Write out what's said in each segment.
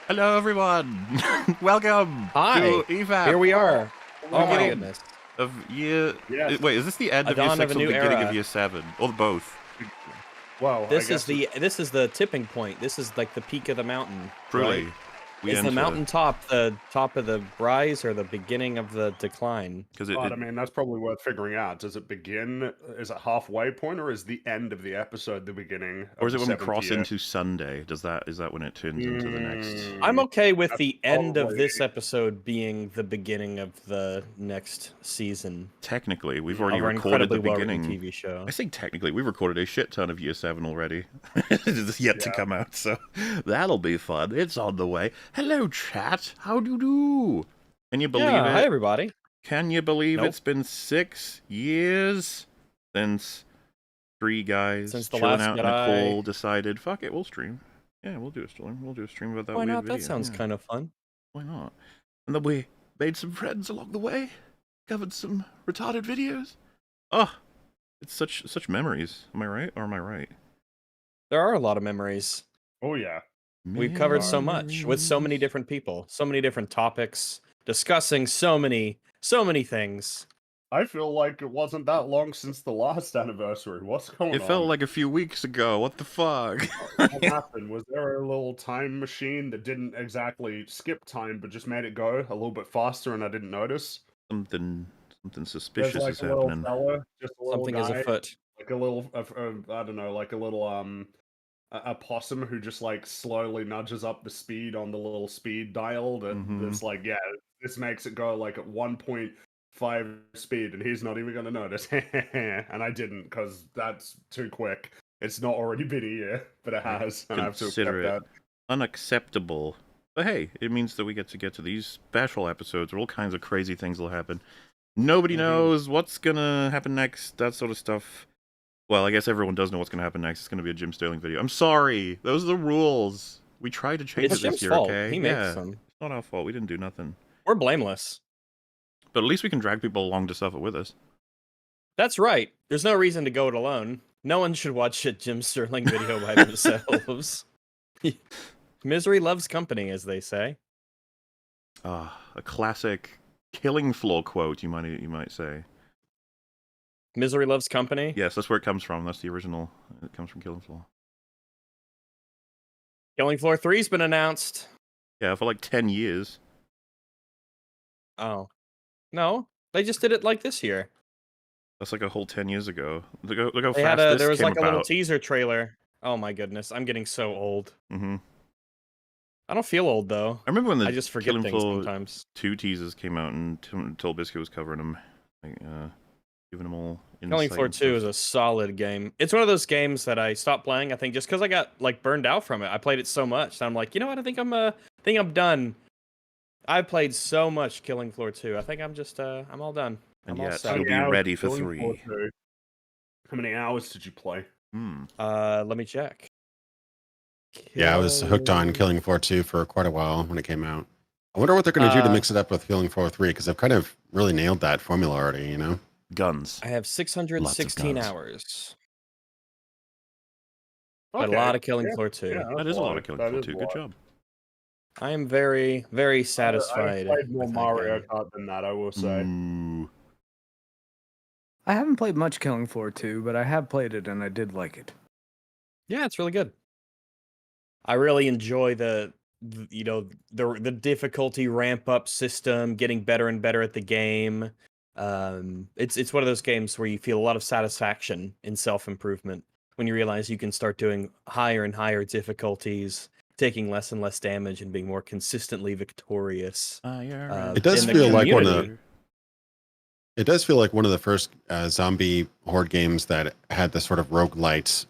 Hello, everyone. Welcome Hi. to EFAP. Here we are. Oh my Beginning goodness. Of year. Yes. Wait, is this the end A of year dawn of 6 a or the new beginning era. of year 7? Or both? Well, This is the tipping point. This is like the peak of the mountain. Truly. Right? We Is the enter. mountaintop the top of the rise or the beginning of the decline? Because I mean, that's probably worth figuring out. Does it begin? Is it halfway point, or is the end of the episode the beginning? or is it the when we seventh cross year? into Sunday? Is that when it turns into the next? I'm okay with That's the end of probably- this episode being the beginning of the next season Technically, we've of already our recorded the incredibly well-written beginning. TV show. I say technically, we recorded a shit ton of year 7 already. It's yet to Yeah. come out, so that'll be fun. It's on the way. Hello, chat. How do you do? Can you believe Yeah, it? hi everybody. Can you believe Nope. it's been 6 years since three guys Since the chilling last out in a Jedi. coal decided, fuck it, we'll stream. Yeah, we'll do a stream. We'll do a stream about that Why weird not? video. That sounds Yeah, kind of fun. Why not? And then we made some friends along the way, covered some retarded videos. Oh, it's such memories. Am I right or am I right? There are a lot of memories. Oh yeah. We've covered so much with so many Memories. different people, so many different topics, discussing so many things. I feel like it wasn't that long since the last anniversary. What's going on? It felt like a few weeks ago. What the fuck? What happened? Was there a little time machine that didn't exactly skip time, but just made it go a little bit faster, and I didn't notice? Something There's suspicious like is a little happening. fella, just a little Something guy, is afoot. like a little, I don't know, like a little a possum who just like slowly nudges up the speed on the little speed dial that's like, yeah, this makes it go like at 1.5 speed, and he's not even gonna notice. And I didn't, because that's too quick. It's not already been a year, but it has, and I have to accept Consider it that. unacceptable. But hey, it means that we get to these special episodes where all kinds of crazy things will happen. Nobody knows what's gonna happen next, that sort of stuff. Well, I guess everyone does know what's gonna happen next. It's gonna be a Jim Sterling video. I'm sorry. Those are the rules. We tried to change It's it Jim's this year, fault. okay? He makes them. It's not our fault. We didn't do nothing. We're blameless. But at least we can drag people along to suffer with us. That's right. There's no reason to go it alone. No one should watch a Jim Sterling video by themselves. Misery loves company, as they say. A classic killing floor quote, you might say. Misery loves company. Yes, that's where it comes from. That's the original. It comes from Killing Floor. Killing Floor 3's been announced. Yeah, for like 10 years. Oh. No, they just did it like this year. That's like a whole 10 years ago. Look how They fast had this there was came like a little about. teaser trailer. Oh my goodness, I'm getting so old. Mm-hmm. I don't feel old though. I remember when the I just forget Killing things Floor sometimes. 2 teasers came out and Toll Biscuit was covering them. Like, giving them all insight. Killing Floor and 2 is stuff. a solid game. It's one of those games that I stopped playing, I think, just because I got like burned out from it. I played it so much that I'm like, you know what? I think I'm done. I played so much Killing Floor 2. I think I'm just I'm all done. And I'm all yet, set. you'll be hours ready for Killing 3. Floor 2. How many hours did you play? Let me check. Yeah, I was hooked on Killing Floor 2 for quite a while when it came out. I wonder what they're going to do to mix it up with Killing Floor 3, because they've kind of really nailed that formula already, you know? Guns. I have Lots 616 of guns. hours. But a lot of Killing Floor 2. Yeah, That is a lot of Killing That Floor is 2. a Good lot. job. I am very, very I've satisfied. played more with that Mario game. Kart than that, I will say. Ooh. I haven't played much Killing Floor 2, but I have played it and I did like it. Yeah, it's really good. I really enjoy the difficulty ramp up system, getting better and better at the game. It's one of those games where you feel a lot of satisfaction in self improvement when you realize you can start doing higher and higher difficulties, taking less and less damage, and being more consistently victorious. It does in the feel like community. It does feel like one of the first zombie horde games that had this sort of roguelite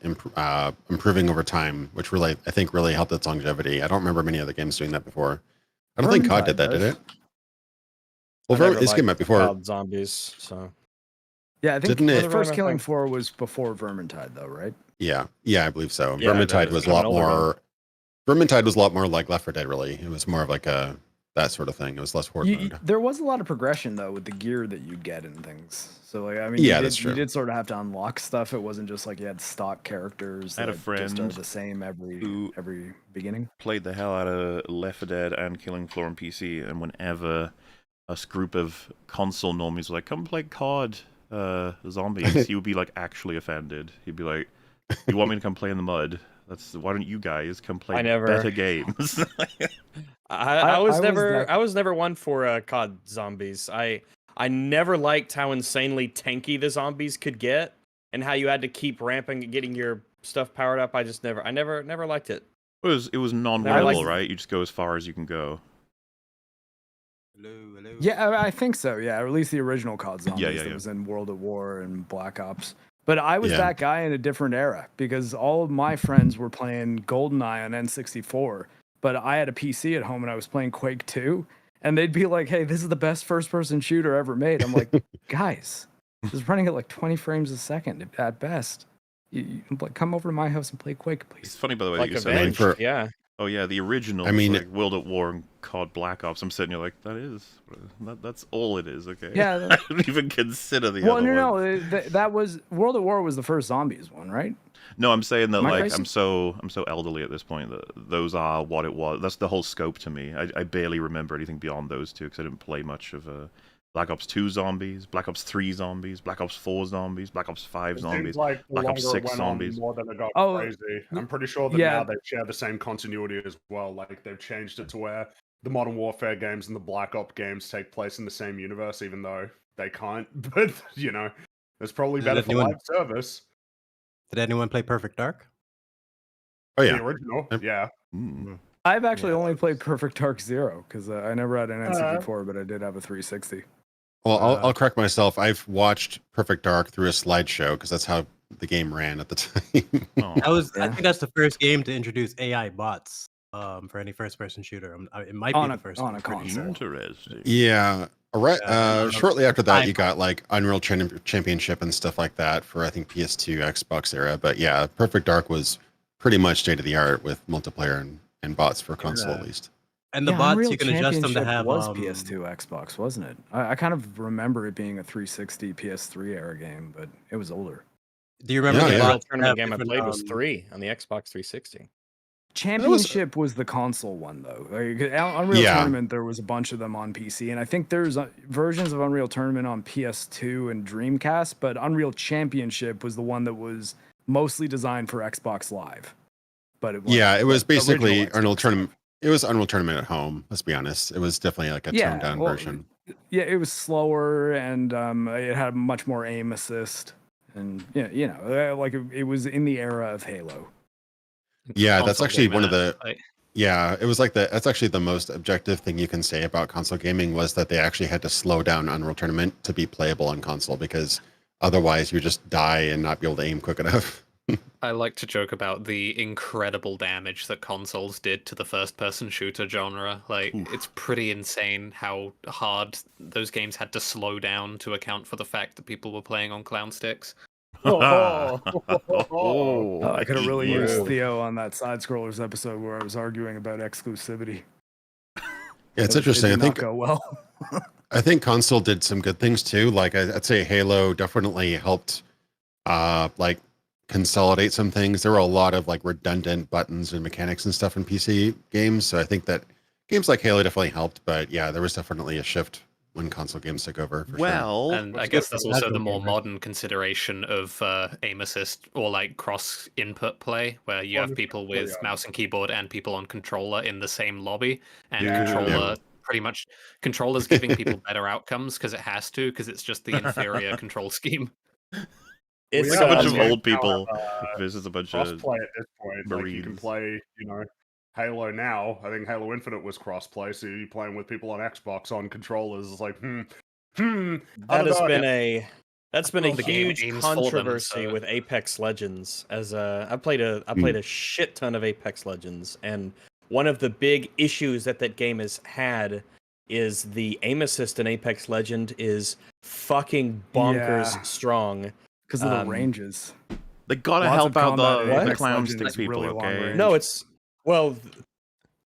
improving over time, which really, I think, really helped its longevity. I don't remember many other games doing that before. I don't think COD did that, did it? Well, I never this came liked out before. wild zombies, so Yeah, I think Didn't it- the first Vermintide. Killing Floor was before Vermintide, though, right? Yeah, I believe so. Yeah, Vermintide that was is a lot an older more. Vermintide was a lot more like Left 4 Dead. Really, it was more of like a that sort of thing. It was less horde mode. There was a lot of progression though with the gear that you'd get and things. So like, I mean, Yeah, that's true. You did sort of have to unlock stuff. It wasn't just like you had stock characters I had a that friend just are the same every beginning. Played the hell out of Left 4 Dead and Killing Floor on PC, and whenever a group of console normies were like, "Come play COD Zombies," he would be like actually offended. He'd be like, "You want me to come play in the mud? Why don't you guys come play better games?" I was never one for COD Zombies. I never liked how insanely tanky the zombies could get, and how you had to keep ramping and getting your stuff powered up. I never liked it. It was non-winnable, right? You just go as far as you can go. Hello. Yeah, I think so. Yeah, or at least the original COD Zombies that was in World at War and Black Ops. But I was that guy in a different era because all of my friends were playing GoldenEye on N64, but I had a PC at home and I was playing Quake 2, and they'd be like, "Hey, this is the best first-person shooter ever made." I'm like, "Guys, this is running at like 20 frames a second at best. You come over to my house and play Quake, please." It's funny, by the way, like that you said, yeah. Oh yeah, the original. I mean, like World at War and COD Black Ops. I'm sitting here like, that's all it is. Okay. Yeah. I don't even consider the other no. That was World at War was the first Zombies one, right? No, I'm saying that like crazy? I'm so elderly at this point that those are what it was. That's the whole scope to me. I barely remember anything beyond those two because I didn't play much of Black Ops 2 Zombies, Black Ops 3 Zombies, Black Ops 4 Zombies, Black Ops 5 Zombies, Like Black Ops 6 Zombies. More than it got crazy. I'm pretty sure that now they share the same continuity as well. Like they've changed it to where the Modern Warfare games and the Black Ops games take place in the same universe, even though they can't. But you know, it's probably better for live service. Did anyone play Perfect Dark? Oh yeah, The original. Yeah. I've actually only played Perfect Dark Zero because I never had an N64, but I did have a 360. Well, I'll correct myself. I've watched Perfect Dark through a slideshow because that's how the game ran at the time. I think that's the first game to introduce AI bots for any first-person shooter. It might be the first on a console. Interesting. Yeah. Right. Shortly after that, you got like Unreal Championship and stuff like that for I think PS2, Xbox era. But yeah, Perfect Dark was pretty much state of the art with multiplayer and bots for console at least. And the bots, Unreal you can adjust them to have. Was PS2, Xbox, wasn't it? I kind of remember it being a 360 PS3 era game, but it was older. Do you remember the bots tournament game I played was 3 on the Xbox 360? Championship was the console one though. Like, Unreal Tournament, there was a bunch of them on PC, and I think there's versions of Unreal Tournament on PS2 and Dreamcast, but Unreal Championship was the one that was mostly designed for Xbox Live. But it was basically Unreal Tournament. It was Unreal Tournament at home. Let's be honest. It was definitely like a toned down version. Yeah, it was slower and it had much more aim assist, and like it was in the era of Halo. Yeah, that's actually one of the. It was like that's actually the most objective thing you can say about console gaming was that they actually had to slow down Unreal Tournament to be playable on console because otherwise you just die and not be able to aim quick enough. I like to joke about the incredible damage that consoles did to the first-person shooter genre. Like, it's pretty insane how hard those games had to slow down to account for the fact that people were playing on clown sticks. I could have really used Theo on that Side Scrollers episode where I was arguing about exclusivity. Yeah, it's interesting. I think go well. I think console did some good things too. Like I'd say Halo definitely helped like consolidate some things. There were a lot of like redundant buttons and mechanics and stuff in PC games. So I think that games like Halo definitely helped, but yeah, there was definitely a shift when console games took over. Well, and I guess that's also the more modern consideration of aim assist or like cross input play, where you have people with mouse and keyboard and people on controller in the same lobby, and controller's giving people better outcomes because it has to, because it's just the inferior control scheme. It's like a bunch of old people versus a bunch of crossplay at this point. Marines. Like you can play, Halo now. I think Halo Infinite was crossplay, so you're playing with people on Xbox on controllers. It's like, That's been a huge aims for them, controversy with Apex Legends. As I played a shit ton of Apex Legends, and one of the big issues that game has had is the aim assist in Apex Legend is fucking bonkers strong. Because of the ranges. They gotta help out the clown stick people, okay? No, it's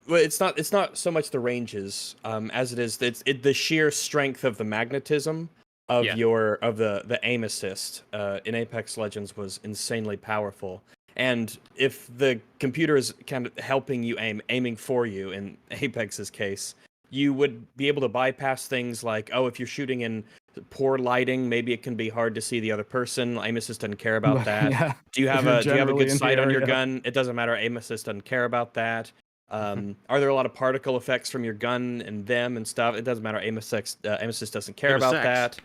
Well, it's not so much the ranges as it is the sheer strength of the magnetism of the aim assist in Apex Legends was insanely powerful. And if the computer is kind of helping you aiming for you in Apex's case, you would be able to bypass things like, oh, if you're shooting in poor lighting, maybe it can be hard to see the other person. Aim assist doesn't care about that. Yeah. Do you have a good sight on your gun? It doesn't matter. Aim assist doesn't care about that. Are there a lot of particle effects from your gun and them and stuff? It doesn't matter. Aim assist doesn't care about that.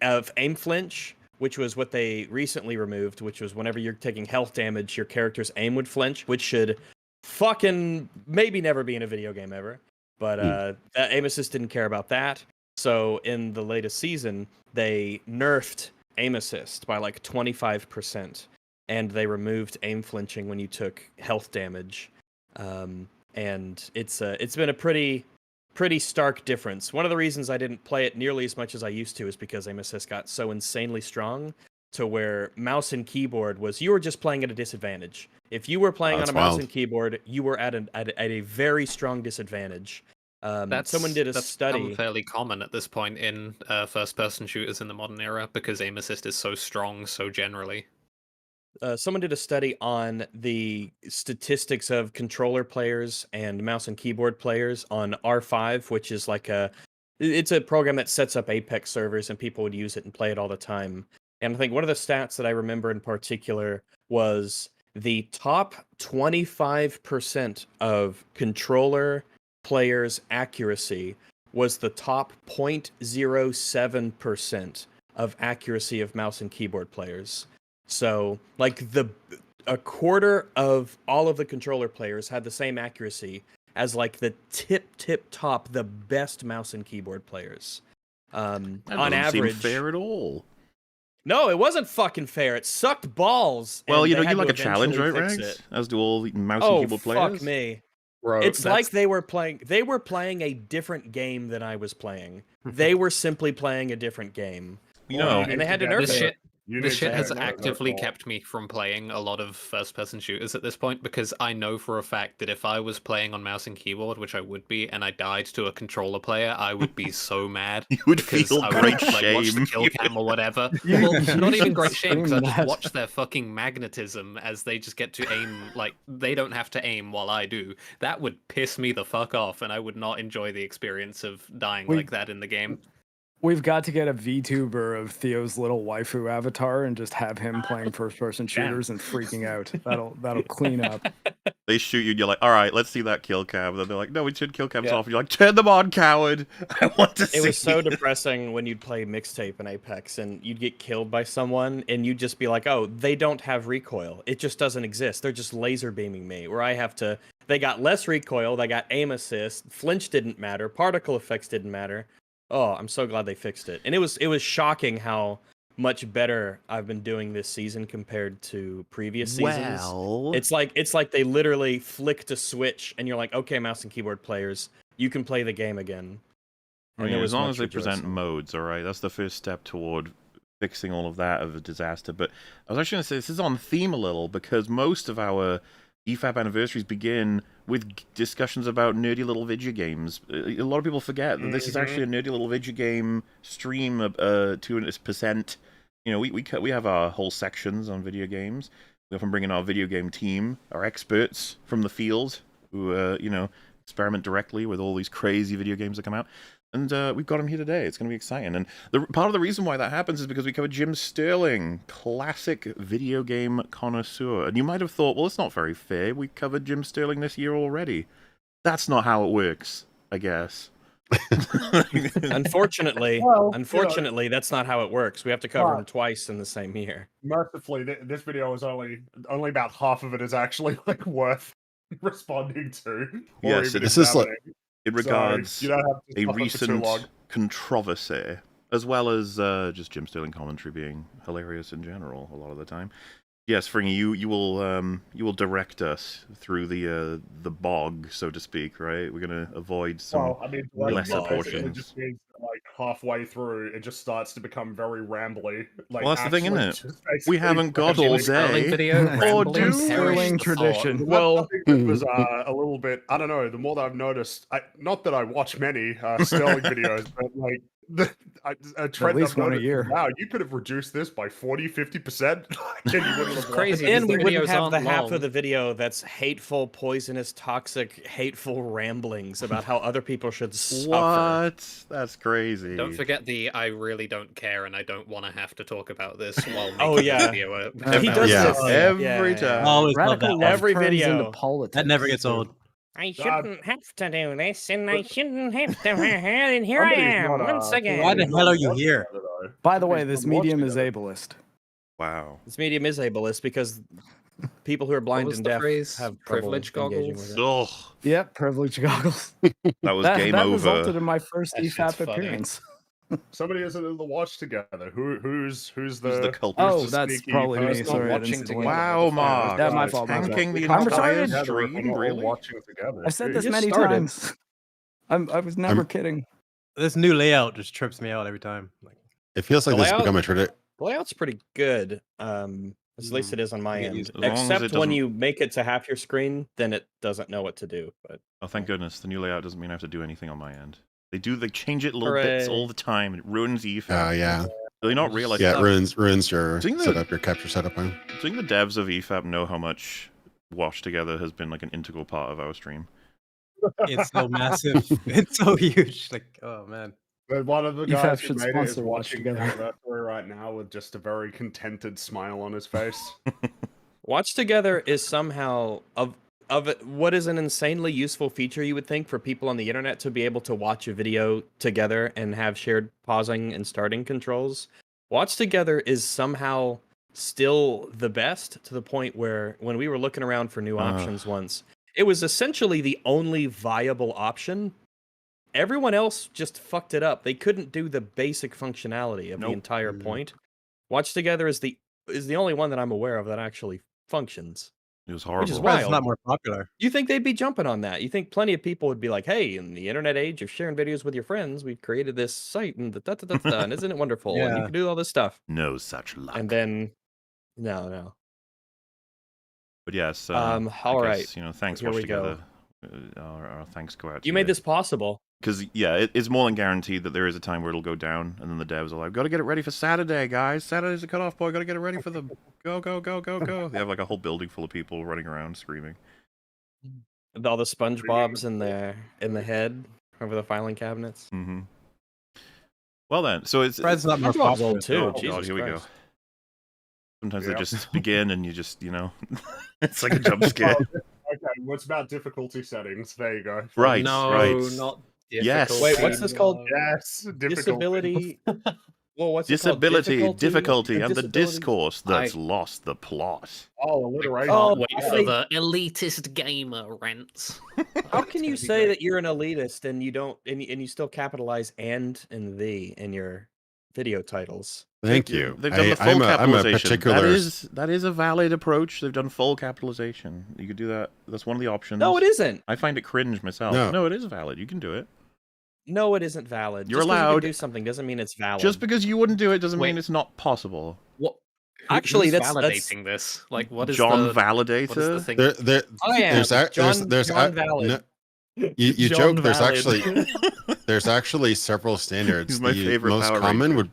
Of aim flinch, which was what they recently removed, which was whenever you're taking health damage, your character's aim would flinch, which should fucking maybe never be in a video game ever. But that aim assist didn't care about that. So in the latest season, they nerfed aim assist by like 25%, and they removed aim flinching when you took health damage. And it's been a pretty stark difference. One of the reasons I didn't play it nearly as much as I used to is because aim assist got so insanely strong to where mouse and keyboard you were just playing at a disadvantage. If you were playing on a mouse and keyboard, you were at a very strong disadvantage. Someone did a study. That's fairly common at this point in first-person shooters in the modern era because aim assist is so strong so generally. Someone did a study on the statistics of controller players and mouse and keyboard players on R5, which is it's a program that sets up Apex servers and people would use it and play it all the time. And I think one of the stats that I remember in particular was the top 25% of controller players' accuracy was the top 0.07% of accuracy of mouse and keyboard players. So, like, a quarter of all of the controller players had the same accuracy as, like, the tip top, the best mouse and keyboard players. On average, seem fair at all. No, it wasn't fucking fair. It sucked balls. Well, you like a challenge, right, Rags? As do all the mouse and keyboard players. Oh, fuck me. Bro, it's like they were playing a different game than I was playing. They were simply playing a different game. And they had to nerf it. This shit has actively kept me from playing a lot of first-person shooters at this point because I know for a fact that if I was playing on mouse and keyboard, which I would be, and I died to a controller player, I would be so mad. You would feel great shame. Watch the kill cam or whatever. Well, not even great shame because I just watch their fucking magnetism as they just get to aim. Like they don't have to aim while I do. That would piss me the fuck off, and I would not enjoy the experience of dying like that in the game. We've got to get a VTuber of Theo's little waifu avatar and just have him playing first-person shooters and freaking out. That'll clean up. They shoot you, and you're like, all right, let's see that kill cam. And then they're like, no, we should kill cams off. And you're like, turn them on, coward. I want to see. It was so depressing when you'd play mixtape in Apex and you'd get killed by someone and you'd just be like, oh, they don't have recoil. It just doesn't exist. They're just laser beaming me. Where I have to, they got less recoil, they got aim assist, flinch didn't matter, particle effects didn't matter. Oh, I'm so glad they fixed it. And it was shocking how much better I've been doing this season compared to previous seasons. Well, it's like they literally flicked a switch and you're like, okay, mouse and keyboard players, you can play the game again. As long as they present modes, all right, that's the first step toward fixing all of that of a disaster. But I was actually going to say this is on theme a little because most of our EFAP anniversaries begin with discussions about nerdy little video games. A lot of people forget that this is actually a nerdy little video game stream to a percent. We have our whole sections on video games. We often bring in our video game team, our experts from the field, who experiment directly with all these crazy video games that come out. And we've got him here today. It's going to be exciting. And part of the reason why that happens is because we covered Jim Sterling, classic video game connoisseur. And you might have thought, well, it's not very fair. We covered Jim Sterling this year already. That's not how it works, I guess. Unfortunately, that's not how it works. We have to cover him twice in the same year. Mercifully, this video is only about half of it is actually worth responding to. Yes, this is it regards a recent controversy, as well as just Jim Sterling commentary being hilarious in general a lot of the time. Yes, Fringy, you will direct us through the bog, so to speak, right? We're gonna avoid some lesser portions. Just means like halfway through, it just starts to become very rambly. Like, Well, that's the thing, isn't it? just We basically haven't got all Sterling day. video. Or Rambling, do Sterling perish the tradition. thought. Well, Well, it was a little bit. I don't know. The more that I've noticed, not that I watch many Sterling videos, but like a trend least I've one a noticed. year. Wow, you could have reduced this by 40-50%. And you wouldn't have crazy. lost and we These wouldn't videos have aren't the half long. of the video that's hateful, poisonous, toxic, hateful ramblings about how other people should suffer. What? That's crazy. Don't forget the I really don't care and I don't want to have to talk about this while making Oh, yeah. the video. He does Yeah. this Every yeah. time. Always love Radical that. left Every turns video. into politics. That never gets old. I shouldn't have to do this, and I shouldn't have to. And here I Somebody's am not, once again. Why the hell are you here? By the way, this medium is ableist. Wow. This medium is ableist because people who are blind was and the deaf phrase? have Privilege trouble engaging goggles? with it. Ugh. Yep, privilege goggles. That was that game that over. resulted in my first That shit's EFAP funny. appearance. Somebody isn't in the watch together. Who's Who's the culprit? Oh, the that's sneaky probably me. person Sorry, I watching didn't see the together? link. Wow, Mark. Yeah, my fault, my fault. Tanking the I'm entire retarded. stream, really? watching together. I said Jeez. this just many started. times. I was never kidding. This new layout just trips me out every time. Like, It feels like The this has layout- become a tradition. The layout's pretty good. At least it is on my I get end. used to it. As long as Except it when doesn't- you make it to half your screen, then it doesn't know what to do. But Oh, thank goodness. The new layout doesn't mean I have to do anything on my end. They change it little bits Hooray. all the time. It ruins EFAP. Yeah. Do they not realize Yeah, that? it ruins your Seeing the- setup, your capture setup. Do you think the devs of EFAP know how much Wash Together has been like an integral part of our stream? it's so massive. It's so huge. Like, oh man. But one of the EFAP guys who should made it is sponsor Watch watching Together. Anniversary right now with just a very contented smile on his face. Watch Together is somehow of what is an insanely useful feature, you would think, for people on the internet to be able to watch a video together and have shared pausing and starting controls. Watch Together is somehow still the best, to the point where when we were looking around for new options once, it was essentially the only viable option. Everyone else just fucked it up. They couldn't do the basic functionality of the entire point. Watch Together is the only one that I'm aware of that actually functions. It was horrible. Which is Why it's wild. not more popular? You think they'd be jumping on that? You think plenty of people would be like, "Hey, in the internet age of sharing videos with your friends, we've created this site, and and isn't it wonderful? And you Yeah. can do all this stuff." No such luck. And then, no. But yes, All I right. guess, thanks, Here Watch we Together. Our thanks go out to You made this possible. Because, yeah, it's more than guaranteed that there is a time where it'll go down, and then the devs are like, got to get it ready for Saturday, guys. Saturday's the cutoff point. Got to get it ready for the go. They have like a whole building full of people running around screaming. All the SpongeBob's in the head over the filing cabinets. Mm-hmm. Well then, so it's Fred's not more SpongeBob's popular. old too. Oh, Jesus God, here we go. Christ. Sometimes they Yep. just begin, and you just, it's like a jump scare. Okay, what's about difficulty settings? There you go. Right, No, right. not Yes. difficult. Wait, what's this called? Yes, Disability. Well, what's it called? Difficulty, and the disability? discourse that's lost the plot. Oh, alliteration. Oh, Wait I for think- the elitist gamer rants. How can you It's gonna be say great. that you're an elitist and you don't and you still capitalize and the in your video titles? Thank you. They've done the full I'm a capitalization. particular. That is a valid approach. They've done full capitalization. You could do that. That's one of the options. No, it isn't. I find it cringe myself. No. No, it is valid. You can do it. No, it isn't valid. You're Just 'cause you allowed. can do something doesn't mean it's valid. Just because you wouldn't do it doesn't mean Wait. it's not possible. What? Actually, who's that's- validating this. Like, what is John the Validator. What is the thing? I am. There's John Valid. you John joke. There's Valid. actually there's actually several standards. He's my The favorite most Power common Ranger. would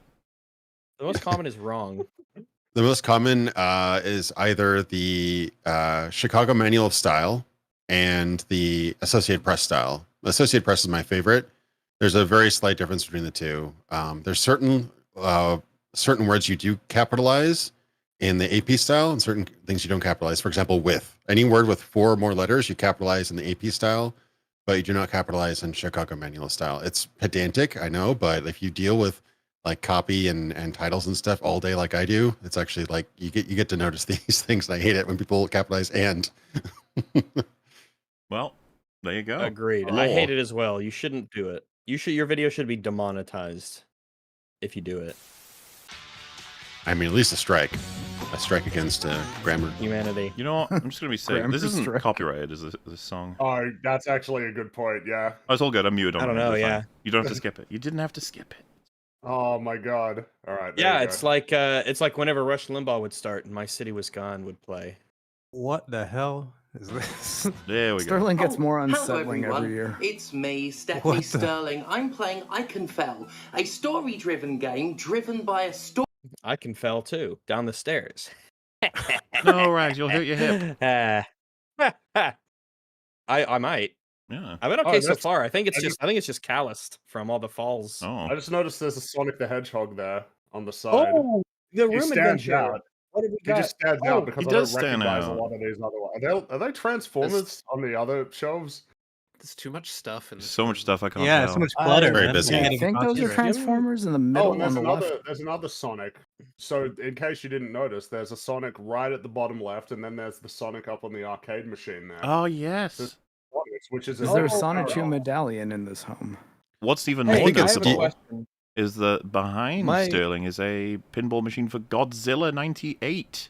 The most common is wrong. the most common is either the Chicago Manual of Style and the Associated Press style. Associated Press is my favorite. There's a very slight difference between the two. There's certain words you do capitalize in the AP style, and certain things you don't capitalize. For example, with any word with 4 or more letters, you capitalize in the AP style, but you do not capitalize in Chicago Manual style. It's pedantic, I know, but if you deal with like copy and titles and stuff all day like I do, it's actually like you get to notice these things. And I hate it when people capitalize and. Well, there you go. Agreed. I hate it as well. You shouldn't do it. Your video should be demonetized if you do it. I mean, at least a strike. a strike against grammar. Humanity. You know what? I'm just gonna be saying this isn't copyrighted, is this song? Oh, that's actually a good point. Yeah. Oh, it's all good. I'm muted on I don't it. know. We're fine. Yeah. You don't have to skip it. You didn't have to skip it. Oh my god. All right. Yeah, it's like whenever Rush Limbaugh would start and My City Was Gone would play. What the hell is this? There we go. Sterling gets more hello, unsettling everyone. every year. It's me, Stephanie Sterling. I'm playing I Can Fell, a story-driven game driven by a story. I can fell too down the stairs. No, Rags, you'll hurt your hip. I might. Yeah. I've been okay so that's- far. I think it's just calloused from all the falls. Oh. I just noticed there's a Sonic the Hedgehog there on the side. Oh, the He room stands adventure. out. What have we He got? just stands Oh, out because he I don't does stand recognize a out. lot of these other ones. Are they Transformers on the other shelves? There's too much stuff in this. So much stuff I can't Yeah, tell. so much clutter. Very man. busy. Can't I even think those are concentrate. Transformers in the middle Oh, and on there's the left. there's another Sonic. So in case you didn't notice, there's a Sonic right at the bottom left, and then there's the Sonic up on the arcade machine there. Oh, yes. Which is Is there a Sonic 2 medallion in this home? What's even I more think it's notable question. is that behind My- Sterling is a pinball machine for Godzilla 98.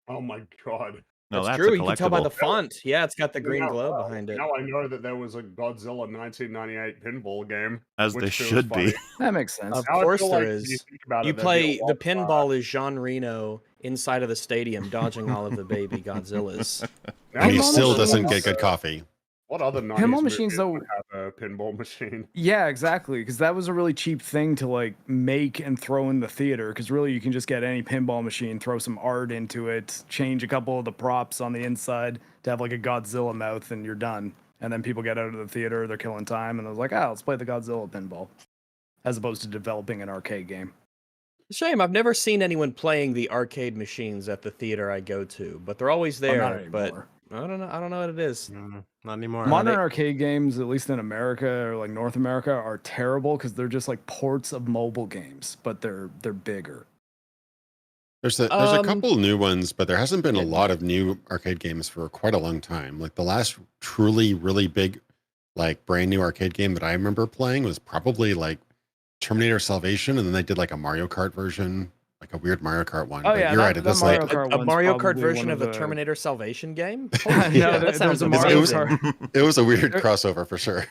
Oh my god. No, That's that's true. a You can tell by the collectible. font. Yeah, it's got the green Now- glow behind it. Now I know that there was a Godzilla 1998 pinball game. As which there feels should be. funny. That makes sense. Of Now I course feel there like when is. You, think about You it, there'd be play a lot the of, pinball is Jean Reno inside of the stadium dodging all of the baby Godzillas. Now And he Pinball still machines- doesn't get good coffee. What other 90s Pinball movies machines, though- would have a pinball machine? Yeah, exactly. Because that was a really cheap thing to like make and throw in the theater. Because really, you can just get any pinball machine, throw some art into it, change a couple of the props on the inside to have like a Godzilla mouth, and you're done. And then people get out of the theater, they're killing time, and I was like, let's play the Godzilla pinball, as opposed to developing an arcade game. Shame, I've never seen anyone playing the arcade machines at the theater I go to, but they're always Oh, there. not But anymore. I don't know what it is. Not anymore. Modern they- arcade games, at least in America or like North America, are terrible because they're just like ports of mobile games, but they're bigger. There's a couple new ones, but there hasn't been a lot of new arcade games for quite a long time. Like the last truly really big, like brand new arcade game that I remember playing was probably like Terminator Salvation, and then they did like a Mario Kart version, like a weird Mario Kart one. Oh, But yeah, you're that- right. It that does Mario like Kart A one's Mario Kart probably version one of the the- Terminator Salvation game? No, Holy shit, that there's sounds a Mario amazing. Kart. it was a weird crossover for sure.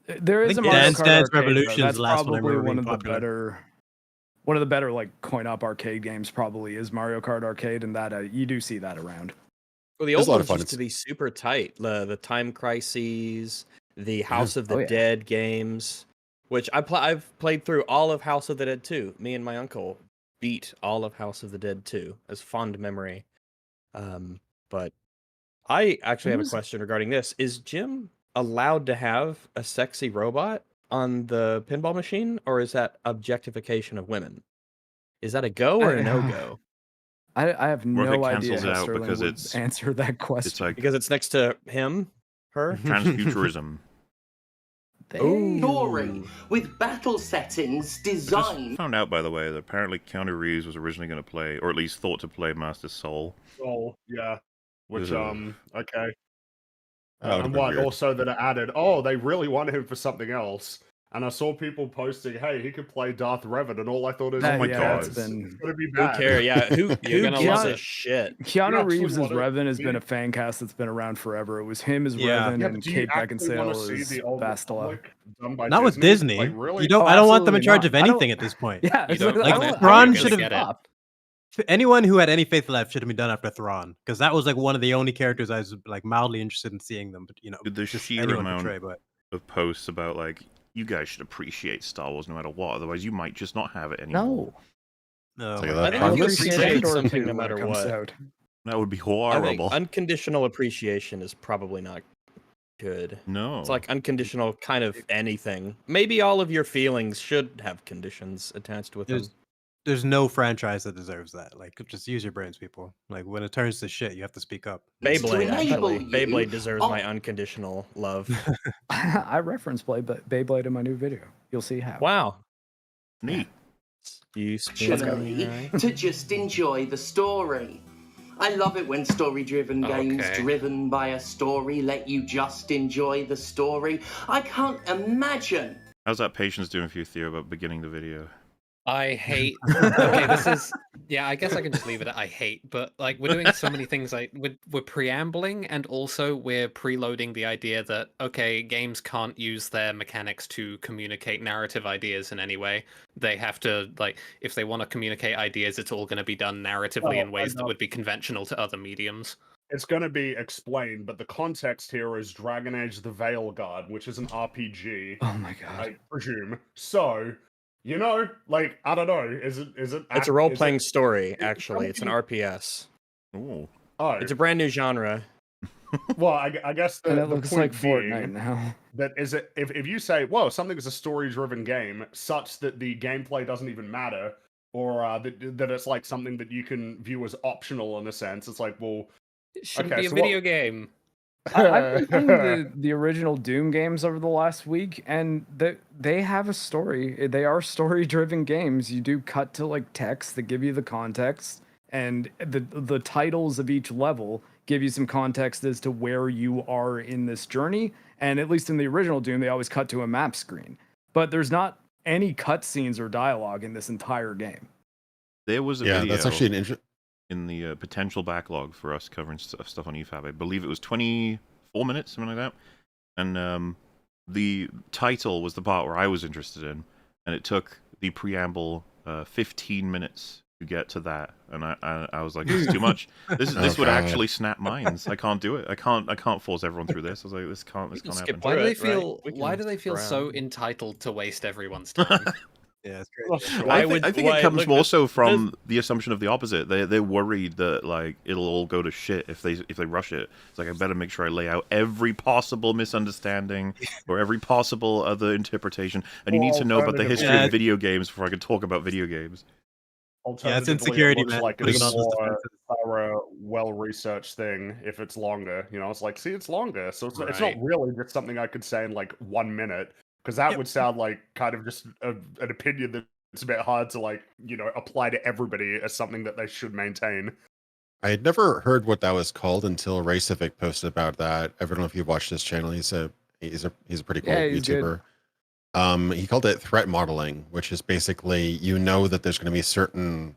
There is think a Mario Dance Kart Dance arcade, though. Revolution's That's the last one I probably remember one being of the popular. better like coin-op arcade games. Probably is Mario Kart Arcade, and that you do see that around. Well, the It was old a lot ones of fun. used to be super tight. The Time Crises, the House of the Oh, yeah. Dead games, which I've played through all of House of the Dead 2. Me and my uncle beat all of House of the Dead 2 as fond memory. But I actually have a question regarding this. Is Jim allowed to have a sexy robot on the pinball machine, or is that objectification of women? Is that a go or a no-go? I have Or if no it idea cancels how out Sterling because would it's- answer that It's question. like Because it's next to him, her. transfuturism. Story with battle settings Just designed. found out, by the way, that apparently Keanu Reeves was originally going to play, or at least thought to play, Master Soul. Oh, yeah. Which, Ugh. okay. That would've And been what, weird. also that it added, they really want him for something else. And I saw people posting, hey, he could play Darth Revan, and all I thought is, Oh my yeah, God. it's been... it's gonna be Who bad. cares? Yeah, who gonna gives love a it. shit? Keanu actually Reeves as wanna Revan has see- been a fan cast that's been around forever. It was him as Yeah. Revan Yeah, and but do you Kate actually want to Beckinsale see as the old Bastila. Republic done by Not with Disney. Like, really? You don't. Oh, I don't want them in absolutely charge not. of I don't- anything at this point. Yeah, You don't I like don't- that. Thrawn You're should gonna have- get it. Stop. Anyone who had any faith left should have been done after Thrawn, because that was like one of the only characters I was like mildly interested in seeing them. But The just sheer anyone amount portray. But of posts about, like, you guys should appreciate Star Wars no matter what, otherwise you might just not have it anymore. No. no, Like my that I think God. you Appreciate appreciate Andor something 2 no when it matter comes what. out. That would be I think horrible. unconditional appreciation is probably not good. No. It's like unconditional kind of anything. Maybe all of your feelings should have conditions attached with them. There's no franchise that deserves that. Like, just use your brains, people. Like, when it turns to shit, you have to speak up. Beyblade, enable actually. you Beyblade deserves on- my unconditional love. I reference Beyblade in my new video. You'll see how. Wow. Neat. You Actually, to just enjoy the story. I love it when story-driven games Okay. driven by a story let you just enjoy the story. I can't imagine How's that Patience doing for you, Theo, about beginning the video? I hate. Okay, this is. Yeah, I guess I can just leave it at I hate. But like, we're doing so many things. Like, we're preambling, and also we're preloading the idea that okay, games can't use their mechanics to communicate narrative ideas in any way. They have to like, if they want to communicate ideas, it's all going to be done narratively in ways that would be conventional to other mediums. It's going to be explained, but the context here is Dragon Age: The Veilguard, which is an RPG. Oh my god! I presume so. You know, like I don't know. Is it? It's a role-playing story. Actually, it's an RPS. Ooh. Oh, it's a brand new genre. Well, I guess and it the looks point like Fortnite now. That is it. If you say, "Whoa, something is a story-driven game," such that the gameplay doesn't even matter, or that it's like something that you can view as optional in a sense, it's like, well, it shouldn't be a video game. I've been playing the original Doom games over the last week, and they have a story. They are story-driven games. You do cut to like text that give you the context, and the titles of each level give you some context as to where you are in this journey. And at least in the original Doom, they always cut to a map screen. But there's not any cutscenes or dialogue in this entire game. There was a video. That's actually an in the potential backlog for us covering stuff on EFAP. I believe it was 24 minutes, something like that. And the title was the part where I was interested in, and it took the preamble 15 minutes to get to that. And I was like, this is too much. This would actually snap minds. I can't do it. I can't force everyone through this. I was like, this can't happen. Why do they feel so entitled to waste everyone's time? Yeah, it's crazy. I think it comes more so from the assumption of the opposite. They're worried that like it'll all go to shit if they rush it. It's like I better make sure I lay out every possible misunderstanding or every possible other interpretation. And you need to know about the history of video games before I can talk about video games. Yeah, it's insecurity, it looks man. like Putting it's it on those more defenses. thorough, well-researched thing if it's longer. You know, it's like, see, it's longer, so it's not Right. really just something I could say in like 1 minute, because that would sound like kind of just an opinion that's a bit hard to like, you know, apply to everybody as something that they should maintain. I had never heard what that was called until Ray Civic posted about that. I don't know if you've watched his channel. He's a pretty cool YouTuber. He called it threat modeling, which is basically, you know, that there's going to be certain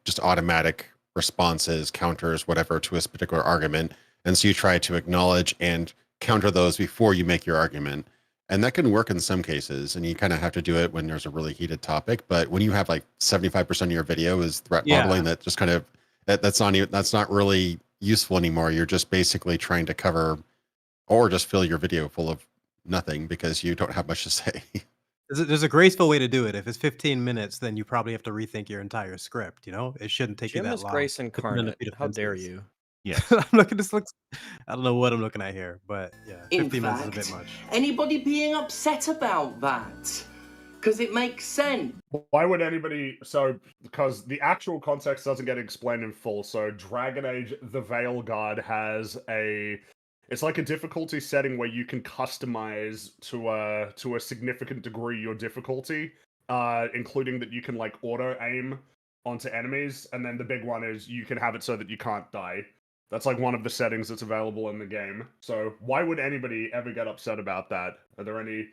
just automatic responses, counters, whatever, to a particular argument. And so you try to acknowledge and counter those before you make your argument. And that can work in some cases. And you kind of have to do it when there's a really heated topic. But when you have like 75% of your video is threat modeling, that just kind of, that's not really useful anymore. You're just basically trying to cover or just fill your video full of nothing because you don't have much to say. There's a graceful way to do it. If it's 15 minutes, then you probably have to rethink your entire script. You know, it shouldn't take you that long. Grace incarnate. How dare you? Yeah, I'm looking. This looks. I don't know what I'm looking at here, but yeah, 15 minutes is a bit much. Anybody being upset about that? Because it makes sense. Why would anybody? So, because the actual context doesn't get explained in full. So, Dragon Age: The Veilguard has it's like a difficulty setting where you can customize to a significant degree your difficulty, including that you can like auto aim onto enemies, and then the big one is you can have it so that you can't die. That's like one of the settings that's available in the game. So why would anybody ever get upset about that? Are there any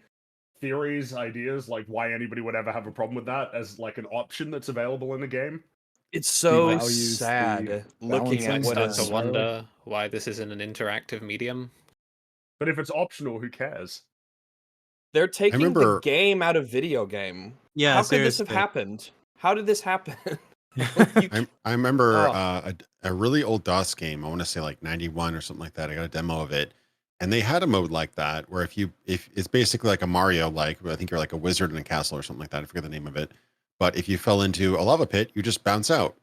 theories, ideas, like why anybody would ever have a problem with that as like an option that's available in the game? It's so sad looking at what to wonder why this isn't an interactive medium. But if it's optional, who cares? They're taking the game out of video game. Yeah, how could this have happened? How did this happen? I remember a really old DOS game. I want to say like 91 or something like that. I got a demo of it, and they had a mode like that where if it's basically like a Mario, like I think you're like a wizard in a castle or something like that. I forget the name of it. But if you fell into a lava pit, you just bounce out.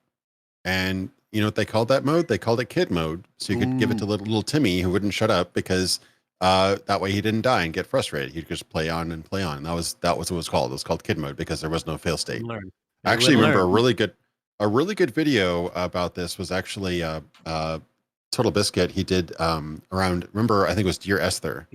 And you know what they called that mode? They called it kid mode. So you could give it to little Timmy who wouldn't shut up because that way he didn't die and get frustrated. He'd just play on and play on. And that was what it was called. It was called kid mode because there was no fail state. I actually remember a really good video about this was actually Total Biscuit. He did around, remember, I think it was Dear Esther,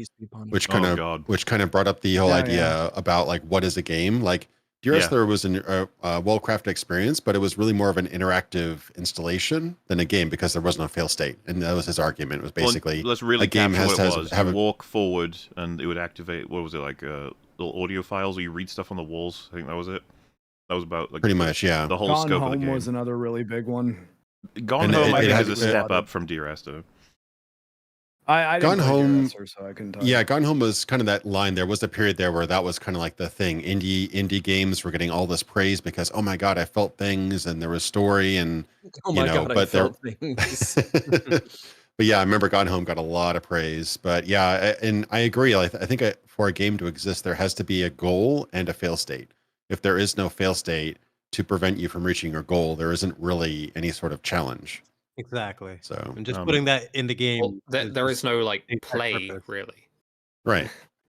which kind of brought up the whole idea about like what is a game. Like Dear Esther was a well-crafted experience, but it was really more of an interactive installation than a game because there was no fail state, and that was his argument. It was basically let's really a game has to have walk forward, and it would activate. What was it, like little audio files where you read stuff on the walls? I think that was it. That was about pretty much, yeah. the whole Gone scope of the Home game. was another really big one. Gone Home, I think, is a step up from D-Resto. I didn't Gone Home, so I couldn't talk. Yeah, Gone Home was kind of that line. There was a period there where that was kind of like the thing. Indie games were getting all this praise because, oh my god, I felt things and there was story and I felt things. But yeah, I remember Gone Home got a lot of praise. But yeah, and I agree. I think for a game to exist, there has to be a goal and a fail state. If there is no fail state to prevent you from reaching your goal, there isn't really any sort of challenge. Exactly. So, and just putting that in the game. Well, there is no like play really. Right.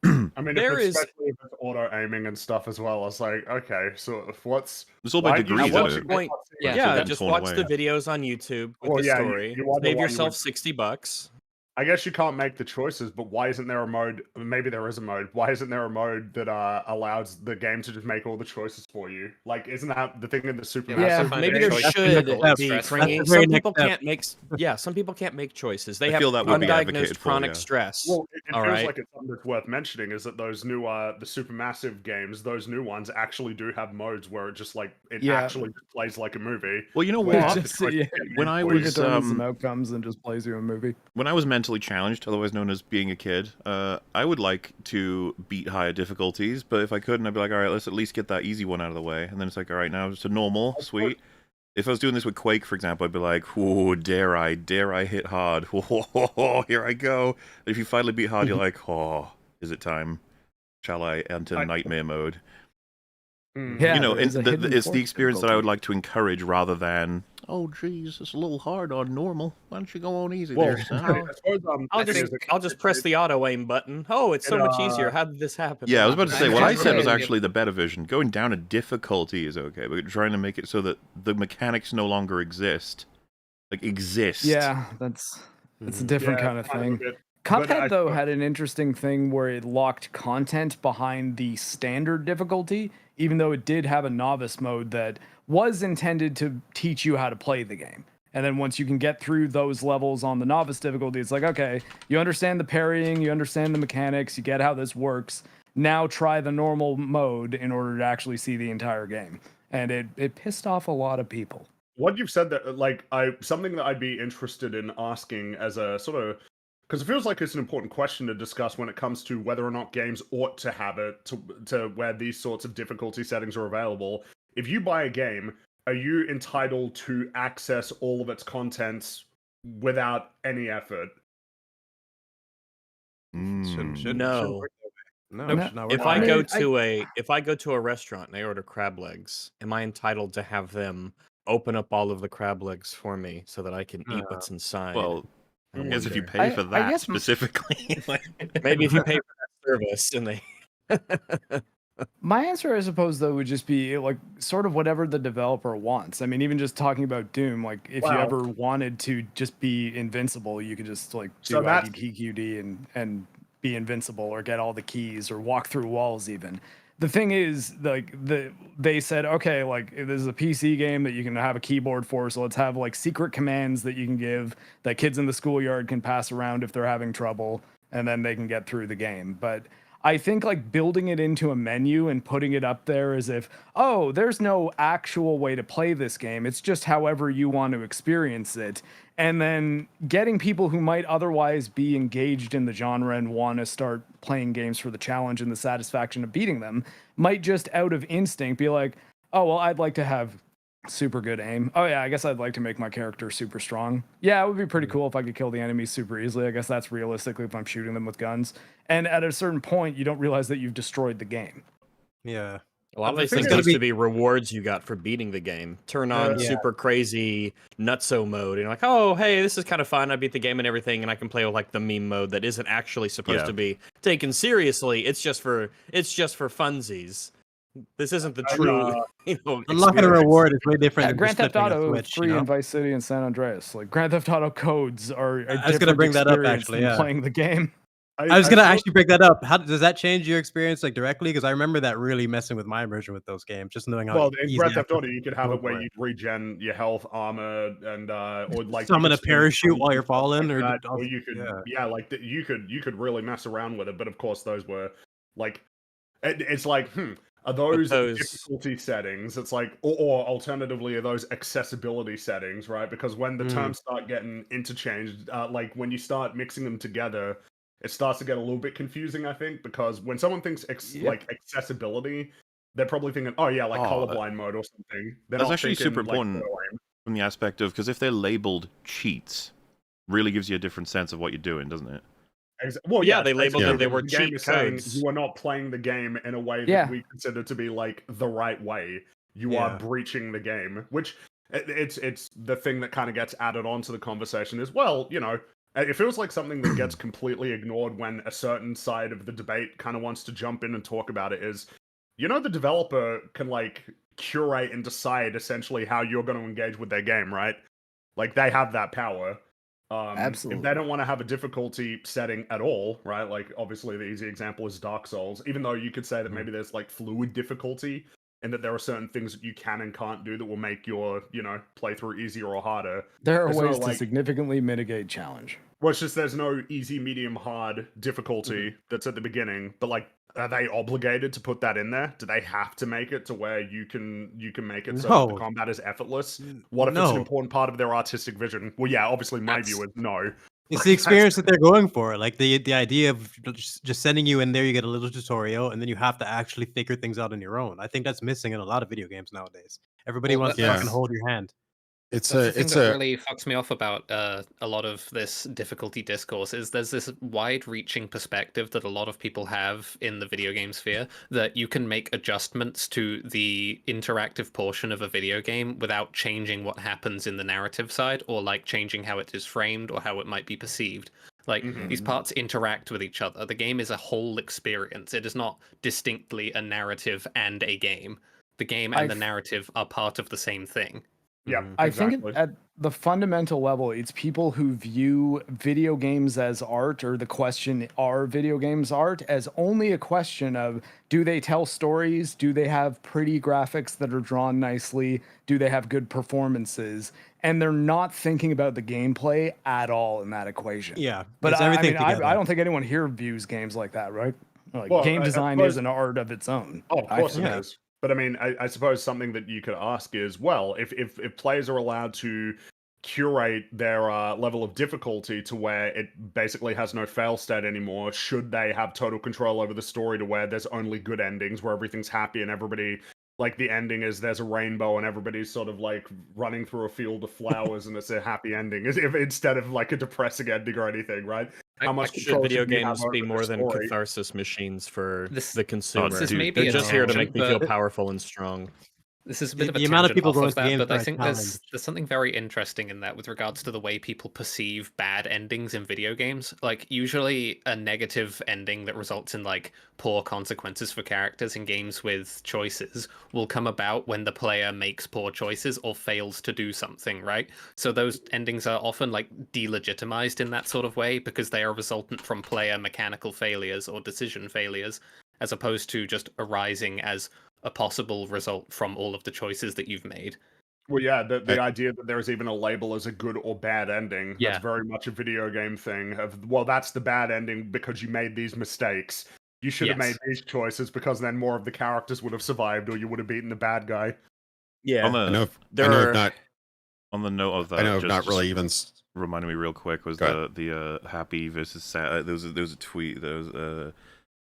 I mean, There is- especially if it's auto aiming and stuff as well. It's like, okay, so what's It's all by degrees. At of what it. point? Yeah, Yeah, getting just torn watch away. the videos on YouTube with Well, the yeah, story. you wonder Save why you yourself would- $60. I guess you can't make the choices, but why isn't there a mode? Maybe there is a mode. Why isn't there a mode that allows the game to just make all the choices for you? Like, isn't that the thing in the Super Yeah, Massive? maybe there choice should difficult and be. stressful. Fringy. That's the very Some people next step. can't make. Yeah, some people can't make choices. They I have feel that would be undiagnosed advocated for, chronic yeah. stress. Well, it All feels right. like it's something that's worth mentioning is that those new, the Supermassive games, those new ones actually do have modes where it just like it Yeah. actually just plays like a movie. Well, you know Where what? it's like, When I we was determine some outcomes and just plays you a movie. when I was mentally challenged, otherwise known as being a kid, I would like to beat higher difficulties, but if I couldn't, I'd be like, all right, let's at least get that easy one out of the way. And then it's like, all right, now it's a normal, sweet. If I was doing this with Quake, for example, I'd be like, oh, dare I hit hard? Oh, here I go. And if you finally beat hard, you're like, oh, is it time? Shall I enter nightmare mode? Yeah, You know, there is a hidden it's the force experience that I would difficulty. like to encourage rather than, oh, geez, it's a little hard on normal. Why don't you go on easy Well, there, son? I suppose, I'll just press the auto aim button. Oh, it's so much easier. How did this happen? Yeah, I was about to say, what I said was Right. actually the better vision. Going down a difficulty is okay, but trying to make it so that the mechanics no longer exist. Like, exist. Yeah, that's a different kind of thing. Cuphead, though, had an interesting thing where it locked content behind the standard difficulty, even though it did have a novice mode that was intended to teach you how to play the game. And then once you can get through those levels on the novice difficulty, it's like, okay, you understand the parrying, you understand the mechanics, you get how this works. Now try the normal mode in order to actually see the entire game. And it pissed off a lot of people. What you've said that, like, something that I'd be interested in asking as a sort of, because it feels like it's an important question to discuss when it comes to whether or not games ought to have it to where these sorts of difficulty settings are available. If you buy a game, are you entitled to access all of its contents without any effort? No. No. If I go to a restaurant and I order crab legs, am I entitled to have them open up all of the crab legs for me so that I can eat what's inside? Well, I I guess if you wonder. pay for I that guess specifically. Maybe if you pay for that service and they My answer, I suppose, though, would just be like sort of whatever the developer wants. I mean, even just talking about Doom, like if you ever wanted to just be invincible, you could just like do So that's- IDPQD and be invincible, or get all the keys, or walk through walls. Even the thing is, like they said, okay, like this is a PC game that you can have a keyboard for, so let's have like secret commands that you can give that kids in the schoolyard can pass around if they're having trouble, and then they can get through the game. But I think like building it into a menu and putting it up there as if, oh, there's no actual way to play this game. It's just however you want to experience it. And then getting people who might otherwise be engaged in the genre and want to start playing games for the challenge and the satisfaction of beating them might just out of instinct be like, oh, well, I'd like to have super good aim. Oh yeah, I guess I'd like to make my character super strong. Yeah, it would be pretty cool if I could kill the enemies super easily. I guess that's realistically if I'm shooting them with guns. And at a certain point, you don't realize that you've destroyed the game. Yeah. a lot of I these think things it's gonna used to be rewards you got for beating the game. Turn on Yeah. super crazy nutso mode, and you're like, oh, hey, this is kind of fun. I beat the game and everything, and I can play with like the meme mode that isn't actually supposed Yeah. to be taken seriously. It's just for funsies. This isn't the true, Unlocking a experience. reward is way different Yeah, than Grand just Theft flipping a Auto switch, 3 you know? and Vice City and San Andreas. Like Grand Theft Auto codes are a I was gonna different bring that up, experience actually, than yeah. playing the game. I was gonna actually break that up. How does that change your experience like directly? Because I remember that really messing with my immersion with those games, just knowing how Well, in easy Grand Theft access Auto, you could have it where for you'd regen your health, armor, and or like summon you a could spin parachute things while you're and stuff falling, like or that, d- or you could you could really mess around with it. But of course, those were like it's like Are those those- difficulty settings? It's like, or alternatively, are those accessibility settings, right? Because when the terms start getting interchanged, like when you start mixing them together, it starts to get a little bit confusing, I think, because when someone thinks like accessibility, they're probably thinking, oh yeah, like colorblind mode or something. They're That's not actually super thinking, like, important from the aspect of, because if they're labeled cheats, really gives you a different sense of what you're doing, doesn't it? Well, yeah, they labeled basically, it. They were the game cheat is saying codes. you are not playing the game in a way that we consider to be like the right way. You are breaching the game, which it's the thing that kind of gets added on to the conversation as well. You know, it feels like something that gets completely ignored when a certain side of the debate kind of wants to jump in and talk about it. Is, you know, the developer can like curate and decide essentially how you're going to engage with their game, right? Like they have that power. Absolutely. If they don't want to have a difficulty setting at all, right? Like obviously the easy example is Dark Souls, even though you could say that maybe there's like fluid difficulty and that there are certain things that you can and can't do that will make your, you know, playthrough easier or harder. There are ways to significantly mitigate challenge. Well, it's just there's no easy, medium, hard difficulty that's at the beginning, but like, are they obligated to put that in there? Do they have to make it to where you can make it so that the combat is effortless? What if it's an important part of their artistic vision? Well, yeah, obviously my view is no. It's the experience that they're going for. Like the idea of just sending you in there, you get a little tutorial, and then you have to actually figure things out on your own. I think that's missing in a lot of video games nowadays. Everybody wants to fucking hold your hand. That's the thing that really fucks me off about a lot of this difficulty discourse is there's this wide-reaching perspective that a lot of people have in the video game sphere that you can make adjustments to the interactive portion of a video game without changing what happens in the narrative side, or like changing how it is framed or how it might be perceived. Like these parts interact with each other. The game is a whole experience. It is not distinctly a narrative and a game. The game and the narrative are part of the same thing. Yeah, I think at the fundamental level, it's people who view video games as art, or the question, are video games art, as only a question of, do they tell stories? Do they have pretty graphics that are drawn nicely? Do they have good performances? And they're not thinking about the gameplay at all in that equation. Yeah, but I mean, I don't think anyone here views games like that, right? Like, game design is an art of its own. Oh, of course it is. But I mean, I suppose something that you could ask is, well, if players are allowed to curate their level of difficulty to where it basically has no fail state anymore, should they have total control over the story to where there's only good endings, where everything's happy and everybody, like the ending is there's a rainbow and everybody's sort of like running through a field of flowers and it's a happy ending, instead of like a depressing ending or anything, right? How much should video games be more than catharsis machines for the consumer? They're just here to make me feel powerful and strong. This is a bit of a amount of people off of that, but I think there's something very interesting in that with regards to the way people perceive bad endings in video games. Like, usually a negative ending that results in like poor consequences for characters in games with choices will come about when the player makes poor choices or fails to do something, right? So those endings are often like delegitimized in that sort of way because they are resultant from player mechanical failures or decision failures, as opposed to just arising as a possible result from all of the choices that you've made. Well, yeah, the idea that there is even a label as a good or bad ending, that's very much a video game thing of, well, that's the bad ending because you made these mistakes. You should have made these choices because then more of the characters would have survived or you would have beaten the bad guy. Yeah. On the note of that, I know not really even reminded me real quick was the happy versus sad. There was a tweet, there was a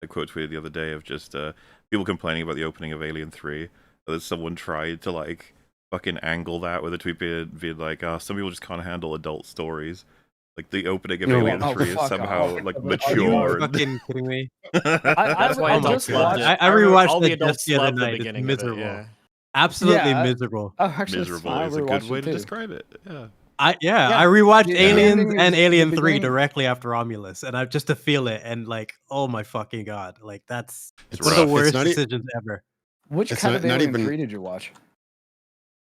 quote tweeted the other day of just people complaining about the opening of Alien 3. That someone tried to like fucking angle that with a tweet being like, some people just can't handle adult stories. Like the opening of Alien 3 is somehow like mature. Are you fucking kidding me? That's why I rewatched it just the other night. It's miserable. Absolutely miserable. Miserable is a good way to describe it. Yeah. I rewatched Aliens and Alien 3 directly after Romulus, and I just to feel it, and like, oh my fucking god, like that's one of the worst decisions ever. Which cut of Alien 3 did you watch?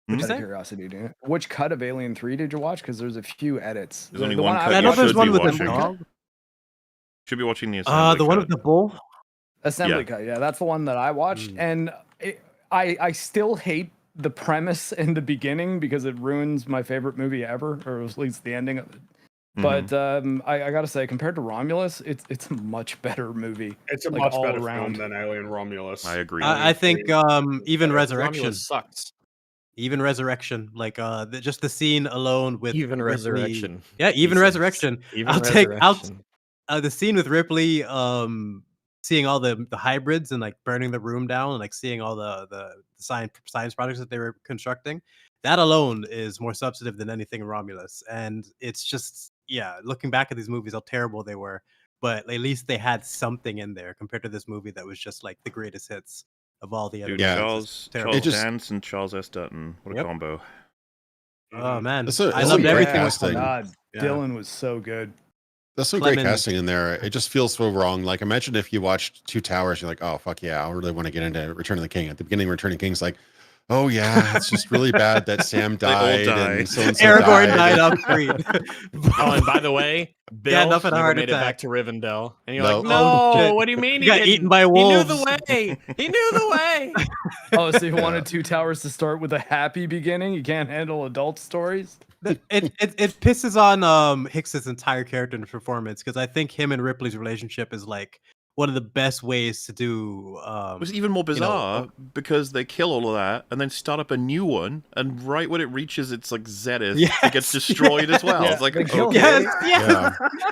Out of curiosity, Dan. Which cut of Alien 3 did you watch? Because there's a few edits. There's only one cut. I know there's one with the dog. Should be watching the assembly. The one with the bull. Assembly cut. Yeah, that's the one that I watched, and I still hate the premise in the beginning because it ruins my favorite movie ever, or at least the ending of it. But I gotta say, compared to Romulus, it's a much better movie. It's a like, much all better around. film than Alien Romulus. I agree. I think even Resurrection Romulus sucks. Even Resurrection, like just the scene alone with Even Ripley. Resurrection. Yeah, even Jesus. Resurrection. Even I'll take Resurrection. the scene with Ripley seeing all the hybrids and like burning the room down and like seeing all the science projects that they were constructing. That alone is more substantive than anything in Romulus. And it's just, yeah, looking back at these movies, how terrible they were. But at least they had something in there compared to this movie that was just like the greatest hits of all the other. Dude, Charles Dance and Charles S. Dutton. What a combo. Oh, man. I loved everything with God, Dylan was so good. There's some great casting in there. It just feels so wrong. Like, imagine if you watched Two Towers, you're like, oh, fuck yeah, I really want to get into Return of the King. At the beginning, Return of the King's like, oh yeah, it's just really bad that Sam died and so-and-so Aragorn died off screen. Oh, and by the way, Bill never made it back to Rivendell. And you're like, no, what do you mean he got eaten by wolves? He knew the way. He knew the way. Oh, so you wanted Two Towers to start with a happy beginning? You can't handle adult stories? It pisses on Hicks's entire character and performance, because I think him and Ripley's relationship is like one of the best ways to do. It was even more bizarre because they kill all of that and then start up a new one, and right when it reaches its like zenith, it gets destroyed as well. It's like,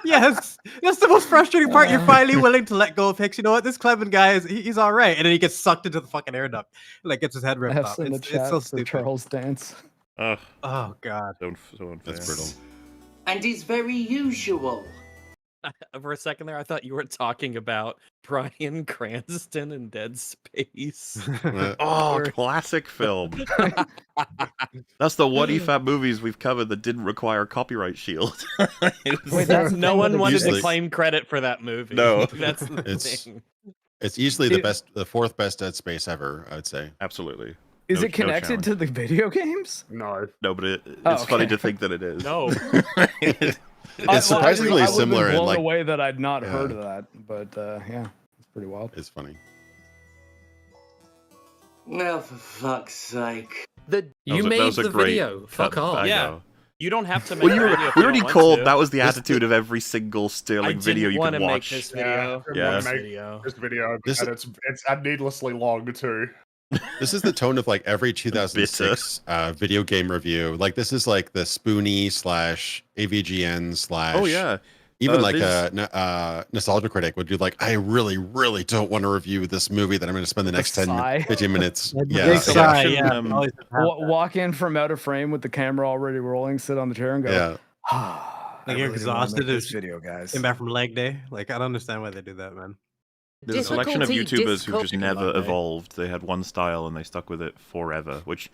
yes, that's the most frustrating part. You're finally willing to let go of Hicks. You know what? This Clement guy he's all right, and then he gets sucked into the fucking air duct, like gets his head ripped off. It's so stupid. Charles Dance. Oh god, so unfair. That's brutal. And is very usual. For a second there, I thought you were talking about Bryan Cranston in Dead Space. Classic film. That's the one EFAP movies we've covered that didn't require a copyright shield. Wait, no one wanted to claim credit for that movie. No, that's the thing. It's easily the fourth best Dead Space ever, I'd say. Absolutely. Is it connected to the video games? No, but it's funny to think that it is. No. It's surprisingly similar. I blown away that I'd not heard of that, but yeah, it's pretty wild. It's funny. Well, for fuck's sake! You made the video. Fuck off. Yeah. You don't have to make a video. We already called. That was the attitude of every single Sterling video you could watch. Make this video. This video. It's needlessly long too. This is the tone of like every 2006 video game review. Like, this is like the Spoonie / AVGN / oh yeah, even like a nostalgia critic would do like, I really don't want to review this movie that I'm going to spend the next 15 minutes. Walk in from out of frame with the camera already rolling, sit on the chair and go, like you're exhausted. This video, guys. Came back from leg day. Like, I don't understand why they do that, man. There's a selection of YouTubers who just never evolved. They had one style and they stuck with it forever. Which,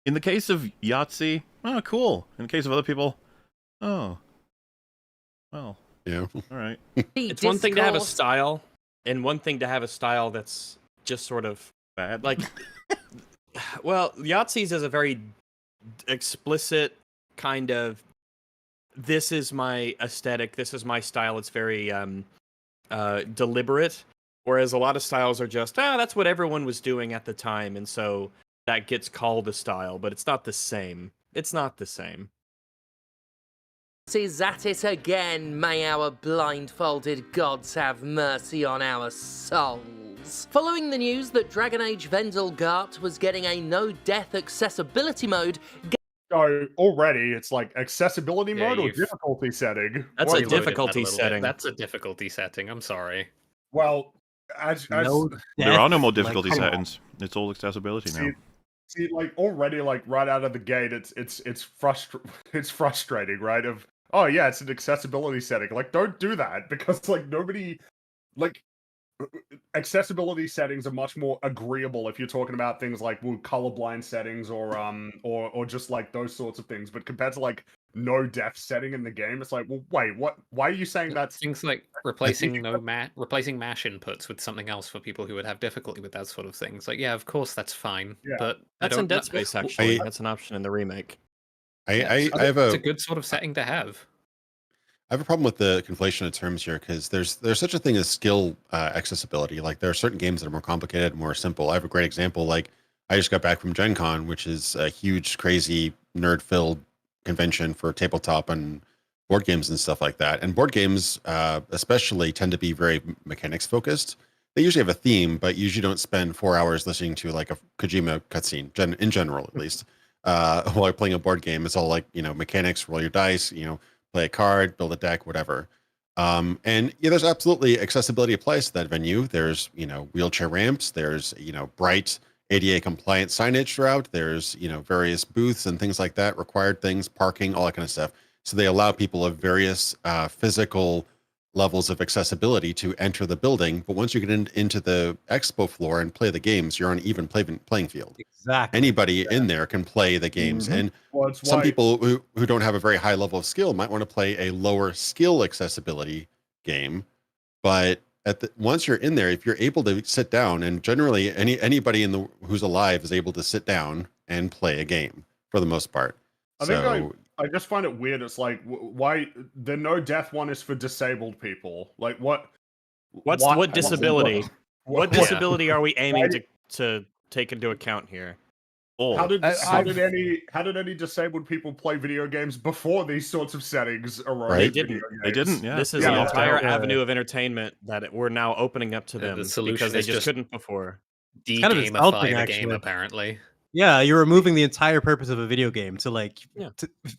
in the case of Yahtzee, cool. In the case of other people, well, yeah, all right. It's one thing to have a style, and one thing to have a style that's just sort of bad. Like, well, Yahtzee's is a very explicit kind of. This is my aesthetic. This is my style. It's very deliberate. Whereas a lot of styles are just, that's what everyone was doing at the time, and so that gets called a style, but it's not the same. It's not the same. Is at it again, may our blindfolded gods have mercy on our souls. Following the news that Dragon Age Vendelgart was getting a no-death accessibility mode... So already it's like accessibility mode or difficulty setting? That's a difficulty setting. That's a difficulty setting, I'm sorry. Well... there are no more difficulty settings. It's all accessibility now. See, like already, like right out of the gate, it's frustrating, right? It's an accessibility setting. Like, don't do that, because like nobody, like, accessibility settings are much more agreeable if you're talking about things like colorblind settings or just like those sorts of things. But compared to like no depth setting in the game, it's like, well, wait, what? Why are you saying that? Things like replacing replacing mash inputs with something else for people who would have difficulty with that sort of thing. It's like, yeah, of course that's fine, but that's in Dead Space actually. That's an option in the remake. It's a good sort of setting to have. I have a problem with the conflation of terms here, because there's such a thing as skill accessibility. Like, there are certain games that are more complicated, more simple. I have a great example. Like, I just got back from Gen Con, which is a huge, crazy, nerd-filled convention for tabletop and board games and stuff like that. And board games, especially, tend to be very mechanics focused. They usually have a theme, but usually don't spend 4 hours listening to like a Kojima cutscene, in general, at least. While playing a board game, it's all like, mechanics, roll your dice, play a card, build a deck, whatever. And yeah, there's absolutely accessibility applies to that venue. There's, wheelchair ramps, there's, bright ADA compliant signage throughout. There's, various booths and things like that, required things, parking, all that kind of stuff. So they allow people of various physical levels of accessibility to enter the building. But once you get into the expo floor and play the games, you're on an even playing field. Exactly. Anybody in there can play the games. And some people who don't have a very high level of skill might want to play a lower skill accessibility game. But once you're in there, if you're able to sit down, and generally anybody who's alive is able to sit down and play a game for the most part. I just find it weird. It's like, why the no death one is for disabled people? Like, what disability? What disability are we aiming to take into account here? How did any disabled people play video games before these sorts of settings arose? Right. They didn't. Yeah. This is an entire avenue of entertainment that we're now opening up to them because they just couldn't before. De-gamify the game, apparently. Yeah, you're removing the entire purpose of a video game to like. Yeah.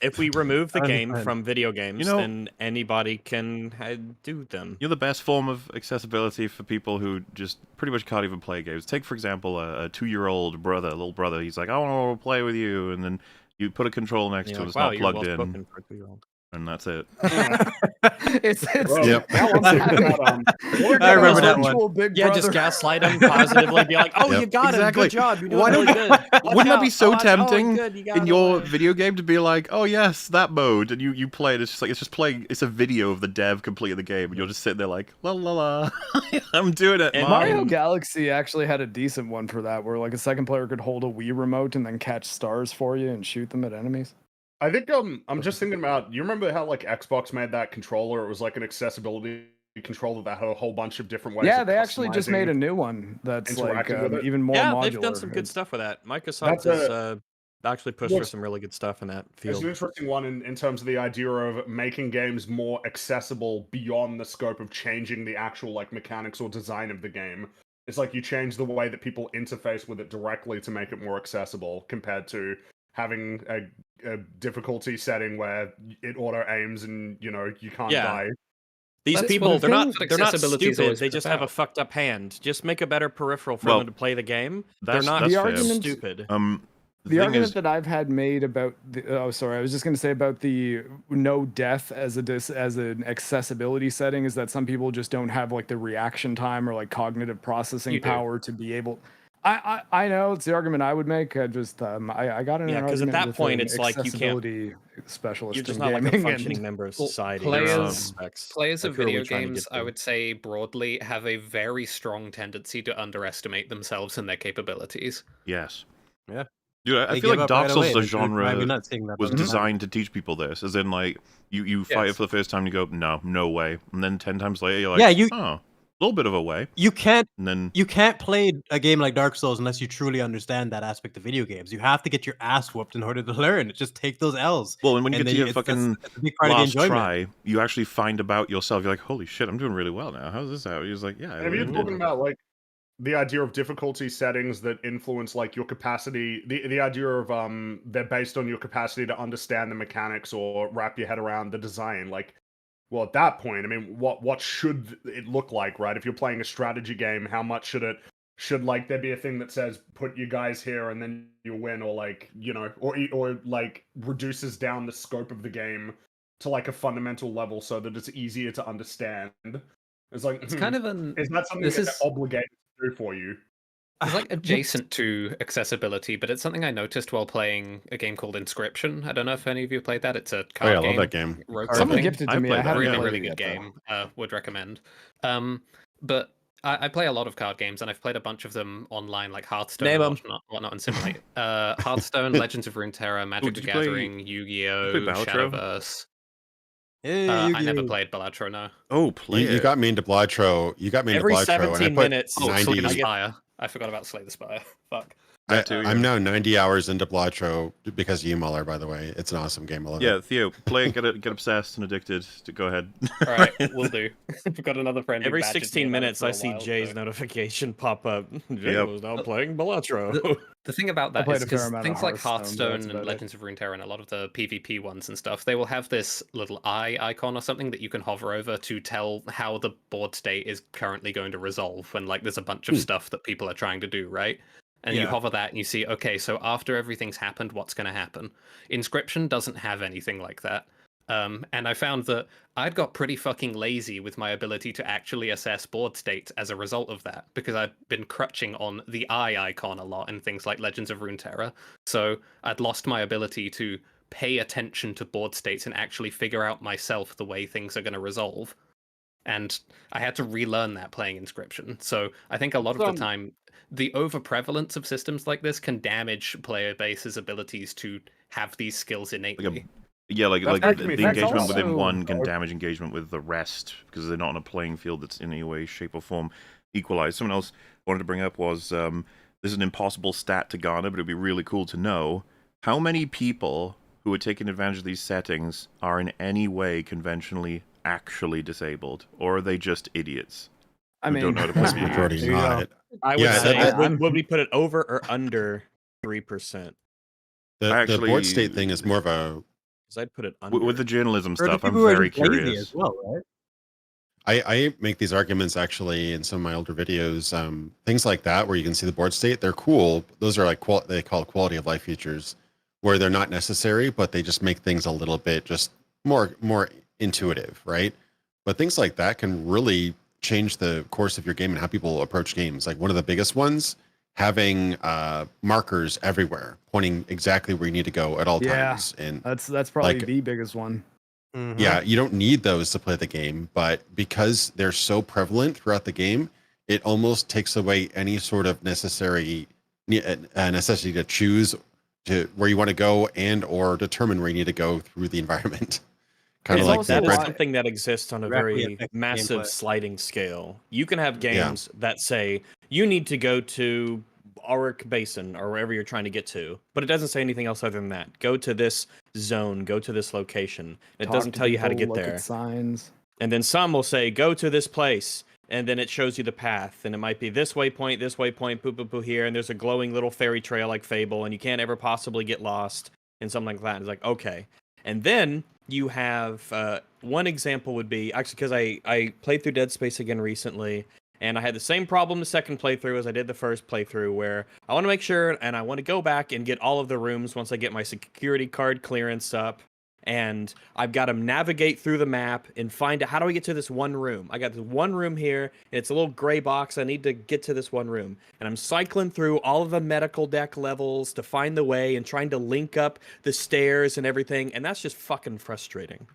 If we remove the game from video games, then anybody can do them. You're the best form of accessibility for people who just pretty much can't even play games. Take, for example, a 2-year-old little brother. He's like, I want to play with you, and then you put a controller next to him. It's not plugged in. And that's it. Yep. I remember that one. Just gaslight them positively. Be like, "Oh, you got it. Good job. You're doing really good." Wouldn't that be so tempting in your video game to be like, "Oh yes, that mode," and you play it. It's just like it's a video of the dev completing the game, and you'll just sit there like, "La la la, I'm doing it." And Mario Galaxy actually had a decent one for that, where like a second player could hold a Wii remote and then catch stars for you and shoot them at enemies. I think I'm just thinking about. You remember how like Xbox made that controller? It was like an accessibility controller that had a whole bunch of different ways. Yeah, they actually just made a new one that's like even more modular. They've done some good stuff with that. Microsoft has actually pushed for some really good stuff in that field. It's an interesting one in terms of the idea of making games more accessible beyond the scope of changing the actual like mechanics or design of the game. It's like you change the way that people interface with it directly to make it more accessible compared to having a difficulty setting where it auto aims and you can't die. These people, they're not stupid. They just have a fucked up hand. Just make a better peripheral for them to play the game. They're not stupid. The argument that I've had made about I was just going to say about the no death as an accessibility setting is that some people just don't have like the reaction time or like cognitive processing power to be able. I know it's the argument I would make. I just I got an because at that point it's like you can't specialist. You're just not like a functioning member of society. Players of video games, I would say broadly, have a very strong tendency to underestimate themselves and their capabilities. Yes. Yeah. Dude, I feel like Dark Souls as a genre was designed to teach people this. As in, like, you fight it for the first time, you go, no way. And then 10 times later, you're like, a little bit of a way. You can't play a game like Dark Souls unless you truly understand that aspect of video games. You have to get your ass whooped in order to learn. Just take those L's. Well, and when you get to your fucking last try, you actually find about yourself. You're like, holy shit, I'm doing really well now. How's this out? You're like, yeah. And you're talking about, like, the idea of difficulty settings that influence like your capacity, the idea of they're based on your capacity to understand the mechanics or wrap your head around the design. Like, well, at that point, I mean, what should it look like, right? If you're playing a strategy game, how much should like there be a thing that says put your guys here and then you win, or like or like reduces down the scope of the game to like a fundamental level so that it's easier to understand. It's like it's kind of an is that something that's obligated to do for you? It's like adjacent to accessibility, but it's something I noticed while playing a game called Inscription. I don't know if any of you played that. It's a card game. I love that game. Someone gifted to me. I haven't really good game. Would recommend. But I play a lot of card games, and I've played a bunch of them online, like Hearthstone, and whatnot, and Simulate. Hearthstone, Legends of Runeterra, Magic the Gathering, Yu-Gi-Oh, Shadowverse. I never played Balatro, no. Oh, play you got me into Balatro. You got me into Every Balatro. 17 minutes. Slay the Spire. I forgot about Slay the Spire. Fuck. I'm now 90 hours into Blatro because of you, Muller, by the way. It's an awesome game. I love it. Theo, play it, get obsessed and addicted. Go ahead. All right, we'll do. We've got another friend. Every 16 minutes, I see Jay's notification pop up. Jay was now playing Blatro. The thing about that is because things like Hearthstone and Legends of Runeterra and a lot of the PvP ones and stuff, they will have this little eye icon or something that you can hover over to tell how the board state is currently going to resolve when like there's a bunch of stuff that people are trying to do, right? And you hover that and you see, okay, so after everything's happened, what's going to happen? Inscription doesn't have anything like that. And I found that I'd got pretty fucking lazy with my ability to actually assess board states as a result of that, because I'd been crutching on the eye icon a lot in things like Legends of Runeterra. So I'd lost my ability to pay attention to board states and actually figure out myself the way things are going to resolve. And I had to relearn that playing Inscription. So I think a lot of the time, the overprevalence of systems like this can damage player base's abilities to have these skills innately. The engagement within one can damage engagement with the rest because they're not on a playing field that's in any way, shape, or form equalized. Someone else wanted to bring up was this is an impossible stat to garner, but it'd be really cool to know how many people who are taking advantage of these settings are in any way conventionally actually disabled, or are they just idiots? I mean, don't know how to majority not. I would say, would we put it over or under 3%? The board state thing is more of a... I'd put it under. With the journalism stuff, I'm very curious. As well, right? I make these arguments actually in some of my older videos. Things like that, where you can see the board state, they're cool. Those are like they call it quality of life features, where they're not necessary, but they just make things a little bit just more intuitive, right? But things like that can really change the course of your game and how people approach games. Like one of the biggest ones, having markers everywhere pointing exactly where you need to go at all times. And that's probably the biggest one. Mm-hmm. Yeah, you don't need those to play the game, but because they're so prevalent throughout the game, it almost takes away any sort of necessity to choose to where you want to go and or determine where you need to go through the environment. Kind of like that is something that exists on a very massive sliding scale. You can have games that say you need to go to Auric Basin or wherever you're trying to get to, but it doesn't say anything else other than that. Go to this zone, go to this location. It doesn't tell you how to get there. Signs. And then some will say, go to this place, and then it shows you the path, and it might be this waypoint, poo here, and there's a glowing little fairy trail like Fable, and you can't ever possibly get lost, and something like that. It's like, okay. And then you have one example would be, actually, because I played through Dead Space again recently, and I had the same problem the second playthrough as I did the first playthrough, where I want to make sure, and I want to go back and get all of the rooms once I get my security card clearance up, and I've got to navigate through the map and find out, how do I get to this one room? I got this one room here, and it's a little gray box. I need to get to this one room. And I'm cycling through all of the medical deck levels to find the way and trying to link up the stairs and everything, and that's just fucking frustrating.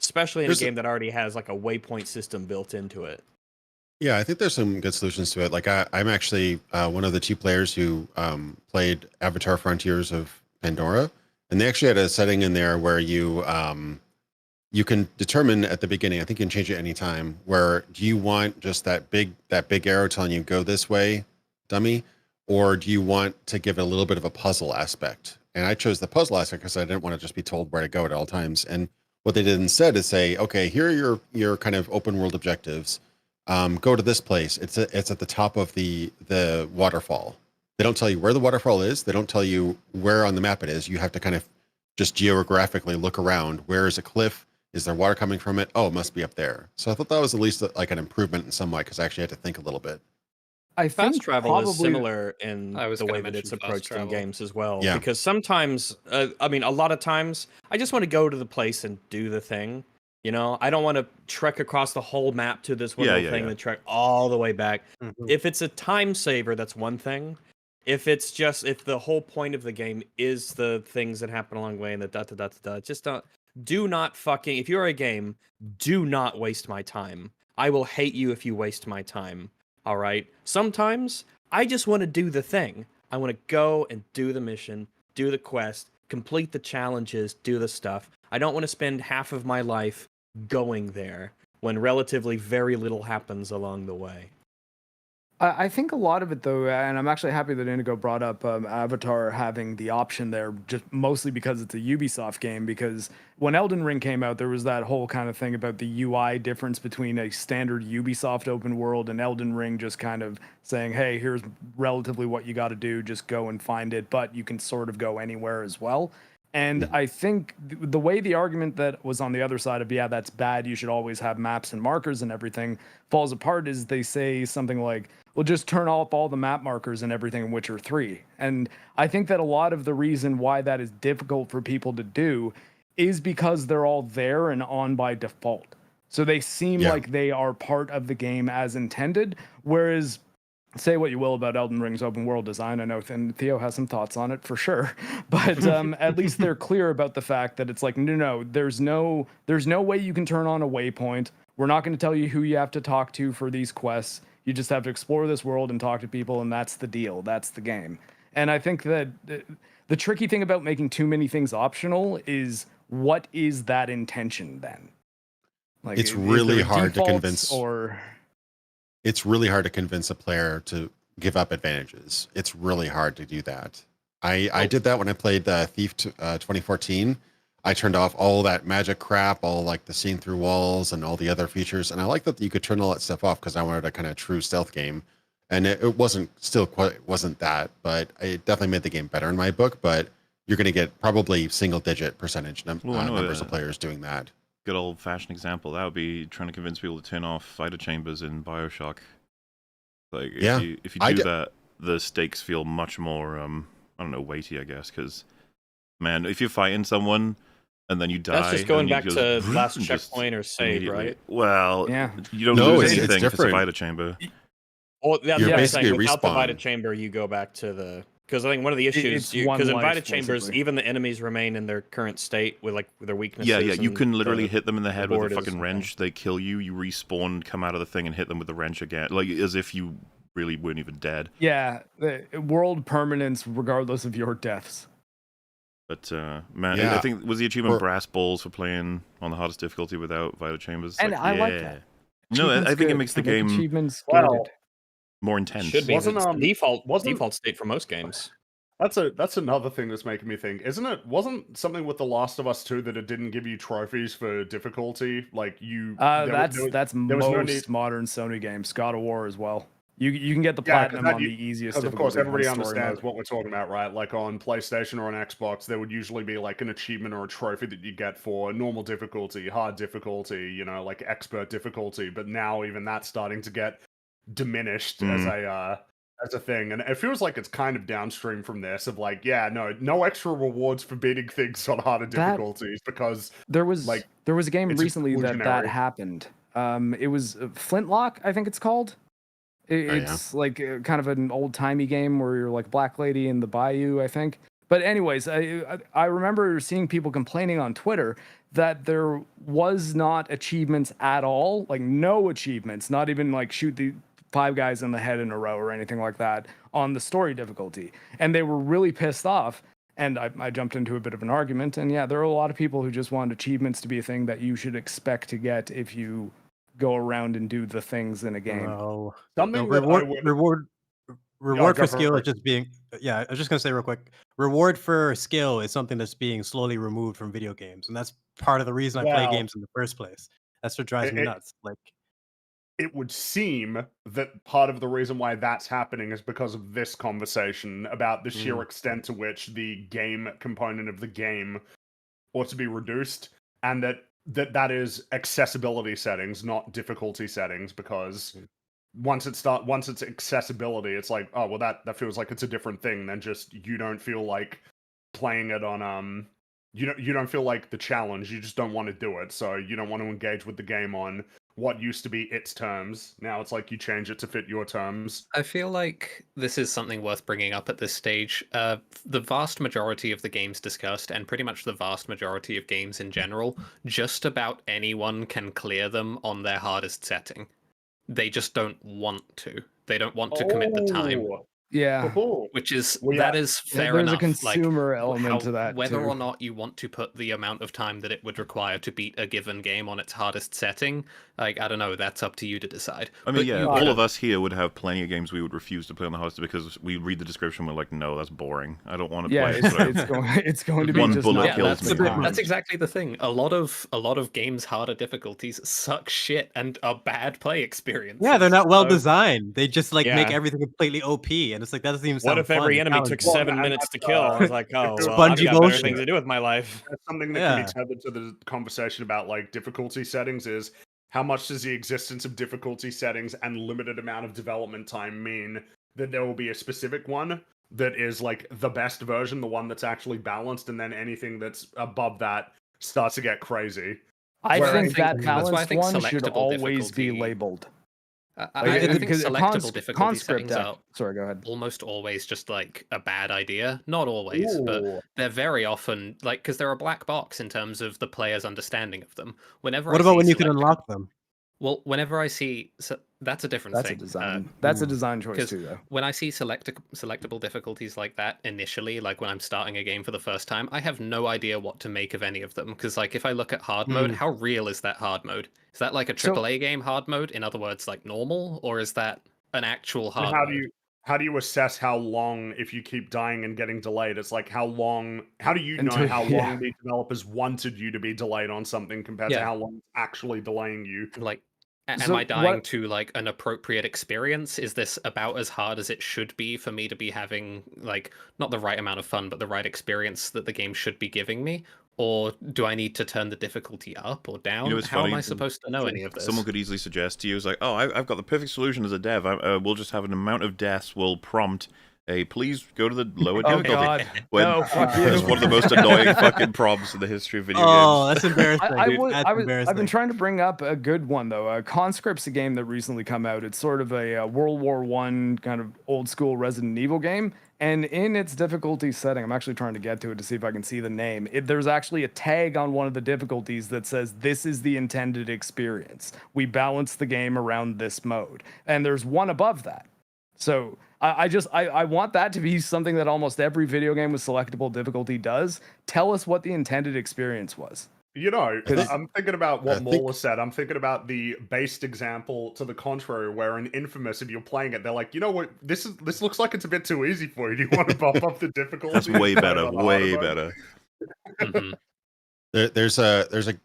Especially in a game that already has like a waypoint system built into it. Yeah, I think there's some good solutions to it. Like I'm actually one of the 2 players who played Avatar Frontiers of Pandora, and they actually had a setting in there where you can determine at the beginning, I think you can change it anytime, where do you want just that big arrow telling you go this way, dummy, or do you want to give it a little bit of a puzzle aspect? And I chose the puzzle aspect because I didn't want to just be told where to go at all times. And what they did instead is say, okay, here are your kind of open world objectives. Go to this place. It's at the top of the waterfall. They don't tell you where the waterfall is. They don't tell you where on the map it is. You have to kind of just geographically look around. Where is a cliff? Is there water coming from it? Oh, it must be up there. So I thought that was at least like an improvement in some way, because I actually had to think a little bit. I think fast travel is similar in the way that it's approached in games as well. Yeah. Because sometimes, a lot of times, I just want to go to the place and do the thing. You know, I don't want to trek across the whole map to this one thing and trek all the way back. Mm-hmm. If it's a time saver, that's one thing. If the whole point of the game is the things that happen along the way and the just do not fucking, if you're a game, do not waste my time. I will hate you if you waste my time. All right. Sometimes I just want to do the thing. I want to go and do the mission, do the quest, complete the challenges, do the stuff. I don't want to spend half of my life going there when relatively very little happens along the way. I think a lot of it, though, and I'm actually happy that Indigo brought up Avatar having the option there, just mostly because it's a Ubisoft game. Because when Elden Ring came out, there was that whole kind of thing about the UI difference between a standard Ubisoft open world and Elden Ring just kind of saying, hey, here's relatively what you got to do, just go and find it, but you can sort of go anywhere as well. And I think the way the argument that was on the other side of, yeah, that's bad, you should always have maps and markers and everything, falls apart is they say something like, well, just turn off all the map markers and everything in Witcher 3. And I think that a lot of the reason why that is difficult for people to do is because they're all there and on by default. So they seem like they are part of the game as intended, whereas say what you will about Elden Ring's open world design. I know Theo has some thoughts on it for sure, but at least they're clear about the fact that it's like, no, there's no way you can turn on a waypoint. We're not going to tell you who you have to talk to for these quests. You just have to explore this world and talk to people, and that's the deal. That's the game. And I think that the tricky thing about making too many things optional is, what is that intention then? Like, it's really hard to convince, it's really hard to convince a player to give up advantages. It's really hard to do that. I did that when I played Thief 2014. I turned off all that magic crap, all like the seeing through walls and all the other features. And I like that you could turn all that stuff off because I wanted a kind of true stealth game. And it wasn't that, but it definitely made the game better in my book. But you're going to get probably single-digit percentage numbers of players doing that. Good old-fashioned example, that would be trying to convince people to turn off fighter chambers in BioShock. Like, if you do that, the stakes feel much more, I don't know, weighty, I guess. Because, man, if you're fighting someone and then you die, that's just going back to last checkpoint or save, right? Well, you don't lose anything if it's a fighter chamber. Well, that's what I'm saying. Without the Vita chamber, you go back to the... Because I think one of the issues, because in Vita chambers, even the enemies remain in their current state with like their weaknesses. Yeah, you can literally hit them in the head with a fucking wrench. They kill you. You respawn, come out of the thing, and hit them with the wrench again, like as if you really weren't even dead. Yeah, the world permanence, regardless of your deaths. But man, I think was the achievement brass balls for playing on the hardest difficulty without Vita chambers. And I like that. No, I think it makes the game more intense. Should be. Default state for most games. That's another thing that's making me think. Wasn't something with The Last of Us 2 that it didn't give you trophies for difficulty? Like you. That's most modern Sony games. God of War as well. You can get the platinum on the easiest. Because of course everybody understands what we're talking about, right? Like on PlayStation or on Xbox, there would usually be like an achievement or a trophy that you get for normal difficulty, hard difficulty, like expert difficulty. But now even that's starting to get diminished as a thing, and it feels like it's kind of downstream from this of like, no extra rewards for beating things on harder difficulties, because there was a game recently that happened. It was Flintlock, I think it's called. It's like kind of an old-timey game where you're like Black Lady in the Bayou, I think. But anyways, I remember seeing people complaining on Twitter that there was not achievements at all, like no achievements, not even like shoot the 5 guys in the head in a row or anything like that on the story difficulty. And they were really pissed off. And I jumped into a bit of an argument. And there are a lot of people who just want achievements to be a thing that you should expect to get if you go around and do the things in a game. Reward for skill is just being... Yeah, I was just going to say real quick. Reward for skill is something that's being slowly removed from video games. And that's part of the reason I play games in the first place. That's what drives me nuts. Like, it would seem that part of the reason why that's happening is because of this conversation about the sheer extent to which the game component of the game ought to be reduced, and that is accessibility settings, not difficulty settings, because once it's accessibility, it's like, oh well, that feels like it's a different thing than just you don't feel like playing it on you don't feel like the challenge, you just don't want to do it, so you don't want to engage with the game on what used to be its terms. Now it's like you change it to fit your terms. I feel like this is something worth bringing up at this stage. The vast majority of the games discussed, and pretty much the vast majority of games in general, just about anyone can clear them on their hardest setting. They just don't want to. They don't want to commit the time. Yeah. Which is Well, that yeah. is fair There's enough. a consumer element how, to that whether too. or not you want to put the amount of time that it would require to beat a given game on its hardest setting, like I don't know, that's up to you to decide. I mean, But yeah, you all could- of us here would have plenty of games we would refuse to play on the hardest because we read the description, we're like, no, that's boring. I don't want to Yeah, play it's, it's going to be One just bullet not kills worth me. my time. That's exactly the thing. A lot of games' harder difficulties suck shit and are bad play experiences. Yeah, they're not well So- designed. They just like make Yeah. everything completely OP, and it's like that doesn't even sound What if fun. every The enemy challenge took is- 7 and minutes to that's, kill? I was like, oh, it's well, I've spongy got better bullshit. things to do with my life. Something that can Yeah. be tethered to the conversation about like difficulty settings is how much does the existence of difficulty settings and limited amount of development time mean that there will be a specific one that is like the best version, the one that's actually balanced, and then anything that's above that starts to get crazy. I Where I think that that's why I balanced think one should selectable always be difficulty- labeled. I think because selectable difficulty conscript settings are Sorry, go ahead. almost always just like a bad idea. Not always, Ooh. but they're very often like because they're a black box in terms of the player's understanding of them. Whenever What I about see when you can selectable- unlock them? Well, whenever I see that's a different That's a thing. design. That's a design choice 'cause too, though. When I see selectable difficulties like that initially, like when I'm starting a game for the first time, I have no idea what to make of any of them. Because like if I look at hard mode, how real is that hard mode? Is that like a So- AAA game hard mode? In other words, like normal, or is that an actual And hard how mode? how do you assess how long if you keep dying and getting delayed? It's like how do you know Until- how long yeah. the developers wanted you to be delayed on something compared to Yeah. how long it's actually delaying you? Like am So I dying what- to like an appropriate experience? Is this about as hard as it should be for me to be having like not the right amount of fun but the right experience that the game should be giving me? Or do I need to turn the difficulty up or down? it's How am funny, I supposed to know any of this? Someone could easily suggest to you, it's like, oh, I've got the perfect solution as a dev. We'll just have an amount of deaths will prompt a please go to the lower Oh difficulty. God, When no, fuck you. it's one of the most annoying fucking prompts in the history of video Oh, games. that's embarrassing. I dude. That's I've embarrassing. been trying to bring up a good one though. Conscript's a game that recently come out. It's sort of a World War I kind of old school Resident Evil game, and in its difficulty setting, I'm actually trying to get to it to see if I can see the name. There's actually a tag on one of the difficulties that says this is the intended experience. We balance the game around this mode, and there's one above that. So I want that to be something that almost every video game with selectable difficulty does. Tell us what the intended experience was. You know, 'Cause- I'm thinking about I what think- Mauler said. I'm thinking about the based example to the contrary, where in Infamous, if you're playing it, they're like, you know what, this looks like it's a bit too easy for you. Do you want to bump up the difficulty? That's way and play it better, on the way harder mode?" better. Mhm. There's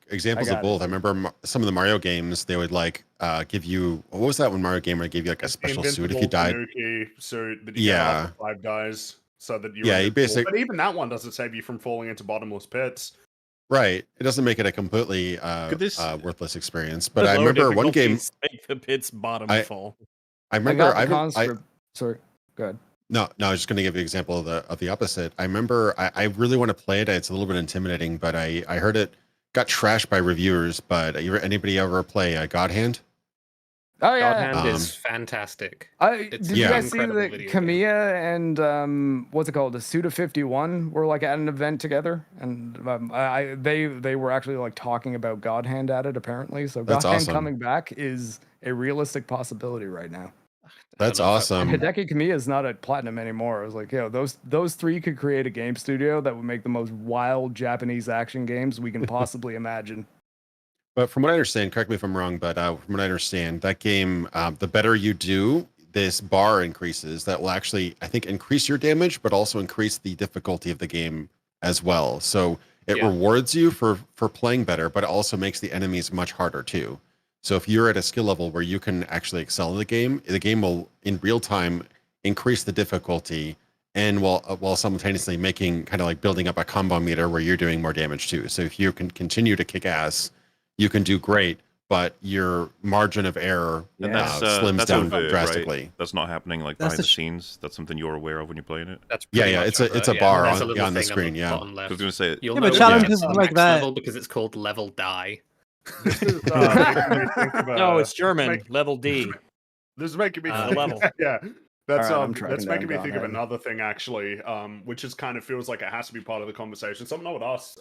examples I of got both. I remember some of the Mario games. They would like give you what was that one Mario game where they gave you like a It's the special suit if invincible you died? Tanuki suit that you Yeah. get after 5 dies, so that you Yeah, you but even that one doesn't save you from falling into bottomless pits. Right. It doesn't make it a completely Could this- worthless experience. But The I lower remember one game. difficulties make the pit's bottom I- fall. I I remember. got the I conscript. Sorry, go ahead. No, I was just going to give you an example of the opposite. I remember I really want to play it. It's a little bit intimidating, but I heard it got trashed by reviewers. But anybody ever play God Hand? Oh God yeah. Hand is Um, fantastic. Did It's you an guys see incredible that video game. Kamiya and what's it called, the Suda 51 were like at an event together, and they were actually like talking about God Hand at it apparently. So God That's Hand awesome. coming back is a realistic possibility right now. That's I don't know if I- And awesome. Hideki Kamiya is not at Platinum anymore. I was like, yo, those three could create a game studio that would make the most wild Japanese action games we can possibly imagine. But from what I understand, correct me if I'm wrong, but from what I understand, that game, the better you do, this bar increases. That will actually, I think, increase your damage, but also increase the difficulty of the game as well. So it Yeah. rewards you for playing better, but it also makes the enemies much harder too. So if you're at a skill level where you can actually excel in the game will in real time increase the difficulty, and while simultaneously making kind of like building up a combo meter where you're doing more damage too. So if you can continue to kick ass, you can do great, but your margin of error And slims that's down overt, drastically. Right? That's not happening like That's behind the the scenes. That's something you're aware of when you're playing it. That's Yeah, pretty yeah, much it's a- over, it's a yeah. bar There's a on- little on the thing screen, yeah. bottom I left. was going to say, You'll Yeah, know but when challenges it's on like max that- level because it's called level die. This is making me think of No, it's German. make- Level D. This is making me think, level. yeah. That's All right, I'm tracking that's making me down think of Godhead. another thing actually, which is kind of feels like it has to be part of the conversation. Someone would ask,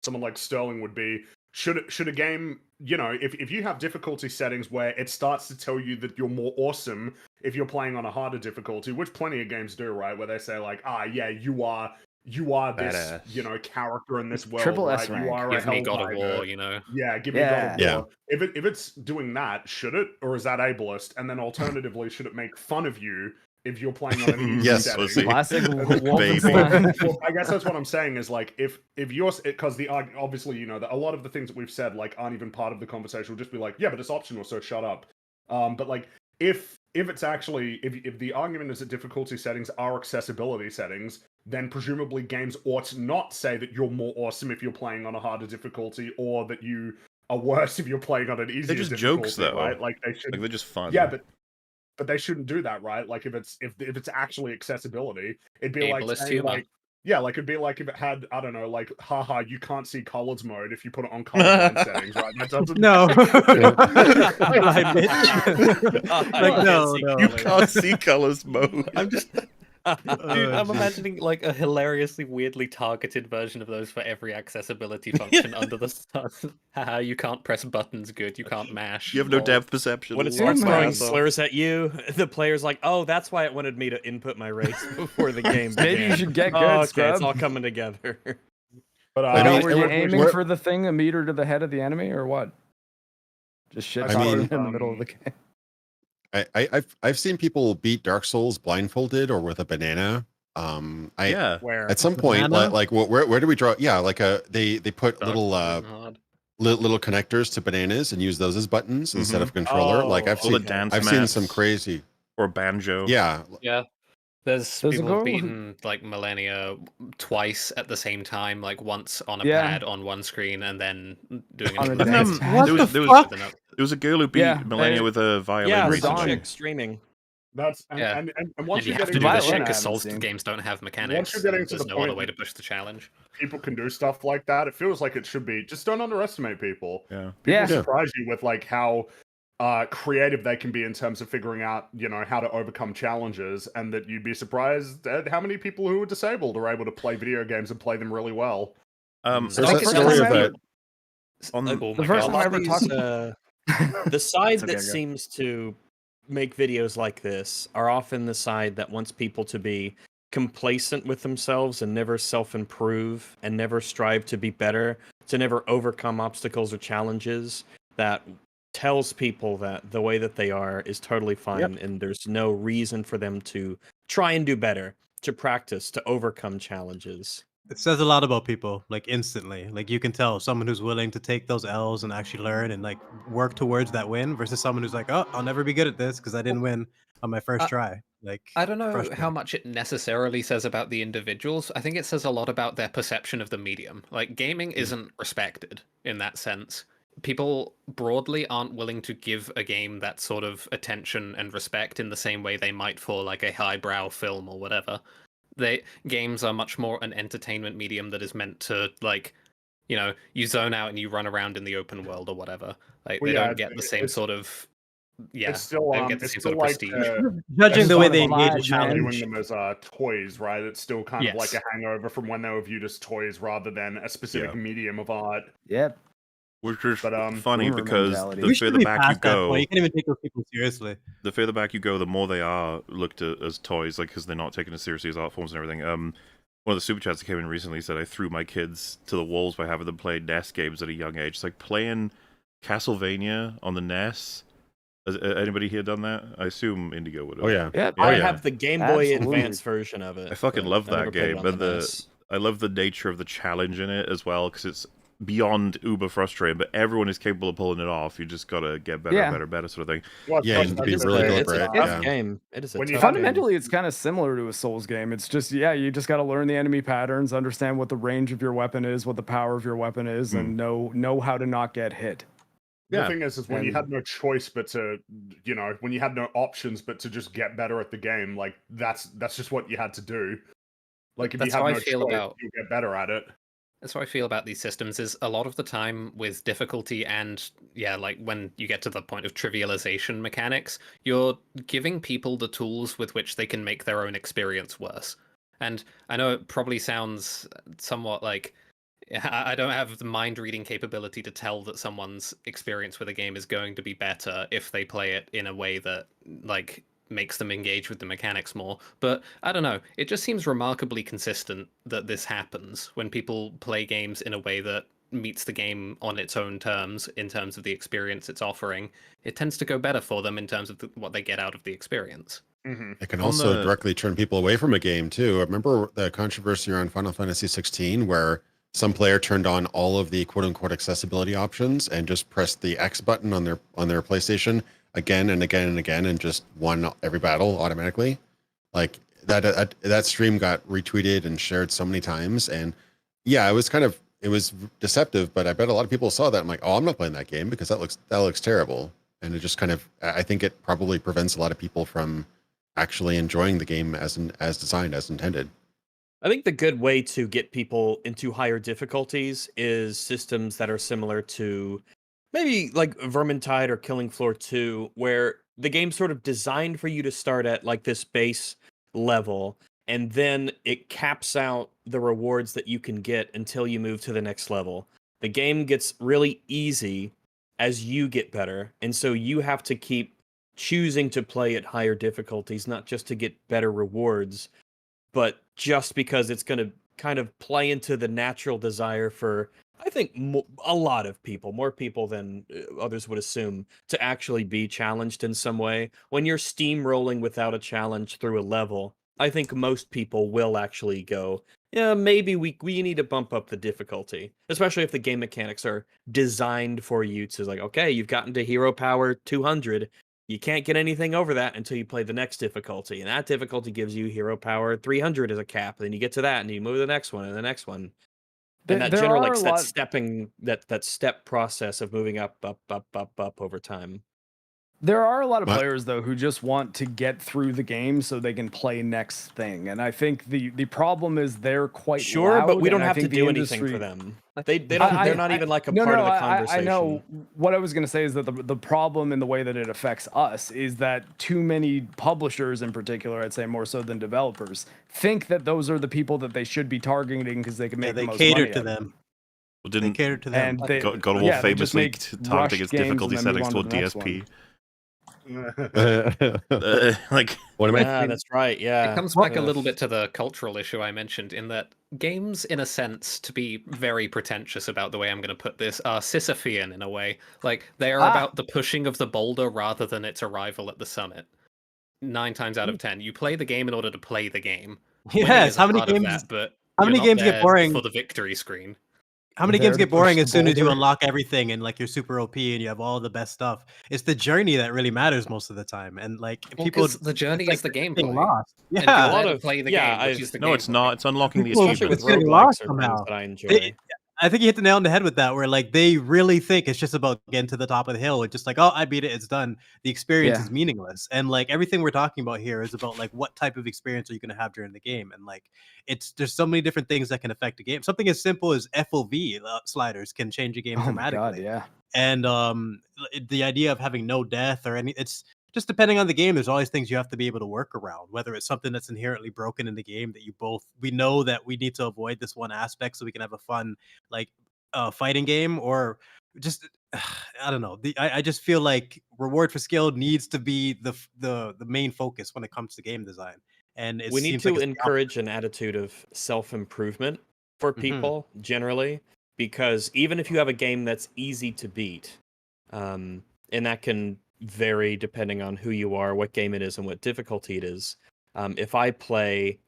someone like Sterling would be, should a game, you know, if you have difficulty settings where it starts to tell you that you're more awesome if you're playing on a harder difficulty, which plenty of games do, right? Where they say like, yeah, you are this, badass. Character in this world, Triple right? S rank. You are Give a me God of Hellbinder. War, you know. Yeah, give me God of Yeah. War. If it's doing that, should it, or is that ableist? And then alternatively, should it make fun of you if you're playing on an easy Yes, setting? Classic Baby. Wolfenstein. Well, I guess that's what I'm saying is like if you're, because obviously that a lot of the things that we've said like aren't even part of the conversation. We'll just be like, yeah, but it's optional, so shut up. But like if it's actually if the argument is that difficulty settings are accessibility settings, then presumably games ought not say that you're more awesome if you're playing on a harder difficulty, or that you are worse if you're playing on an easier They're just difficulty, jokes, though. right? Like they should. Like they're just fun. Yeah, but they shouldn't do that, right? Like if it's actually accessibility, it'd be like Ableist saying, humor. like, yeah, like it'd be like if it had, I don't know, like, haha, you can't see colors mode if you put it on colorblind settings, right? That doesn't. No. Like, no. You can't see colors mode. I'm just. Dude, I'm imagining like a hilariously weirdly targeted version of those for every accessibility function under the sun. Haha, you can't press buttons good, you can't mash. You have no lol. depth perception. When it Lol. starts throwing Asshole. slurs at you, the player's like, "Oh, that's why it wanted me to input my race before the game began." Maybe you should get good, okay, scrub. it's all coming together. But I mean, were you we're- aiming we're- for the thing a meter to the head of the enemy, or what? Just shit I talking mean, in the middle of the game. I've seen people beat Dark Souls blindfolded or with a banana. Yeah. Where At some point, Banana? like where do we draw? Yeah, like they put Dark little Souls is hard. little connectors to bananas and use those as buttons instead of a controller. Like Oh, I've All seen the dance I've seen mats some crazy. or banjo. Yeah, Yeah. There's There's a people girl who've who- beaten like Millennia twice at the same time, like once on a Yeah. pad on one screen and then doing On a another dance thing. pad. What there the was, there was- fuck? Then up. There was a girl who beat Yeah, Millennia they- with a violin yeah, some recently. chick streaming. that's Yeah. and And once you you're have to getting do Violin this shit I because haven't Souls seen. games don't have mechanics. you're getting and to there's the no other point way that- to push the challenge. people can do stuff like that, it feels like it should be. Just don't underestimate people. Yeah. People Yeah. surprise you with like how creative they can be in terms of figuring out, how to overcome challenges, and that you'd be surprised at how many people who are disabled are able to play video games and play them really well. there's Like, that first story time of I that. ever- On Oh The my first God. time I ever talked The side It's okay, that go. seems to make videos like this are often the side that wants people to be complacent with themselves and never self-improve and never strive to be better, to never overcome obstacles or challenges, that tells people that the way that they are is totally fine and there's no reason for them to try and do better, to practice, to overcome challenges. It says a lot about people, like instantly. Like you can tell someone who's willing to take those L's and actually learn and like work towards that win versus someone who's like, oh, I'll never be good at this because I didn't win on my first try. Like I don't know how frustrating. much it necessarily says about the individuals. I think it says a lot about their perception of the medium. Like, gaming isn't respected in that sense. People broadly aren't willing to give a game that sort of attention and respect in the same way they might for like a highbrow film or whatever. Games are much more an entertainment medium that is meant to, like, you zone out and you run around in the open world or whatever. Like, Well, they yeah, don't get the same it's- sort of It's still they don't get the it's same still sort of like prestige. Judging the way they Personified engage a man. challenge. viewing them as toys, right? It's still kind of like Yes. a hangover from when they were viewed as toys rather than a specific Yeah. medium of art. Yep. Which is But, funny boomer because mentality. the We should further be back you past that point. go, You can't even take those people seriously. the further back you go, the more they are looked at as toys, like because they're not taken as seriously as art forms and everything. One of the super chats that came in recently said I threw my kids to the wolves by having them play NES games at a young age. It's like playing Castlevania on the NES. Has anybody here done that? I assume Indigo would have. Oh yeah. Yep. Oh, I yeah. have the Game Boy Absolutely. Advance version of it. I fucking but love I never that played it game, on and the NES. I love the nature of the challenge in it as well, because it's beyond uber frustrating, but everyone is capable of pulling it off. You just gotta get better, Yeah. better, sort of thing. Well, Yeah, it's you not be just really that, It's a deliberate, tough yeah. game. It is a When you tough game. Fundamentally, it's kind of similar to a Souls game. It's just, you just got to learn the enemy patterns, understand what the range of your weapon is, what the power of your weapon is, and know how to not get hit. The thing is when you And- had no choice but to, when you had no options but to just get better at the game, like that's just what you had to do. Like if That's you have how I no feel choice, about- you get better at it. That's how I feel about these systems. Is a lot of the time with difficulty and like when you get to the point of trivialization mechanics, you're giving people the tools with which they can make their own experience worse. And I know it probably sounds somewhat like I don't have the mind reading capability to tell that someone's experience with a game is going to be better if they play it in a way that like makes them engage with the mechanics more. But I don't know, it just seems remarkably consistent that this happens when people play games in a way that meets the game on its own terms in terms of the experience it's offering. It tends to go better for them in terms of what they get out of the experience. It can also directly turn people away from a game too. Remember the controversy around Final Fantasy 16 where some player turned on all of the quote unquote accessibility options and just pressed the X button on their PlayStation again and again and again and just won every battle automatically. Like that stream got retweeted and shared so many times. And yeah, it was deceptive, but I bet a lot of people saw that. I'm like, oh, I'm not playing that game because that looks terrible. And it just I think it probably prevents a lot of people from actually enjoying the game as designed, as intended. I think the good way to get people into higher difficulties is systems that are similar to maybe like Vermintide or Killing Floor 2, where the game's sort of designed for you to start at like this base level, and then it caps out the rewards that you can get until you move to the next level. The game gets really easy as you get better, and so you have to keep choosing to play at higher difficulties, not just to get better rewards, but just because it's going to kind of play into the natural desire for, I think, a lot of people, more people than others would assume, to actually be challenged in some way. When you're steamrolling without a challenge through a level, I think most people will actually go, yeah, maybe we need to bump up the difficulty, especially if the game mechanics are designed for you to, like, okay, you've gotten to hero power 200. You can't get anything over that until you play the next difficulty. And that difficulty gives you hero power 300 as a cap. Then you get to that and you move to the next one and the next one. And that general, like, that step process of moving up over time. There are a lot of players, though, who just want to get through the game so they can play next thing. And I think the problem is they're quite loud, but we don't have to do anything for them. They're not even like a part of the conversation. I know. What I was going to say is that the problem in the way that it affects us is that too many publishers in particular, I'd say more so than developers, think that those are the people that they should be targeting because they can make the most money. They cater to them. Well, didn't they cater to them. And God of War famously targeted its difficulty settings to a DSP. Like, what am I? That's right. Yeah, it comes back a little bit to the cultural issue I mentioned, in that games, in a sense, to be very pretentious about the way I'm going to put this, are Sisyphean in a way. Like, they are about the pushing of the boulder rather than its arrival at the summit. 9 times out of 10, you play the game in order to play the game. Yes, how many games? How many games get boring for the victory screen? How many games get boring as soon as you unlock everything and like you're super OP and you have all the best stuff? It's the journey that really matters most of the time, and like people, the journey is the gameplay. Lost. Yeah, a lot of play the game. Which is the no, it's not. It's unlocking the achievements. achievements. With roguelikes somehow. That I enjoy. I think you hit the nail on the head with that, where like they really think it's just about getting to the top of the hill. It's just like, oh, I beat it, it's done. The experience is meaningless. And like everything we're talking about here is about like what type of experience are you going to have during the game? And like there's so many different things that can affect a game. Something as simple as FOV sliders can change a game dramatically. God, yeah. And the idea of having no death or it's just depending on the game, there's always things you have to be able to work around, whether it's something that's inherently broken in the game that we know that we need to avoid this one aspect so we can have a fun, like, fighting game, or just, I don't know. I just feel like reward for skill needs to be the main focus when it comes to game design. And we need to encourage an attitude of self-improvement for people generally, because even if you have a game that's easy to beat, and that can vary depending on who you are, what game it is, and what difficulty it is. If I play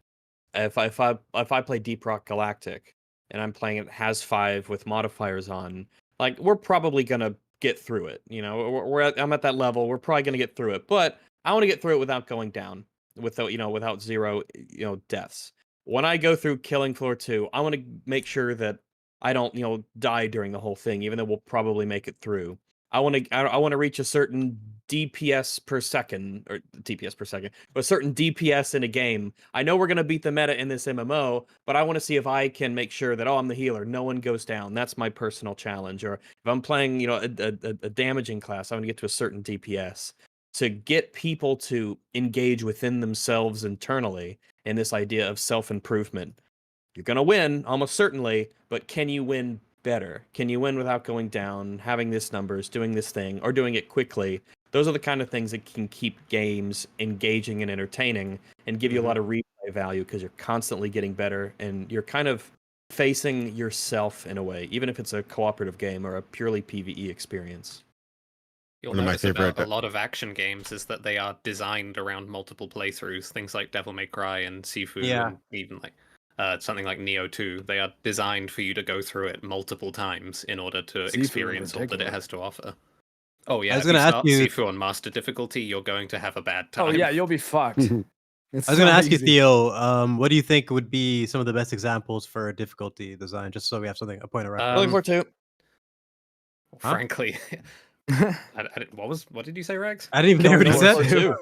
Deep Rock Galactic and I'm playing it has 5 with modifiers on, like, we're probably gonna get through it. You know, I'm at that level. We're probably gonna get through it, but I want to get through it without going down, without 0 deaths. When I go through Killing Floor 2, I want to make sure that I don't die during the whole thing, even though we'll probably make it through. I want to reach a certain DPS per second, or DPS per second, but a certain DPS in a game. I know we're going to beat the meta in this MMO, but I want to see if I can make sure that, I'm the healer, no one goes down. That's my personal challenge. Or if I'm playing, a damaging class, I want to get to a certain DPS. To get people to engage within themselves internally in this idea of self-improvement. You're going to win, almost certainly, but can you win better? Can you win without going down, having this numbers, doing this thing, or doing it quickly, Those are the kind of things that can keep games engaging and entertaining and give you a lot of replay value because you're constantly getting better and you're kind of facing yourself in a way, even if it's a cooperative game or a purely PvE experience. You'll notice about a lot of action games is that they are designed around multiple playthroughs. Things like Devil May Cry and Sifu, and even like something like Neo 2. They are designed for you to go through it multiple times in order to experience all that it has to offer. Oh yeah, if you start Sifu on master difficulty, you're going to have a bad time. Oh yeah, you'll be fucked. I was going to ask you, Theo, what do you think would be some of the best examples for difficulty design, just so we have a point of reference? Looking for 2. Frankly, what did you say, Rex? I didn't even hear what he said. 2.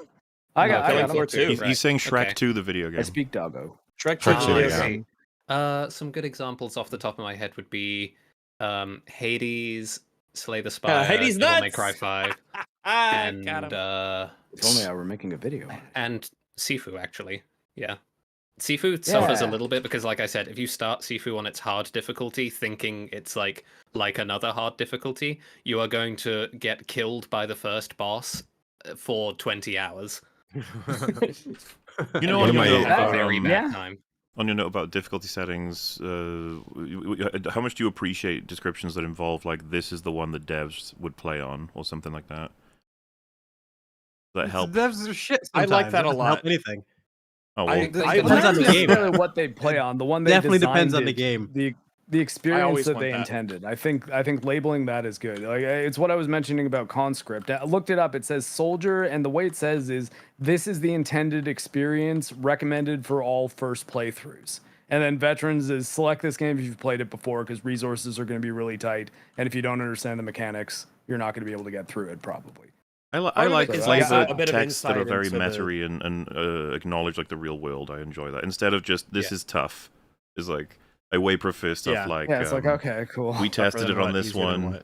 I got number 2. He's saying Shrek 2, the video game. I speak doggo. Shrek 2, the video game. Some good examples off the top of my head would be Hades, Slay the Spire, Hades Devil May nuts! Cry 5, and if only I were making a video. And Sifu, actually. Yeah. Sifu suffers a little bit because, like I said, if you start Sifu on its hard difficulty thinking it's like another hard difficulty, you are going to get killed by the first boss for 20 hours. You know, on a very bad time. On your note about difficulty settings, how much do you appreciate descriptions that involve, like, this is the one that devs would play on, or something like that? That helps. Devs are shit sometimes. I like that a lot. Help anything. Oh, well, it depends on the game. What they play on. The one they definitely designed depends on the game. The experience that they intended. I think labeling that is good. Like, it's what I was mentioning about conscript. I looked it up. It says soldier, and the way it says is this is the intended experience recommended for all first playthroughs. And then veterans is select this game if you've played it before because resources are going to be really tight, and if you don't understand the mechanics, you're not going to be able to get through it probably. I like texts that are very meta-y and acknowledge like the real world. I enjoy that instead of just this is tough. Is like I way prefer stuff like it's like okay, cool. We tested it on this one.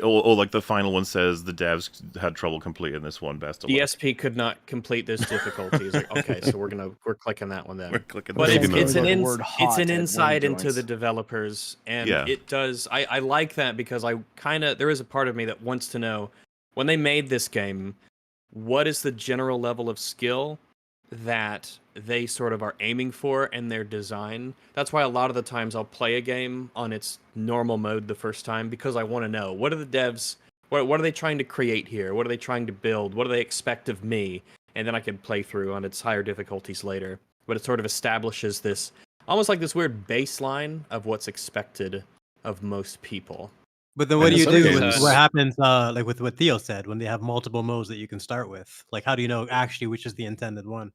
Or like the final one says the devs had trouble completing this one. Best of luck. ESP could not complete this difficulty. It's like, okay, so we're clicking that one then. We're clicking but it's an insight into joints. the developers, and Yeah. it does. I like that because there is a part of me that wants to know when they made this game, what is the general level of skill that they sort of are aiming for in their design. That's why a lot of the times I'll play a game on its normal mode the first time because I want to know what are the devs, what are they trying to create here? What are they trying to build? What do they expect of me? And then I can play through on its higher difficulties later. But it sort of establishes this, almost like this weird baseline of what's expected of most people. But then what do you do with what happens, like with what Theo said, when they have multiple modes that you can start with? Like, how do you know actually which is the intended one?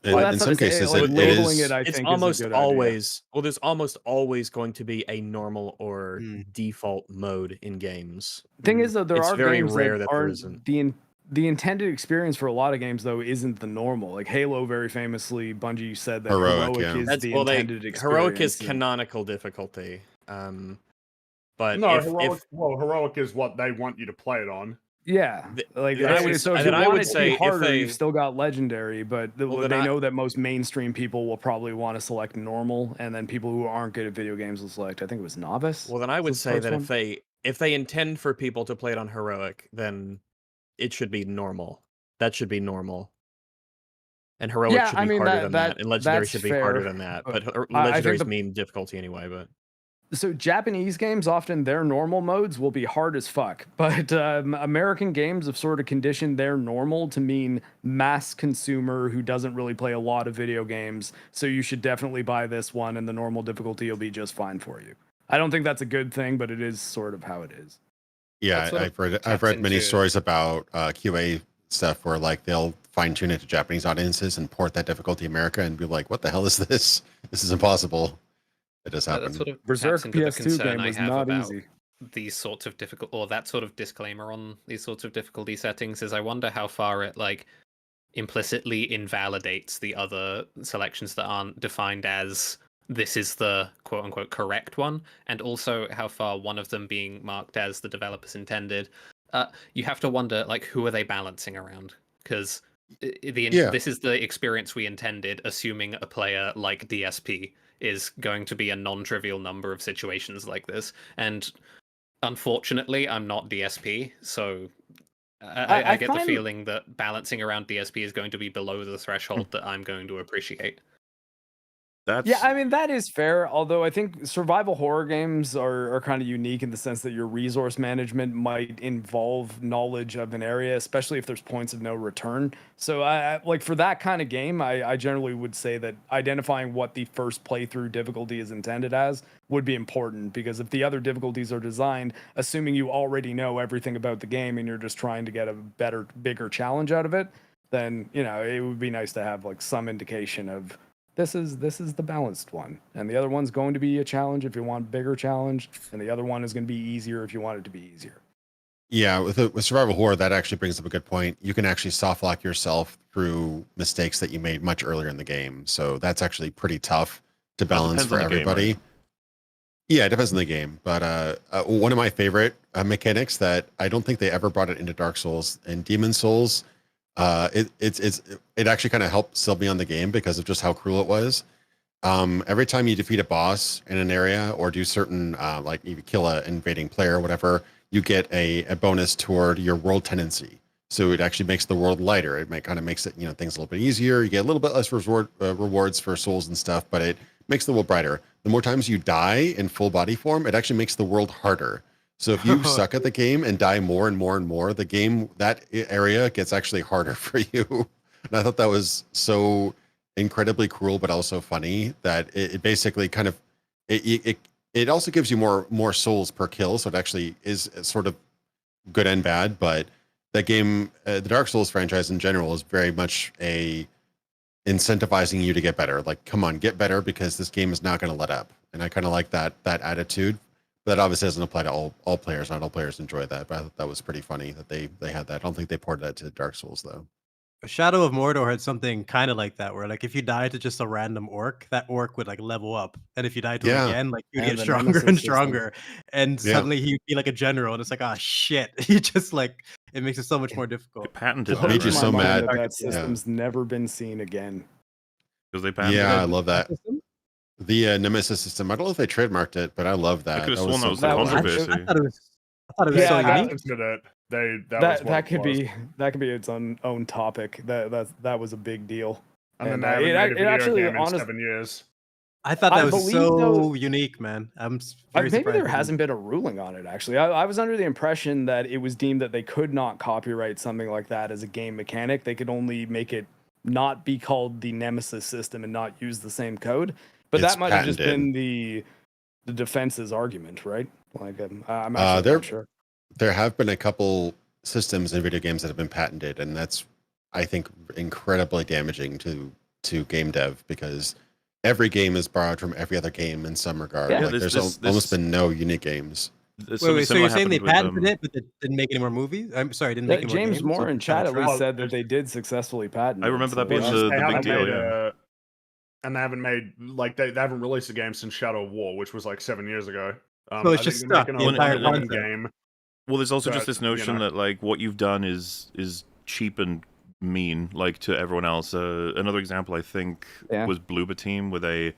In some cases, like, labeling it, I it's think, almost is a good always. Well, there's almost always going to be a normal or default mode in games. Thing is, though, there are very games rare that there aren't isn't. The intended experience for a lot of games, though, isn't the normal. Like Halo, very famously, Bungie said that heroic is the intended experience. Heroic is canonical difficulty. But no, heroic is what they want you to play it on. Yeah, like so if you want it to be harder, you've still got legendary, but they know that most mainstream people will probably want to select normal, and then people who aren't good at video games will select. I think it was novice. Well, then I would say that if they intend for people to play it on heroic, then it should be normal. That should be normal. And heroic should be harder than that, and legendary should be harder than that. But legendaries mean difficulty anyway. But so Japanese games, often their normal modes will be hard as fuck, but American games have sort of conditioned their normal to mean mass consumer who doesn't really play a lot of video games. So you should definitely buy this one, and the normal difficulty will be just fine for you. I don't think that's a good thing, but it is sort of how it is. Yeah, I've read many stories about QA stuff where like they'll fine tune it to Japanese audiences and port that difficulty to America and be like, "What the hell is this? This is impossible." It does happen. That sort of Berserk taps into the PS2 concern game I was have not about easy. these sorts of that sort of disclaimer on these sorts of difficulty settings is I wonder how far it like implicitly invalidates the other selections that aren't defined as this is the quote unquote correct one, and also how far one of them being marked as the developers intended. You have to wonder like who are they balancing around? Because this is the experience we intended, assuming a player like DSP is going to be a non-trivial number of situations like this. And unfortunately, I'm not DSP, so I get the feeling that balancing around DSP is going to be below the threshold that I'm going to appreciate. Yeah, I mean, that is fair. Although I think survival horror games are kind of unique in the sense that your resource management might involve knowledge of an area, especially if there's points of no return. So I like for that kind of game, I generally would say that identifying what the first playthrough difficulty is intended as would be important, because if the other difficulties are designed assuming you already know everything about the game and you're just trying to get a better, bigger challenge out of it, then, you know, it would be nice to have like some indication of this is the balanced one, and the other one's going to be a challenge if you want a bigger challenge, and the other one is going to be easier if you want it to be easier. Yeah, with survival horror, that actually brings up a good point. You can actually soft lock yourself through mistakes that you made much earlier in the game, so that's actually pretty tough to balance for everybody. Game, right? Yeah, it depends on the game, but one of my favorite mechanics that I don't think they ever brought it into Dark Souls and Demon Souls. It actually kind of helped sell me on the game because of just how cruel it was. Every time you defeat a boss in an area or do certain like you kill an invading player or whatever, you get a bonus toward your world tendency. So it actually makes the world lighter. It kind of makes it, you know, things a little bit easier. You get a little bit less rewards for souls and stuff, but it makes the world brighter. The more times you die in full body form, it actually makes the world harder. So if you suck at the game and die more and more and more, the game, that area gets actually harder for you. And I thought that was so incredibly cruel, but also funny that it basically kind of, it also gives you more souls per kill. So it actually is sort of good and bad, but that game, the Dark Souls franchise in general is very much incentivizing you to get better. Like, come on, get better, because this game is not going to let up. And I kind of like that attitude. That obviously doesn't apply to all players. Not all players enjoy that, but I thought that was pretty funny that they had that. I don't think they ported that to Dark Souls though. Shadow of Mordor had something kind of like that, where like if you died to just a random orc, that orc would like level up, and if you died to it again, like you get stronger and stronger, and suddenly he'd be like a general, and it's like, oh shit, he just like it makes it so much more difficult. They patented that, made you so mad. That system's never been seen again. Because they patented I love that. The Nemesis system. I don't know if they trademarked it, but I love that. I could have sworn that was the controversy. I thought it was so unique. That could be its own topic. That was a big deal. And then it actually in 7 years. I thought that was so unique, man. I'm very maybe there hasn't been a ruling on it, actually. I was under the impression that it was deemed that they could not copyright something like that as a game mechanic. They could only make it not be called the Nemesis system and not use the same code. But that might have just been the defense's argument, right? Like, I'm actually not sure. There have been a couple systems in video games that have been patented, and that's, I think, incredibly damaging to game dev, because every game is borrowed from every other game in some regard. Yeah, like there's almost been no unique games. Wait, so you're saying they patented it, but they didn't make any more movies? I'm sorry, didn't make any more James games? Moore in chat at least said that they did successfully patent. I remember that being the big deal. And they haven't made they haven't released a game since Shadow of War, which was like 7 years ago. So it's just stuck. The entire game. Well, there's also just this notion that like what you've done is cheap and mean, like, to everyone else. Another example I think was Bloober Team, where they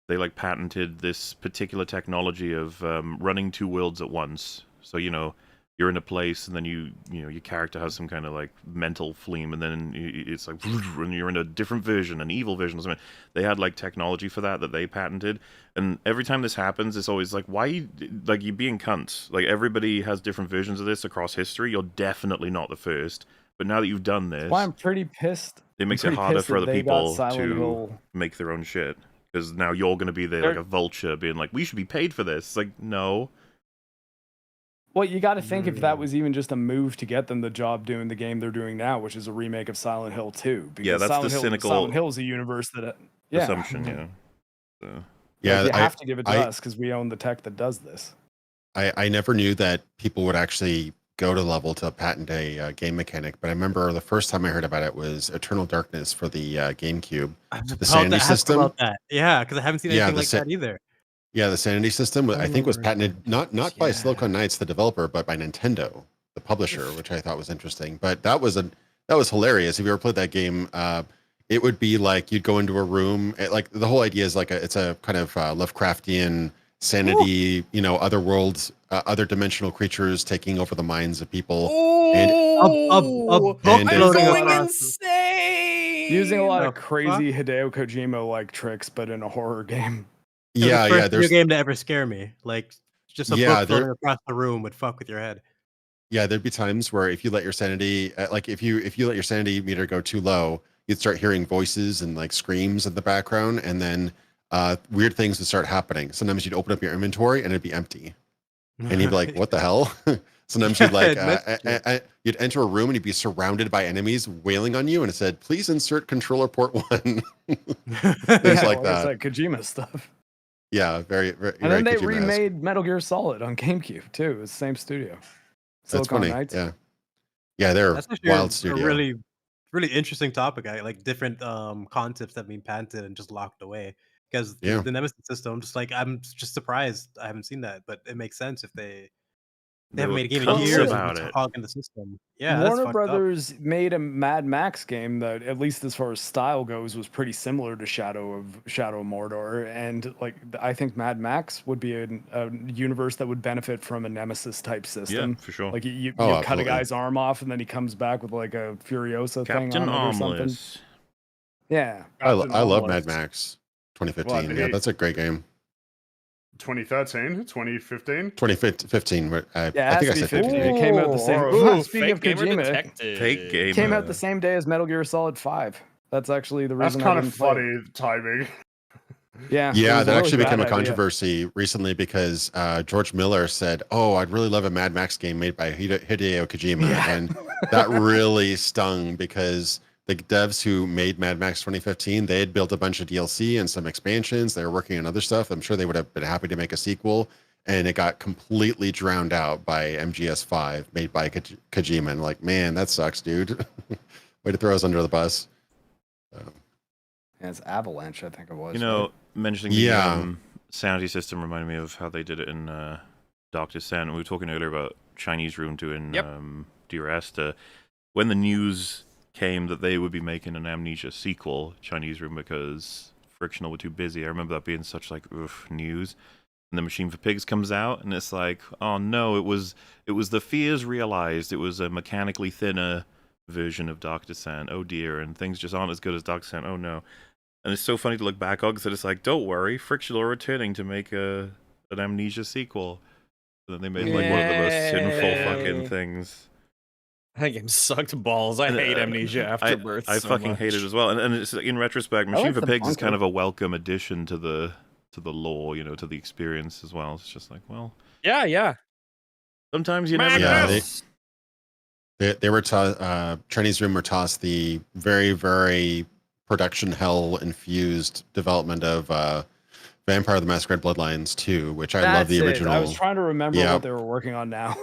like patented this particular technology of running two worlds at once. So, you know, you're in a place, and then you know your character has some kind of like mental flame, and then it's like, and you're in a different version, an evil version or something. They had like technology for that they patented, and every time this happens, it's always like, why like you being cunts? Like, everybody has different versions of this across history. You're definitely not the first, but now that you've done this, why I'm pretty pissed. It makes it harder for other people to make their own shit, because now you're going to be there like a vulture, being like, we should be paid for this. It's like, no. Well, you got to think if that was even just a move to get them the job doing the game they're doing now, which is a remake of Silent Hill 2. Because that's the cynical Silent Hill is a universe that assumption. So, you have to give it to us because we own the tech that does this. I never knew that people would actually go to the level to patent a game mechanic, but I remember the first time I heard about it was Eternal Darkness for the GameCube, the sanity system. Yeah, because I haven't seen anything like that either. Yeah, the sanity system, I think, was patented not by Silicon Knights, the developer, but by Nintendo, the publisher, which I thought was interesting. But that was hilarious. If you ever played that game, it would be like you'd go into a room. Like the whole idea is like it's a kind of Lovecraftian sanity, you know, other worlds, other dimensional creatures taking over the minds of people. Oh, and I'm it's- going insane. Using a lot of The crazy Hideo Kojima like tricks, but in a horror game. The first video there's game to ever scare me. Like just a book floating across the room would fuck with your head. Yeah, there'd be times where if you let your sanity, if you let your sanity meter go too low, you'd start hearing voices and like screams in the background, and then weird things would start happening. Sometimes you'd open up your inventory and it'd be empty, and you'd be like, "What the hell?" Sometimes you'd like you'd enter a room and you'd be surrounded by enemies wailing on you, and it said, "Please insert controller port 1." Things like that. It's like Kojima stuff. Yeah, very, very. And then they Kojima-esque. remade Metal Gear Solid on GameCube too. It's the same studio. That's Silicon funny. Knights. Yeah, they're That's actually wild a studio. really interesting topic. I like different concepts that have been patented and just locked away. Because Yeah. the Nemesis system, I'm just surprised I haven't seen that, but it makes sense if they haven't made a game in cunts years about and it. hog in the system. Yeah, that's Warner fucked up. Brothers made a Mad Max game that, at least as far as style goes, was pretty similar to Shadow of Mordor, and like I think Mad Max would be a universe that would benefit from a Nemesis type system. Yeah, for sure. Like you cut absolutely. a guy's arm off, and then he comes back with like a Furiosa Captain thing on it or something. Armless. Yeah, I love Armless. Mad Max 2015. Well, Yeah, that's a great game. 2013, 2015. 2015. I yeah. It think I has to said be 15. 15. It came out the same. Ooh, Speaking of fake gamer Kojima, detective. Fake game. came out the same day as Metal Gear Solid 5. That's actually the That's reason. kind I of didn't play it. funny timing. Yeah, it Yeah, was a that really actually became bad a idea. controversy recently because George Miller said, "Oh, I'd really love a Mad Max game made by Hideo Kojima," Yeah. and that really stung because the devs who made Mad Max 2015, they had built a bunch of DLC and some expansions. They were working on other stuff. I'm sure they would have been happy to make a sequel, and it got completely drowned out by MGS5, made by Kojima. And like, man, that sucks, dude. Way to throw us under the bus. Yeah, it's Avalanche, I think it was. You know, right? mentioning the Yeah. sanity system reminded me of how they did it in Dark Descent. We were talking earlier about Chinese Room doing DRS. When the news came that they would be making an Amnesia sequel, Chinese Room, because Frictional were too busy. I remember that being such like news. And the Machine for Pigs comes out, and it's like, oh no, it was the fears realized. It was a mechanically thinner version of Dark Descent. Oh dear, and things just aren't as good as Dark Descent. Oh no. And it's so funny to look back on because it's like, don't worry, Frictional are returning to make an Amnesia sequel. And then they made like one of the most sinful fucking things. That game sucked balls. I hate Amnesia Afterbirth. I so fucking much. hate it as well. And it's in retrospect, Machine like for the Pigs is bunker. kind of a welcome addition to the lore, to the experience as well. It's just like, well, Yeah. sometimes you never Yeah, know. they were Chinese Room were tossed the very, very production hell infused development of Vampire the Masquerade Bloodlines 2, which I love the That's it. original. I was trying to remember Yeah. what they were working on now.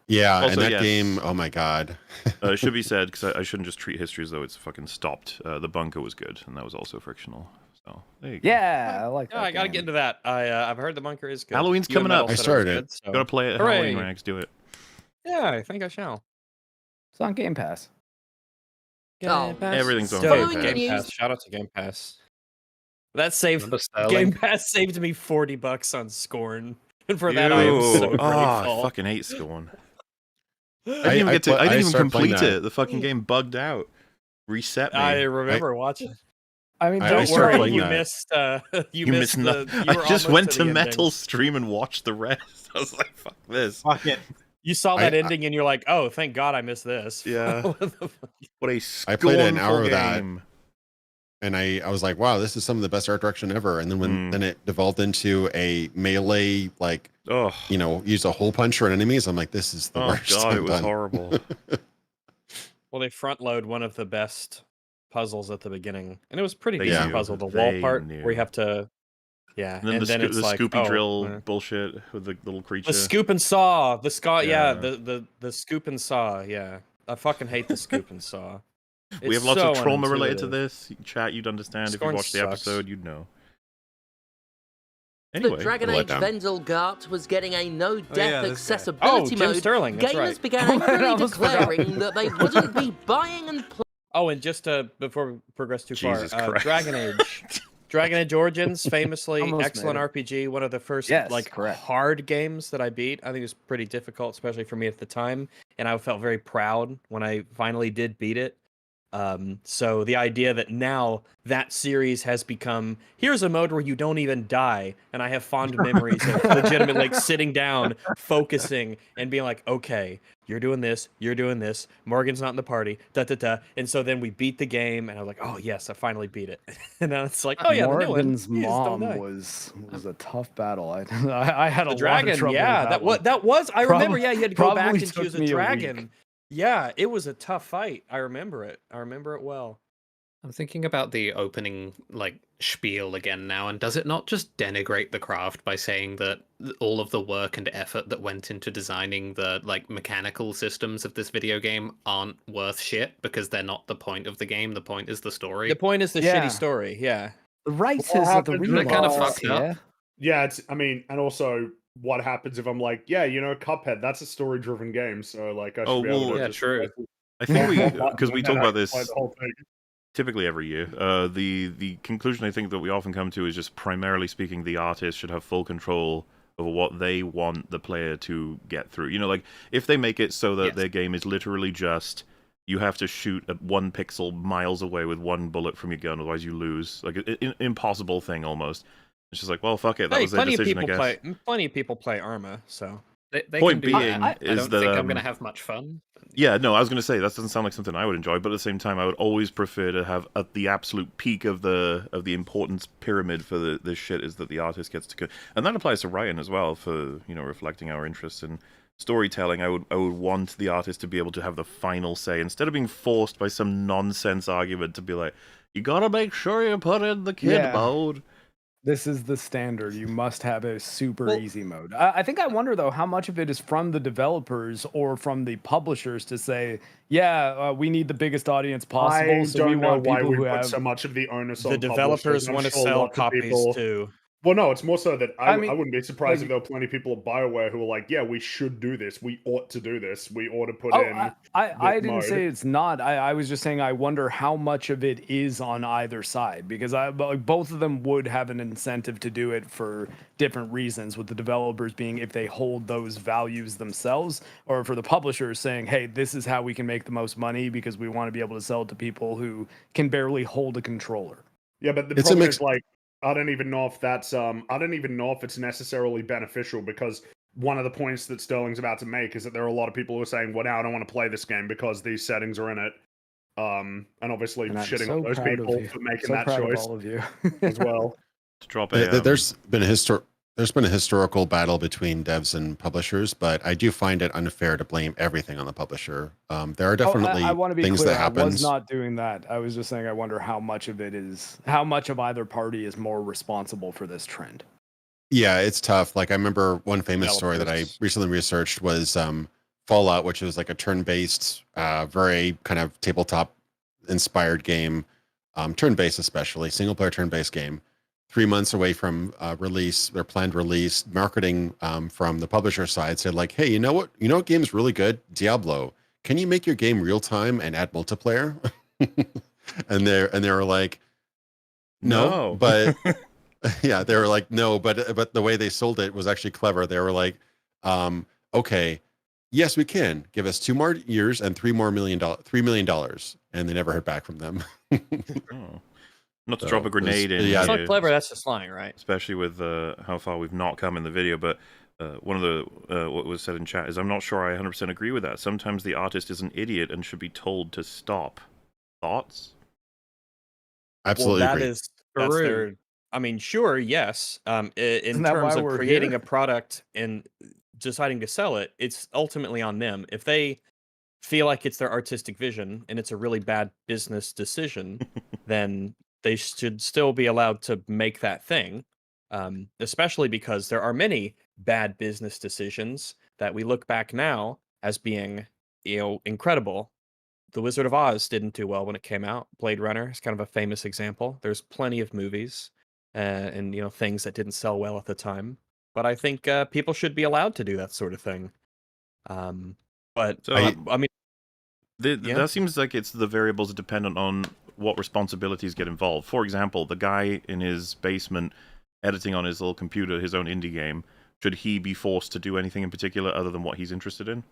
Yeah, Also, and that yes. game, oh my god. It should be said, because I shouldn't just treat history as though it's fucking stopped. The Bunker was good, and that was also Frictional. So, there you go. Yeah, I like that. Yeah, I gotta game. get into that. I've heard the bunker is good. Halloween's You and coming Metal up. I said it was started good, so- Gotta play it at Hooray. Halloween, Rags. Do it. Yeah, I think I shall. It's on Game Pass. Oh, Game Pass. everything's on Dope. Following the Game news- Pass. Shout out to Game Pass. That saved Remember Game Sterling? Pass saved me $40 on Scorn, and for that I am so Ew. grateful. I fucking hate Scorn. I didn't I even get to. I didn't even started playing complete that. it. The fucking game bugged out. Reset me. I remember watching. I mean, I don't started worry. playing You that. missed. You missed nothing. I just went to Metal Stream and watched the rest. I was like, "Fuck this." Fuck it. You saw that I- ending and you're like, "Oh, thank God I missed this." Yeah. What the fuck? What a I played an hour scornful of that. game. And I was like, wow, this is some of the best art direction ever. And then then it devolved into a melee, like, Oh, use a hole puncher on enemies. I'm like, this is the oh worst. god, I've it was done. horrible. Well, they front load one of the best puzzles at the beginning, and it was pretty They decent knew. puzzle. The They wall part knew. where you have to, yeah, And then it's the like, scoopy oh, drill bullshit with the little creature. the scoop and saw, the ska, yeah, Yeah. the scoop and saw, yeah. I fucking hate the scoop and saw. We have It's lots of so trauma related to unintuitive. this. Chat, you'd understand if you Scorn watched the sucks. episode, you'd know. The Anyway, Dragon let Age down. Vendelgart was getting a no-death this guy. accessibility Jim mode. Sterling, that's Gamers right. began I angrily almost forgot. declaring that they wouldn't be buying and playing. Oh, and just before we progress too Jesus far, Christ. Dragon Age Origins, famously Almost excellent made RPG, one of the first Yes, like correct. hard games that I beat. I think it was pretty difficult, especially for me at the time. and I felt very proud when I finally did beat it. So the idea that now that series has become, here's a mode where you don't even die, and I have fond memories of legitimately like sitting down, focusing, and being like, okay, you're doing this, Morgan's not in the party, and so then we beat the game, and I was like, oh yes, I finally beat it. And now it's like, oh yeah, Morgan's the new one. mom was a tough battle. I had a dragon, lot of trouble yeah, with that was. I remember, yeah, you had to go back probably and took choose a me a dragon. week. Yeah, it was a tough fight. I remember it well. I'm thinking about the opening like spiel again now, and does it not just denigrate the craft by saying that all of the work and effort that went into designing the like mechanical systems of this video game aren't worth shit because they're not the point of the game? The point is the story. The point is the Yeah. shitty story. Yeah. The rights What is the happened- real That kind of boss, fucked up. yeah. Yeah, it's. I mean, and also, what happens if I'm like, yeah, you know, Cuphead? That's a story-driven game, so like, I should Oh, be able well, to. yeah, just true. I think we, Yeah. because we talk about this Play the whole thing. typically every year. The conclusion I think that we often come to is just primarily speaking, the artist should have full control over what they want the player to get through. You know, like if they make it so that Yes. their game is literally just you have to shoot at 1 pixel miles away with 1 bullet from your gun, otherwise you lose. Like an impossible thing almost. It's just like, well, fuck it. That was their decision, I guess. Plenty of people play Arma, so They Point can do being that. I is don't that, think I'm going to have much fun. Yeah, no, I was going to say that doesn't sound like something I would enjoy, but at the same time, I would always prefer to have at the absolute peak of the importance pyramid for this shit is that the artist gets to, and that applies to writing as well for reflecting our interests in storytelling. I would want the artist to be able to have the final say instead of being forced by some nonsense argument to be like, you gotta make sure you put in the kid mode. This is the standard. You must have a super easy mode. I think I wonder, though, how much of it is from the developers or from the publishers to say, yeah, we need the biggest audience possible. I so don't we know want why people we who put have so much of the onus on the developers publishers. I'm want to sure sell lots of copies people- too. Well, no, it's more so that I mean, wouldn't be surprised like- if there were plenty of people at BioWare who were like, yeah, we should do this. We ought to do this. We ought to put in. I didn't mode. say it's not. I was just saying I wonder how much of it is on either side, because both of them would have an incentive to do it for different reasons, with the developers being if they hold those values themselves, or for the publishers saying, hey, this is how we can make the most money because we want to be able to sell it to people who can barely hold a controller. Yeah, but the It's a problem mix- is like, I don't even know if that's I don't even know if it's necessarily beneficial, because one of the points that Sterling's about to make is that there are a lot of people who are saying, well, now I don't want to play this game because these settings are in it. And obviously And I'm shitting so on those proud of people you. for making So that proud of choice all of you. as well. To drop There's been a historical battle between devs and publishers, but I do find it unfair to blame everything on the publisher. There are definitely I want to be things clear. that happen. I was not doing that. I was just saying I wonder how much of either party is more responsible for this trend. Yeah, it's tough. Like I remember one famous story that I Developers. recently researched was Fallout, which was like a turn-based, very kind of tabletop inspired game, turn-based especially, single-player turn-based game. 3 months away from release, their planned release, marketing from the publisher side said like, "Hey, you know what game's really good? Diablo. Can you make your game real time and add multiplayer?" and they were like, "No, but." Yeah, they were like, no, but the way they sold it was actually clever. They were like, okay, yes, we can. Give us 2 more years and $3 million, and they never heard back from them. Oh. Not to So, drop a grenade in. yeah. It's not clever. That's just lying, right? Especially with how far we've not come in the video, but one of the what was said in chat is I'm not sure I 100% agree with that. Sometimes the artist is an idiot and should be told to stop. Thoughts? Absolutely Well, agree. that's their. I mean, sure, yes. In Isn't that terms why of we're creating here? a product and deciding to sell it, it's ultimately on them. If they feel like it's their artistic vision and it's a really bad business decision, then they should still be allowed to make that thing. Especially because there are many bad business decisions that we look back now as being, incredible. The Wizard of Oz didn't do well when it came out. Blade Runner is kind of a famous example. There's plenty of movies and things that didn't sell well at the time. But I think people should be allowed to do that sort of thing. But So, I mean, that seems like it's the variables dependent on what responsibilities get involved. For example, the guy in his basement editing on his little computer his own indie game, should he be forced to do anything in particular other than what he's interested in?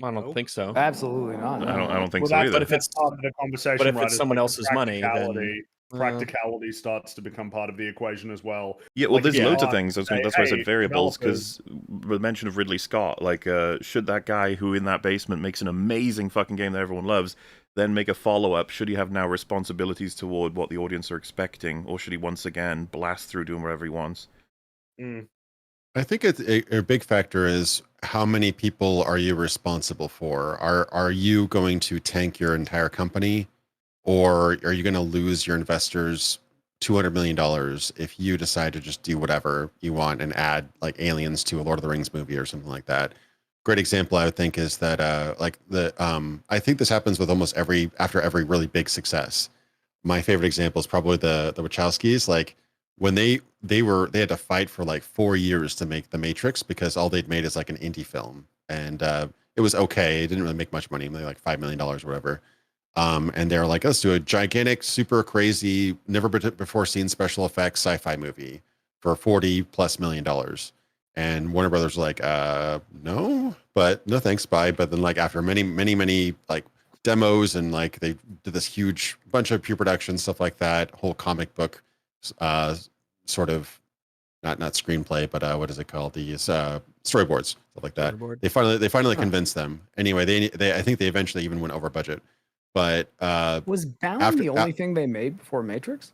I don't think so. Absolutely not. No. I don't think Well, so either. but if it's part of the conversation, But if right, it's someone like else's money, then practicality starts to become part of the equation as well. Yeah, well, Like, there's if you loads of can't things. That's say, why I said "Hey, variables, developers-" because the mention of Ridley Scott, like, should that guy who in that basement makes an amazing fucking game that everyone loves, then make a follow-up? Should he have now responsibilities toward what the audience are expecting, or should he once again blast through doing whatever he wants? I think it's a big factor is how many people are you responsible for? Are you going to tank your entire company, or are you going to lose your investors $200 million if you decide to just do whatever you want and add like aliens to a Lord of the Rings movie or something like that? Great example I would think is that I think this happens with almost after every really big success. My favorite example is probably the Wachowskis. Like when they had to fight for like 4 years to make The Matrix because all they'd made is like an indie film, and it was okay. It didn't really make much money, maybe like $5 million or whatever. And they're like, let's do a gigantic, super crazy, never before seen special effects sci-fi movie for $40+ million. And Warner Brothers was like, no, but no thanks, bye. But then like after many like demos and like they did this huge bunch of pre-production stuff like that, whole comic book sort of not screenplay, but what is it called? These storyboards, stuff like that. They finally convinced them. Anyway, they I think they eventually even went over budget. But was Bound the only thing they made before Matrix?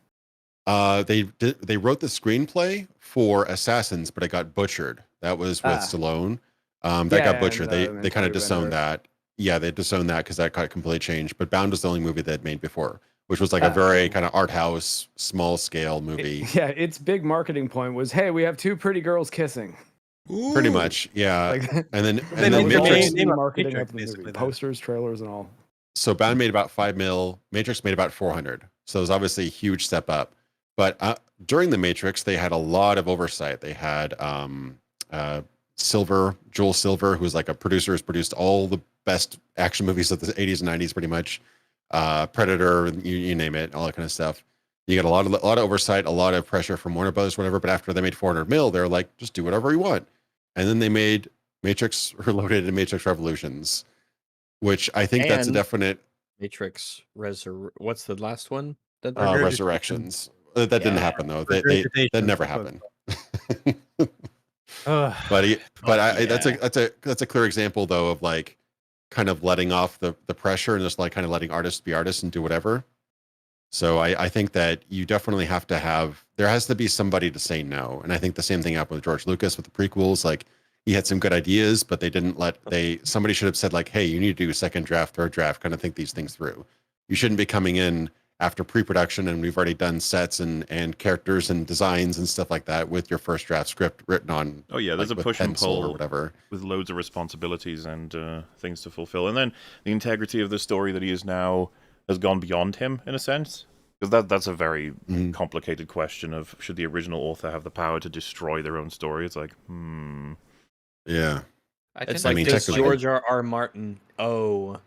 They wrote the screenplay for Assassins, but it got butchered. That was with Stallone. That got butchered. They kind of disowned that. Yeah, they disowned that because that got completely changed. But Bound was the only movie they had made before, which was like a very kind of art house, small scale movie. Its big marketing point was, hey, we have two pretty girls kissing. Ooh. Pretty much, yeah. And then Matrix marketing of the movie, posters, trailers, and all. So Bound made about 5 mil. Matrix made about 400. So it was obviously a huge step up. But during the Matrix, they had a lot of oversight. They had Joel Silver, who was like a producer, has produced all the best action movies of the 80s and 90s, pretty much. Predator, you name it, all that kind of stuff. You get a lot of oversight, a lot of pressure from Warner Brothers, whatever. But after they made 400 mil, they're like, just do whatever you want. And then they made Matrix Reloaded and Matrix Revolutions, which I think that's a definite Matrix what's the last one? Resurrections. That didn't happen though. That never happened. That's a clear example though of like kind of letting off the pressure and just like kind of letting artists be artists and do whatever. So I think that you definitely have to there has to be somebody to say no. And I think the same thing happened with George Lucas with the prequels. Like he had some good ideas, but they didn't somebody should have said like, hey, you need to do a second draft, third draft, kind of think these things through. You shouldn't be coming in after pre-production and we've already done sets and characters and designs and stuff like that with your first draft script written on. Oh yeah, there's a push and pull or whatever with loads of responsibilities and things to fulfill. And then the integrity of the story that he is now has gone beyond him in a sense. Because that's a very complicated question of should the original author have the power to destroy their own story? It's like, Yeah. It's like, does George R. Martin owe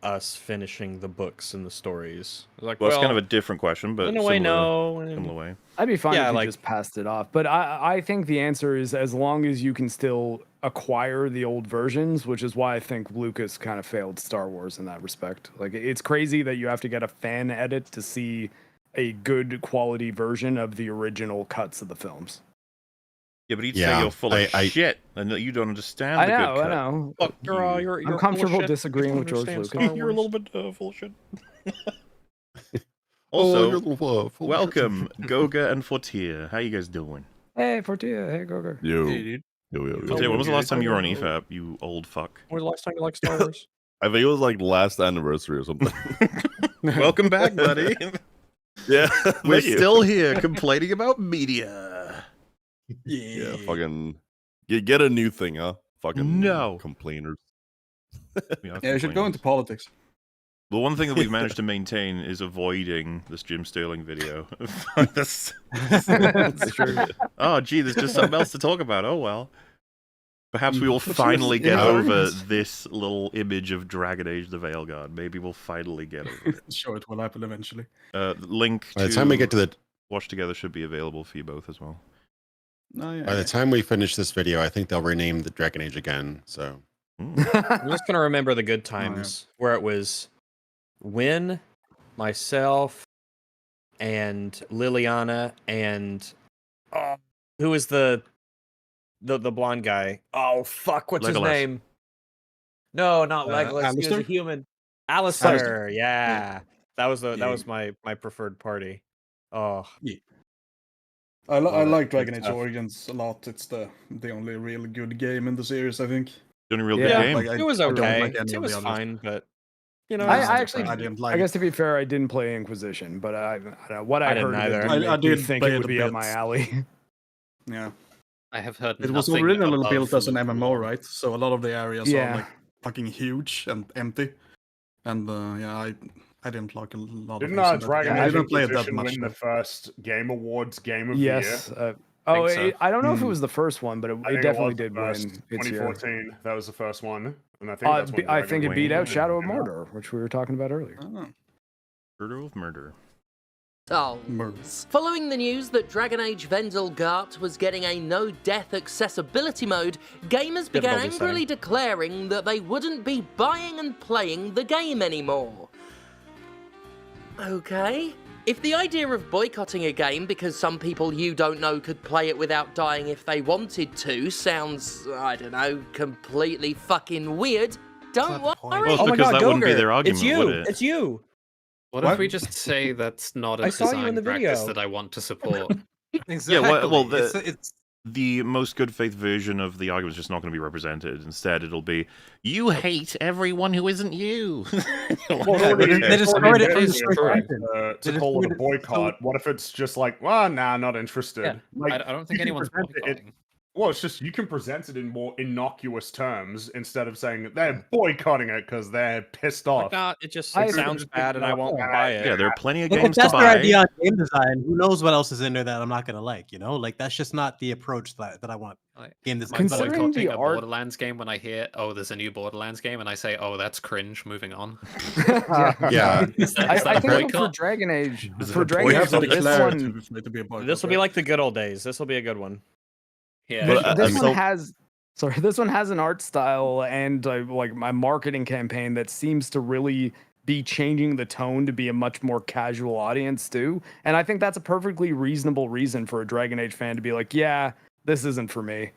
us finishing the books and the stories? Like, well, it's kind of a different question, but in a way, no. Similar way. I'd be fine if you just passed it off. But I think the answer is as long as you can still acquire the old versions, which is why I think Lucas kind of failed Star Wars in that respect. Like, it's crazy that you have to get a fan edit to see a good quality version of the original cuts of the films. Yeah, but he'd say you're full of shit and that you don't understand the good cut. I know. Fuck you're I'm comfortable disagreeing with George Lucas. You're a little bit full of shit. Also, welcome, Goga and Fortier. How you guys doing? Hey, Fortier. Hey, Goga. Yo. Hey, dude. Fortier, when was the last time you were on EFAP, you old fuck? When was the last time you liked Star Wars? I think it was like last anniversary or something. Welcome back, buddy. Yeah. We're still here complaining about media. Yeah, fucking get a new thing, huh? Fucking complainers. Yeah, you should go into politics. The one thing that we've managed to maintain is avoiding this Jim Sterling video. That's true. Oh, gee, there's just something else to talk about. Oh, well. Perhaps we will finally get over this little image of Dragon Age the Veilguard. Maybe we'll finally get over it. Sure, it will happen eventually. Link by the time we get to the Watch Together should be available for you both as well. By the time we finish this video, I think they'll rename the Dragon Age again. So I'm just gonna remember the good times where it was Win, myself, and Liliana, and who is the blonde guy? Oh fuck, what's his Legolas. name? No, not Legolas. He was a Alistair? human. Alistair. Yeah. That was my preferred party. Oh. Yeah. I like Dragon it's Age Origins a lot. It's the only really good game in the series, I think. The only real good Yeah, game. Like, it was I don't okay. like any It of was the others. fine, but you know, I it's actually, different. I didn't like I guess it. to be fair, I didn't play Inquisition, but I don't know what I didn't heard of either. it didn't I make me did think play it it would a be up bit. my alley. Yeah. I have heard It was nothing originally above built as an MMO, lukewarm. right? So a lot of the areas Yeah. are like fucking huge and empty. And yeah, I didn't like a lot Didn't of things in that Dragon game. I Age didn't play it that Inquisition much. win the though. first Game Awards Game of Yes. the Year? I don't know if it was the first one, but I it think definitely was the did first. win its year. 2014, that was the first one. And I think that's when I think it beat out Wayne. Shadow of Mordor, which we were talking about earlier. Oh. Murder of murder. Souls. Following the news that Dragon Age Vendelgart was getting a no-death accessibility mode, gamers began angrily declaring that they wouldn't be buying and playing the game anymore. Okay. If the idea of boycotting a game because some people you don't know could play it without dying if they wanted to sounds, I don't know, completely fucking weird, don't worry. Well, it's because that wouldn't be their argument, it's you. would it? It's you. What if we just say that's not a I saw you design in the practice video. that I want to support? Exactly. Yeah, well, it's the most good faith version of the argument is just not going to be represented. Instead, it'll be, you hate everyone who isn't you. they just started it from the start. to call it a boycott. What if it's just like, well, nah, not interested. Yeah, Like, I don't think you can anyone's present it- boycotting. Well, it's just you can present it in more innocuous terms instead of saying that they're boycotting it because they're pissed off. It just I sounds agree. bad and I won't buy it. Yeah, there are plenty of If games to that's their buy. idea on game design, who knows what else is in there that I'm not gonna like, you know? Like that's just not the approach that I want. Game design. I'm Considering boycotting the a art- Borderlands game when I hear, oh, there's a new Borderlands game, and I say, oh, that's cringe. Moving on. Yeah. Is that I a think for boycott? Dragon Age, Is it for a Dragon We Age, have to this declare one, to be a boycott. This will be like the good old days. This will be a good one. Yeah. But, this so- one has. Sorry, this one has an art style and like my marketing campaign that seems to really be changing the tone to be a much more casual audience too. And I think that's a perfectly reasonable reason for a Dragon Age fan to be like, yeah, this isn't for me.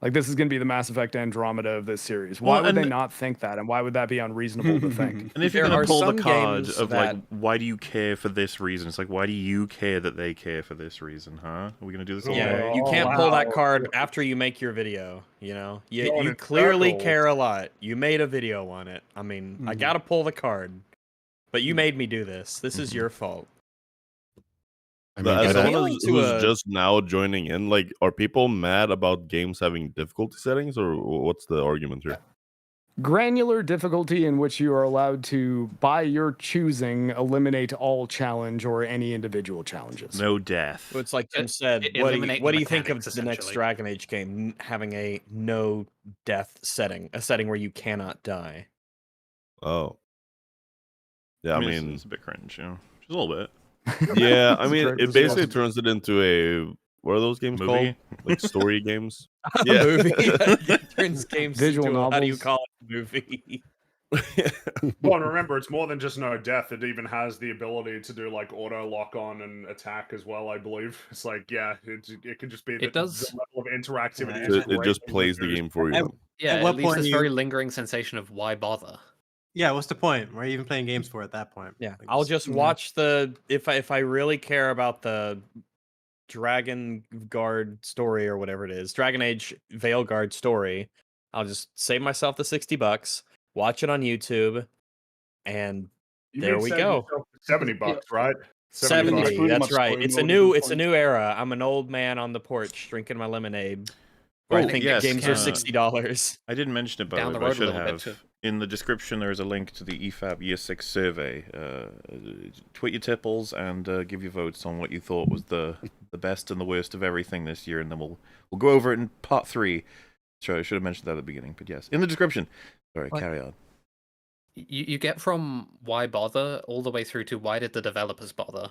Like this is going to be the Mass Effect Andromeda of this series. Why would they not think that? And why would that be unreasonable to think? And if you're There going are to pull the some card games of like, that- why do you care for this reason? It's like, why do you care that they care for this reason, huh? Are we going to do this all Yeah, day? you can't pull that wow. card after you make your video. You know, you Going in clearly circles. care a lot. You made a video on it. I mean, I gotta pull the card, but you made me do this. This is your fault. I mean, As but, someone to who's a- just now joining in, like, are people mad about games having difficulty settings, or what's the argument here? Granular difficulty in which you are allowed to, by your choosing, eliminate all challenge or any individual challenges. No death. So it's like Tim said. What do eliminating you think of mechanics, the next essentially. Dragon Age game having a no death setting, a setting where you cannot die? Oh. Yeah, I it's- mean, it's a bit cringe, you know, just a little bit. yeah, I It's mean, great. it This basically was- turns it into a, what are those games Movie? called? Like story games? A Yeah. movie. Turns games Visual into how do you novels. call it? Movie. Well, and remember, it's more than just no death. It even has the ability to do like auto lock on and attack as well. I believe it's like, yeah, it could just be that does- the level of interactivity. So is it just great. plays the game for you. Yeah, At it what leaves point this do very you- lingering sensation of why bother. Yeah, what's the point? Why are you even playing games for at that point? Yeah, Like, I'll just yeah. watch the if I really care about the Dragon Guard story or whatever it is, Dragon Age Veilguard story, I'll just save myself the $60, watch it on YouTube, and You there need we save go. yourself $70, right? 70, $70. pretty that's much right. story It's a mode new at this it's a new era. I'm an old man on the porch drinking my lemonade. Where I Oh, think yes, games are uh, $60. I didn't mention it, by Down the the way, but I road a should little bit, have. too. In the description, there is a link to the EFAP Year 6 survey. Tweet your tipples and give your votes on what you thought was the best and the worst of everything this year, and then we'll go over it in part 3. Sure, I should have mentioned that at the beginning, but yes, in the description. Sorry, What? carry on. You get from why bother all the way through to why did the developers bother?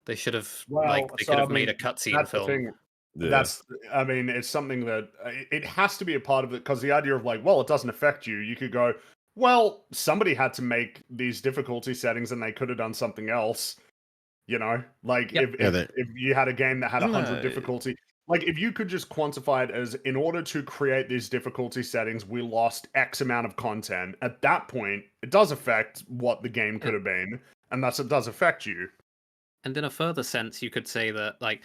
They should have Well, they so, could have I made a mean, cutscene That's the film. thing. I mean, it's something that it has to be a part of it, because the idea of like, well, it doesn't affect you. You could go, well, somebody had to make these difficulty settings and they could have done something else. You know, like if you had a game that had 100 difficulty, like if you could just quantify it as, in order to create these difficulty settings, we lost X amount of content. At that point, it does affect what the game could have been, and thus it does affect you. And in a further sense, you could say that like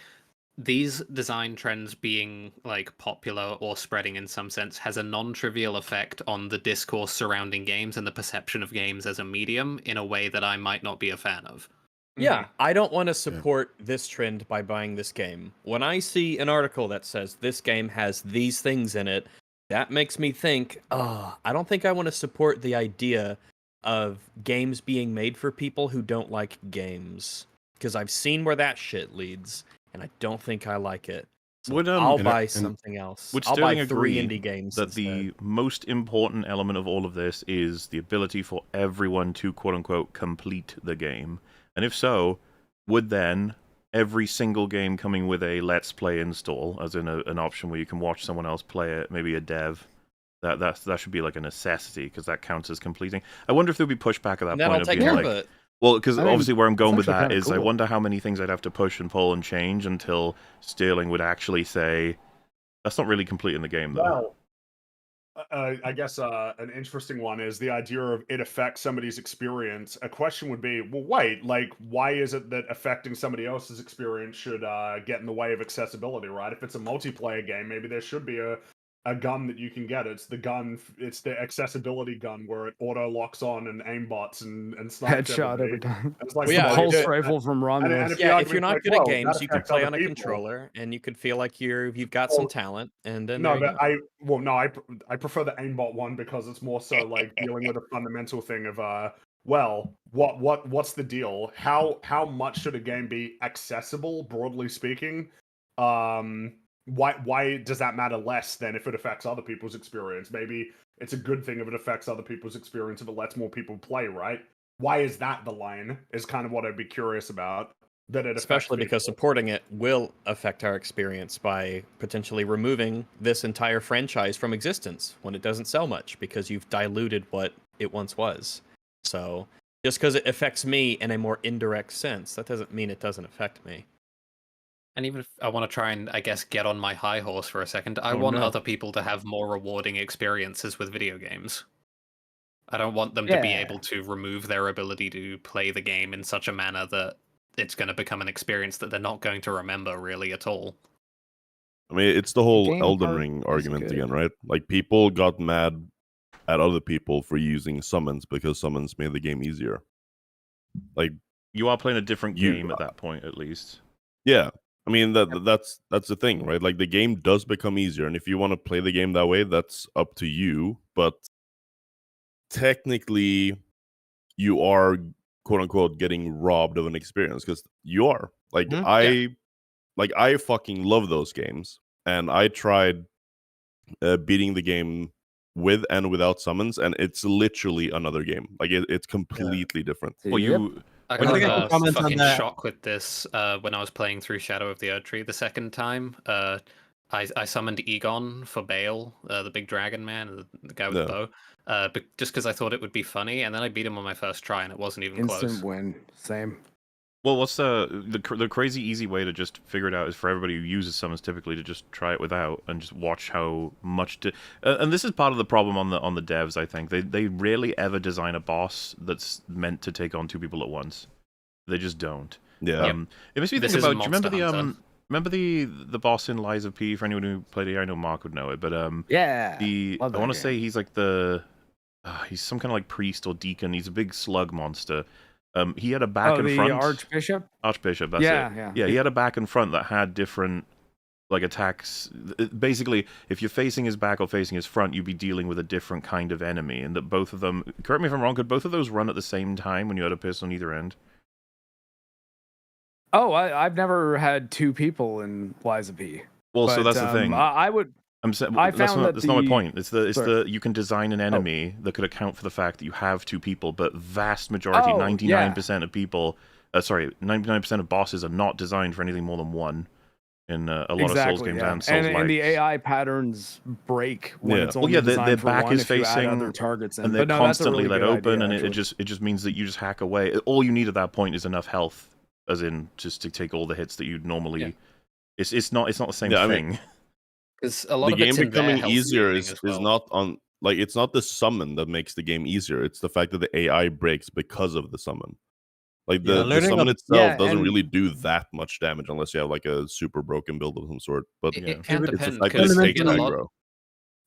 these design trends being like popular or spreading in some sense has a non-trivial effect on the discourse surrounding games and the perception of games as a medium in a way that I might not be a fan of. Yeah, I don't want to support this trend by buying this game. When I see an article that says this game has these things in it, that makes me think, I don't think I want to support the idea of games being made for people who don't like games. Because I've seen where that shit leads, and I don't think I like it. So I'll buy something else. Would I'll Sterling buy 3 agree indie games that instead. the most important element of all of this is the ability for everyone to, quote-unquote, complete the game? And if so, would then every single game coming with a Let's Play install, as in an option where you can watch someone else play it, maybe a dev, that should be like a necessity, because that counts as completing? I wonder if there'll be pushback at that point of being like, well, because obviously where I'm going with that is I wonder how many things I'd have to push and pull and change until Sterling would actually say, that's not really completing the game, though. Well, I guess an interesting one is the idea of it affects somebody's experience. A question would be, well, wait, like, why is it that affecting somebody else's experience should get in the way of accessibility, right? If it's a multiplayer game, maybe there should be a gun that you can get. It's the accessibility gun where it auto locks on and aimbots and snipes headshot every time. It's like pulse rifle from Romulus. If you're not good at games, you could play on a controller, and you could feel like you've got some talent. And then I prefer the aimbot one, because it's more so like dealing with a fundamental thing of what's the deal? How much should a game be accessible, broadly speaking? Why does that matter less than if it affects other people's experience? Maybe it's a good thing if it affects other people's experience, if it lets more people play, right? Why is that the line? Is kind of what I'd be curious about. That it especially because supporting it will affect our experience by potentially removing this entire franchise from existence when it doesn't sell much, because you've diluted what it once was. So just because it affects me in a more indirect sense, that doesn't mean it doesn't affect me. And even if I want to try and, I guess, get on my high horse for a second, I want other people to have more rewarding experiences with video games. I don't want them to be able to remove their ability to play the game in such a manner that it's going to become an experience that they're not going to remember really at all. I mean, it's the whole Elden Ring argument again, right? Like, people got mad at other people for using summons because summons made the game easier. Like, you are playing a different game at that point, at least. Yeah. I mean, that's the thing, right? Like, the game does become easier, and if you want to play the game that way, that's up to you. But technically, you are, quote unquote, getting robbed of an experience, because you are. Like, I fucking love those games, and I tried beating the game with and without summons, and it's literally another game. Like, it's completely different. Well, I got a fucking shock with this when I was playing through Shadow of the Erdtree the second time. I summoned Egon for Bale, the big dragon man, the guy with the bow, but just because I thought it would be funny, and then I beat him on my first try, and it wasn't even close. Instant win. Same. Well, what's the crazy easy way to just figure it out is for everybody who uses summons typically to just try it without and just watch how much and this is part of the problem on the devs. I think they rarely ever design a boss that's meant to take on 2 people at once. They just don't. Yeah. It makes me think about. Do you remember the boss in Lies of P? For anyone who played it, I know Mark would know it, but I want to say he's like he's some kind of like priest or deacon. He's a big slug monster. He had a back and front. Archbishop? Archbishop, that's it. Yeah, he had a back and front that had different like attacks. Basically, if you're facing his back or facing his front, you'd be dealing with a different kind of enemy, and that both of them, correct me if I'm wrong, could both of those run at the same time when you had a person on either end? Oh, I've never had 2 people in Lies of P. Well, so that's the thing. That's not my point. It's the you can design an enemy that could account for the fact that you have 2 people, but vast majority, 99% of people, 99% of bosses are not designed for anything more than 1. in a lot of Souls games and Souls and the AI patterns break when it's only designed for back one is if you add facing other targets in. and they're But no, constantly that's a let really open, good idea, and it just means that you just hack away. All you need at that point is enough health, as in just to take all the hits that you'd normally. Yeah. It's not the same thing. Because a lot of the it's game in their becoming health easier scaling is not on like it's not the summon that makes the game easier. It's the fact that the AI breaks because of the summon. Like the summon itself doesn't really do that much damage unless you have like a super broken build of some sort. But it can it's depend the fact that it takes aggro.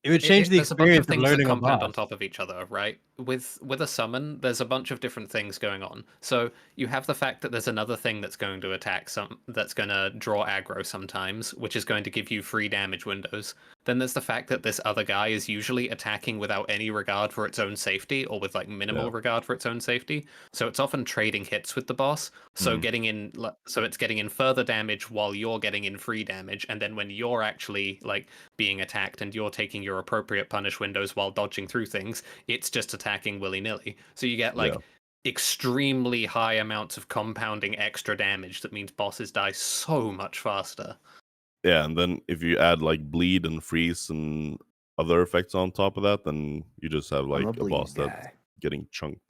It would change the there's a bunch of experience of things that learning a compound boss. on top of each other, right? With a summon, there's a bunch of different things going on. So you have the fact that there's another thing that's going to attack that's going to draw aggro sometimes, which is going to give you free damage windows. Then there's the fact that this other guy is usually attacking without any regard for its own safety, or with like minimal regard for its own safety. So it's often trading hits with the boss. So it's getting in further damage while you're getting in free damage, and then when you're actually like being attacked and you're taking your appropriate punish windows while dodging through things, it's just attacking willy-nilly. So you get like extremely high amounts of compounding extra damage that means bosses die so much faster. Yeah, and then if you add like bleed and freeze and other effects on top of that, then you just have like a boss that's getting chunked.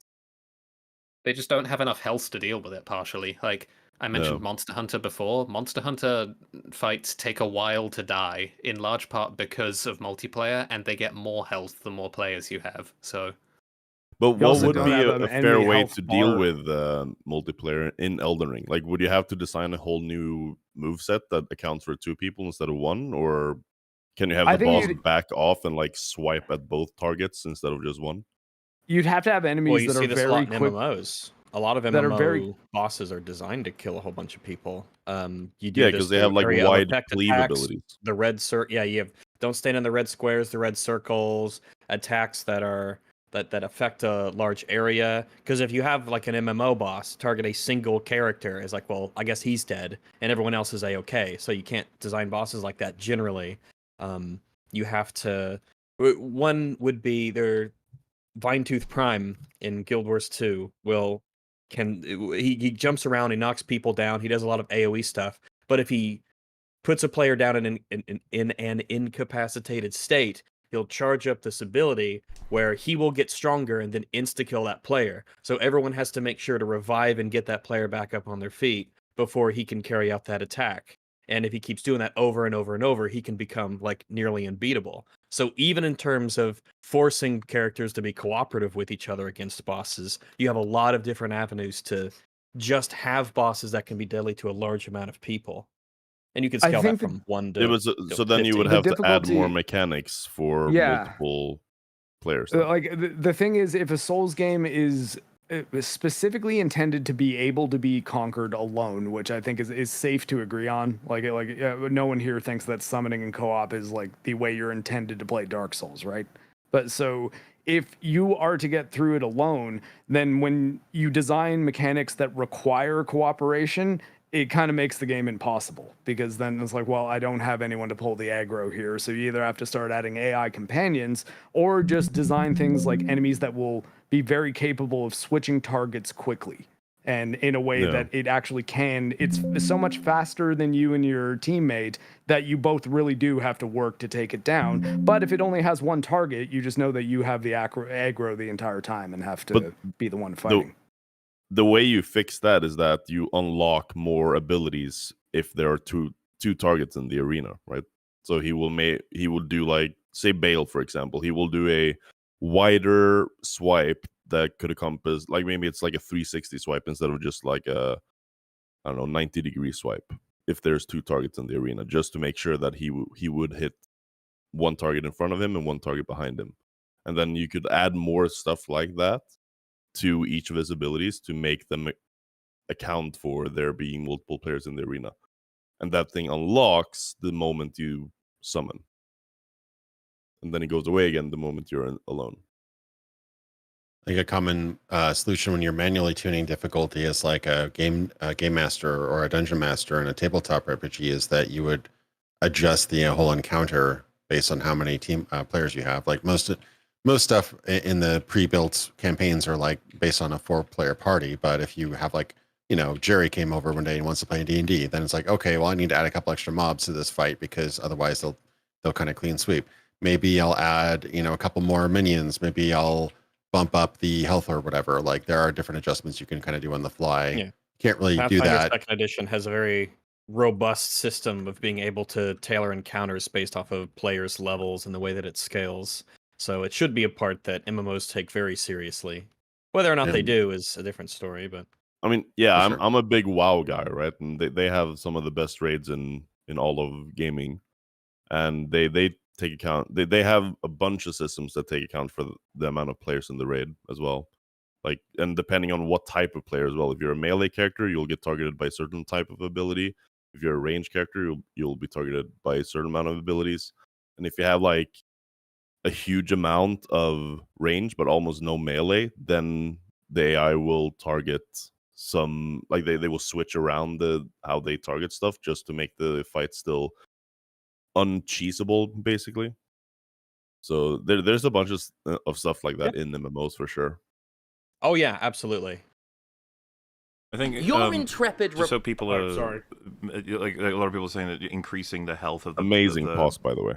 They just don't have enough health to deal with it partially. Like I mentioned Monster Hunter before. Monster Hunter fights take a while to die, in large part because of multiplayer, and they get more health the more players you have. So, but what would be a fair way to deal with multiplayer in Elden Ring? Like, would you have to design a whole new moveset that accounts for 2 people instead of 1, or can you have the boss back off and like swipe at both targets instead of just 1? You'd have to have enemies that are very quick. MMOs. A lot of MMO bosses are designed to kill a whole bunch of people. You do because they have like wide cleave abilities. The red you have don't stand in the red squares, the red circles, attacks that affect a large area. Because if you have like an MMO boss target a single character, it's like, well, I guess he's dead, and everyone else is a-okay. So you can't design bosses like that generally. You have to. One would be their Vinetooth Prime in Guild Wars 2 he jumps around, he knocks people down, he does a lot of AoE stuff. But if he puts a player down in an incapacitated state, he'll charge up this ability where he will get stronger and then insta-kill that player. So everyone has to make sure to revive and get that player back up on their feet before he can carry out that attack. And if he keeps doing that over and over and over, he can become like nearly unbeatable. So even in terms of forcing characters to be cooperative with each other against bosses, you have a lot of different avenues to just have bosses that can be deadly to a large amount of people. And you can scale that from 1 to so then 50. you would have to add more mechanics for multiple players. Like the thing is, if a Souls game is specifically intended to be able to be conquered alone, which I think is safe to agree on. Like no one here thinks that summoning in co-op is like the way you're intended to play Dark Souls, right? But so if you are to get through it alone, then when you design mechanics that require cooperation, it kind of makes the game impossible, because then it's like, well, I don't have anyone to pull the aggro here. So you either have to start adding AI companions or just design things like enemies that will be very capable of switching targets quickly and in a way that it actually can. It's so much faster than you and your teammate that you both really do have to work to take it down. But if it only has one target, you just know that you have the aggro the entire time and have to be the one fighting. The way you fix that is that you unlock more abilities if there are two targets in the arena, right? So he will do, like, say Bale, for example, he will do a wider swipe that could encompass, like, maybe it's like a 360 swipe instead of just like a, I don't know, 90-degree swipe if there's 2 targets in the arena, just to make sure that he would hit one target in front of him and one target behind him. And then you could add more stuff like that to each of his abilities to make them account for there being multiple players in the arena. And that thing unlocks the moment you summon. And then it goes away again the moment you're alone. I think a common solution when you're manually tuning difficulty is like a game master or a dungeon master in a tabletop RPG is that you would adjust the whole encounter based on how many team players you have. Like most stuff in the pre-built campaigns are like based on a 4-player party, but if you have like Jerry came over one day and wants to play D&D. Then it's like, okay, well, I need to add a couple extra mobs to this fight because otherwise they'll kind of clean sweep. Maybe I'll add, a couple more minions. Maybe I'll bump up the health or whatever. Like there are different adjustments you can kind of do on the fly. Yeah. Can't really do Pathfinder that. Second Edition has a very robust system of being able to tailor encounters based off of players' levels and the way that it scales. So it should be a part that MMOs take very seriously. Whether or not they do is a different story, but I mean, yeah, For sure. I'm a big WoW guy, right? And they have some of the best raids in all of gaming, and they take account. They have a bunch of systems that take account for the amount of players in the raid as well. Like, and depending on what type of player as well. If you're a melee character, you'll get targeted by a certain type of ability. If you're a range character, you'll be targeted by a certain amount of abilities. And if you have like a huge amount of range but almost no melee, then the AI will target some, like they will switch around how they target stuff just to make the fight still uncheesable, basically. So there's a bunch of stuff like that in MMOs for sure. oh yeah, absolutely. I think Your intrepid. just so people are sorry. like a lot of people are saying that increasing the health of the Amazing boss, by the way.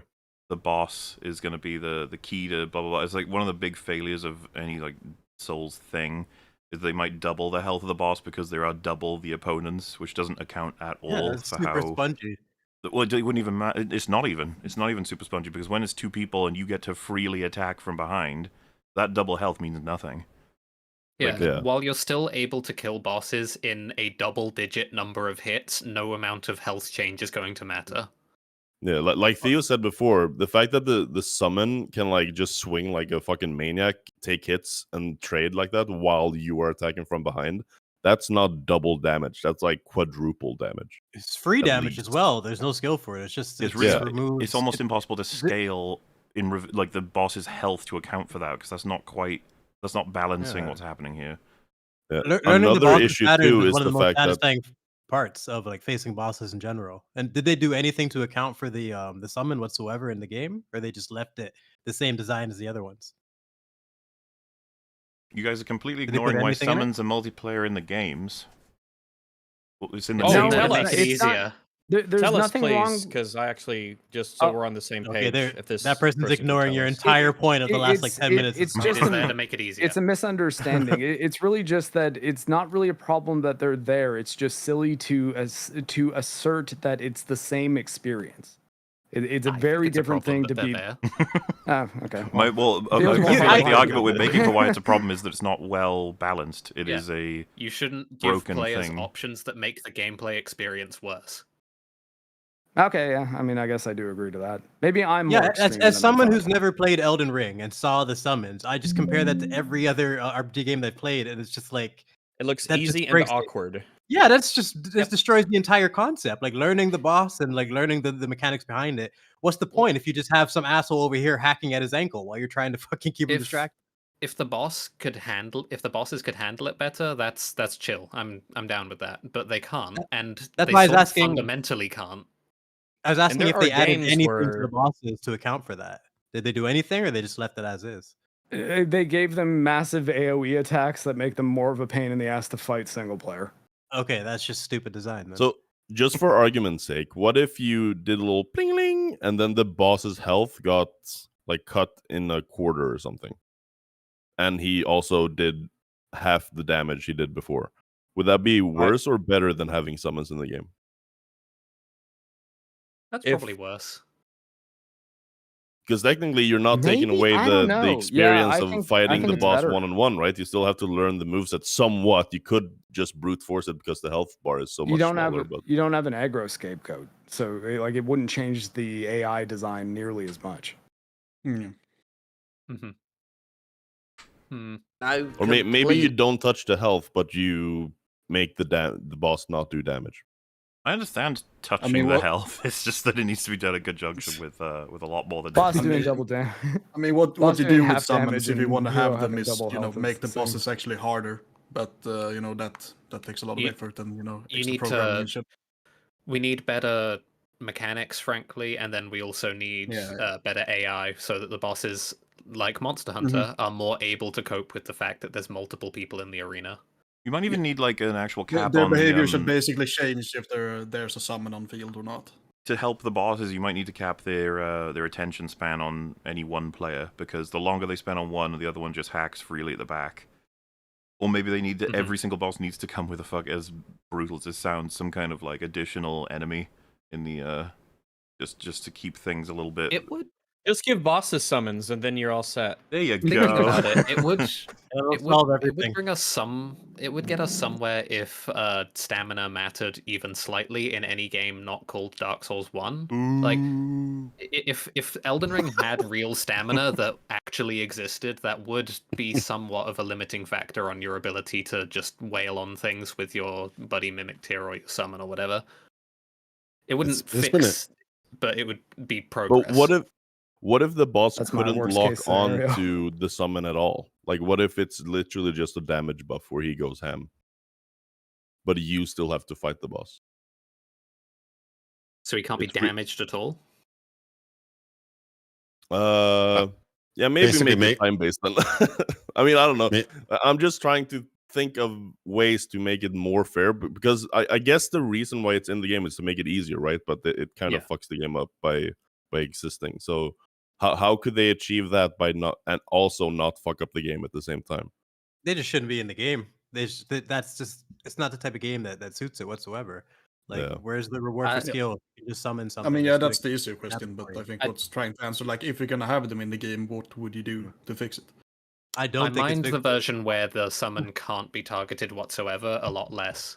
The boss is going to be the key to blah blah blah. It's like one of the big failures of any like Souls thing is they might double the health of the boss because there are double the opponents, which doesn't account at all it's for super how spongy. well it wouldn't even matter. It's not even super spongy because when it's two people and you get to freely attack from behind, that double health means nothing. Yeah, while you're still able to kill bosses in a double-digit number of hits, no amount of health change is going to matter. Yeah, like Theo said before, the fact that the summon can like just swing like a fucking maniac, take hits and trade like that while you are attacking from behind, that's not double damage. That's like quadruple damage. It's free damage as well. There's no skill for it. It's just It's removes. It's almost impossible to scale in like the boss's health to account for that because that's not balancing what's happening here. Yeah. Learning Another issue too is one of the the most fact that satisfying parts of like facing bosses in general. And did they do anything to account for the summon whatsoever in the game, or they just left it the same design as the other ones? You guys are completely Did they put ignoring why anything in it? summons are multiplayer in the games. Well, it's in the Oh, main tell game. us. Make it It's not- easier. There's Tell us, nothing wrong. please, because I actually just so Oh, we're on the same Okay, page. If this that person's person can ignoring tell your us. entire point of the last like 10 minutes. It's of just It is a- there to make it easier. It's a misunderstanding. It's really just that it's not really a problem that they're there. It's just silly to assert that it's the same experience. It's a I think very it's a different problem thing to that be. they're there. Okay. I Feels feel more like the like- argument we're making for why it's a problem is that it's not well balanced. It Yeah. is a You shouldn't give broken players thing. options that make the gameplay experience worse. Okay, yeah. I mean, I guess I do agree to that. Maybe I'm more Yeah, extreme than as I someone thought. who's never played Elden Ring and saw the summons, I just compare that to every other RPG game they've played, and it's just like It looks that just easy and breaks it. awkward. Yeah, this destroys the entire concept. Like learning the boss and like learning the mechanics behind it. What's the point if you just have some asshole over here hacking at his ankle while you're trying to fucking keep him distracted? If the bosses could handle it better, that's chill. I'm down with that. But they can't, and That's they why I was sort of asking- fundamentally can't. I was asking there if they are added games anything to where- the bosses to account for that. Did they do anything, or they just left it as is? They gave them massive AoE attacks that make them more of a pain in the ass to fight single player. Okay, that's just stupid design. Then. So just for argument's sake, what if you did a little pling and then the boss's health got like cut in a quarter or something, and he also did half the damage he did before? Would that be worse or better than having summons in the game? That's If- probably worse. Because technically, you're not taking Maybe? away I don't the know. Yeah, experience I of think fighting the it's boss better. one-on-one, right? You still have to learn the moveset somewhat. You could just brute force it because the health bar is so much You don't smaller. have But you don't have an aggro scapegoat, so like it wouldn't change the AI design nearly as much. Mm. Mm-hmm. Hmm. No, or maybe you complete- don't touch the health, but you make the boss not do damage. I understand touching mean, the what- health. It's just that it needs to be done at conjunction with a lot more than Boss that. doing mean- double damage. I mean, what Boss you doing do with half summons damage if you and want to hero have them having is, double health, make it's the the same. bosses actually harder. But that takes a lot of You- effort and you extra need programming to- and shit. We need better mechanics, frankly, and then we also need Yeah. better AI so that the bosses, like Monster Hunter, are more able to cope with the fact that there's multiple people in the arena. You might even need like an actual cap Their on behavior the, should basically change if there's a summon on field or not. to help the bosses, you might need to cap their attention span on any one player, because the longer they spend on one, the other one just hacks freely at the back. Or maybe they need to, every single boss needs to come with as brutal as this sounds, some kind of like additional enemy in the just to keep things a little bit. It would just give bosses summons, and then you're all set. There you Thinking go. about it, it would solve everything. it would bring us some. It would get us somewhere if stamina mattered even slightly in any game not called Dark Souls 1. Like, if Elden Ring had real stamina that actually existed, that would be somewhat of a limiting factor on your ability to just wail on things with your buddy Mimic Tear or your summon or whatever. It wouldn't fix, but it would be progress. But what if the boss That's my couldn't worst lock case on scenario. to the summon at all? Like, what if it's literally just a damage buff where he goes ham, but you still have to fight the boss? So he can't be It's damaged at all? Yeah, maybe basically make it time based then. I mean, I don't know. I'm just trying to think of ways to make it more fair, because I guess the reason why it's in the game is to make it easier, right? But it kind of fucks the game up by existing. So how could they achieve that by not, and also not fuck up the game at the same time? They just shouldn't be in the game. That's just, it's not the type of game that suits it whatsoever. Like, where's the reward for skill? You just summon something. I mean, yeah, that's the easier question, but I think what's trying to answer, like, if you're gonna have them in the game, what would you do to fix it? I don't think mind it's the version where the summon can't be targeted whatsoever a lot less,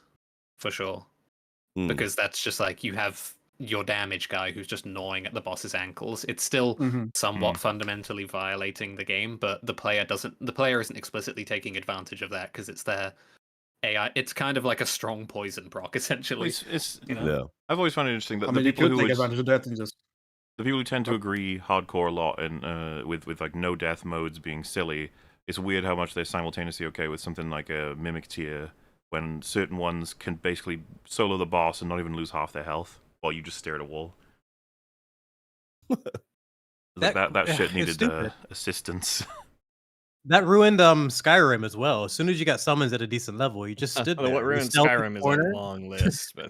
for sure. Because that's just like, you have your damage guy who's just gnawing at the boss's ankles. It's still somewhat fundamentally violating the game, but the player isn't explicitly taking advantage of that because it's their AI. It's kind of like a strong poison proc, essentially. It's I've always found it interesting that I mean, the people you could take advantage of that and just the people who tend to agree hardcore a lot and with like no death modes being silly. It's weird how much they're simultaneously okay with something like a Mimic Tier when certain ones can basically solo the boss and not even lose half their health while you just stare at a wall. that shit needed assistance. That ruined Skyrim as well. As soon as you got summons at a decent level, you just stood there. What ruined Skyrim is a long list, but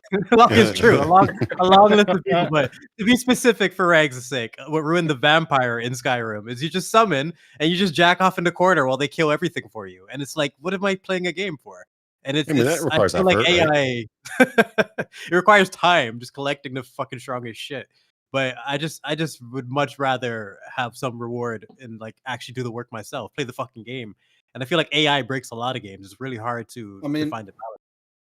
it's true. A long list of people. But to be specific for Rags' sake, what ruined the vampire in Skyrim is you just summon and you just jack off in the corner while they kill everything for you. And it's like, what am I playing a game for? And that requires effort, like AI. Right? It requires time, just collecting the fucking strongest shit. But I just would much rather have some reward and like actually do the work myself, play the fucking game. And I feel like AI breaks a lot of games. It's really hard to find a balance.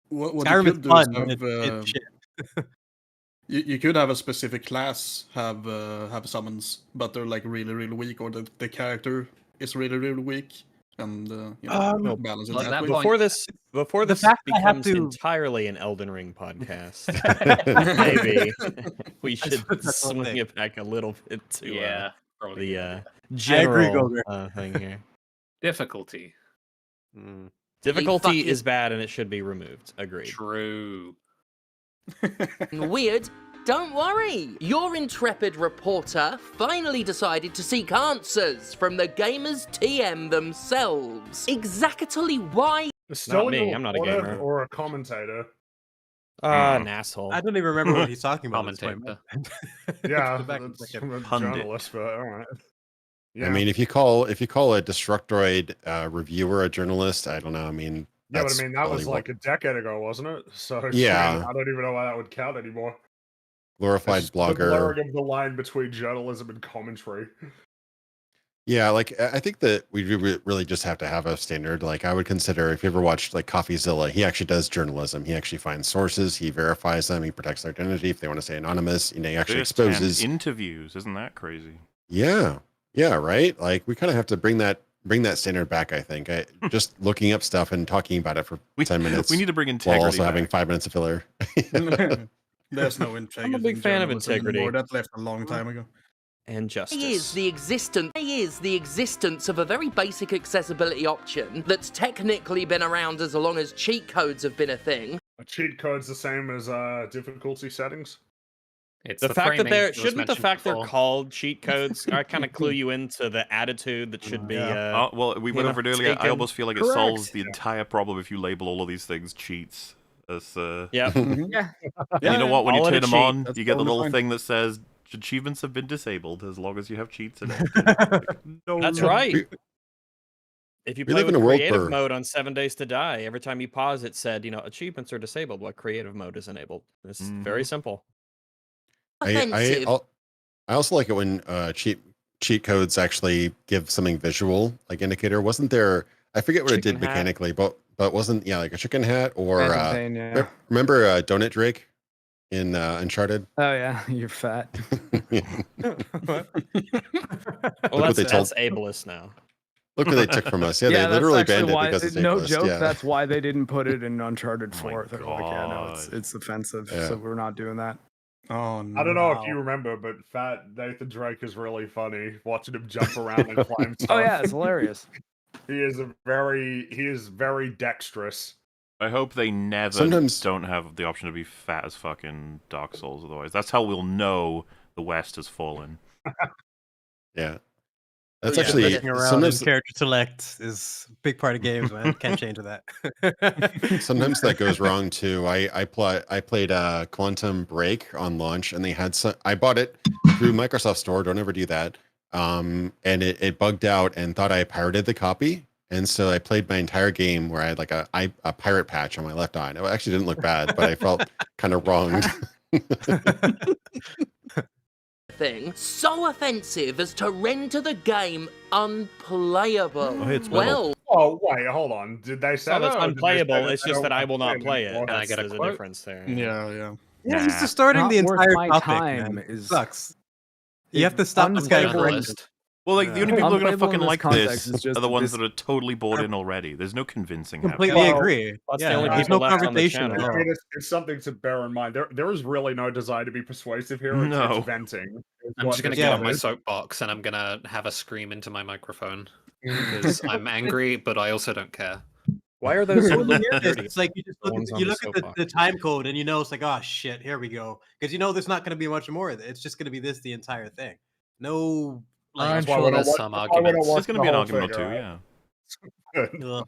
What Skyrim you is could do fun, is but it's shit. You could have a specific class have summons, but they're like really, really weak, or the character is really, really weak, and balance it that way. Before this becomes entirely an Elden Ring podcast, maybe we should swing it back a little bit to the general thing here. Difficulty. Difficulty is bad and it should be removed. Agreed. True. Weird. Don't worry. Your intrepid reporter finally decided to seek answers from the gamers TM themselves. Exactly why. Not me. I'm not a gamer. Or a commentator. An asshole. I don't even remember what he's talking about. Yeah, journalist, but all right. Yeah. I mean, if you call a Destructoid reviewer a journalist, I don't know. I mean, yeah, but I mean that was like a decade ago, wasn't it? So yeah, I don't even know why that would count anymore. Glorified blogger. The blurring of the line between journalism and commentary. Yeah, like I think that we really just have to have a standard. Like I would consider, if you ever watched like CoffeeZilla, he actually does journalism. He actually finds sources, he verifies them, he protects their identity if they want to say anonymous, and he actually exposes interviews. Isn't that crazy? Yeah, right. Like we kind of have to bring that standard back. I think just looking up stuff and talking about it for 10 minutes. We need to bring integrity. While also back. having 5 minutes of filler. There's no integrity. I'm a big fan of integrity. That left a long time ago. And justice. Is the existence of a very basic accessibility option that's technically been around as long as cheat codes have been a thing. A cheat code's the same as difficulty settings? It's the fact that they're they're called cheat codes kind of clue you into the attitude that should be. Well, we went over it earlier. I almost feel like it solves the entire problem if you label all of these things cheats. As yeah. And you know what? When you turn them on, you get the little thing that says achievements have been disabled as long as you have cheats in it. No. That's right. If you play with creative mode on 7 Days to Die, every time you pause, it said, achievements are disabled while creative mode is enabled. It's very simple. I also like it when cheat codes actually give something visual, like indicator. Wasn't there? I forget what it did mechanically, but wasn't like a chicken hat or remember Donut Drake in Uncharted? Oh yeah, you're fat. Well, that's ableist now. Look what they took from us. Yeah, they literally banned it because it's no ableist. joke. Yeah. That's why they didn't put it in Uncharted 4. They're like, yeah, no, it's offensive, so we're not doing that. Oh, no. I don't know if you remember, but Fat Nathan Drake is really funny. Watching him jump around and climb stuff. Oh yeah, it's hilarious. He is very dexterous. I hope they never don't have the option to be fat as fucking Dark Souls. Otherwise, that's how we'll know the West has fallen. Yeah. That's actually sometimes character select is a big part of games, man. Can't change that. Sometimes that goes wrong too. I played Quantum Break on launch, and they had I bought it through Microsoft Store. Don't ever do that. And it bugged out and thought I pirated the copy, and so I played my entire game where I had like a pirate patch on my left eye. It actually didn't look bad, but I felt kind of wronged. Thing so offensive as to render the game unplayable. Oh wait, hold on. Did they say that's unplayable? It's just that I will not play it. And I get a difference there. Yeah. Yeah, he's distorting the entire topic. Time man. Sucks. You have to stop this guy from rest. Well, like the only people who are going to fucking like this are the ones that are totally bored in already. There's no convincing. Completely agree. There's no conversation. It's something to bear in mind. There is really no desire to be persuasive here. It's venting. I'm just going to get on my soapbox and I'm going to have a scream into my microphone because I'm angry, but I also don't care. Why are those? It's like you look at the time code and it's like, oh shit, here we go, because there's not going to be much more of it. It's just going to be the entire thing. No. That's why there's some arguments. There's going to be an argument or two, yeah.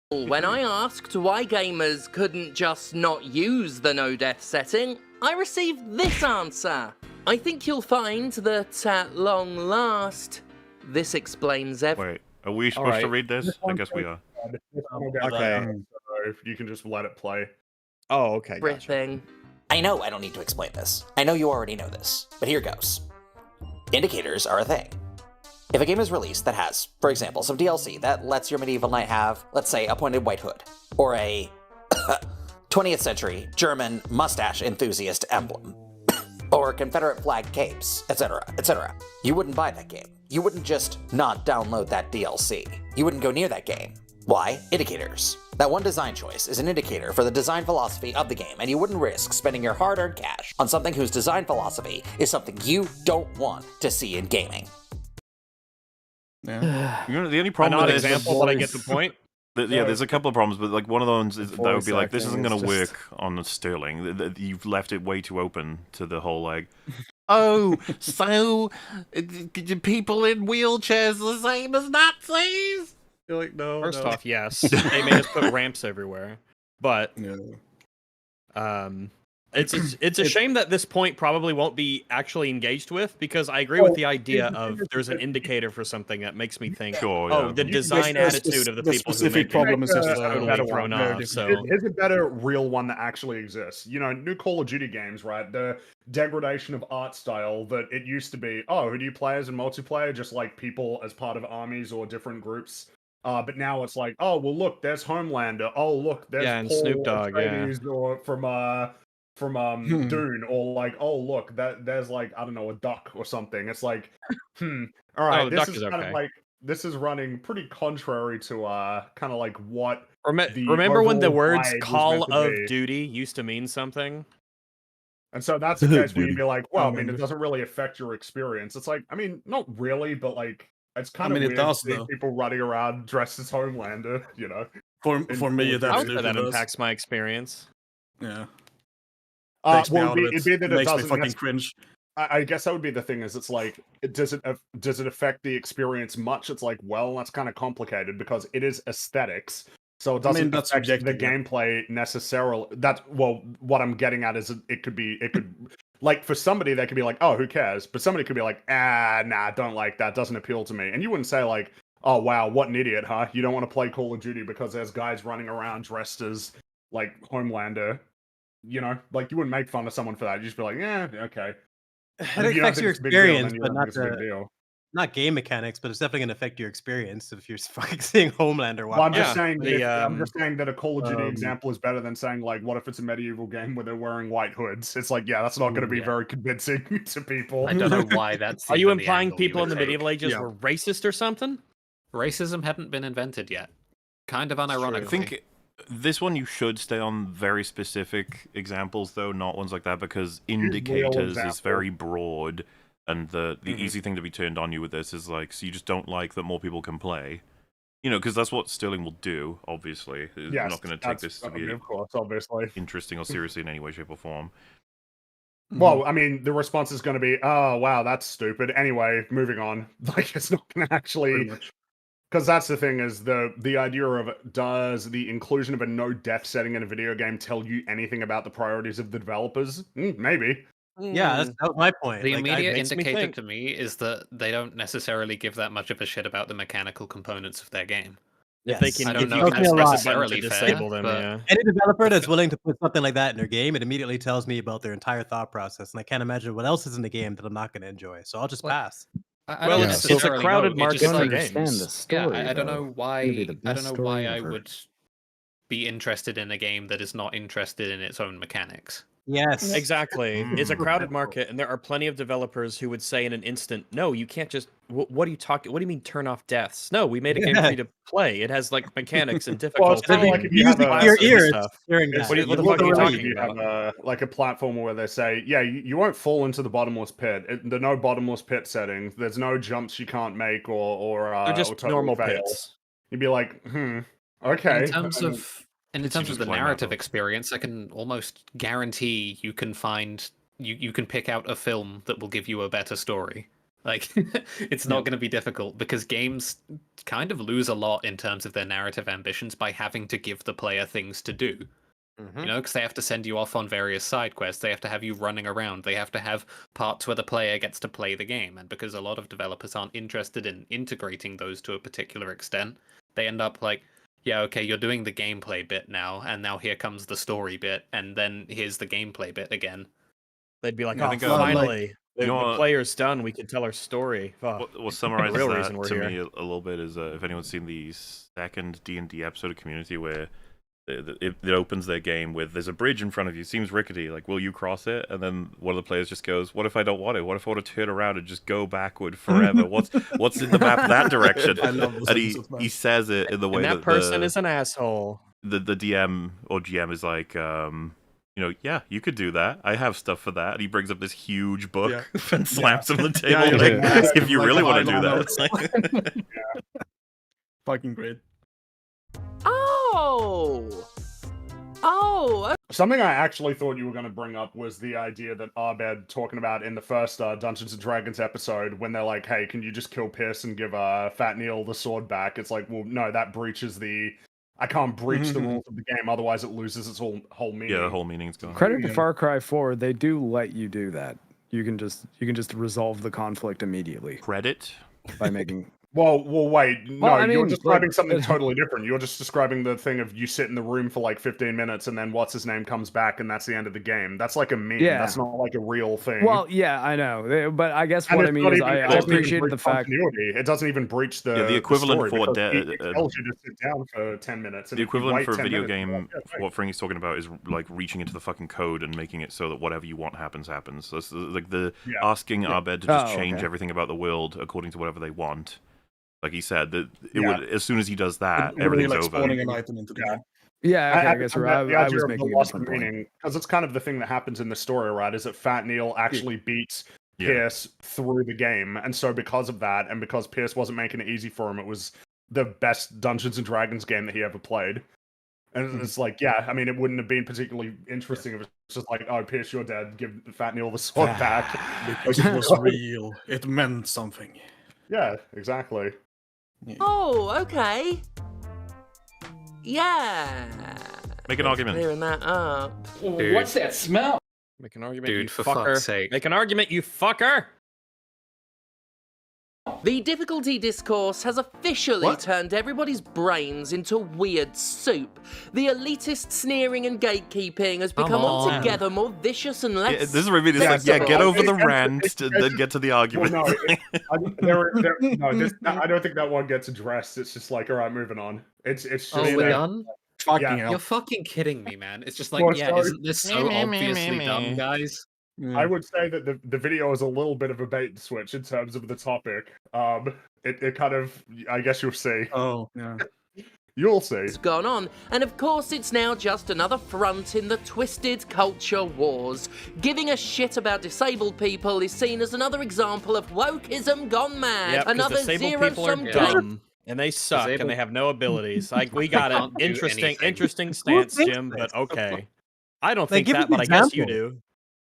When I asked why gamers couldn't just not use the no-death setting, I received this answer. I think you'll find that at long last, this explains everything. Wait, are we supposed to read this? I guess we are. Okay. So you can just let it play. Oh, okay. Gotcha. I know I don't need to explain this. I know you already know this, but here goes. Indicators are a thing. If a game is released that has, for example, some DLC that lets your medieval knight have, let's say, a pointed white hood, or a 20th century German mustache enthusiast emblem, or Confederate flag capes, etc., etc., you wouldn't buy that game. You wouldn't just not download that DLC. You wouldn't go near that game. Why? Indicators. That one design choice is an indicator for the design philosophy of the game, and you wouldn't risk spending your hard-earned cash on something whose design philosophy is something you don't want to see in gaming. Yeah. The only problem with this but I get the point. There's a couple of problems, but like one of those is that would be like, this isn't going to work on the Sterling. You've left it way too open to the whole like, oh, so people in wheelchairs the same as Nazis? You're like, no. First off, yes, they made us put ramps everywhere, but it's a shame that this point probably won't be actually engaged with, because I agree with the idea of there's an indicator for something that makes me think, the design attitude of the people who make problem is just totally thrown off. So it's a better real one that actually exists. New Call of Duty games, right? The degradation of art style that it used to be, who do you play as in multiplayer? Just like people as part of armies or different groups. But now it's like, oh, well, look, there's Homelander. Oh, look, there's and Paul Snoop Dogg, or from Dune, or like, oh, look, there's like, I don't know, a duck or something. It's like, all right, this is kind of like, this is running pretty contrary to kind of like what. Remember when the words "Call of Duty" used to mean something? And so that's the case where you'd be like, well, I mean, it doesn't really affect your experience. It's like, I mean, not really, but like, it's kind of weird to see people running around dressed as Homelander, For me, that impacts my experience. Yeah. Takes me well, out of it. it'd be that it Makes me doesn't fucking cringe. I guess that would be the thing. Is it's like, does it affect the experience much? It's like, well, that's kind of complicated because it is aesthetics, so it doesn't that's affect the subjective, yeah. gameplay necessarily. That well, what I'm getting at is it could like for somebody they could be like, oh, who cares? But somebody could be like, nah, don't like that. Doesn't appeal to me. And you wouldn't say like, oh wow, what an idiot, huh? You don't want to play Call of Duty because there's guys running around dressed as like Homelander. You know, like you wouldn't make fun of someone for that. You'd just be like, yeah, okay. It affects your experience, but not not game mechanics. But it's definitely gonna affect your experience if you're fucking seeing Homelander. Well, I'm just saying. I'm just saying that a Call of Duty example is better than saying like, what if it's a medieval game where they're wearing white hoods? It's like, yeah, that's not going to be very convincing to people. I don't know why that's. Are you implying people in the medieval ages were racist or something? Racism hadn't been invented yet. Kind of unironically. I think this one you should stay on very specific examples, though, not ones like that, because indicators is very broad, and the easy thing to be turned on you with this is like, so you just don't like that more people can play. You know, because that's what Sterling will do, obviously. Yes, I'm not going to take this to be of course, obviously interesting or seriously in any way, shape, or form. Well, I mean, the response is going to be, oh, wow, that's stupid. Anyway, moving on. Like, it's not going to actually... Because that's the thing, is the idea of, does the inclusion of a no-death setting in a video game tell you anything about the priorities of the developers? Maybe. Yeah, that was my point. The immediate indicator to me is that they don't necessarily give that much of a shit about the mechanical components of their game. If they can, I don't know if that's necessarily disable them. Yeah. Any developer that's willing to put something like that in their game, it immediately tells me about their entire thought process, and I can't imagine what else is in the game that I'm not going to enjoy. So I'll just pass. Well, it's a crowded market for games. Yeah, I don't know why. I don't know why I would be interested in a game that is not interested in its own mechanics. Yes, exactly. It's a crowded market, and there are plenty of developers who would say in an instant, "No, you can't just. What are you talking? What do you mean turn off deaths? No, we made a game for you to play. It has like mechanics and difficulty. Well, like if you have your ears during that. What the fuck are you talking about? Have like a platform where they say, yeah, you won't fall into the bottomless pit. There are no bottomless pit settings. There's no jumps you can't make or they're just totally normal fail. pits. You'd be like, okay. In terms of the narrative experience, I can almost guarantee you can find you can pick out a film that will give you a better story. Like it's not going to be difficult because games kind of lose a lot in terms of their narrative ambitions by having to give the player things to do. You know, because they have to send you off on various side quests. They have to have you running around. They have to have parts where the player gets to play the game. And because a lot of developers aren't interested in integrating those to a particular extent, they end up like, yeah, okay, you're doing the gameplay bit now, and now here comes the story bit, and then here's the gameplay bit again. They'd be like, oh, finally, the player's done, we can tell our story. What summarizes that to me a little bit is if anyone's seen the second D&D episode of Community where it opens their game with, there's a bridge in front of you, seems rickety, like, will you cross it? And then one of the players just goes, what if I don't want it? What if I want to turn around and just go backward forever? What's in the map that direction? I love and he says it in the way that person is an asshole. The DM or GM is like, yeah, you could do that. I have stuff for that. And he brings up this huge book and slams him on the table. If you really want to do that. Fucking great. Something I actually thought you were going to bring up was the idea that Abed talking about in the first Dungeons & Dragons episode when they're like, hey, can you just kill Pierce and give Fat Neil the sword back? It's like, well, no, that breaches I can't breach the rules of the game, otherwise it loses its whole meaning. Yeah, the whole meaning's gone. Credit to Far Cry 4, they do let you do that. You can just resolve the conflict immediately. Credit? By making... Well, wait. No, you're describing something totally different. You're just describing the thing of you sit in the room for like 15 minutes and then what's-his-name comes back and that's the end of the game. That's like a meme. Yeah. That's not like a real thing. Well, yeah, I know. But I guess what I mean is I appreciate the fact... It doesn't even breach the equivalent for what it tells you to sit down for 10 minutes. The equivalent for a video game, what Fringy's talking about, is like reaching into the fucking code and making it so that whatever you want happens. So it's like asking Abed to just change everything about the world according to whatever they want. Like he said, that it would, as soon as he does that, everything's over. Spawning an item into the game. Yeah, I guess I was making a different point. Because it's kind of the thing that happens in the story, right? Is that Fat Neil actually beats Pierce through the game, and so because of that, and because Pierce wasn't making it easy for him, it was the best Dungeons and Dragons game that he ever played. And it's like, yeah, I mean, it wouldn't have been particularly interesting if it's just like, oh, Pierce, you're dead. Give Fat Neil the sword back. Because it was real. It meant something. Yeah, exactly. Oh, okay. Yeah. Make an argument. Clearing that up. Dude. What's that smell? Make an argument, Dude, you for fucker. fuck's sake. Make an argument, you fucker. The difficulty discourse has officially turned everybody's brains into weird soup. The elitist sneering and gatekeeping has become altogether more vicious and less. Yeah, this is really like, get over the rant, then get to the argument. Well, I don't think that one gets addressed. It's just like, all right, moving on. It's just. Oh, we're done? Fucking hell. You're fucking kidding me, man. It's just like, isn't this so obviously dumb, guys? I would say that the video is a little bit of a bait and switch in terms of the topic. It kind of, I guess you'll see. Oh, yeah. You'll see. It's gone on, and of course it's now just another front in the twisted culture wars. Giving a shit about disabled people is seen as another example of wokeism gone mad. Yep, another disabled people are zero-sum game. dumb, and they suck, and they have no abilities. Like, we got an interesting stance, Jim, but okay. I don't think that, but I guess you do.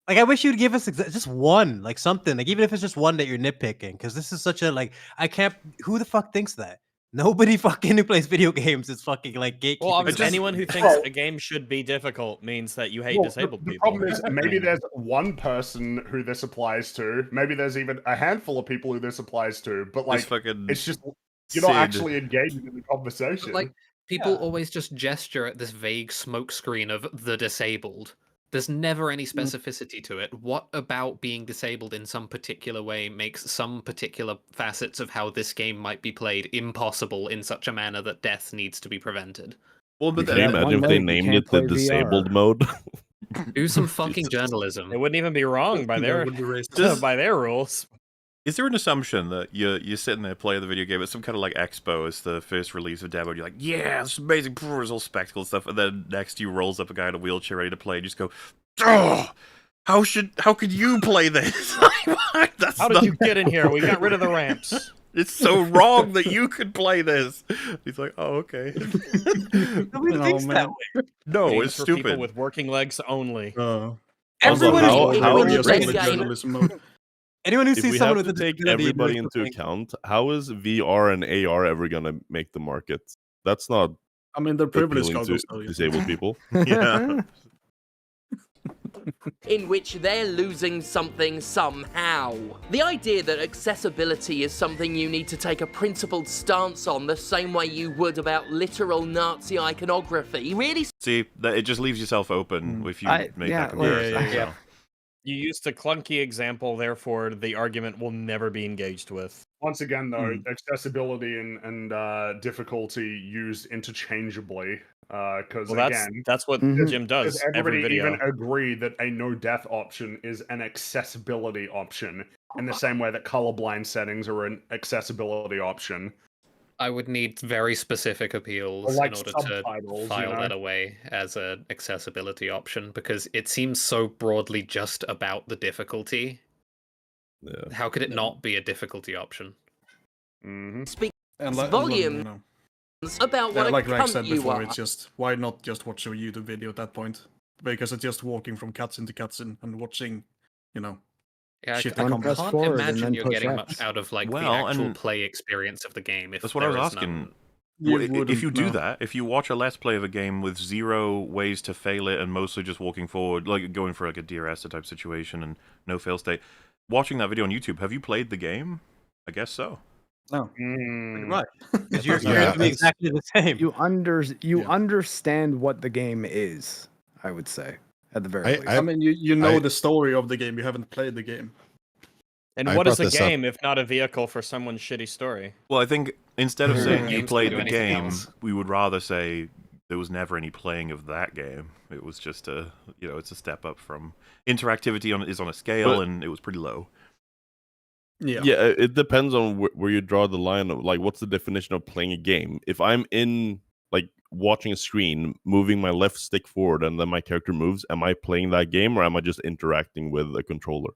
Like, I wish you'd give us just one, like something, like even if it's just one that you're nitpicking, because this is such a like I can't. Who the fuck thinks that? Nobody fucking who plays video games is fucking like gatekeeping. Well, obviously, anyone who thinks a game should be difficult means that you hate disabled people. The problem is maybe there's one person who this applies to. Maybe there's even a handful of people who this applies to. But like, it's just you're not actually engaging in the conversation. Like, people always just gesture at this vague smokescreen of the disabled. There's never any specificity to it. What about being disabled in some particular way makes some particular facets of how this game might be played impossible in such a manner that death needs to be prevented? Well, but can you imagine if they named it the disabled mode? Do some fucking journalism. It wouldn't even be wrong by their by their rules. Is there an assumption that you're sitting there playing the video game at some kind of like expo as the first release of demo, and you're like, yeah, this is amazing, it's all spectacle and stuff, and then next to you rolls up a guy in a wheelchair ready to play, and you just go, oh, how could you play this? How did you get in here? We got rid of the ramps. It's so wrong that you could play this. He's like, oh, okay. Nobody thinks that way. No, Games it's for stupid. people with working legs only. Everyone Anyone who if sees we someone have with to a take everybody into account, how is VR and AR ever gonna make the market? That's not. I mean, they're privileged to disabled people. Yeah. In which they're losing something somehow. The idea that accessibility is something you need to take a principled stance on the same way you would about literal Nazi iconography really... See, it just leaves yourself open if you make that comparison. Yeah. You used a clunky example, therefore the argument will never be engaged with. Once again, though, accessibility and difficulty used interchangeably. Because that's what Jim does. Everybody every video. even agree that a no death option is an accessibility option, in the same way that colorblind settings are an accessibility option. I would need very specific appeals like in order to file that away as an accessibility option, because it seems so broadly just about the difficulty. Yeah. How could it not be a difficulty option? Speak and volume about what like a Rex cunt said you before, are. it's just, why not just watch a YouTube video at that point? Because it's just walking from cutscene to cutscene and watching, Yeah, I shit can't press imagine you're getting much out of like the actual play experience of the game. If that's what I was asking. If you do that, if you watch a Let's Play of a game with 0 ways to fail it and mostly just walking forward, like going for like a Dear Esther type situation and no fail state, watching that video on YouTube, have you played the game? I guess so. No, pretty much. Because you're doing exactly the same. You understand what the game is, I would say, at the very least. I mean, you know the story of the game. You haven't played the game. And what is a game if not a vehicle for someone's shitty story? Well, I think instead of saying you played the game, else. we would rather say there was never any playing of that game. It was just it's a step up from interactivity is on a scale, and it was pretty low. Yeah, it depends on where you draw the line of like what's the definition of playing a game. If I'm in like watching a screen, moving my left stick forward, and then my character moves, am I playing that game or am I just interacting with a controller?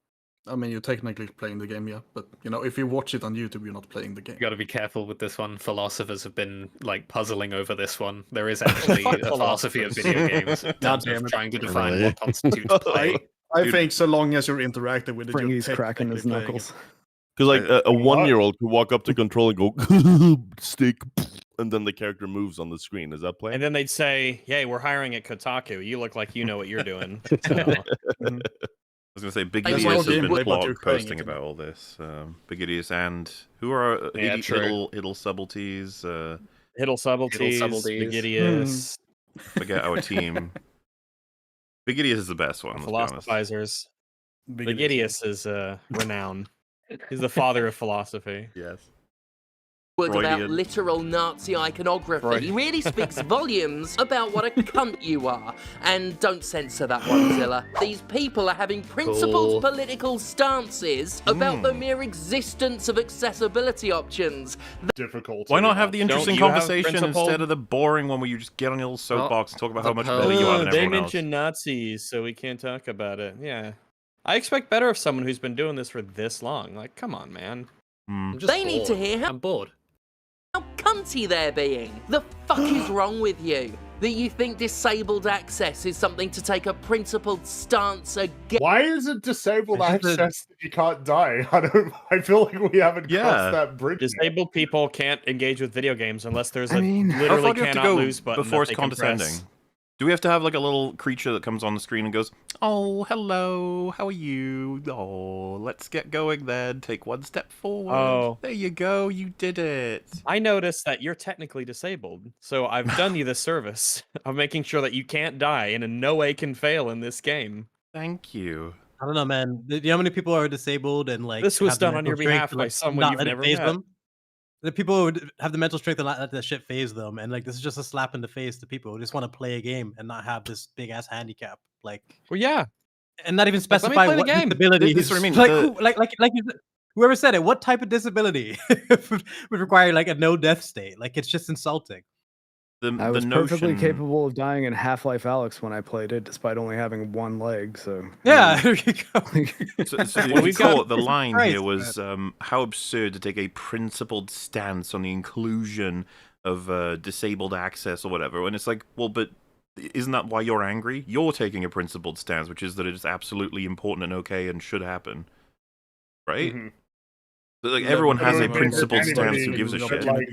I mean, you're technically playing the game, yeah, but if you watch it on YouTube, you're not playing the game. You got to be careful with this one. Philosophers have been like puzzling over this one. There is actually a philosophy of video games in terms of trying to define what constitutes play. I think so long as you're interacting with it, Fringy's cracking his knuckles. Because like a 1-year-old could walk up to control and go stick, and then the character moves on the screen. Is that play? And then they'd say, "Yay, we're hiring at Kotaku. You look like you know what you're doing." So. I was going to say, Big Idiots has been blog posting about all this. Big Idiots and who are Hiddle Subtleties? Hiddle Subtleties, Big Idiots. Forget our team. Big Idiots is the best one. Philosophizers. Big Idiots is renowned. He's the father of philosophy. Yes. Word about literal Nazi iconography really speaks volumes about what a cunt you are. And don't censor that one, Zilla. These people are having principled political stances about the mere existence of accessibility options. Difficult. Why not have the interesting conversation instead of the boring one where you just get on your little soapbox and talk about how much better you are than everyone else? They mentioned Nazis, so we can't talk about it. Yeah. I expect better of someone who's been doing this for this long. Like, come on, man. They need to hear I'm bored. How cunty they're being. The fuck is wrong with you? That you think disabled access is something to take a principled stance against? Why is it disabled access that you can't die? I feel like we haven't crossed that bridge. Disabled people can't engage with video games unless there's a literally cannot lose button before it's that they can condescending. press. Do we have to have like a little creature that comes on the screen and goes, "Oh, hello, how are you? Oh, let's get going then. Take one step forward. Oh. There you go, you did it." I noticed that you're technically disabled, so I've done you the service of making sure that you can't die and in no way can fail in this game. Thank you. I don't know, man. Do you know how many people are disabled and like this was have the done on your mental strength behalf to, by like, someone not you've let it never phase met. them? The people would have the mental strength to not let that shit phase them, and like this is just a slap in the face to people who just want to play a game and not have this big ass handicap. Like, well, yeah, and not even specify what disability. This is what I mean. Like whoever said it, what type of disability would require like a no death state? Like it's just insulting. I was perfectly capable of dying in Half-Life Alyx when I played it, despite only having one leg. So yeah, there you go. The line here was how absurd to take a principled stance on the inclusion of disabled access or whatever. And it's like, well, but isn't that why you're angry? You're taking a principled stance, which is that it is absolutely important and okay and should happen, right? Mm-hmm. Like everyone has a principled stance who gives a shit. Like,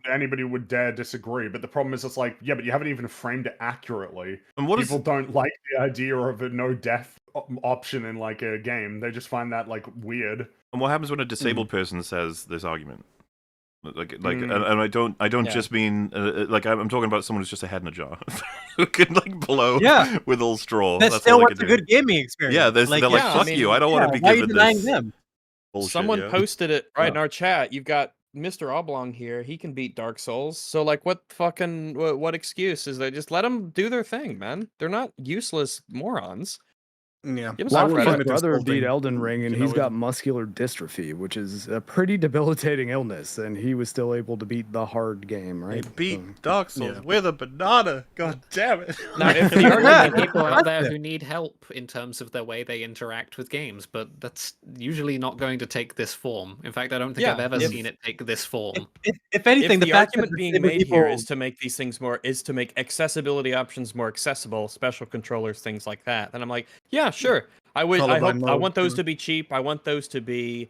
anybody would dare disagree, but the problem is, it's like, yeah, but you haven't even framed it accurately. And people don't like the idea of a no death option in like a game. They just find that like weird. And what happens when a disabled person says this argument? And I don't just mean like I'm talking about someone who's just a head in a jar who can like blow with all straw. That's still what's a good gaming experience. Yeah, they're like, fuck you. I don't want to be given this. Bullshit, someone posted it in our chat. You've got Mr. Oblong here. He can beat Dark Souls. So like, what excuse is there? Just let them do their thing, man. They're not useless morons. Yeah, my brother beat Elden Ring, and he's got muscular dystrophy, which is a pretty debilitating illness, and he was still able to beat the hard game, right? He beat Dark Souls with a banana. God damn it! Now, if there are people out there who need help in terms of the way they interact with games, but that's usually not going to take this form. In fact, I don't think I've ever seen it take this form. If anything, the argument being made here is to make these things to make accessibility options more accessible, special controllers, things like that. And I'm like, yeah, sure. I want those to be cheap. I want those to be,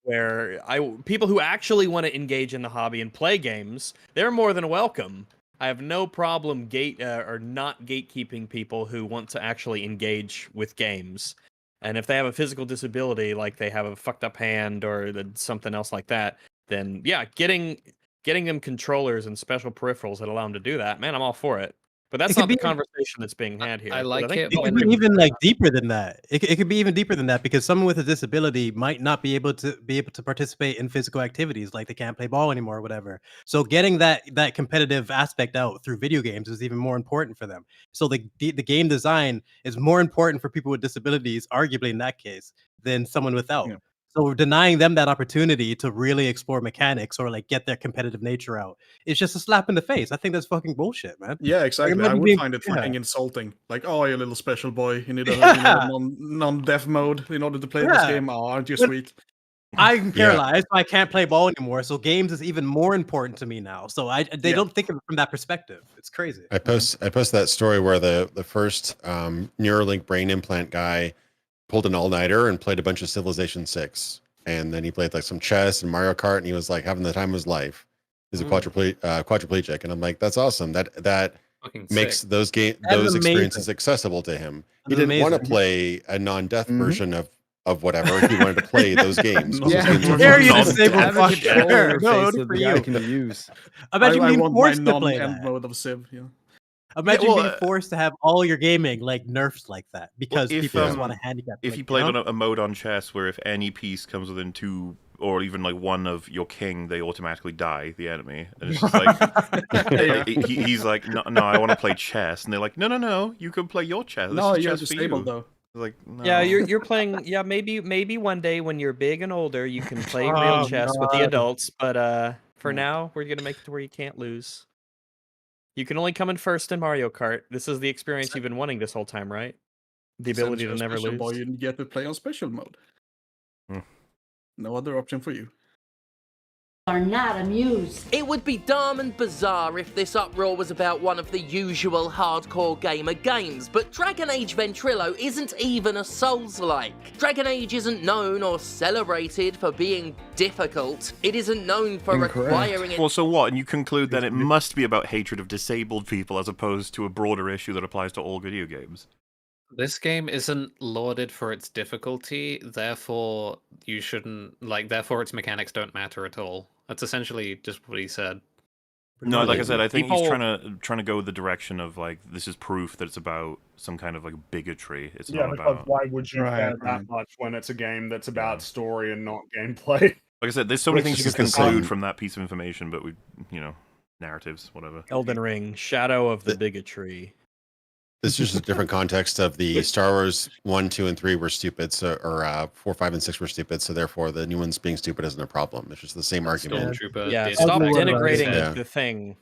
where people who actually want to engage in the hobby and play games, they're more than welcome. I have no problem not gatekeeping people who want to actually engage with games. And if they have a physical disability, like they have a fucked up hand or something else like that, then yeah, getting them controllers and special peripherals that allow them to do that, man, I'm all for it. But that's not the conversation that's being had here. I like it. It could be even like deeper than that. It could be even deeper than that because someone with a disability might not be able to participate in physical activities, like they can't play ball anymore or whatever. So getting that competitive aspect out through video games is even more important for them. So the game design is more important for people with disabilities, arguably in that case, than someone without. Yeah. So denying them that opportunity to really explore mechanics or like get their competitive nature out, it's just a slap in the face. I think that's fucking bullshit, man. Yeah, exactly. Like, I would find it fucking insulting. Like, oh, you little special boy, you need a non-deaf mode in order to play this game. Oh, aren't you sweet? I'm paralyzed, so I can't play ball anymore. So games is even more important to me now. So they don't think of it from that perspective. It's crazy. I posted that story where the first Neuralink brain implant guy pulled an all-nighter and played a bunch of Civilization 6, and then he played like some chess and Mario Kart, and he was like having the time of his life. He's a quadriplegic, and I'm like, that's awesome. That makes those experiences accessible to him. He didn't want to play a non-death version of whatever. He wanted to play those games. There you disabled fucker. No, for you. Can use. Imagine being forced to play that. Mode of Civ. Yeah. Imagine being forced to have all your gaming like nerfed like that because people just want to handicap. If you played on a mode on chess where if any piece comes within 2 or even like 1 of your king, they automatically die, the enemy. And it's just like he's like, no, I want to play chess, and they're like, no, you can play your chess. No, you're disabled though. Like, no. Yeah, you're playing. Yeah, maybe one day when you're big and older, you can play real chess with the adults. But for now, we're gonna make it to where you can't lose. You can only come in first in Mario Kart. This is the experience you've been wanting this whole time, right? The ability to never lose. Boy, you get to play on special mode. No other option for you. Are not amused. It would be damn and bizarre if this uproar was about one of the usual hardcore gamer games, but Dragon Age Ventrilo isn't even a Souls-like. Dragon Age isn't known or celebrated for being difficult. It isn't known for requiring it. Well, so what? And you conclude that it must be about hatred of disabled people as opposed to a broader issue that applies to all video games. This game isn't lauded for its difficulty, therefore you shouldn't therefore its mechanics don't matter at all. That's essentially just what he said. No, like I said, I think he's trying to go the direction of like this is proof that it's about some kind of like bigotry. It's not about. Why would you care that much when it's a game that's about story and not gameplay? Like I said, there's so many things you can conclude from that piece of information, but narratives, whatever. Elden Ring, Shadow of the Bigotry. This is just a different context of the Star Wars 1, 2, and 3 were stupid, or 4, 5, and 6 were stupid, so therefore the new ones being stupid isn't a problem. It's just the same argument. Yeah, stop denigrating the thing.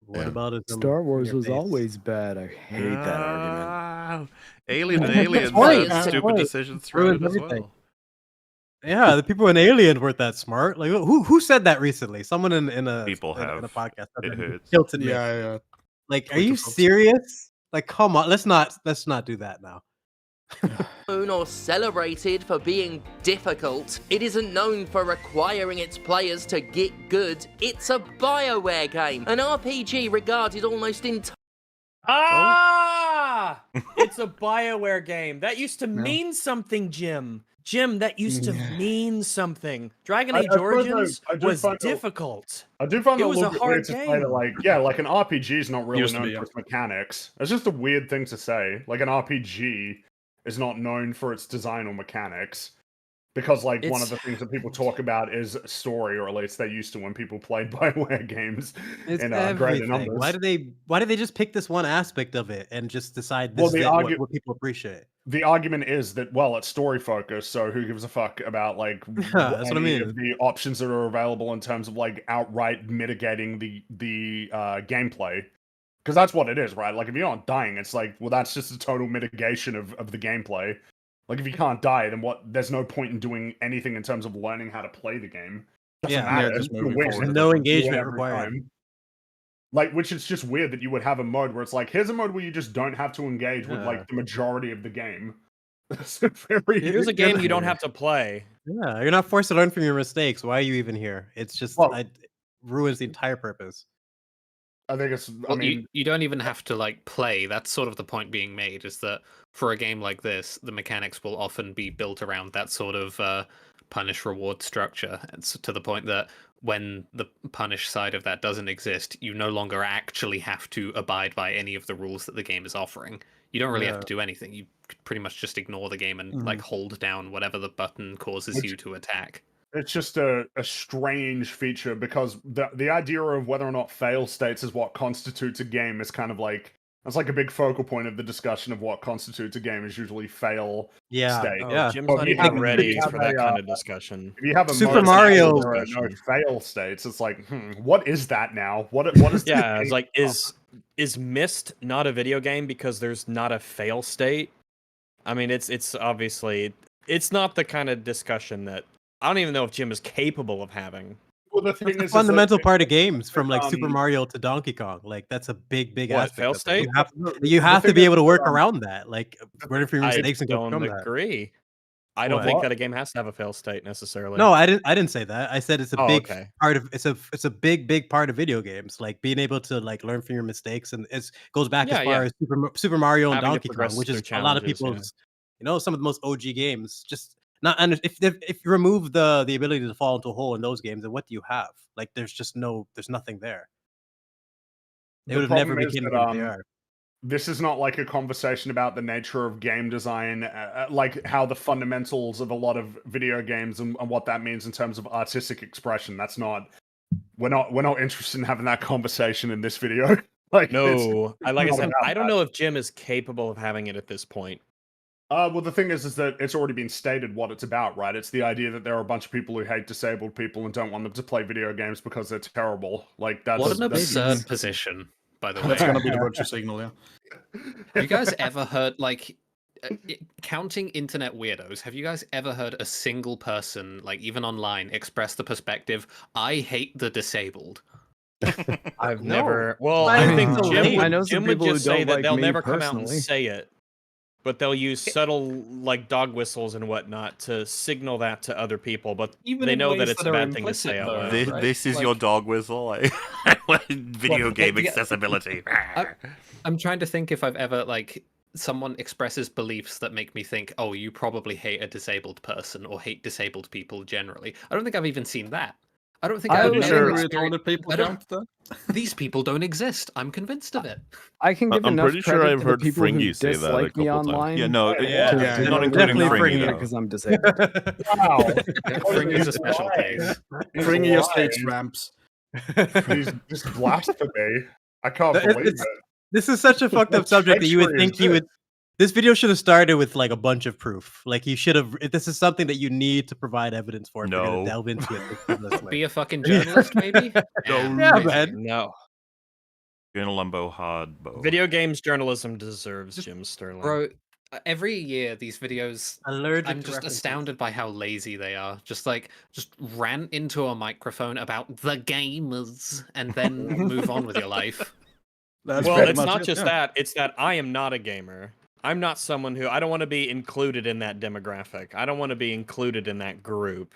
What about it? Star Wars was always bad. I hate that argument. Aliens, stupid decisions through it as well. Yeah, the people in Alien weren't that smart. Like, who said that recently? Someone in a podcast. It hurts. Tilted me. Yeah. Like, are you serious? Like, come on, let's not do that now. Known or celebrated for being difficult. It isn't known for requiring its players to get good. It's a BioWare game, an RPG regarded almost entirely. It's a BioWare game. That used to mean something, Jim. Jim, that used to mean something. Dragon Age Origins was difficult. I do find it was a hard game. Like an RPG is not really known for its mechanics. It's just a weird thing to say. Like an RPG is not known for its design or mechanics. Because one of the things that people talk about is story, or at least they used to when people played BioWare games in greater numbers. Why did they just pick this one aspect of it and just decide this is what people appreciate? The argument is that it's story focused, so who gives a fuck about that's what I mean. Of the options that are available in terms of outright mitigating the gameplay. Because that's what it is, right? Like if you're not dying, it's that's just a total mitigation of the gameplay. Like, if you can't die, then there's no point in doing anything in terms of learning how to play the game. Doesn't matter. Just moving forward. No engagement required. Which it's just weird that you would have a mode where it's here's a mode where you just don't have to engage with, the majority of the game. Here's a game you don't have to play. Yeah, you're not forced to learn from your mistakes. Why are you even here? It's just, it ruins the entire purpose. I think it's. You don't even have to play. That's sort of the point being made. Is that for a game like this, the mechanics will often be built around that sort of punish reward structure. It's to the point that when the punish side of that doesn't exist, you no longer actually have to abide by any of the rules that the game is offering. You don't really have to do anything. You could pretty much just ignore the game and hold down whatever the button causes you to attack. It's just a strange feature because the idea of whether or not fail states is what constitutes a game is kind of That's like a big focal point of the discussion of what constitutes a game is usually fail state. Oh, Jim's not even ready for that kind of discussion. If you have a Super Mario, there are no fail states, it's like, what is that now? What is yeah, it's like is Myst not a video game because there's not a fail state? I mean, it's obviously it's not the kind of discussion that I don't even know if Jim is capable of having. Well, the thing is, fundamental part of games, from like Super Mario to Donkey Kong. Like that's a big aspect. Fail state? You have to be able to work around that. Like learning from your mistakes and go from that. I don't agree. I don't think that a game has to have a fail state necessarily. No, I didn't say that. I said it's a big part of it's a big part of video games. Like being able to like learn from your mistakes, and it goes back as far as Super Mario and Donkey Kong, which is a lot of people's, some of the most OG games. Just not if you remove the ability to fall into a hole in those games, then what do you have? Like there's nothing there. They would have never become what they are. This is not like a conversation about the nature of game design, like how the fundamentals of a lot of video games and what that means in terms of artistic expression. That's not. We're not interested in having that conversation in this video. Like no, like I said, I don't know if Jim is capable of having it at this point. Well, the thing is that it's already been stated what it's about, right? It's the idea that there are a bunch of people who hate disabled people and don't want them to play video games because they're terrible. Like that's what an absurd position. By the way, that's gonna be the virtue signal. Yeah. Have you guys ever heard counting internet weirdos? Have you guys ever heard a single person, like even online, express the perspective, "I hate the disabled"? I've never. Well, I think Jim would just say that they'll never come out and say it. But they'll use subtle, like, dog whistles and whatnot to signal that to other people. But even they know that it's a bad thing to say out loud. This is your dog whistle. Video game accessibility. I'm trying to think if I've ever, someone expresses beliefs that make me think, oh, you probably hate a disabled person or hate disabled people generally. I don't think I've even seen that. I don't think these people don't exist. I'm convinced of it. I can give enough pretty sure I've heard people Fringy who say that a dislike me couple online. Yeah, no, not including Fringy because I'm disabled. Wow, Fringy's a special case. Fringy just hates ramps. He's just blasphemy. I can't believe it. This is such a fucked up subject that you would think he would. This video should have started with like a bunch of proof. Like you should have. This is something that you need to provide evidence for. If you're gonna delve into it. Be a fucking journalist, maybe. Yeah, man. No. Journalumbo hardbo. Video games journalism deserves Jim Sterling. Bro, every year these videos, I'm just astounded by how lazy they are. Just rant into a microphone about the gamers and then move on with your life. Well, it's not just that. It's that I am not a gamer. I'm not someone who I don't want to be included in that demographic. I don't want to be included in that group.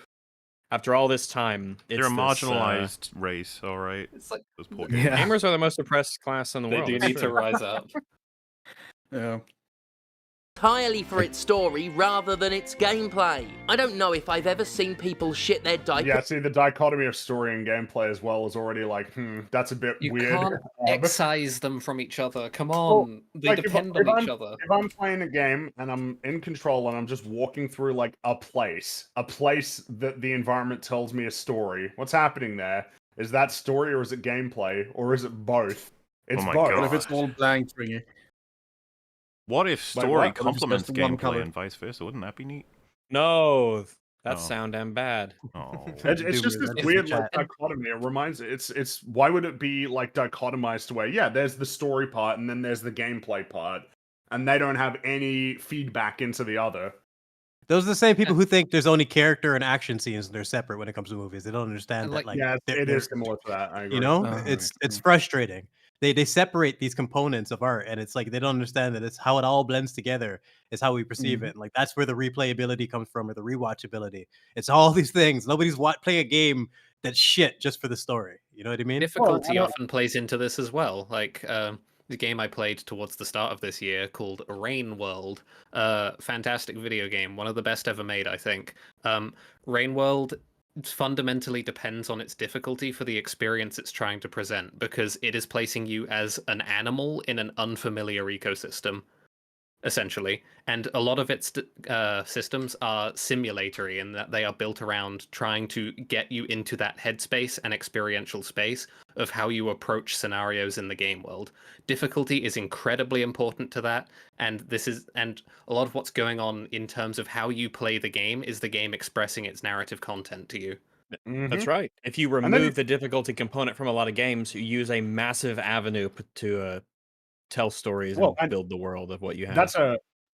After all this time, they're a marginalized race. All right, it's like gamers are the most oppressed class in the world. They do need to rise up. Yeah. Entirely for its story rather than its gameplay. I don't know if I've ever seen people shit their diaper. Yeah, see, the dichotomy of story and gameplay as well is already like, that's a bit weird. You can't excise them from each other. Come on, they depend on each other. If I'm playing a game and I'm in control and I'm just walking through like a place that the environment tells me a story, what's happening there? Is that story or is it gameplay or is it both? It's both. What if it's all blank, Fringy? What if story complements gameplay and vice versa? Wouldn't that be neat? No, that sound damn bad. Oh. It's just this weird dichotomy. It reminds it's why would it be like dichotomized to where there's the story part and then there's the gameplay part, and they don't have any feedback into the other. Those are the same people who think there's only character and action scenes and they're separate when it comes to movies. They don't understand that. It is similar to that. I agree. It's frustrating. They separate these components of art, and it's like they don't understand that it's how it all blends together is how we perceive it. And like that's where the replayability comes from, or the rewatchability. It's all these things. Nobody's playing a game that's shit just for the story. You know what I mean? Difficulty often plays into this as well. Like the game I played towards the start of this year called Rain World. Fantastic video game, one of the best ever made, I think. Rain World fundamentally depends on its difficulty for the experience it's trying to present, because it is placing you as an animal in an unfamiliar ecosystem. essentially. And a lot of its systems are simulatory in that they are built around trying to get you into that headspace and experiential space of how you approach scenarios in the game world. Difficulty is incredibly important to that, and a lot of what's going on in terms of how you play the game is the game expressing its narrative content to you. That's right. If you remove the difficulty component from a lot of games, you use a massive avenue to tell stories and build the world of what you have.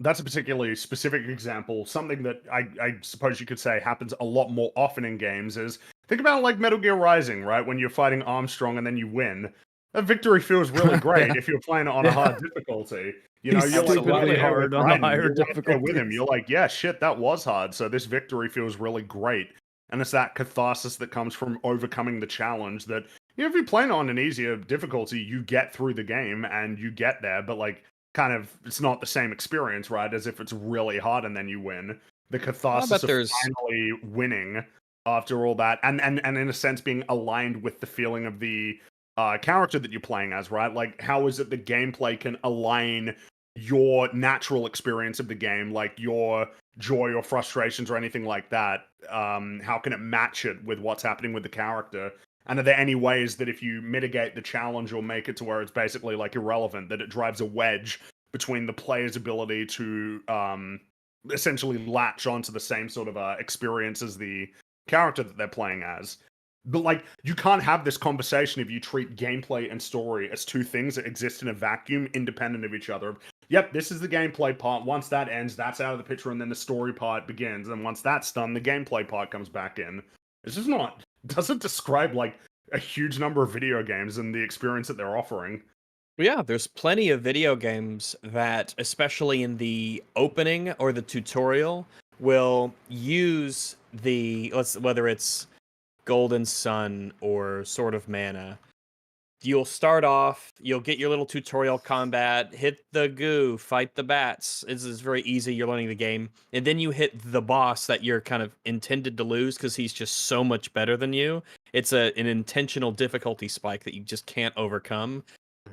That's a particularly specific example. Something that I suppose you could say happens a lot more often in games is, think about like Metal Gear Rising, right? When you're fighting Armstrong and then you win. That victory feels really great if you're playing it on a hard difficulty. You know, you're like really hard on a higher difficulty with him. You're like, yeah, shit, that was hard. So this victory feels really great. And it's that catharsis that comes from overcoming the challenge that, you know, if you're playing on an easier difficulty, you get through the game and you get there, but like, kind of, it's not the same experience, right? As if it's really hard and then you win. The catharsis of finally winning after all that, and in a sense being aligned with the feeling of the character that you're playing as, right? Like, how is it the gameplay can align your natural experience of the game, like your joy or frustrations or anything like that? How can it match it with what's happening with the character? And are there any ways that if you mitigate the challenge or make it to where it's basically like irrelevant, that it drives a wedge between the player's ability to essentially latch onto the same sort of experience as the character that they're playing as? But like, you can't have this conversation if you treat gameplay and story as two things that exist in a vacuum, independent of each other. Yep, this is the gameplay part. Once that ends, that's out of the picture, and then the story part begins. And once that's done, the gameplay part comes back in. It's just not... doesn't describe like a huge number of video games and the experience that they're offering. Yeah, there's plenty of video games that, especially in the opening or the tutorial, will use whether it's Golden Sun or Sword of Mana. You'll start off, you'll get your little tutorial combat, hit the goo, fight the bats. It's very easy, you're learning the game. And then you hit the boss that you're kind of intended to lose because he's just so much better than you. It's an intentional difficulty spike that you just can't overcome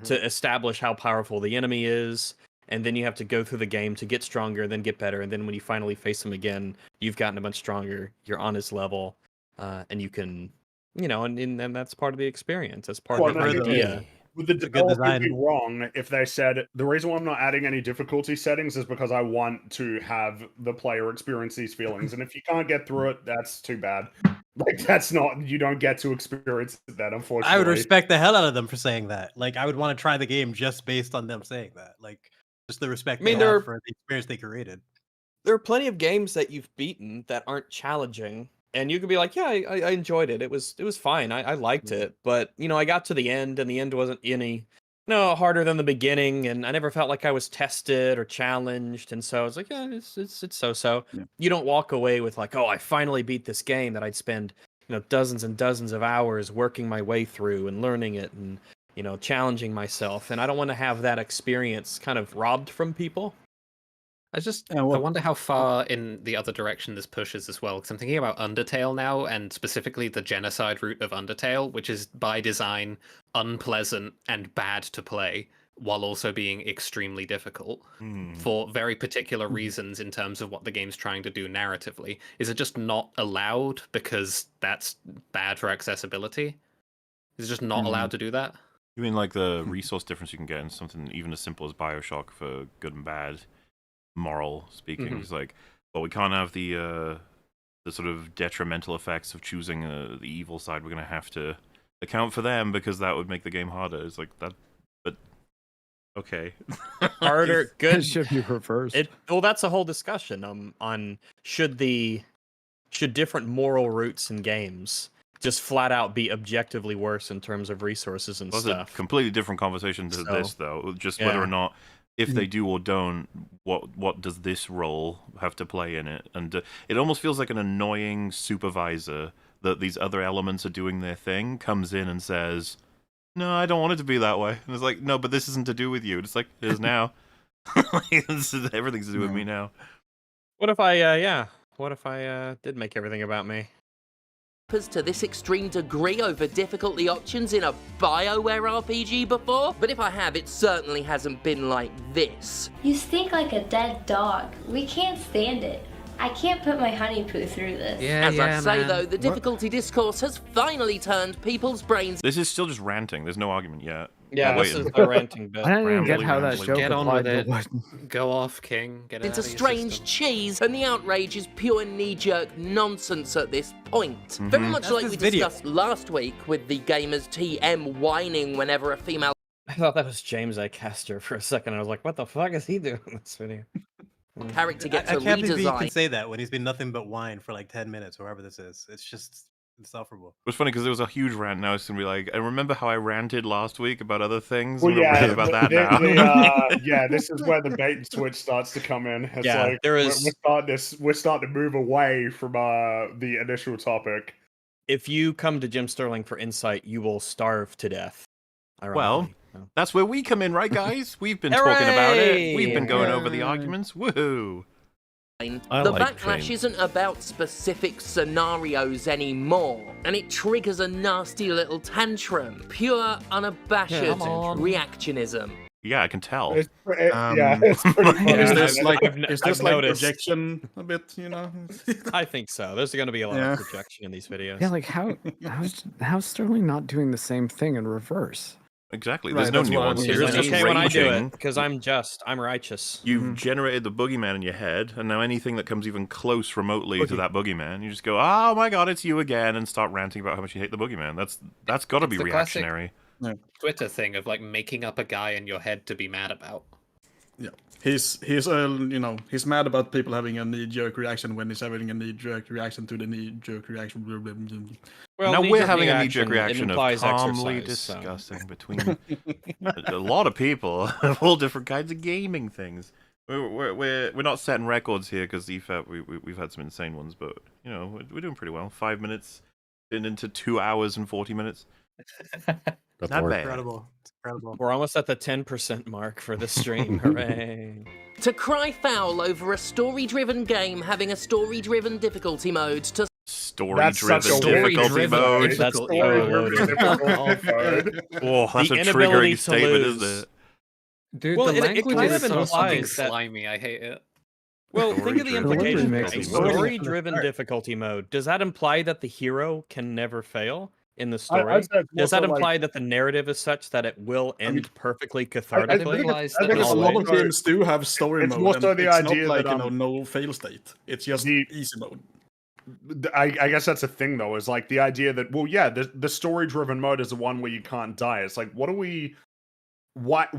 to establish how powerful the enemy is. And then you have to go through the game to get stronger, then get better. And then when you finally face him again, you've gotten a much stronger, you're on his level, and you can... You know, and that's part of the experience. That's part of the idea. Would the developer be wrong if they said, the reason why I'm not adding any difficulty settings is because I want to have the player experience these feelings, and if you can't get through it, that's too bad. Like, that's not... you don't get to experience that, unfortunately. I would respect the hell out of them for saying that. Like, I would want to try the game just based on them saying that. Like, just the respect they have for the experience they created. There are plenty of games that you've beaten that aren't challenging. And you could be like, yeah, I enjoyed it. It was fine. I liked it. But, you know, I got to the end, and the end wasn't any harder than the beginning, and I never felt like I was tested or challenged. And so I was like, yeah, it's so-so. Yeah. You don't walk away with like, oh, I finally beat this game that I'd spend, dozens and dozens of hours working my way through and learning it and, challenging myself. And I don't want to have that experience kind of robbed from people. I wonder how far in the other direction this pushes as well, because I'm thinking about Undertale now, and specifically the genocide route of Undertale, which is by design unpleasant and bad to play, while also being extremely difficult for very particular reasons in terms of what the game's trying to do narratively. Is it just not allowed because that's bad for accessibility? Is it just not allowed to do that? You mean like the resource difference you can get in something even as simple as BioShock for good and bad? Moral speaking, it's like, well, we can't have the sort of detrimental effects of choosing the evil side. We're going to have to account for them because that would make the game harder. It's like that, but okay. Harder, good. It should be reversed. Well, that's a whole discussion on should different moral routes in games just flat out be objectively worse in terms of resources and stuff. A completely different conversation to this, though. Just whether or not, if they do or don't, what does this role have to play in it? And it almost feels like an annoying supervisor that these other elements are doing their thing comes in and says, no, I don't want it to be that way. And it's like, no, but this isn't to do with you. It's like, it is now. Everything's to do with me now. What if I did make everything about me? developers to this extreme degree over difficulty options in a BioWare RPG before, but if I have, it certainly hasn't been like this. You stink like a dead dog. We can't stand it. I can't put my honey poo through this. As I say, though, the difficulty discourse has finally turned people's brains. This is still just ranting. There's no argument yet. Yeah, this is the ranting bit. I don't even get how that joke Get on with applied it. Go off, King. Get into strange cheese, and the outrage is pure knee-jerk nonsense at this point. Very much like we discussed last week with the gamers TM whining whenever a female... I thought that was James Acaster for a second. I was like, what the fuck is he doing in this video? Character gets a I can't believe he redesign. can say that when he's been nothing but whine for like 10 minutes, or whatever this is. It's just insufferable. It was funny because there was a huge rant. Now it's gonna be like, I remember how I ranted last week about other things. Well, I'm gonna rant about that now. Yeah, this is where the bait and switch starts to come in. It's Yeah, like there is- we're starting to move away from the initial topic. If you come to Jim Sterling for insight, you will starve to death. Well, ironically. that's where we come in, right, guys? We've been talking about it. We've been going over the arguments. Woohoo! I The like backlash Train. isn't about specific scenarios anymore, and it triggers a nasty little tantrum. Pure, unabashed reactionism. Yeah, I can tell. It's pretty funny. Is this like I've like noticed. projection a bit? You know. I think so. There's going to be a lot of projection in these videos. Yeah, like how's Sterling not doing the same thing in reverse? Exactly. Right, There's no that's what I nuance mean. here. It's It's just okay when I do raging. it, because I'm righteous. You've generated the boogeyman in your head, and now anything that comes even close remotely to that boogeyman, you just go, "Oh my god, it's you again," and start ranting about how much you hate the boogeyman. That's got to be the classic- reactionary. Twitter thing of like making up a guy in your head to be mad about. Yeah, he's he's mad about people having a knee-jerk reaction when he's having a knee-jerk reaction to the knee-jerk reaction. Well, Now we're knee-jerk having a knee-jerk reaction of implies calmly exercise, so- discussing between a lot of people of all different kinds of gaming things. We're not setting records here because EFAP we've had some insane ones, but you know we're doing pretty well. 5 minutes into 2 hours and 40 minutes. Not bad. Incredible. It's incredible. We're almost at the 10% mark for the stream. Hooray. To cry foul over a story-driven game having a story-driven difficulty mode to Story-driven such a difficulty weird- mode. That's Story-driven difficulty mode. Oh, that's The a inability triggering to statement, lose. isn't it? Dude, Well, the it language kind is of so implies Fucking that- slimy. I hate it. Well, think of the Story-driven implications. makes A it worse. story-driven difficulty mode. Does that imply that the hero can never fail in the I'd story? say it's more Does that so, like- imply that the narrative is such that it will end perfectly I cathartically? think Implies I think that it's A no lot more of so- games do have story it's mode. more and so the it's idea not like that, no fail state. It's just easy mode. I guess that's the thing though, is like the idea that the story driven mode is the one where you can't die. It's like what are we why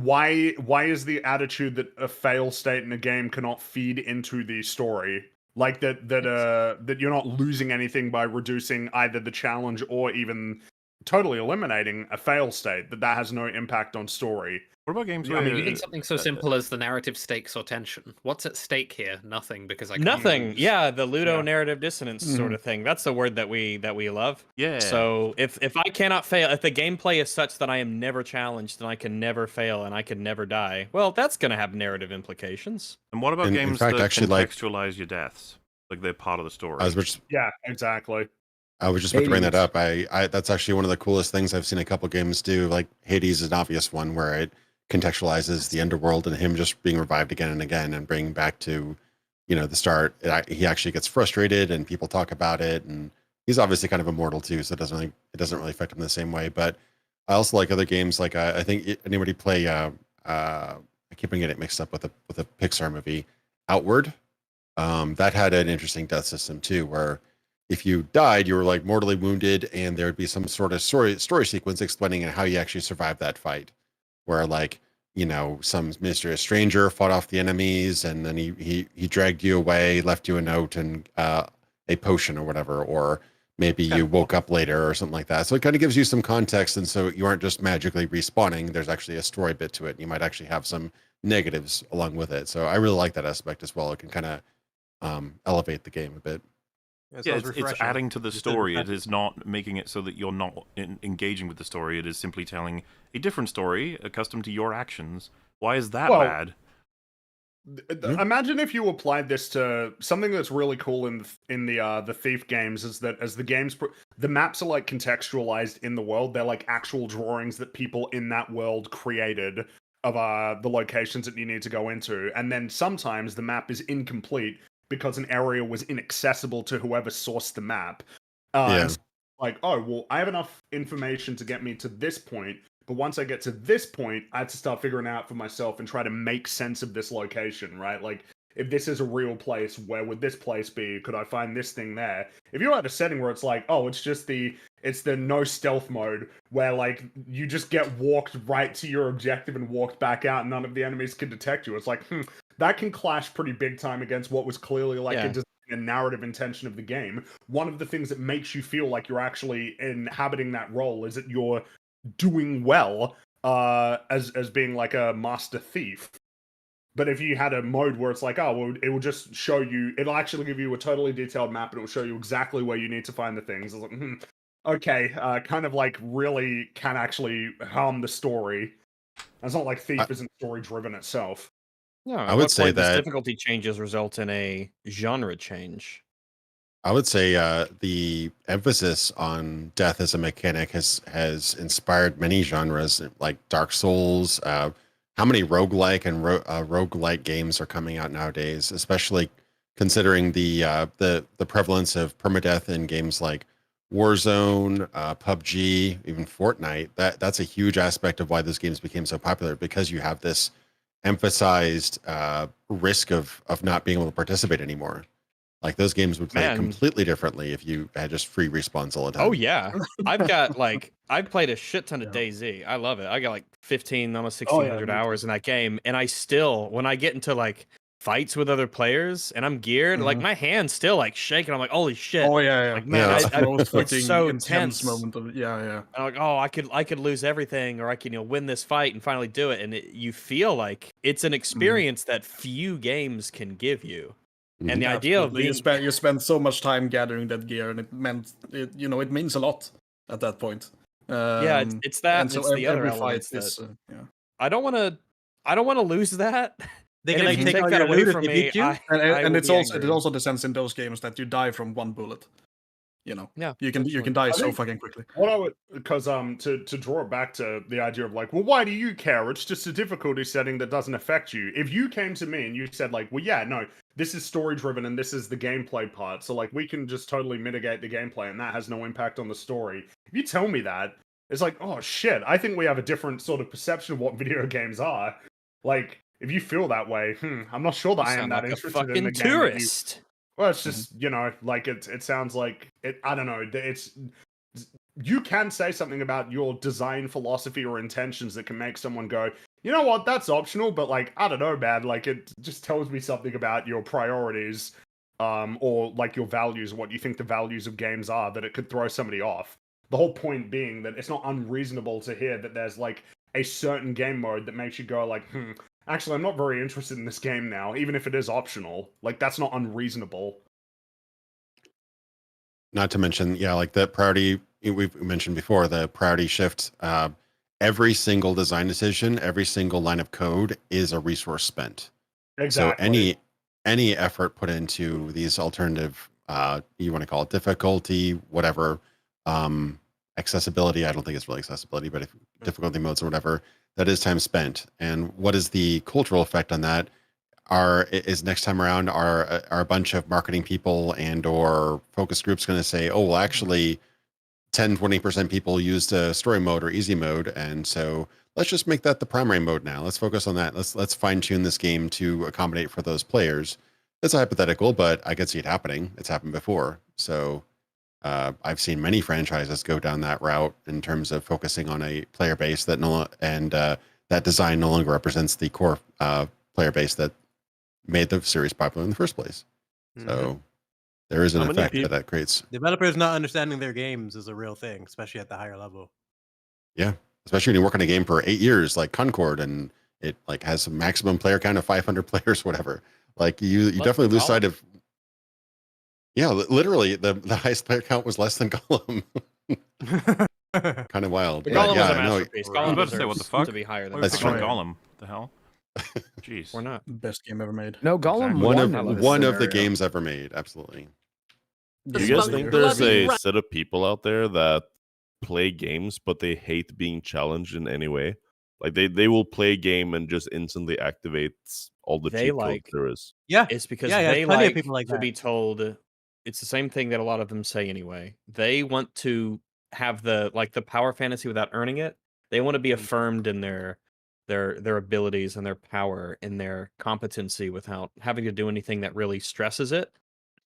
is the attitude that a fail state in a game cannot feed into the story? Like that you're not losing anything by reducing either the challenge or even totally eliminating a fail state, that has no impact on story. What about games I where mean, even something so simple as the narrative stakes or tension. What's at stake here? Nothing, because I can't Nothing. lose. Yeah, the Ludo narrative dissonance sort of thing. That's the word that we love. Yeah. So if I cannot fail, if the gameplay is such that I am never challenged and I can never fail and I can never die, well, that's going to have narrative implications. And what about In games fact, that actually, like- contextualize your deaths? Like they're part of the story. Yeah, exactly. I was just about to bring that Hades. up. I that's actually one of the coolest things I've seen a couple games do. Like Hades is an obvious one where it contextualizes the underworld and him just being revived again and again and bringing back to, the start. He actually gets frustrated and people talk about it, and he's obviously kind of immortal too, so it doesn't really affect him the same way. But I also like other games. Like I think anybody play I keep getting it mixed up with a Pixar movie, Outward. That had an interesting death system too, where if you died, you were like mortally wounded, and there would be some sort of story sequence explaining how you actually survived that fight. Where like, some mysterious stranger fought off the enemies, and then he dragged you away, left you a note and a potion or whatever, or maybe you woke up later or something like that. So it kind of gives you some context, and so you aren't just magically respawning. There's actually a story bit to it. You might actually have some negatives along with it. So I really like that aspect as well. It can kind of elevate the game a bit. Yeah, it's adding to the story. It is not making it so that you're not engaging with the story. It is simply telling a different story, accustomed to your actions. Why is that bad? Imagine if you applied this to something that's really cool in the Thief games. Is that as the games the maps are like contextualized in the world. They're like actual drawings that people in that world created of the locations that you need to go into. And then sometimes the map is incomplete because an area was inaccessible to whoever sourced the map. And so, like, oh, well, I have enough information to get me to this point, but once I get to this point, I have to start figuring out for myself and try to make sense of this location, right? Like, if this is a real place, where would this place be? Could I find this thing there? If you're at a setting where it's like, oh, it's the no stealth mode, where like you just get walked right to your objective and walked back out, and none of the enemies can detect you. It's like, that can clash pretty big time against what was clearly like a narrative intention of the game. One of the things that makes you feel like you're actually inhabiting that role is that you're doing well as being like a master thief. But if you had a mode where it's like, oh, well, it will just show you, it'll actually give you a totally detailed map and it will show you exactly where you need to find the things. It's like, okay, kind of like really can actually harm the story. It's not like Thief isn't story driven itself. No, I would say that difficulty changes result in a genre change. I would say the emphasis on death as a mechanic has inspired many genres like Dark Souls. How many roguelike and roguelike games are coming out nowadays, especially considering the prevalence of permadeath in games like Warzone, PUBG, even Fortnite. That's a huge aspect of why those games became so popular, because you have this emphasized risk of not being able to participate anymore. Like those games would play completely differently if you had just free respawns all the time. Oh yeah, I've played a shit ton of DayZ. I love it. I got like 15, almost 1,600 hours in that game, and I still, when I get into like fights with other players and I'm geared, like my hand's still like shaking. I'm like, holy shit! Oh yeah. Like man, it's so intense. Moment of I'm like, oh, I could lose everything, or I can win this fight and finally do it, and you feel like it's an experience that few games can give you. And the idea of being... you spend so much time gathering that gear, and it means a lot at that point. It's that. And it's the other elements that I don't want to lose that. They can take that away from me. And it's also the sense in those games that you die from one bullet. You can die so fucking quickly. What I would, because to draw it back to the idea of like, well, why do you care? It's just a difficulty setting that doesn't affect you. If you came to me and you said like, well, yeah, no, this is story driven and this is the gameplay part, so like we can just totally mitigate the gameplay and that has no impact on the story. If you tell me that, it's like, oh shit, I think we have a different sort of perception of what video games are. Like, if you feel that way, I'm not sure that I am that interested in the game. Tourist. Well, it's just, like it sounds like it. I don't know. You can say something about your design philosophy or intentions that can make someone go, you know what, that's optional, but like, I don't know, man. Like, it just tells me something about your priorities, or like your values, what you think the values of games are, that it could throw somebody off. The whole point being that it's not unreasonable to hear that there's like a certain game mode that makes you go like, actually, I'm not very interested in this game now, even if it is optional. Like, that's not unreasonable. Not to mention, like the priority we've mentioned before, the priority shift. Every single design decision, every single line of code is a resource spent. Exactly. So any effort put into these alternative, you want to call it difficulty, whatever, accessibility. I don't think it's really accessibility, but if difficulty modes or whatever, that is time spent. And what is the cultural effect on that? Is next time around are a bunch of marketing people and or focus groups going to say, oh, well, actually 10-20% people used a story mode or easy mode, and so let's just make that the primary mode now. Let's focus on that. Let's fine tune this game to accommodate for those players. It's a hypothetical, but I could see it happening. It's happened before. So I've seen many franchises go down that route in terms of focusing on a player base that that design no longer represents the core player base that made the series popular in the first place. So there is an effect that creates. Developers not understanding their games is a real thing, especially at the higher level. Yeah, especially when you work on a game for 8 years, like Concord, and it like has a maximum player count of 500 players, whatever. Like you definitely lose sight of. Yeah, literally, the highest player count was less than Gollum. Kind of wild. Gollum was a masterpiece. I was about to say, what the fuck? To be higher than That's right. Gollum. The hell? Jeez. We're not. Best game ever made. No, Gollum one of the games ever made. Absolutely. Do you guys think there's a set of people out there that play games but they hate being challenged in any way? Like they will play a game and just instantly activates all the cheat codes there is. Yeah, It's because they like of people like to that. be told. It's the same thing that a lot of them say anyway. They want to have the power fantasy without earning it. They want to be affirmed in their abilities and their power and their competency without having to do anything that really stresses it.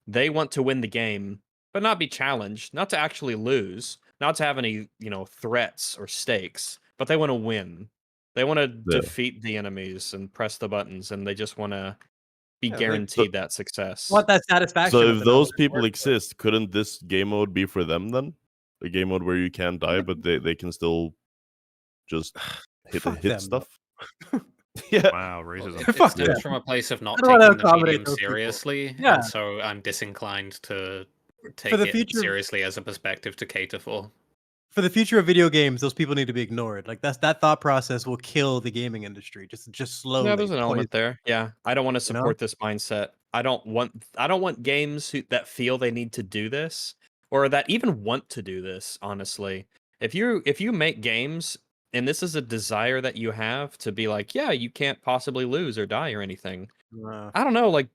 They want to win the game, but not be challenged, not to actually lose, not to have any, threats or stakes, but they want to win. They want to defeat the enemies and press the buttons, and they just want to be guaranteed that success. Want that satisfaction. So if those people exist, couldn't this game mode be for them then? A game mode where you can't die, but they can still just hit stuff? Yeah. Wow, racism. It stems from a place of not taking the medium seriously, and so I'm disinclined to take it seriously as a perspective to cater for. For the future of video games, those people need to be ignored. Like that thought process will kill the gaming industry. Just slowly. Yeah, there's an element there. Yeah, I don't want to support this mindset. I don't want games that feel they need to do this, or that even want to do this. Honestly, if you make games and this is a desire that you have to be like, yeah, you can't possibly lose or die or anything. I don't know. Like,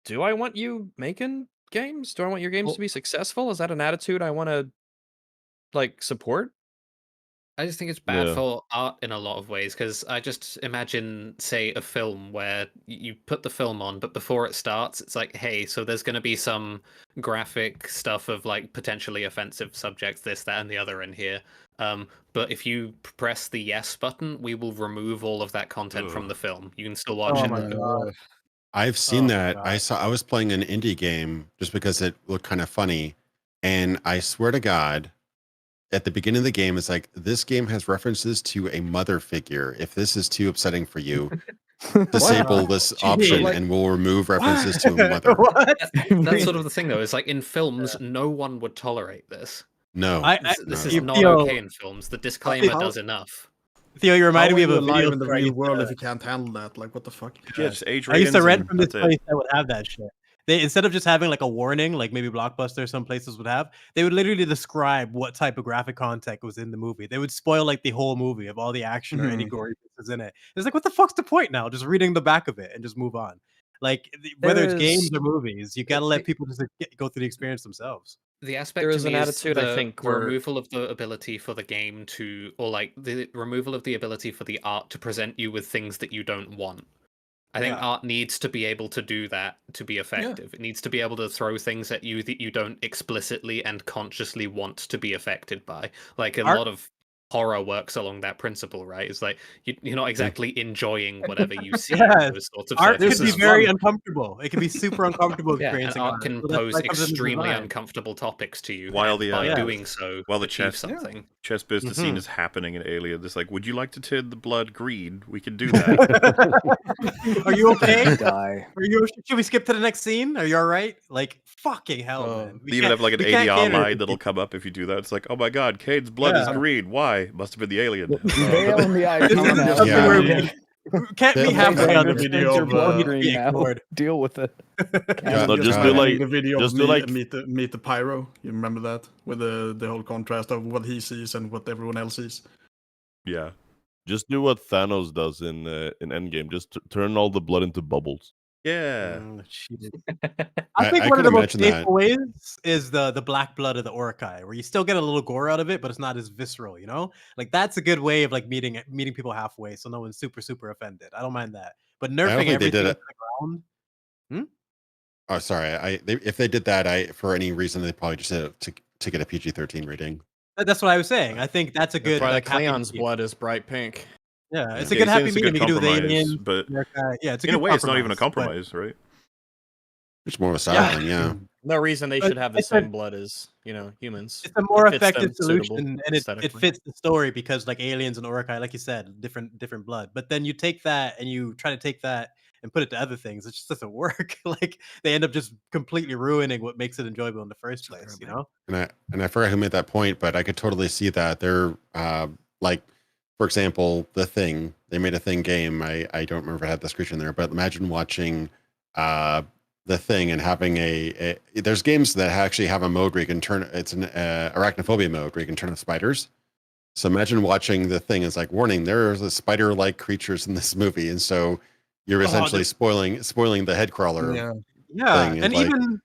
do I want you making games? Do I want your games to be successful? Is that an attitude I want to support? I just think it's bad for art in a lot of ways, because I just imagine, say, a film where you put the film on, but before it starts, it's like, hey, so there's going to be some graphic stuff of potentially offensive subjects, this, that, and the other in here. But if you press the yes button, we will remove all of that content from the film. You can still watch it. My God. I've seen that. God. I was playing an indie game just because it looked kind of funny, and I swear to God, at the beginning of the game, it's like, this game has references to a mother figure. If this is too upsetting for you, disable this option and we'll remove references to a mother. That's sort of the thing, though. It's like in films, no one would tolerate this. No. This is not okay in films. The disclaimer does enough. Theo, you reminded me of a video in the real world if you can't handle that. Like, what the fuck? I used to rent from this place that would have that shit. They, instead of just having a warning, like maybe Blockbuster or some places would have, they would literally describe what type of graphic content was in the movie. They would spoil the whole movie of all the action or any gory bits in it. It's like, what the fuck's the point now? Just reading the back of it and just move on. Whether it's games or movies, you gotta let people just go through the experience themselves. The aspect there is an attitude, I think, removal of the ability for the game to, or the removal of the ability for the art to present you with things that you don't want. I think art needs to be able to do that to be effective. It needs to be able to throw things at you that you don't explicitly and consciously want to be affected by. Like a lot of horror works along that principle, right? It's like you're not exactly enjoying whatever you see. Those sorts of art could be very uncomfortable. It can be super uncomfortable experiencing art. Can pose extremely uncomfortable topics to you while doing so. While the chess business scene is happening in Alien, it's like, would you like to turn the blood green? We can do that. Are you okay? Should we skip to the next scene? Are you all right? Like, fucking hell, man. They even have an ADR line that'll come up if you do that. It's like, oh my god, Cade's blood is green. Why? Must have been the alien. Can't be halfway on the video. Deal with it. Just do the video of meet the pyro. You remember that with the whole contrast of what he sees and what everyone else sees. Yeah, just do what Thanos does in Endgame. Just turn all the blood into bubbles. Yeah. I think one of the most painful ways is the black blood of the Orokai, where you still get a little gore out of it, but it's not as visceral, you know? That's a good way of meeting people halfway, so no one's super offended. I don't mind that. But nerfing everything to the ground. Oh, sorry. If they did that, for any reason, they probably just did it to get a PG-13 rating. That's what I was saying. I think that's a good. That's why Cleon's blood is bright pink. Yeah, it's a good happy medium. You can do with aliens, but it's in a way, it's not even a compromise, right? It's more of a style thing, yeah. No reason they should have the same blood as humans. It's a more effective solution, and it fits the story because aliens and Orokai, like you said, different blood. But then you take that and you try to take that and put it to other things. It just doesn't work. They end up just completely ruining what makes it enjoyable in the first place. You know. And I forgot who made that point, but I could totally see that they're for example, The Thing. They made a Thing game. I don't remember if I had the screen in there, but imagine watching the thing and having there's games that actually have a mode where you can turn, it's an arachnophobia mode where you can turn the spiders. So imagine watching the thing. It's like, warning, there's a spider-like creatures in this movie, and so you're essentially spoiling the head crawler. Yeah, and like, even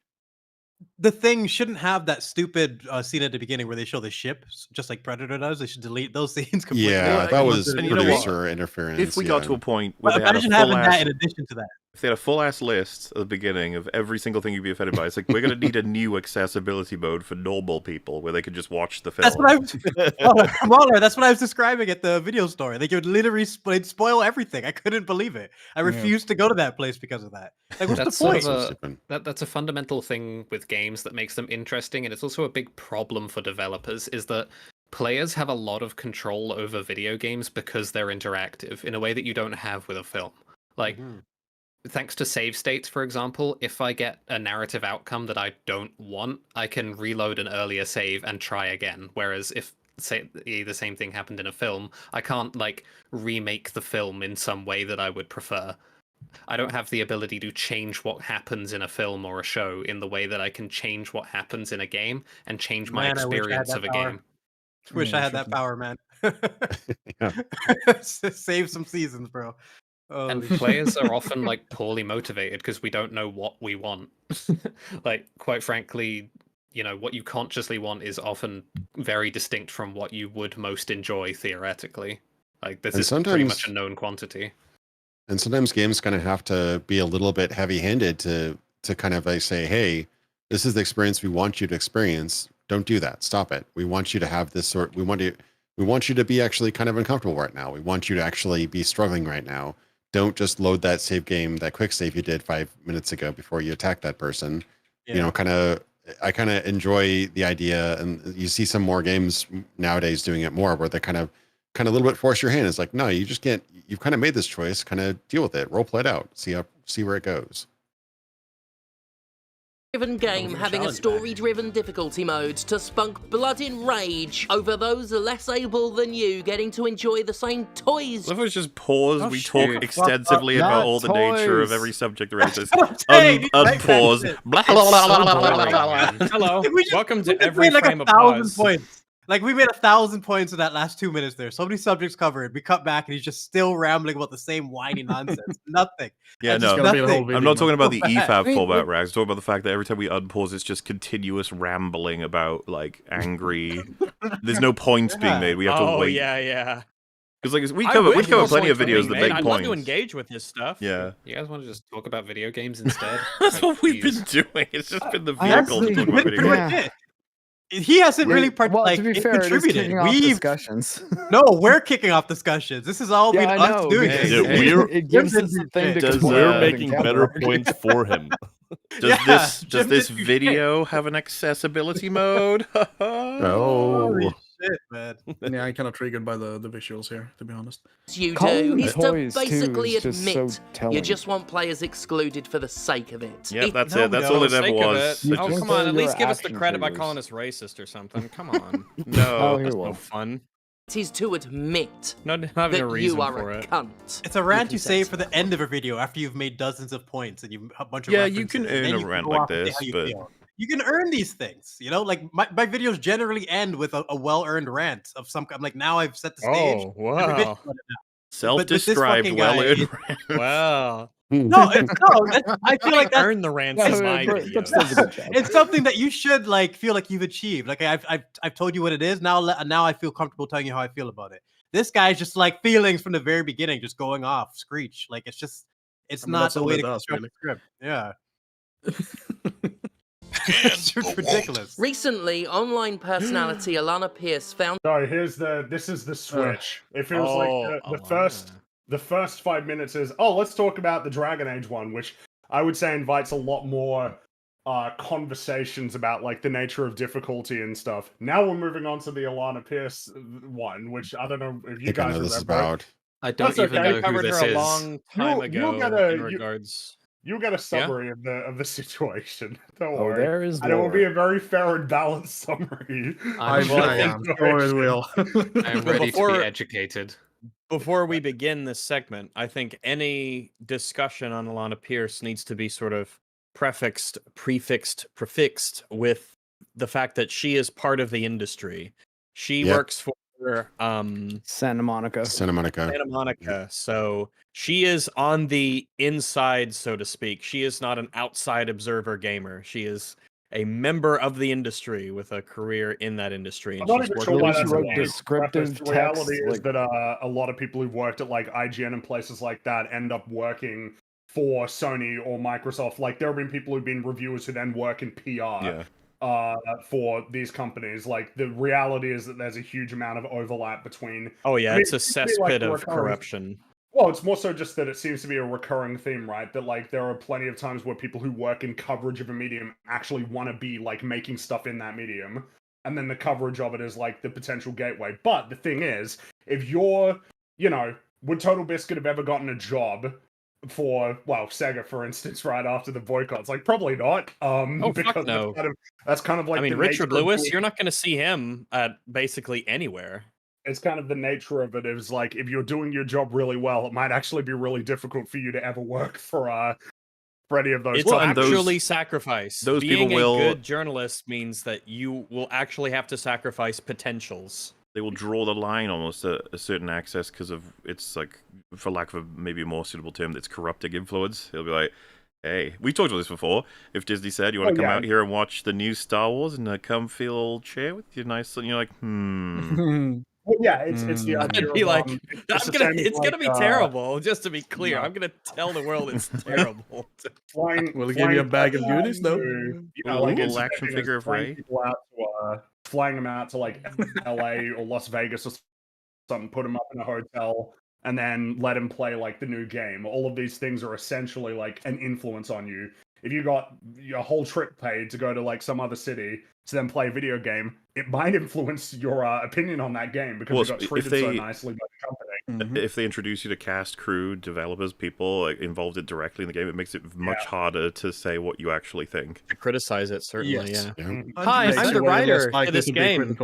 the thing shouldn't have that stupid scene at the beginning where they show the ship, just like Predator does. They should delete those scenes completely. Yeah, that was producer interference. If we got to a point where they had imagine having that in addition to that. If they had a full ass list at the beginning of every single thing you'd be offended by, it's like, we're going to need a new accessibility mode for normal people where they could just watch the film. That's what that's what I was describing at the video store. They could literally spoil everything. I couldn't believe it. I refused to go to that place because of that. Like, what's the point? That's a fundamental thing with games that makes them interesting, and it's also a big problem for developers, is that players have a lot of control over video games because they're interactive in a way that you don't have with a film. Like, thanks to save states, for example, if I get a narrative outcome that I don't want, I can reload an earlier save and try again. Whereas if, say, the same thing happened in a film, I can't, like, remake the film in some way that I would prefer. I don't have the ability to change what happens in a film or a show in the way that I can change what happens in a game and change my experience of a game. Wish I had that power, man. Save some seasons, bro. And players are often like poorly motivated because we don't know what we want. Like, quite frankly, you know, what you consciously want is often very distinct from what you would most enjoy theoretically. Like, this is pretty much a known quantity. And sometimes games kind of have to be a little bit heavy-handed to kind of like say, hey, this is the experience we want you to experience. Don't do that. Stop it. We want you to have this sort. We want you to be actually kind of uncomfortable right now. We want you to actually be struggling right now. Don't just load that save game, that quick save you did 5 minutes ago before you attack that person. Yeah. You know, I kind of enjoy the idea, and you see some more games nowadays doing it more, where they kind of a little bit force your hand. It's like, no, you just can't. You've kind of made this choice. Kind of deal with it. Role play it out. See where it goes. Game having a story-driven difficulty mode to spunk blood in rage over those less able than you getting to enjoy the same toys. Let's just pause. We talk extensively about all the nature of every subject raises. Unpause. Hello. Welcome to every frame of pause. Like, we made 1,000 points in that last 2 minutes there. So many subjects covered. We cut back, and he's just still rambling about the same whiny nonsense. Nothing. Yeah, no. I'm not talking about the EFAP format, Rags. I'm talking about the fact that every time we unpause, it's just continuous rambling about, like, angry... There's no points being made. We have to wait. Yeah. Because, like, we cover plenty of videos that make points. I'd love to engage with this stuff. Yeah. You guys want to just talk about video games instead? That's what we've been doing. It's just been the vehicle to talk about video games. He hasn't really to be fair, contributed. We've discussions. No, we're kicking off discussions. This is all been us doing. It gives us something to we're making better points for him. Does this video have an accessibility mode? Holy shit, man. Yeah, I'm kind of triggered by the visuals here, to be honest. You do is to basically admit you just want players excluded for the sake of it. Yeah, that's it. That's all it ever was. Oh, come on. At least give us the credit by calling us racist or something. Come on. No, that's no fun. It is to admit that you are a cunt. It's a rant you save for the end of a video after you've made dozens of points and you've a bunch of references. You can earn a rant like this, but... You can earn these things, you know. Like my videos generally end with a well-earned rant of some. I'm like, now I've set the stage. Oh wow! Self-described well-earned rant. Wow. No, I feel like earn the rants in my videos. It's something that you should like feel like you've achieved. Like I've told you what it is. Now I feel comfortable telling you how I feel about it. This guy's just like feelings from the very beginning, just going off screech. Like it's not the way to construct the script. Yeah. It's ridiculous. Recently, online personality Alana Pierce found. Sorry, this is the switch. It feels like the first 5 minutes is let's talk about the Dragon Age one, which I would say invites a lot more conversations about like the nature of difficulty and stuff. Now we're moving on to the Alana Pierce one, which I don't know if you guys remember. This is about. I don't even know who this is. A long time ago. You'll get a summary of the situation. Don't worry. There is and it will be a very fair and balanced summary. I'm sure it will. I'm ready to be educated. Before we begin this segment, I think any discussion on Alana Pierce needs to be sort of prefixed with the fact that she is part of the industry. She works for Santa Monica. Santa Monica. So she is on the inside, so to speak. She is not an outside observer gamer. She is a member of the industry with a career in that industry. And I'm not even sure why that's wrote descriptive text. The reality is that a lot of people who've worked at like IGN and places like that end up working for Sony or Microsoft. Like there have been people who've been reviewers who then work in PR for these companies. Like the reality is that there's a huge amount of overlap between. Oh yeah, it's a cesspit of corruption. Well, it's more so just that it seems to be a recurring theme, right? That like there are plenty of times where people who work in coverage of a medium actually want to be like making stuff in that medium, and then the coverage of it is like the potential gateway. But the thing is, if you're, would Total Biscuit have ever gotten a job for, well, Sega, for instance, right after the boycotts? Like, probably not. Because no. That's kind of like. I mean, Richard Lewis, you're not going to see him at basically anywhere. It's kind of the nature of it is like, if you're doing your job really well, it might actually be really difficult for you to ever work for any of those. It's actually sacrifice. Those Being people will. A good journalist means that you will actually have to sacrifice potentials. They will draw the line almost at a certain access because of it's like, for lack of maybe a more suitable term, it's corrupting influence. They'll be like, hey, we talked about this before. If Disney said you want to come out here and watch the new Star Wars and a comfy old chair with your nice, and you're like, Well, yeah, it's the idea. Be like, it's gonna be terrible. Just to be clear, I'm gonna tell the world it's terrible. Will it give you a bag of goodies though? Like a little action figure of Rey. Flying them out to like LA or Las Vegas or something, put them up in a hotel, and then let them play like the new game. All of these things are essentially like an influence on you. If you got your whole trip paid to go to like some other city to then play a video game, it might influence your opinion on that game because you got treated so nicely by the company. If they introduce you to cast, crew, developers, people like, involved it directly in the game, it makes it much harder to say what you actually think. To criticize it, certainly, Yes. yeah. Hi, I'm the writer of this game.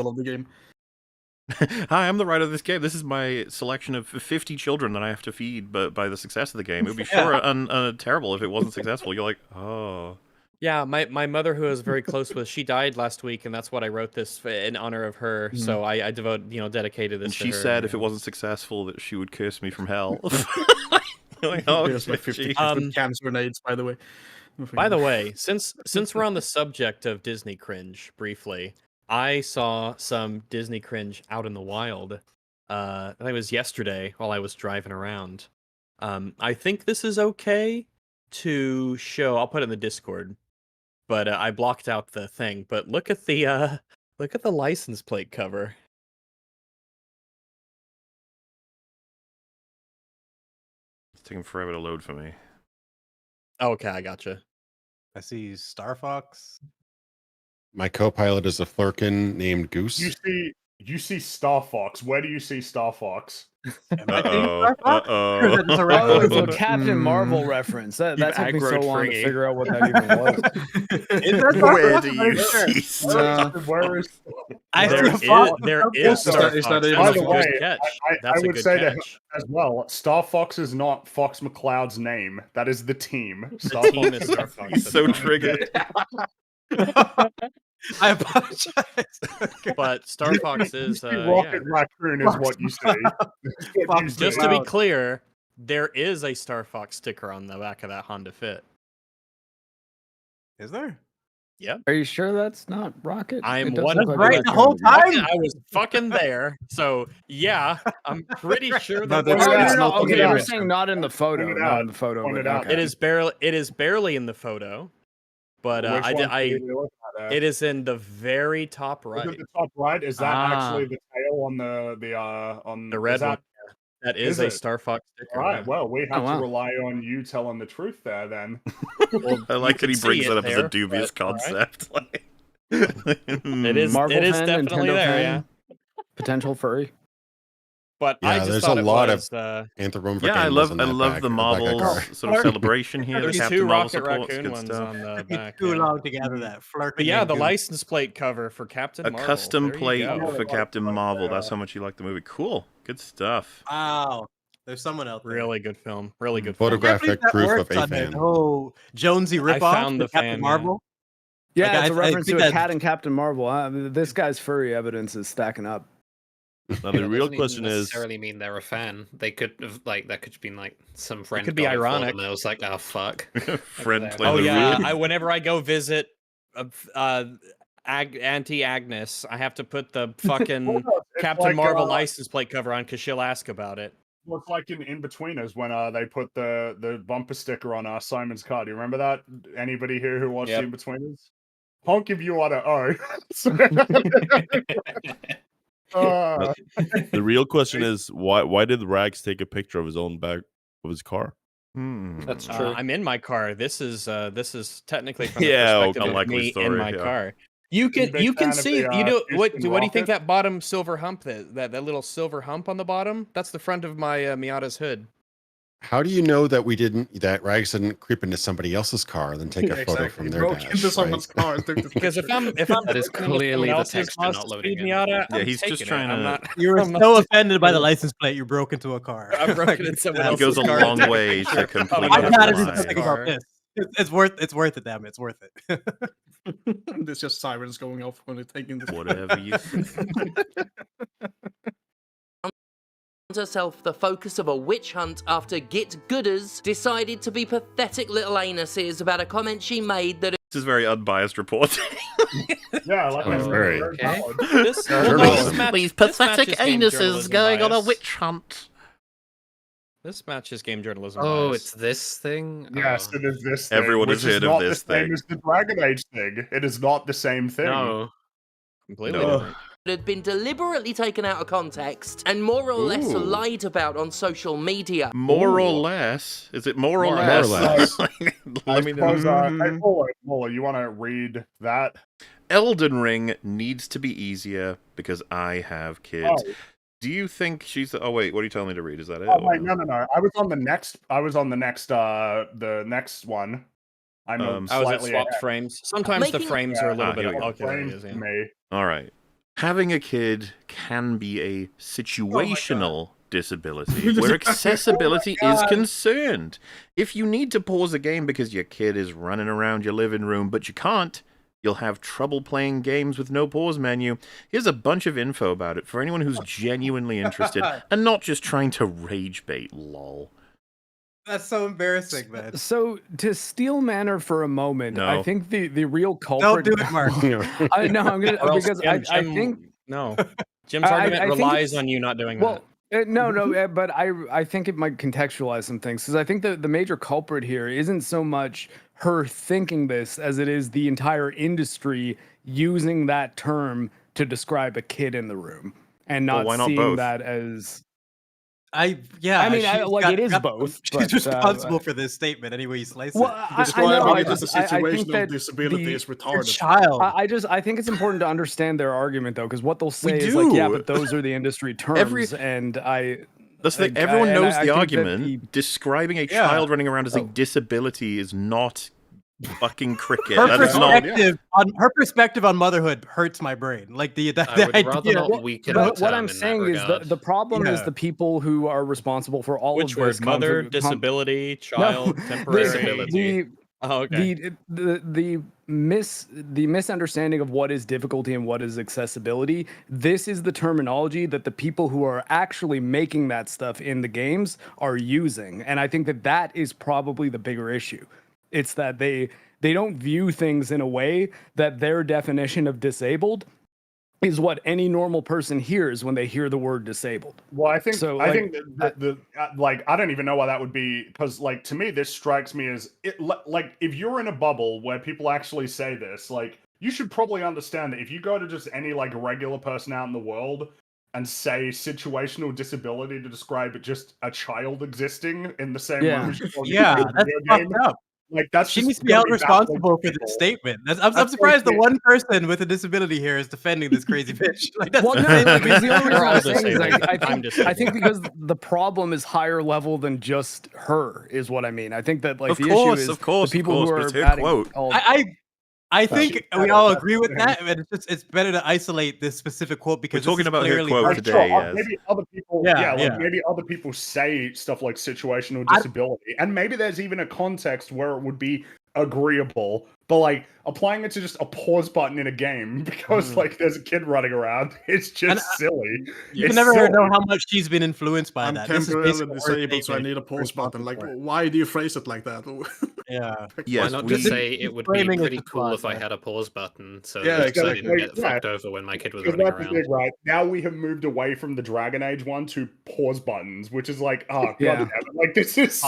Hi, I'm the writer of this game. This is my selection of 50 children that I have to feed, but by the success of the game, it would be terrible if it wasn't successful. You're like, oh. Yeah, my mother, who I was very close with, she died last week, and that's what I wrote this in honor of her. So I dedicated this. And to she her, said if it wasn't successful, that she would curse me from hell. Like, Here's my 50 cancer grenades, by the way. By the way, since we're on the subject of Disney cringe, briefly, I saw some Disney cringe out in the wild. I think it was yesterday while I was driving around. I think this is okay to show. I'll put it in the Discord, but I blocked out the thing. But look at the license plate cover. It's taking forever to load for me. Okay, I gotcha. I see Star Fox. My co-pilot is a flurkin named Goose. You see Star Fox. Where do you see Star Fox? Uh-oh. Oh, it's a Captain Marvel reference. That took me so long to figure out what that even was. Where do you see Star Fox? Where is? There is Star Fox. By the way, I would say that as well. Star Fox is not Fox McCloud's name. That is the team. The team is Star Fox. He's so triggered. I apologize. But Star Fox is Rocket Raccoon is what you see. Just to be clear, there is a Star Fox sticker on the back of that Honda Fit. Is there? Yep. Are you sure that's not Rocket? I'm right the whole time. I was fucking there. So yeah, I'm pretty sure that. Okay, you're saying not in the photo. Not in the photo. It is barely in the photo. But it is in the very top right. Is it the top right? Is that actually the tail on the red one? That is a Star Fox sticker. All right. Well, we have to rely on you telling the truth there, then. Well, I like that he brings it up as a dubious concept. Right. It is definitely there. Yeah. Potential furry. But I just there's thought a lot of anthropomorphic. Yeah, I love the Marvel sort of celebration here. There's the two Captain Rocket Raccoon ones on the back. Too long together that flirt. But yeah, the license plate cover for Captain Marvel. A custom plate for Captain Marvel. That's how much you like the movie. Cool. Good stuff. Wow. There's someone out there. Really good film. Really good photographic proof of a fan. Oh, Jonesy ripoff. found the Captain fan, Marvel. Yeah, Like, it's a reference to think a cat and Captain Marvel. This guy's furry evidence is stacking up. Now the real doesn't question even is, necessarily mean they're a fan. They could have that could have been like some friend. could be got it for ironic. them and I was like, oh fuck. Friend Like, playing Oh the yeah, real- whenever I go visit Auntie Agnes, I have to put the fucking It's Captain like, Marvel license plate cover on because she'll ask about it. Well, it's like in Betweeners when they put the bumper sticker on Simon's car. Do you remember that? Anybody here who watched Yep. In Betweeners? Honk if you want to owe. the real question is, why did Rags take a picture of his own back of his car? That's true. I'm in my car. This is technically from the Yeah, perspective of unlikely me story, in my yeah. car. You big can fan of see the, you know what Houston do you think Rockets? that bottom silver hump that little silver hump on the bottom? That's the front of my Miata's hood. How do you know that that Rags didn't creep into somebody else's car and then take a photo from their Broke dash? into right? someone's car and took the Because if I'm That is clearly the texture not speed loading in. Miata, Yeah, I'm he's just taking it. trying I'm to- not. You were I'm not so taking offended by the it. license plate, you broke into a car. I broke it in someone It else's goes a car. long Take a way to picture complete of I've it. got to lie. do something about this. It's worth it, damn it. It's worth it. There's just sirens going off when they're taking the Whatever you say. Herself the focus of a witch hunt after Git Gooders decided to be pathetic little anuses about a comment she made that This is very unbiased reporting. Yeah, like Oh, very okay. valid. This, Journalism. these this match pathetic is game anuses journalism going on a bias. witch hunt. This match is game journalism. Oh, bias. it's this thing. Yes, Oh. it is this thing. Everyone which has is heard of not this the same thing. as the Dragon Age thing. It is not the same thing. No. completely No. different. Had been deliberately taken out of context and more or less Ooh. lied about on social media. More or Ooh. less. Is it more or More or less? less. Let I me suppose, know. hey, Muller, you want to read that? Elden Ring needs to be easier because I have kids. Oh. Do you think she's the... Oh, wait, what are you telling me to read? Is that it? Oh, Or wait, no. I was on the next the next one. I'm I I was at slightly swapped ahead. frames. Sometimes the Making- frames are a little Ah, bit here we go. okay. There it Frames is, yeah. me. All right. Having a kid can be a situational disability where accessibility is concerned. If you need to pause a game because your kid is running around your living room, but you can't, you'll have trouble playing games with no pause menu. Here's a bunch of info about it for anyone who's genuinely interested and not just trying to rage bait, lol. That's so embarrassing, man. So to steal manner for a moment, No. I think the real Don't culprit. do it, Mark. I know I'm gonna Or else because Jim- I Jim- think no. Jim's I argument think relies it's- on you not doing well. that. No, but I think it might contextualize some things because I think the major culprit here isn't so much her thinking this as it is the entire industry using that term to describe a kid in the room and Well, not why not seeing both? that as. I mean, it is both. She's but, responsible for this statement anyway you slice Well, it. Describing I it as a think situation that of disability the- is Your retarded. child. I think it's important to understand their argument though, because what they'll say is do. like, yeah, but those are the industry terms, Every- and I. That's the thing. Like, Everyone and knows I the think that argument. Describing a child running around as a disability is not fucking cricket. Her That is not. perspective on motherhood hurts my brain. Like the I would rather idea. not weaken But the what term I'm in saying that is regard. the problem is Yeah. the people who are responsible for all Which of this. word? Mother, disability, child, temporary. The, Oh, okay. the misunderstanding of what is difficulty and what is accessibility. This is the terminology that the people who are actually making that stuff in the games are using, and I think that is probably the bigger issue. It's that they don't view things in a way that their definition of disabled is what any normal person hears when they hear the word disabled. Well, I think So, I like, think the like I don't even know why that would be, because like to me this strikes me as like if you're in a bubble where people actually say this, like you should probably understand that if you go to just any like regular person out in the world and say situational disability to describe it just a child existing in the same room as you that's fucked up. Like that's She just needs to be gonna held baffling responsible to for people. this statement. I'm That's surprised the like one person with a disability here is defending this crazy bitch. Like that's Well, no, because the only reason We're all I'm saying is disabled. I I'm think disabled. because the problem is higher level than just her is what I mean. I think that like Of the course, issue is of course, the people of who course, are but it's her adding quote. all- I think we all agree with that, and it's better to isolate this specific quote because we're talking about her quote Sure, today. Yes. maybe other people, maybe other people say stuff like situational disability, and maybe there's even a context where it would be agreeable, but like applying it to just a pause button in a game because like there's a kid running around, it's just silly. You can never know how much she's been influenced by that. I'm temporarily disabled, so I need a pause button. Like, why do you phrase it like that? Why Yes, not just say it would be pretty cool if I had a pause button, so that I didn't get fucked over when my kid was running around. Thing, right? Now we have moved away from the Dragon Age one to pause buttons, which is like, oh god, like this is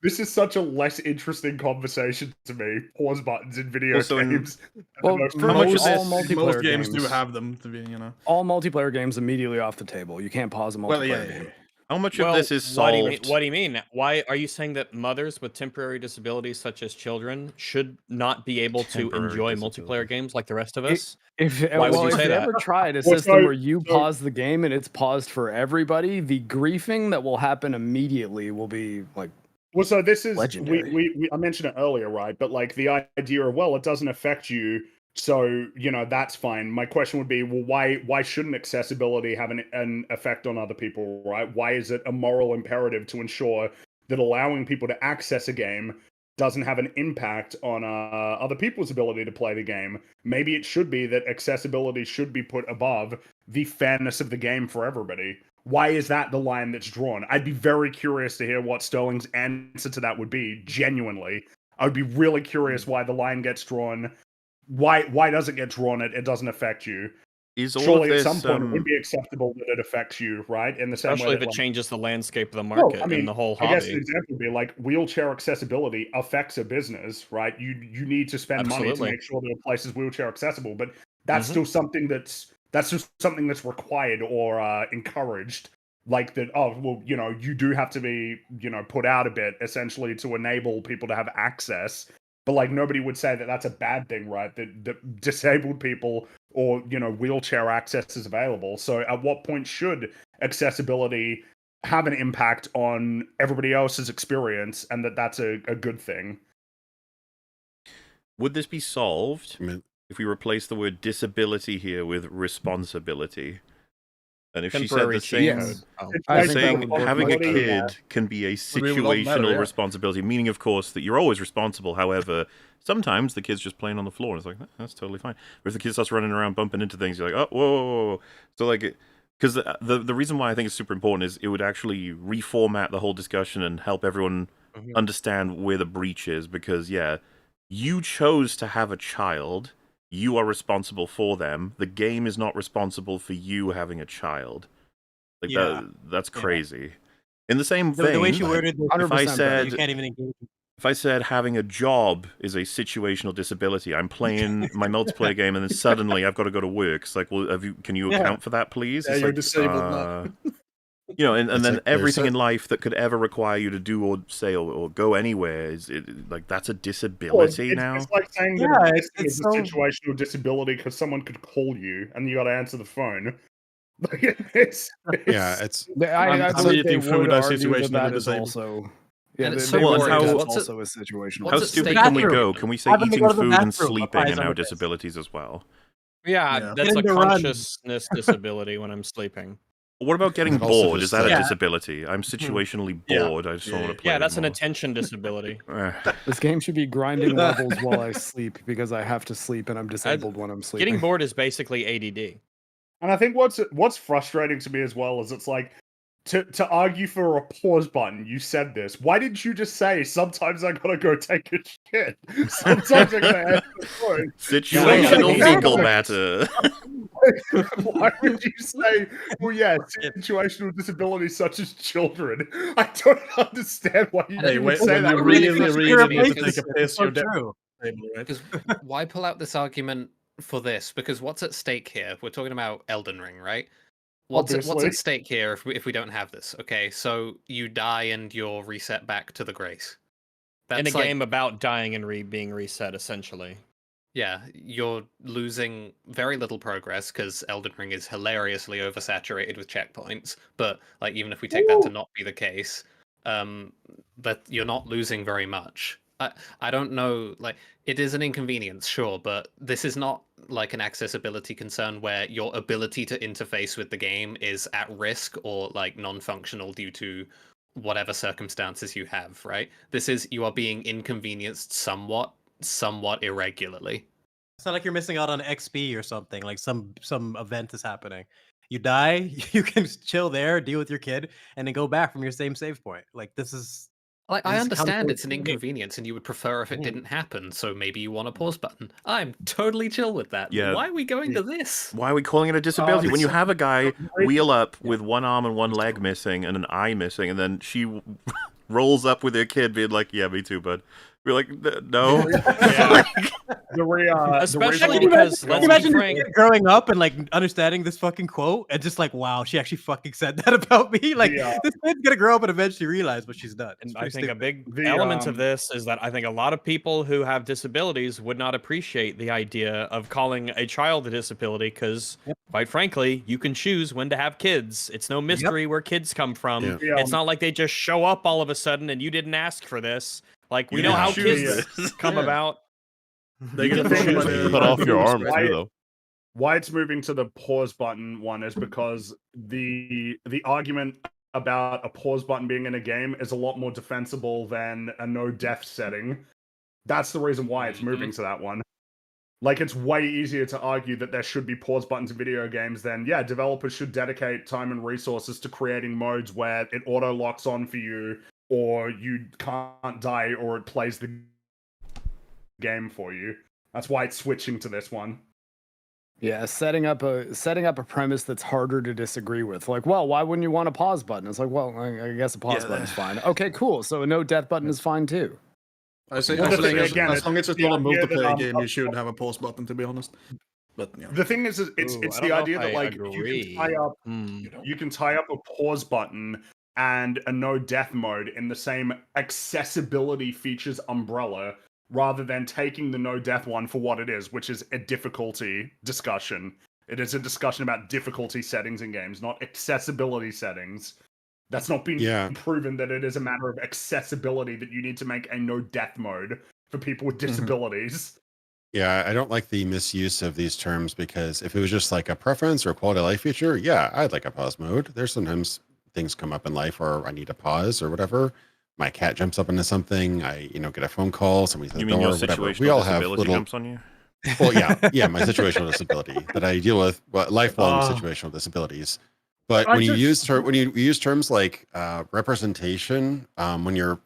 this is such a less interesting conversation to me. Pause buttons in video games. Well, how much of all this? multiplayer Most games do have them. To be, all multiplayer games immediately off the table. You can't pause a multiplayer game. How much of this is solved? What do you mean? Why are you saying that mothers with temporary disabilities, such as children, should not be able to enjoy multiplayer games like the rest of us? Why would you say that? If you ever tried a system where you pause the game and it's paused for everybody, the griefing that will happen immediately will be like. Well, so this is legendary. I mentioned it earlier, right? But like the idea of it doesn't affect you, so that's fine. My question would be, well, why shouldn't accessibility have an effect on other people, right? Why is it a moral imperative to ensure that allowing people to access a game doesn't have an impact on other people's ability to play the game? Maybe it should be that accessibility should be put above the fairness of the game for everybody. Why is that the line that's drawn? I'd be very curious to hear what Sterling's answer to that would be, genuinely. I would be really curious why the line gets drawn. Why does it get drawn? It doesn't affect you. Surely at some point it would be acceptable that it affects you, right? In the same Especially way if it changes the landscape of the market and the whole hobby. I guess an example would be like wheelchair accessibility affects a business, right? You need to spend money to make sure that a place is wheelchair accessible, but that's still something that's just something that's required or encouraged. Like that, you do have to be, put out a bit essentially to enable people to have access. But like nobody would say that that's a bad thing, right? That disabled people or wheelchair access is available. So at what point should accessibility have an impact on everybody else's experience, and that's a good thing? Would this be solved if we replace the word disability here with responsibility? And if she said the same, saying having a kid can be a situational responsibility, meaning, of course, that you're always responsible. However, sometimes the kid's just playing on the floor, and it's like, that's totally fine. Or if the kid starts running around bumping into things, you're like, oh, whoa. So, like, because the reason why I think it's super important is it would actually reformat the whole discussion and help everyone understand where the breach is. Because, you chose to have a child. You are responsible for them. The game is not responsible for you having a child. Like that's crazy. In the same vein, the way she worded it, if I said you can't even engage. If I said having a job is a situational disability, I'm playing my multiplayer game and then suddenly I've got to go to work. It's like, well, can you account for that, please? Yeah, it's you're like, disabled now. And then everything in life that could ever require you to do or say or go anywhere is like that's a disability now. It's like saying that it's a situational disability because someone could call you and you got to answer the phone. I believe they would argue that is also. Yeah, it's also a situational. How stupid can we go? Can we say eating food and sleeping are now disabilities as well? Yeah, that's a consciousness disability when I'm sleeping. What about getting bored? Is that a disability? I'm situationally bored. I just don't want to play. Yeah, that's anymore. an attention disability. This game should be grinding levels while I sleep because I have to sleep and I'm disabled when I'm sleeping. Getting bored is basically ADD. And I think what's frustrating to me as well is it's like to argue for a pause button. You said this. Why didn't you just say sometimes I gotta go take a shit? Sometimes I gotta answer the phone. Situational fecal matter. Why would you say, well, situational disabilities such as children? I don't understand why you would say that. You really need to take a piss. You're true. Because why pull out this argument for this? Because what's at stake here? We're talking about Elden Ring, right? What's at stake here if we don't have this? Okay, so you die and you're reset back to the grace. That's in a game about dying and being reset, essentially. Yeah, you're losing very little progress because Elden Ring is hilariously oversaturated with checkpoints. But like, even if we take that to not be the case, that you're not losing very much. I don't know, like, it is an inconvenience, sure, but this is not like an accessibility concern where your ability to interface with the game is at risk or like non-functional due to whatever circumstances you have, right? This is, you are being inconvenienced somewhat irregularly. It's not like you're missing out on XP or something, like some event is happening. You die, you can chill there, deal with your kid, and then go back from your same save point. Like, this is... Like, I understand it's an inconvenience and you would prefer if it didn't happen, so maybe you want a pause button. I'm totally chill with that. Yeah. Why are we going to this? Why are we calling it a disability? When you have a guy wheel up with one arm and one leg missing and an eye missing, and then she rolls up with her kid being like, yeah, me too, bud. We're like, no. Especially because, can you imagine growing up and like understanding this fucking quote and just like, wow, she actually fucking said that about me. Like, this kid's gonna grow up and eventually realize what she's done. And I think a big element of this is that I think a lot of people who have disabilities would not appreciate the idea of calling a child a disability because, quite frankly, you can choose when to have kids. It's no mystery where kids come from. It's not like they just show up all of a sudden and you didn't ask for this. Like, we know how kids come about. They can cut off your arm too, though. Why it's moving to the pause button one is because the argument about a pause button being in a game is a lot more defensible than a no death setting. That's the reason why it's moving to that one. Like, it's way easier to argue that there should be pause buttons in video games than, yeah, developers should dedicate time and resources to creating modes where it auto locks on for you, or you can't die, or it plays the game for you. That's why it's switching to this one. Yeah, setting up a premise that's harder to disagree with. Like, well, why wouldn't you want a pause button? It's like, well, I guess a pause button is fine. Okay, cool. So a no death button is fine too. I say, as long as it's not a multiplayer game, you should have a pause button, to be honest. But yeah. The thing is it's the idea that like you can tie up a pause button and a no death mode in the same accessibility features umbrella, rather than taking the no death one for what it is, which is a difficulty discussion. It is a discussion about difficulty settings in games, not accessibility settings. That's not been proven that it is a matter of accessibility that you need to make a no death mode for people with disabilities. Yeah, I don't like the misuse of these terms, because if it was just like a preference or a quality of life feature, yeah, I'd like a pause mode. There's sometimes things come up in life where I need a pause or whatever. My cat jumps up into something. I, get a phone call. Somebody's at the door. Whatever. We all have little. Jumps on you? Well, yeah, my situational disability that I deal with, lifelong situational disabilities. But when you use terms like representation, when you're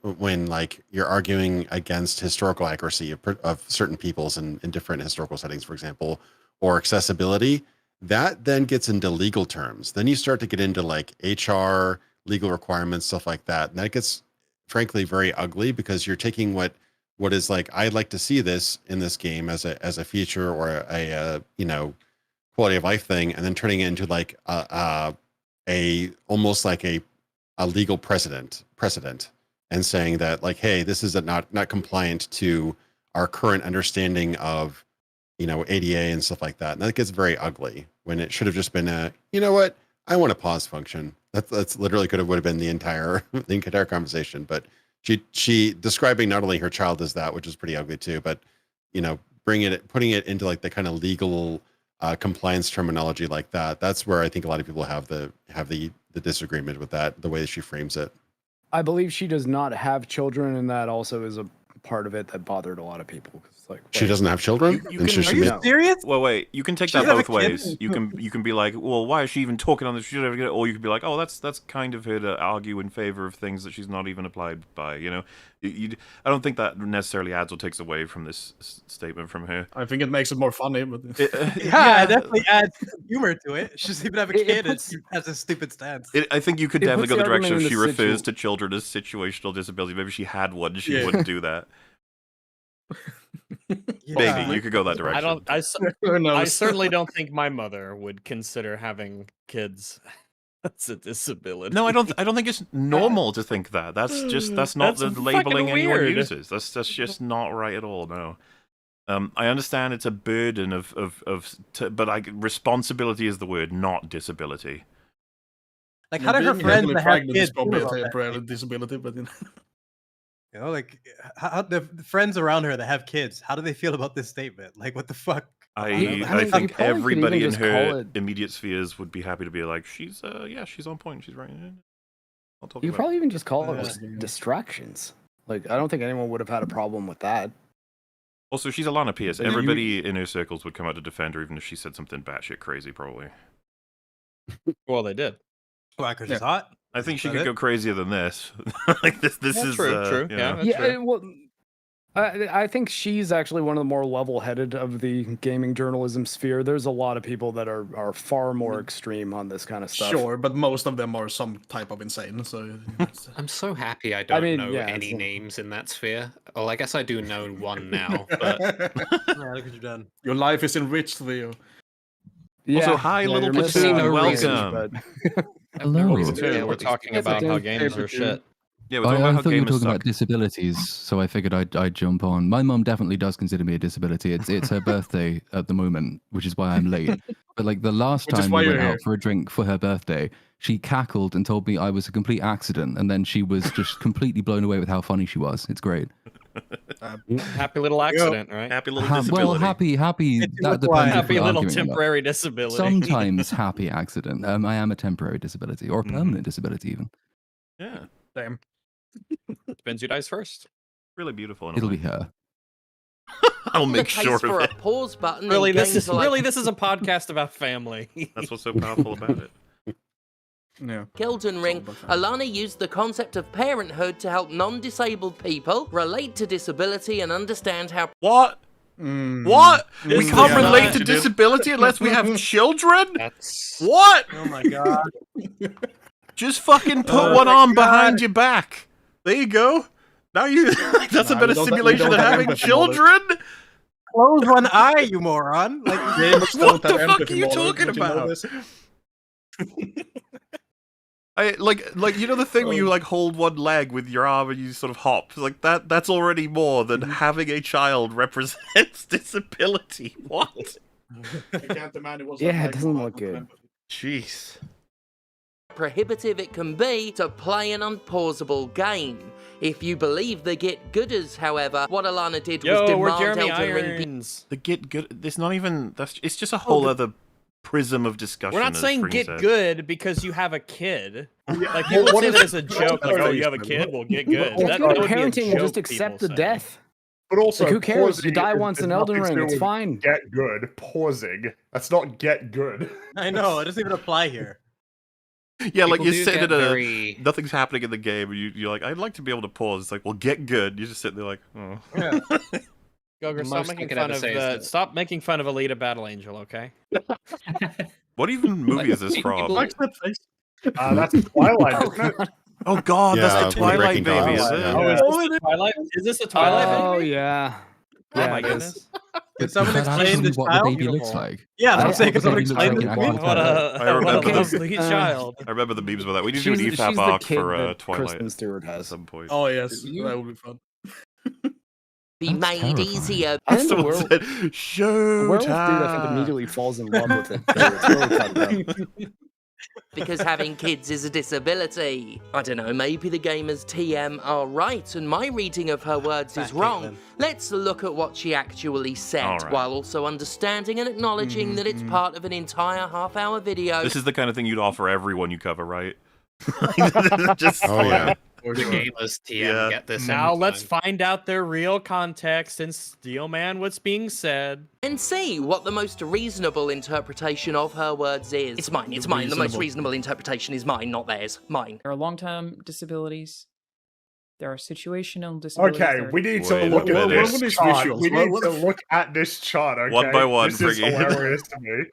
arguing against historical accuracy of certain peoples in different historical settings, for example, or accessibility, that then gets into legal terms. Then you start to get into like HR, legal requirements, stuff like that, and that gets frankly very ugly, because you're taking what is like, I'd like to see this in this game as a feature or a quality of life thing, and then turning it into like almost like a legal precedent, and saying that like, hey, this is not compliant to our current understanding of ADA and stuff like that. And that gets very ugly, when it should have just been I want a pause function. That's literally would have been the entire conversation. But she describing not only her child as that, which is pretty ugly too, but putting it into like the kind of legal compliance terminology like that. That's where I think a lot of people have the disagreement with that, the way that she frames it. I believe she does not have children, and that also is a part of it that bothered a lot of people. Like, she doesn't have children. Are you serious? Well, wait. You can take that both ways. You can be like, well, why is she even talking on this? She should ever get it. Or you could be like, oh, that's kind of her to argue in favor of things that she's not even applied by. I don't think that necessarily adds or takes away from this statement from her. I think it makes it more funny. But it definitely adds humor to it. She doesn't even have a kid. It has a stupid stance. I think you could definitely go the direction of she refers to children as situational disability. Maybe she had one. She wouldn't do that. Maybe you could go that direction. I certainly don't think my mother would consider having kids. That's a disability. No, I don't think it's normal to think that. That's not the labeling anyone uses. That's just not right at all. No. I understand it's a burden but responsibility is the word, not disability. Like, how did her friends that have kids probably a temporary disability, but You know, like how the friends around her that have kids, how do they feel about this statement? Like, what the fuck? I think everybody in her immediate spheres would be happy to be like, she's she's on point, she's right. You could probably even just call it distractions. Like, I don't think anyone would have had a problem with that. Also, she's Alana Pierce. Everybody in her circles would come out to defend her, even if she said something batshit crazy, probably. Well, they did. Why? Because she's hot. I think she could go crazier than this. Like this is true. Yeah, true. Well, I think she's actually one of the more level-headed of the gaming journalism sphere. There's a lot of people that are far more extreme on this kind of stuff. Sure, but most of them are some type of insane. So I'm so happy I don't know any names in that sphere. Well, I guess I do know one now. But look what you've done. Your life is enriched, Theo. Yeah, also, hi, little platoon, welcome. Hello. We're talking about how games are shit. Yeah, we're talking about how I thought you were gamers talking suck. about disabilities, so I figured I'd jump on. My mum definitely does consider me a disability. It's her birthday at the moment, which is why I'm late. But like the last time we went out for a drink for her birthday, she cackled and told me I was a complete accident, and then she was just completely blown away with how funny she was. It's great. Happy little accident, right? Happy little disability. Well, happy. That depends. Happy little temporary disability. Sometimes happy accident. I am a temporary disability, or a permanent disability even. Yeah. Damn. Depends who dies first. Really beautiful. It'll be her. I'll make sure of for it. a pause button. Really, this is a podcast about family. That's what's so powerful about it. Yeah. Elden Ring, Alana used the concept of parenthood to help non-disabled people relate to disability and understand how. What? What? We can't relate to disability unless we have children? What? Oh my god. Just fucking put one arm behind your back. There you go. Now you. That's a better simulation than having children. Close one eye, you moron. Like, what the fuck are you talking about? Like you know the thing where you like hold one leg with your arm and you sort of hop like that. That's already more than having a child represents disability. What? Yeah, it doesn't look good. Jeez. Prohibitive it can be to play an unpausable game. If you believe the Get Gooders, however, what Alana did was demand Elden Ring. The Get Good. There's not even. It's just a whole other prism of discussion. We're not saying get good because you have a kid. Like people say that as a joke. Like, oh, you have a kid? Well, get good. It's good parenting. Just accept the death. But also, like, who cares? You die once in Elden Ring. It's fine. Get good. Pausing. That's not get good. I know. It doesn't even apply here. Yeah, like you said that nothing's happening in the game, and you're like, I'd like to be able to pause. It's like, well, get good. You just sit there like, oh. Yeah. Gogger, stop making fun of Alita Battle Angel, okay? What even movie is this from? That's Twilight, isn't it? Oh god, that's the Twilight baby, is it? Is this a Twilight baby? Oh yeah. Oh my goodness. Can someone explain the what child? the baby looks like? Yeah, I'm saying, can someone explain the child? I remember the memes with that. We need to do an EFAP arc for Twilight Kristen Stewart has at some point. Oh yes, that would be fun. Be made easier. And the werewolf dude, Showtime. I think, immediately falls in love with it. It's really fucked up. Because having kids is a disability. I don't know, maybe the gamers TM are right and my reading of her words is wrong. Let's look at what she actually said, while also understanding and acknowledging that it's part of an entire half-hour video. This is the kind of thing you'd offer everyone you cover, right? Just Or the gamers TM get this. Now let's find out their real context and steelman what's being said. And see what the most reasonable interpretation of her words is. It's mine, it's mine. The most reasonable interpretation is mine, not theirs. Mine. There are long-term disabilities. There are situational disabilities. Okay, we need to look at this chart. We need to look at this chart, okay? One by one, this is hilarious to me.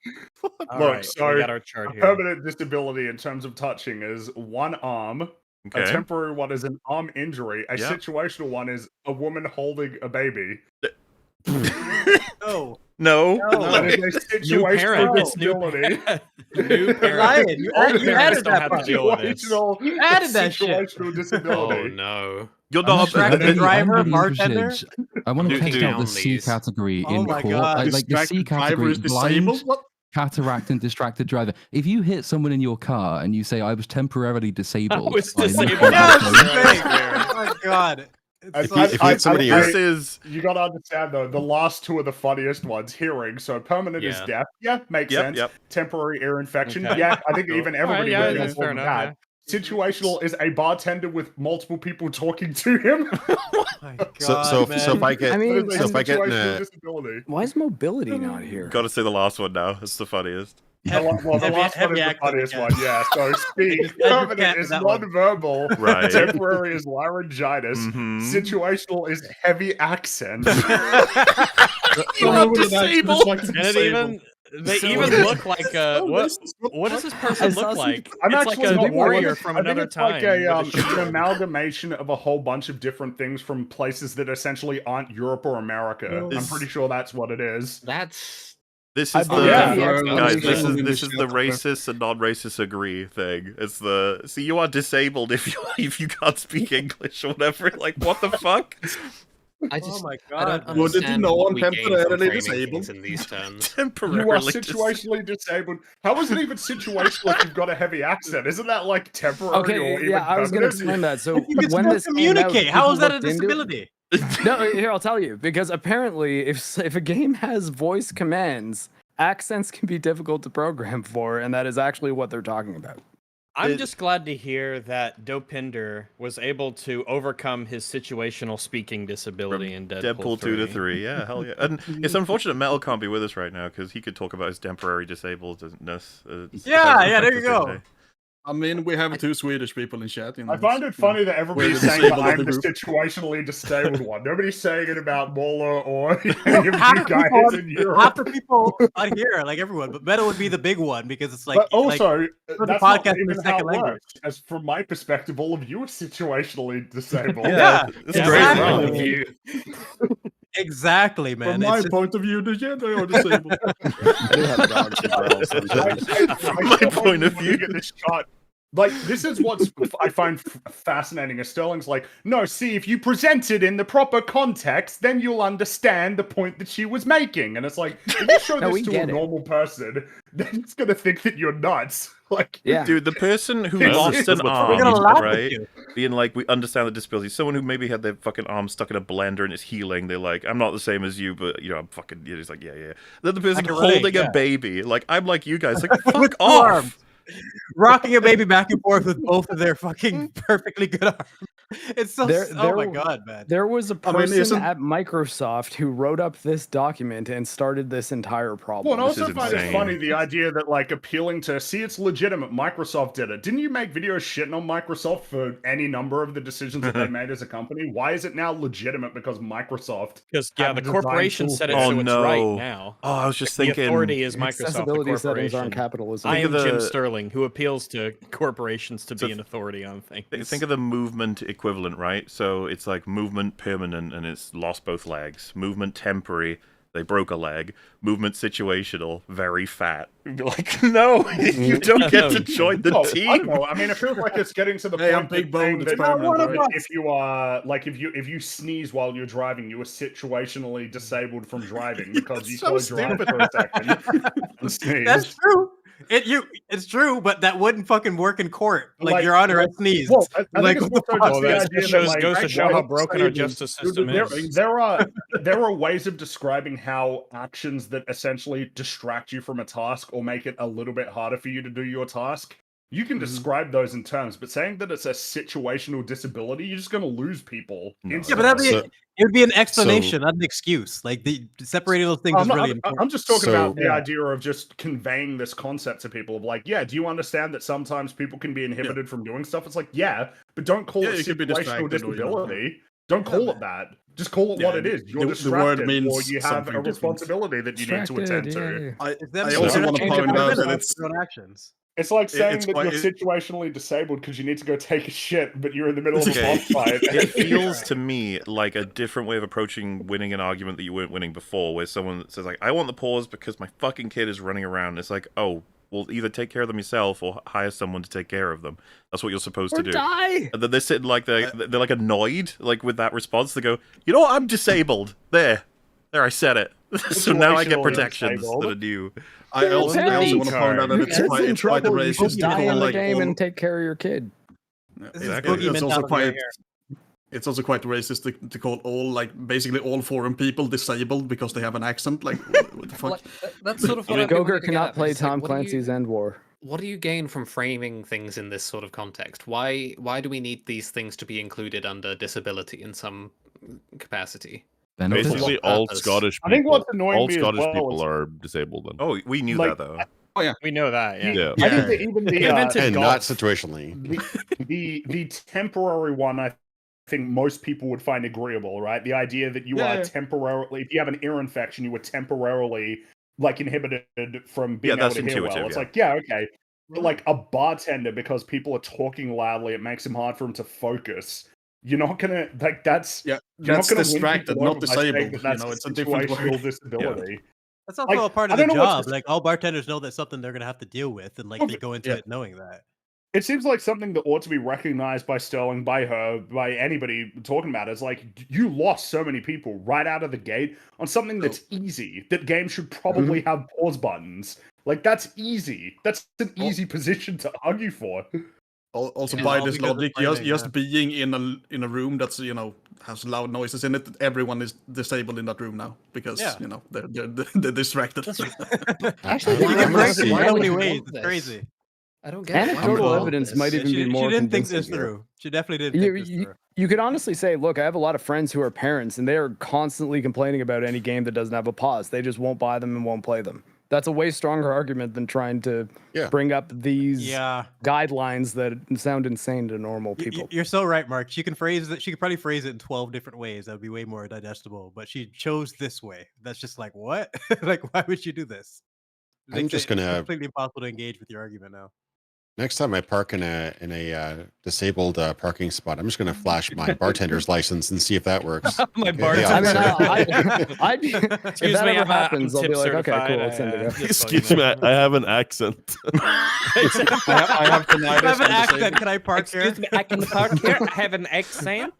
Look, so we got our chart here. Permanent disability in terms of touching is one arm. Okay. A temporary one is an arm injury. A situational one is a woman holding a baby. No. That is a situational disability. New parent. You added that part. You added that shit. Situational disability. Oh no. You're not a driver, bartender. I want to test out the C category in court. Like the C category, blind, cataract, and distracted driver. If you hit someone in your car and you say, I was temporarily disabled. I was disabled. Oh my god. This is you gotta understand though. The last two are the funniest ones. Hearing, so permanent is deaf. Yeah, makes sense. Temporary ear infection. Okay. Yeah, I think even everybody Right, would yeah, be fair on board with enough, that. Situational is a bartender with multiple people talking to him. So if I get, I mean, so if I get in a, disability. why is mobility not here? Got to say the last one now. It's the funniest. The last one is the funniest one, yeah. So speak, permanent is non-verbal, right. Temporary is laryngitis, situational is heavy accent. You are disabled. And they even look like what does this person look like? It's like a warrior from another time. It's like an amalgamation of a whole bunch of different things from places that essentially aren't Europe or America. I'm pretty sure that's what it is. This is the guys. This is the racist and non-racist agree thing. It's the you are disabled if you can't speak English or whatever. Like what the fuck? Oh my God! I don't Well, did you understand know what I'm we gain from temporarily framing disabled? things in these terms. Temporarily You are situationally disabled. How is it even situational if you've got a heavy accent? Isn't that like temporary? Okay, or even I was going to permanent? explain that. So You can when still this communicate. came out, How is that a people looked into it. disability? No, here I'll tell you. Because apparently, if a game has voice commands, accents can be difficult to program for, and that is actually what they're talking about. I'm just glad to hear that Dopinder was able to overcome his situational speaking disability in Deadpool 2 to 3. Yeah, hell yeah. And it's unfortunate Metal can't be with us right now because he could talk about his temporary disabledness. Yeah, there you go. I mean, we have 2 Swedish people in chat. You know, I find it funny that everybody's saying that I'm the situationally disabled one. Nobody's saying it about Mola or any of you guys in Europe. Half the people out here, like everyone, but Metal would be the big one because it's like. But also, the that's podcast not in even the how second it language. works. As from my perspective, all of you are situationally disabled. It's Exactly. Exactly, man. From my point of view, they are disabled. I do have dogs as well. Sometimes. From my point of view, get this shot. Like, this is what I find fascinating. Is Sterling's like, no, see, if you present it in the proper context, then you'll understand the point that she was making. And it's like, if you show this to a normal person, then it's going to think that you're nuts. Like, dude, the person who lost an arm, right? Being like, we understand the disability. Someone who maybe had their fucking arm stuck in a blender and it's healing. They're like, I'm not the same as you, but, you know, I'm fucking... He's like, yeah. Then the person holding a baby. Like, I'm like you guys. Like, fuck off. Rocking a baby back and forth with both of their fucking perfectly good arms. It's so. Oh my god, man! There was a person at Microsoft who wrote up this document and started this entire problem. Well, and I also find it funny the idea that like appealing to see it's legitimate. Microsoft did it. Didn't you make videos shitting on Microsoft for any number of the decisions that they made as a company? Why is it now legitimate because Microsoft? Because the corporation said it, so it's right now. Oh, I was just thinking. The authority is Microsoft. Accessibility settings aren't capitalism. I am Jim Sterling, who appeals to corporations to be an authority on things. Think of the movement equivalent, right? So it's like movement permanent and it's lost both legs. Movement temporary, they broke a leg. Movement situational, very fat. You'd be like, no, you don't get to join the team. I don't know. I mean, it feels like it's getting to the point I'm big boned. It's if you are like if you sneeze while you're driving, you are situationally disabled from driving because you close your eyes for a second and sneeze. That's true. It's true, but that wouldn't fucking work in court. Like Your Honor, I sneezed. Well, like, that goes to show how broken our justice system is. There are ways of describing how actions that essentially distract you from a task or make it a little bit harder for you to do your task. You can describe those in terms, but saying that it's a situational disability, you're just going to lose people. Yeah, but it would be an explanation, not an excuse. Like separating those things is really important. I'm just talking about the idea of just conveying this concept to people of like, yeah, do you understand that sometimes people can be inhibited from doing stuff? It's like, yeah, but don't call it situational disability. Don't call it that. Just call it what it is. You're distracted, or you have a responsibility that you need to attend to. I also want to point out that it's actions. It's like saying that you're situationally disabled because you need to go take a shit, but you're in the middle of a boss fight. It feels to me like a different way of approaching winning an argument that you weren't winning before, where someone says like, I want the pause because my fucking kid is running around. It's like, oh, well, either take care of them yourself or hire someone to take care of them. That's what you're supposed to do. Die. And then they're sitting like they're like annoyed, like with that response. They go, you know what? I'm disabled. There, I said it. So now I get protections that are due. I also want to point out that it's quite the racist to die in the game and take care of your kid. It's also quite it's also quite racist to call basically all foreign people disabled because they have an accent. Like, what the fuck? That's sort of what Goger cannot play Tom Clancy's End War. What do you gain from framing things in this sort of context? Why do we need these things to be included under disability in some capacity? Basically, all Scottish people, I think what's annoying all me Scottish as well people is, are disabled. Then. Oh, we knew that though. Oh yeah, we know that. Yeah. I think that even the and not situationally. the temporary one, I think most people would find agreeable, right? The idea that you are temporarily, if you have an ear infection, you were temporarily like inhibited from being able to hear well. It's like, yeah, okay. But like a bartender, because people are talking loudly, it makes him hard for him to focus. You're not gonna like that's you're that's not gonna distracted, not disabled. It's a different word. Disability. Yeah. That's also a part of the job. Like all bartenders know that's something they're gonna have to deal with, and like they go into it knowing that. It seems like something that ought to be recognized by Sterling, by her, by anybody talking about it. It's like you lost so many people right out of the gate on something that's easy. That games should probably have pause buttons. Like that's easy. That's an easy position to argue for. Also, by this logic, just being in a room that's has loud noises in it, everyone is disabled in that room now because they're distracted. Actually, you can break it so many ways. It's crazy. I don't get anecdotal evidence might even be more. She didn't think this through. She definitely didn't think this through. You could honestly say, look, I have a lot of friends who are parents, and they are constantly complaining about any game that doesn't have a pause. They just won't buy them and won't play them. That's a way stronger argument than trying to bring up these guidelines that sound insane to normal people. You're so right, Mark. She can phrase it. She could probably phrase it in 12 different ways. That would be way more digestible. But she chose this way. That's just like, what? Like, why would you do this? I'm just gonna it's completely impossible to engage with your argument now. Next time I park in a disabled parking spot, I'm just going to flash my bartender's license and see if that works. My bartender's if that ever happens, I'll be like, okay, cool, let's send it out. Excuse me, I have an accent. I have tinnitus. I have an accent. Can I park here? Excuse me, I can park here. I have an accent.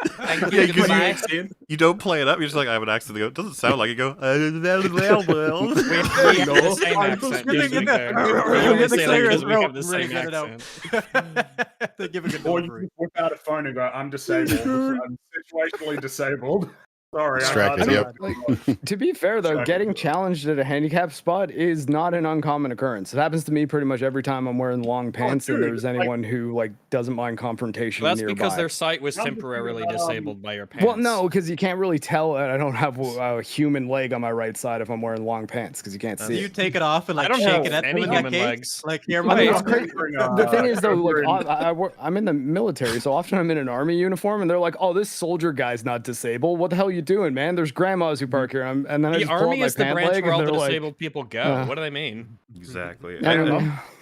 Thank you. You don't play it up. You're just like, I have an accent. They go, it doesn't sound like you go. We have the same accent. We have the same accent. They give a good or you can whip out a phone and go, I'm disabled. I'm situationally disabled. Sorry. To be fair, though, getting challenged at a handicap spot is not an uncommon occurrence. It happens to me pretty much every time I'm wearing long pants and there's anyone who doesn't mind confrontation. Well, that's nearby. Because their sight was temporarily disabled by your pants. Well, no, because you can't really tell that I don't have a human leg on my right side if I'm wearing long pants because you can't see. You take it off and shake it at any human legs. Like here, the thing is though, like I'm in the military, so often I'm in an army uniform, and they're like, "Oh, this soldier guy's not disabled. What the hell are you doing, man? There's grandmas who park here." And then the army is the branch where all the disabled people go. What do they mean? Exactly.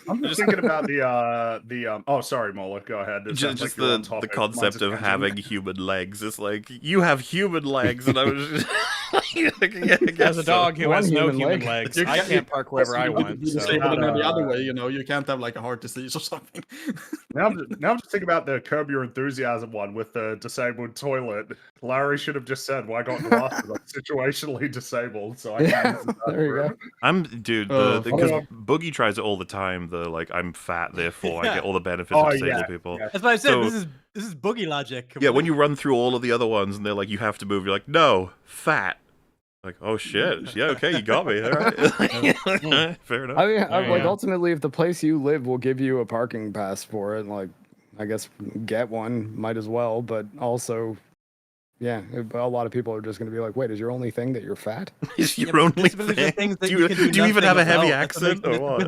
I'm just thinking about the oh, sorry, Mola, go ahead. Just the concept of having human legs. It's like you have human legs, and I was just as a dog who has no human legs, I can't park wherever I want. The other way, you can't have like a heart disease or something. Now I'm just thinking about the Curb Your Enthusiasm one with the disabled toilet. Larry should have just said, "Well, I got glasses. I'm situationally disabled, so I can't." There you go. Because Boogie tries it all the time. I'm fat, therefore I get all the benefits of disabled people. That's what I said. This is Boogie logic. Yeah, when you run through all of the other ones and they're like, you have to move, you're like, no, fat. Like, oh shit, yeah, okay, you got me. All right, fair enough. I mean, ultimately, if the place you live will give you a parking pass for it, I guess get one, might as well. But also, yeah, a lot of people are just going to be like, wait, is your only thing that you're fat? Is your only thing? Do you even have a heavy accent or what?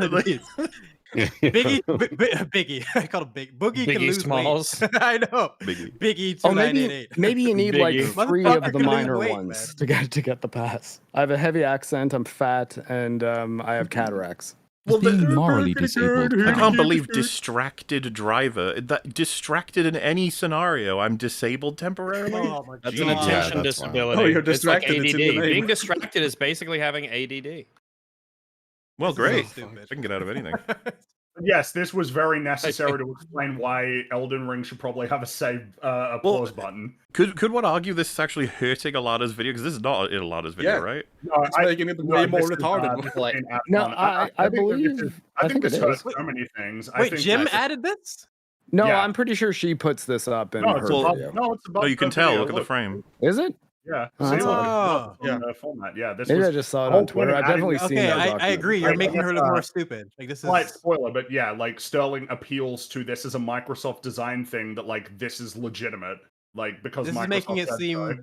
Biggie. I call him Big. Boogie can lose Smalls. weight. I know. Biggie 2988. Maybe you need like 3 of the minor ones to get the pass. I have a heavy accent. I'm fat, and I have cataracts. Well, being morally disabled. I can't believe distracted driver. That distracted in any scenario. I'm disabled temporarily. Oh, that's an attention disability. Oh, you're distracted. It's like ADD. Being distracted is basically having ADD. Well, great. I can get out of anything. Yes, this was very necessary to explain why Elden Ring should probably have a save applause button. Could one argue this is actually hurting Alada's video? Because this is not in Alada's video, right? No, it's making it way more retarded. I believe. I think this hurts so many things. Wait, Jim added this? No, I'm pretty sure she puts this up in her video. It's above. No, you can tell. Look at the frame. Is it? Yeah. Format. Yeah. This Maybe was I just saw it on Twitter. I've definitely seen that document. I agree. You're making her look more stupid. Like this is slight spoiler, but yeah, like Sterling appeals to this as a Microsoft design thing that like this is legitimate, like because this Microsoft is making it said seem. so.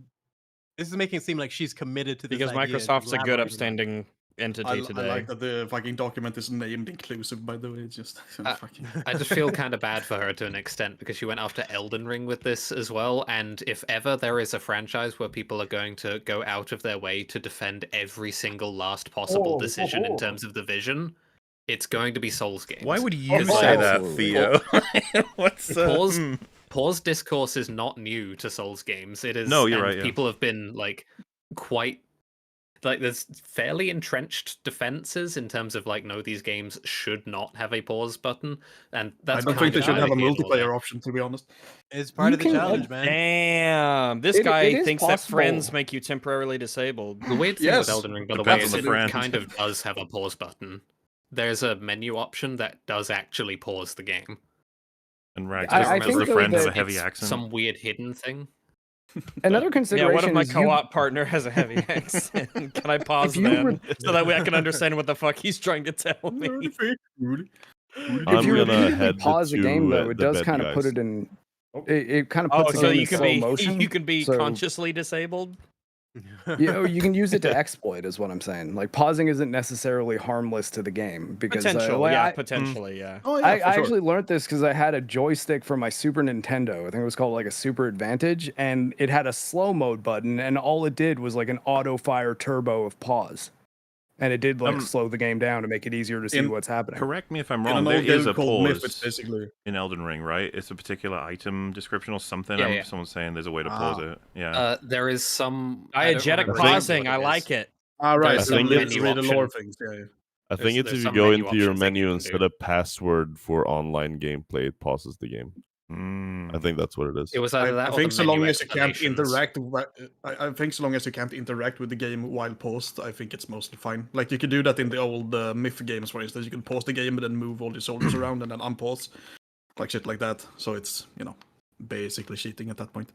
This is making it seem like she's committed to this because idea Microsoft's a good, elaborating upstanding entity today. I like that the fucking document is named inclusive, by the way. It's just fucking... I just feel kind of bad for her to an extent because she went after Elden Ring with this as well. And if ever there is a franchise where people are going to go out of their way to defend every single last possible decision in terms of the vision, it's going to be Souls games. Why would you say that, Theo? What's Pause discourse is not new to Souls games. It is. No, you're right. People have been like quite. Like there's fairly entrenched defenses in terms of like, no, these games should not have a pause button, and that's. I don't think they should have a multiplayer option, to be honest. It's part of the challenge, man. Damn, this guy thinks that friends make you temporarily disabled. The weird thing with Elden Ring, by the way, is it friend. kind of does have a pause button. There's a menu option that does actually pause the game. And Rags doesn't remember the friend has a heavy accent. Some weird hidden thing. Another consideration. Yeah, what if my co-op partner has a heavy accent? Can I pause then so that way I can understand what the fuck he's trying to tell me? If you repeatedly pause the game, though, it does kind of put it in. It kind of puts the game in slow motion. You can be consciously disabled. You can use it to exploit, is what I'm saying. Like pausing isn't necessarily harmless to the game because potentially, yeah. I actually learned this because I had a joystick for my Super Nintendo. I think it was called like a Super Advantage, and it had a slow mode button, and all it did was like an auto fire turbo of pause, and it did like slow the game down to make it easier to see what's happening. Correct me if I'm wrong. There is a pause in Elden Ring, right? It's a particular item description or something. Someone's saying there's a way to pause it. Yeah. There is some diegetic pausing. I like it. All right. I think it's the lore things. I think it's if you go into your menu and set a password for online gameplay, it pauses the game. I think that's what it is. It was either that. I think so long as you can't interact. I think so long as you can't interact with the game while paused, I think it's mostly fine. Like you could do that in the old Myth games, for instance. You can pause the game and then move all your soldiers around and then unpause, like shit like that. So it's basically cheating at that point.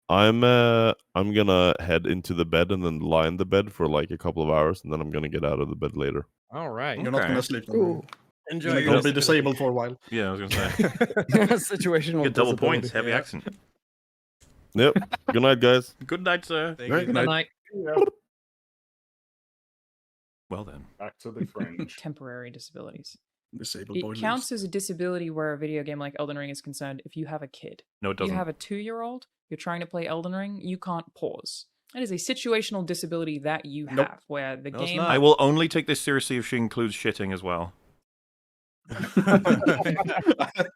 I'm gonna head into the bed and then lie in the bed for like a couple of hours, and then I'm gonna get out of the bed later. All right. You're not gonna sleep. Enjoy. You're gonna be disabled for a while. Yeah, I was gonna say. Situational. Get double points. Heavy accent. Yep. Good night, guys. Good night, sir. Good night. Well then, back to the fringe. Temporary disabilities. Disabled it counts as a disability where a video game like Elden Ring is concerned if you have a kid. No, it doesn't. You have a 2-year-old, you're trying to play Elden Ring, you can't pause. That is a situational disability that you have, where the game... I will only take this seriously if she includes shitting as well.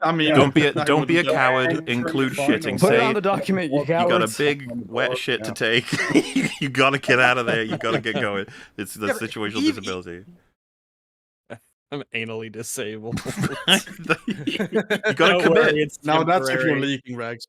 I mean, don't be a coward. Include shitting. Put it on the document. You got a big wet shit to take. You gotta get out of there. You gotta get going. It's the situational disability. I'm anally disabled. You gotta commit. Now that's if you're leaking, Rags.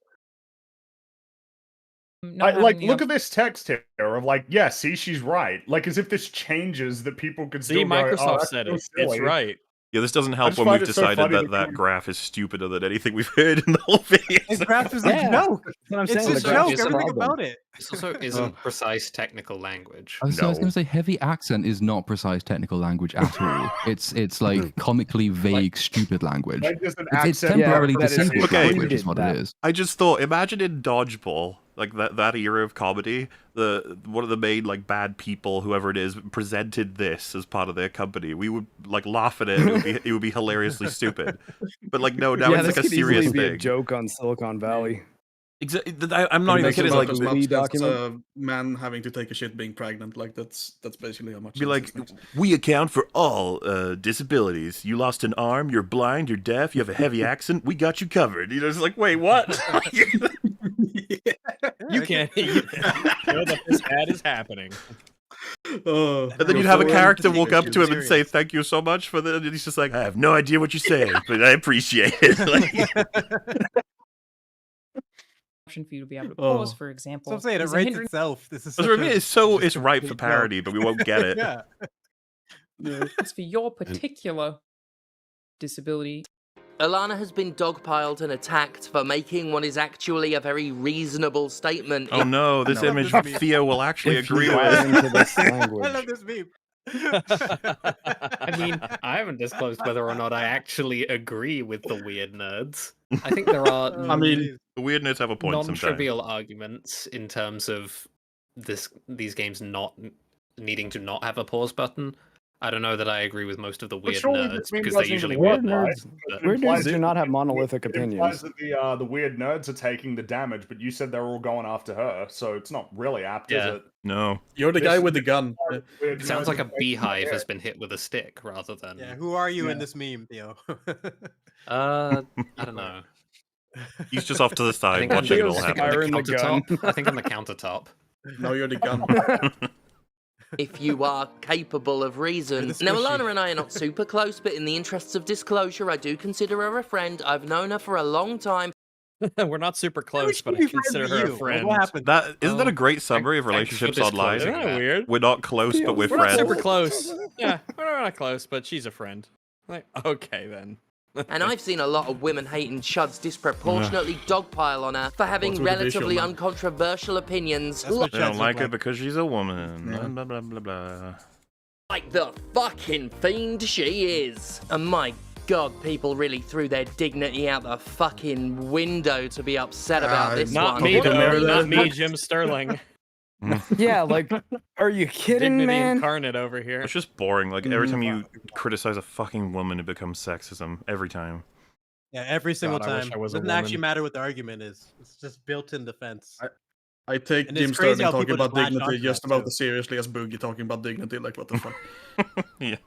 Look at this text here of like, yeah, see, she's right. Like, as if this changes that people could still Microsoft said it. It's right. Yeah, this doesn't help when we've decided that graph is stupider than anything we've heard in the whole video. This graph is a joke. It's a joke. Everything about it. This also isn't precise technical language. I was going to say, heavy accent is not precise technical language at all. It's like comically vague, stupid language. It's temporarily disabled. Okay, which is what it is. I just thought, imagine in Dodgeball, like that era of comedy, one of the main like bad people, whoever it is, presented this as part of their company. We would like laugh at it. It would be hilariously stupid. But like no, now it's like a serious thing. A joke on Silicon Valley. Exactly. I'm not even kidding. Like it's a man having to take a shit being pregnant. Like that's basically how much. Be like, we account for all disabilities. You lost an arm. You're blind. You're deaf. You have a heavy accent. We got you covered. You know, it's like, wait, what? You can't. You know that this ad is happening. And then you'd have a character walk up to him and say, "Thank you so much for the." And he's just like, "I have no idea what you say, but I appreciate it." For you to be able to pause, for example. So I'm saying it writes itself. This is it's ripe for parody, but we won't get it. As for your particular disability, Alana has been dogpiled and attacked for making what is actually a very reasonable statement. Oh no, this image Theo will actually agree with. Into this language. I love this meme. I mean, I haven't disclosed whether or not I actually agree with the weird nerds. I think there are I mean, the weird nerds have a point sometimes. non-trivial arguments in terms of these games not needing to not have a pause button. I don't know that I agree with most of the weird nerds because they usually weird would. nerds. Weird nerds do not have monolithic It implies opinions. that the weird nerds are taking the damage, but you said they're all going after her, so it's not really apt, is it? No. you're the guy with the gun. It sounds like a beehive has been hit with a stick rather than. Yeah, who are you in this meme, Theo? I don't know. He's just off to the I side think I'm watching it the all happen. Firing the gun. countertop. I think I'm the countertop. No, you're the gun. If you are capable of reason. Now, Alana and I are not super close, but in the interests of disclosure, I do consider her a friend. I've known her for a long time. We're not super close, but I consider her a friend. What happened? Isn't that a great summary of relationships online? Isn't that weird? We're not close, but we're We're not friends. super close. Yeah, we're not close, but she's a friend. Like, okay then. And I've seen a lot of women-hating chuds disproportionately dogpile on her for having What's with the relatively visual, man? uncontroversial opinions. That's what They don't Chuds like look her because she's a woman. Yeah. Blah, blah, blah, blah. Like the fucking fiend she is. And my god, people really threw their dignity out the fucking window to be upset about this Not one. me, What a though. nerd. Not me, Jim Sterling. Yeah, like, are you kidding, Dignity man? incarnate over here. It's just boring. Like every time you criticize a fucking woman, it becomes sexism. Every time. Yeah, every single God, I wish time. I was a Doesn't actually woman. matter what the argument is. It's just built-in defense. I take And it's Jim crazy Sterling how talking people about just latch dignity onto just that, about too. as seriously as Boogie talking about dignity. Like, what the fuck? Yeah.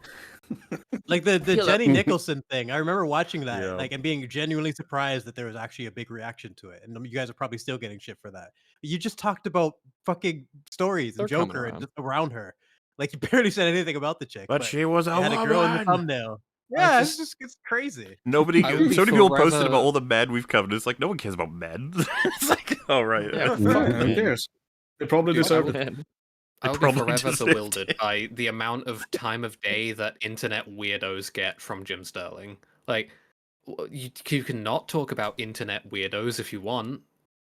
Like the feel like- Jenny Nicholson thing. I remember watching that, Yeah. like, and being genuinely surprised that there was actually a big reaction to it. And you guys are probably still getting shit for that. You just talked about fucking stories and They're coming Joker and around. just around her. Like you barely said anything about the chick. But she was a you had a girl in the woman. thumbnal. Yeah, it's crazy. Nobody, I would be so many people posted forever- about all the men we've covered. It's like no one cares about men. It's like, oh right. Yeah, Who cares? They probably deserve it. I would be probably forever deserved bewildered by the amount of time of day that internet weirdos get from Jim Sterling. Like, you can not talk about internet weirdos if you want.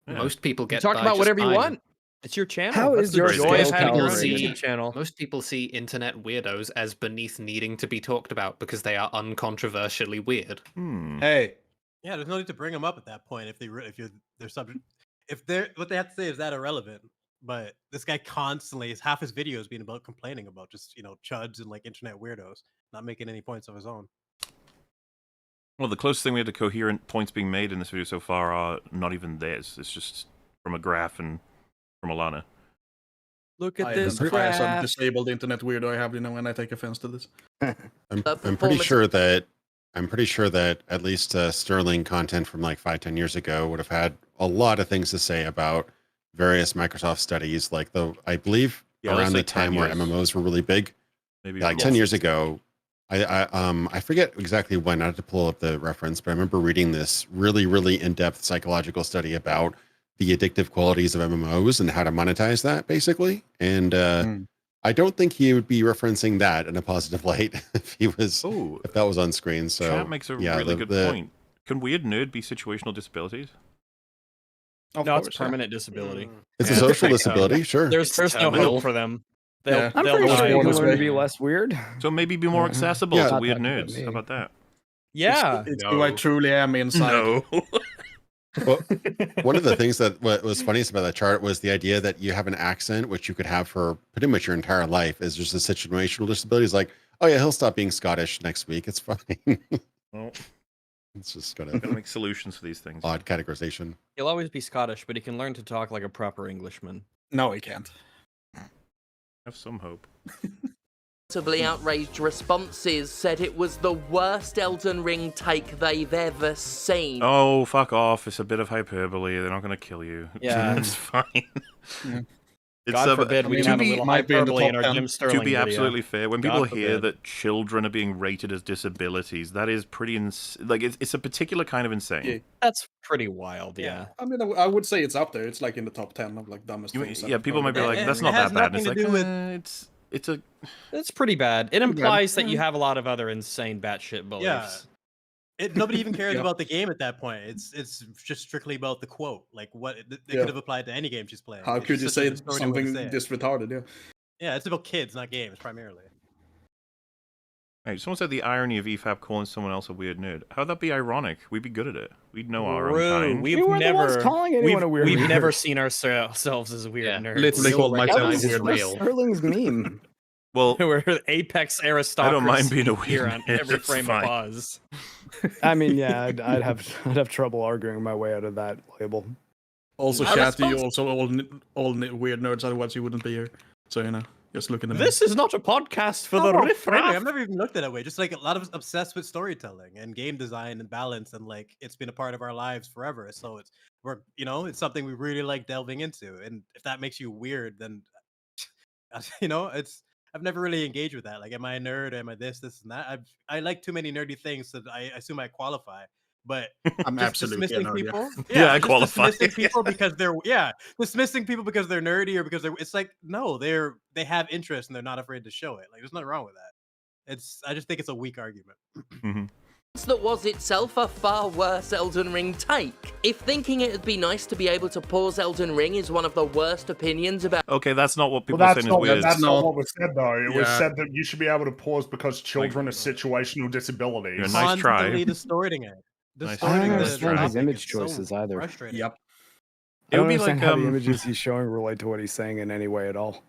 Yeah. Most people get Talk by about just whatever you fine. want. It's your channel. How That's is the your joy of scale having your own calorie? YouTube channel. Most people see internet weirdos as beneath needing to be talked about because they are uncontroversially weird. Hey, Yeah, there's no need to bring them up at that point if they're subject. If they're what they have to say is that irrelevant. But this guy constantly is half his videos being about complaining about just chuds and like internet weirdos, not making any points of his own. Well, the closest thing we had to coherent points being made in this video so far are not even theirs. It's just from a graph and from Alana. Look at I this identify as a crap. disabled internet weirdo. I have, when I take offense to this. I'm pretty sure that at least Sterling content from like 5-10 years ago would have had a lot of things to say about various Microsoft studies. Like I believe around the time where MMOs were really big, Maybe like 10 years ago. I forget exactly when. I had to pull up the reference, but I remember reading this really, really in-depth psychological study about the addictive qualities of MMOs and how to monetize that, basically. And I don't think he would be referencing that in a positive light if that was on screen. So Chat makes a really good point. Can weird nerd be situational disabilities? No, it's permanent disability. It's a social disability, sure. There's no hope for them. I'm pretty sure you can learn to be less weird. So maybe be more accessible Yeah. to Not weird talking about nerds. me. How about that? Yeah. It's who I truly am inside. No. Well, one of the things that was funniest about that chart was the idea that you have an accent, which you could have for pretty much your entire life, is just a situational disability. It's like, oh yeah, he'll stop being Scottish next week. It's fine. Well, It's just gotta make solutions for these things. Odd categorization. He'll always be Scottish, but he can learn to talk like a proper Englishman. No, he can't. Have some hope. Notably outraged responses said it was the worst Elden Ring take they've ever seen. Oh, fuck off. It's a bit of hyperbole. They're not going to kill you. Yeah. It's fine. It's God forbid we have a little hyperbole in our Jim Sterling To be video. absolutely fair, when God people hear forbid. that children are being rated as disabilities, that is pretty it's a particular kind of insane. Yeah. That's pretty wild, yeah. I mean, I would say it's up there. It's like in the top 10 of like dumbest things. Yeah, people might be like, that's it not has that bad. And nothing it's to like, do with- it's a... It's pretty bad. It implies that you Yeah. have a lot of other insane batshit beliefs. Yeah. Nobody even cares about the game at that point. It's just strictly about the quote. Like what it could have applied to any game she's playing. How could you say something this retarded? Yeah. Yeah, it's about kids, not games, primarily. Hey, someone said the irony of EFAP calling someone else a weird nerd. How'd that be ironic? We'd be good at it. We'd know our own kind. We've never calling anyone a weird We've nerd. never seen ourselves as weird nerds. Literally called myself a weird nerd. Sterling's meme. Well, we're apex aristocracy. I don't mind being a weird here on nerd. every frame fine. of pause. I mean, yeah, I'd have trouble arguing my way out of that label. Also, chat, you also all weird nerds, otherwise you wouldn't be here. So just looking at this is not a podcast for the riff. Really, I've never even looked at it that way. Just like a lot of obsessed with storytelling and game design and balance, and like it's been a part of our lives forever. So it's something we really like delving into. And if that makes you weird, then I've never really engaged with that. Like, am I a nerd? Am I this and that? I like too many nerdy things that I assume I qualify. But I'm absolutely dismissing people. Yeah, I qualify. Dismissing people because dismissing people because they're nerdy or because it's like no, they have interest and they're not afraid to show it. Like, there's nothing wrong with that. I just think it's a weak argument. Mm-hmm. That was itself a far worse Elden Ring take. If thinking it'd be nice to be able to pause Elden Ring is one of the worst opinions about... Okay, that's not what people are saying is weird. That's not what was said, though. It was said that you should be able to pause because children are situational disabilities. You're nice try. Constantly distorting it. I don't understand his image choices either. Yep. I don't understand how the images he's showing relate to what he's saying in any way at all.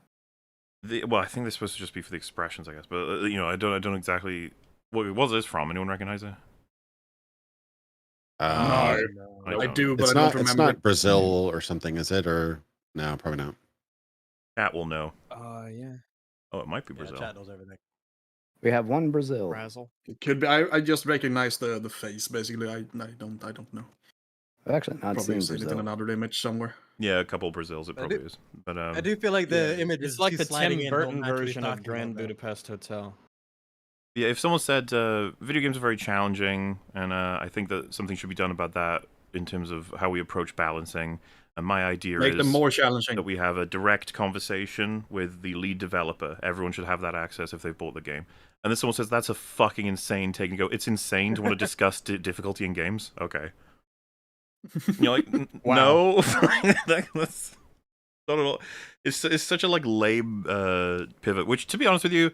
Well, I think they're supposed to just be for the expressions, I guess. But I don't exactly. What was this from? Anyone recognize it? No, I do, but I don't remember. It's not Brazil or something, is it? Or no, probably not. Cat will know. Yeah. Oh, it might be Brazil. Chat knows everything. We have one Brazil. Razzle. It could be. I just recognize the face. Basically, I don't know. I've actually not Probably seen seen it Brazil. in another image somewhere. Yeah, a couple Brazils it probably is. But I do feel like the image It's is like the sliding Tim in, Burton don't actually version of talking about Grand that. Budapest Hotel. yeah, if someone said video games are very challenging, and I think that something should be done about that in terms of how we approach balancing. And my idea Make is them more challenging. that we have a direct conversation with the lead developer. Everyone should have that access if they've bought the game. And then someone says, that's a fucking insane take and go, it's insane to want to discuss difficulty in games? Okay. You're like, no. That's not at all. It's such a lame pivot, which, to be honest with you,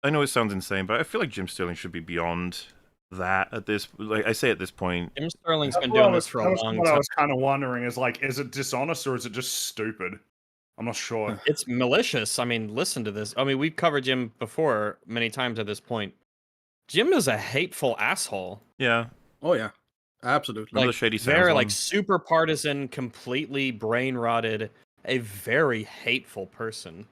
I know it sounds insane, but I feel like Jim Sterling should be beyond that at this, I say at this point. Jim Sterling's been doing this for a long time. What I was kind of wondering is is it dishonest or is it just stupid? I'm not sure. It's malicious. I mean, listen to this. I mean, we've covered Jim before many times at this point. Jim is a hateful asshole. Yeah. Oh yeah, absolutely. The shady very super partisan, completely brain rotted, a very hateful person.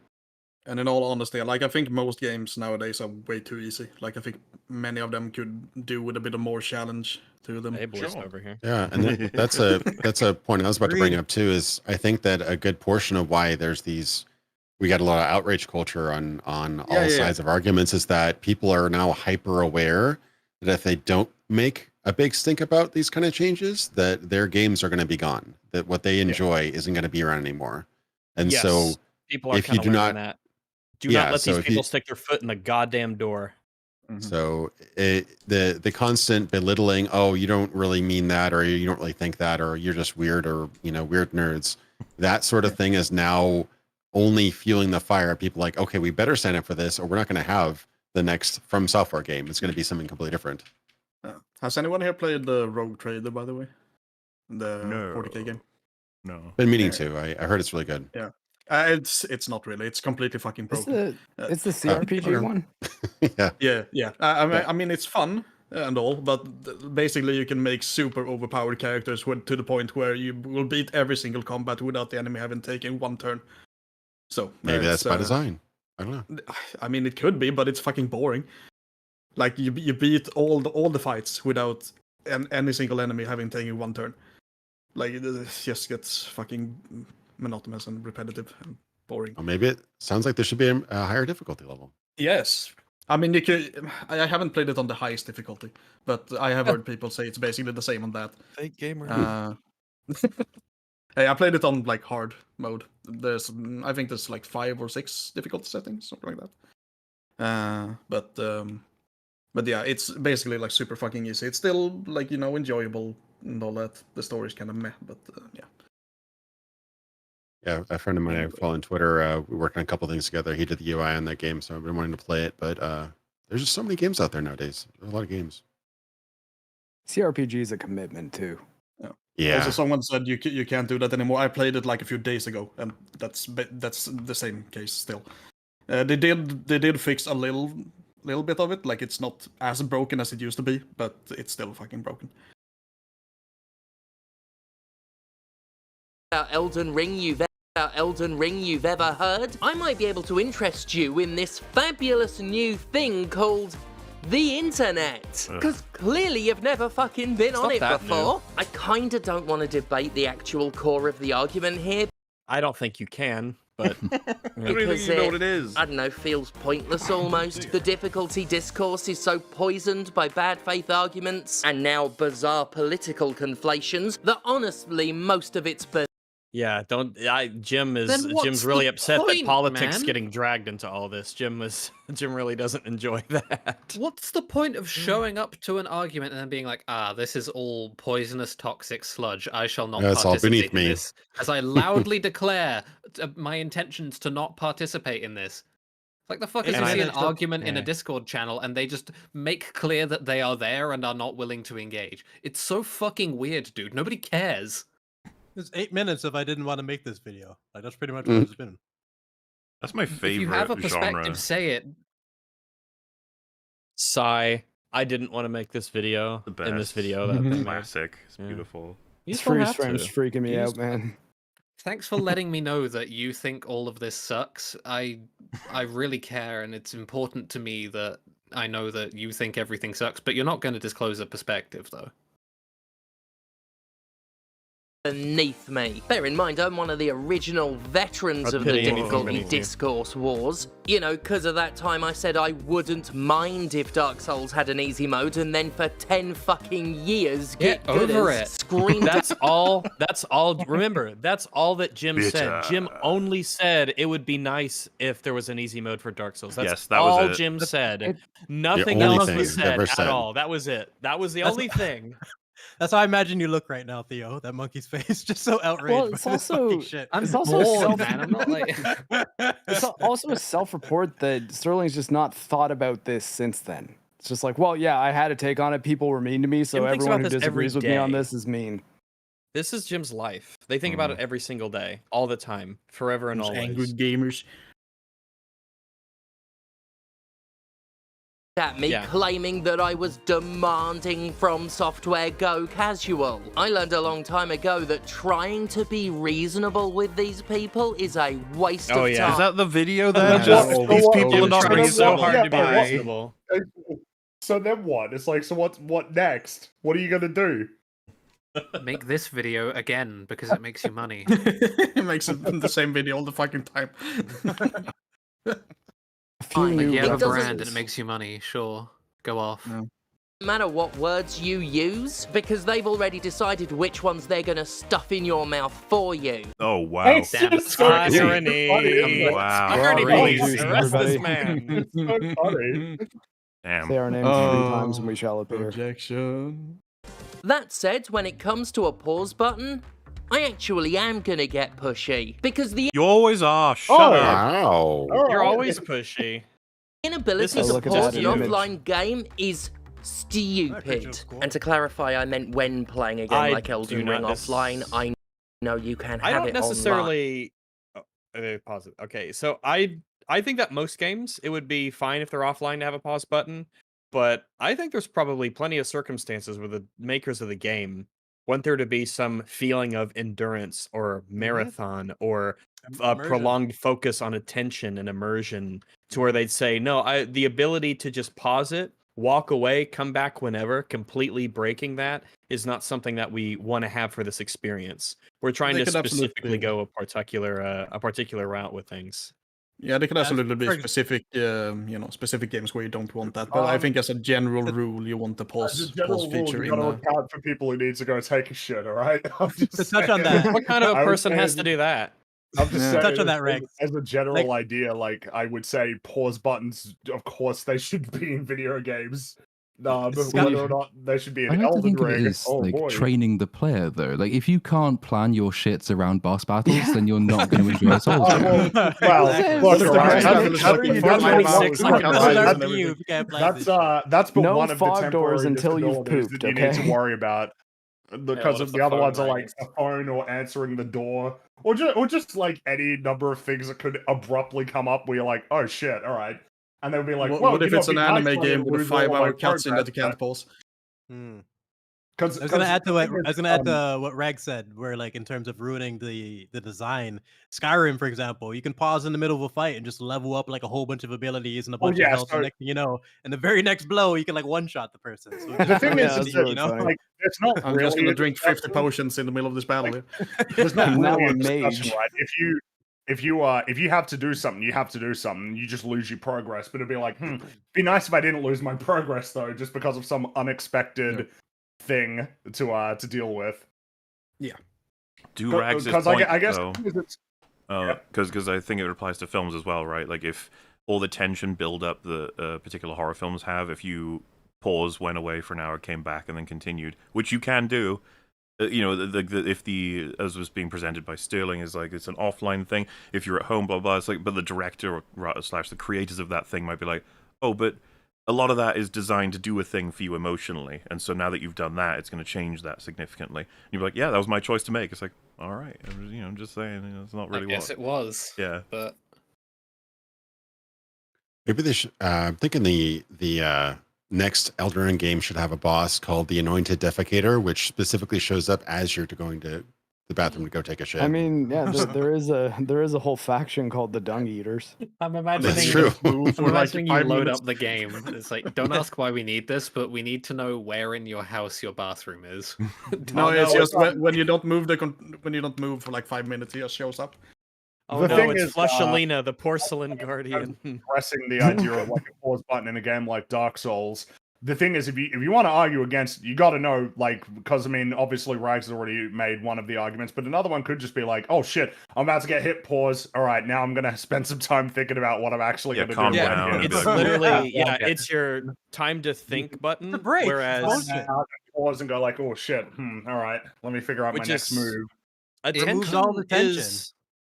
And in all honesty, I think most games nowadays are way too easy. I think many of them could do with a bit of more challenge to them. Over here. Yeah, and that's a point I was about to bring up too. Is I think that a good portion of why we got a lot of outrage culture on all sides of arguments is that people are now hyper aware that if they don't make a big stink about these kind of changes, that their games are going to be gone. That what they enjoy isn't going to be around anymore. And so people are if you do not do not let these people stick their foot in the goddamn door. So the constant belittling, oh, you don't really mean that, or you don't really think that, or you're just weird, or weird nerds, that sort of thing is now only fueling the fire. People like, okay, we better sign up for this, or we're not going to have the next From Software game. It's going to be something completely different. Has anyone here played the Rogue Trader, by the way? The 40K game? No. Been meaning to. I heard it's really good. Yeah. It's not really. It's completely fucking broken. It's the CRPG one. Yeah. I mean, it's fun and all, but basically you can make super overpowered characters to the point where you will beat every single combat without the enemy having taken one turn. So maybe that's by design. I don't know. I mean, it could be, but it's fucking boring. You beat all the fights without any single enemy having taken one turn. It just gets fucking monotonous and repetitive and boring. Well, maybe it sounds like there should be a higher difficulty level. Yes. I mean, I haven't played it on the highest difficulty, but I have heard people say it's basically the same on that. Fake gamer. Hey, I played it on hard mode. I think there's 5 or 6 difficulty settings, something like that. But yeah, it's basically like super fucking easy. It's still like, enjoyable and all that. The story's kind of meh, but yeah. Yeah, a friend of mine I follow on Twitter, we worked on a couple things together. He did the UI on that game, so I've been wanting to play it. But there's just so many games out there nowadays. There's a lot of games. CRPG is a commitment too. Yeah. Also, someone said you can't do that anymore. I played it like a few days ago, and that's the same case still. They did fix a little bit of it. Like, it's not as broken as it used to be, but it's still fucking broken. Elden Ring you've ever heard? I might be able to interest you in this fabulous new thing called the internet. Because clearly you've never fucking been on it before. I kinda don't want to debate the actual core of the argument here. I don't think you can, but... I don't even know what it is. I don't know, feels pointless almost. The difficulty discourse is so poisoned by bad faith arguments and now bizarre political conflations that honestly most of it's Yeah, Jim's really upset that politics getting dragged into all this. Jim really doesn't enjoy that. What's the point of showing up to an argument and then being like, this is all poisonous toxic sludge. I shall not participate in this. As I loudly declare my intentions to not participate in this. Like, the fuck is this an argument in a Discord channel and they just make clear that they are there and are not willing to engage? It's so fucking weird, dude. Nobody cares. It's 8 minutes if I didn't want to make this video. Like, that's pretty much what it's been. That's my favorite If you have a perspective, genre. say it. Sigh. I didn't want to make this video. In this video, that classic. It's beautiful. These freeze frames freaking me out, man. Thanks for letting me know that you think all of this sucks. I really care, and it's important to me that I know that you think everything sucks, but you're not going to disclose a perspective, though. Beneath me. Bear in mind, I'm one of the original veterans of the difficulty discourse wars. You know, because of that time I said I wouldn't mind if Dark Souls had an easy mode, and then for 10 fucking years, get over it. Screamed. That's all. Remember, that's all that Jim said. Jim only said it would be nice if there was an easy mode for Dark Souls. That's that all was it. Jim said. Nothing else was said at all. That was it. That was the only thing. That's how I imagine you look right now, Theo. That monkey's face, just so outraged. Well, it's also shit. It's also bored, man. I'm not like. It's also a self-report that Sterling's just not thought about this since then. It's just like, well, yeah, I had a take on it. People were mean to me, so everyone who disagrees with me on this is mean. This is Jim's life. They think about it every single day, all the time, forever and always. Angry gamers. At me claiming that I was demanding From Software go casual. I learned a long time ago that trying to be reasonable with these people is a waste of time. Is that the video then? These people are not trying so hard to be reasonable. So then what? It's like, so what next? What are you gonna do? Make this video again because it makes you money. It makes the same video all the fucking time. Like, you have a brand and it makes you money, sure. Go off. No matter what words you use, because they've already decided which ones they're going to stuff in your mouth for you. Oh, wow. It's just irony. Wow. Irony. Arrest this man. It's so funny. Damn. Say our names 3 times and we shall appear. Projection. That said, when it comes to a pause button, I actually am gonna get pushy, because the You always are. Shut up. Wow. You're always pushy. inability to pause an offline game is stupid. And to clarify, I meant when playing a game like Elden Ring offline. I know you can have it I don't online. necessarily. Pause it. Okay, so I think that most games it would be fine if they're offline to have a pause button, but I think there's probably plenty of circumstances where the makers of the game want there to be some feeling of endurance or marathon or a prolonged focus on attention and immersion to where they'd say, no, the ability to just pause it, walk away, come back whenever, completely breaking that is not something that we want to have for this experience. We're trying to specifically go a particular route with things. Yeah, there could absolutely be specific, specific games where you don't want that. But I think as a general rule, you want the pause feature in. You gotta account for people who need to go take a shit. All right. To touch on that, what kind of a person has to do that? I'm just saying, touch on that, Rex. As a general idea, like I would say, pause buttons. Of course, they should be in video games. But whether or not they should be in I like to Elden think of it Ring. as Oh like boy. training the player, though. Like if you can't plan your shits around boss battles, then you're not going to enjoy a Souls game. That's but no one of the fog doors temporary until you've disabilities pooped. that you Okay. need to worry about. Because of the other ones are like a phone or answering the door, or just like any number of things that could abruptly come up where you're like, oh shit, all right, and they'll be like, well, what if it's an anime game with a 5-hour cutscene that you can't pause? I was gonna add to what Rag said, where like in terms of ruining the design, Skyrim, for example, you can pause in the middle of a fight and just level up like a whole bunch of abilities and a bunch of health. And next thing you know, in the very next blow, you can like one shot the person. So the thing is, really like, it's not. I'm just gonna drink 50 potions in the middle of this battle. Like, there's not really a discussion, right? If you have to do something, you have to do something. You just lose your progress. But it'd be like, be nice if I didn't lose my progress though, just because of some unexpected thing to deal with. Yeah. Do Rags' point, I guess because I think it applies to films as well, right? Like if all the tension build up the particular horror films have, if you pause, went away for an hour, came back, and then continued, which you can do. You know, if the as was being presented by Sterling is like it's an offline thing. If you're at home, blah blah. It's like, but the director / the creators of that thing might be like, oh, but a lot of that is designed to do a thing for you emotionally, and so now that you've done that, it's going to change that significantly. And you're like, yeah, that was my choice to make. It's like, all right, I'm just saying, it's not really. Yes, it was. Yeah, but maybe they should. I'm thinking the next Elden Ring game should have a boss called the Anointed Defecator, which specifically shows up as you're going to the bathroom to go take a shit. I mean, yeah, there is a whole faction called the Dung Eaters. I'm imagining That's true. I'm imagining you load up the game. It's like, don't ask why we need this, but we need to know where in your house your bathroom is. It's just when you don't move for like 5 minutes, he just shows up. Oh no, it's Flushalina, the porcelain guardian. Pressing the idea of like a pause button in a game like Dark Souls. The thing is, if you want to argue against, you got to know, like, because I mean, obviously, Rags has already made one of the arguments, but another one could just be like, oh shit, I'm about to get hit. Pause. All right, now I'm gonna spend some time thinking about what I'm actually gonna do. Yeah, it's literally it's your time to think button. Whereas pause and go like, oh shit, all right, let me figure out my next move. It removes all the tension.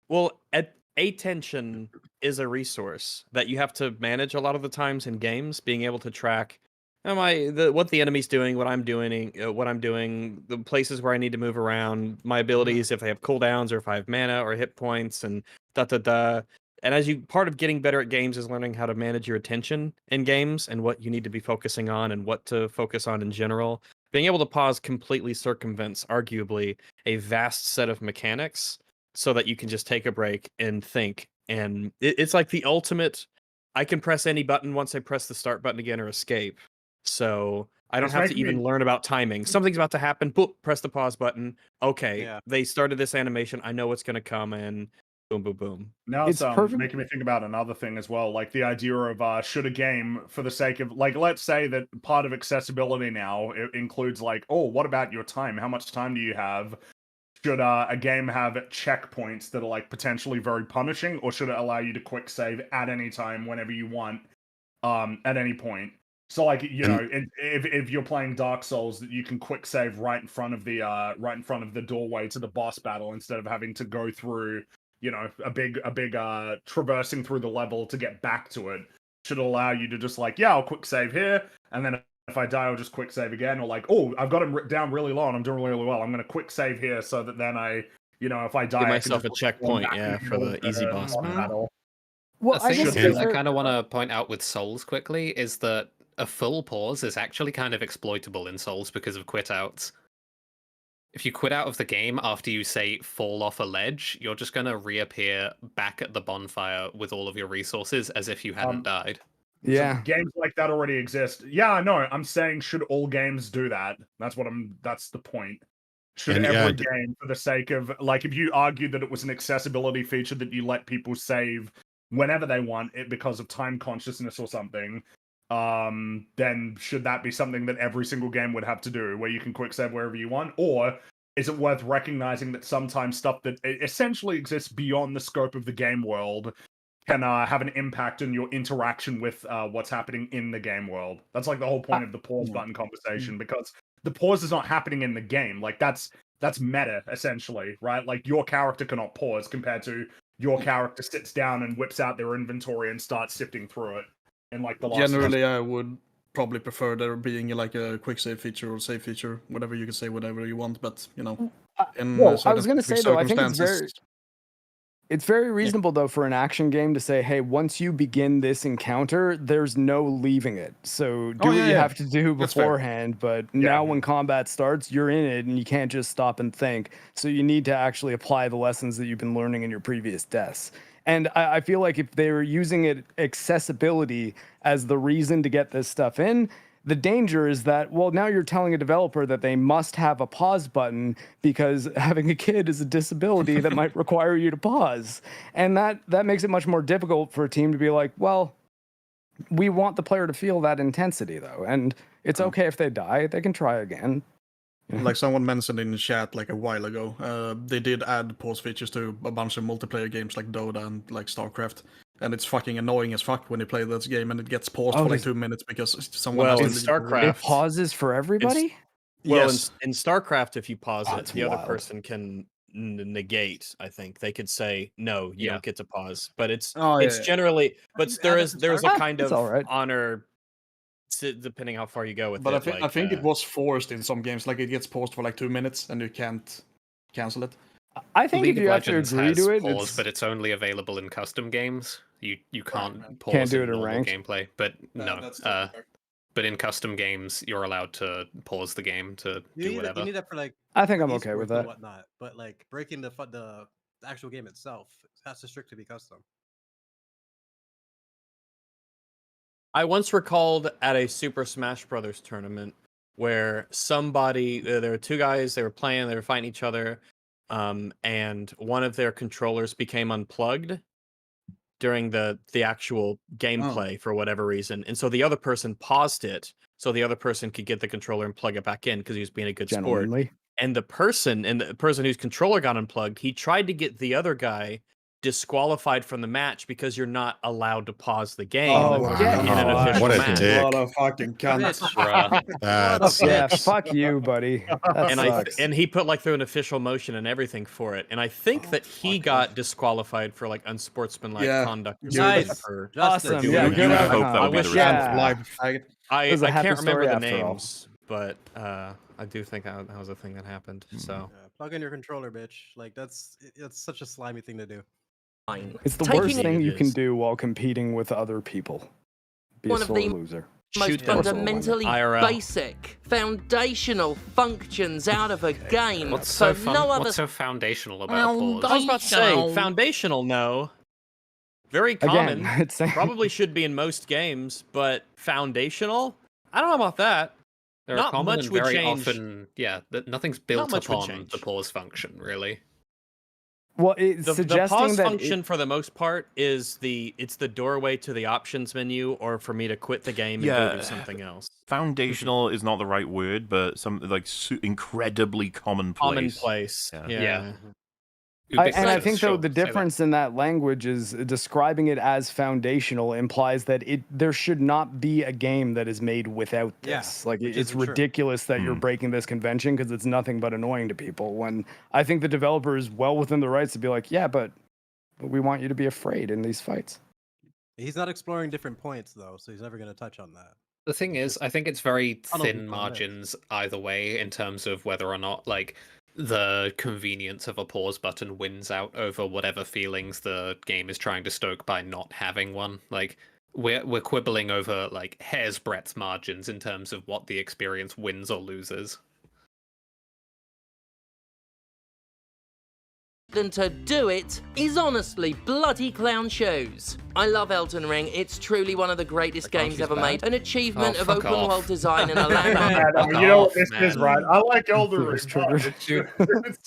Well, attention is a resource that you have to manage a lot of the times in games. Being able to track what the enemy's doing, what I'm doing, the places where I need to move around, my abilities, if they have cooldowns or if I have mana or hit points, and And as part of getting better at games is learning how to manage your attention in games and what you need to be focusing on and what to focus on in general. Being able to pause completely circumvents, arguably, a vast set of mechanics so that you can just take a break and think. And it's like the ultimate, I can press any button once I press the start button again or escape. So I don't have to even learn about timing. Something's about to happen. Boop, press the pause button. Okay, they started this animation. I know what's going to come, and boom, boom, boom. Now it's making me think about another thing as well, like the idea of should a game, for the sake of, like, let's say that part of accessibility now it includes like, oh, what about your time? How much time do you have? Should a game have checkpoints that are like potentially very punishing, or should it allow you to quick save at any time, whenever you want, at any point? So, like, you know, if you're playing Dark Souls, you can quick save right in front of the doorway to the boss battle instead of having to go through, you know, a big traversing through the level to get back to it. Should allow you to just like, yeah, I'll quick save here, and then if I die, I'll just quick save again. Or like, oh, I've got him down really low and I'm doing really well. I'm going to quick save here so that then if I die, give myself a checkpoint, for the easy boss battle. Well, I kind of want to point out with Souls quickly is that a full pause is actually kind of exploitable in Souls because of quit outs. If you quit out of the game after you say fall off a ledge, you're just going to reappear back at the bonfire with all of your resources as if you hadn't died. Yeah. So games like that already exist. Yeah, I know. I'm saying should all games do that? That's the point. Should every game, for the sake of, like, if you argued that it was an accessibility feature that you let people save whenever they want it because of time consciousness or something, then should that be something that every single game would have to do, where you can quick save wherever you want? Or is it worth recognizing that sometimes stuff that essentially exists beyond the scope of the game world can have an impact on your interaction with what's happening in the game world? That's like the whole point of the pause button conversation, because the pause is not happening in the game. Like that's meta, essentially, right? Like your character cannot pause compared to your character sits down and whips out their inventory and starts sifting through it. And like the last generally, I would probably prefer there being like a quick save feature or save feature, whatever you can say, whatever you want. But you know, well, I was going to say though, I think it's very reasonable though for an action game to say, hey, once you begin this encounter, there's no leaving it. So do what you have to do beforehand. But now when combat starts, you're in it and you can't just stop and think. So you need to actually apply the lessons that you've been learning in your previous deaths. And I feel like if they were using it accessibility as the reason to get this stuff in, the danger is that, well, now you're telling a developer that they must have a pause button because having a kid is a disability that might require you to pause. And that makes it much more difficult for a team to be like, well, we want the player to feel that intensity, though. And it's okay if they die. They can try again. Like someone mentioned in the chat like a while ago, they did add pause features to a bunch of multiplayer games like Dota and like StarCraft. And it's fucking annoying as fuck when you play this game and it gets paused for like 2 minutes because someone has to in StarCraft, it pauses for everybody? Well, in StarCraft, if you pause it, the other person can negate, I think. They could say, no, you don't get to pause. But it's generally, but there's a kind of honor depending how far you go with it. But I think it was forced in some games, like it gets paused for like 2 minutes and you can't cancel it. I think if you have to agree to it, but it's only available in custom games. You can't pause can't do it in in normal ranked gameplay. But but in custom games, you're allowed to pause the game to do whatever. You need that for like. I think I'm okay with that. Whatnot, but like breaking the actual game itself has to strictly be custom. I once recalled at a Super Smash Brothers tournament where somebody, there were two guys, they were playing, they were fighting each other, and one of their controllers became unplugged during the actual gameplay for whatever reason. And so the other person paused it so the other person could get the controller and plug it back in because he was being a good sport. And the person whose controller got unplugged, he tried to get the other guy disqualified from the match because you're not allowed to pause the game in an official match. Dick. What a fucking cunt. Fuck you, buddy. And he put like through an official motion and everything for it. And I think that he got disqualified for like unsportsmanlike conduct. Nice. Awesome. Yeah, good I can't remember the names, but I do think that was a thing that happened. So plug in your controller, bitch. Like that's such a slimy thing to do. It's the worst thing you can do while competing with other people. Be a sore loser. Most fundamentally basic, foundational functions out of a game. What's so foundational about pause? I was about to say, foundational, no. Very common. Again, probably should be in most games, but foundational? I don't know about that. Not much would change. Often, nothing's built upon the pause function, really. Well, it's the pause function for the most part is it's the doorway to the options menu, or for me to quit the game and go do something else. Foundational is not the right word, but some like incredibly commonplace. Commonplace, yeah. And I think though the difference in that language is describing it as foundational implies that there should not be a game that is made without this. Like it's ridiculous that you're breaking this convention because it's nothing but annoying to people. When I think the developer is well within the rights to be like, yeah, but we want you to be afraid in these fights. He's not exploring different points though, so he's never going to touch on that. The thing is, I think it's very thin margins either way in terms of whether or not like the convenience of a pause button wins out over whatever feelings the game is trying to stoke by not having one. Like we're quibbling over like hair's breadth margins in terms of what the experience wins or loses. Than to do it is honestly bloody clown shows. I love Elden Ring. It's truly one of the greatest games ever made. An achievement of open world design and a landmark. You know what this is, right? I like Elden Ring. Dude,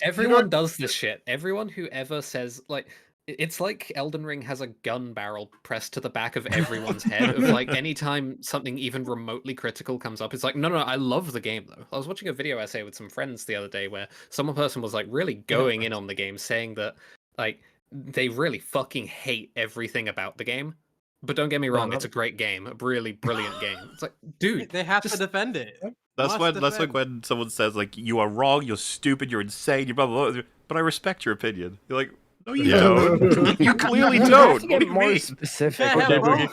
everyone does this shit. Everyone who ever says like It's like Elden Ring has a gun barrel pressed to the back of everyone's head. Of like, anytime something even remotely critical comes up, it's like, no, I love the game though. I was watching a video essay with some friends the other day where some person was like really going in on the game, saying that like they really fucking hate everything about the game. But don't get me wrong, it's a great game, a really brilliant game. It's like, dude, they have to defend it. That's like when someone says like, you are wrong, you're stupid, you're insane, you're blah blah blah. But I respect your opinion. You're like, no, you don't. You clearly don't. You have to What get do you more mean? specific. Okay,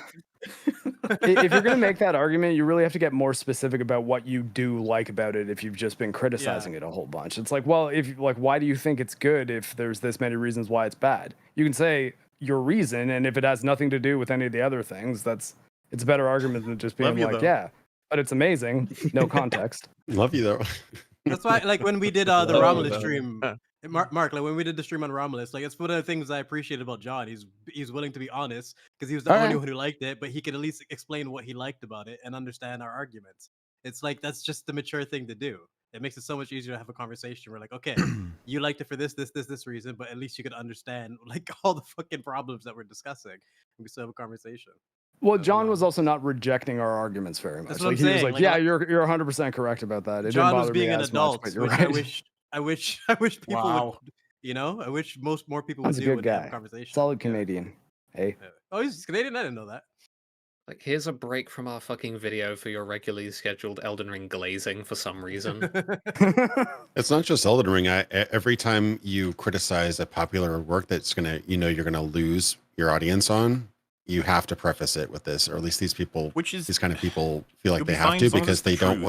If you're going to make that argument, you really have to get more specific about what you do like about it if you've just been criticizing it a whole bunch. It's like, well, if like, why do you think it's good if there's this many reasons why it's bad? You can say your reason, and if it has nothing to do with any of the other things, it's a better argument than just being like, yeah, but it's amazing, no context. Love you though. That's why, like, when we did the Romulus stream, Mark, like when we did the stream on Romulus, like it's one of the things I appreciate about John. He's willing to be honest because he was the only one who liked it, but he could at least explain what he liked about it and understand our arguments. It's like that's just the mature thing to do. It makes it so much easier to have a conversation. We're like, okay, you liked it for this reason, but at least you could understand like all the fucking problems that we're discussing. We still have a conversation. Well, John was also not rejecting our arguments very much. That's what Like, I'm he was saying. like, yeah, you're 100% correct about that. It John didn't was bother being me an as adult, much, but you're which right. I wish people would, you know, I wish more people would That's a do good when they have guy. conversation. Solid Canadian. Hey. Oh, he's Canadian? I didn't know that. Like, here's a break from our fucking video for your regularly scheduled Elden Ring glazing for some reason. It's not just Elden Ring. Every time you criticize a popular work that's gonna, you're gonna lose your audience on, you have to preface it with this, or at least these kind of people feel like they have to because they don't.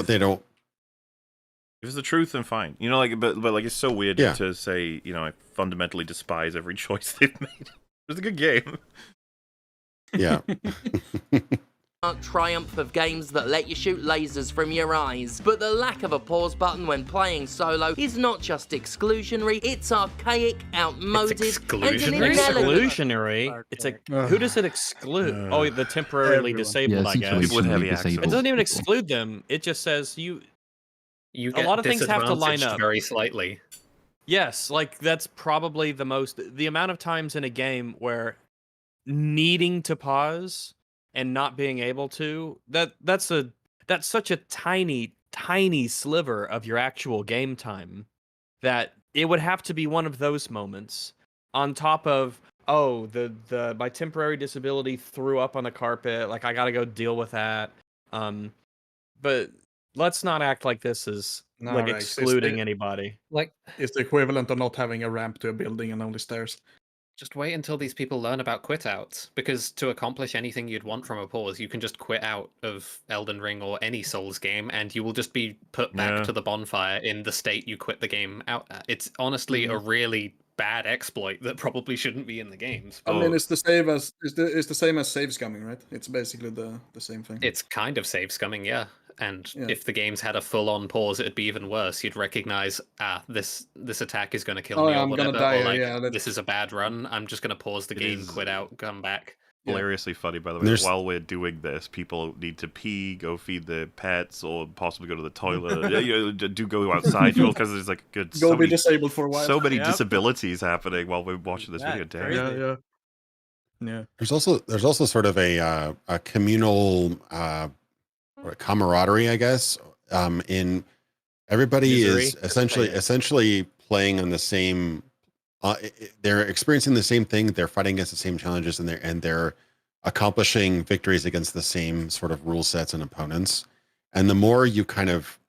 If it's the truth, then fine. You know, like, but like, it's so weird Yeah. to say, I fundamentally despise every choice they've made. It's a good game. Yeah. Triumph of games that let you shoot lasers from your eyes. But the lack of a pause button when playing solo is not just exclusionary, it's archaic, outmoded, and an exclusionary. It's like, who does it exclude? Oh, the temporarily disabled, I guess. People with heavy access. It doesn't even exclude them. It just says you get a lot of things have to line disadvantaged up very slightly. Yes, like that's probably the amount of times in a game where needing to pause and not being able to, that's such a tiny sliver of your actual game time that it would have to be one of those moments on top of, oh, my temporary disability threw up on the carpet, like I gotta go deal with that. But let's not act like this is excluding anybody. Like, it's the equivalent of not having a ramp to a building and only stairs. Just wait until these people learn about quit outs, because to accomplish anything you'd want from a pause, you can just quit out of Elden Ring or any Souls game, and you will just be put back to the bonfire in the state you quit the game out at. It's honestly a really bad exploit that probably shouldn't be in the games. I mean, it's the same as save scumming, right? It's basically the same thing. It's kind of save scumming, yeah. And if the games had a full-on pause, it'd be even worse. You'd recognize, this attack is going to kill me, or whatever. Or like, this is a bad run. I'm just going to pause the game, quit out, come back. Hilariously funny, by the way. While we're doing this, people need to pee, go feed their pets, or possibly go to the toilet. Do go outside, because there's like go be disabled for a while. So many disabilities happening while we're watching this video. Damn. Yeah. There's also sort of a communal camaraderie, I guess. In everybody is essentially playing on the same. They're experiencing the same thing. They're fighting against the same challenges, and they're accomplishing victories against the same sort of rule sets and opponents. And the more you kind of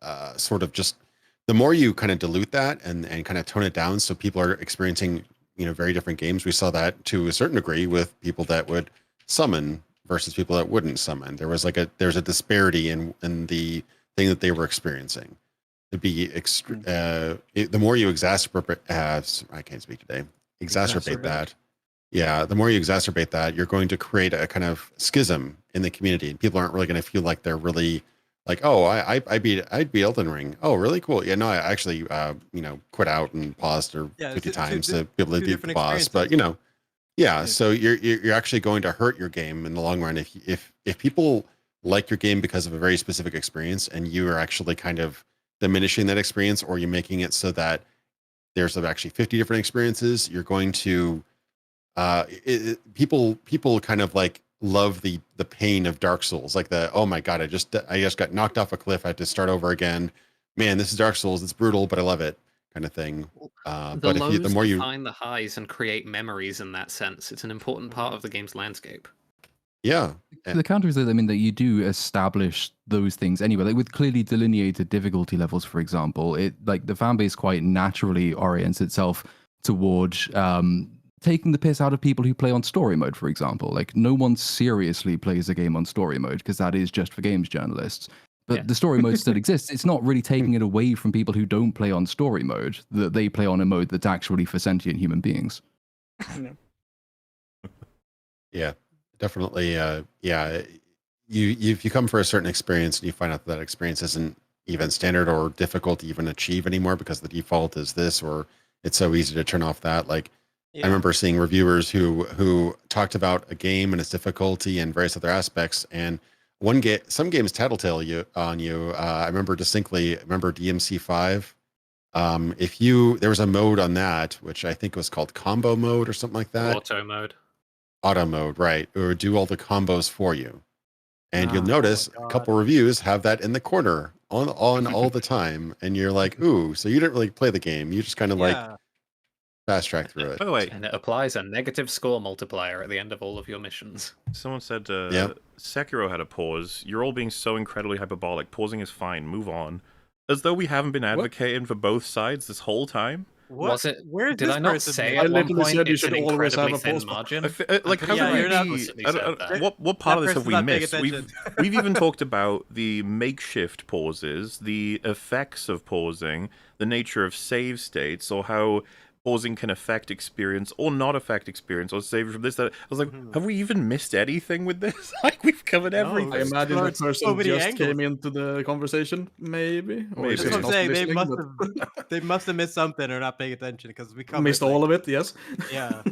the more you kind of dilute that and kind of tone it down, so people are experiencing very different games. We saw that to a certain degree with people that would summon versus people that wouldn't summon. There's a disparity in the thing that they were experiencing. To be the more you exacerbate, I can't speak today. Exacerbate that. Yeah, the more you exacerbate that, you're going to create a kind of schism in the community. People aren't really going to feel like they're really like, oh, I beat Elden Ring. Oh, really cool. Yeah, no, I actually quit out and paused 50 times to be able to beat the boss. But so you're actually going to hurt your game in the long run if people like your game because of a very specific experience, and you are actually kind of diminishing that experience, or you're making it so that there's actually 50 different experiences. You're going to people kind of like love the pain of Dark Souls, like oh my god, I just got knocked off a cliff, I had to start over again. Man, this is Dark Souls. It's brutal, but I love it, kind of thing. The lows the more you find the highs and create memories in that sense. It's an important part of the game's landscape. Yeah. The counter is that, I mean, that you do establish those things anyway, like with clearly delineated difficulty levels, for example. It like the fan base quite naturally orients itself toward taking the piss out of people who play on story mode, for example. Like no one seriously plays a game on story mode because that is just for games journalists. But the story mode still exists. It's not really taking it away from people who don't play on story mode, that they play on a mode that's actually for sentient human beings. Yeah. Definitely, if you come for a certain experience and you find out that experience isn't even standard or difficult to even achieve anymore because the default is this, or it's so easy to turn off that. Like, I remember seeing reviewers who talked about a game and its difficulty and various other aspects, and some games tattletale on you. I remember distinctly. DMC5. There was a mode on that which I think was called combo mode or something like that. Auto mode, right? Or do all the combos for you. And you'll notice a couple reviews have that in the corner on all the time. And you're like, ooh, so you didn't really play the game. You just kind of like fast track through it. By the way, and it applies a negative score multiplier at the end of all of your missions. Someone said Sekiro had a pause. You're all being so incredibly hyperbolic. Pausing is fine. Move on. As though we haven't been advocating for both sides this whole time. What? Was it? Where did I not say at one point said you it's should an always have a thin pause margin? Like, what part of this have we missed? We've even talked about the makeshift pauses, the effects of pausing, the nature of save states, or how pausing can affect experience or not affect experience, or save from this, that. I was like, have we even missed anything with this? Like, we've covered everything. I imagine the person just came into the conversation, maybe. That's what I'm saying. They must have missed something or not paying attention, because we missed all of it. Yes. Yeah.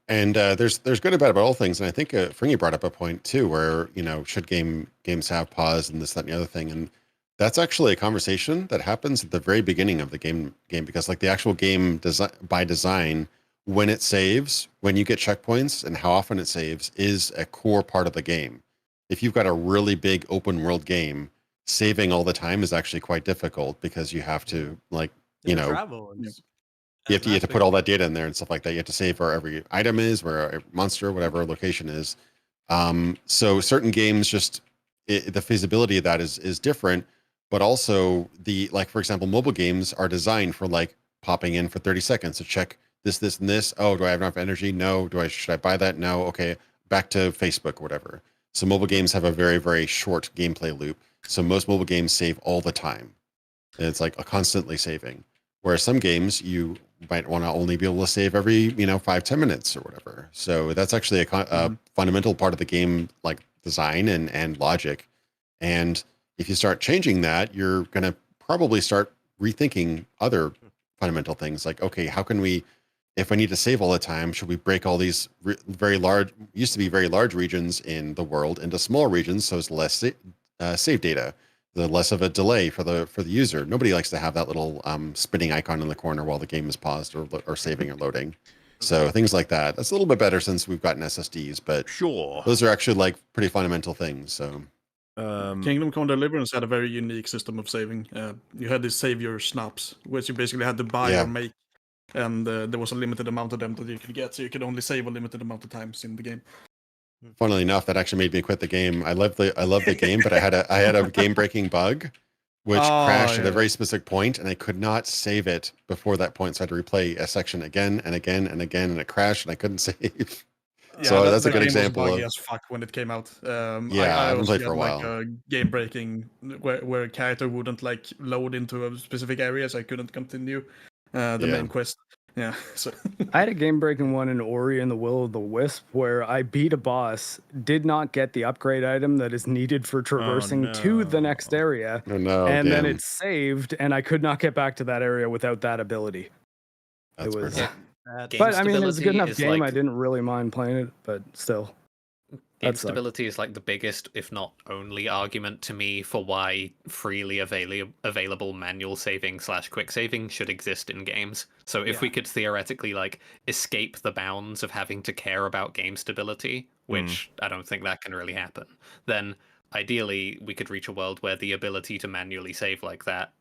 and there's good and bad about all things, and I think Fringy brought up a point too, where should games have pause and this, that, and the other thing, and that's actually a conversation that happens at the very beginning of the game, because like the actual game by design, when it saves, when you get checkpoints and how often it saves is a core part of the game. If you've got a really big open world game, saving all the time is actually quite difficult, because you have to travel. You have to put all that data in there and stuff like that. You have to save where every item is, where a monster, whatever location is. So certain games the feasibility of that is different. But also for example, mobile games are designed for like popping in for 30 seconds to check this, and this. Oh, do I have enough energy? No. Should I buy that? No. Okay. Back to Facebook or whatever. So mobile games have a very, very short gameplay loop. So most mobile games save all the time. And it's like a constantly saving. Whereas some games you might want to only be able to save every, 5-10 minutes or whatever. So that's actually a fundamental part of the game, like design and logic. And if you start changing that, you're going to probably start rethinking other fundamental things, like, okay, how can we, if I need to save all the time, should we break all these very large regions in the world into smaller regions, so it's less save data, the less of a delay for the user. Nobody likes to have that little spinning icon in the corner while the game is paused or saving or loading. So things like that. That's a little bit better since we've gotten SSDs, but sure, those are actually like pretty fundamental things. So. Kingdom Come Deliverance had a very unique system of saving. You had these save your snaps, which you basically had to buy or make, and there was a limited amount of them that you could get, so you could only save a limited amount of times in the game. Funnily enough, that actually made me quit the game. I love the game, but I had a game breaking bug, which crashed at a very specific point, and I could not save it before that point, so I had to replay a section again and again and again, and it crashed, and I couldn't save. Yeah, so that's a good example. Was buggy as fuck when it came out. I haven't played for a while. Like a game breaking where a character wouldn't like load into a specific area, so I couldn't continue the main quest. Yeah, so I had a game breaking one in Ori and the Will of the Wisp where I beat a boss, did not get the upgrade item that is needed for traversing to the next area, and then it saved, and I could not get back to that area without that ability. That's it was. perfect. But I mean, it was a good enough game. I didn't really mind playing it, but still. Game stability is like the biggest, if not only, argument to me for why freely available manual saving / quick saving should exist in games. So if we could theoretically like escape the bounds of having to care about game stability, which I don't think that can really happen, then ideally we could reach a world where the ability to manually save like that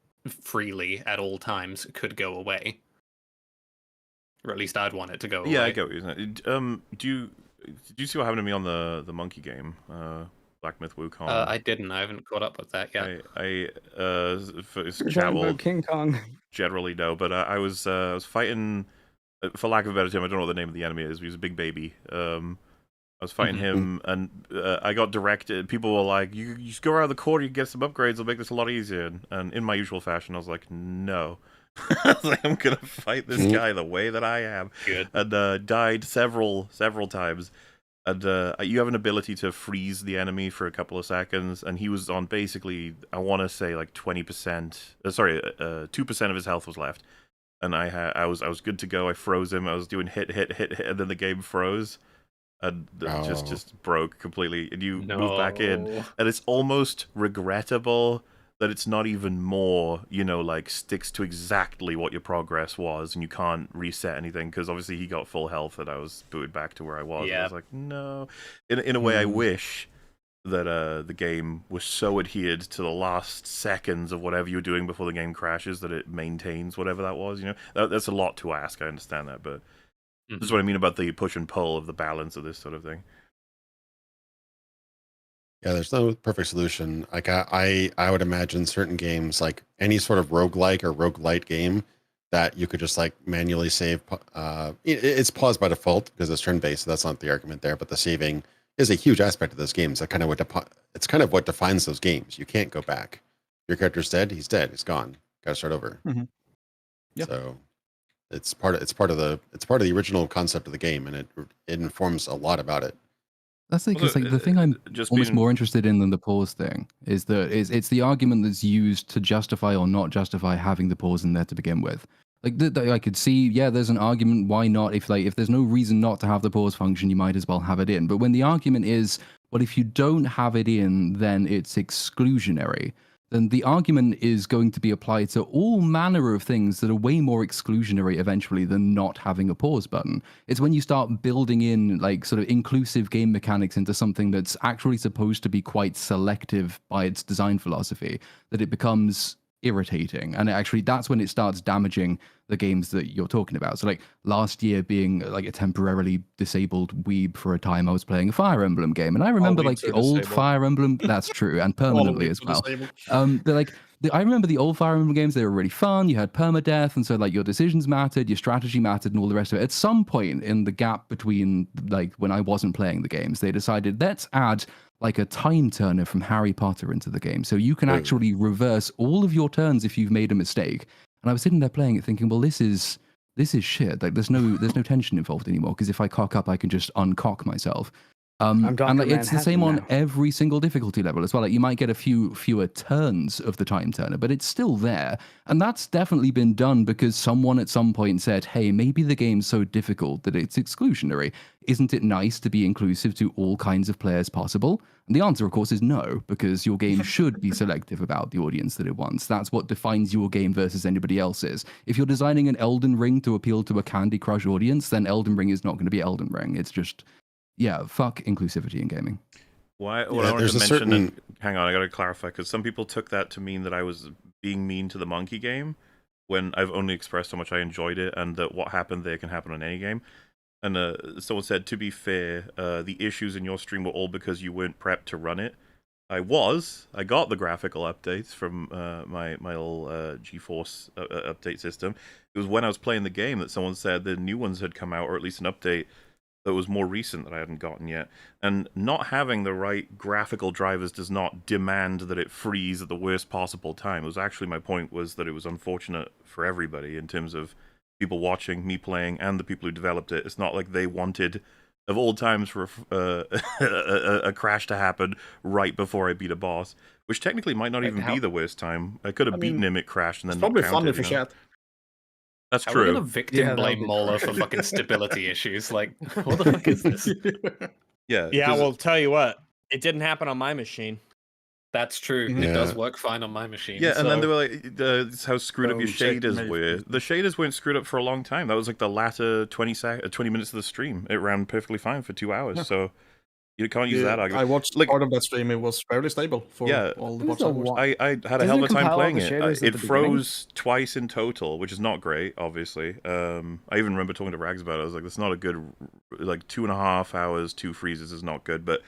freely at all times could go away. Or at least I'd want it to go away. Yeah, I get what you're saying. Did you see what happened to me on the monkey game, Black Myth Wukong? I didn't. I haven't caught up with that yet. King Kong. Generally no, but I was fighting. For lack of a better term, I don't know what the name of the enemy is. He was a big baby. I was fighting him, and I got directed. People were like, "You just go around the corner, you get some upgrades. It'll make this a lot easier." And in my usual fashion, I was like, "No." I was like, I'm gonna fight this guy the way that I am. Good. And died several times. And you have an ability to freeze the enemy for a couple of seconds, and he was on basically, I want to say like 20%. 2% of his health was left, and I was good to go. I froze him. I was doing hit, and then the game froze, and just broke completely. And you move back in, and it's almost regrettable that it's not even more, like sticks to exactly what your progress was, and you can't reset anything, because obviously he got full health and I was booted back to where I was. Yeah. I was like, no. In a way, I wish that the game was so adhered to the last seconds of whatever you're doing before the game crashes that it maintains whatever that was. That's a lot to ask. I understand that, but this is what I mean about the push and pull of the balance of this sort of thing. Yeah, there's no perfect solution. Like I would imagine certain games, like any sort of roguelike or roguelite game, that you could just like manually save. It's paused by default because it's turn-based, so that's not the argument there. But the saving is a huge aspect of those games. That kind of it's kind of what defines those games. You can't go back. Your character's dead. He's dead. He's gone. Got to start over. Yep. So it's part of the original concept of the game, and it informs a lot about it. That's because the thing I'm almost more interested in than the pause thing is that it's the argument that's used to justify or not justify having the pause in there to begin with. Like I could see, there's an argument why not. If there's no reason not to have the pause function, you might as well have it in. But when the argument is, well, if you don't have it in, then it's exclusionary, then the argument is going to be applied to all manner of things that are way more exclusionary eventually than not having a pause button. It's when you start building in like sort of inclusive game mechanics into something that's actually supposed to be quite selective by its design philosophy that it becomes irritating. And that's when it starts damaging the games that you're talking about. So like last year being like a temporarily disabled weeb for a time, I was playing a Fire Emblem game, and I remember like the old Fire Emblem. That's true, and permanently as well. I remember the old Fire Emblem games. They were really fun. You had permadeath, and so like your decisions mattered, your strategy mattered, and all the rest of it. At some point in the gap between like when I wasn't playing the games, they decided, let's add like a time turner from Harry Potter into the game, so you can actually reverse all of your turns if you've made a mistake. And I was sitting there playing it thinking, well, this is shit. Like there's no tension involved anymore, because if I cock up, I can just uncock myself. And like, it's the same on every single difficulty level as well. Like you might get a fewer turns of the time turner, but it's still there. And that's definitely been done because someone at some point said, hey, maybe the game's so difficult that it's exclusionary. Isn't it nice to be inclusive to all kinds of players possible? And the answer, of course, is no, because your game should be selective about the audience that it wants. That's what defines your game versus anybody else's. If you're designing an Elden Ring to appeal to a Candy Crush audience, then Elden Ring is not going to be Elden Ring. It's just, fuck inclusivity in gaming. What I wanted to mention, hang on, I got to clarify, because some people took that to mean that I was being mean to the monkey game, when I've only expressed how much I enjoyed it, and that what happened there can happen on any game. And someone said, to be fair, the issues in your stream were all because you weren't prepped to run it. I got the graphical updates from my little GeForce update system. It was when I was playing the game that someone said the new ones had come out, or at least an update that was more recent that I hadn't gotten yet. And not having the right graphical drivers does not demand that it freeze at the worst possible time. It was actually, my point was that it was unfortunate for everybody in terms of people watching, me playing, and the people who developed it. It's not like they wanted, of all times, for a crash to happen right before I beat a boss, which technically might not even be the worst time. I could have beaten him, it crashed, and then probably funny for chat. That's Are true. we gonna victim blame Mola for fucking stability issues? Like, what the fuck is this? Yeah. Yeah, well, tell you what, it didn't happen on my machine. That's true. Yeah. It does work fine on my machine. Yeah, and then so- they were like, this is how screwed up your shaders were. The shaders weren't screwed up for a long time. That was like the latter 20 minutes of the stream. It ran perfectly fine for 2 hours. So you can't use that argument. I watched part of that stream. It was fairly stable for all the parts I watched. I had a hell of a time playing it. It froze twice in total, which is not great, obviously. I even remember talking to Rags about it. I was like, that's not a good, like 2.5 hours, 2 freezes is not good, but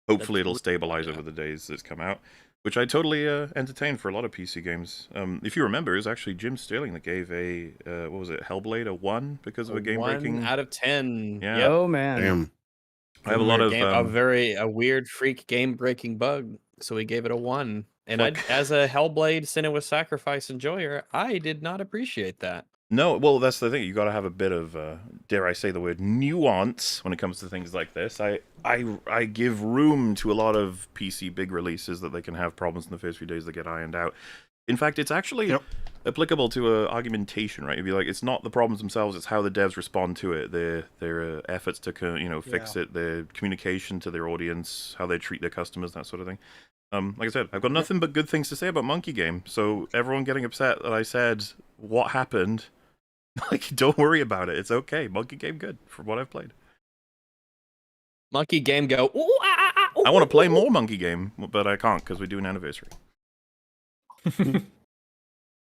hopefully it'll stabilize over the days it's come out, which I totally entertained for a lot of PC games. If you remember, it was actually Jim Sterling that gave a, what was it, Hellblade a 1 because of a game-breaking... 1 out of 10. Yeah. Yep. Oh, man. Damn. I have a lot of... a weird freak game-breaking bug, so we gave it a 1. And as a Hellblade Senua's Sacrifice enjoyer, I did not appreciate that. No, well, that's the thing. You got to have a bit of, dare I say the word, nuance when it comes to things like this. I give room to a lot of PC big releases that they can have problems in the first few days that get ironed out. In fact, it's actually applicable to argumentation, right? You'd be like, it's not the problems themselves; it's how the devs respond to it. Their efforts to fix it, their communication to their audience, how they treat their customers, that sort of thing. Like I said, I've got nothing but good things to say about Monkey Game. So everyone getting upset that I said what happened, like, don't worry about it. It's okay. Monkey Game good from what I've played. Monkey Game go. Ooh, I want to play more Monkey Game, but I can't because we do an anniversary.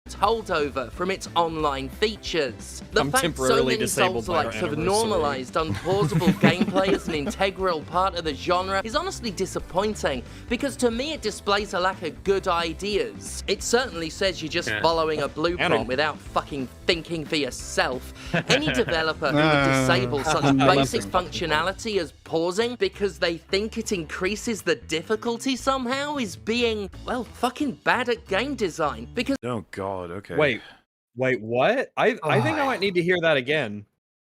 Holdover from its online features. The fact so many Souls-likes have normalized unpausable gameplay as an integral part of the genre is honestly disappointing, because to me it displays a lack of good ideas. It certainly says you're just following a blueprint without fucking thinking for yourself. Any developer who would disable such basic functionality as pausing because they think it increases the difficulty somehow is being, well, fucking bad at game design. Because oh god. Okay. Wait, what? I think I might need to hear that again.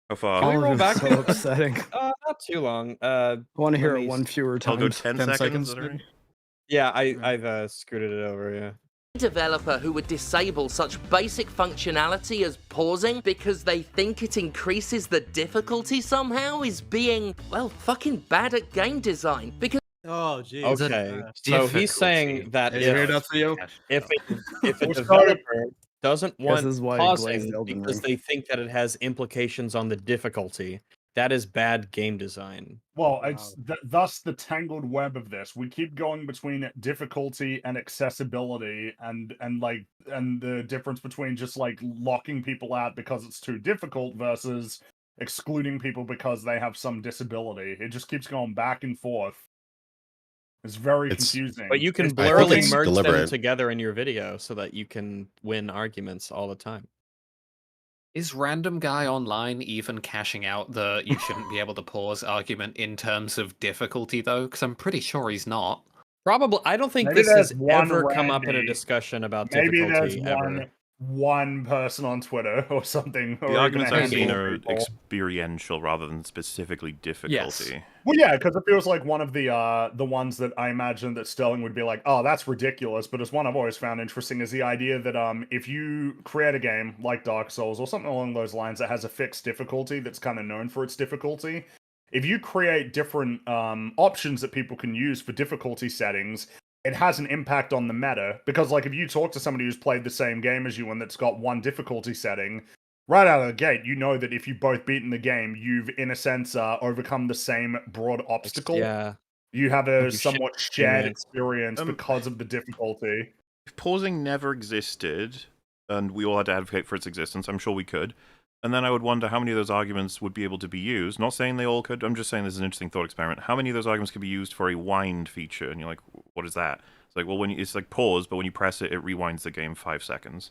How far? Can we roll back? So upsetting. Not too long. I want to hear it one fewer times. I'll go 10 seconds. Yeah, I've scooted it over. Yeah. Developer who would disable such basic functionality as pausing because they think it increases the difficulty somehow is being, well, fucking bad at game design. Because oh, geez. Okay, so he's saying that if a developer doesn't want pausing because they think that it has implications on the difficulty, that is bad game design. Well, it's thus the tangled web of this. We keep going between difficulty and accessibility, and the difference between just like locking people out because it's too difficult versus excluding people because they have some disability. It just keeps going back and forth. It's very confusing. But you can blurrily merge them together in your video so that you can win arguments all the time. Is random guy online even cashing out the you shouldn't be able to pause argument in terms of difficulty, though? Because I'm pretty sure he's not. Probably. I don't think this has ever come up in a discussion about difficulty. Maybe there's one person on Twitter or something. The arguments I've seen are experiential rather than specifically difficulty. Yes. Well, yeah, because it feels like one of the ones that I imagine that Sterling would be like, oh, that's ridiculous. But it's one I've always found interesting is the idea that if you create a game like Dark Souls or something along those lines that has a fixed difficulty that's kind of known for its difficulty, if you create different options that people can use for difficulty settings, it has an impact on the meta, because like if you talk to somebody who's played the same game as you and that's got one difficulty setting, right out of the gate, you know that if you've both beaten the game, you've in a sense overcome the same broad obstacle. Yeah. You have a somewhat shared experience because of the difficulty. If pausing never existed and we all had to advocate for its existence, I'm sure we could. And then I would wonder how many of those arguments would be able to be used. Not saying they all could, I'm just saying this is an interesting thought experiment. How many of those arguments could be used for a wind feature? And you're like, what is that? It's like, well, it's like pause, but when you press it, it rewinds the game 5 seconds.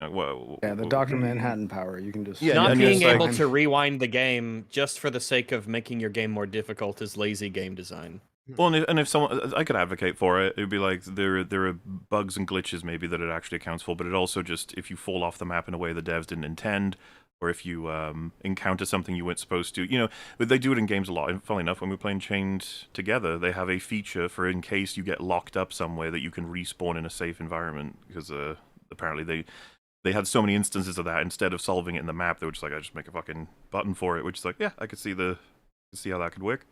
Like, whoa, yeah, the Dr. Manhattan power. You can just... Yeah, not being able to rewind the game just for the sake of making your game more difficult is lazy game design. Well, and if someone, I could advocate for it. It would be like there are bugs and glitches maybe that it actually accounts for, but it also just if you fall off the map in a way the devs didn't intend, or if you encounter something you weren't supposed to, but they do it in games a lot. And funnily enough, when we're playing Chained together, they have a feature for in case you get locked up somewhere that you can respawn in a safe environment, because apparently they had so many instances of that. Instead of solving it in the map, they were just like, I just make a fucking button for it, which is like, yeah, I could see the see how that could work.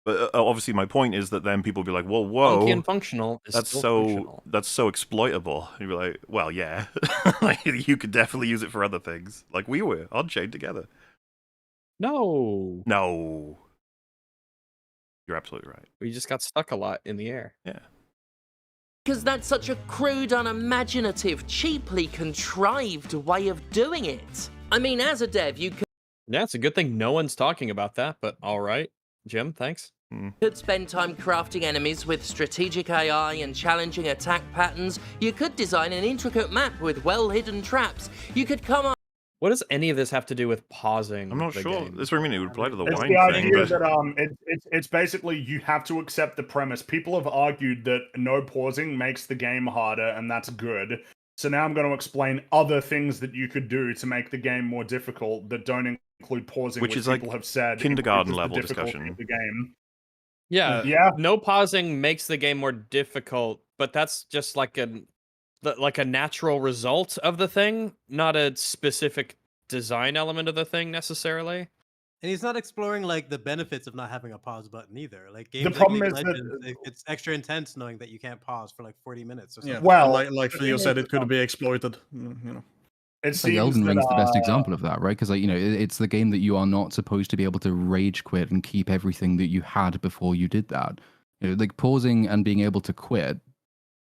But obviously, my point is that then people will be like, "Well, whoa, funky and functional is that's still so functional. That's so exploitable." And you'd be like, "Well, yeah, like, you could definitely use it for other things, like we were on Chain together." No, you're absolutely right. We just got stuck a lot in the air. Yeah. Because that's such a crude, unimaginative, cheaply contrived way of doing it. I mean, as a dev, you Yeah, it's a good thing no one's talking about that, but all right. Jim, thanks. could spend time crafting enemies with strategic AI and challenging attack patterns. You could design an intricate map with well-hidden traps. You could come up. What does any of this have to do with pausing? I'm not sure. Game? That's what I mean. It would apply to the It's wine the thing. idea But... that it's basically you have to accept the premise. People have argued that no pausing makes the game harder, and that's good. So now I'm going to explain other things that you could do to make the game more difficult that don't include pausing, which is people like have said kindergarten increases level the difficulty discussion. of the game. Yeah. No pausing makes the game more difficult, but that's just like a natural result of the thing, not a specific design element of the thing necessarily. And he's not exploring like the benefits of not having a pause button either. Like games The like problem League is of that Legends, it's extra intense knowing that you can't pause for like 40 minutes or something. Yeah, Well, like Theo said, it could be exploited. You know, it like Elden Ring's the best example of that, right? Because like, you know, it's the game that you are not supposed to be able to rage quit and keep everything that you had before you did that. You know, like pausing and being able to quit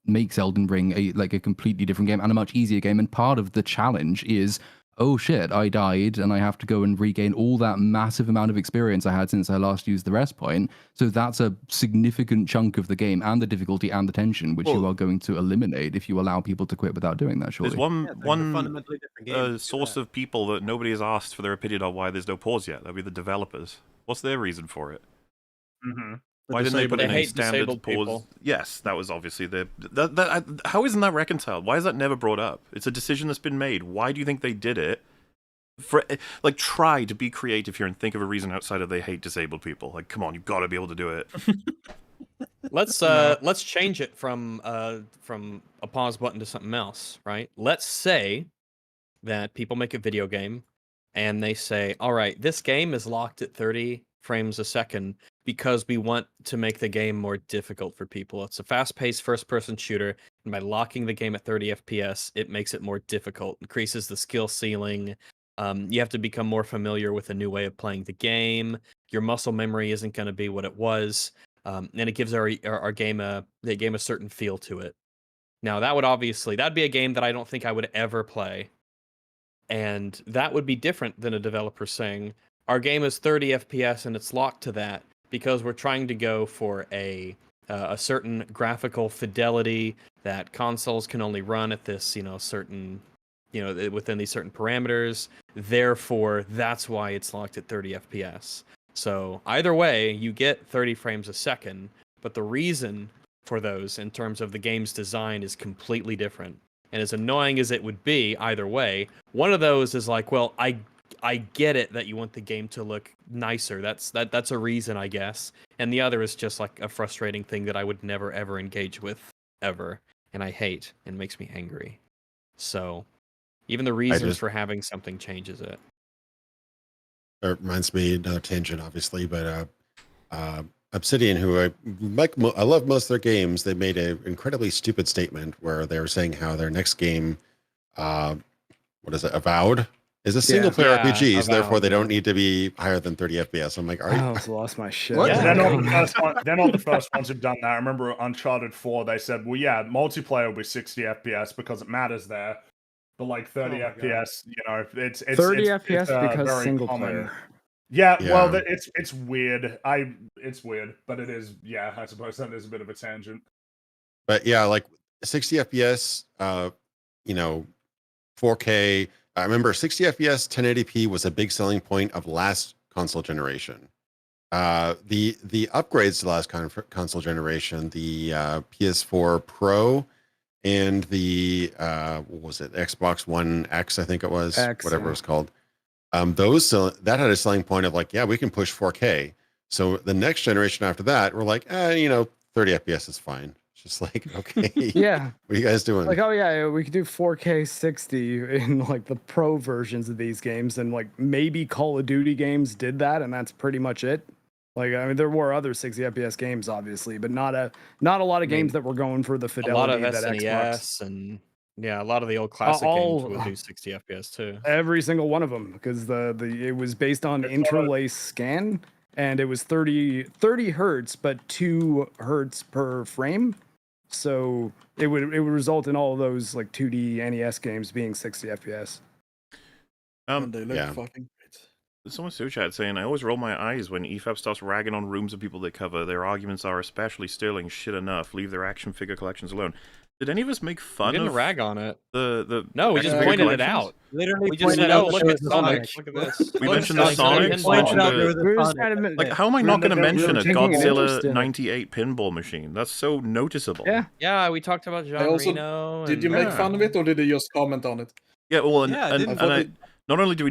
makes Elden Ring a completely different game and a much easier game. And part of the challenge is, oh shit, I died and I have to go and regain all that massive amount of experience I had since I last used the rest point. So that's a significant chunk of the game and the difficulty and the tension, which you are going to eliminate if you allow people to quit without doing that, surely. There's one source of people that nobody has asked for their opinion on why there's no pause yet. That'd be the developers. What's their reason for it? Mm-hmm. Why didn't they put in a standard pause? People. Yes, that was obviously how isn't that reconciled? Why is that never brought up? It's a decision that's been made. Why do you think they did it? Try to be creative here and think of a reason outside of they hate disabled people. Like, come on, you've got to be able to do it. Let's change it from a pause button to something else, right? Let's say that people make a video game and they say, all right, this game is locked at 30 frames a second because we want to make the game more difficult for people. It's a fast-paced first-person shooter, and by locking the game at 30 FPS, it makes it more difficult, increases the skill ceiling. You have to become more familiar with a new way of playing the game. Your muscle memory isn't going to be what it was, and it gives our game a certain feel to it. Now, that'd be a game that I don't think I would ever play, and that would be different than a developer saying, our game is 30 FPS and it's locked to that because we're trying to go for a certain graphical fidelity that consoles can only run at this, certain, within these certain parameters. Therefore, that's why it's locked at 30 FPS. So either way, you get 30 frames a second, but the reason for those in terms of the game's design is completely different. And as annoying as it would be either way, one of those is like, well, I get it that you want the game to look nicer. That's a reason, I guess. And the other is just like a frustrating thing that I would never ever engage with ever, and I hate and makes me angry. So even the reasons for having something changes it. It reminds me, another tangent, obviously, but Obsidian, who I love most of their games, they made an incredibly stupid statement where they were saying how their next game, what is it, Avowed, is a single-player RPG, so therefore they don't need to be higher than 30 FPS. I'm like, I almost lost my shit. They're not the first ones who've done that. I remember Uncharted 4, they said, well, yeah, multiplayer will be 60 FPS because it matters there. But like 30 FPS, it's 30 FPS because very single common. player. Yeah, well, it's weird. It's weird, but it is. Yeah, I suppose that is a bit of a tangent. But yeah, like 60 FPS, 4K. I remember 60 FPS, 1080p was a big selling point of last console generation. The upgrades to last console generation, the PS4 Pro and the what was it, Xbox One X, I think it was, whatever it was called. That had a selling point of like, yeah, we can push 4K. So the next generation after that, we're like, 30 FPS is fine. Just like, okay, Yeah. what are you guys doing? Like, oh yeah, we could do 4K 60 in like the pro versions of these games, and like maybe Call of Duty games did that, and that's pretty much it. Like, I mean, there were other 60 FPS games, obviously, but not a lot of games that were going for the fidelity a lot of that SNES Xbox. and a lot of the old classic games would do 60 FPS too. Every single one of them, because it was based on interlace scan, and it was 30 hertz, but 2 hertz per frame. So it would result in all of those like 2D NES games being 60 FPS. They look fucking great. Someone super chat saying, I always roll my eyes when EFAP starts ragging on rooms of people they cover. Their arguments are especially sterling shit enough. Leave their action figure collections alone. Did any of us make fun We didn't of rag on it. No, we just pointed it out. Literally We just said, oh, look at Sonic. Look at this. We mentioned the Sonic. Like, how am I not going to mention a Godzilla 98 pinball machine? That's so noticeable. Yeah, we talked about John Reno. Did you make fun of it, or did you just comment on it? Yeah, well, not only do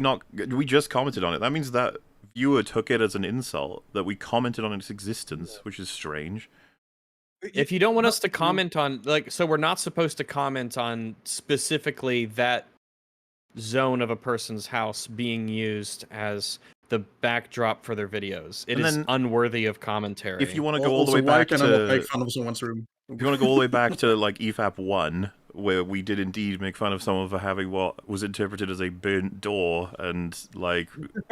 we just commented on it. That means that viewer took it as an insult that we commented on its existence, which is strange. If you don't want us to comment on, like, so we're not supposed to comment on specifically that zone of a person's house being used as the backdrop for their videos. It is unworthy of commentary. If you want to go all the way back to make fun of someone's room. If you want to go all the way back to like EFAP 1, where we did indeed make fun of someone for having what was interpreted as a burnt door, and like,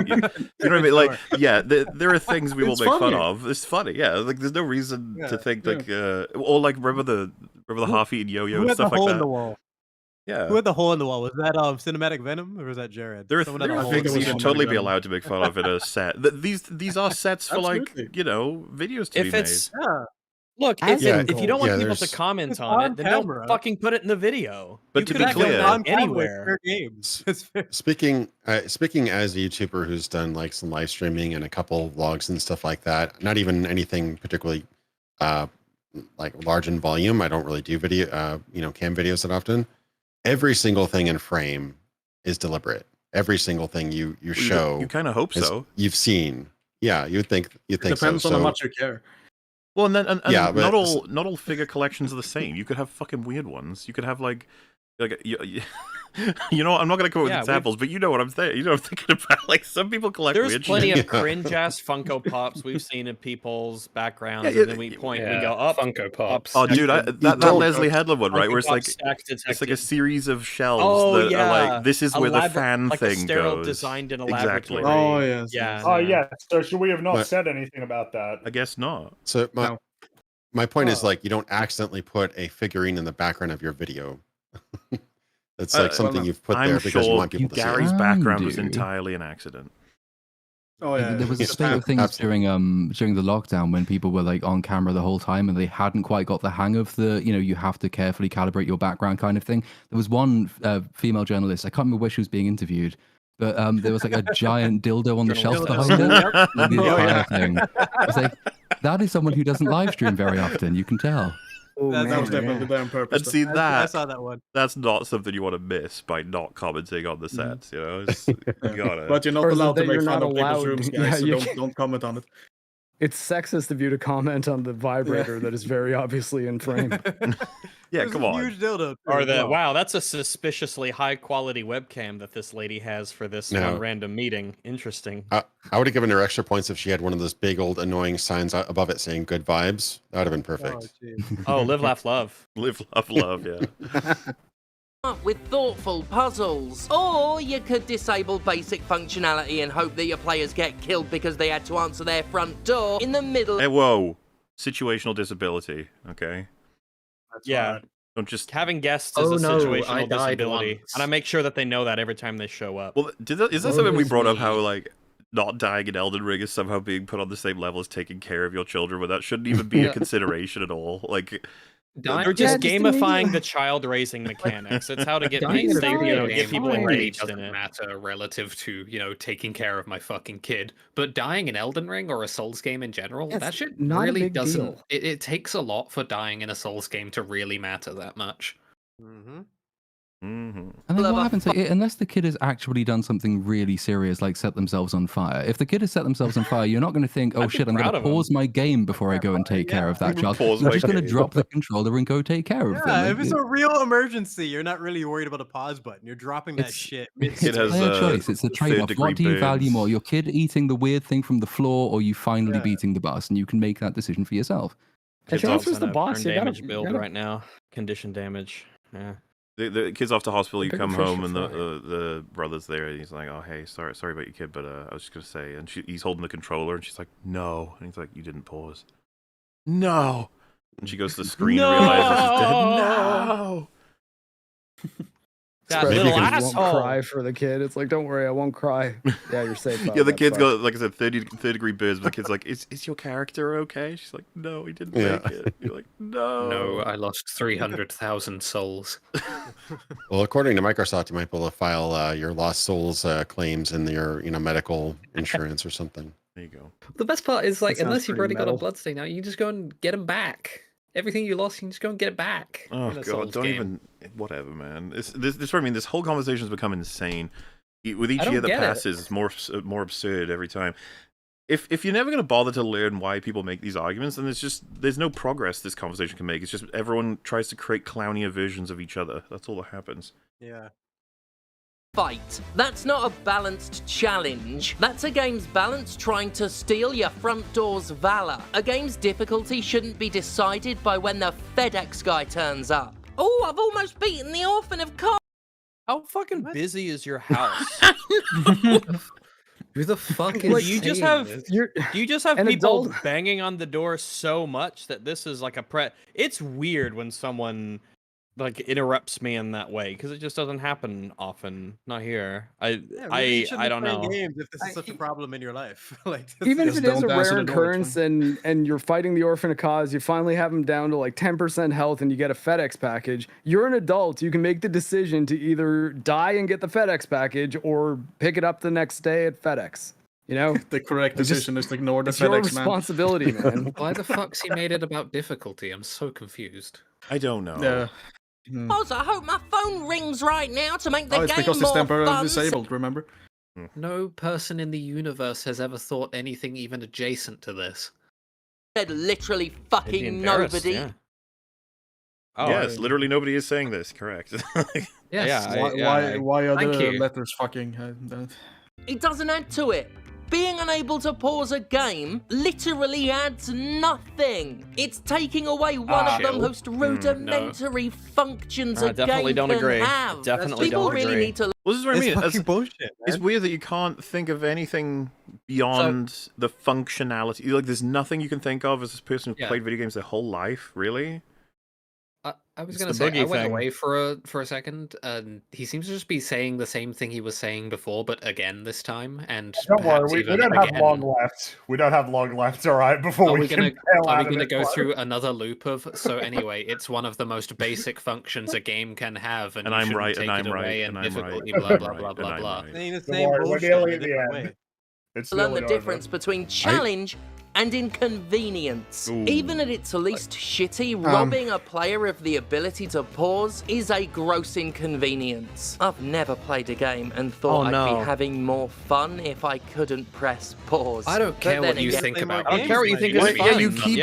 you know what I mean? Like, yeah, there are things we will make fun of. It's funny, yeah. Like, there's no reason to think like, or like, remember the half-eaten yo-yo and stuff like that. In the wall? Yeah. Who had the hole in the wall? Was that Cinematic Venom or was that Jared? There are things you should totally be allowed to make fun of in a set. These are sets for like, you know, videos to be made. Look, if you don't want people to comment on it, then don't fucking put it in the video. But to be clear, anywhere. Games. Speaking as a YouTuber who's done like some live streaming and a couple vlogs and stuff like that, not even anything particularly like large in volume. I don't really do video, cam videos that often. Every single thing in frame is deliberate. Every single thing you show, you kind of hope so. You've seen, yeah. You'd think depends on how much you care. Well, and then not all figure collections are the same. You could have fucking weird ones. You could have like you know, I'm not going to come up with examples, but you know what I'm saying. You know what I'm thinking about. Like, some people collect There's weird plenty shit. of cringe-ass Funko Pops we've seen in people's backgrounds, and then we point, we go up. Funko Pops. Oh, dude, that Leslie Headland one, right? Where it's like a series of shelves that are like, this is where the fan thing goes. Designed in a exactly. Oh, yes. Yeah. Oh, yeah. So should we have not said anything about that? I guess not. So my point is, like, you don't accidentally put a figurine in the background of your video. It's like something you've put there because you want people to see. Gary's background was entirely an accident. Oh yeah, there was a state of things during the lockdown when people were like on camera the whole time and they hadn't quite got the hang of the, you know, you have to carefully calibrate your background kind of thing. There was one female journalist, I can't remember where she was being interviewed, but there was like a giant dildo on the shelf behind her. The entire thing. It's like, that is someone who doesn't live stream very often. You can tell. Oh, that was definitely there on purpose. And see I saw that one. That's not something you want to miss by not commenting on the sets. You know, you gotta. But you're not allowed to make fun of people's rooms, guys. So don't comment on it. It's sexist of you to comment on the vibrator that is very obviously in frame. Yeah, come on. Huge dildo. Or wow, that's a suspiciously high quality webcam that this lady has for this random meeting. Interesting. I would have given her extra points if she had one of those big old annoying signs above it saying "good vibes." That would have been perfect. Oh, live, laugh, love. Live, laugh, love. Yeah. With thoughtful puzzles. Or you could disable basic functionality and hope that your players get killed because they had to answer their front door in the middle. Hey, whoa. Situational disability, okay? Yeah. Don't just having guests is a situational disability. And I make sure that they know that every time they show up. Well, is that something we brought up, how like not dying in Elden Ring is somehow being put on the same level as taking care of your children, when that shouldn't even be a consideration at all? Like, they're just gamifying the child raising mechanics. It's how to get get people engaged in it. Matter relative to, you know, taking care of my fucking kid, but dying in Elden Ring or a Souls game in general, that shit really doesn't. It takes a lot for dying in a Souls game to really matter that much. Mm-hmm. And then what happens unless the kid has actually done something really serious, like set themselves on fire? If the kid has set themselves on fire, you're not going to think, "Oh shit, I'm going to pause my game before I go and take care of that child." You're just going to drop the controller and go take care of them. Yeah, if it's a real emergency, you're not really worried about a pause button. You're dropping that shit. It's a choice. It's a trade-off. What do you value more? Your kid eating the weird thing from the floor, or you finally beating the boss? And you can make that decision for yourself. If this was the boss, you damage build right now. Condition damage. Yeah. The kid's off to hospital. You come home and the brother's there. And he's like, "Oh, hey, sorry about your kid, but I was just gonna say." And he's holding the controller, and she's like, "No," and he's like, "You didn't pause." No. And she goes to the screen and realizes he's dead. No. That little asshole. Won't cry for the kid. It's like, don't worry, I won't cry. Yeah, you're safe. Yeah, the kid's got, like I said, 30-degree burns. But the kid's like, "Is your character okay?" She's like, "No, he didn't make it." You're like, "No." No, I lost 300,000 souls. Well, according to Microsoft, you might be able to file your lost souls claims in your medical insurance or something. There you go. The best part is like, unless you've already got a bloodstain now, you can just go and get them back. Everything you lost, you can just go and get it back. Oh god, don't even. Whatever, man. This what I mean. This whole conversation has become insane. With each year that passes, it's more absurd every time. If you're never going to bother to learn why people make these arguments, then there's no progress this conversation can make. It's just everyone tries to create clownier versions of each other. That's all that happens. Yeah. Fight. That's not a balanced challenge. That's a game's balance trying to steal your front door's valor. A game's difficulty shouldn't be decided by when the FedEx guy turns up. Oh, I've almost beaten the orphan of Car. How fucking busy is your house? Who the fuck is you just have people banging on the door so much that this is like a It's weird when someone like interrupts me in that way because it just doesn't happen often. Not here. I don't know. Games if this is such a problem in your life, like even if it is a rare occurrence and you're fighting the orphan of cause, you finally have them down to like 10% health and you get a FedEx package. You're an adult. You can make the decision to either die and get the FedEx package or pick it up the next day at FedEx. You know, the correct decision is to ignore the FedEx your responsibility, man. Why the fuck's he made it about difficulty? I'm so confused. I don't know. Also, I hope my phone rings right now to make the game more fun. It's because it's temporarily disabled, remember? No person in the universe has ever thought anything even adjacent to this. Said literally fucking nobody. Yeah. Oh, yes, literally nobody is saying this. Correct. Yes. Why are the letters fucking? It doesn't add to it. Being unable to pause a game literally adds nothing. It's taking away one of the most rudimentary functions a game can have. Definitely don't agree. Need to. Well, this is what I mean. Fucking bullshit. It's weird that you can't think of anything beyond the functionality. Like, there's nothing you can think of as this person who's played video games their whole life. Really? I was going to say, I went away for a second, and he seems to just be saying the same thing he was saying before, but again this time. And don't worry, we don't have long left. We don't have long left, all right, before we can Are we going to go through another loop of... So anyway, it's one of the most basic functions a game can have, and I'm right, and I'm right, and difficulty, blah, blah, blah, blah, blah. We're nearly at the end. Learn the difference between challenge and inconvenience. Ooh. Even at its least shitty, robbing a player of the ability to pause is a gross inconvenience. I've never played a game and thought I'd be having more fun if I couldn't press pause. I don't care what you think about I don't care what you think is fun. Yeah, you keep...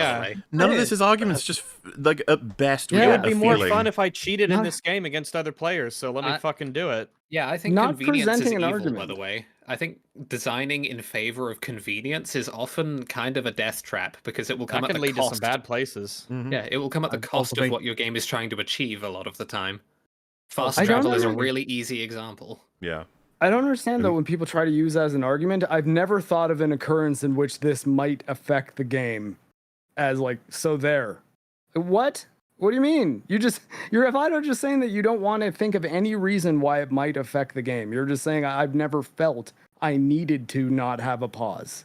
None of this is arguments, just, like, at best, it would be more fun if I cheated in this game against other players, so let me fucking do it. Yeah, I think convenience is evil, by the way. I think designing in favor of convenience is often kind of a death trap because it will come at the lead cost. To some bad places. Mm-hmm. Yeah, it will come at the cost of what your game is trying to achieve a lot of the time. Fast travel is a really easy example. Yeah. I don't understand though when people try to use that as an argument. I've never thought of an occurrence in which this might affect the game as like, so there. What? What do you mean? You're Evado just saying that you don't want to think of any reason why it might affect the game. You're just saying I've never felt I needed to not have a pause.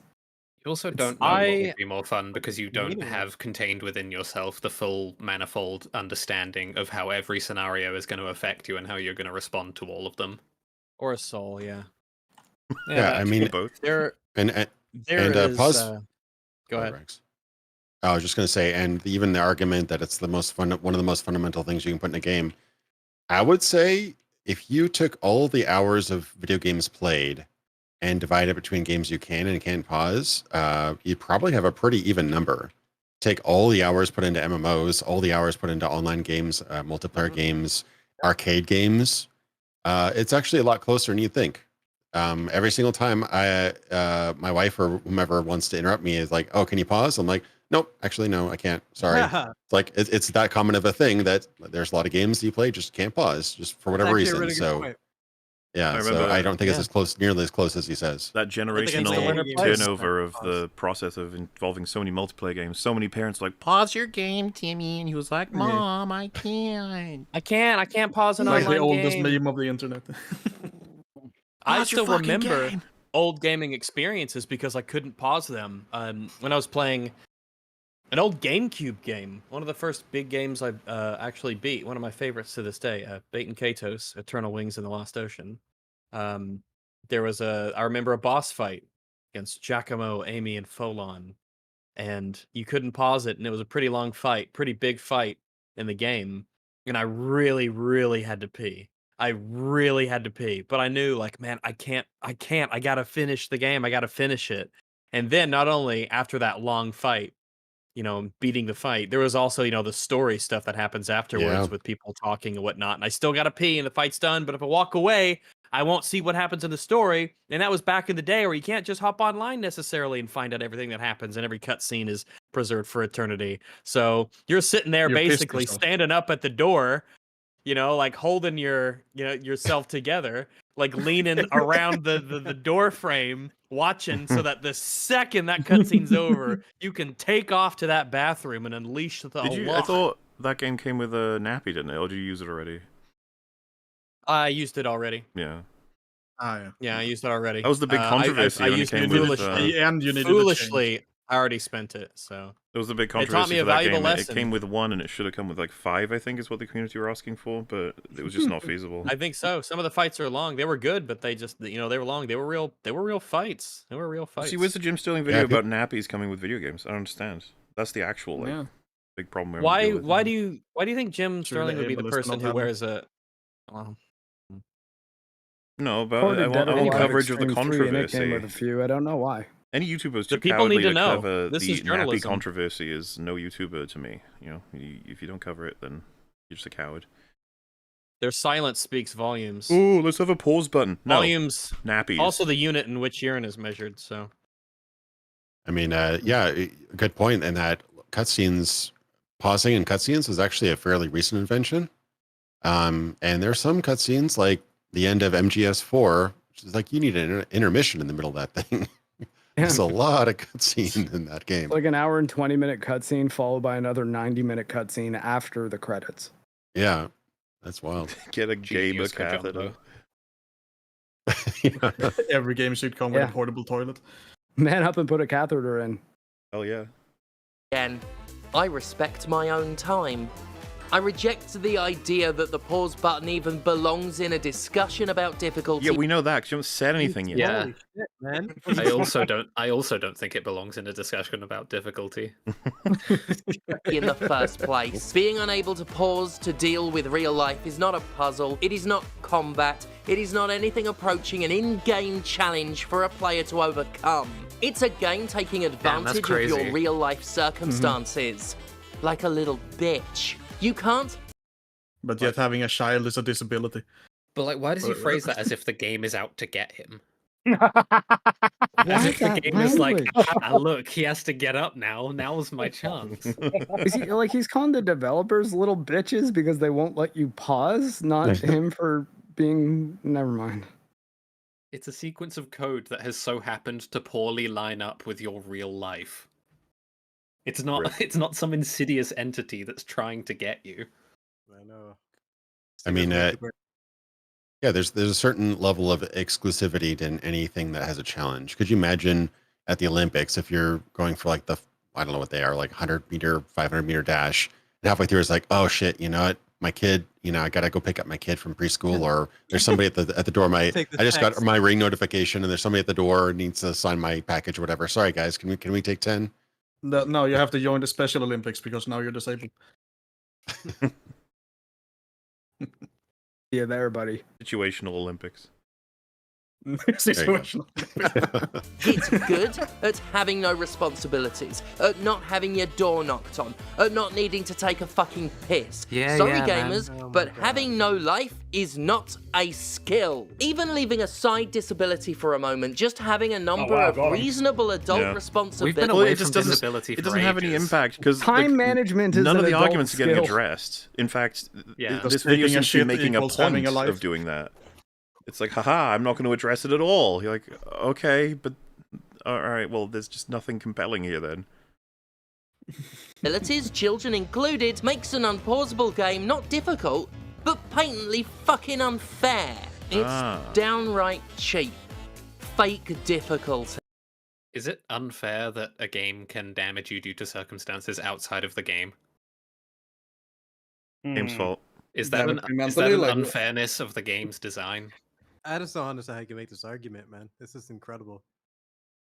You also don't know what would be more fun because you don't have contained within yourself the full manifold understanding of how every scenario is going to affect you and how you're going to respond to all of them. Or a soul, yeah. Yeah, I mean both. There and pause. Go ahead. Rex. I was just going to say, and even the argument that it's the most one of the most fundamental things you can put in a game. I would say if you took all the hours of video games played and divide it between games you can and can't pause, you'd probably have a pretty even number. Take all the hours put into MMOs, all the hours put into online games, multiplayer games, arcade games. It's actually a lot closer than you think. Every single time my wife or whomever wants to interrupt me is like, "Oh, can you pause?" I'm like, "Nope, actually, no, I can't. Sorry." It's like it's that common of a thing that there's a lot of games you play just can't pause, just for whatever reason. Really so, yeah, I so I don't think it's as close, nearly as close as he says. That generational turnover of the process of involving so many multiplayer games. So many parents were like, "Pause your game, Timmy," and he was like, "Mom, I can't. I can't pause an like online the oldest game. meme of the internet. I still remember old gaming experiences because I couldn't pause them. When I was playing an old GameCube game, one of the first big games I actually beat, one of my favorites to this day, Bait and Katos, Eternal Wings in the Lost Ocean. There was I remember a boss fight against Giacomo, Amy, and Folon, and you couldn't pause it, and it was a pretty long fight, pretty big fight in the game, and I really, really had to pee. I really had to pee, but I knew, like, man, I can't, I gotta finish the game, I gotta finish it. And then not only after that long fight, beating the fight, there was also, the story stuff that happens afterwards with people talking and whatnot. And I still got to pee and the fight's done. But if I walk away, I won't see what happens in the story. And that was back in the day where you can't just hop online necessarily and find out everything that happens. And every cutscene is preserved for eternity. So you're sitting there basically standing up at the door, like holding yourself together, like leaning around the door frame, watching so that the second that cutscene's over, you can take off to that bathroom and unleash the Allah. I thought that game came with a nappy, didn't it? Or did you use it already? I used it already. Yeah. Yeah, I used it already. That was the big controversy. I used it foolishly. And you needed foolishly. I already spent it, so it was a big controversy. It taught me a valuable lesson. It came with 1, and it should have come with like 5. I think is what the community were asking for, but it was just not feasible. I think so. Some of the fights are long. They were good, but they just, they were long. They were real. They were real fights. They were real fights. See, where's the Jim Sterling video about nappies coming with video games? I don't understand. That's the actual big problem. Why do you think Jim Sterling would be the person who wears a? No, but I want coverage of the controversy. Came with a few. I don't know why. Any YouTubers too people need to know. Cover this the is journalism. Nappy controversy is no YouTuber to me. If you don't cover it, then you're just a coward. Their silence speaks volumes. Ooh, let's have a pause button. No. Volumes. Nappies. Also, the unit in which urine is measured. So. I mean, good point. And that cutscenes, pausing in cutscenes is actually a fairly recent invention. And there's some cutscenes like the end of MGS4, which is like you need an intermission in the middle of that thing. There's a lot of cutscene in that game. Like an hour and 20-minute cutscene followed by another 90-minute cutscene after the credits. Yeah, that's wild. Get a gamer catheter. Every game should come with a portable toilet. Man up and put a catheter in. Oh yeah. And I respect my own time. I reject the idea that the pause button even belongs in a discussion about difficulty. Yeah, we know that because you haven't said anything yet. Yeah, shit, man. I also don't think it belongs in a discussion about difficulty. In the first place, being unable to pause to deal with real life is not a puzzle. It is not combat. It is not anything approaching an in-game challenge for a player to overcome. It's a game taking advantage of your real life circumstances, like a little bitch. You can't. But yet having a child is a disability. But like, why does he phrase that as if the game is out to get him? As if the game is like, look, he has to get up now. Now's my chance. Is he like he's calling the developers little bitches because they won't let you pause? Not him for being. Never mind. It's a sequence of code that has so happened to poorly line up with your real life. It's not some insidious entity that's trying to get you. I know. I mean, there's a certain level of exclusivity in anything that has a challenge. Could you imagine at the Olympics if you're going for like I don't know what they are, like 100-meter, 500-meter dash, and halfway through it's like, oh shit, you know what? My kid, I gotta go pick up my kid from preschool, or there's somebody at the door. I just got my ring notification, and there's somebody at the door needs to sign my package or whatever. Sorry guys, can we take 10? No, you have to join the Special Olympics because now you're disabled. Yeah, there, buddy. Situational Olympics. Situational. It's good at having no responsibilities, at not having your door knocked on, at not needing to take a fucking piss. Sorry, gamers, but having no life is not a skill. Even leaving aside disability for a moment, just having a number of reasonable adult responsibilities. Well, it just doesn't have any impact because time management is none of the adult arguments skill. are getting addressed. In fact, this video seems to be making a point of doing that. It's like, haha, I'm not going to address it at all. You're like, okay, but all right, well, there's just nothing compelling here then. Abilities, children included, makes an unpausable game not difficult, but patently fucking unfair. It's downright cheap. Fake difficulty. Is it unfair that a game can damage you due to circumstances outside of the game? Game's fault. Is that an unfairness of the game's design? I just don't understand how you can make this argument, man. This is incredible.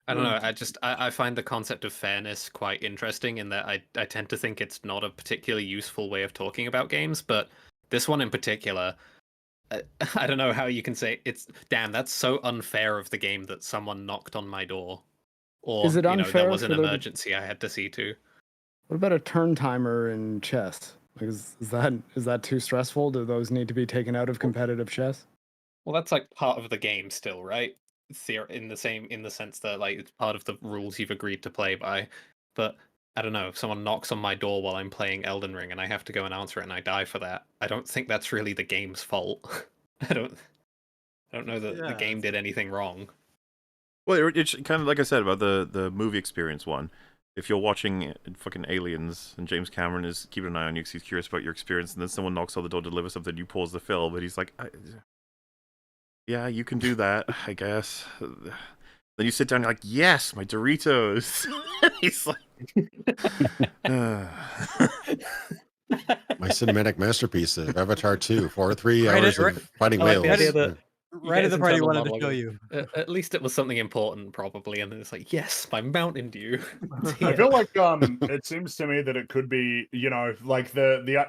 I don't know. I find the concept of fairness quite interesting in that I tend to think it's not a particularly useful way of talking about games, but this one in particular, I don't know how you can say it's damn. That's so unfair of the game that someone knocked on my door, or Is it unfair there was an for the- emergency I had to see to. What about a turn timer in chess? Like, is that too stressful? Do those need to be taken out of competitive chess? Well, that's like part of the game still, right? In the sense that like it's part of the rules you've agreed to play by. But I don't know, if someone knocks on my door while I'm playing Elden Ring and I have to go and answer it and I die for that, I don't think that's really the game's fault. I don't know that the game did anything wrong. Well, it's kind of like I said about the movie experience one. If you're watching fucking Aliens and James Cameron is keeping an eye on you because he's curious about your experience, and then someone knocks on the door to deliver something, you pause the film, but he's like, yeah, you can do that, I guess. Then you sit down and you're like, yes, my Doritos. He's like... My cinematic masterpiece of Avatar 2, 3 hours of fighting whales. Right at the part you wanted to show you. At least it was something important, probably, and then it's like, yes, my Mountain Dew. I feel like it seems to me that it could be, like the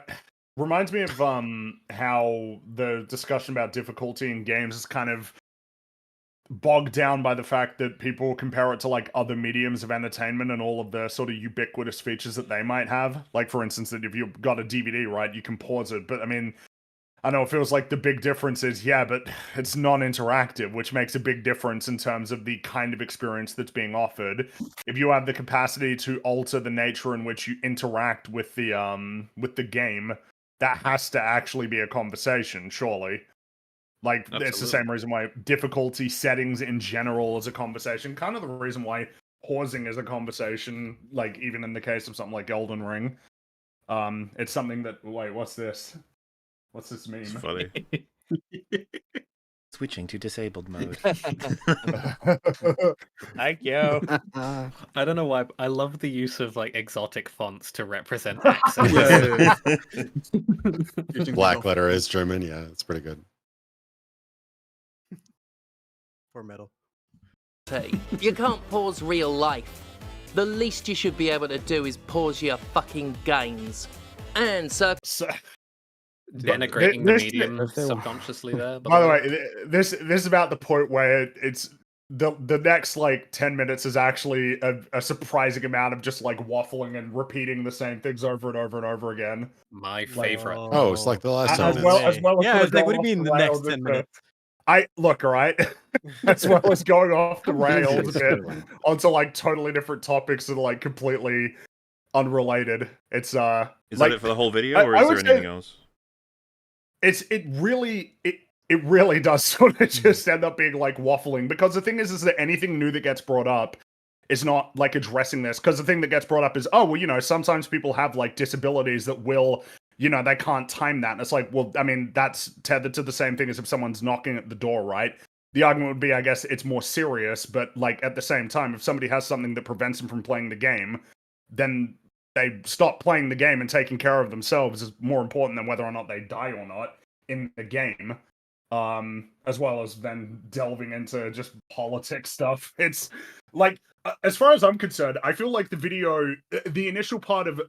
reminds me of how the discussion about difficulty in games is kind of bogged down by the fact that people compare it to like other mediums of entertainment and all of the sort of ubiquitous features that they might have. Like, for instance, that if you've got a DVD, right, you can pause it. But I mean, I know it feels like the big difference is, but it's non-interactive, which makes a big difference in terms of the kind of experience that's being offered. If you have the capacity to alter the nature in which you interact with the game, that has to actually be a conversation, surely. Like, Absolutely. It's the same reason why difficulty settings in general is a conversation. Kind of the reason why pausing is a conversation, like, even in the case of something like Elden Ring. It's something that... Wait, what's this? What's this mean? It's funny. Switching to disabled mode. Thank you. I don't know why, but I love the use of like exotic fonts to represent accents. Black letter is German. Yeah, it's pretty good. For metal. You can't pause real life. The least you should be able to do is pause your fucking games. And denigrating the medium subconsciously there. By the way, this is about the point where it's the next like 10 minutes is actually a surprising amount of just like waffling and repeating the same things over and over and over again. My favorite. Oh, it's like the last time. As well as yeah, it's like, what do you mean the next 10 minutes? I look, all right, as well as going off the rails a bit onto like totally different topics that are like completely unrelated. It's is like, that it for the whole video, or is there anything else? It really does sort of just end up being like waffling, because the thing is that anything new that gets brought up is not like addressing this, because the thing that gets brought up is, oh, well, sometimes people have like disabilities that will, they can't time that. And it's like, well, I mean, that's tethered to the same thing as if someone's knocking at the door, right? The argument would be, I guess, it's more serious, but like at the same time, if somebody has something that prevents them from playing the game, then they stop playing the game, and taking care of themselves is more important than whether or not they die or not in the game. As well as then delving into just politics stuff. It's like, as far as I'm concerned, I feel like the initial part of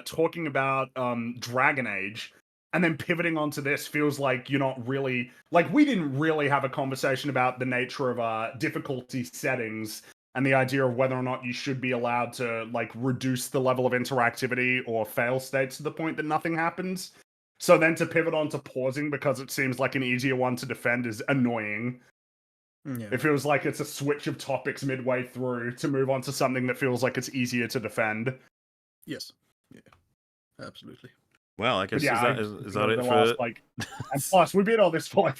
talking about Dragon Age And then pivoting onto this feels like you're not really like we didn't really have a conversation about the nature of difficulty settings and the idea of whether or not you should be allowed to like reduce the level of interactivity or fail states to the point that nothing happens. So then to pivot onto pausing because it seems like an easier one to defend is annoying. Yeah. It feels like it's a switch of topics midway through to move on to something that feels like it's easier to defend. Yes. Yeah. Absolutely. Well, I guess is that it for like? And plus, we beat all this for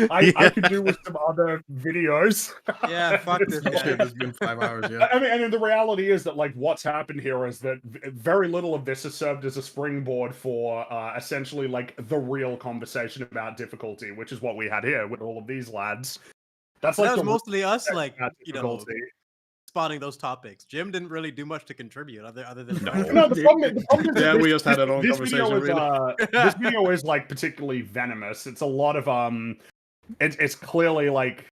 like I could do with some other videos. Yeah, fuck this shit. It's been 5 hours. Yeah. I mean, and the reality is that like what's happened here is that very little of this has served as a springboard for essentially like the real conversation about difficulty, which is what we had here with all of these lads. That was mostly us, like spotting those topics. Jim didn't really do much to contribute other than no. The problem is yeah, we just had our own conversation. This video is like particularly venomous. It's a lot of it's clearly like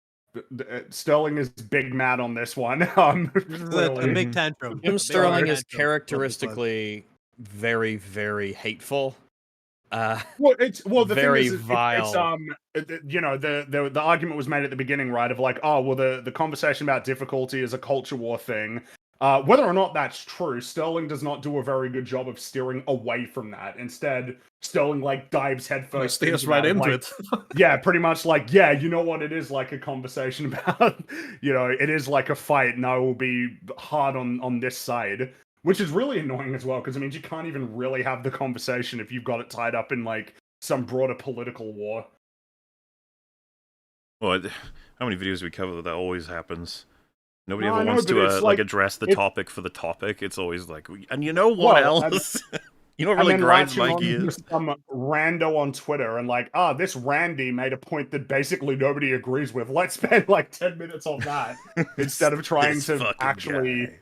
Sterling is big mad on this one. This is a big tantrum. Jim Sterling is characteristically very, very hateful. The very thing is, vile. The argument was made at the beginning, right? Of like, oh, well, the conversation about difficulty is a culture war thing. Whether or not that's true, Sterling does not do a very good job of steering away from that. Instead, Sterling like dives headfirst. Steers right into it. Yeah, pretty much like, yeah, you know what? It is like a conversation about, it is like a fight, and I will be hard on this side. Which is really annoying as well, because it means you can't even really have the conversation if you've got it tied up in, like, some broader political war. Well, how many videos we cover that always happens? Nobody ever wants to like address the topic for the topic. It's always like, and you know what else? You know what really grinds my gears? Some rando on Twitter and like, this Randy made a point that basically nobody agrees with. Let's spend like 10 minutes on that instead of trying to actually... Guy.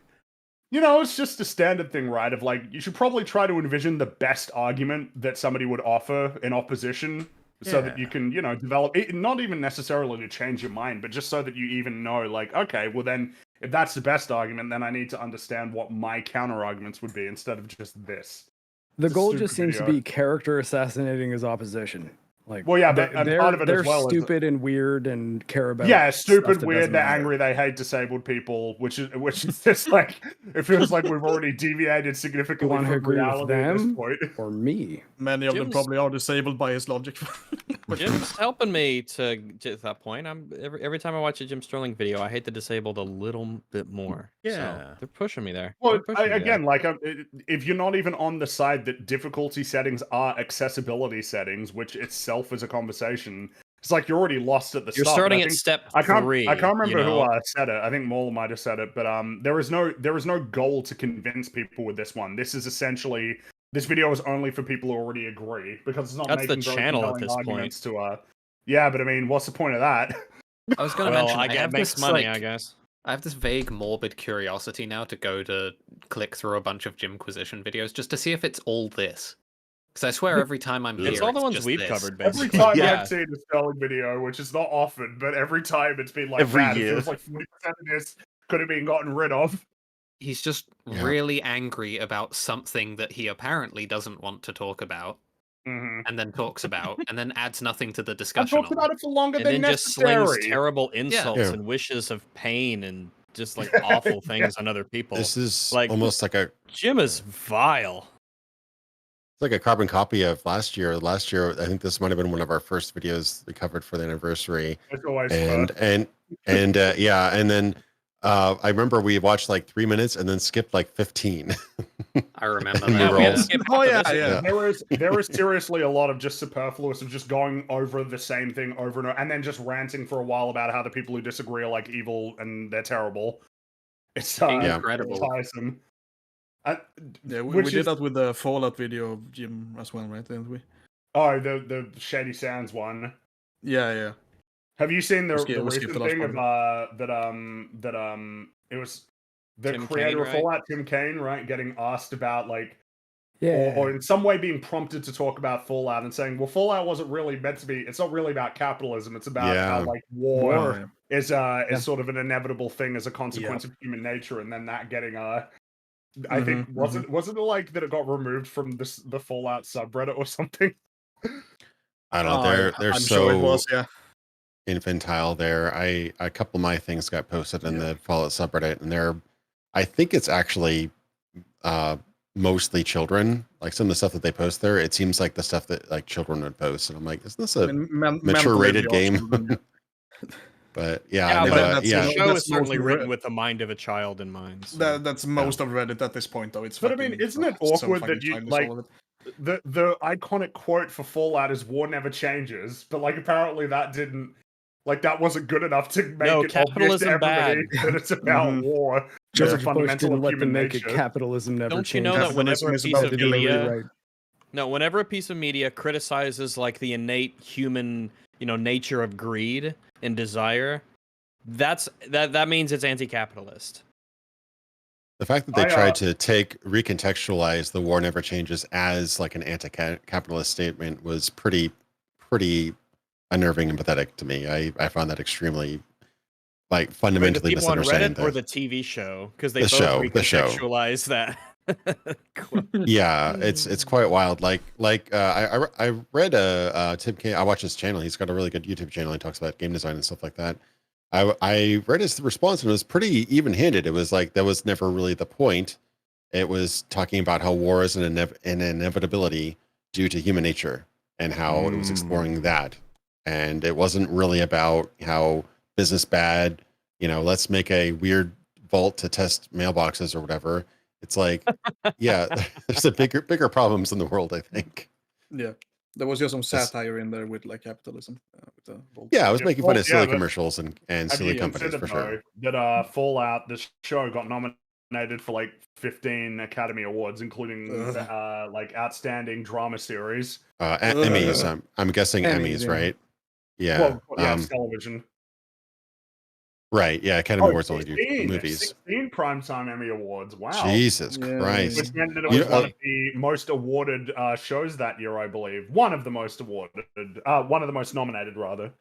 It's just a standard thing, right? Of like, you should probably try to envision the best argument that somebody would offer in opposition so that you can, develop it, not even necessarily to change your mind, but just so that you even know, like, okay, well then, if that's the best argument, then I need to understand what my counter arguments would be instead of just this. The goal just seems to be character assassing his opposition. Like, well, yeah, but part of it they're as well stupid and weird and care about. Yeah, stupid, weird. They're angry. They hate disabled people, which is just like it feels like we've already deviated significantly from reality at this point. Or me. Many of them probably are disabled by his logic. Jim's helping me to get to that point. Every time I watch a Jim Sterling video, I hate the disabled a little bit more. Yeah, so they're pushing me there. Well, again, like if you're not even on the side that difficulty settings are accessibility settings, which itself is a conversation. It's like you're already lost at the start. You're starting at step 3. I can't remember who said it. I think Maul might have said it, but there is no goal to convince people with this one. This is essentially this video is only for people who already agree because it's not That's making the channel at this point. Yeah, but I mean, what's the point of that? I was going to mention I get makes money, I guess. I have this vague morbid curiosity now to go to click through a bunch of Jimquisition videos just to see if it's all this. Because I swear every time I'm here, it's all the ones we've covered, basically. Every time I've seen a Sterling video, which is not often, but every time it's been like that. It feels like 40% of this could have been gotten rid of. He's just really angry about something that he apparently doesn't want to talk about, and then talks about, and then adds nothing to the discussion. Talked about it for longer than necessary. And then just slings terrible insults and wishes of pain and just like awful things on other people. This is like almost like a Jim is vile. It's like a carbon copy of last year. Last year, I think this might have been one of our first videos we covered for the anniversary. It's always and then I remember we watched like 3 minutes and then skipped like 15. I remember that. There is seriously a lot of just superfluous of just going over the same thing over and over, and then just ranting for a while about how the people who disagree are like evil and they're terrible. It's incredible. Tiresome. We did that with the Fallout video of Jim as well, right? Didn't we? Oh, the Shady Sands one. Yeah. Have you seen the recent thing of it was the Tim creator Kaine, of Fallout, Tim Kaine, right? Getting asked about like, Yeah. or in some way being prompted to talk about Fallout and saying, well, Fallout wasn't really meant to be, it's not really about capitalism. It's about how like war is sort of an inevitable thing as a consequence of human nature. And then that getting I think wasn't it like that it got removed from the Fallout subreddit or something? I don't know. They're I'm so sure it was, yeah. infantile there. A couple of my things got posted in the Fallout subreddit, and I think it's actually mostly children. Like some of the stuff that they post there, it seems like the stuff that like children would post, and I'm like, isn't this a mature rated game? But yeah, the show is certainly written with the mind of a child in mind. So. That's most of Reddit at this point, though. It's but I mean, isn't it awkward that you like the iconic quote for Fallout is "War never changes," but like apparently that didn't that wasn't good enough to make it obvious to everybody that it's about war. George a fundamental Bush didn't let them make nature. it capitalism never Don't changes. you know that whenever a piece of media, whenever a piece of media criticizes like the innate human, nature of greed and desire, that means it's anti-capitalist. The fact that they tried to recontextualize the war never changes as like an anti-capitalist statement was pretty unnerving and pathetic to me. I found that extremely like fundamentally misunderstanding. Or the TV show, because they both recontextualize that. Yeah, it's quite wild. I read Tim Kaine. I watch his channel. He's got a really good YouTube channel. He talks about game design and stuff like that. I read his response and it was pretty even-handed. It was like that was never really the point. It was talking about how war is an inevitability due to human nature and how it was exploring that. And it wasn't really about how business bad, let's make a weird vault to test mailboxes or whatever. It's like, yeah, there's a bigger problems in the world, I think. Yeah. There was just some satire in there with like capitalism. I was making fun of silly commercials and silly companies for sure. That Fallout, the show, got nominated for like 15 Academy Awards, including like Outstanding Drama Series. Emmys. I'm guessing Emmys, right? Yeah. Well, television. Right, yeah, Academy Awards only do movies. 16 Primetime Emmy Awards, wow. Jesus Christ. Which meant that it was one of the most awarded shows that year, I believe. One of the most awarded. One of the most nominated, rather.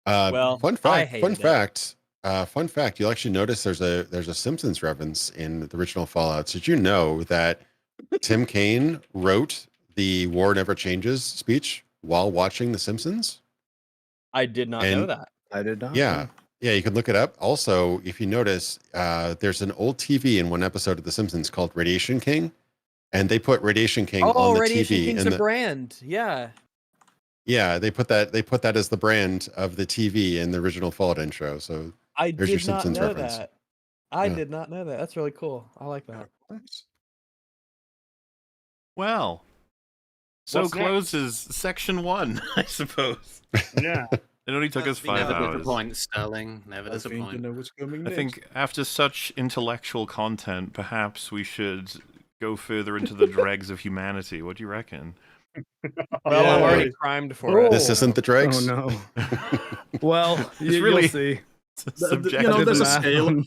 Fun fact, you'll actually notice there's a Simpsons reference in the original Fallouts. Did you know that Tim Kaine wrote the War Never Changes speech while watching The Simpsons? I did not know that. I did not. Yeah, you can look it up. Also, if you notice, there's an old TV in one episode of The Simpsons called Radiation King, and they put Radiation King on the Radiation TV. King's a brand. Yeah. Yeah, they put that as the brand of the TV in the original Fallout intro. So there's your Simpsons reference. That. I did not know that. That's really cool. I like that. Well, so closes section 1, I suppose. Yeah. It only took us 5 hours. Never disappoint, Sterling. Never disappoint. I think after such intellectual content, perhaps we should go further into the dregs of humanity. What do you reckon? Well, I'm already primed for it. This isn't the dregs? Oh, no. Well, you'll see. There's a scale.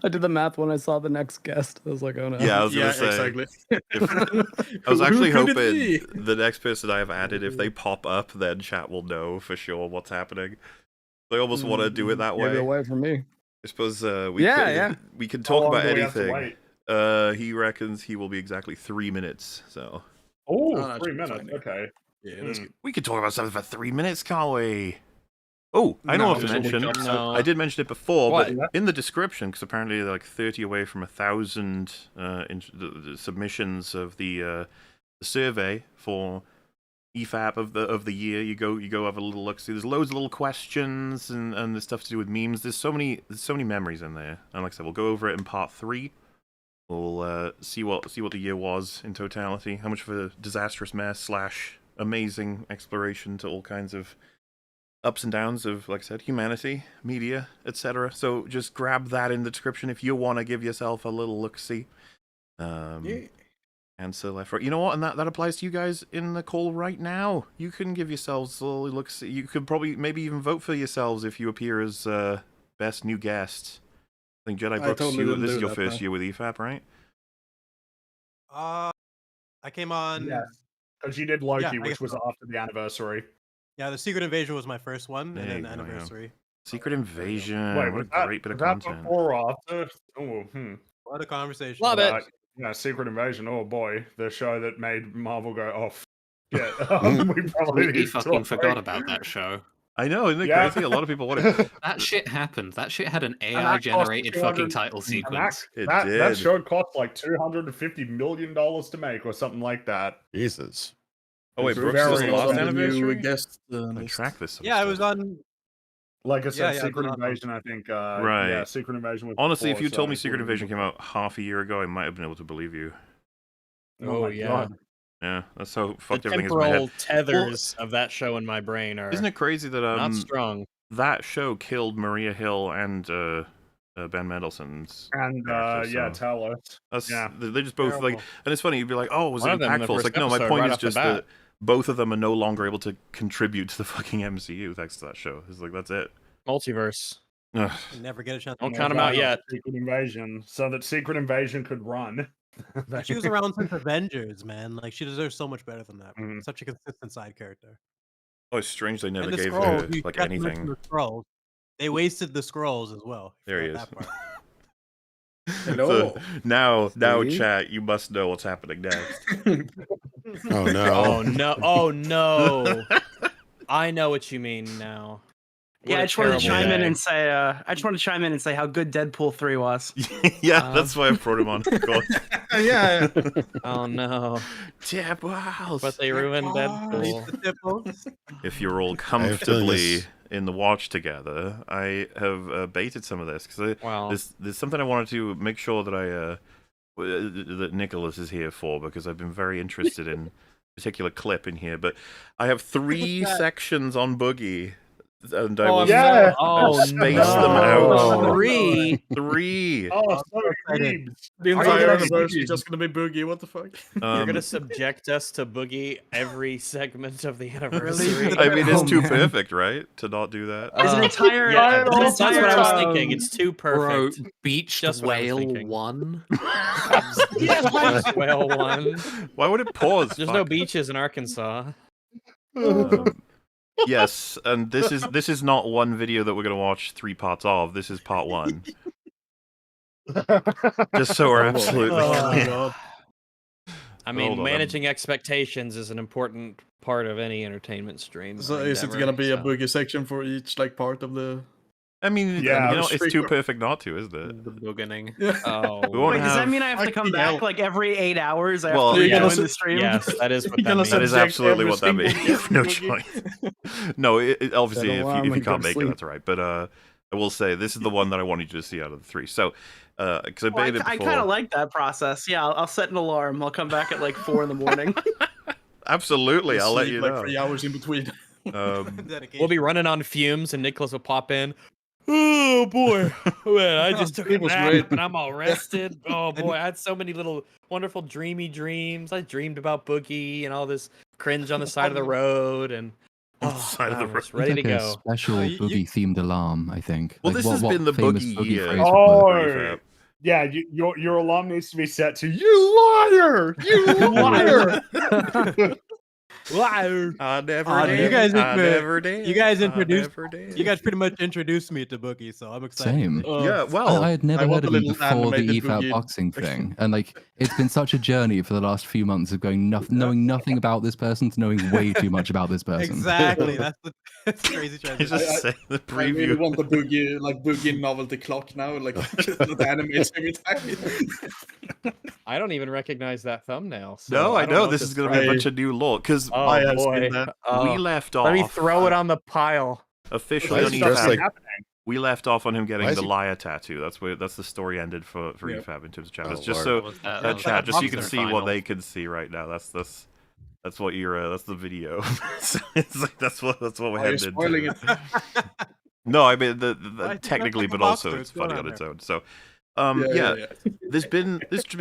I did the math when I saw the next guest. I was like, oh no. Yeah, I was gonna say. Exactly. I was actually hoping the next person I have added, if they pop up, then chat will know for sure what's happening. I almost want to do it that way. Get away from me. I suppose we can talk about anything. He reckons he will be exactly 3 minutes. So. Oh, 3 minutes. Okay. Yeah, that's good. We could talk about something for 3 minutes, can't we? Oh, I know what to mention. I did mention it before, but in the description, because apparently they're like 30 away from 1,000 the submissions of the survey for EFAP of the year. You go have a little look. See, there's loads of little questions and there's stuff to do with memes. There's so many memories in there. And like I said, we'll go over it in part 3. We'll see what the year was in totality. How much of a disastrous mess / amazing exploration to all kinds of ups and downs of, like I said, humanity, media, etc. So just grab that in the description if you want to give yourself a little look-see. And so left right. You know what? And that applies to you guys in the call right now. You can give yourselves a little look-see. You could probably maybe even vote for yourselves if you appear as best new guest. I think Jedi Brooks, this is your first year with EFAP, right? I came on. Yes, because you did Loki, which was after the anniversary. Yeah, the Secret Invasion was my first one, and then Anniversary. Secret Invasion. What a great bit of that content. Before or after? What a conversation. Love it. Yeah, Secret Invasion. Oh boy, the show that made Marvel go off. Yeah, we probably We fucking forgot about that show. I know, isn't it crazy? A lot of people wanted that shit happened. That shit had an AI generated fucking title sequence. That show cost like $250 million to make, or something like that. Jesus. Oh wait, Brooks is the Lost Anniversary. I track this. Yeah, I was on. Like I said, Secret Invasion. I think. Right. Yeah, Secret Invasion. Was honestly, if you before, told me Secret Invasion came out half a year ago, I might have been able to believe you. Oh yeah. God. Yeah, that's how fucked the everything is in my head. Tethers of that show in my brain are. Isn't it crazy that not strong? That show killed Maria Hill and Ben Mendelsohn's and Talos. They just both like, and it's funny. You'd be like, "Oh, was it impactful?" It's like, no. My point is just that both of them are no longer able to contribute to the fucking MCU thanks to that show. It's like that's it. Multiverse. Never get a chance. Don't count them out yet. Secret Invasion, so that Secret Invasion could run. She was around since Avengers, man. Like she deserves so much better than that. Such a consistent side character. Oh, it's strange they never gave her like anything. The Skrulls. They wasted the Skrulls as well. There he is. Hello. So now, chat. You must know what's happening next. Oh no! Oh no! Oh no! I know what you mean now. Yeah, I just wanted to chime in and say, how good Deadpool 3 was. Yeah, that's why I brought him on. Yeah. Oh no. Deadpool. But they ruined Deadpool. If you're all comfortably in the watch together, I have baited some of this because there's something I wanted to make sure that that Nicholas is here for, because I've been very interested in a particular clip in here. But I have 3 sections on Boogie. And I will space them out. 3. Oh, sorry. The entire anniversary is just going to be Boogie. What the fuck? You're going to subject us to Boogie every segment of the anniversary. I mean, it's too perfect, right? To not do that. It's an entire. That's what I was thinking. It's too perfect. Bro, Beached Whale 1. Beached Whale 1. Why would it pause? There's no beaches in Arkansas. Yes, and this is not one video that we're going to watch 3 parts of. This is part 1. Just so we're absolutely clear. I mean, managing expectations is an important part of any entertainment stream. So is it going to be a Boogie section for each part of the... I mean, it's too perfect not to, isn't it? The beginning. Oh. Wait, does that mean I have to come back like every 8 hours after join the stream? Yes, that is what that means. That is absolutely what that means. No choice. No, obviously, if you can't make it, that's all right. But I will say, this is the one that I wanted you to see out of the 3. So, because I kind of like that process. Yeah, I'll set an alarm. I'll come back at like 4 in the morning. Absolutely, I'll let you know. 3 hours in between. We'll be running on fumes, and Nicholas will pop in. Oh boy, man, I just took a nap and I'm all rested. Oh boy, I had so many little wonderful dreamy dreams. I dreamed about Boogie and all this cringe on the side of the road, and side of the road. Ready to go. A special Boogie themed alarm, I think. Well, this has been the Boogie year. Oh, yeah, your alarm needs to be set to "You liar, you liar." I never did. You guys pretty much introduced me to Boogie, so I'm excited. Same. Yeah, well, I had never heard of him before the EFAP boxing thing, and like it's been such a journey for the last few months of knowing nothing about this person to knowing way too much about this person. Exactly, that's the crazy transition. Just say the preview. I really want the Boogie novelty clock now, like that animates every time. I don't even recognize that thumbnail. So no, I know this is going to be a bunch of new lore because we left off. Let me throw it on the pile. Officially on EFAP. We left off on him getting the liar tattoo. That's the story ended for EFAP in terms of chapters. Just so chat, just so you can see what they can see right now. That's what you're. That's the video. It's like that's what we're headed into. No, I mean the technically, but also it's funny on its own. So. There's been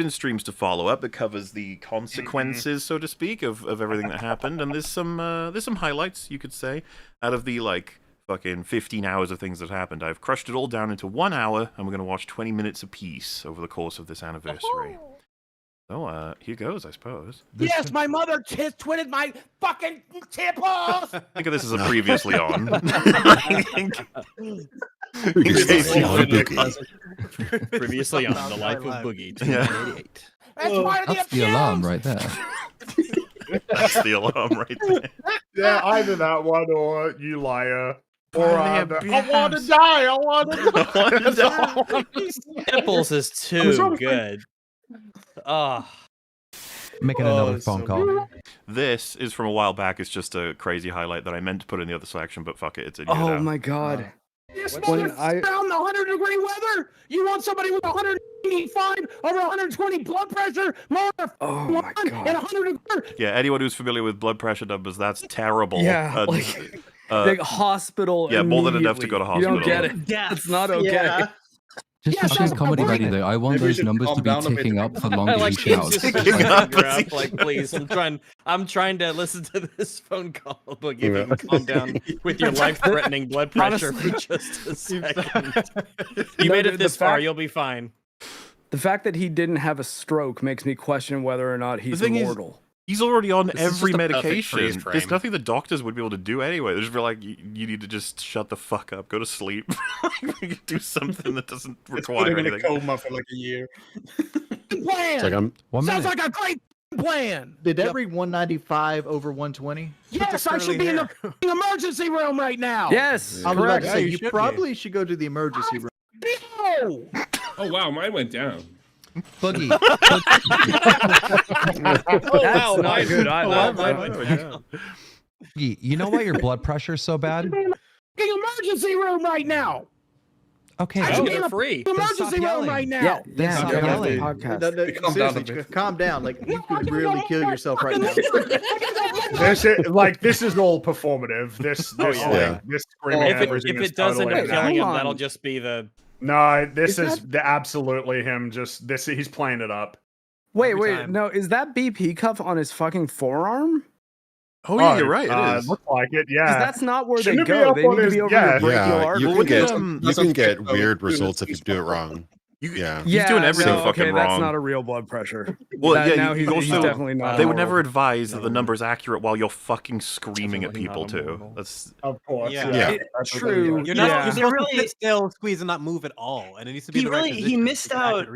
streams to follow up that covers the consequences, so to speak, of everything that happened, and there's some highlights, you could say, out of the like fucking 15 hours of things that happened. I've crushed it all down into 1 hour, and we're gonna watch 20 minutes apiece over the course of this anniversary. So here goes, I suppose. Yes, my mother twitted my fucking temples. Think of this as a previously on. Previously on The Life of Boogie, 1988. That's the alarm right there. That's the alarm right there. Yeah, either that one or you liar. Or I want to die. I want to die. Nipples is too good. Making another phone call. This is from a while back. It's just a crazy highlight that I meant to put in the other selection, but fuck it, it's in here now. Oh my god. When I found the 100-degree weather, you want somebody with 185 over 120 blood pressure, oh my god, and 100 degree. Yeah, anyone who's familiar with blood pressure numbers, that's terrible. Yeah, like hospital. Yeah, more than enough to go to hospital. You don't get it. Yeah, it's not okay. Yeah. Just to show comedy value, though, I want those numbers to be ticking up for longer like he shouts. Like, please, I'm trying to listen to this phone call, but if you can calm down with your life-threatening blood pressure for just a second. You made it this far, you'll be fine. The fact that he didn't have a stroke makes me question whether or not he's immortal. He's already on every medication. There's nothing the doctors would be able to do anyway. They'd just be like, you need to just shut the fuck up, go to sleep. Do something that doesn't require anything. It's been in a coma for like a year. Plan! Sounds like a great plan! Did that read 195 over 120? Yes, I should be in the emergency room right now! Yes! I was about to say, you probably should go to the emergency room. No! Oh wow, mine went down. Boogie. Oh, not good. I love Boogie, you know why your blood pressure's so bad? Emergency room right now! Okay, I should be in the emergency room right now! Yeah, stop yelling. Calm down. Like, you could really kill yourself right now. This is all performative. This screaming if it doesn't end up killing him, that'll just be the... No, this is absolutely him. He's playing it up. Wait, no, is that BP cuff on his fucking forearm? Oh yeah, you're right. It is. Looks like it. Yeah, that's not where they go. They need to be over your brachial artery. You can get weird results if you do it wrong. He's doing everything fucking wrong. That's not a real blood pressure. Well, now he's definitely not. They would never advise that the number's accurate while you're fucking screaming at people too. That's of course. Yeah. True. You're not. You're supposed to sit still, squeeze, and not move at all. And it needs to be. He missed out.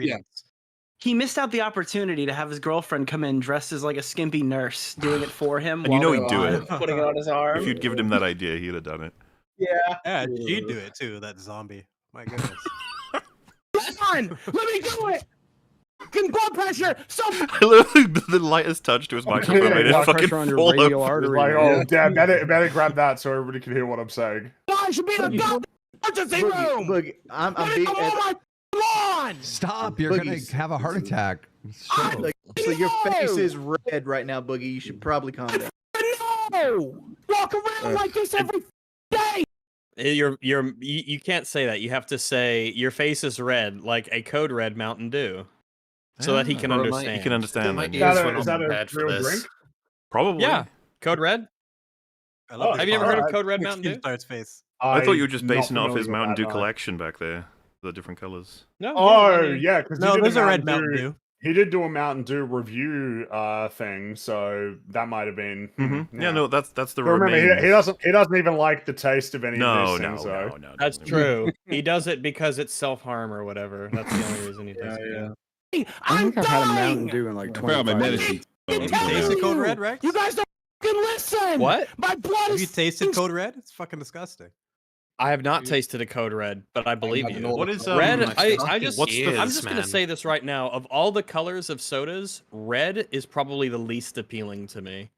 He missed out the opportunity to have his girlfriend come in dressed as like a skimpy nurse, doing it for him. And you know he'd do it. Putting it on his arm. If you'd given him that idea, he'd have done it. Yeah, she'd do it too. That zombie. My goodness. Come on, let me do it. Fucking blood pressure. The lightest touch to his microphone made it fucking fall over. Like, oh, damn, better grab that so everybody can hear what I'm saying. I should be in the emergency room. Look, I'm being. Stop! You're gonna have a heart attack. So your face is red right now, Boogie. You should probably calm down. No, walk around like this every day. You can't say that. You have to say your face is red, like a Code Red Mountain Dew, so that he can understand. He can understand. Is that a real drink? Probably. Yeah, Code Red. Have you ever heard of Code Red Mountain Dew? Star's face. I thought you were just basing it off his Mountain Dew collection back there, the different colors. No. Oh yeah, because there's a red Mountain Dew. He did do a Mountain Dew review thing, so that might have been. Yeah, no, that's the. Remember, he doesn't even like the taste of any of these things. No, that's true. He does it because it's self-harm or whatever. That's the only reason he does it. Yeah. I think I've had a Mountain Dew in like 25 years. Have you tasted Code Red, Rex? You guys don't fucking listen. What? My blood Have you tasted Code Red? It's fucking disgusting. I have not tasted a Code Red, but I believe you. What is red? I'm just gonna say this right now. Of all the colors of sodas, red is probably the least appealing to me.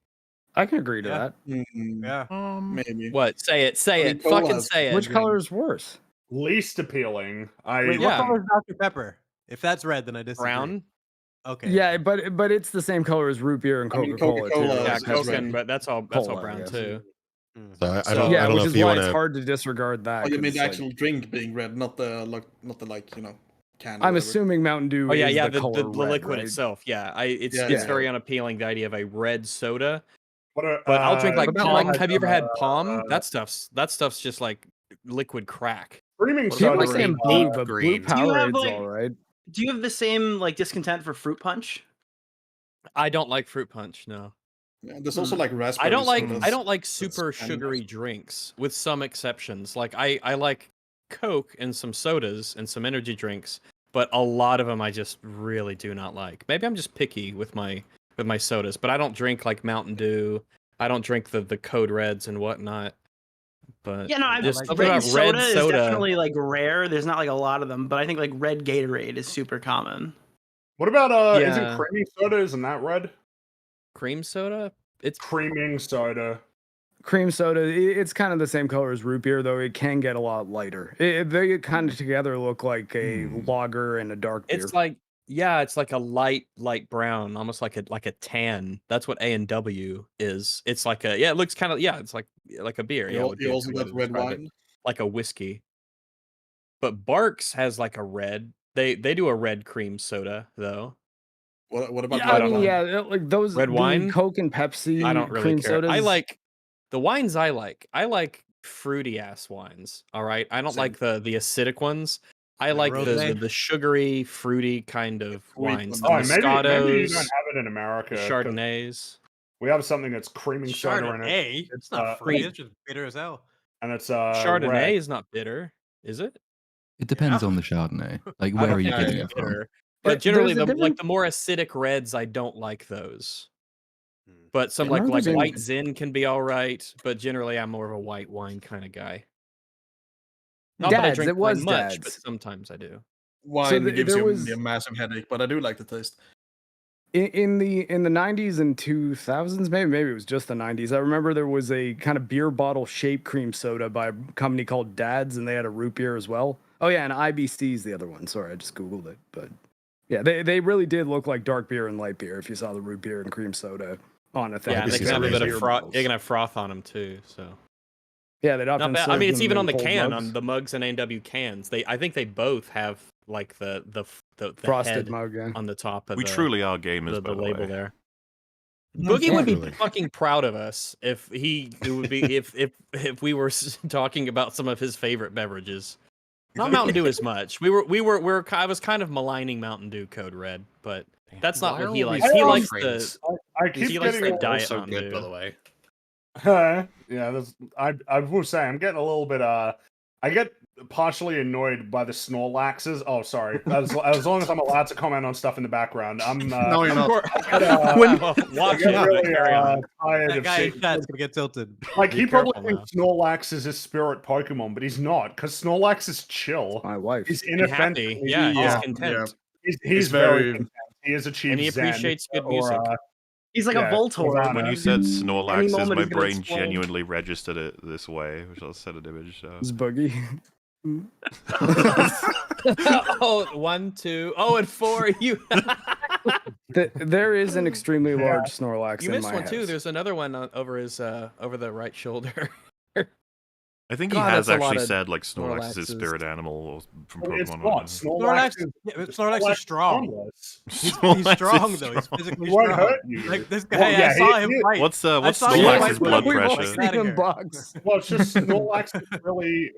I can agree to that. Yeah. Maybe. What? Say it. Say it. Fucking say it. Which color is worse? Least appealing. Wait, what color is Dr. Pepper? If that's red, then I disagree. Brown. Okay. Yeah, but it's the same color as root beer and Coca-Cola. Yeah, but that's all brown too. So I don't know if you want to. It's hard to disregard that. Oh, you mean the actual drink being red, not the can. I'm assuming Mountain Dew. Oh yeah, the liquid right? itself. Yeah, it's very unappealing, the idea of a red soda. But But I'll drink like Palm. Have you ever had Palm? That stuff's just like liquid crack. Screaming People soda. saying blue, but blue Powerade all right. Do you have the same like discontent for fruit punch? I don't like fruit punch. No. Yeah, there's also like raspberry. I don't like super sugary drinks, with some exceptions. Like I like Coke and some sodas and some energy drinks, but a lot of them I just really do not like. Maybe I'm just picky with my sodas, but I don't drink like Mountain Dew. I don't drink the Code Reds and whatnot. But yeah, no, I just like something red about soda red is soda. definitely like rare. There's not like a lot of them, but I think like red Gatorade is super common. What about isn't Yeah. creamy soda? Isn't that red? Cream soda? It's creaming soda. Cream soda, it's kind of the same color as root beer, though it can get a lot lighter. They kind of together look like a lager and a dark beer. It's like it's like a light brown, almost like a tan. That's what A&W is. It's like it looks kind of it's like a beer. You also got red wine, like a whiskey. But Barks has like a red. They do a red cream soda though. What about like those red wine, Coke and Pepsi. I don't really cream care. sodas. I like the wines. I like fruity ass wines. All right, I don't like the acidic ones. I like the sugary, fruity kind of wines. The maybe you don't Moscatos, have it in America. Chardonnays. We have something that's creaming soda in it. Chardonnay? It's not fruity. It's just bitter as hell. And it's Chardonnay red. is not bitter, is it? It depends on the Chardonnay. Like, where are you getting it from? But generally, the more acidic reds, I don't like those. But some like white Zin can be all right. But generally, I'm more of a white wine kind of guy. Not that I drink wine much, but sometimes I do. Wine gives me a massive headache, but I do like the taste. In the 90s and 2000s, maybe it was just the 90s. I remember there was a kind of beer bottle shaped cream soda by a company called Dad's, and they had a root beer as well. Oh yeah, and IBC is the other one. Sorry, I just googled it, but yeah, they really did look like dark beer and light beer if you saw the root beer and cream soda on a thing. Yeah, they can have a bit of froth. They can have froth on them too. So yeah, they'd often. I mean, it's even on the can, on the mugs and A&W cans. I think they both have like the frosted mug on the top of we truly are gamers, the label there. No, Boogie would be fucking proud of us if we were talking about some of his favorite beverages. Not Mountain Dew as much. I was kind of maligning Mountain Dew Code Red, but that's not what he likes. He likes the Diet Mountain Dew, by the way. Yeah, I will say I'm getting a little bit I get partially annoyed by the Snorlaxes. Oh, sorry. As long as I'm allowed to comment on stuff in the background, I'm no, you're not. Watch it. Really, tired that guy that's gonna get tilted. Like he probably thinks Snorlax is his spirit Pokemon, but he's not, because Snorlax is chill. My wife. He's inoffensive. Yeah, he's content. He's very content. He has achieved and he appreciates good music. He's like a Voltorb. When you said Snorlaxes, my brain genuinely registered it this way, which I'll set an image. It's Boogie. Oh, 1, 2, and 4. You. There is an extremely large Snorlax. You in missed my one house. too. There's another one over his over the right shoulder. I think he has actually said like Snorlax is his spirit animal from Pokemon. It's not. Snorlax is strong. He's strong though. He's physically strong. Hurt you. Like this guy, I saw him fight. What's Snorlax's blood pressure? Well, it's just Snorlax is really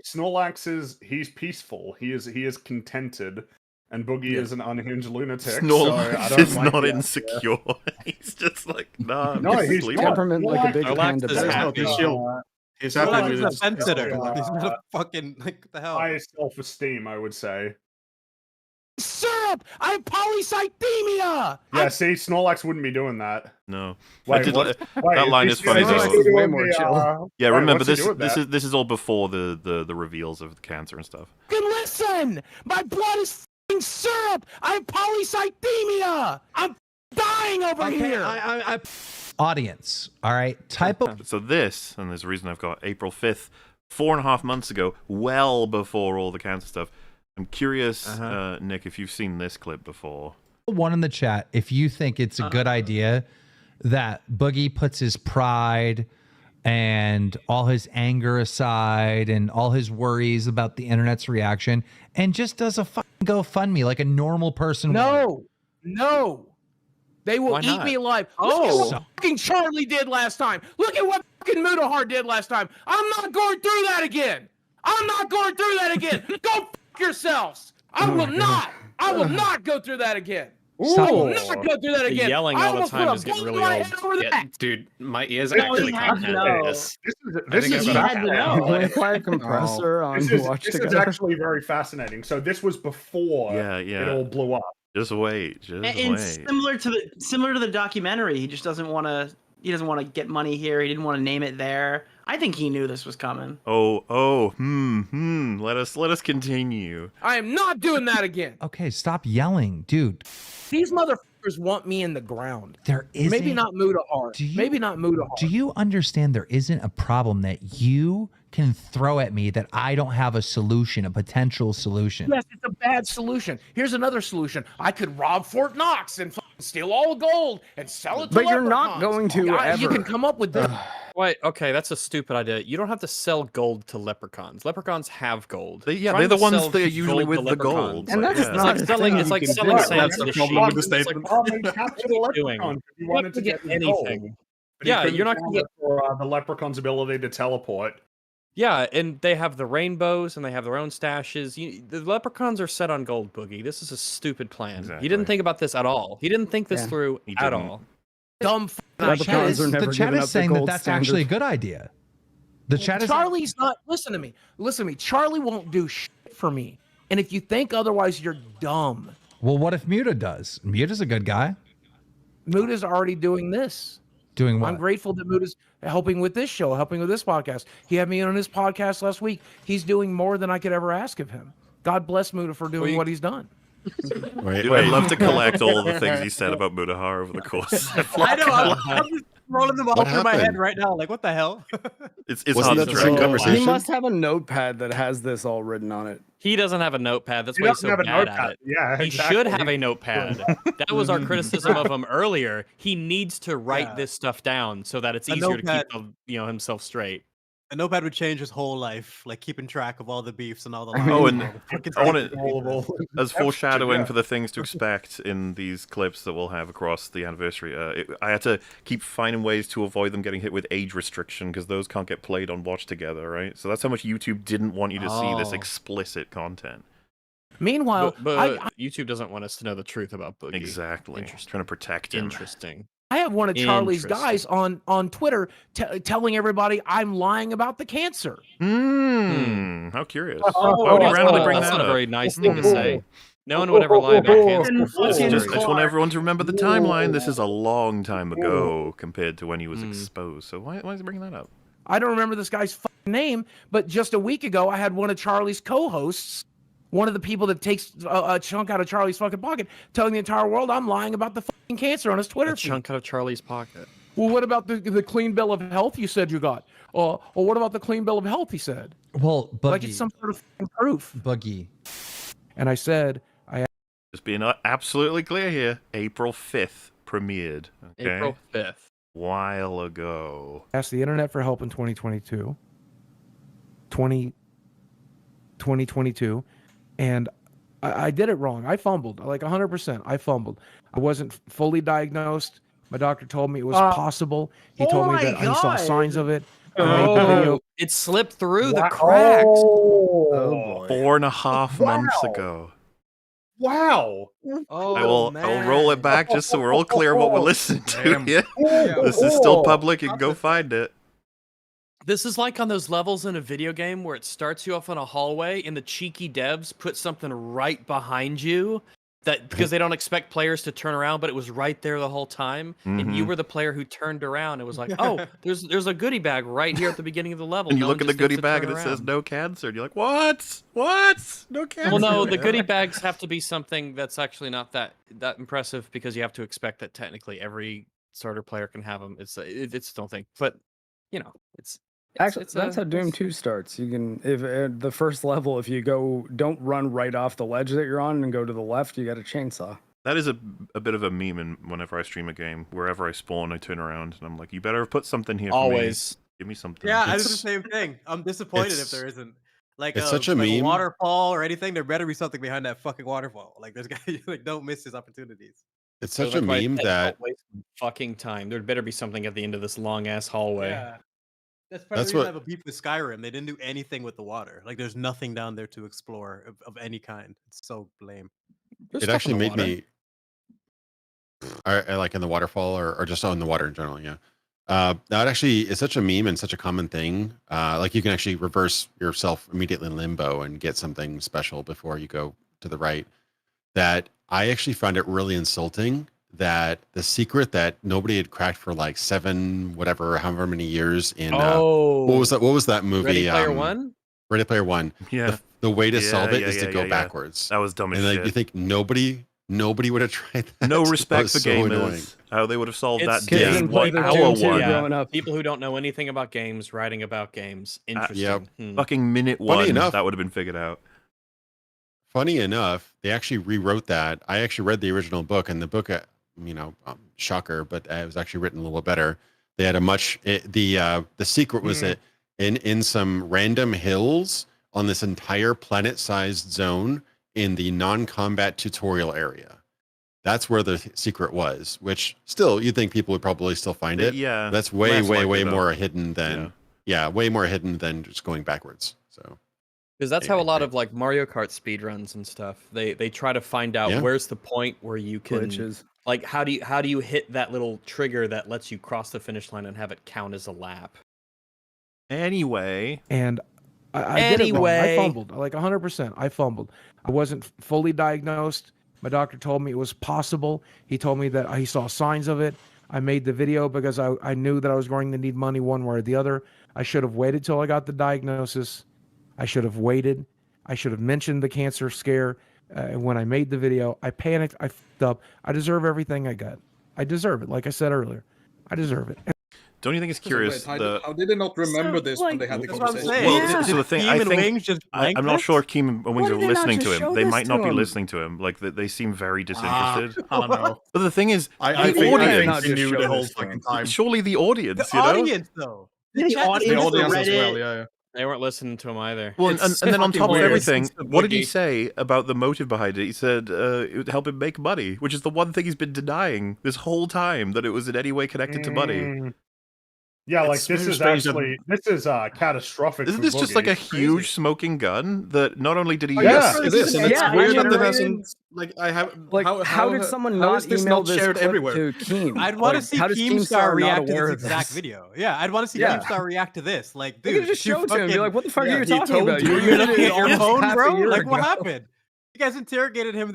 he's peaceful. He is contented. And Boogie is an unhinged lunatic. Snorlax is not insecure. He's just like, nah. No, he's temperament like a big panda bear. He's happy with a fence sitter. He's not a fucking like what the hell. High self-esteem, I would say. Syrup! I have polycythemia! Yeah, see, Snorlax wouldn't be doing that. No. Wait, that line is funny though. Way more chill. Yeah, remember this is all before the reveals of the cancer and stuff. Listen! My blood is syrup! I have polycythemia! I'm dying over here! Audience, all right? Type of... So this, and there's a reason I've got April 5th, 4.5 months ago, well before all the cancer stuff. I'm curious, Nick, if you've seen this clip before. One in the chat, if you think it's a good idea that Boogie puts his pride and all his anger aside and all his worries about the internet's reaction and just does a fucking GoFundMe like a normal person would. No. They will eat me alive. Look at what fucking Charlie did last time. Look at what fucking Mudahar did last time. I'm not going through that again. Go fuck yourselves. I will not go through that again. I will not go through that again. Yelling I all the almost time put a is getting bullet really in my old. head over Yeah, that. dude, my ears No, actually he had can't to handle know. this. This He is had to know. Can we apply a compressor on This Watch is Together? actually very fascinating. So this was before it all blew up. Just wait. And similar to the documentary, he just doesn't want to. He doesn't want to get money here. He didn't want to name it there. I think he knew this was coming. Let us continue. I am not doing that again. Okay, stop yelling, dude. These motherfuckers want me in the ground. There isn't. Maybe not Mudahar. Maybe not Mudahar. Do you understand there isn't a problem that you can throw at me that I don't have a solution, a potential solution? Yes, it's a bad solution. Here's another solution. I could rob Fort Knox and steal all the gold and sell it to But you're not leprechauns. going to You ever. can come up with this. Wait, okay, that's a stupid idea. You don't have to sell gold to leprechauns. Leprechauns have gold. They're the ones that are usually with the gold. And that's it's not like selling. It's like selling sand to the sheep. problem with the It's statement. like, Capture the leprechauns if you wanted to get anything. But Yeah, couldn't you're not gonna count it for the leprechaun's ability to teleport. Yeah, and they have the rainbows and they have their own stashes. The leprechauns are set on gold, Boogie. This is a stupid plan. Exactly. He didn't think about this at all. He didn't think this through at all. Dumb. The chat is saying that that's actually a good idea. The chat is. Charlie's not. Listen to me. Listen to me. Charlie won't do shit for me. And if you think otherwise, you're dumb. Well, what if Muta does? Muta's a good guy. Muta's already doing this. Doing what? I'm grateful that Muta's helping with this show, helping with this podcast. He had me on his podcast last week. He's doing more than I could ever ask of him. God bless Muta for doing what he's done. I'd love to collect all the things he said about Mudahar over the course. I know. I'm just rolling them all through my head right now. Like, what the hell? It's Wasn't hard that to the same track. conversation? He must have a notepad that has this all written on it. He doesn't have a notepad. That's He why he's doesn't so have a bad notepad. at it. Yeah, He exactly. should have a notepad. That was our criticism of him earlier. He needs to write this stuff down so that it's A easier notepad. to keep himself straight. A notepad would change his whole life, like keeping track of all the beefs and all the. Oh, and fucking I want stuff. to, as foreshadowing for the things to expect in these clips that we'll have across the anniversary, I had to keep finding ways to avoid them getting hit with age restriction because those can't get played on Watch Together, right? So that's how much YouTube didn't want you to see this explicit content. Meanwhile, but YouTube doesn't want us to know the truth about Boogie. Exactly. Trying to protect him. Interesting. I have one of Charlie's guys on Twitter telling everybody I'm lying about the cancer. How curious. Oh, Why would you randomly bring that's that not a up? very nice thing to say. No one would ever lie about cancer. I just want everyone to remember the timeline. This is a long time ago compared to when he was exposed. So why is he bringing that up? I don't remember this guy's name, but just a week ago, I had one of Charlie's co-hosts, one of the people that takes a chunk out of Charlie's fucking pocket, telling the entire world I'm lying about the fucking cancer on his Twitter feed. Chunk out of Charlie's pocket. Well, what about the clean bill of health you said you got? Or what about the clean bill of health he said? Well, Boogie. Like it's some sort of proof. Boogie. And I said, Just being absolutely clear here, April 5th premiered. Okay? April 5th. While ago. asked the internet for help in 2022. 2022. And I did it wrong. I fumbled, like 100%. I fumbled. I wasn't fully diagnosed. My doctor told me it was possible. He told me that he saw signs of it. It slipped through the cracks. Oh, 4.5 months ago. Wow. I will roll it back just so we're all clear what we're listening to here. This is still public. You can go find it. This is like on those levels in a video game where it starts you off on a hallway and the cheeky devs put something right behind you that because they don't expect players to turn around, but it was right there the whole time. And you were the player who turned around. It was like, oh, there's a goodie bag right here at the beginning of the level. And you look at the goodie bag and it says no cancer. And you're like, what? What? No cancer. Well, no, the goodie bags have to be something that's actually not that impressive because you have to expect that technically every starter player can have them. It's don't think, but you know, Actually, that's how Doom 2 starts. You can, if the first level, if you don't run right off the ledge that you're on and go to the left, you got a chainsaw. That is a bit of a meme whenever I stream a game. Wherever I spawn, I turn around and I'm like, you better have put something here for Always. me. Give me something. Yeah, I do the same thing. I'm disappointed if there isn't. Like it's such a like meme. Waterfall or anything, there better be something behind that fucking waterfall. Like there's guys like don't miss his opportunities. It's such a meme that fucking time. There'd better be something at the end of this long ass hallway. Yeah. That's part of the reason I have a beef with Skyrim. They didn't do anything with the water. Like there's nothing down there to explore of any kind. It's so lame. It actually made me or like in the waterfall, or just on the water in general. Yeah. That actually is such a meme and such a common thing. Like you can actually reverse yourself immediately in limbo and get something special before you go to the right. That I actually found it really insulting that the secret that nobody had cracked for like 7, whatever, however many years in what was that movie? Ready Player One? Ready Player One. Yeah. The way to solve it is to go backwards. That was dumb as and like, shit. you think nobody would have tried that? No respect for so gamers. annoying. How they would have solved It's that kids game. didn't play What, their hour Doom 2 one? growing up. People who don't know anything about games writing about games. Interesting. Fucking minute Funny one, enough- that would have been figured out. Funny enough, they actually rewrote that. I actually read the original book, and the book, shocker, but it was actually written a little better. They had the secret was that in some random hills on this entire planet-sized zone in the non-combat tutorial area. That's where the secret was, which still you'd think people would probably still find it. Yeah. That's way less likely, though. more hidden than way more hidden than just going backwards. So Because that's how a lot of like Mario Kart speedruns and stuff. They try to find out where's the point where you can Glitches. like how do you hit that little trigger that lets you cross the finish line and have it count as a lap. Anyway. And I did it wrong. I fumbled. Like 100%. I fumbled. I wasn't fully diagnosed. My doctor told me it was possible. He told me that he saw signs of it. I made the video because I knew that I was going to need money one way or the other. I should have waited till I got the diagnosis. I should have waited. I should have mentioned the cancer scare when I made the video. I panicked. I fucked up. I deserve everything I got. I deserve it. Like I said earlier, I deserve it. Don't you think it's curious? How did they not remember this when they had the conversation? Well, so the thing, I think, I'm not sure if Keem and Wings are listening to him. They might not be listening to him. Like they seem very disinterested. I don't know. But the thing is, I think they knew the whole fucking time. Surely the audience, The audience, though. The audience as well, yeah. They weren't listening to him either. Well, and then on top of everything, what did he say about the motive behind it? He said it would help him make money, which is the one thing he's been denying this whole time, that it was in any way connected to money. Yeah, like this is catastrophic. Isn't this just like a huge smoking gun that not only did he? Yes, it is. And it's weird that generated- hasn't. Like I have. Like, how did someone how not is this email not this shared clip everywhere? to Keem? I'd want to see how does Keemstar not react to aware this of exact this? video. Yeah, I'd want to see Yeah. Keemstar react to this. Like, They dude, could just you show it to him and be like, what the fuck are you he talking told about? you. You You're looking at it your almost phone, half a bro? year Like, ago. what happened? You guys interrogated him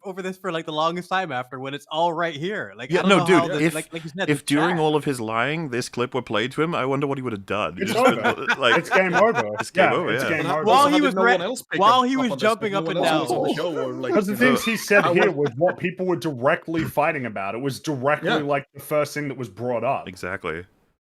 over this for like the longest time after when it's all right here. Like, Yeah, I don't no, know dude. how the, If like you said, if the during chat- all of his lying, this clip were played to him, I wonder what he would have done. It's He'd just over. been, like, It's game over. It's game Yeah, over. it's Yeah. game over. While So he how was did no one else pick while up he was on this? jumping No up one and else was down. on the show, or, like, Because the things he said I here would- was what people were directly fighting about. It was directly like the first thing that was brought up. Exactly.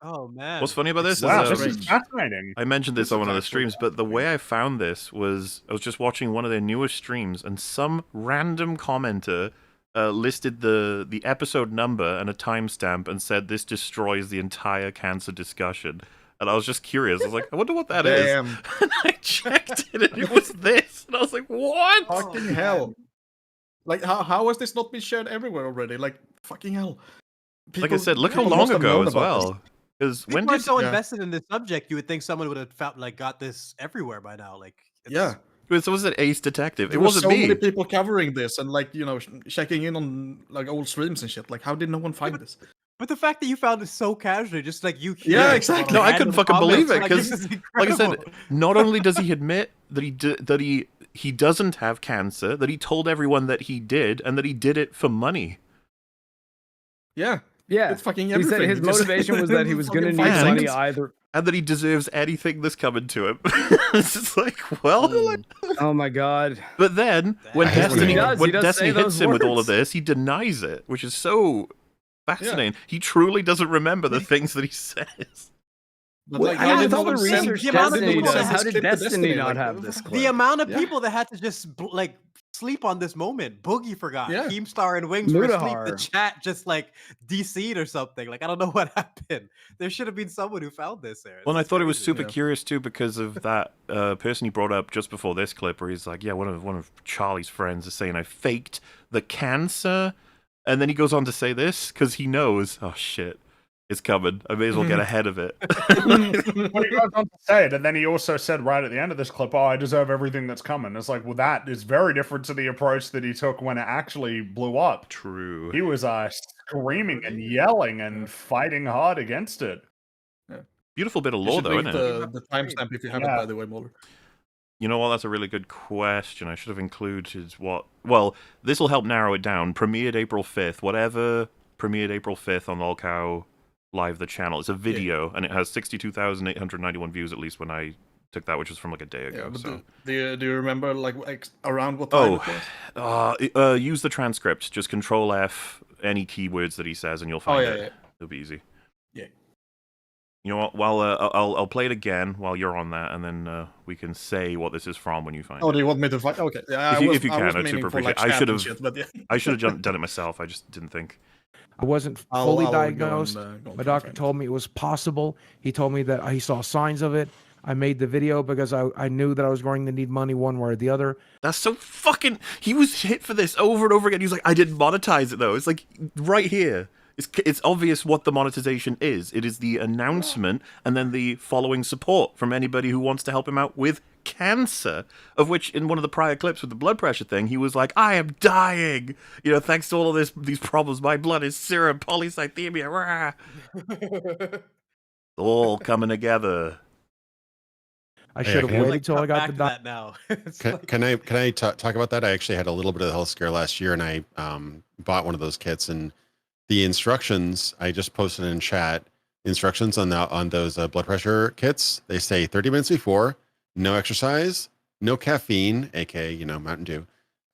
Oh man. What's funny about this Wow, is this is fascinating. I mentioned this This on is one of the actually streams, but the way I found this was I was just watching one of their newest streams, and some random commenter listed the episode number and a timestamp and said this destroys the entire cancer discussion. And I was just curious. I was like, I wonder what that is. Damn. And I checked it, and it was this. And I was like, what? Fucking hell. Like, how has this not been shared everywhere already? Like, fucking hell. Like I said, look how people long must have ago known as about well. this. Because when People are did so invested in this subject, you would think someone would have found like got this everywhere by now. Like, Yeah. it was an Ace Detective? There It wasn't so me. many people covering this and like, you know, checking in on like old streams and shit. Like, how did no one find this? but the fact that you found it so casually, just like you. Yeah, exactly. No, I couldn't fucking believe it because, because, like I said, not only does he admit that he doesn't have cancer, that he told everyone that he did, and that he did it for money. Yeah. Yeah, It's fucking he everything. said his He just- motivation was that he was going to fucking need find money things. either. And that he deserves anything that's coming to him. It's just like, well. Oh my god! But then when He does- Destiny he does Destiny say hits those him with all of words. this, he denies it, which is so fascinating. He truly doesn't remember the things that he says. But Well, like, I how did did no all the one send research the amount of Destiny people does. that How did clip to Destiny not Like, have this clip? the amount of Yeah. people that had to just like sleep on this moment. Boogie forgot. Yeah. Keemstar and Wings were asleep. The Mudahar. chat just like DC'd or something. Like I don't know what happened. There should have been someone who found this there. Well, and I This is thought it was crazy. super curious too because of that person he brought up just before this clip, where he's like, "Yeah, one of Charlie's friends is saying I faked the cancer," and then he goes on to say this because he knows. Oh shit! it's coming. I may as well get ahead of it. What he goes on to say it, and then he also said right at the end of this clip, "Oh, I deserve everything that's coming." It's like, well, that is very different to the approach that he took when it actually blew up. True. He was screaming and yelling and fighting hard against it. Beautiful bit of lore, though, isn't it? The timestamp if you have it, by the way, Moller. You know what? That's a really good question. I should have included what... Well, this will help narrow it down. Premiered April 5th. Whatever premiered April 5th on Lolcow Live, the channel. It's a video, and it has 62,891 views, at least when I took that, which was from like a day ago. So. Do you remember like around what time it was? Use the transcript. Just Control F, any keywords that he says, and you'll find it. Yeah. It'll be easy. Yeah. You know what? While I'll play it again while you're on that, and then we can say what this is from when you find it. Oh, do you want me to find? Okay, yeah. If you can, I'd super appreciate it. I should have done it myself. I just didn't think. I wasn't fully diagnosed. My doctor told me it was possible. He told me that he saw signs of it. I made the video because I knew that I was going to need money one way or the other. That's so fucking... He was hit for this over and over again. He was like, I didn't monetize it, though. It's like, right here. It's obvious what the monetization is. It is the announcement and then the following support from anybody who wants to help him out with cancer, of which in one of the prior clips with the blood pressure thing, he was like, I am dying. You know, thanks to all of these problems, my blood is serum, polycythemia. Rah. All coming together. I should have waited till I got the that now. Can I talk about that? I actually had a little bit of a health scare last year, and I bought one of those kits, and the instructions I just posted in chat. Instructions on those blood pressure kits. They say 30 minutes before, no exercise, no caffeine, aka Mountain Dew,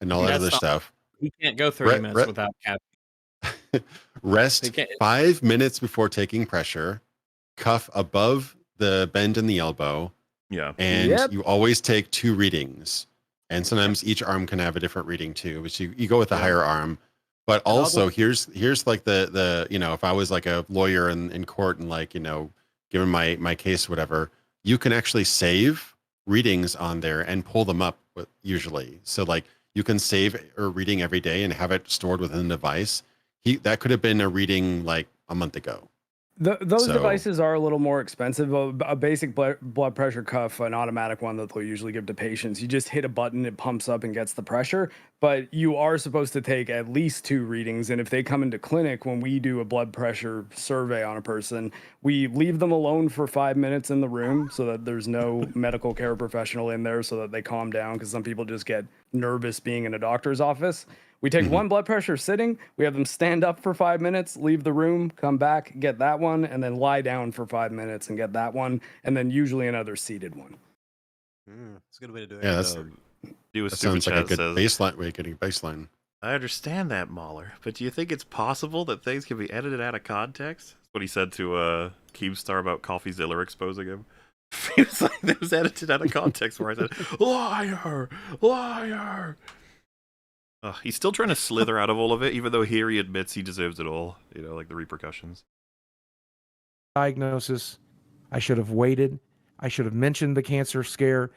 and all that other stuff. You can't go 30 minutes without caffeine. Rest 5 minutes before taking pressure. Cuff above the bend in the elbow. Yeah. And you always take 2 readings. And sometimes each arm can have a different reading too, which you go with the higher arm. But also here's like the if I was like a lawyer in court and like, given my case, whatever, you can actually save readings on there and pull them up usually. So like you can save a reading every day and have it stored within the device. That could have been a reading like a month ago. Those devices are a little more expensive. A basic blood pressure cuff, an automatic one that they'll usually give to patients, you just hit a button, it pumps up and gets the pressure. But you are supposed to take at least 2 readings. And if they come into clinic, when we do a blood pressure survey on a person, we leave them alone for 5 minutes in the room so that there's no medical care professional in there so that they calm down, because some people just get nervous being in a doctor's office. We take one blood pressure sitting, we have them stand up for 5 minutes, leave the room, come back, get that one, and then lie down for 5 minutes and get that one, and then usually another seated one. That's a good way to do it. Yeah, that sounds like a good baseline way of getting a baseline. I understand that, Mahler, but do you think it's possible that things can be edited out of context? That's what he said to Keemstar about CoffeeZilla exposing him. He was like, that was edited out of context where I said, liar, liar. He's still trying to slither out of all of it, even though here he admits he deserves it all. Like the repercussions. Diagnosis. I should have waited. I should have mentioned the cancer scare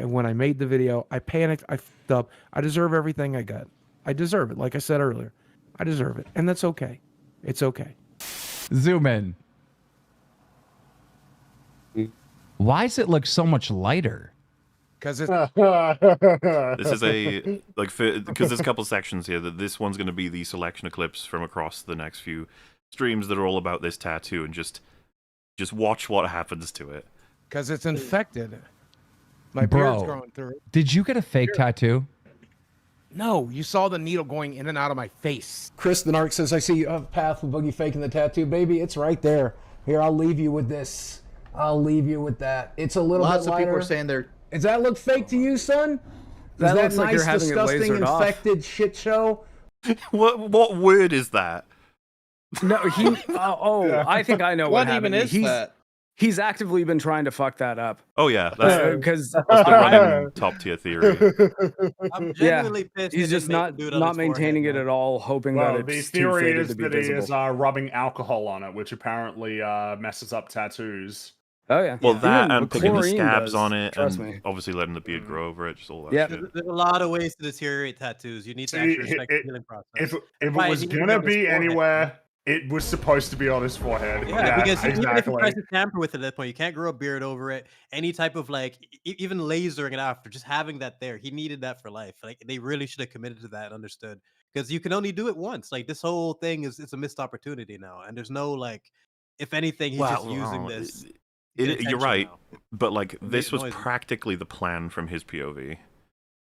when I made the video. I panicked. I fucked up. I deserve everything I got. I deserve it. Like I said earlier, I deserve it. And that's okay. It's okay. Zoom in. Why does it look so much lighter? Because it's this is because there's a couple sections here. That this one's going to be the selection of clips from across the next few streams that are all about this tattoo, and just watch what happens to it. Because it's infected. My beard's growing through. Did you get a fake tattoo? No, you saw the needle going in and out of my face. Chris the Narc says, I see a path with Boogie faking the tattoo. Baby, it's right there. Here, I'll leave you with this. I'll leave you with that. It's a little Lots bit of lighter. people are saying they're... Does that look fake to you, son? That Is looks that like you're nice, having it disgusting, lasered off. infected shit show? What word is that? No, I think I know what even happened. is that? He's actively been trying to fuck that up. Oh yeah, that's because the running top tier theory. I'm genuinely pissed. He's just not maintaining it at all, hoping that the it's too theory faded is to be that he visible. is rubbing alcohol on it, which apparently messes up tattoos. Oh yeah. Well, that Even and putting the chlorine scabs does, on it, trust and me. obviously letting the beard grow over it, just all that shit. There's a lot of ways to deteriorate tattoos. You need to actually respect the healing process. If it was gonna be anywhere It was supposed to be on his forehead. Yeah, because even if he exactly. tries to tamper with it at that point, you can't grow a beard over it. Any type of like, even lasering it after, just having that there, he needed that for life. Like they really should have committed to that and understood, because you can only do it once. Like this whole thing it's a missed opportunity now, and there's no like, if anything, he's just using this. You're right, now. but like this was practically the plan from his POV.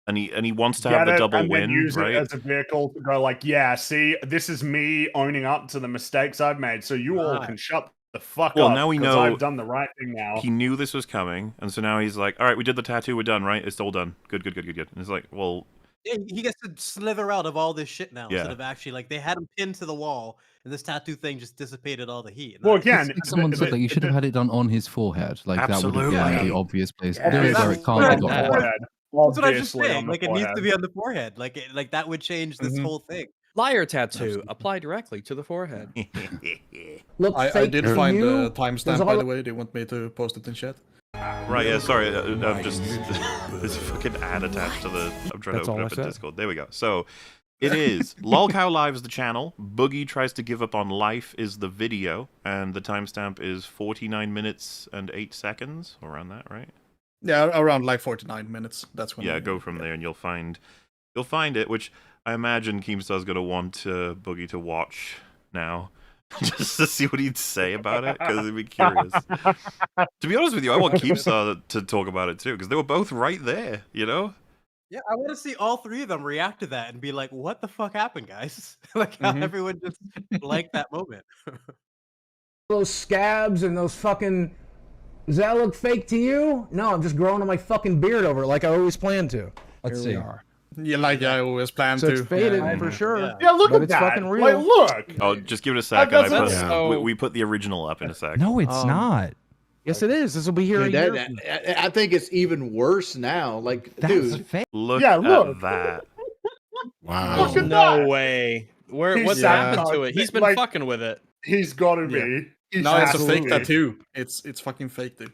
And he wants to have the double and win, then use right? it as a vehicle to go like, yeah, see, this is me owning up to the mistakes I've made, so you all can shut the fuck up. Well, now we know I've done the right thing now. He knew this was coming, and so now he's like, all right, we did the tattoo, we're done, right? It's all done. Good. And it's like, well... Yeah, he gets to slither out of all this shit now, instead of actually, like, they had him pinned to the wall, and this tattoo thing just dissipated all the heat. Well, again... Someone said that you should have had it done on his forehead. Like, that would have been the obvious place. Yeah, Do it where it can't be got. That's what I was just saying. Like, it needs to be on the forehead. Like, that would change this whole thing. Liar tattoo. Apply directly to the forehead. Look, I did find the There's timestamp, all by the way. Do you want me to post it in chat? Right, yeah, sorry. I'm just... There's a fucking ad attached to the... I'm trying That's to open all up I the said. Discord. There we go. So, it is. LolCow Live is the channel. Boogie tries to give up on life is the video. And the timestamp is 49 minutes and 8 seconds. Around that, right? Yeah, around like 49 minutes. That's when. Yeah, go from there and you'll find it, which I imagine Keemstar's going to want Boogie to watch now. Just to see what he'd say about it, because he'd be curious. To be honest with you, I want Keemstar to talk about it too, because they were both right there, you know? Yeah, I want to see all three of them react to that and be like, what the fuck happened, guys? Like, how everyone just liked that moment. Those scabs and those fucking... Does that look fake to you? No, I'm just growing on my fucking beard over it like I always planned to. Let's Here see. we are. Yeah, like I always planned So to. it's faded for sure. Yeah, look but at it's that. fucking real. Like, look. Oh, just give it a sec. We put the original up in a sec. No, it's not. Yes, it is. This will be here Dude, a year. I think it's even worse now. Like, dude. Look Yeah, at look. that. Wow. Look at No that. way. He's What's happened to it? He's been like- fucking with it. He's got to be. He's No, it's a fake absolutely- tattoo. It's fucking fake, dude.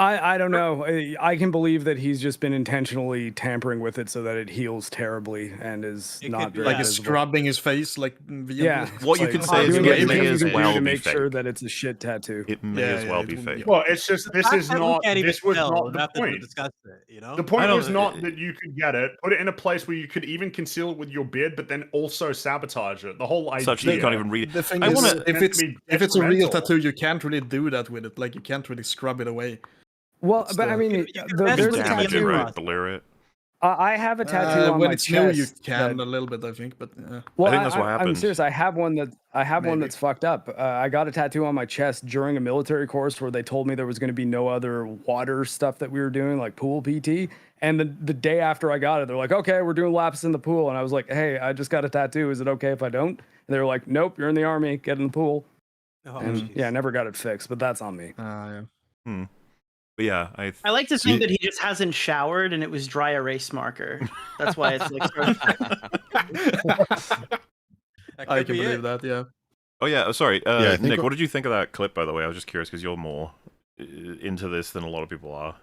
I don't know. I can believe that he's just been intentionally tampering with it so that it heals terribly and is not very Like it's visible. scrubbing his face, like Yeah. What you Like, can say is doing it everything may you as can do well to be make fake. sure that it's a shit tattoo. It may as well be fake. Well, it's just this is not. This was not the to point. discuss it, you know? The I point don't- was not that you could get it, put it in a place where you could even conceal it with your beard, but then also sabotage it. The whole idea. Such that you can't even read it. The thing I is, wanna- if it's a real detrimental. tattoo, you can't really do that with it. Like you can't really scrub it away. Well, but I mean, there's a Damage it, tattoo. right? Blur it. I have a tattoo on when my it's chest. new, you can that- a little bit, I think. But Well, I think that's what I'm happened. serious. I have one Maybe. that's fucked up. I got a tattoo on my chest during a military course where they told me there was going to be no other water stuff that we were doing, like pool PT. And the day after I got it, they're like, "Okay, we're doing laps in the pool." And I was like, "Hey, I just got a tattoo. Is it okay if I don't?" And they were like, "Nope, you're in the army. Get in the pool." And yeah, I never got it fixed, but that's on me. yeah. But yeah, I like to think that he just hasn't showered and it was dry erase marker. That's why it's like. I can believe that. Yeah. Oh yeah, sorry, Yeah, I think Nick. we're- What did you think of that clip? By the way, I was just curious because you're more into this than a lot of people are.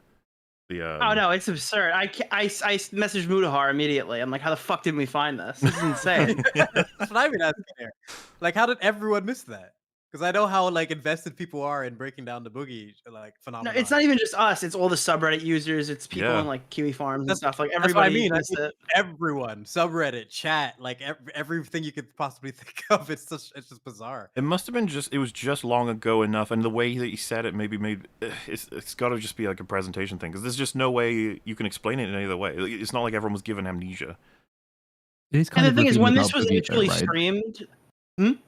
Oh no, it's absurd. I messaged Mutahar immediately. I'm like, how the fuck did we find this? This is insane. That's what I've been asking here. Like, how did everyone miss that? Because I know how like invested people are in breaking down the Boogie like No, phenomenon. it's not even just us. It's all the subreddit users. It's people Yeah. in like Kiwi farms and stuff. Like That's what I everybody mean. I missed think it. everyone, subreddit, chat, like everything you could possibly think of. It's just bizarre. It must have been it was just long ago enough, and the way that he said it maybe made it's got to just be like a presentation thing because there's just no way you can explain it in any other way. It's not like everyone was given amnesia. It is kind And the of thing is, revealing when this about was Boogie, initially though, right? streamed,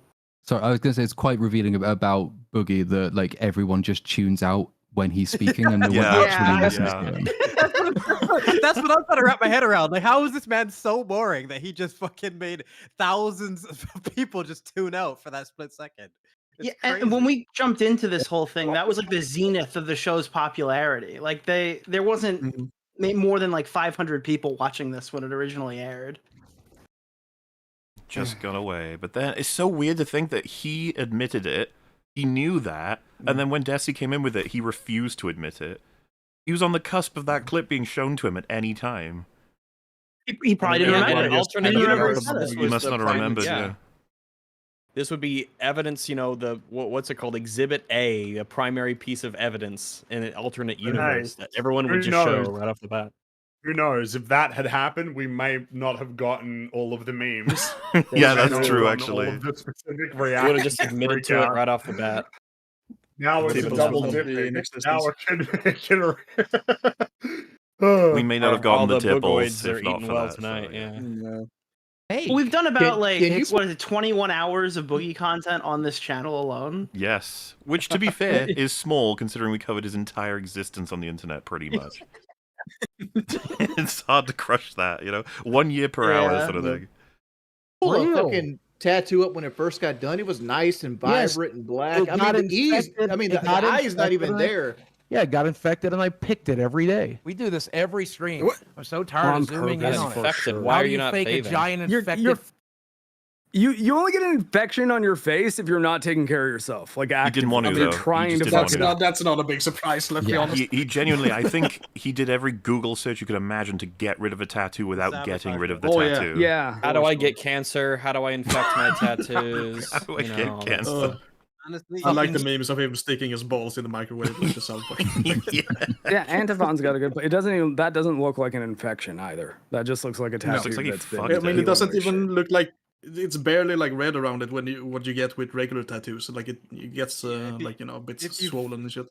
Sorry, I was going to say it's quite revealing about Boogie that like everyone just tunes out when he's speaking and no Yeah. one actually Yeah. listens Yeah. to him. That's what I'm trying to wrap my head around. Like, how is this man so boring that he just fucking made thousands of people just tune out for that split second? It's yeah, and when we jumped into this whole thing, that was like the zenith of the show's popularity. Like there wasn't more than like 500 people watching this when it originally aired. Just got away. But then it's so weird to think that he admitted it. He knew that. And then when Desi came in with it, he refused to admit it. He was on the cusp of that clip being shown to him at any time. He probably didn't remember. Alternate universe. He must not have remembered, yeah. This would be evidence, what's it called? Exhibit A, a primary piece of evidence in an alternate universe that everyone would just show right off the bat. Who knows? If that had happened, we may not have gotten all of the memes. Yeah, that's true, actually. All of the specific Would have reactions. just admitted to it right off the bat. Now it's a double dip. Now it can. We may not have gotten the tipples are if not eating for well that. tonight. Yeah. Hey, we've done about what is it, 21 hours of Boogie content on this channel alone. Yes, which to be fair is small considering we covered his entire existence on the internet pretty much. It's hard to crush that, 1 year per hour sort of thing. Pull a fucking tattoo up when it first got done. It was nice and vibrant and black. I mean, the eye is not even there. Yeah, it got infected and I picked it every day. We do this every stream. I'm so tired of zooming in on it. Why are you not fake a giant infected? You only get an infection on your face if you're not taking care of yourself. Like he didn't want to, you're though. trying to. That's not a big surprise. Let's be honest. He genuinely, I think he did every Google search you could imagine to get rid of a tattoo without getting rid of the tattoo. Yeah. How do I get cancer? How do I infect my tattoos? How do I get cancer? Honestly, I like the memes of him sticking his balls in the microwave with the South Park. Yeah, Antifon's got a good. It doesn't even. That doesn't look like an infection either. That just looks like a tattoo. That's been. I mean, it doesn't even look like. It's barely like red around it what you get with regular tattoos. Like it gets a bit swollen and shit.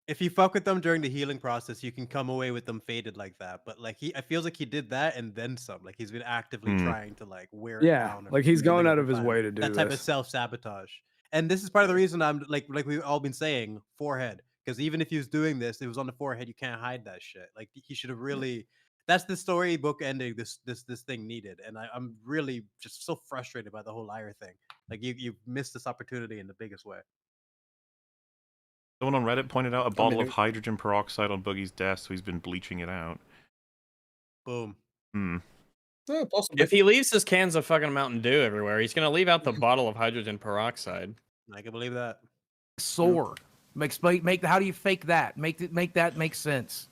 If you fuck with them during the healing process, you can come away with them faded like that. But like I feels like he did that and then some. Like he's been actively trying to like wear it down. Like he's going out of his way to do that type of self-sabotage. And this is part of the reason I'm like we've all been saying, forehead. Because even if he was doing this, it was on the forehead. You can't hide that shit. Like he should have really. That's the storybook ending this thing needed, and I'm really just so frustrated by the whole liar thing. Like you missed this opportunity in the biggest way. Someone on Reddit pointed out a bottle of hydrogen peroxide on Boogie's desk, so he's been bleaching it out. Boom. If he leaves his cans of fucking Mountain Dew everywhere, he's gonna leave out the bottle of hydrogen peroxide. I can believe that. Sore. Make how do you fake that? Make that make sense.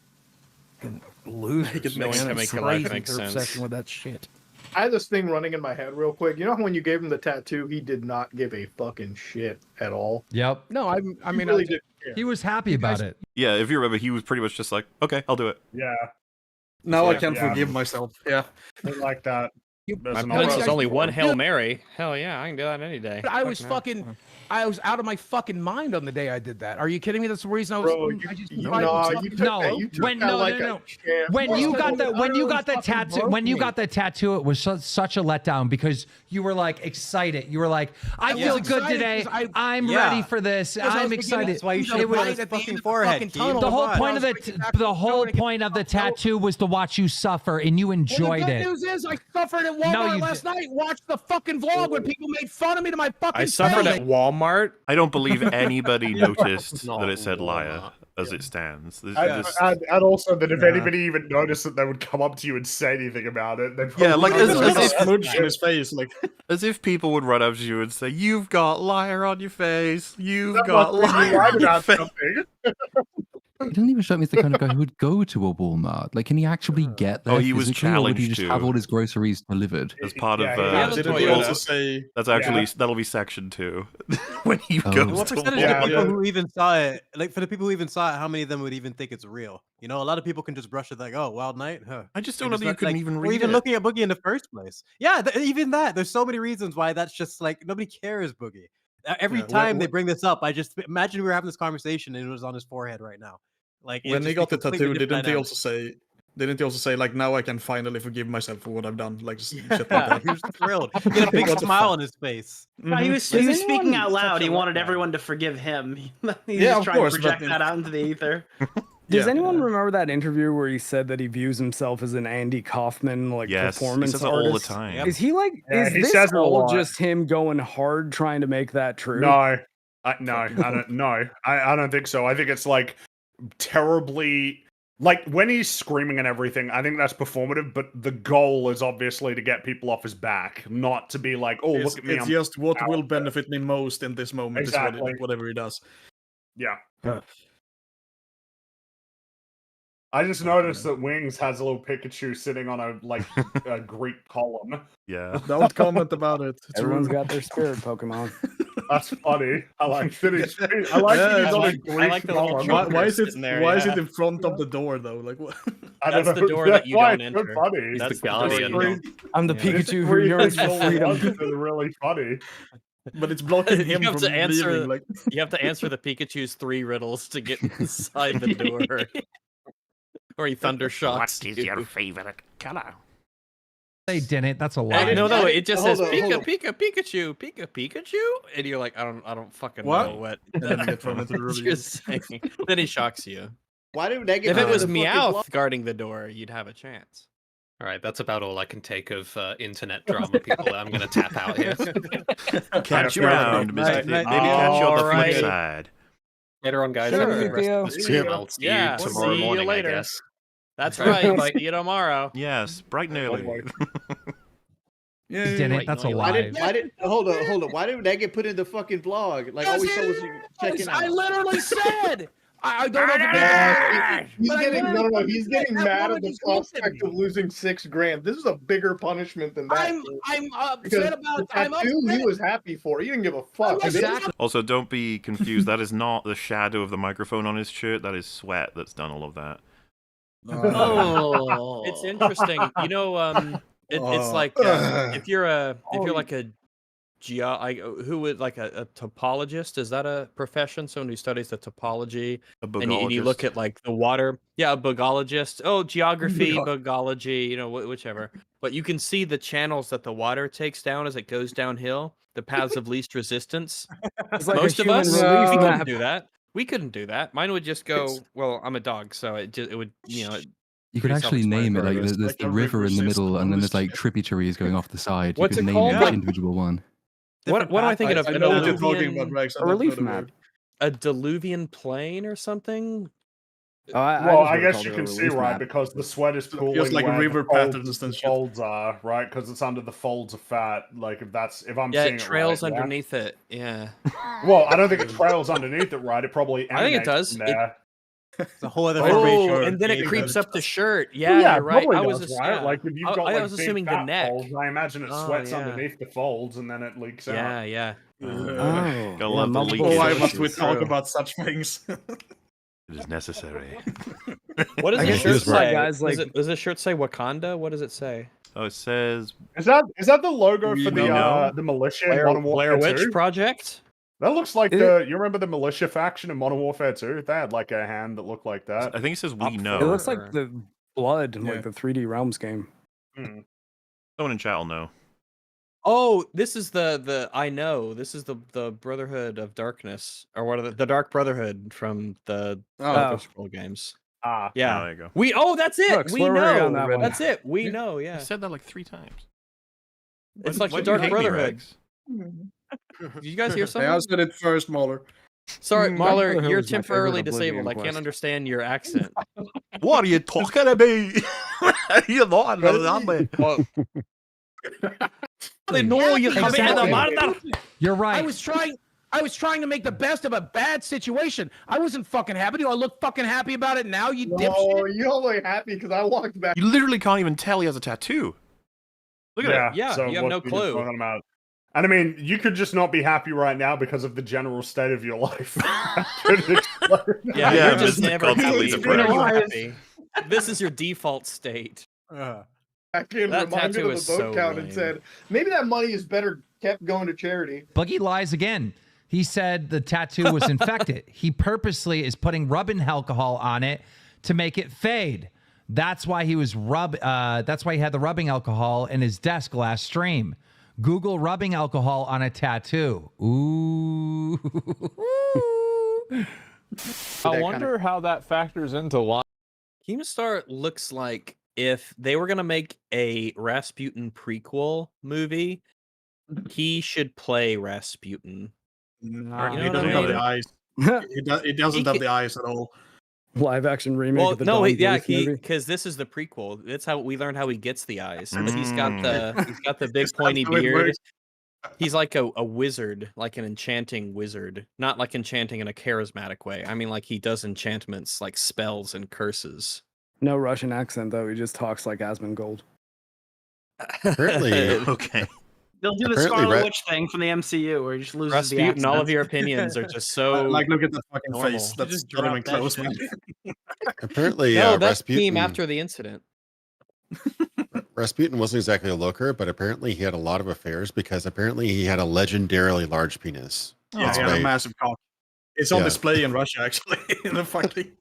Losers, make life make sense. Obsession with that shit. I had this thing running in my head real quick. You know when you gave him the tattoo, he did not give a fucking shit at all. Yep. No, I mean, really didn't care. He was happy about it. Yeah, if you remember, he was pretty much just like, okay, I'll do it. Yeah. Now I can forgive myself. Yeah. I like that. My place is only one Hail Mary. Hell yeah, I can do that any day. I was I was out of my fucking mind on the day I did that. Are you kidding me? That's the reason I was. When you got the tattoo, it was such a letdown because you were like excited. You were like, I feel good today. I'm ready for this. I'm excited. That's why you should have his fucking forehead. The whole point of the tattoo was to watch you suffer, and you enjoyed it. The good news is I suffered at Walmart last night. Watched the fucking vlog when people made fun of me to my fucking face. I suffered at Walmart. I don't believe anybody noticed that it said liar as it stands. And also that if anybody even noticed that they would come up to you and say anything about it. Like as if in his face, like as if people would run up to you and say, "You've got liar on your face. You've got liar on your face." It doesn't even strike me as the kind of guy who would go to a Walmart. Like, can he actually get there? Oh, he was challenged or would he just have all his groceries delivered as part of. That'll be section 2 when he goes. What percentage of people who even saw it? Like, for the people who even saw it, how many of them would even think it's real? You know, a lot of people can just brush it like, "Oh, Wild Night." Huh. I just don't know that you couldn't even read or even it. looking at Boogie in the first place. Yeah, even that. There's so many reasons why that's just like nobody cares, Boogie. Every time they bring this up, I just imagine we were having this conversation and it was on his forehead right now. Like when he got the tattoo, didn't he also say like now I can finally forgive myself for what I've done? Like just shit like that. He was thrilled. He had a big smile on his face. No, he was speaking out loud. He wanted everyone to forgive him. He's just trying to project that out into the ether. Does anyone remember that interview where he said that he views himself as an Andy Kaufman performance he says artist? all the time. Is he like? Is this all just him going hard trying to make that true? No, I don't. No, I don't think so. I think it's like terribly. Like when he's screaming and everything, I think that's performative. But the goal is obviously to get people off his back, not to be like, "Oh, look at me." It's just what will benefit me most in this moment. Exactly. Is whatever he does. Yeah. I just noticed that Wings has a little Pikachu sitting on a Greek column. Yeah. Don't comment about it. It's Everyone's rude. got their spirit Pokemon. That's funny. I like that he's on a Greek column. Why is it in front of the door though? Like what? That's the door that you don't enter. So funny. He's That's the guardian. I'm the Pikachu who yearns for freedom. It's really funny. But it's blocking him You have from to answer. leaving. Like You have to answer the Pikachu's 3 riddles to get inside the door. Or he thunder shocks. What is your favorite color? They didn't. That's a lie. No, it just says Hold on. Pikachu, Pikachu, and you're like, I don't fucking know what. Then get thrown into the You're review. saying. Then he shocks you. Why did they get If it put was in the fucking Meowth block? guarding the door, you'd have a chance. All right, that's about all I can take of internet drama, people. I'm going to tap out here. Catch you around, Mr. Maybe catch you on the flip side. Later on, guys. Sure, Have a good rest of the Theo. stream. I'll see you tomorrow see you morning, later. I guess. That's right. See you tomorrow. Yes, bright and early. They didn't. That's a Why lie. did hold on? Why did that get put in the fucking vlog? Like all we saw was you checking out. I literally said. I don't know if He's getting no. He's getting mad at the prospect of losing $6,000. This is a bigger punishment than that. I'm Because upset about. the I'm tattoo upset. he was happy for. He didn't give a fuck. Exactly. Also, don't be confused. That is not the shadow of the microphone on his shirt. That is sweat that's done all of that. Oh, it's interesting. You know, it's like if you're like a who would like a topologist? Is that a profession? Someone who studies the topology, and you look at like the water. Yeah, a bugologist. Oh, geography, bugology. You know, whichever. But you can see the channels that the water takes down as it goes downhill. The paths of least resistance. It's like Most a of human us, relief we couldn't map. do that. We couldn't do that. Mine would just go. Well, I'm a dog, so it would You could pretty actually name it like self-explanatory. there's the river in the middle, and then there's like tributaries going off the side. You What's could it name called? each individual one. What am I thinking of? I A know what you're talking about, diluvian, Rex. I A don't know relief the map. word. a diluvian plain or something? I guess you can see, right, because the sweat is cooling Feels like where river the folds, patterns and the shit. folds are, right? Because it's under the folds of fat. Like if I'm Yeah, seeing it trails it right, underneath it. Yeah. Well, I don't think it trails underneath it, right? It probably I think it emanates does. from there. It's a whole other Oh, and then it creeps up the shirt. Yeah, you're right. probably I was does, just, right? yeah. Like if you've got I like was big assuming the fat neck. folds, I imagine it Oh, sweats yeah. underneath the folds and then it leaks out. Yeah, yeah. Gotta love the leak. Why must we talk about such things? It is necessary. What does I the guess shirt this is why say? guys like- Does the shirt say Wakanda? What does it say? Oh, it says Is that the logo for know? the militia in Blair, Modern Blair Warfare Witch 2? Project? That looks like you remember the militia faction in Modern Warfare 2? They had like a hand that looked like that. I think it says we know. It looks like the blood in like the 3D Realms game. Someone in chat will know. Oh, this is the I know. This is the Brotherhood of Darkness, or what are the Dark Brotherhood from the Elder Scrolls games. Ah, yeah. Oh, there you go. That's it. Brooks, we where were we know. on that one? That's it. We know. Yeah. I said that like 3 times. It's Why- like why the do you Dark hate me, Brotherhood. Rex? Did you guys hear something? I said it first, Mahler. Sorry, Mahler, Brotherhood you're was my favorite temporarily Oblivion disabled. I can't quest. understand your accent. What are you talking about? You're not a zombie. No, you come in the Exactly. murder. You're right. I was trying to make the best of a bad situation. I wasn't fucking happy. Do I look fucking happy about it now, you dipshit? Oh, you're only happy because I walked back. You literally can't even tell he has a tattoo. Look at it. Yeah, you have no what were you clue. talking about? And I mean, you could just not be happy right now because of the general state of your life. Yeah, Yeah, you're just Mr. never Constantly happy. depressed. This is your default state. Back in, That reminded tattoo of is the vote so count lame. and said, maybe that money is better kept going to charity. Buggy lies again. He said the tattoo was infected. He purposely is putting rubbing alcohol on it to make it fade. That's why he was that's why he had the rubbing alcohol in his desk last stream. Google rubbing alcohol on a tattoo. Ooh. I wonder how that factors into life. Keemstar looks like if they were gonna make a Rasputin prequel movie, he should play Rasputin. Nah, You know he what I doesn't have mean? the eyes. He doesn't have the eyes at all. Live action remake Well, of the no, Don wait, yeah, Bluth movie. because this is the prequel. That's how we learned how he gets the eyes. But he's got the big pointy how it beard. works. He's like a wizard, like an enchanting wizard. Not like enchanting in a charismatic way. I mean, like he does enchantments, like spells and curses. No Russian accent though. He just talks like Asmongold. Apparently, okay. They'll do the Apparently Scarlet Red- Witch thing from the MCU, where he just loses the Rasputin, all of accent. your opinions are just so Like, look at that fucking normal. face. That's Just not even drop that close, shit. man. Apparently, No, that's Rasputin. team after the incident. Rasputin wasn't exactly a looker, but apparently he had a lot of affairs because apparently he had a legendarily large penis. Yeah, That's he had a why- massive cock. It's on Yeah. display in Russia, actually. In the fucking,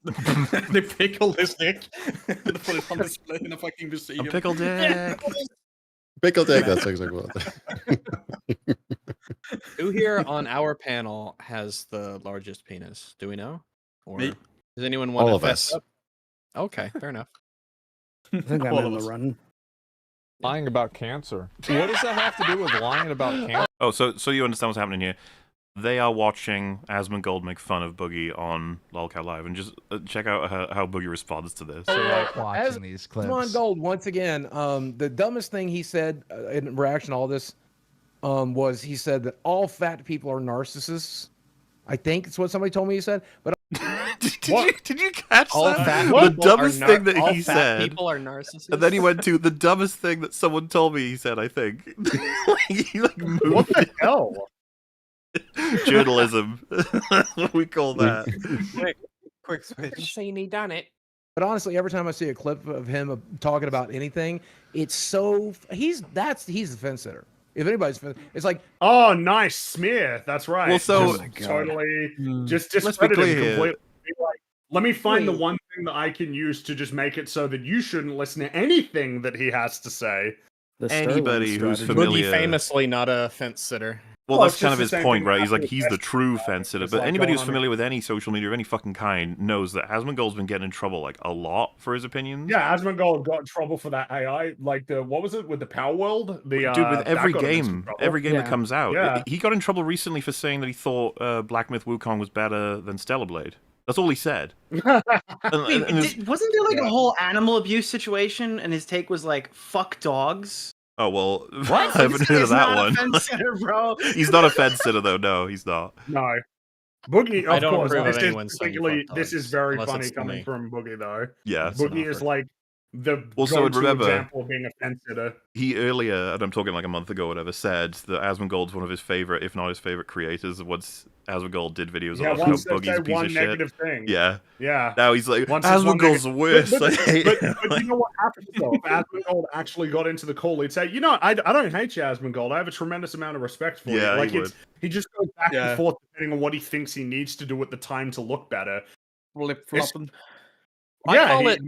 they pickled his dick. They put it on display in a fucking museum. A pickle dick. Pickle dick. That's exactly what. Who here on our panel has the largest penis? Do we know? Or Me. does anyone want All to of fess us. up? Okay, fair enough. I think I'm All in of the us. run. Lying about cancer. What does that have to do with lying about cancer? Oh, so you understand what's happening here? They are watching Asmongold make fun of Boogie on Lolcat Live, and just check out how Boogie responds to this. Watching these clips. Asmon Gold, once again, the dumbest thing he said in reaction to all this was he said that all fat people are narcissists. I think it's what somebody told me he said. But Did you catch All that? fat The people dumbest are thing that all he fat said. people are narcissists. And then he went to the dumbest thing that someone told me he said, I think. He moved. What the hell? Journalism. That's what we call that. Quick switch. saying he done it. But honestly, every time I see a clip of him talking about anything, it's so he's the fence sitter. If anybody's, it's like, oh, nice smear. That's right. Well, so- Just totally, just Let's be discredit clear him here. completely. Be like, let me find the one thing that I can use to just make it so that you shouldn't listen to anything that he has to say. Anybody who's Boogie familiar. famously not a fence sitter. Well, Well, that's it's kind just of the his same point, thing right? that He's like, happened he's with the true fence sitter. It's But like anybody going who's on familiar with any social media of any fucking kind knows that Asmongold's been getting in trouble like a lot for his opinions. Yeah, Asmongold got in trouble for that AI, like what was it with the Power World? The Dude, with that every got him in some game, trouble. every game that Yeah. comes out, Yeah. he got in trouble recently for saying that he thought Black Myth Wukong was better than Stellar Blade. That's all he said. Wait, and his- wasn't there like a whole animal abuse situation, and his take was like "fuck dogs"? Oh well, What? I haven't heard of This guy's that not a one. fence sitter, bro. He's not a fence sitter though. No, he's not. No. Boogie, I of don't course. approve of This anyone is saying particularly. fuck This dogs, is very unless funny it's coming me. from Boogie, though. Yeah. That's an Boogie is offer. like the Also, go-to remember- example of being a fence sitter. He earlier, and I'm talking like a month ago, or whatever, said that Asmongold's one of his favorite, if not his favorite creators. Once Asmongold did videos Yeah, about how once they Boogie's say a piece one of shit. negative thing. Yeah. Yeah. Now he's like, Once it's one Asmongold's the negative- worst. I hate him. But you know what happens though? If Asmongold actually got into the call, he'd say, "You know, I don't hate you, Asmongold. I have a tremendous amount of respect for Yeah, you." Like he he just goes back Yeah. and forth depending on what he thinks he needs to do at the time to look better. Flip It's- flopping. I Yeah, call he- it.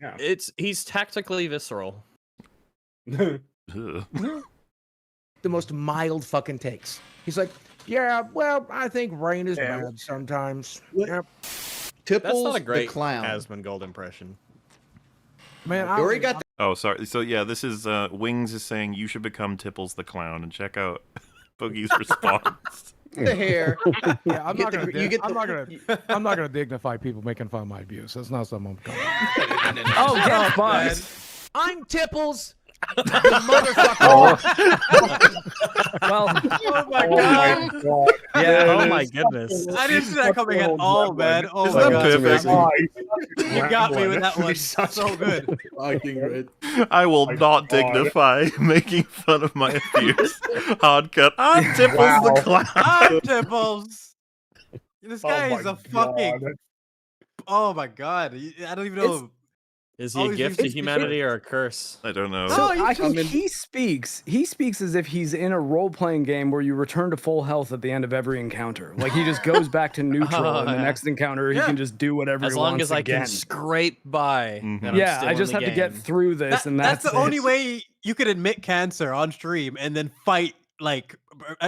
yeah. He's tactically visceral. Ugh. the most mild fucking takes. He's like, yeah, well, I think rain is Yeah. bad sometimes. What? Yep. That's Tipples not a great the clown. Asmongold impression. Man, You already got Oh, sorry. So yeah, this is Wings is saying you should become Tipples the Clown, and check out Boogie's response. the hair. Yeah, I'm You not get gonna. the- you get I'm the- not gonna dignify people making fun of my abuse. That's not something I'm going. Oh, get fucked. I'm Tipples. The motherfucker. Well, Oh my god. Yeah. Oh it my is. goodness. I didn't see that coming at all, man. Oh Isn't my that god. perfect? You got me with that one. He's such So good. Fucking great. I will My not God. dignify making fun of my abuse. Hard cut. I'm Tipples Wow. the Clown. I'm Tipples. This guy Oh is my a fucking. God. Oh my god. I don't even know. Is he a Always gift to it's- humanity or a curse? I don't know. So No, I think mean- he speaks as if he's in a role-playing game where you return to full health at the end of every encounter. Like he just goes back to neutral in the Yeah. next encounter. He Yeah. can just do whatever As he long wants as I again. can scrape by. Mhm. then I'm Yeah, still I in just the have to get game. through this, and That's the it. only way you could admit cancer on stream and then fight like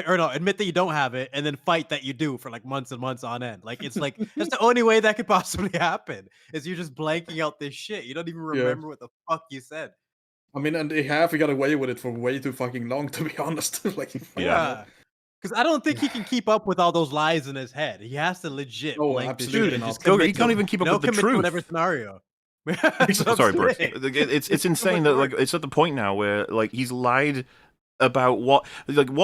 or no, admit that you don't have it and then fight that you do for like months and months on end. Like it's like that's the only way that could possibly happen is you're just blanking out this shit. You don't even remember what the fuck you said. I mean, and they have got away with it for way too fucking long, to be honest. Like, Yeah. Because I don't think he can keep up with all those lies in his head. He has to legit Oh, blank this absolutely shit and not. just Go- commit he to- can't even keep up with the commit to truth. whatever scenario. That's what I'm Sorry, Brooks. saying. It's insane that like it's at the point now where like he's lied about what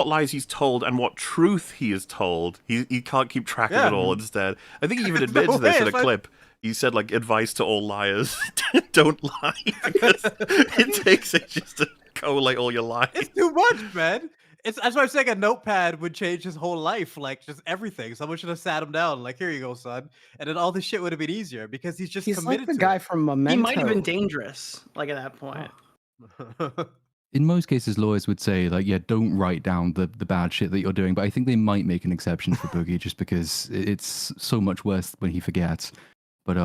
lies he's told and what truth he is told. He can't keep track of Yeah. it all. Instead, I think he even There's no admits this way, in a it's like- clip he said like advice to all liars: don't lie, because it takes ages to collate all your lies. It's too much, man. That's why I'm saying a notepad would change his whole life, like just everything. Someone should have sat him down, like, here you go, son, and then all this shit would have been easier because he's He's committed like the to guy it. from Memento. He might have been dangerous, like at that point. In most cases, lawyers would say, like, yeah, don't write down the bad shit that you're doing. But I think they might make an exception for Boogie just because it's so much worse when he forgets. But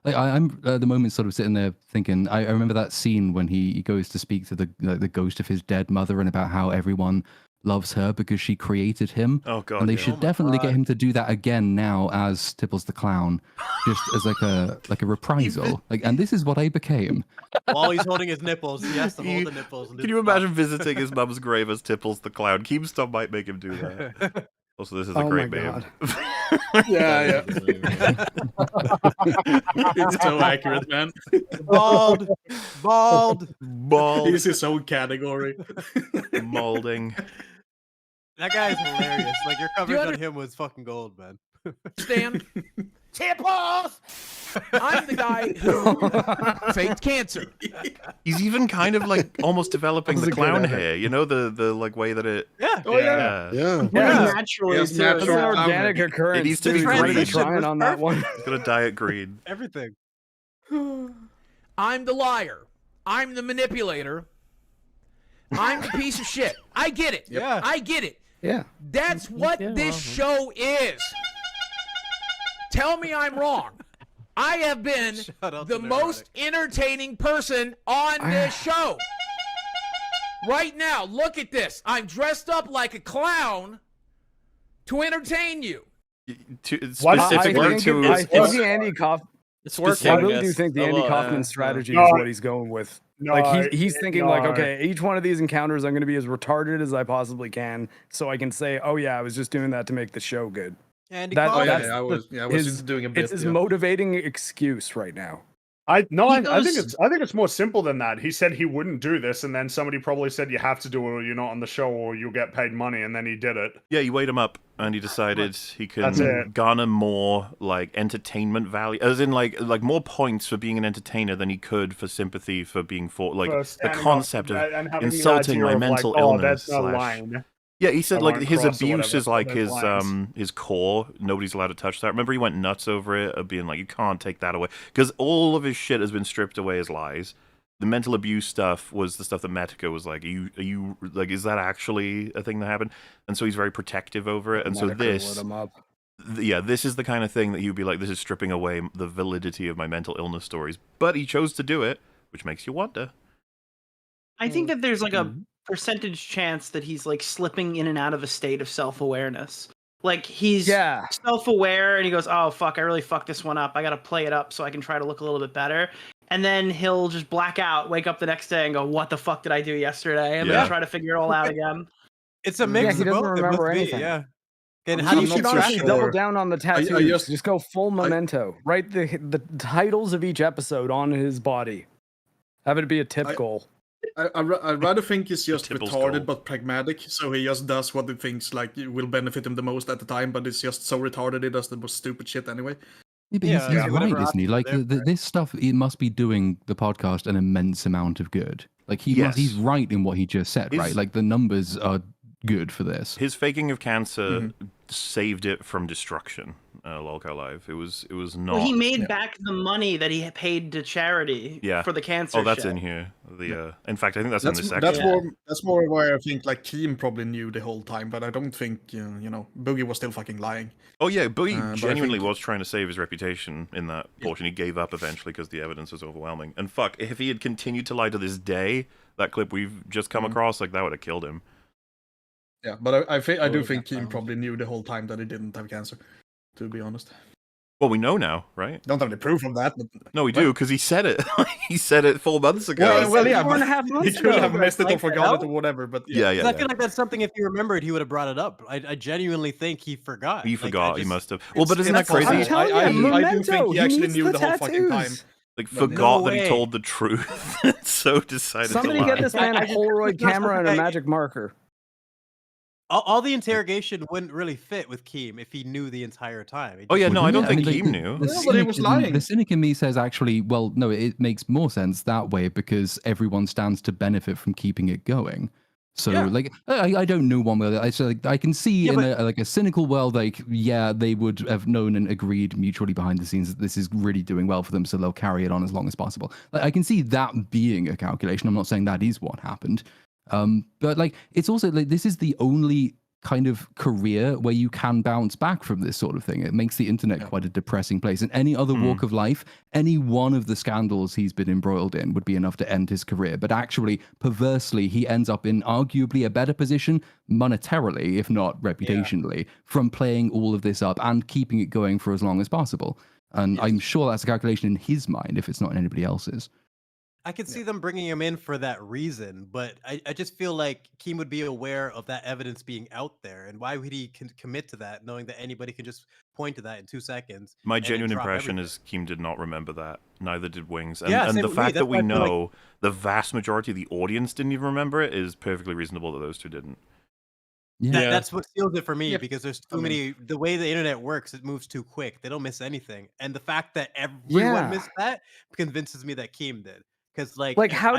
like I'm at the moment sort of sitting there thinking, I remember that scene when he goes to speak to the ghost of his dead mother and about how everyone loves her because she created him. Oh god! And they should definitely get him to do that again now as Tipples the Clown, just as like a reprisal. Like, and this is what I became. While he's holding his nipples, he has to hold the nipples. Can you imagine visiting his mum's grave as Tipples the Clown? Keemstar might make him do that. Also, this is a great meme. Yeah. It's so accurate, man. Bald. He's his own category. Molding. That guy's hilarious. Like, your coverage on him was fucking gold, man. Stand. Tipples! I'm the guy who faked cancer. He's even kind of like almost developing the clown hair. You know, the like way that it. Yeah. Oh yeah. Naturally, Yes, too. natural It's an organic It occurrence. needs to be He's really green. trying on that one. He's got a diet green. Everything. I'm the liar. I'm the manipulator. I'm the piece of shit. I get it. Yeah. I get it. Yeah. That's what this show is. Tell me I'm wrong. I have been the most entertaining person on this show. Right now, look at this. I'm dressed up like a clown to entertain you. Specifically to. I think the Andy Kaufman. It's working. I really do think the Andy Kaufman strategy is what he's going with. Like he's thinking like, okay, each one of these encounters, I'm going to be as retarded as I possibly can, so I can say, oh yeah, I was just doing that to make the show good. Andy I was just doing a bit. It's his motivating excuse right now. I think it's more simple than that. He said he wouldn't do this, and then somebody probably said you have to do it, or you're not on the show, or you'll get paid money, and then he did it. Yeah, you weighed him up, and he decided he can garner more like entertainment value, as in like more points for being an entertainer than he could for sympathy for being the concept of insulting my mental illness. Yeah, he said like his abuse is like his core. Nobody's allowed to touch that. Remember, he went nuts over it, of being like, you can't take that away, because all of his shit has been stripped away as lies. The mental abuse stuff was the stuff that Metica was like, are you like, is that actually a thing that happened? And so he's very protective over it. And so this is the kind of thing that he would be like, this is stripping away the validity of my mental illness stories. But he chose to do it, which makes you wonder. I think that there's like a percentage chance that he's like slipping in and out of a state of self-awareness. Like he's self-aware and he goes, oh fuck, I really fucked this one up. I gotta play it up so I can try to look a little bit better. And then he'll just black out, wake up the next day and go, what the fuck did I do yesterday? And then try to figure it all out again. It's a mix. He doesn't remember anything. And He should honestly double down on the tattoos. Just go full Memento. Write the titles of each episode on his body. Have it be a tip goal. I'd rather think he's just retarded but pragmatic, so he just does what he thinks like will benefit him the most at the time, but it's just so retarded he does the most stupid shit anyway. Yeah, but he's right, isn't he? Like this stuff, it must be doing the podcast an immense amount of good. Like he's right in what he just said, right? Like the numbers are good for this. His faking of cancer saved it from destruction. Lolco Live. It was not. Well, he made back the money that he had paid to charity for the cancer. Oh, that's show. in here. In fact, I think that's in this section. That's more why I think like Keem probably knew the whole time, but I don't think Boogie was still fucking lying. Oh yeah, Boogie genuinely was trying to save his reputation in that portion. He gave up eventually because the evidence was overwhelming. And fuck, if he had continued to lie to this day, that clip we've just come across, like that would have killed him. Yeah, but I do think Keem probably knew the whole time that he didn't have cancer. To be honest. Well, we know now, right? Don't have any proof of that. But... No, we do, because he said it. He said it 4 months ago. Well, yeah, 4.5 months he could have missed it or forgot it or whatever. But yeah. I feel like that's something, if he remembered, he would have brought it up. I genuinely think he forgot. He forgot. He must have. Well, but isn't that crazy? I do think he actually knew the whole fucking time. Like, forgot that he told the truth. So decided Somebody to lie. get this man a Polaroid camera and a magic marker. All the interrogation wouldn't really fit with Keem if he knew the entire time. Oh yeah, no, I don't think like, Keem knew. The cynic in me says actually, well, no, it makes more sense that way because everyone stands to benefit from keeping it going. So like, I don't know one way. I can see in a cynical world, like, yeah, they would have known and agreed mutually behind the scenes that this is really doing well for them, so they'll carry it on as long as possible. Like, I can see that being a calculation. I'm not saying that is what happened. But like, it's also like this is the only kind of career where you can bounce back from this sort of thing. It makes the internet quite a depressing place. In any other walk of life, any one of the scandals he's been embroiled in would be enough to end his career. But actually, perversely, he ends up in arguably a better position monetarily, if not reputationally, from playing all of this up and keeping it going for as long as possible. And I'm sure that's a calculation in his mind if it's not in anybody else's. I could see them bringing him in for that reason, but I just feel like Keem would be aware of that evidence being out there, and why would he commit to that, knowing that anybody can just point to that in 2 seconds? My genuine impression is Keem did not remember that. Neither did Wings. And, yeah, and the fact that we know like... the vast majority of the audience didn't even remember it is perfectly reasonable that those two didn't. That's what seals it for me, because there's too many. The way the internet works, it moves too quick. They don't miss anything, and the fact that everyone missed that convinces me that Keem did. Because like how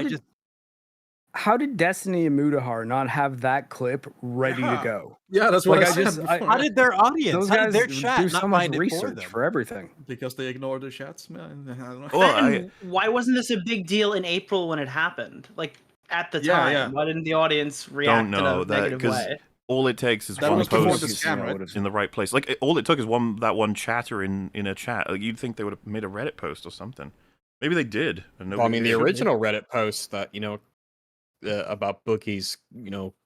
did Destiny and Mutahar not have that clip ready to go? Yeah, that's what I said. How did their audience? Those how guys did their chat do so not much find research it for everything? Because they ignored the chats, man. I don't know. Well, why wasn't this a big deal in April when it happened? Like at the time, yeah. Why didn't the audience react in a negative way? All it takes is one post in the right place. Like all it took is that one chatter in a chat. Like, you'd think they would have made a Reddit post or something. Maybe they did. Well, I mean, the original Reddit post that about Boogie's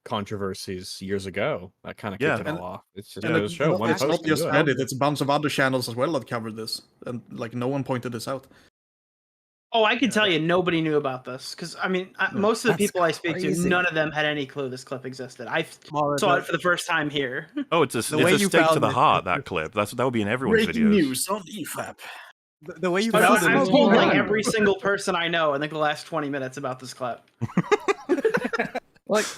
controversies years ago, that kind of kicked it all off. It's just a show. It's not just Reddit; it's a bunch of other channels as well that covered this, and like no one pointed this out. Oh, I can tell you, nobody knew about this because I mean, most of the people I speak to, none of them had any clue this clip existed. I saw it for the first time here. Oh, it's a stake to the heart. That clip. That would be in everyone's videos. Breaking news on EFAP. The way you found it, I've told like every single person I know in like the last 20 minutes about this clip. But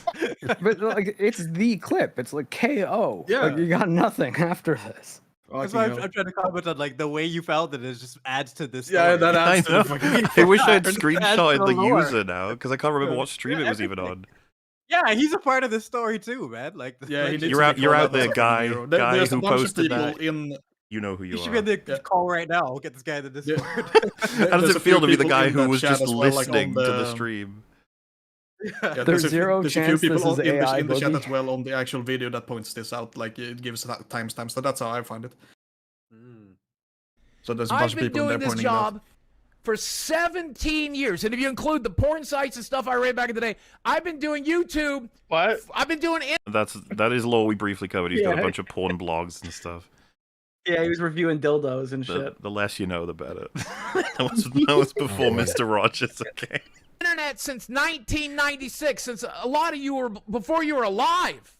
it's the clip. It's like KO. Yeah, like, you got nothing after this. That's why I'm trying to comment on like the way you found it is just adds to this. Yeah, that adds to the I wish I had screenshotted the user now because I can't remember what stream it was even on. Yeah, he's a part of this story too, man. Like, you're out there, guy who posted that. You know who you should be in the call right now. We'll get this guy in the Discord. How does it feel to be the guy who was just listening to the stream? Yeah, there's zero chance a few people this is in AI the chat Boogie. as well on the actual video that points this out. Like it gives timestamps. So that's how I find it. So there's a bunch of people in there pointing it out. I've been doing this job for 17 years, and if you include the porn sites and stuff I read back in the day, I've been doing YouTube. What? I've been doing it. That is law we briefly covered. He's got a bunch of porn blogs and stuff. Yeah, he was reviewing dildos and shit. The less you know, the better. that was before Mr. Rogers. Okay. Internet since 1996, since a lot of you were before you were alive.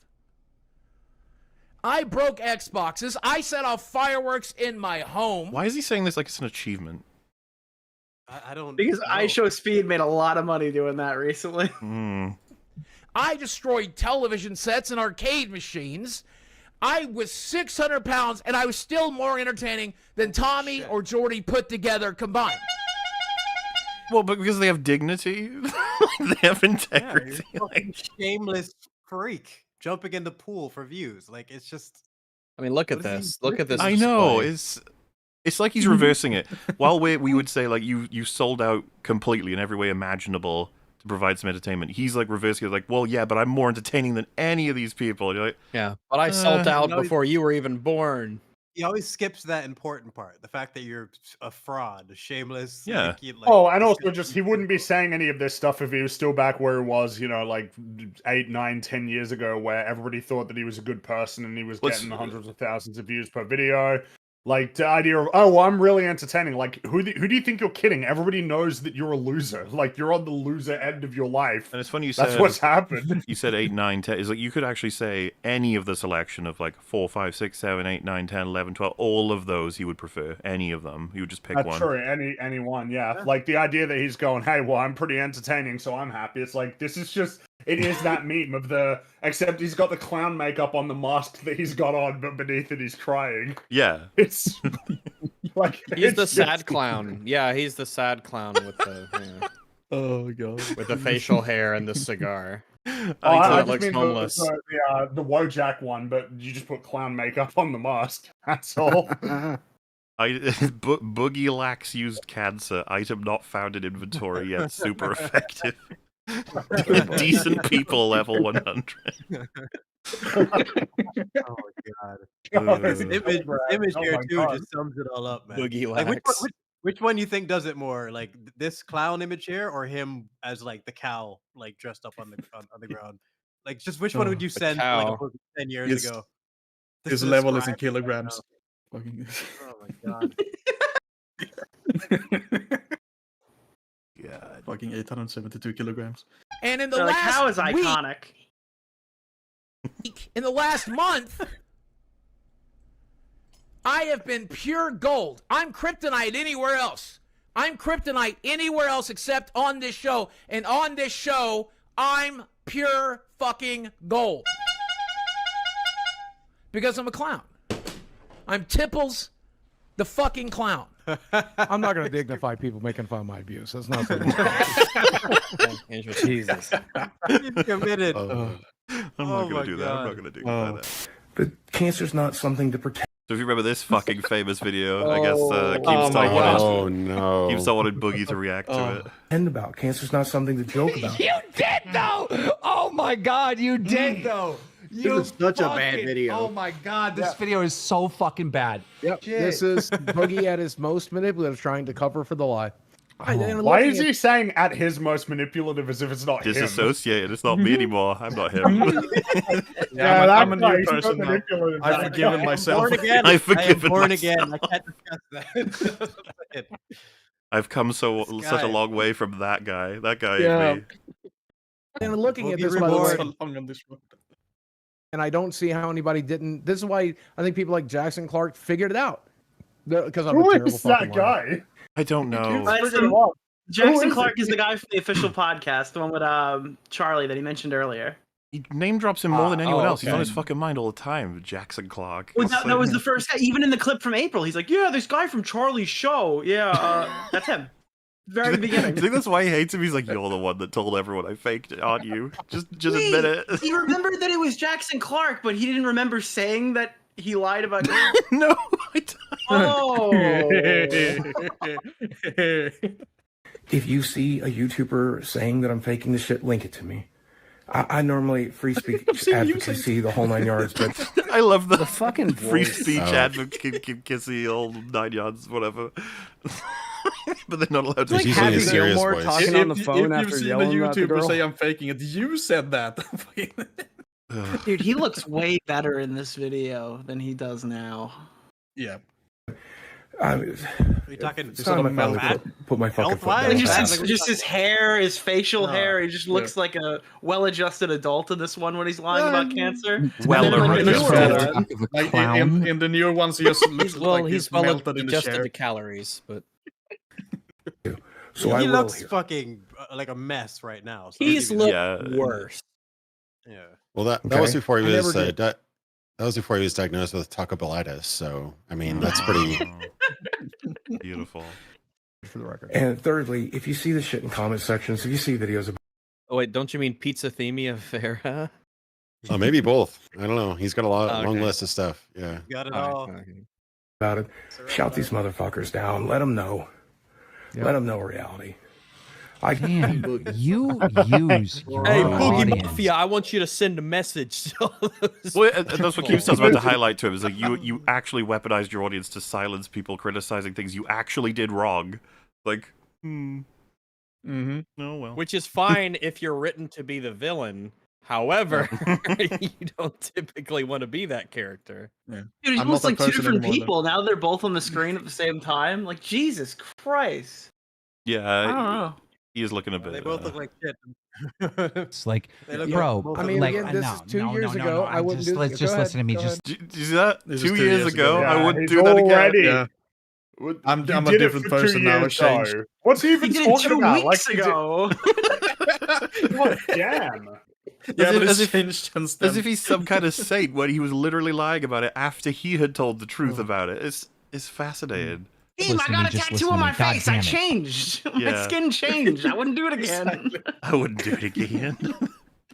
I broke Xboxes. I set off fireworks in my home. Why is he saying this like it's an achievement? I don't. Because iShowSpeed made a lot of money doing that recently. I destroyed television sets and arcade machines. I was 600 pounds, and I was still more entertaining than Tommy or Jordy put together combined. Well, but because they have dignity, they have integrity. Yeah, you're shameless freak jumping in the pool for views. Like it's just. I mean, look at this. Look at this. I know it's like he's reversing it. While we would say like you sold out completely in every way imaginable to provide some entertainment. He's like reversing it, like, well, yeah, but I'm more entertaining than any of these people. And you're like, yeah, but I sold out before you were even born. He always skips that important part, the fact that you're a fraud, shameless. Yeah. And also just he wouldn't be saying any of this stuff if he was still back where he was, like 8, 9, 10 years ago, where everybody thought that he was a good person and he was getting hundreds of thousands of views per video. Like, the idea of, I'm really entertaining. Like, who do you think you're kidding? Everybody knows that you're a loser. Like, you're on the loser end of your life. And it's funny you said... That's what's happened. You said 8, 9, 10. It's like, you could actually say any of the selection of, like, 4, 5, 6, 7, 8, 9, 10, 11, 12. All of those he would prefer. Any of them. He would just pick one. True. Any one, yeah. Like, the idea that he's going, hey, well, I'm pretty entertaining, so I'm happy. It's like, this is just... It is that meme of except he's got the clown makeup on the mask that he's got on, but beneath it he's crying. Yeah. It's like he's the sad clown. Yeah, he's the sad clown with the oh god, with the facial hair and the cigar. I Looks just mean homeless. the Wojak one, but you just put clown makeup on the mask. That's all. Boogie Lax used cancer. Item not found in inventory yet. Super effective. Decent people level 100. Oh my god. This image here too just sums it all up, man. Boogie Like, Lax. which one you think does it more? Like this clown image here, or him as like the cow, like dressed up on the ground? Like, just which one would you send to, like a book 10 years ago? His level is in kilograms. Fucking... Oh my god. Yeah. Fucking 872 kilograms. And in the Like, last how is iconic? week, in the last month, I have been pure gold. I'm kryptonite anywhere else. I'm kryptonite anywhere else except on this show. And on this show, I'm pure fucking gold. Because I'm a clown. I'm Tipples the fucking clown. I'm not going to dignify people making fun of my abuse. That's not something. Jesus. You've committed. I'm not going to do that. I'm not going to do that. But cancer's not something to protect. So if you remember this fucking famous video, I guess Keemstar wanted Boogie to react to it. And about cancer's not something to joke about. You did though. Oh my god, you did though. It was such a bad video. Oh my god, this video is so fucking bad. Yep. This is Boogie at his most manipulative, trying to cover for the lie. Why is he saying at his most manipulative as if it's not him? Disassociated. It's not me anymore. I'm not him. I'm a new person now. I've forgiven myself. I've forgiven born myself. again. I can't discuss that. I've come such a long way from that guy. That guy Yeah. and me. And looking at this, by the way, and I don't see how anybody didn't. This is why I think people like Jackson Clark figured it out. Because I'm Who a terrible is that fucking guy? liar. I don't know. Jackson Clark is the guy from the official podcast, the one with Charlie that he mentioned earlier. He name drops him more than anyone else. He's okay. on his fucking mind all the time. Jackson Clark. Well, that was the first guy. Even in the clip from April, he's like, "Yeah, this guy from Charlie's show. Yeah, that's him." Very beginning. Do you think that's why he hates him? He's like, "You're the one that told everyone I faked it, aren't you? Just Wait, admit it." He remembered that it was Jackson Clark, but he didn't remember saying that he lied about. No, I don't. Oh. If you see a YouTuber saying that I'm faking the shit, link it to me. I normally free speech advocacy, the whole 9 yards, but I love the fucking free voice. speech advocacy, all 9 yards, whatever. But they're not allowed to. Like Happy Gilmore talking on the phone after yelling at the girl. Say I'm faking it. You said that. Dude, he looks way better in this video than he does now. Yeah. Are you talking put my fucking foot Like, down. just his hair, his facial hair. He just looks like a well-adjusted adult in this one when he's lying about cancer. In the newer ones, he just looks like he's he's melted in the adjusted chair. to calories, but he looks fucking like a mess right now. So he's looked worse. Yeah. Well, that was before he was that was before he was diagnosed with tachypelitis. So I mean, that's pretty beautiful. For the record. And thirdly, if you see the shit in comment sections, if you see videos of Oh wait, don't you mean Pizzathemia Farah? Oh, maybe both. I don't know. He's got a long list of stuff. Yeah. Got it all. about it, shout these motherfuckers down. Let them know. Yep. Let them know reality. Damn, you use your Hey, Boogie audience. Mafia, I want you to send a message. To all those Well, and that's what people. Keemstar's about to highlight to him. Is like you actually weaponized your audience to silence people criticizing things you actually did wrong. Like, Oh well. Which is fine if you're written to be the villain. However, you don't typically want to be that character. Dude, he looks like two different people. Now they're both on the screen at the same time. Like, Jesus Christ. Yeah, I don't know. He is looking a bit. They both look like shit. It's like, They look bro. like- I mean, like, again, this no, is 2 no, years no, no, ago. no, I wouldn't do- Let's go just ahead, listen to me. go Just Do you see that? This 2 is years ago, Yeah, I wouldn't he's do that again. already- Yeah. I'm a did it different for 2 person now. I years, changed. though. What's he even He did it talking 2 about? weeks Like, ago. what? Damn. as if he's some kind of saint when he was literally lying about it after he had told the truth about it. It's fascinating. Team, I got a tattoo on my face. I changed. My skin changed. I wouldn't do it again. I wouldn't do it again.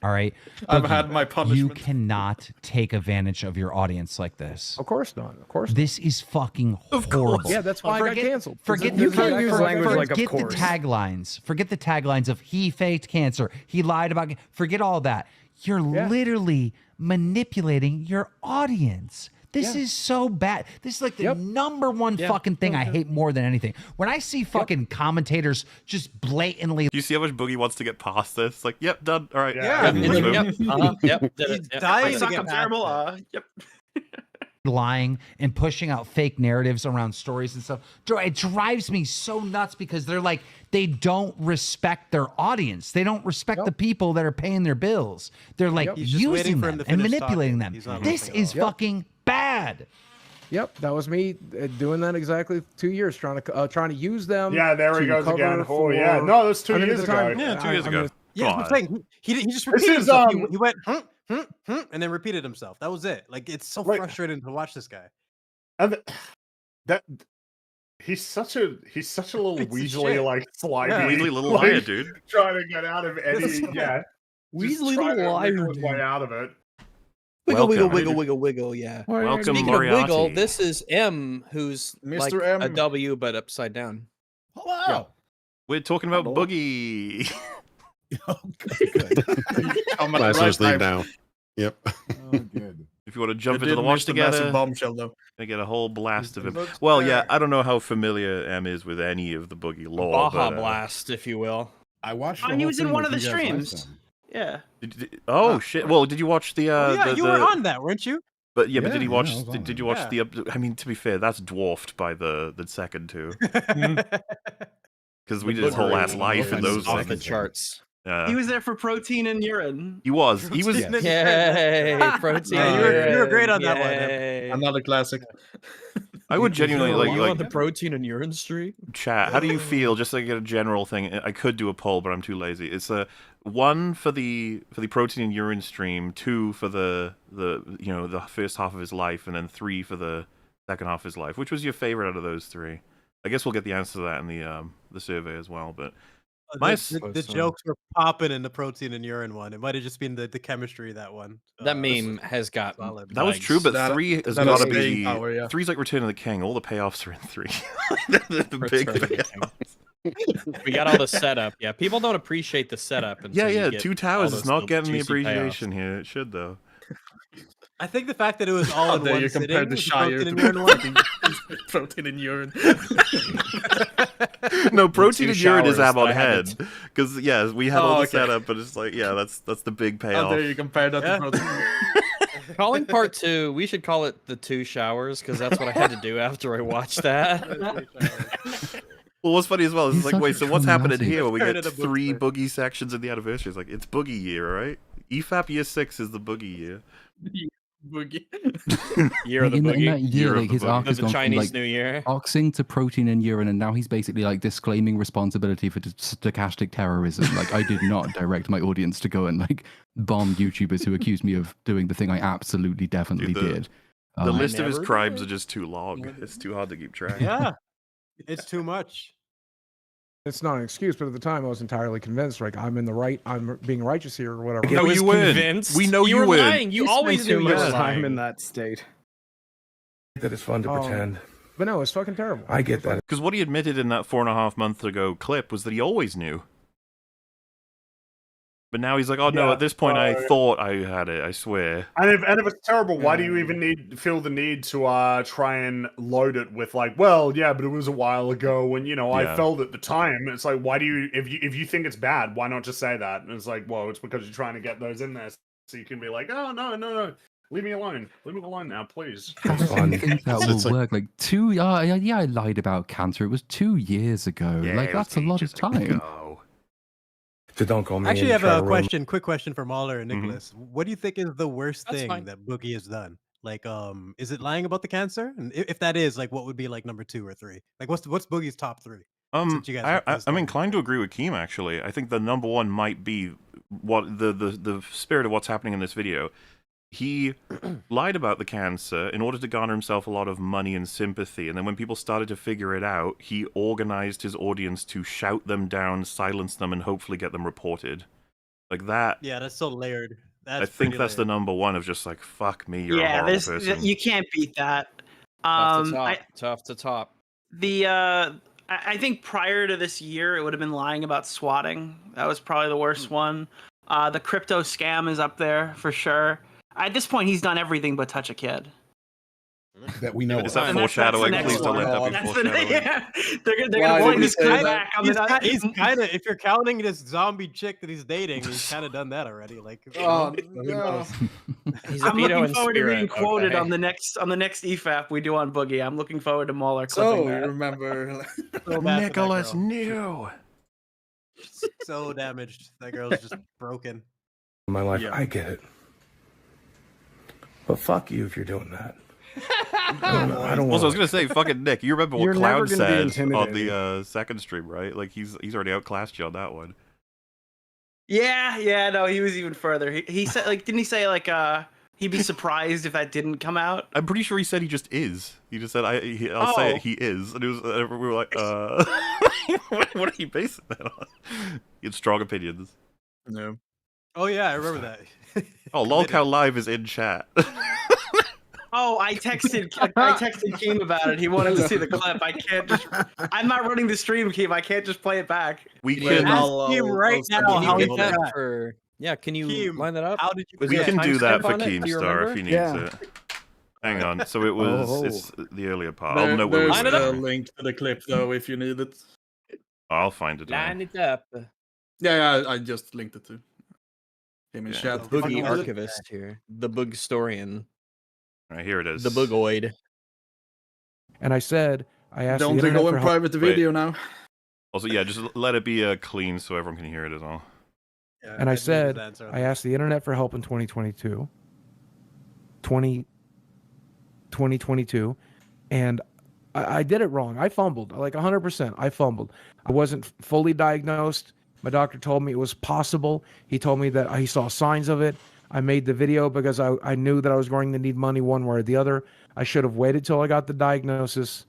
All right. I've had my punishment. You cannot take advantage of your audience like this. Of course not. Of course not. This is fucking horrible. Yeah, that's why I got canceled. Forget You can't use language like of course. the taglines. Forget the taglines of he faked cancer. He lied about. Forget all that. You're literally manipulating your audience. This is so bad. This is like the number one fucking thing I hate more than anything. When I see fucking commentators just blatantly. Do you see how much Boogie wants to get past this? Like, yep, done. All right. Yep. He's dying to get terrible. Yep. Lying and pushing out fake narratives around stories and stuff. It drives me so nuts because they're like, they don't respect their audience. They don't respect the people that are paying their bills. They're like using them and manipulating them. This is fucking bad. Yep, that was me doing that exactly 2 years, trying to use them. Yeah, there he goes again. Oh yeah, no, that's 2 years ago. Yeah, 2 years ago. Yeah, I'm saying he just repeated himself. He went and then repeated himself. That was it. Like it's so frustrating to watch this guy. And that he's such a little weaselly, like slimy, weaselly little liar, dude. Trying to get out of any weaselly little liar, way out of it. Wiggle, yeah. Welcome, Speaking Moriarty. of wiggle, this is M, who's Mr. like M. a W but upside down. Hello. Yeah. We're talking about Boogie. Last leave now. Yep. Oh, good. If you want to jump into the watch together, bombshell though. I get a whole blast of him. Well, yeah, I don't know how familiar M is with any of the Boogie lore. Baja Blast, if you will. I watched. He was in one of the streams. Yeah. Shit! Well, did you watch the? You were on that, weren't you? But but did he watch? Did you watch the? I mean, to be fair, that's dwarfed by the second two. Because we did his whole last life in those off the charts. He was there for protein and urine. He was. Yay, protein. Yeah, you were great on that one. Another classic. I would genuinely like on the protein and urine streak. Chat. How do you feel? Just like a general thing. I could do a poll, but I'm too lazy. It's a 1 for the protein and urine stream, 2 for the the first half of his life, and then 3 for the second half of his life. Which was your favorite out of those 3? I guess we'll get the answer to that in the survey as well. But the jokes were popping in the protein and urine one. It might have just been the chemistry that one. That meme has got that was true, but 3 has got to be 3's like Return of the King. All the payoffs are in 3. the big payoffs. We got all the setup. Yeah, people don't appreciate the setup. Yeah. Two Towers is not getting the appreciation here. It should though. I think the fact that it was all in one you sitting, compared the Shire protein and to urine one. protein and urine. No, protein and urine is Am on head. Because we had all the setup, but it's like that's the big payoff. There you compare that to protein. Calling part 2, we should call it the 2 showers because that's what I had to do after I watched that. Well, what's funny as well is like, wait, so what's happening here when we get 3 Boogie sections in the anniversary? It's like, it's Boogie year, right? EFAP year 6 is the Boogie year. Boogie. Year of the Boogie. In that year, like his arc has the gone Chinese from New Year. Oxing to protein and urine, and now he's basically like disclaiming responsibility for stochastic terrorism. Like, I did not direct my audience to go and like bomb YouTubers who accused me of doing the thing I absolutely definitely did. The list of his crimes are just too long. It's too hard to keep track. Yeah, it's too much. It's not an excuse, but at the time I was entirely convinced. Like I'm in the right, I'm being righteous here or whatever. No, you win. We know you win. Lying. You always too knew much you were time lying. in that state. That it's fun to pretend. But no, it's fucking terrible. I get that. Because what he admitted in that 4.5 months ago clip was that he always knew. But now he's like, oh no, at this point I thought I had it, I swear. And if it's terrible, why do you even feel the need to try and load it with like, well, yeah, but it was a while ago and I felt at the time. It's like, why do you if you think it's bad, why not just say that? And it's like, well, it's because you're trying to get those in there so you can be like, oh no. Leave me alone. Leave me alone now, please. I think that will work. Like 2 I lied about cancer. It was 2 years ago. Yeah, like that's a lot of time. So don't call me. Actually, I have a quick question for Mahler and Nicholas. What do you think is the worst thing that Boogie has done? Like, is it lying about the cancer? And if that is, like, what would be like number 2 or 3? Like, what's Boogie's top 3? I'm inclined to agree with Keem. Actually, I think the number 1 might be what the spirit of what's happening in this video. He lied about the cancer in order to garner himself a lot of money and sympathy, and then when people started to figure it out, he organized his audience to shout them down, silence them, and hopefully get them reported. Like that. Yeah, that's so layered. I think that's the number one of just like, fuck me, you're a horrible person. You can't beat that. Tough to top. I think prior to this year, it would have been lying about swatting. That was probably the worst one. The crypto scam is up there for sure. At this point, he's done everything but touch a kid. That we know. Is that foreshadowing? Please don't let that be foreshadowing. They're gonna point this guy back. He's kind of, if you're counting this zombie chick that he's dating, he's kind of done that already. Like, no. I'm looking forward to being quoted on the next EFAP we do on Boogie. I'm looking forward to Mauler clipping that. Remember Nicholas knew. So damaged. That girl's just broken. My life, I get it. But fuck you if you're doing that. I don't Also, I was gonna say, fucking Nick, you remember what You're Cloud never gonna be said on intimidating. the second stream, right? Like he's already outclassed you on that one. Yeah, no, he was even further. He said, like, didn't he say, like, he'd be surprised if that didn't come out? I'm pretty sure he said he just is. He just said, I'll say it, he is. And it was, we were like, what are you basing that on? He had strong opinions. No. Oh yeah, I remember that. Oh, Lolcow Live is in chat. Oh, I texted Keem about it. He wanted to see the clip. I can't just. I'm not running the stream, Keem. I can't just play it back. We can ask Keem right now how he did that. Yeah, can you Keem, line that up? How did you? We can do that for Do you Keemstar if he needs it. Hang on. So it was it's the earlier part. I'll know where There's it a is. link to the clip though if you need it. I'll find it. Line it up. Yeah, I just linked it to him in chat. Boogie archivist here. The Boog historian. All right, here it is. The Boogoid. And I said, I asked Don't the internet go for in help. private video now. Also, yeah, just let it be clean so everyone can hear it as well. Yeah, And I said, I asked the internet for help in 2022, and I did it wrong. I fumbled, like 100%. I fumbled. I wasn't fully diagnosed. My doctor told me it was possible. He told me that he saw signs of it. I made the video because I knew that I was going to need money one way or the other. I should have waited till I got the diagnosis.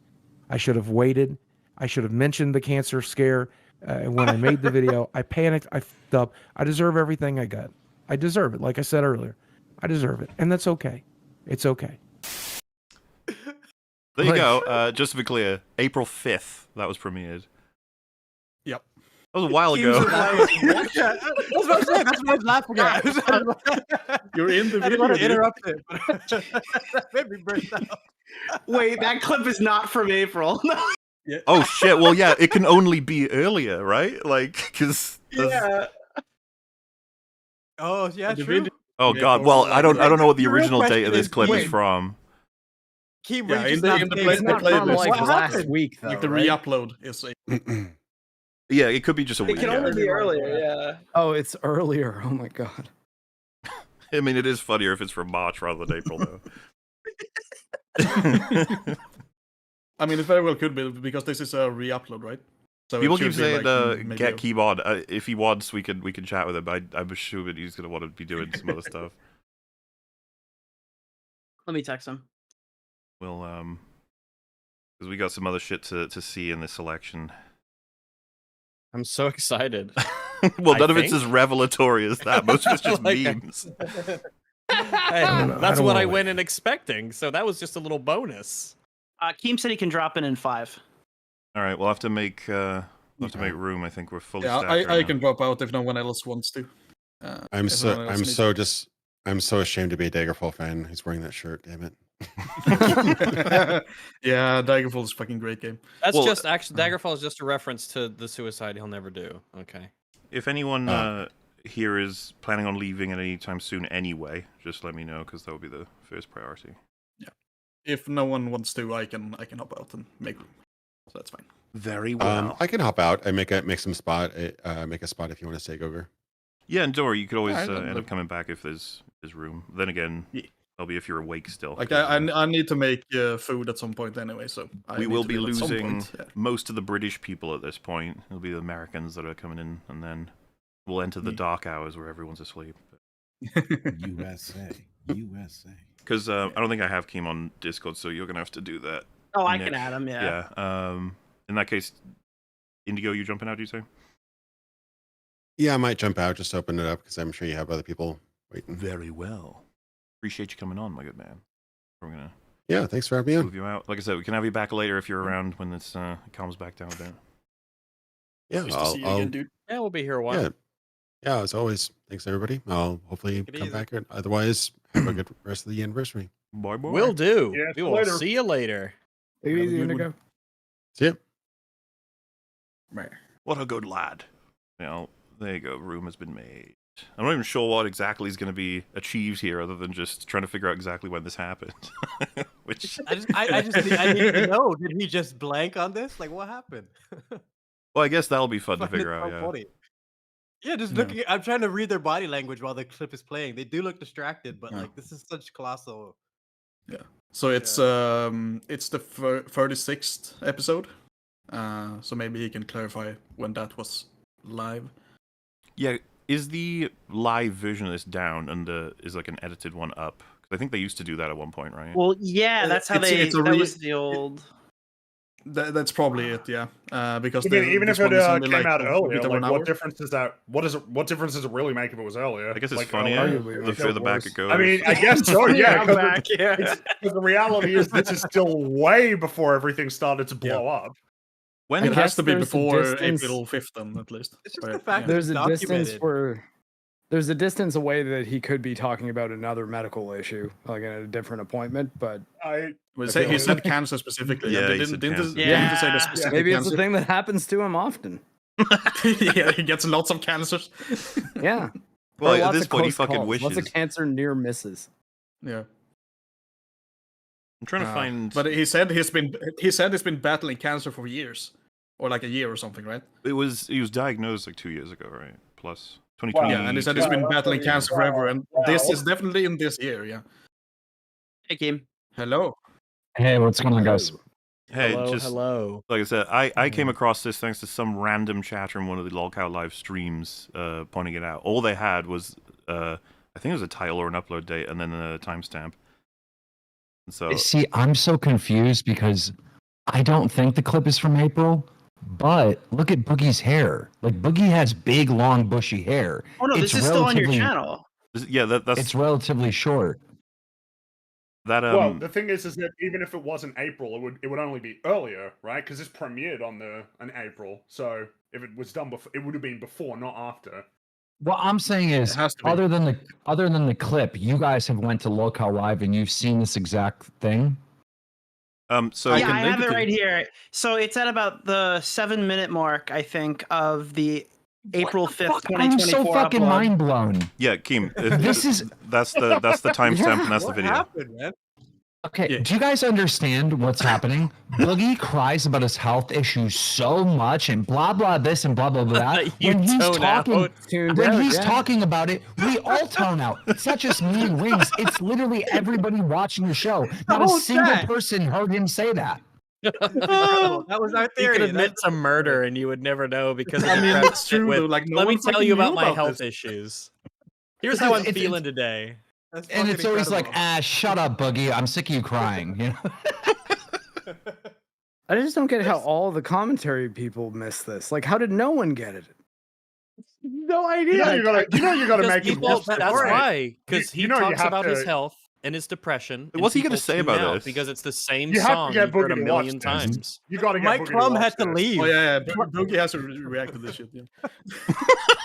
I should have waited. I should have mentioned the cancer scare. When I made the video, I panicked. I fucked up. I deserve everything I got. I deserve it. Like I said earlier, I deserve it. And that's okay. It's okay. There you go. Just to be clear, April 5th, that was premiered. Yep. That was a while ago. Yeah, that's what I'm saying. That's what I was laughing at. You're in the I didn't video. want to interrupt it, but that made me burst out. Wait, that clip is not from April. Oh shit! Well, yeah, it can only be earlier, right? Like, because Yeah. Oh yeah, true. Oh god! Well, I don't know what the original date of this clip is from. Keem, Yeah, in in the playlist, like last week, though, like the right? re-upload is. Yeah, it could be just a week. It can only be earlier, yeah. Oh, it's earlier. Oh my god. I mean, it is funnier if it's from March rather than April, though. I mean, it very well could be because this is a re-upload, right? So People it keep should be, saying, like, maybe "Get Keem on." If he wants, we can chat with him. I'm assuming he's gonna want to be doing some other stuff. Let me text him. We'll because we got some other shit to see in this election. I'm so excited. Well, none of it's as revelatory as that. Most of it's just Like, memes. Hey, that's what I went in expecting, so that was just a little bonus. Keem said he can drop in 5. All right, we'll have to make room. I think we're fully Yeah, stacked right I now. can drop out if no one else wants to. I'm so ashamed to be a Daggerfall fan. He's wearing that shirt. Damn it. Yeah, Daggerfall is a fucking great game. That's just actually Daggerfall is just a reference to the suicide he'll never do. Okay. If anyone here is planning on leaving at any time soon anyway, just let me know because that would be the first priority. Yeah. If no one wants to, I can hop out and make room. So that's fine. Very well. I can hop out and make some spot. Make a spot if you want to stay over. Yeah, and Dora, you could always Alright, end up coming back if there's room. Then again, that'll be if you're awake still. Like I need to make food at some point anyway, so we will be losing most of the British people at this point. It'll be the Americans that are coming in, and then we'll enter the dark hours where everyone's asleep. USA. Because I don't think I have Keem on Discord, so you're gonna have to do that. Oh, I Nick. can add him. Yeah. Yeah. In that case, Indigo, you jumping out? Do you say? Yeah, I might jump out, just open it up because I'm sure you have other people waiting. Very well. Appreciate you coming on, my good man. We're gonna. Yeah, thanks for having me on. Move you out. Like I said, we can have you back later if you're around when this calms back down a bit. Yeah, Nice to see you again, dude. Yeah, we'll be here a while. Yeah, as always. Thanks, everybody. I'll hopefully come back. Otherwise, have a good rest of the anniversary. Bye, bye. Will do. Yeah, We will see you later. Take it easy, Indigo. See ya. What a good lad. Well, there you go. Room has been made. I'm not even sure what exactly is going to be achieved here, other than just trying to figure out exactly when this happened. Which I need to know. Did he just blank on this? Like, what happened? well, I guess that'll be fun to figure out. Yeah. Funny. Yeah, just looking. I'm trying to read their body language while the clip is playing. They do look distracted, but like this is such colossal. Yeah. So it's the 36th episode. So maybe he can clarify when that was live. Yeah. Is the live version of this down and is like an edited one up? 'Cause I think they used to do that at one point, right? Well, yeah, that's how that was the old. That's probably it, yeah. Because even if it came out earlier, like, what difference does that? What difference does it really make if it was earlier? I guess it's like, funny. The further back it goes. I mean, I guess so. Yeah, because the reality is this is still way before everything started to blow up. When it has to be before April 5th, then at least. It's just the fact that There's it's a distance documented. where there's a distance away that he could be talking about another medical issue, like at a different appointment. But he said cancer specifically. Yeah, They he said didn't cancer. say the specific maybe it's cancer. the thing that happens to him often. Yeah, he gets lots of cancers. Yeah. Well, Or at lots this of point, he close fucking calls, wishes. Lots of cancer near misses. Yeah. I'm trying to find. But he said he's been battling cancer for years, or like a year or something, right? He was diagnosed like 2 years ago, right? Plus 2020. Yeah, and he said he's been battling cancer forever, and this is definitely in this year. Yeah. Hey, Kim. Hello. Hey, what's going on, guys? Hey, hello. Like I said, I came across this thanks to some random chatter in one of the Lolcow live streams pointing it out. All they had was, I think it was a title or an upload date and then a timestamp. So See, I'm so confused because I don't think the clip is from April, but look at Boogie's hair. Like, Boogie has big, long, bushy hair. Oh no, this is still on your channel. Yeah, that's it's relatively short. That well, the thing is that even if it wasn't April, it would only be earlier, right? Because this premiered on April, so if it was done before, it would have been before, not after. What I'm saying is, other than the clip, you guys have went to Lolcow Live and you've seen this exact thing. So yeah, I have it right here. So it's at about the 7-minute mark, I think, of the April 5th, 2024. I'm so fucking mind blown. Yeah, Keem. That's the timestamp Yeah. and that's the video. Happened, man? Okay, do you guys understand what's happening? Boogie cries about his health issues so much and blah blah this and blah blah blah. When he's talking about it, we all tone out. It's not just me and Wings. It's literally everybody watching the show. Not a single person heard him say that. That was our You theory. could admit to murder and you would never know because I mean, it's true, with, like, no let me one tell fucking you knew about my about health this. issues. Here's how I'm feeling today. And it's always like, shut up, Boogie. I'm sick of you crying. You know? I just don't get how all the commentary people miss this. Like, how did no one get it? No idea. You know you gotta make it people, worse. that's why, because he you know you talks have about his to- health and his depression. and What's he gonna people say tune about out this? Because it's the same You have to song get you've heard Boogie a to million watch this. times. You gotta get Mike Boogie to Plum watch had to this. leave. Oh yeah, Boogie has to react to this shit. Yeah.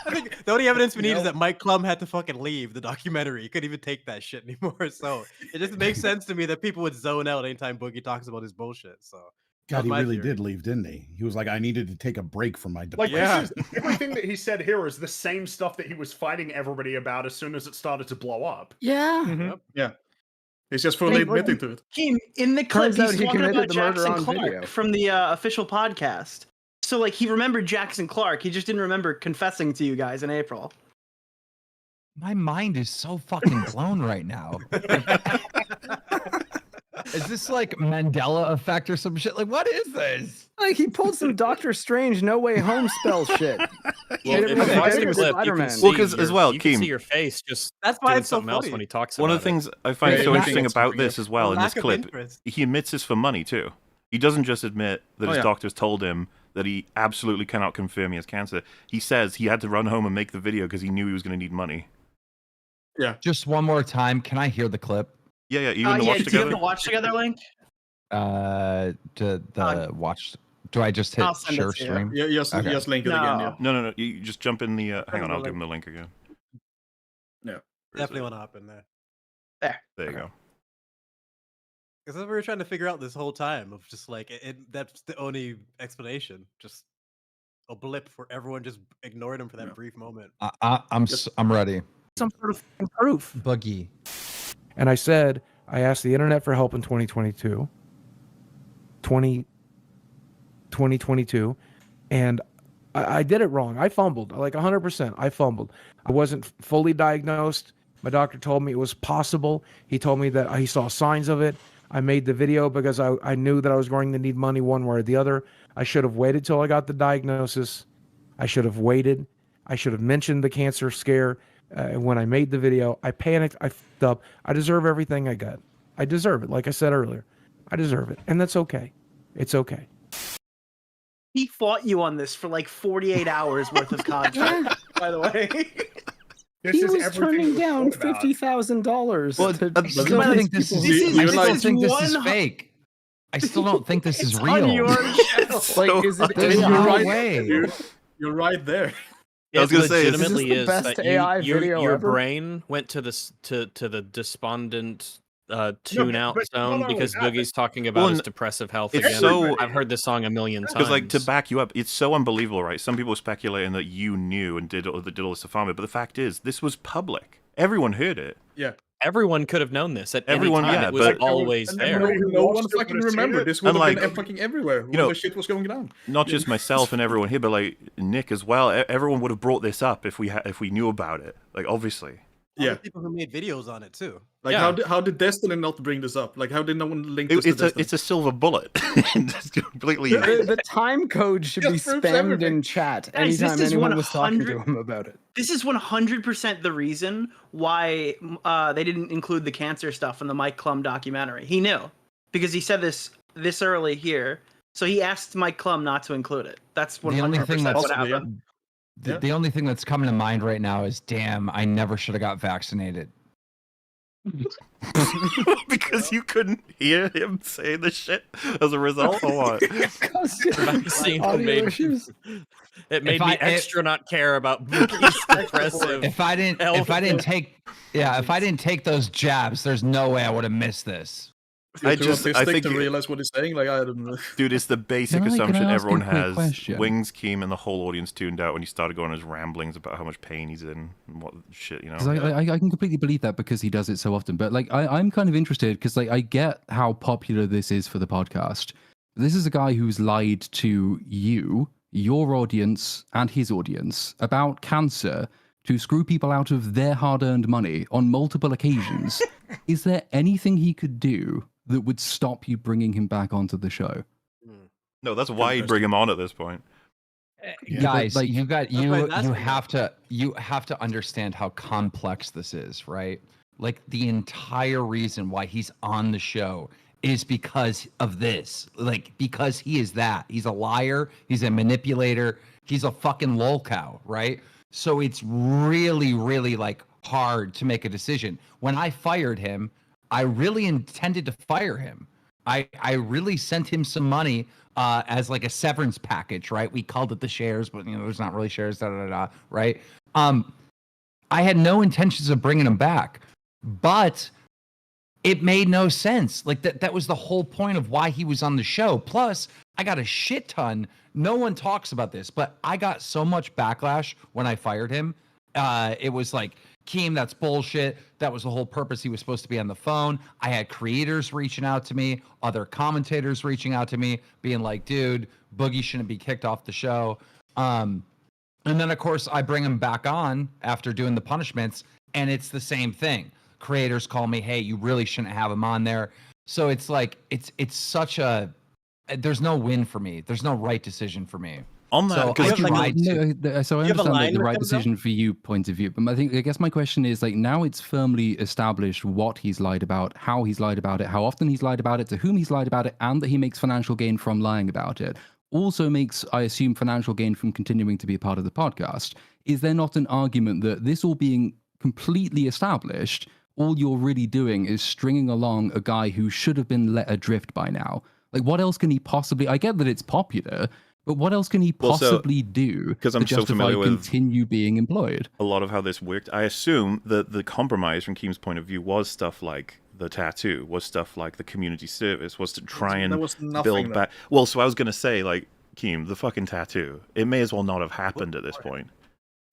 I think the only evidence we need is that Mike Klum had to fucking leave the documentary. He couldn't even take that shit anymore. So it just makes sense to me that people would zone out anytime Boogie talks about his bullshit. So God, that's he my really theory. did leave, didn't he? He was like, I needed to take a break from my Like, depression. this is, everything that he said here is the same stuff that he was fighting everybody about as soon as it started to blow up. Yeah. Yeah. He's just fully admitting to it. Kim, in the clip, Turns out he's he talking committed about the murder Jackson on Clark video. from the official podcast. So, like, he remembered Jackson Clark. He just didn't remember confessing to you guys in April. My mind is so fucking blown right now. Is this like Mandela effect or some shit? Like, what is this? Like he pulled some Doctor Strange No Way Home spell shit. Well, if you watch the clip, you can see as well, you can Keem, see your face just that's why doing it's so something else funny. when he talks one about of the it. things I find so interesting about this as well in this lack of clip, interest. he admits this for money too. He doesn't just admit that his doctors told him that he absolutely cannot confirm he has cancer. He says he had to run home and make the video because he knew he was going to need money. Yeah. Just one more time. Can I hear the clip? Yeah. You and the watch do you together. have the watch together link? Watch. Do I just hit I'll send it share to you. stream? Yeah, just link it again. Yeah. No. You just jump in the. Hang on, I'll give him the link again. Yeah. Definitely want to hop in there. There you go. Because that's what we were trying to figure out this whole time of just like that's the only explanation. Just a blip where everyone just ignored him for that brief moment. I'm ready. Some sort of proof. Boogie. And I said, I asked the internet for help in 2022, and I did it wrong. I fumbled, like 100%. I fumbled. I wasn't fully diagnosed. My doctor told me it was possible. He told me that he saw signs of it. I made the video because I knew that I was going to need money one way or the other. I should have waited till I got the diagnosis. I should have waited. I should have mentioned the cancer scare when I made the video. I panicked. I fucked up. I deserve everything I got. I deserve it. Like I said earlier, I deserve it. And that's okay. It's okay. He fought you on this for like 48 hours worth of content, by the way. He was turning down $50,000. Well, I still don't think this is fake. I still don't think this is real. Like, is it? You're no right, way. dude. You're right there. I was gonna say, legitimately is this the best AI video your ever? brain went to this to the despondent tune out zone because Boogie's talking about his depressive health it's again. so- I've heard this song a million times. Because, like, to back you up, it's so unbelievable, right? Some people are speculating that you knew and did all this to farm it, but the fact is, this was public. Everyone heard it. Yeah. Everyone could have known this at Everyone, any time. yeah, it was but- always there. No one fucking remembered. This would have been fucking everywhere. You know, the shit was going down. Not just myself and everyone here, but like Nick as well. Everyone would have brought this up if we knew about it. Like, obviously. Yeah. People who made videos on it too. Like how did Destiny not bring this up? Like how did no one link this to Destiny? It's a silver bullet. It's completely. The time code should be spammed in chat anytime anyone was talking to him about it. This is 100% the reason why they didn't include the cancer stuff in the Mike Klum documentary. He knew because he said this early here, so he asked Mike Klum not to include it. That's 100% what happened. The only thing that's coming to mind right now is, damn, I never should have got vaccinated. Because you couldn't hear him say the shit as a result, or what? It made me extra not care about Boogie's depressive. If I didn't take those jabs, there's no way I would have missed this. I think to realize what he's saying. Like I don't know. Dude, it's the basic Can I assumption ask everyone a quick has. question? Wings, Keem, and the whole audience tuned out when he started going on his ramblings about how much pain he's in and what shit, you know. 'Cause I can completely believe that because he does it so often. But like, I'm kind of interested because like I get how popular this is for the podcast. This is a guy who's lied to you, your audience, and his audience about cancer to screw people out of their hard-earned money on multiple occasions. Is there anything he could do that would stop you bringing him back onto the show? No, that's why you'd bring him on at this point. Guys, like, you have to understand how complex this is, right? Like the entire reason why he's on the show is because of this. Like because he is that. He's a liar, he's a manipulator, he's a fucking lolcow, right? So it's really, really like hard to make a decision. When I fired him, I really intended to fire him. I really sent him some money as like a severance package, right? We called it the shares, but you know, there's not really shares, right? I had no intentions of bringing him back, but it made no sense. Like that was the whole point of why he was on the show. Plus, I got a shit ton. No one talks about this, but I got so much backlash when I fired him. It was like, Keem, that's bullshit. That was the whole purpose. He was supposed to be on the phone. I had creators reaching out to me, other commentators reaching out to me, being like, dude, Boogie shouldn't be kicked off the show. And then, of course, I bring him back on after doing the punishments, and it's the same thing. Creators call me, hey, you really shouldn't have him on there. So it's like, it's such a there's no win for me. There's no right decision for me. On that, so because I understand the right decision for you point of view, but I guess my question is like now it's firmly established what he's lied about, how he's lied about it, how often he's lied about it, to whom he's lied about it, and that he makes financial gain from lying about it. Also makes, I assume, financial gain from continuing to be a part of the podcast. Is there not an argument that this all being completely established, all you're really doing is stringing along a guy who should have been let adrift by now? Like, what else can he possibly? I get that it's popular. But what else can he possibly do because I'm to so justify familiar with continue being employed? A lot of how this worked. I assume that the compromise from Keem's point of view was stuff like the tattoo, was stuff like the community service, was to try and build back. Well, so I was going to say, like, Keem, the fucking tattoo, it may as well not have happened at this point.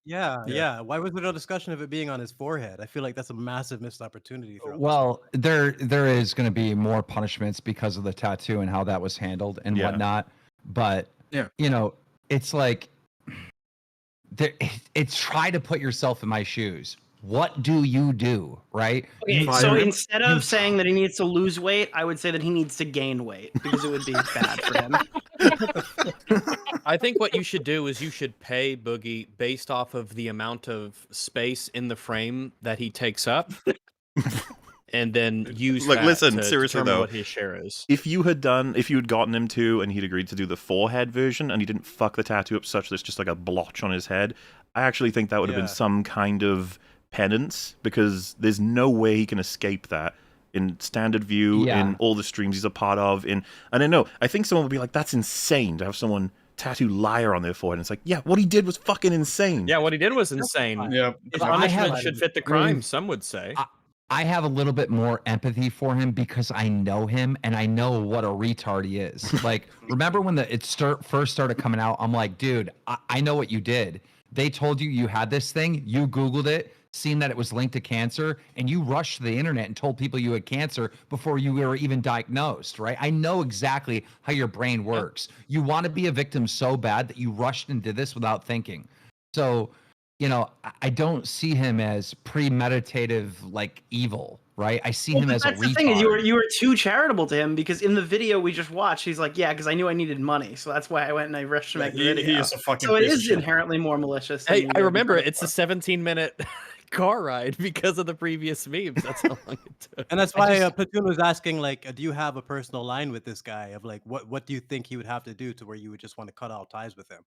Yeah. Why was there no discussion of it being on his forehead? I feel like that's a massive missed opportunity. Well, there is going to be more punishments because of the tattoo and how that was handled and whatnot. But you know, it's like it's try to put yourself in my shoes. What do you do, right? Okay, so instead of saying that he needs to lose weight, I would say that he needs to gain weight because it would be bad for him. I think what you should do is you should pay Boogie based off of the amount of space in the frame that he takes up. And then use like, that listen, to seriously determine though, what his share is. If you had gotten him to, and he'd agreed to do the forehead version, and he didn't fuck the tattoo up such that it's just like a blotch on his head, I actually think that would have been some kind of penance, because there's no way he can escape that in standard view, in all the streams he's a part of. And I know, I think someone would be like, that's insane to have someone tattoo liar on their forehead. And it's like, yeah, what he did was fucking insane. Yeah, what he did was insane. Yeah, His punishment should fit the crime, some would say. I have a little bit more empathy for him because I know him and I know what a retard he is. Like, remember when first started coming out? I'm like, dude, I know what you did. They told you had this thing, you Googled it, seen that it was linked to cancer, and you rushed to the internet and told people you had cancer before you were even diagnosed, right? I know exactly how your brain works. You want to be a victim so bad that you rushed and did this without thinking. So, you know, I don't see him as premeditative, like evil, right? I see him as a retard. That's the thing, is you were too charitable to him, because in the video we just watched, he's like, yeah, because I knew I needed money, so that's why I went and I rushed to make the video. He is a fucking so it piece is of shit. inherently more malicious. Hey, I remember it's a 17-minute car ride because of the previous memes. That's how long it took. And that's why Platoon was asking, like, do you have a personal line with this guy? Of like, what do you think he would have to do to where you would just want to cut all ties with him?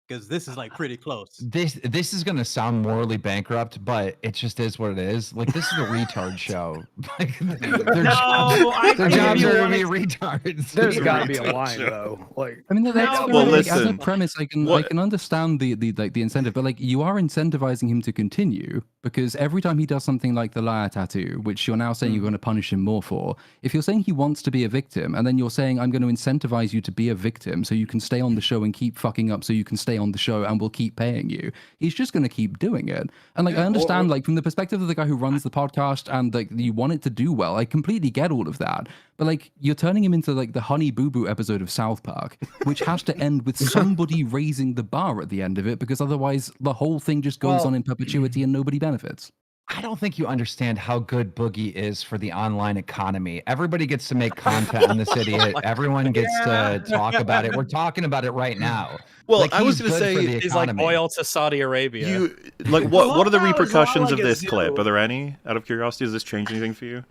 Because this is like pretty close. This is gonna sound morally bankrupt, but it just is what it is. Like, this is a retard show. Like, their jobs are to be retards. There's got to be a line though. Like, I mean, that's as a premise, I can understand the incentive, but like, you are incentivizing him to continue, because every time he does something like the liar tattoo, which you're now saying you're going to punish him more for, if you're saying he wants to be a victim, and then you're saying I'm going to incentivize you to be a victim so you can stay on the show and keep fucking up so you can stay on the show and we'll keep paying you, he's just going to keep doing it. And like, I understand, like, from the perspective of the guy who runs the podcast, and like, you want it to do well, I completely get all of that, but like, you're turning him into like the Honey Boo Boo episode of South Park, which has to end with somebody raising the bar at the end of it, because otherwise the whole thing just goes on in perpetuity and nobody benefits. I don't think you understand how good Boogie is for the online economy. Everybody gets to make content on this idiot. Everyone gets to talk about it. We're talking about it right now. Well, like, I was going to say, he's like oil to Saudi Arabia. What are the repercussions of this clip? Are there any? Out of curiosity, does this change anything for you?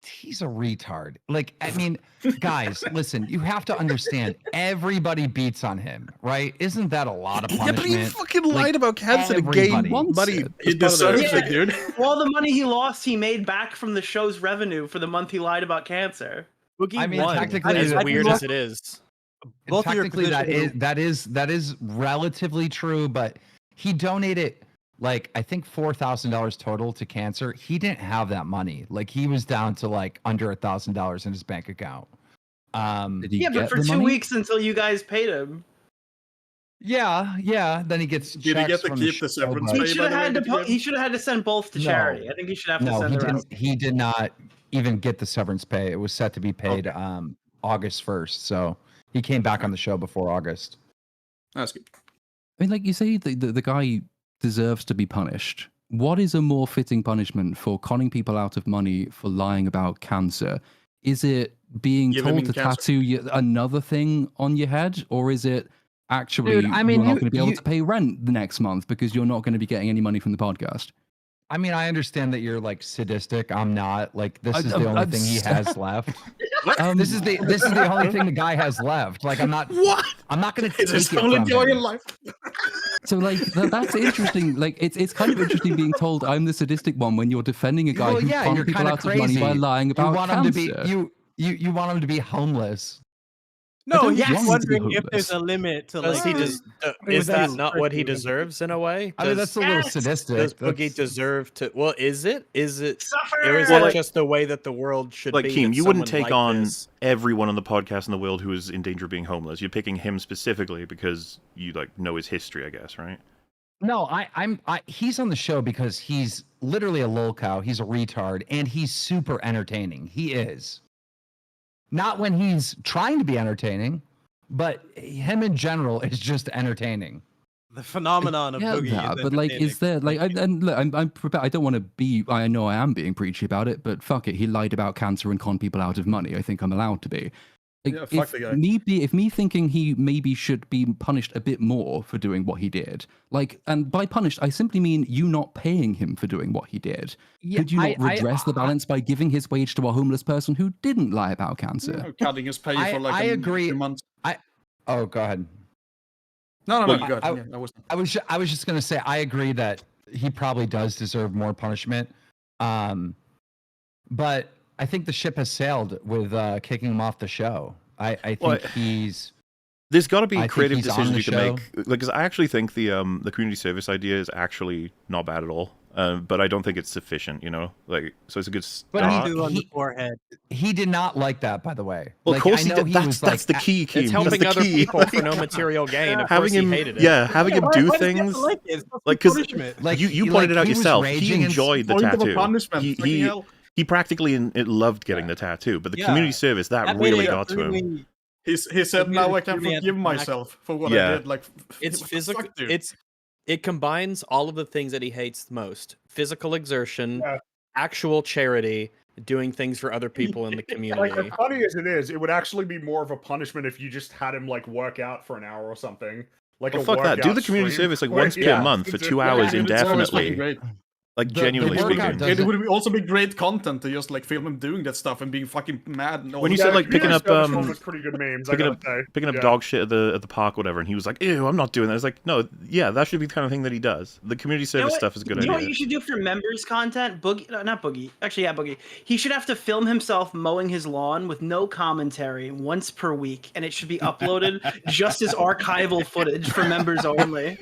He's a retard. Like, I mean, guys, listen, you have to understand, everybody beats on him, right? Isn't that a lot of punishment? Yeah, but he fucking lied about cancer to gain money. He deserves it, dude. All the money he lost, he made back from the show's revenue for the month he lied about cancer. Boogie won. Technically, as weird as it is. Both technically, that is relatively true, but he donated, like, I think $4,000 total to cancer. He didn't have that money. Like, he was down to like under $1,000 in his bank account. Yeah, but for 2 weeks until you guys paid him. Yeah. Then he gets. Did he get to keep the severance pay? He should have had to send both to charity. I think he should have to send the rest. He did not even get the severance pay. It was set to be paid August 1st. So he came back on the show before August. That's good. I mean, like you say, the guy deserves to be punished. What is a more fitting punishment for conning people out of money for lying about cancer? Is it being told to tattoo another thing on your head, or is it actually Dude, I mean, you're not going to be able to pay rent the next month because you're not going to be getting any money from the podcast? I mean, I understand that you're like sadistic. I'm not. Like, this is the only thing he has left. This is the only thing the guy has left. Like, I'm not. What? I'm not going to take it from him. Life. So like that's interesting. Like it's kind of interesting being told I'm the sadistic one when you're defending a guy who conned people out of money by lying about cancer. You want him to be homeless. No, he's wondering if there's a limit to like. Is that not what he deserves in a way? I mean, that's a little sadistic. Does Boogie deserve to? Well, is it? Or is it just the way that the world should be? Like Keem, you wouldn't take on everyone on the podcast in the world who is in danger of being homeless. You're picking him specifically because you like know his history, I guess, right? No, he's on the show because he's literally a lolcow. He's a retard, and he's super entertaining. He is. Not when he's trying to be entertaining, but him in general is just entertaining. The phenomenon of Boogie. That, but like, is there like, and look, I'm prepared. I don't want to be. I know I am being preachy about it, but fuck it. He lied about cancer and conned people out of money. I think I'm allowed to be. Like, yeah, fuck the guy. If me thinking he maybe should be punished a bit more for doing what he did, like, and by punished, I simply mean you not paying him for doing what he did. Yeah, could you not redress the balance by giving his wage to a homeless person who didn't lie about cancer? Cutting his pay for like I agree. a month. Oh, go ahead. No, go ahead. I was just gonna say I agree that he probably does deserve more punishment, but I think the ship has sailed with kicking him off the show. I think there's got to be creative decisions you can make. Because I actually think the community service idea is actually not bad at all. But I don't think it's sufficient, you know. Like, so it's a good start. But on the forehead. He did not like that, by the way. Well, like, of course I know he did. That's the key. It's helping other people for no material gain. Of course, he hated it. Yeah, having him do things like because you pointed it out yourself. He enjoyed the tattoo. He practically loved getting the tattoo, but the community service that really got to him. He said, "Now I can forgive myself for what I did." Like, it's physical. It combines all of the things that he hates the most: physical exertion, actual charity, doing things for other people in the community. Like, as funny as it is, it would actually be more of a punishment if you just had him like work out for an hour or something. Like, well, fuck that. Do the community service like once per month for 2 hours indefinitely. Like, genuinely speaking. It would also be great content to just like film him doing that stuff and being fucking mad. And all when you said like picking up pretty good memes, picking up dog shit at the park or whatever, and he was like, "Ew, I'm not doing that." I was like, "No, yeah, that should be the kind of thing that he does." The community service stuff is a good idea. You know what you should do for members content? Boogie. He should have to film himself mowing his lawn with no commentary once per week, and it should be uploaded just as archival footage for members only.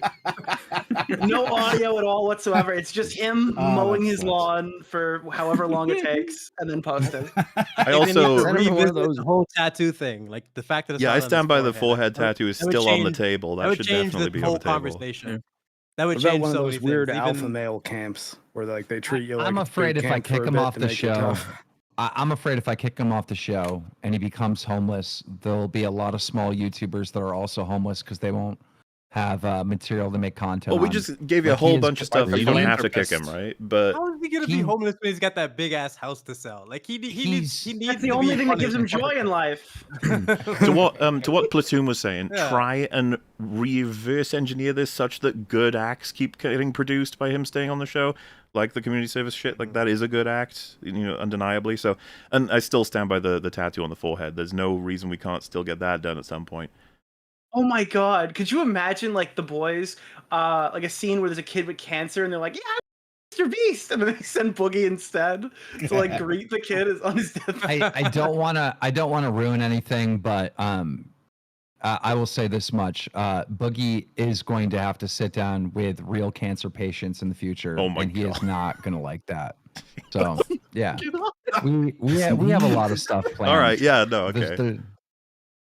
No audio at all whatsoever. It's just him mowing his lawn for however long it takes, and then posted. I also revisit the whole tattoo thing, like the fact that it's I stand by the forehead tattoo is still on the table. That should definitely be on the table. Conversation. That would change one of so those many weird things. alpha male camps where like they treat you like I'm afraid if I kick him off the show, I'm afraid if I kick him off the show and he becomes homeless, there'll be a lot of small YouTubers that are also homeless because they won't have material to make content. Well, we just gave you a whole bunch of stuff. You don't have to kick him, right? But how is he gonna be homeless when he's got that big ass house to sell? Like he needs. That's the only thing that gives him joy in life. to what Platoon was saying, try and reverse engineer this such that good acts keep getting produced by him staying on the show, like the community service shit. Like, that is a good act, you know, undeniably. So, and I still stand by the tattoo on the forehead. There's no reason we can't still get that done at some point. Oh my god, could you imagine like the boys, like a scene where there's a kid with cancer and they're like, yeah, Mr. Beast, and then they send Boogie instead to like greet the kid on his deathbed. I don't wanna ruin anything, but I will say this much. Boogie is going to have to sit down with real cancer patients in the future. Oh my and he is not gonna like that. So yeah. We have a lot of stuff planned. All right, yeah, no, okay.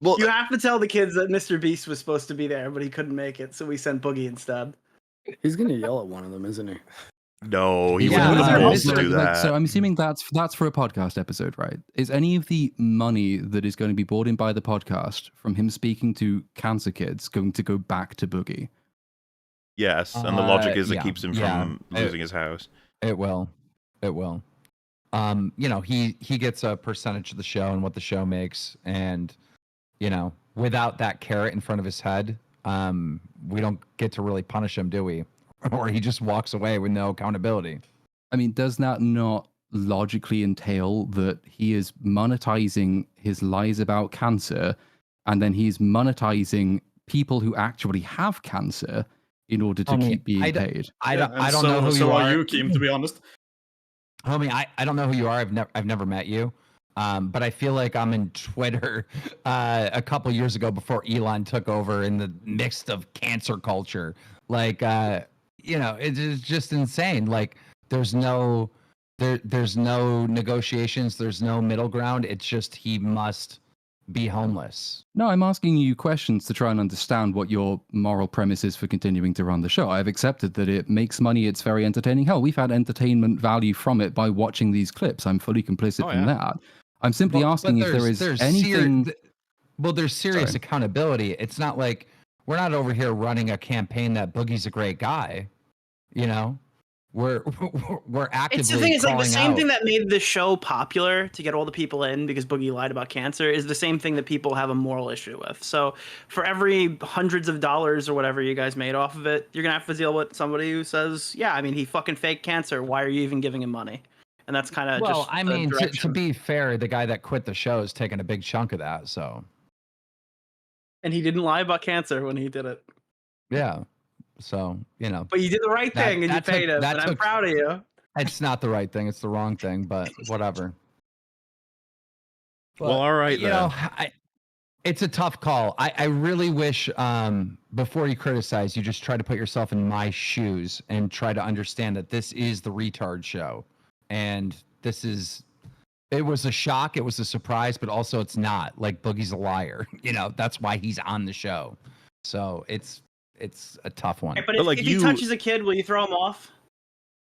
Well, you have to tell the kids that Mr. Beast was supposed to be there, but he couldn't make it, so we sent Boogie instead. He's gonna yell at one of them, isn't he? No, he wouldn't have the balls to do that. So I'm assuming that's for a podcast episode, right? Is any of the money that is going to be brought in by the podcast from him speaking to cancer kids going to go back to Boogie? Yes, and the logic is it keeps him from losing his house. It will. You know, he gets a percentage of the show and what the show makes, and you know, without that carrot in front of his head, we don't get to really punish him, do we? Or he just walks away with no accountability. I mean, does that not logically entail that he is monetizing his lies about cancer, and then he's monetizing people who actually have cancer in order to keep being paid? I don't know who you are. you, Kim, to be honest. Homie, I don't know who you are. I've never met you. But I feel like I'm in Twitter a couple years ago before Elon took over in the midst of cancer culture. Like, you know, it's just insane. Like, there's no negotiations. There's no middle ground. It's just he must be homeless. No, I'm asking you questions to try and understand what your moral premise is for continuing to run the show. I've accepted that it makes money. It's very entertaining. Hell, we've had entertainment value from it by watching these clips. I'm fully complicit in that. I'm simply asking if there is anything. There's serious accountability. It's not like we're not over here running a campaign that Boogie's a great guy. You know, we're actively. It's the thing. It's like the same thing that made the show popular to get all the people in because Boogie lied about cancer is the same thing that people have a moral issue with. So for every hundreds of dollars or whatever you guys made off of it, you're gonna have to deal with somebody who says, "Yeah, I mean, he fucking faked cancer. Why are you even giving him money?" And that's kind of just. I mean, to be fair, the guy that quit the show is taking a big chunk of that. So. And he didn't lie about cancer when he did it. Yeah. So, you know. But you did the right thing and you paid him, and I'm proud of you. It's not the right thing. It's the wrong thing, but whatever. Well, all right, you know, it's a tough call. I really wish before you criticize, you just try to put yourself in my shoes and try to understand that this is the retard show. And it was a shock, it was a surprise, but also it's not. Like, Boogie's a liar. You know, that's why he's on the show. So it's a tough one. But if he touches a kid, will you throw him off?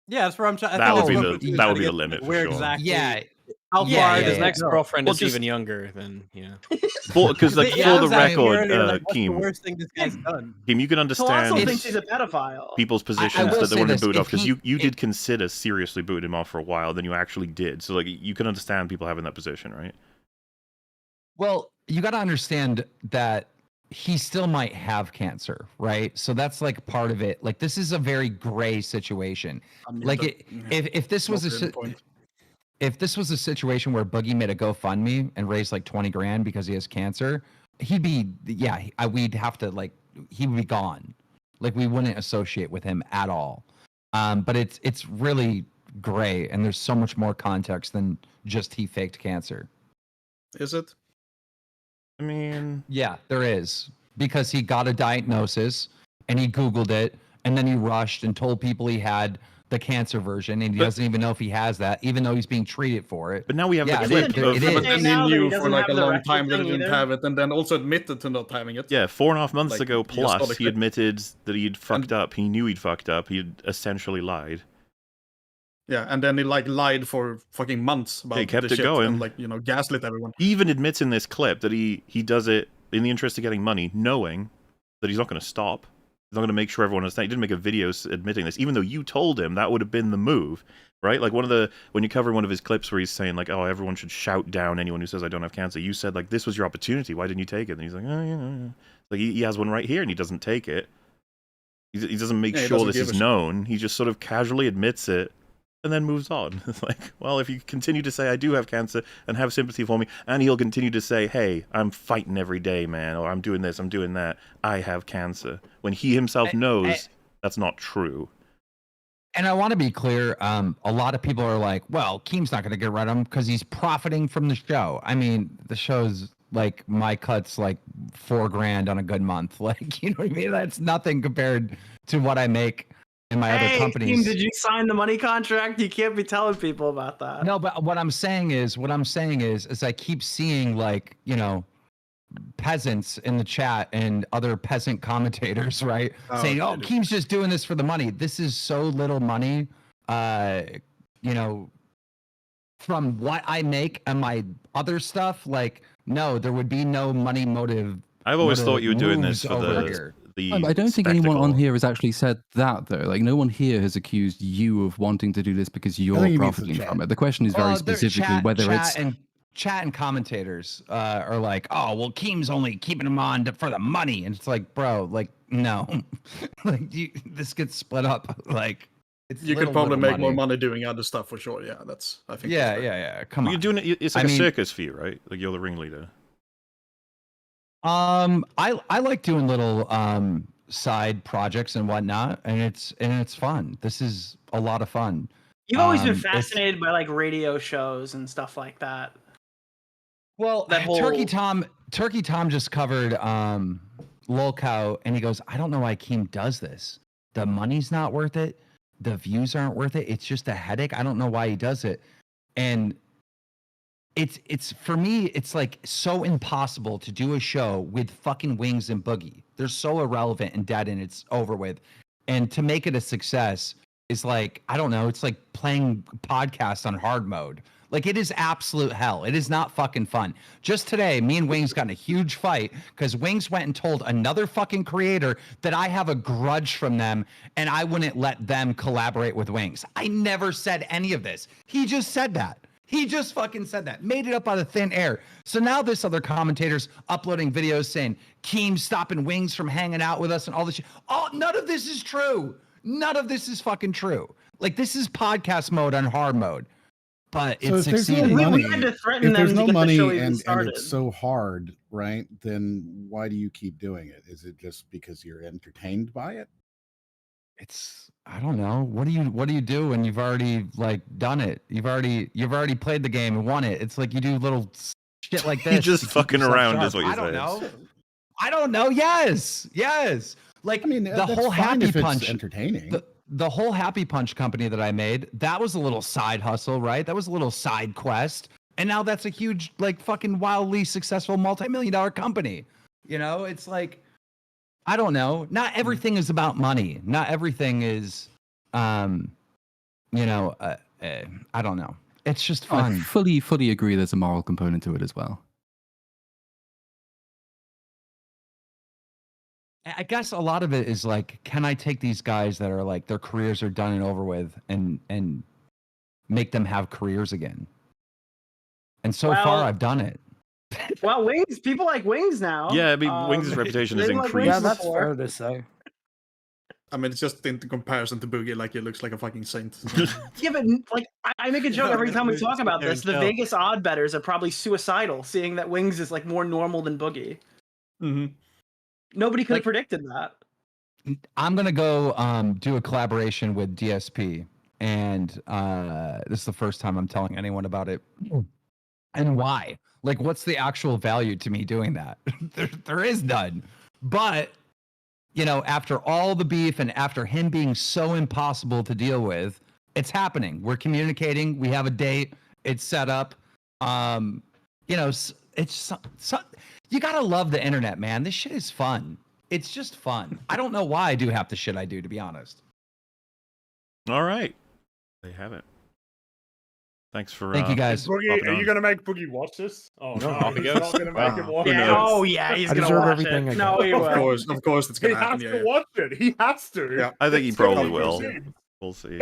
Yeah, that's where I'm trying. That would be the limit. Where for sure. exactly? Yeah. How far his next girlfriend is even younger than Because like for the record, Keem, the worst thing this guy's done. Keem, you can understand. He thinks he's a pedophile. People's positions that they want to boot off because you did consider seriously booting him off for a while, then you actually did. So like you can understand people having that position, right? Well, you got to understand that he still might have cancer, right? So that's like part of it. Like, this is a very gray situation. Like, if this was if this was a situation where Boogie made a GoFundMe and raised like 20 grand because he has cancer, we'd have to, like, he would be gone. Like, we wouldn't associate with him at all. But it's really gray, and there's so much more context than just he faked cancer. Is it? I mean, yeah, there is, because he got a diagnosis and he Googled it, and then he rushed and told people he had the cancer version, and he doesn't even know if he has that, even though he's being treated for it. But now we have the clip. But then he knew for like a long time that he didn't have it, and then also admitted to not having it. Yeah, 4.5 months ago plus, he admitted that he'd fucked up. He knew he'd fucked up. He'd essentially lied. Yeah, and then he like lied for fucking months about he kept the it shit going. and, like, you know, gaslit everyone. He even admits in this clip that he does it in the interest of getting money, knowing that he's not going to stop. He's not going to make sure everyone understands. He didn't make a video admitting this, even though you told him that would have been the move, right? Like when you cover one of his clips where he's saying like, "Oh, everyone should shout down anyone who says I don't have cancer." You said like, "This was your opportunity. Why didn't you take it?" And he's like, "Oh yeah." Like he has one right here, and he doesn't take it. He doesn't make sure this is known. He just sort of casually admits it. And then moves on. It's like, well, if you continue to say I do have cancer and have sympathy for me, and he'll continue to say, hey, I'm fighting every day, man, or I'm doing this, I'm doing that, I have cancer, when he himself knows that's not true. And I want to be clear, a lot of people are like, well, Keem's not going to get rid of him because he's profiting from the show. I mean, the show's like, my cut's like $4,000 on a good month. Like, you know what I mean? That's nothing compared to what I make in my other companies. Team, did you sign the money contract? You can't be telling people about that. No, but what I'm saying is I keep seeing, like, you know, peasants in the chat and other peasant commentators, right? Saying, oh, Keem's just doing this for the money. This is so little money, you know, from what I make and my other stuff. Like, no, there would be no money motive. I've always thought you were doing this for I don't think anyone on here has actually said that, though. Like, no one here has accused you of wanting to do this because you're profiting from it. The question is very specifically whether it's... Chat and commentators are like, oh, well, Keem's only keeping him on for the money. And it's like, bro, like, no. Like, this gets split up. Like, it's you could probably make more money doing other stuff for sure. Yeah, that's, I think. Yeah. Come on. You're doing it, it's like a circus fee, right? Like, you're the ringleader. I like doing little side projects and whatnot, and it's fun. This is a lot of fun. You've always been fascinated by like radio shows and stuff like that. Well, Turkey Tom just covered Lolcow, and he goes, I don't know why Keem does this. The money's not worth it. The views aren't worth it. It's just a headache. I don't know why he does it. And it's for me, it's like so impossible to do a show with fucking Wings and Boogie. They're so irrelevant and dead, and it's over with. And to make it a success is like, I don't know, it's like playing podcasts on hard mode. Like, it is absolute hell. It is not fucking fun. Just today, me and Wings got in a huge fight because Wings went and told another fucking creator that I have a grudge from them and I wouldn't let them collaborate with Wings. I never said any of this. He just said that. He just fucking said that. Made it up out of thin air. So now this other commentator's uploading videos saying, Keem's stopping Wings from hanging out with us and all this shit. Oh, none of this is true. None of this is fucking true. Like, this is podcast mode on hard mode. But so it's if there's no succeeding. money, we had to threaten if them there's to no get money the show even and started. it's so hard, right? Then why do you keep doing it? Is it just because you're entertained by it? It's, I don't know. What do you do when you've already like done it? You've already played the game and won it. It's like you do little shit like this. You're just fucking around, is what you're saying. I don't know. Yes. Like, I mean, the whole Happy Punch, entertaining. The whole Happy Punch company that I made, that was a little side hustle, right? That was a little side quest. And now that's a huge, like, fucking wildly successful multi-million-dollar company. You know, it's like, I don't know. Not everything is about money. Not everything is, I don't know. It's just fun. I fully agree there's a moral component to it as well. I guess a lot of it is like, can I take these guys that are like, their careers are done and over with and make them have careers again? And so far, I've done it. Well, Wings, people like Wings now. Yeah, I mean, Wings' reputation has increased. Yeah, that's fair to say. I mean, it's just in comparison to Boogie, like, he looks like a fucking saint. Yeah, but like, I make a joke every time we talk about this. The Vegas odd bettors are probably suicidal, seeing that Wings is like more normal than Boogie. Mm-hmm. Nobody could have predicted that. I'm gonna go do a collaboration with DSP, and this is the first time I'm telling anyone about it. And why? Like, what's the actual value to me doing that? there is none. But you know, after all the beef and after him being so impossible to deal with, it's happening. We're communicating. We have a date. It's set up. You know, it's you gotta love the internet, man. This shit is fun. It's just fun. I don't know why I do half the shit I do, to be honest. All right, they have it. Thanks for. Thank you, guys. Boogie, are you gonna make Boogie watch this? Oh no, he's not gonna make him watch it. Yeah. Oh yeah, he's gonna watch it. No, he will. Of course, it's gonna happen. He has to watch it. He has to. Yeah. I think he probably will. We'll see.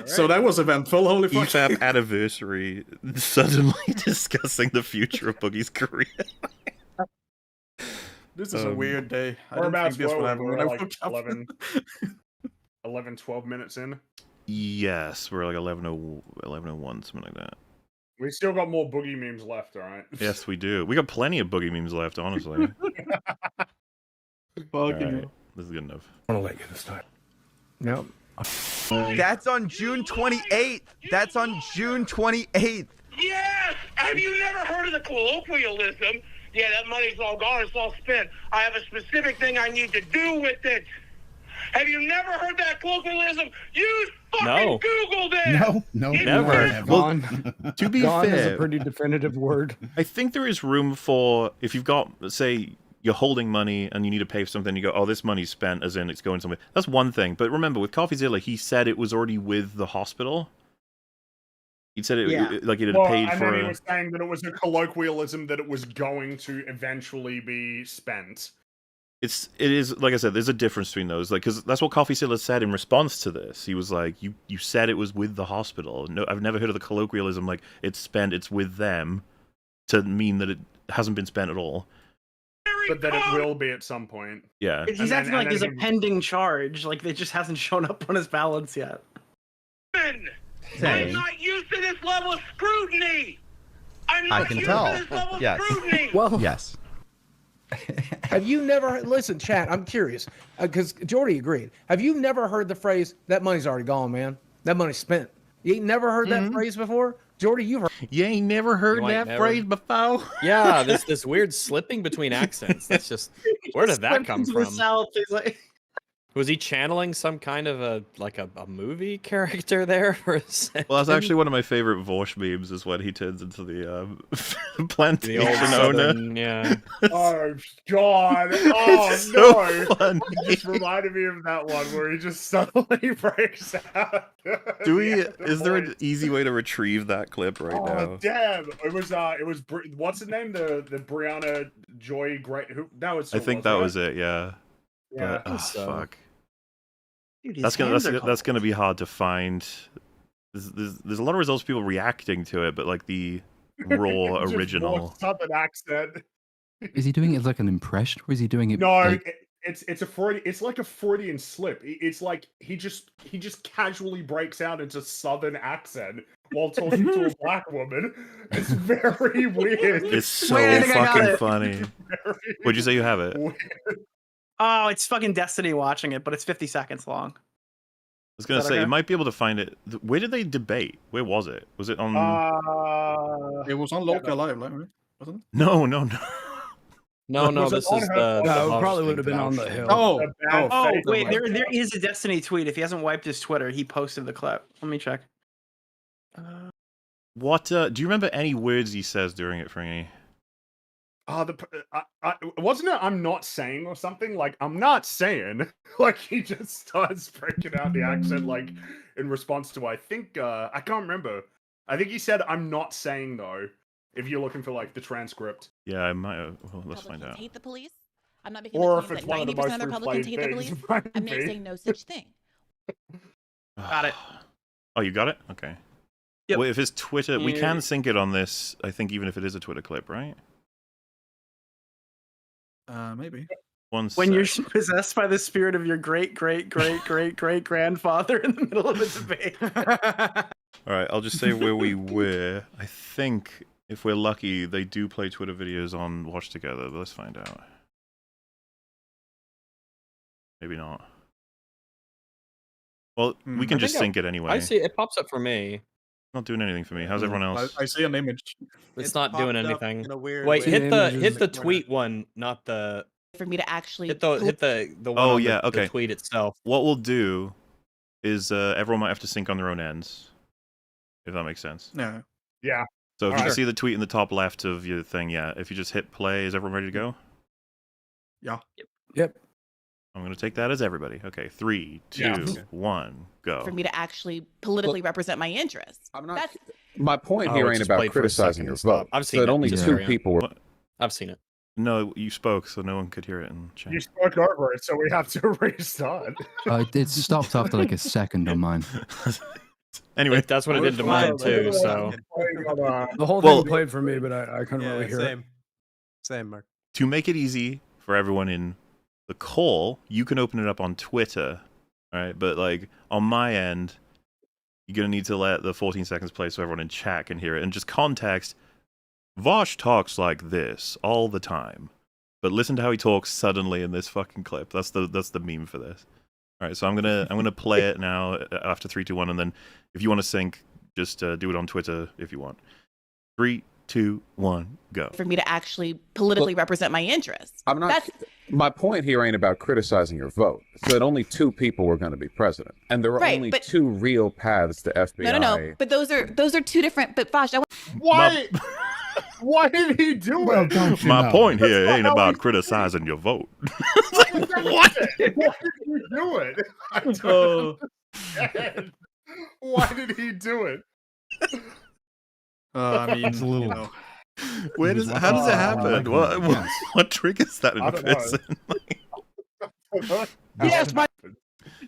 So that was eventful. Holy fuck. EFAP anniversary. Suddenly discussing the future of Boogie's career. This is a weird day. I We're didn't about think this would happen when I like woke up. 11, 12 minutes in. Yes, we're like 11:01, something like that. We still got more Boogie memes left, all right? Yes, we do. We got plenty of Boogie memes left, honestly. Fucking. This is good enough. I want to let you this time. Nope. That's on June 28th. That's on June 28th. Yes! Have you never heard of the colloquialism? Yeah, that money's all gone. It's all spent. I have a specific thing I need to do with it. Have you never heard that colloquialism? You fucking Googled it! No, never. Well, to be gone fair, is a pretty definitive word. I think there is room for, if you've got, say, you're holding money and you need to pay for something, you go, oh, this money's spent, as in it's going somewhere. That's one thing. But remember, with CoffeeZilla, he said it was already with the hospital. He said it like it had paid for. And then he was saying that it was a colloquialism that it was going to eventually be spent. It is like I said. There's a difference between those, like because that's what Coffee Sailor said in response to this. He was like, "You said it was with the hospital. No, I've never heard of the colloquialism like it's spent. It's with them, to mean that it hasn't been spent at all." But that it will be at some point. Yeah. He's acting like there's a pending charge, like it just hasn't shown up on his balance yet. I'm not used to this level of scrutiny. I'm not I can used tell. to this level Yes. of scrutiny. Well, Yes. have you never listen, chat? I'm curious because Jordy agreed. Have you never heard the phrase "that money's already gone, man"? That money's spent. You ain't never heard that phrase before, Jordy. You've heard. You ain't never heard that phrase before. Yeah, this weird slipping between accents. That's just where did that come from? South, he's like... Was he channeling some kind of a movie character there for a second? Well, that's actually one of my favorite Vosh memes. Is when he turns into the plantation the old owner. Southern, yeah. Oh God! Oh It's so no! funny. It just reminded me of that one where he just suddenly breaks out. Do we? Is there an easy way to retrieve that clip right now? Oh damn! It was what's the name? The Brianna Joy Great. Who that was? I think that was it. Yeah. Yeah. But, fuck. Dude, That's gonna be hard to find. There's a lot of results of people reacting to it, but like the raw Just original. more Southern accent. Is he doing it as like an impression, or is he doing it? No, like... it's a Freudian. It's like a Freudian slip. It's like he just casually breaks out into Southern accent while talking to a black woman. It's very weird. It's so fucking funny. Would you say you have it? Oh, it's fucking Destiny watching it, but it's 50 seconds long. I was gonna say you might be able to find it. Where did they debate? Where was it? Was it on? It was on Local Live, right? Wasn't it? No. No, this is it probably would have been on the Hill. Oh, wait, there is a Destiny tweet. If he hasn't wiped his Twitter, he posted the clip. Let me check. What? Do you remember any words he says during it, Fringy? Wasn't it? I'm not saying or something like I'm not saying. Like he just starts breaking out the accent like in response to. I think I can't remember. I think he said I'm not saying though. If you're looking for like the transcript. Yeah, I might. Well, let's find out. Hate the police. I'm not making Or the claim if it's that one of the 90% most of Republicans hate the replayed police. things, might I'm be. saying no such thing. Got it. Oh, you got it? Okay. Yep. Wait, if it's Twitter, we Yeah. can sync it on this. I think even if it is a Twitter clip, right? Maybe. When you're possessed by the spirit of your great grandfather in the middle of a debate. All right, I'll just say where we were. I think if we're lucky, they do play Twitter videos on Watch Together. But let's find out. Maybe not. Well, we can just sync it anyway. I see it pops up for me. Not doing anything for me. How's everyone else? I see an image. It's not doing anything. weird Wait, way. hit the tweet one, not the. For me to actually hit the one. Oh on yeah, the okay. tweet itself. What we'll do is everyone might have to sync on their own ends, if that makes sense. Yeah. Yeah. So if you Alright. can see the tweet in the top left of your thing, yeah. If you just hit play, is everyone ready to go? Yeah. Yep. I'm gonna take that as everybody. Okay, 3, 2, 1, go. for me to actually politically represent my interests. I'm not. That's My point Oh, here it ain't just about played for a criticizing second your and stopped. vote. I've seen so that it. only Just two carry on. people were. What? I've seen it. No, you spoke, so no one could hear it in chat. You spoke over it, so we have to restart. It stopped after like a second on mine. Anyway, that's what it did to mine too. So The whole thing played for me, but I couldn't really hear it. Same, Mark. To make it easy for everyone in the call, you can open it up on Twitter, all right? But like on my end, you're gonna need to let the 14 seconds play so everyone in chat can hear it. And just context, Vosh talks like this all the time, but listen to how he talks suddenly in this fucking clip. That's the meme for this. All right, so I'm gonna play it now after 3, 2, 1, and then if you want to sync, just do it on Twitter if you want. 3, 2, 1, go. for me to actually politically represent my interests. I'm not. That's My point here ain't about criticizing your vote. So that only two people were going to be president, and there were Right, only but- two real paths to FBI. no. But those are two different. But Vosh, Why? Why did he do it? My point here ain't about criticizing your vote. What? Why did he do it? I don't understand. Why did he do it? I mean, it's a little. You know. How does it happen? What triggers that in a person? Yes, my.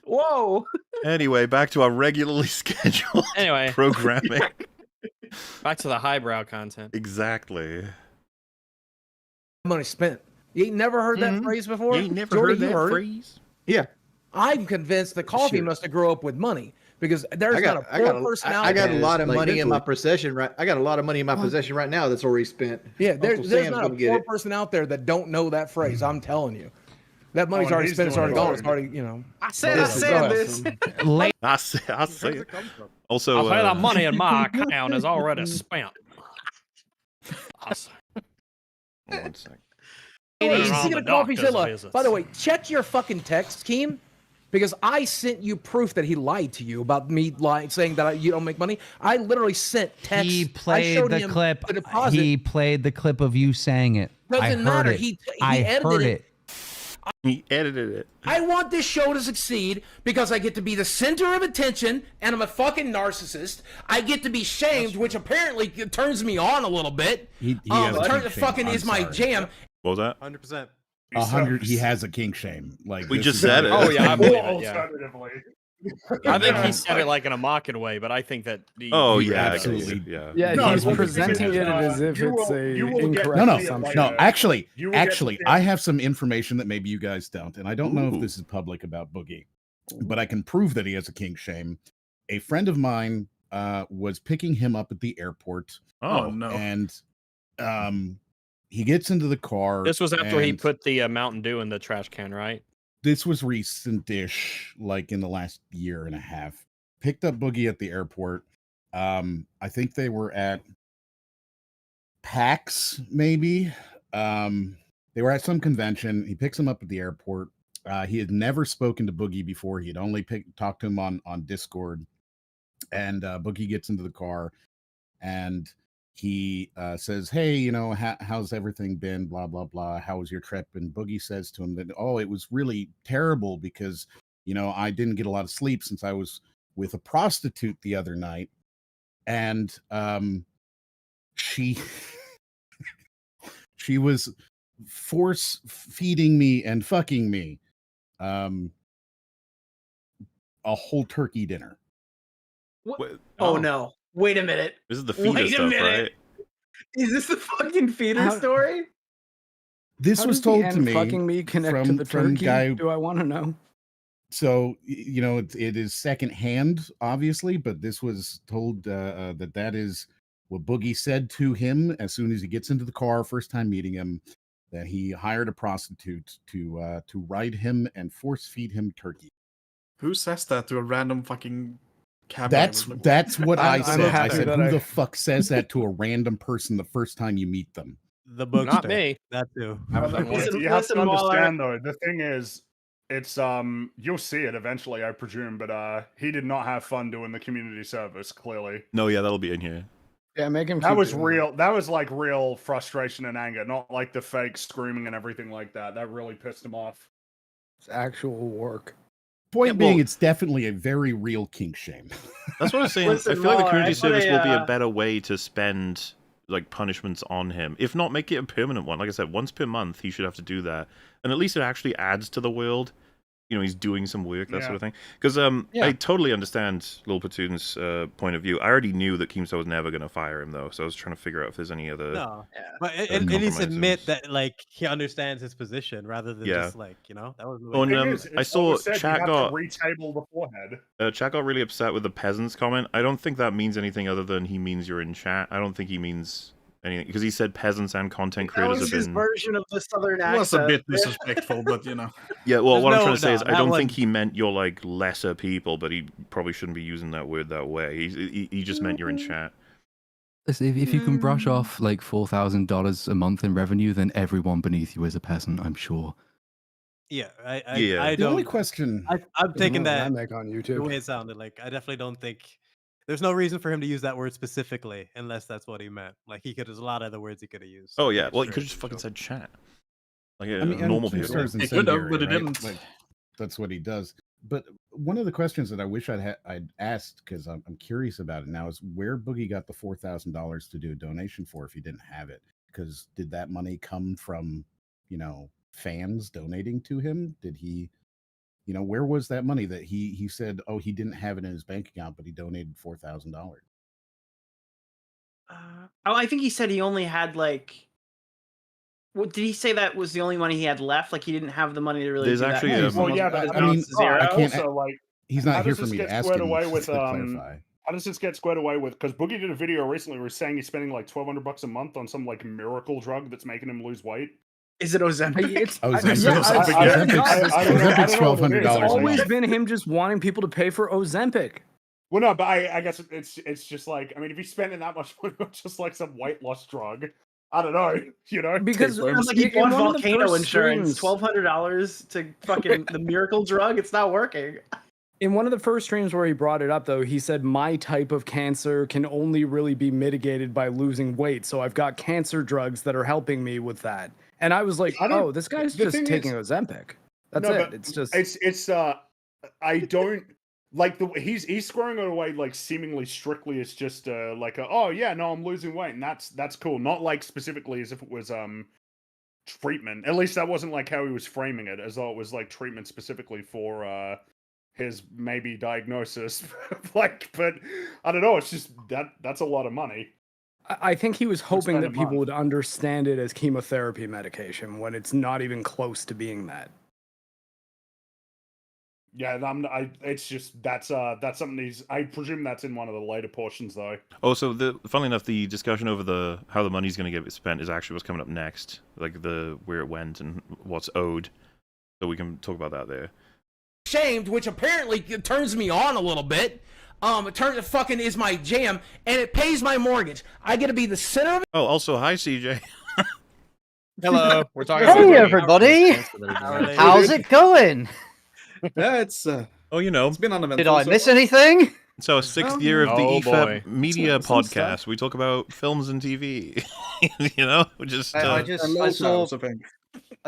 Whoa. Anyway, back to our regularly scheduled programming. Back to the highbrow content. Exactly. Money spent. You ain't never heard that phrase before? You ain't never Jordy, heard that heard phrase? Yeah. I'm convinced the coffee must have grew up with money because there's not a poor person out there. I got a lot of money in my possession right. I got a lot of money in my possession right now that's already spent. Yeah, there's not a poor person out there that don't know that phrase. I'm telling you. That money's already spent. It's already gone. It's already, you know. I said this. I say it. Also, I say that money in my account is already spent. One second. Speaking of CoffeeZilla, by the way, check your fucking text, Keem, because I sent you proof that he lied to you about me lying, saying that you don't make money. I literally sent text. He played the clip. He played the clip of you saying it. Doesn't matter. He edited it. He edited it. I want this show to succeed because I get to be the center of attention, and I'm a fucking narcissist. I get to be shamed, which apparently turns me on a little bit. He fucking is my jam. What was that? 100%. 100. He has a kink shame. Like we just said it. Oh yeah, I believe it. Yeah. I think he said it like in a mocking way, but I think that. Absolutely. Yeah, he's presenting it as if it's a incorrect assumption. No. Actually, I have some information that maybe you guys don't, and I don't know if this is public about Boogie, but I can prove that he has a kink shame. A friend of mine was picking him up at the airport. Oh no! And he gets into the car. This was after he put the Mountain Dew in the trash can, right? This was recent-ish, like in the last year and a half. Picked up Boogie at the airport. I think they were at PAX, maybe. They were at some convention. He picks him up at the airport. He had never spoken to Boogie before. He had only talked to him on Discord. And Boogie gets into the car, and he says, hey, you know, how's everything been? Blah, blah, blah. How was your trip? And Boogie says to him that, oh, it was really terrible because, you know, I didn't get a lot of sleep since I was with a prostitute the other night. And she was force feeding me and fucking me a whole turkey dinner. What? Oh no. Wait a minute. This is the feeder stuff, right? Is this the fucking feeder story? This was told to me. Fucking me connect to the turkey. Guy, do I want to know? So, you know, it is secondhand, obviously, but this was told that is what Boogie said to him as soon as he gets into the car, first time meeting him, that he hired a prostitute to ride him and force feed him turkey. Who says that to a random fucking cab? That's what I said. I said, who the fuck says that to a random person the first time you meet them? The bookster. Not me. That too. You have to understand, though. The thing is, it's you'll see it eventually, I presume. But he did not have fun doing the community service. Clearly. No, yeah, that'll be in here. Yeah, make him. That was real. That was like real frustration and anger, not like the fake screaming and everything like that. That really pissed him off. It's actual work. Point being, it's definitely a very real kink shame. That's what I'm saying. I feel like the community service will be a better way to spend like punishments on him. If not, make it a permanent one. Like I said, once per month, he should have to do that, and at least it actually adds to the world. You know, he's doing some work, that sort of thing. Because I totally understand Lil Platoon's point of view. I already knew that Keemstar was never going to fire him, though, so I was trying to figure out if there's any other. No, but at least admit that, like, he understands his position rather than just like, you know, that was. I saw chat got retable the forehead. Chat got really upset with the peasants comment. I don't think that means anything other than he means you're in chat. I don't think he means anything because he said peasants and content creators have been. His version of the southern accent. Was a bit disrespectful, but you know. Yeah, well, what I'm trying to say is, I don't think he meant you're like lesser people, but he probably shouldn't be using that word that way. He just meant you're in chat. Listen, if you can brush off like $4,000 a month in revenue, then everyone beneath you is a peasant, I'm sure. Yeah, I The don't. only question I'm taking that on YouTube. the way it sounded. Like, I definitely don't think. There's no reason for him to use that word specifically, unless that's what he meant. Like, there's a lot of other words he could have used. Oh yeah, well, he could have just fucking said chat. Like normal people. He could have, but he didn't. Like, that's what he does. But one of the questions that I wish I'd asked, because I'm curious about it now, is where Boogie got the $4,000 to do a donation for if he didn't have it? Because did that money come from, fans donating to him? Did he, where was that money that he said, oh, he didn't have it in his bank account, but he donated $4,000? I think he said he only had like. What did he say that was the only money he had left? Like he didn't have the money to really. There's do actually that. But I mean, I can't. Also, like, he's how not here does for this me to get ask squared him away with, to clarify. How does this get squared away with? Because Boogie did a video recently where he's saying he's spending like $1,200 a month on some like miracle drug that's making him lose weight. Is it Ozempic? Ozempic's $1,200. It's always been him just wanting people to pay for Ozempic. Well, no, but I guess it's just like, I mean, if he's spending that much money on just like some weight loss drug, I don't know, because like he bought volcano insurance, $1,200 to fucking the miracle drug. It's not working. In one of the first streams where he brought it up, though, he said, my type of cancer can only really be mitigated by losing weight. So I've got cancer drugs that are helping me with that. And I was like, oh, this guy's just taking Ozempic. That's it. It's just... I don't... Like, he's squaring it away, like, seemingly strictly as just, like, oh, yeah, no, I'm losing weight, and that's cool. Not, like, specifically as if it was, treatment. At least that wasn't, like, how he was framing it, as though it was, like, treatment specifically for, his maybe diagnosis. Like, but I don't know, it's just that's a lot of money. I think he was hoping that people would understand it as chemotherapy medication when it's not even close to being that. Yeah, it's just that's something I presume that's in one of the later portions though. Oh, so funnily enough, the discussion over how the money's going to get spent is actually what's coming up next, like where it went and what's owed. So we can talk about that there. Shamed, which apparently turns me on a little bit. It fucking is my jam, and it pays my mortgage. I get to be the center of it. Oh, also, hi, CJ. Hello. We're talking. Hey, everybody. How's it going? Yeah, it's. Oh, it's been uneventful. Did I miss anything? So, 6th year of the EFAP media podcast. We talk about films and TV. Just. I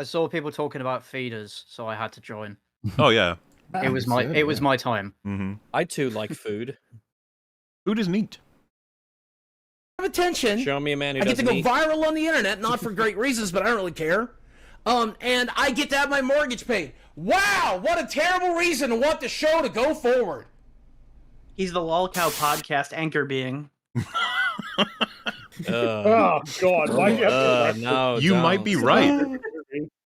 saw people talking about feeders, so I had to join. Oh yeah. It was my time. Mm-hmm. I too like food. Food is neat. Attention. Show me a man who I get to doesn't go eat. viral on the internet, not for great reasons, but I don't really care. And I get to have my mortgage paid. Wow, what a terrible reason to want the show to go forward. He's the Lolcow podcast anchor being. Oh God! Why you have to no, you might be right.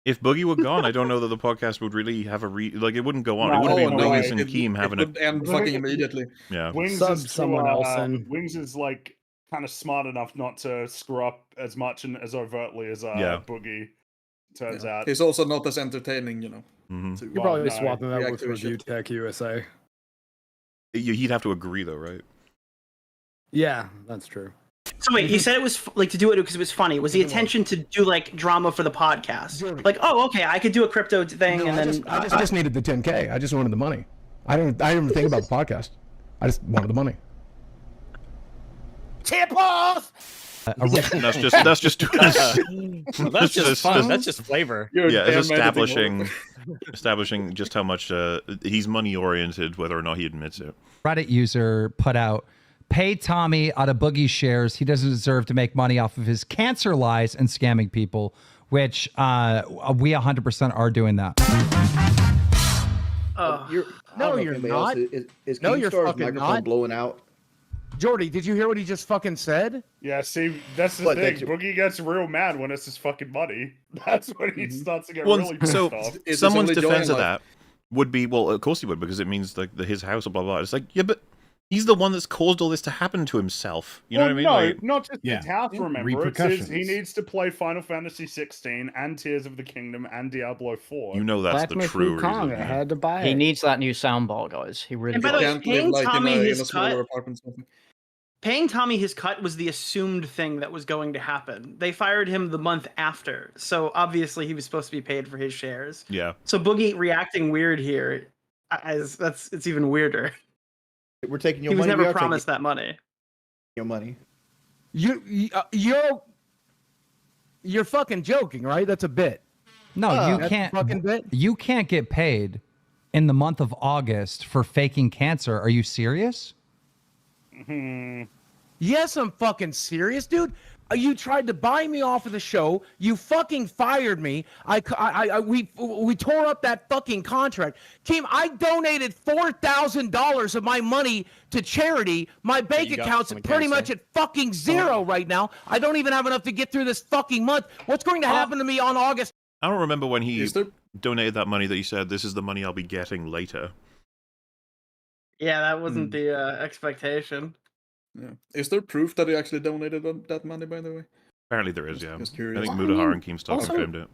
If Boogie were gone, I don't know that the podcast would really have it wouldn't go on. It wouldn't be Wings and Keem having it. And fucking immediately. Yeah. Wings is someone else. Wings is like kind of smart enough not to screw up as much and as overtly as Boogie. Turns out he's also not as entertaining, Mm-hmm. You're probably swapping that with Review Tech USA. He'd have to agree, though, right? Yeah, that's true. So wait, you said it was like to do it because it was funny. Was the intention to do like drama for the podcast? Like, oh, okay, I could do a crypto thing, and then I just needed the 10K. I just wanted the money. I didn't even think about the podcast. I just wanted the money. Tip off. That's just fun. That's just flavor. It's establishing just how much he's money oriented, whether or not he admits it. Reddit user put out, pay Tommy out of Boogie shares. He doesn't deserve to make money off of his cancer lies and scamming people, which we 100% are doing that. No, you're not. Is no, you're Keemstar's fucking microphone not. blowing out? Jordy, did you hear what he just fucking said? Yeah, see, that's the thing. Boogie gets real mad when it's his fucking money. That's when he starts to get really pissed off. Someone's defense of that would be, well, of course he would, because it means like his house or blah blah. It's like, yeah, but he's the one that's caused all this to happen to himself. You know what I mean? No, like, not just his house. Remember, it says he Repercussions. needs to play Final Fantasy 16 and Tears of the Kingdom and Diablo 4. you know that's the true reason. I had to buy He it. needs that new soundbar, guys. He really And by the way, does. paying Tommy his smaller cut. apartment. Paying Tommy his cut was the assumed thing that was going to happen. They fired him the month after, so obviously he was supposed to be paid for his shares. Yeah. So Boogie reacting weird here, it's even weirder. We're taking your He was money. never promised that money. Your money. You're fucking joking, right? That's a bit. No, you That's can't. a fucking bit. You can't get paid in the month of August for faking cancer. Are you serious? Yes, I'm fucking serious, dude. You tried to buy me off of the show. You fucking fired me. We tore up that fucking contract. Team, I donated $4,000 of my money to charity. My bank account's pretty much at fucking zero right now. I don't even have enough to get through this fucking month. What's going to happen to me on August? I don't remember when he donated that money that he said, this is the money I'll be getting later. Yeah, that wasn't the expectation. Yeah. Is there proof that he actually donated that money, by the way? Apparently there is, yeah. Just curious. I think Mudahar and Keemstar also- confirmed it.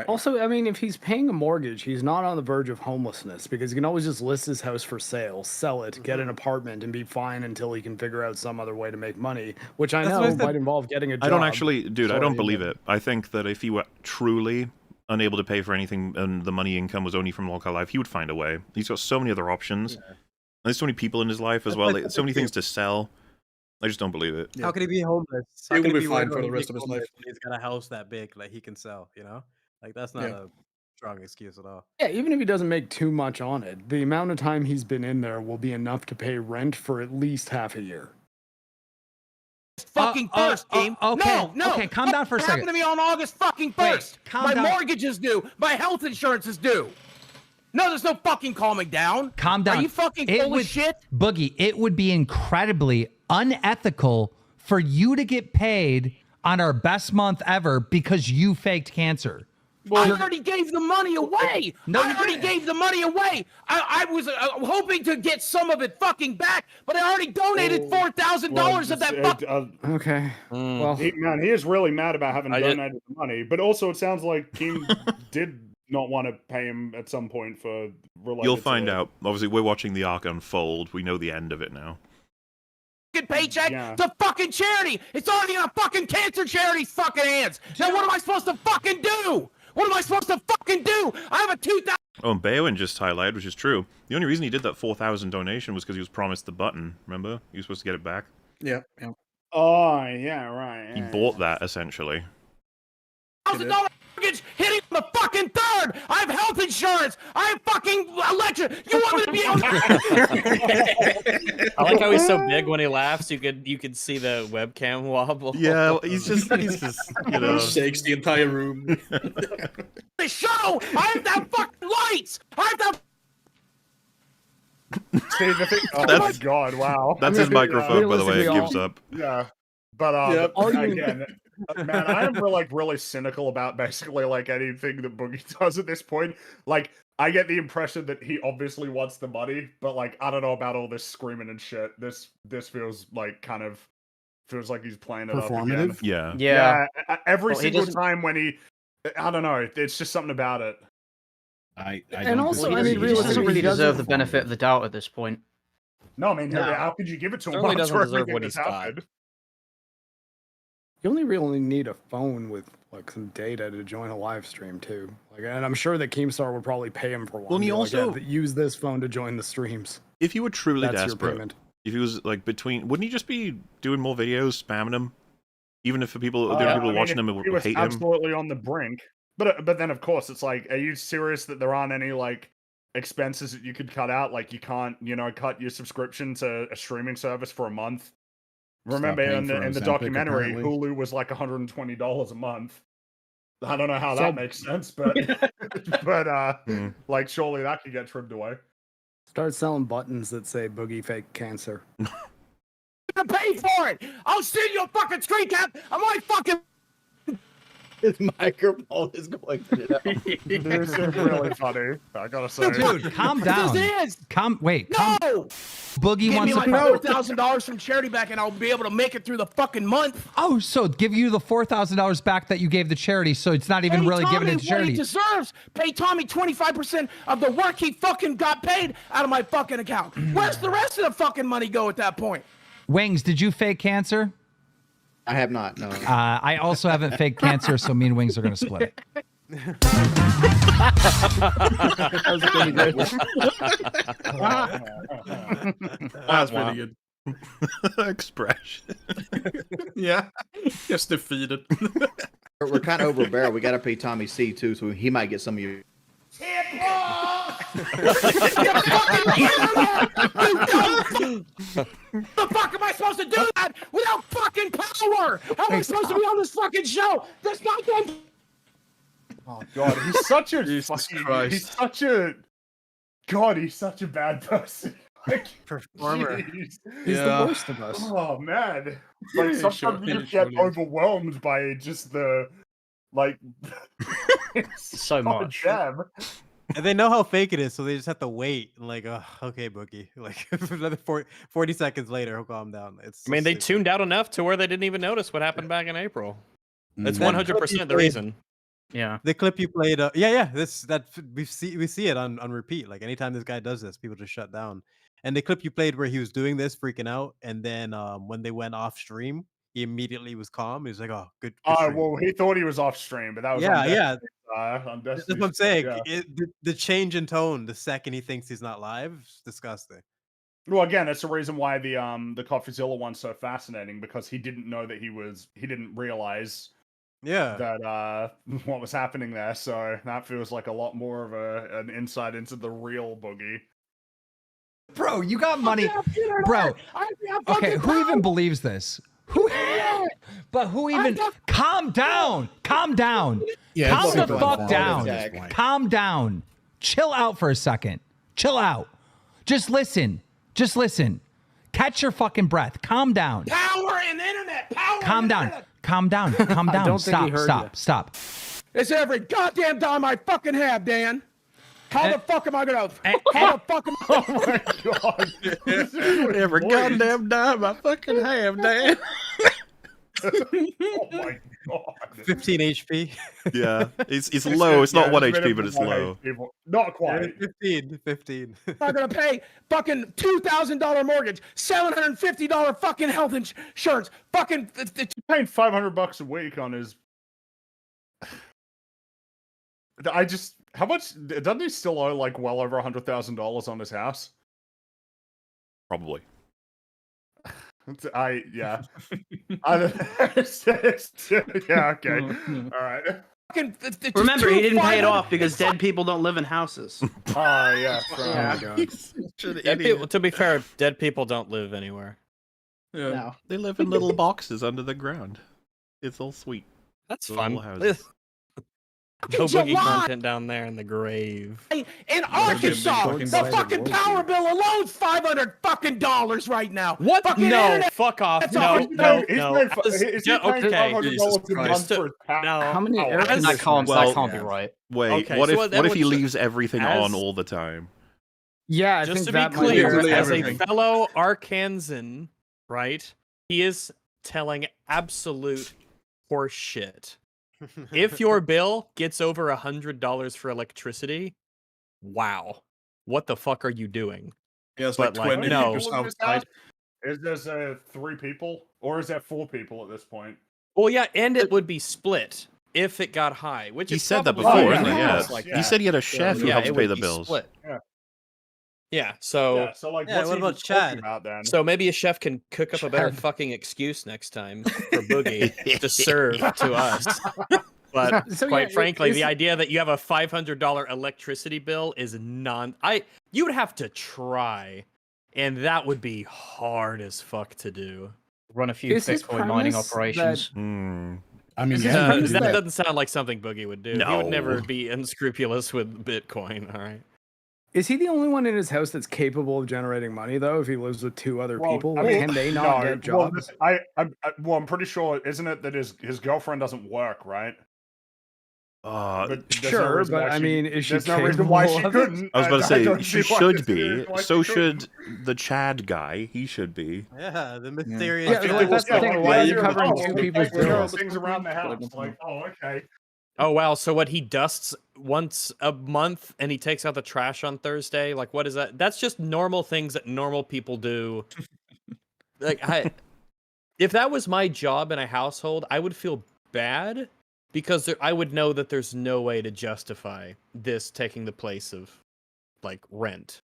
Also, I mean, if he's paying a mortgage, he's not on the verge of homelessness because he can always just list his house for sale, sell it, get an apartment, and be fine until he can figure out some other way to make money, which I know might involve getting a job. I don't actually, dude, I don't believe it. I think that if he were truly unable to pay for anything and the money income was only from local life, he would find a way. He's got so many other options. Yeah. There's so many people in his life as well. So many things to sell. I just don't believe it. Yeah. How can he be homeless? He will be fine for the rest of his life. He's got a house that big, like he can sell. You know, like that's not a strong excuse at all. Yeah, even if he doesn't make too much on it, the amount of time he's been in there will be enough to pay rent for at least half a year. Fucking first, team. Okay, No. Okay, calm down for a What second. happened to me on August fucking 1st? calm My down. mortgage is due. My health insurance is due. No, there's no fucking calming down. Calm down. Are you fucking full of shit? Boogie, it would be incredibly unethical for you to get paid on our best month ever because you faked cancer. I already gave the money away. I already gave the money away. I was hoping to get some of it fucking back, but I already donated $4,000 of that fucking... Okay. Well, he is really mad about having donated the money, but also it sounds like Kim did not want to pay him at some point for related. You'll find out. Obviously, we're watching the arc unfold. We know the end of it now. Paycheck to fucking charity. It's already in a fucking cancer charity's fucking hands. Now what am I supposed to fucking do? What am I supposed to fucking do? I have a 2,000. Oh, and Baywin just highlighted, which is true. The only reason he did that 4,000 donation was because he was promised the button. Remember? He was supposed to get it back. Yeah. Oh, yeah, right. He bought that, essentially. $1,000 mortgage hitting the fucking third. I have health insurance. I have fucking electric. You want me to be able I like how he's so big when he laughs. You could see the webcam wobble. Yeah, he's just you know, shakes the entire room. The show. I have that fucking lights. I have that. See, the thing, oh my god! Wow, that's his microphone, by the way. It gives up. Yeah, but again, man, I am really cynical about basically like anything that Boogie does at this point. Like, I get the impression that he obviously wants the money, but like, I don't know about all this screaming and shit. This feels like feels like he's playing it up again. Yeah. Every single time when I don't know. It's just something about it. I mean, he doesn't really deserve the benefit of the doubt at this point. No, I mean, how could you give it to him? Certainly doesn't deserve what he's got. You only really need a phone with like some data to join a live stream too. Like, and I'm sure that Keemstar would probably pay him for one. Well, and he also use this phone to join the streams. If you were truly That's desperate, if he was like wouldn't he just be doing more videos, spamming them? Even if people watching him would hate him. Absolutely on the brink. But then of course it's like, are you serious that there aren't any like expenses that you could cut out? Like you can't, cut your subscription to a streaming service for a month. Remember in the documentary, Hulu was like $120 a month. I don't know how that makes sense, but like surely that could get trimmed away. Start selling buttons that say "Boogie Fake Cancer." To pay for it. I'll send you a fucking screen cap. I might fucking. His microphone is going to This is really funny. I gotta say, dude, calm down. This is. Wait. No. Boogie Give wants me to like $4,000 from charity back, and I'll be able to make it through the fucking month. Oh, so give you the $4,000 back that you gave the charity, so it's not even really giving it to charity. What he deserves. Pay Tommy 25% of the work he fucking got paid out of my fucking account. Where's the rest of the fucking money go at that point? Wings, did you fake cancer? I have not, no. I also haven't faked cancer, so me and Wings are going to split it. That's pretty good. Expression. Yeah, just defeated. We're kind of over a barrel. We got to pay Tommy C too, so he might get some of you. The fuck am I supposed to do that without fucking power? How am I supposed to be on this fucking show? This goddamn. Oh god, he's such a Jesus fucking. Christ. He's such a. God, he's such a bad person. Like, Performer. jeez. He's the worst of us. Oh man, like sometimes you just get overwhelmed by just the, like, so much. Damn. And they know how fake it is, so they just have to wait. Like, okay, Boogie. Like another 40 seconds later, he'll calm down. It's. I mean, they tuned out enough to where they didn't even notice what happened back in April. It's 100% the reason. Yeah. The clip you played. Yeah. We see it on repeat. Like anytime this guy does this, people just shut down. And the clip you played where he was doing this, freaking out, and then when they went off stream, he immediately was calm. He was like, "Oh, good." Well, he thought he was off stream, but that was on That's what I'm saying. The change in tone the second he thinks he's not live, is disgusting. Well, again, that's the reason why the CoffeeZilla one's so fascinating, because he didn't know that he didn't realize that what was happening there. So that feels like a lot more of an insight into the real Boogie. Bro, you got money, bro. Okay, who even believes this? Who even? Calm down. Calm down. Yeah, calm the super fuck informative down. at this point. Calm down. Chill out for a second. Chill out. Just listen. Just listen. Catch your fucking breath. Calm down. Power and internet. Power. Calm down. Calm down. Calm I down. don't think he heard Stop. It's every goddamn dime I fucking have, Dan. How the fuck am I gonna? How the fuck am I? Oh my god! Every goddamn dime I fucking have, Dan. Oh my god! 15 HP. Yeah, it's low. It's not 1 HP, but it's low. Not quite. 15. I'm not gonna pay fucking $2,000 mortgage, $750 fucking health insurance, fucking. Paying $500 a week on his. How much? Doesn't he still owe like well over $100,000 on his house? Probably. Yeah. Yeah. Okay. All right. Remember, he didn't pay it off because dead people don't live in houses. Oh yeah. To be fair, dead people don't live anywhere. Yeah. No. They live in little boxes under the ground. It's all sweet. That's little fun. houses. No Boogie content down there in the grave. In Arkansas, the fucking power bill alone's $500 fucking right now. What? Fucking No, internet. fuck off. That's No. all. How many air that can't be right. Wait, Okay, what so if he leaves everything on all the time? Yeah, I just think to that be might clear, be as a everything. fellow Arkansan, right? He is telling absolute horse shit. If your bill gets over $100 for electricity, wow, what the fuck are you doing? Yeah, it's like 20 meters outside. Is there 3 people, or is that 4 people at this point? Well, yeah, and it would be split if it got high. Which He is said that probably before, why didn't he? it Yeah. was like He that. said he had a chef who helps it pay would the be bills. split. Yeah. Yeah, so like, Yeah, what's what he about even talking Chad? about then? So maybe a chef can cook up a better fucking excuse next time for Boogie to serve to us. But So, quite yeah, frankly, the it's- idea that you have a $500 electricity bill is you would have to try, and that would be hard as fuck to do. Run a few Is his Bitcoin mining premise operations. I mean, Is yeah, his premise That doesn't sound like something Boogie would do. He No. would never be unscrupulous with Bitcoin. All right. Is he the only one in his house that's capable of generating money, though? If he lives with 2 other Well, people, I mean, can they not no, get jobs? I'm pretty sure, isn't it that his girlfriend doesn't work, right? But there's no Sure, reason but why I mean, is she there's no reason why she capable of it? couldn't. I was about to I don't say, she see why should there's be. reason why So she couldn't. should the Chad guy. He should be. Yeah, the mysterious. Yeah, like, that's the thing. Why are you covering 2 people's bills? Things around the house, like, oh, okay. Oh wow! So what, he dusts once a month and he takes out the trash on Thursday? Like, what is that? That's just normal things that normal people do. Like, if that was my job in a household, I would feel bad because I would know that there's no way to justify this taking the place of like rent.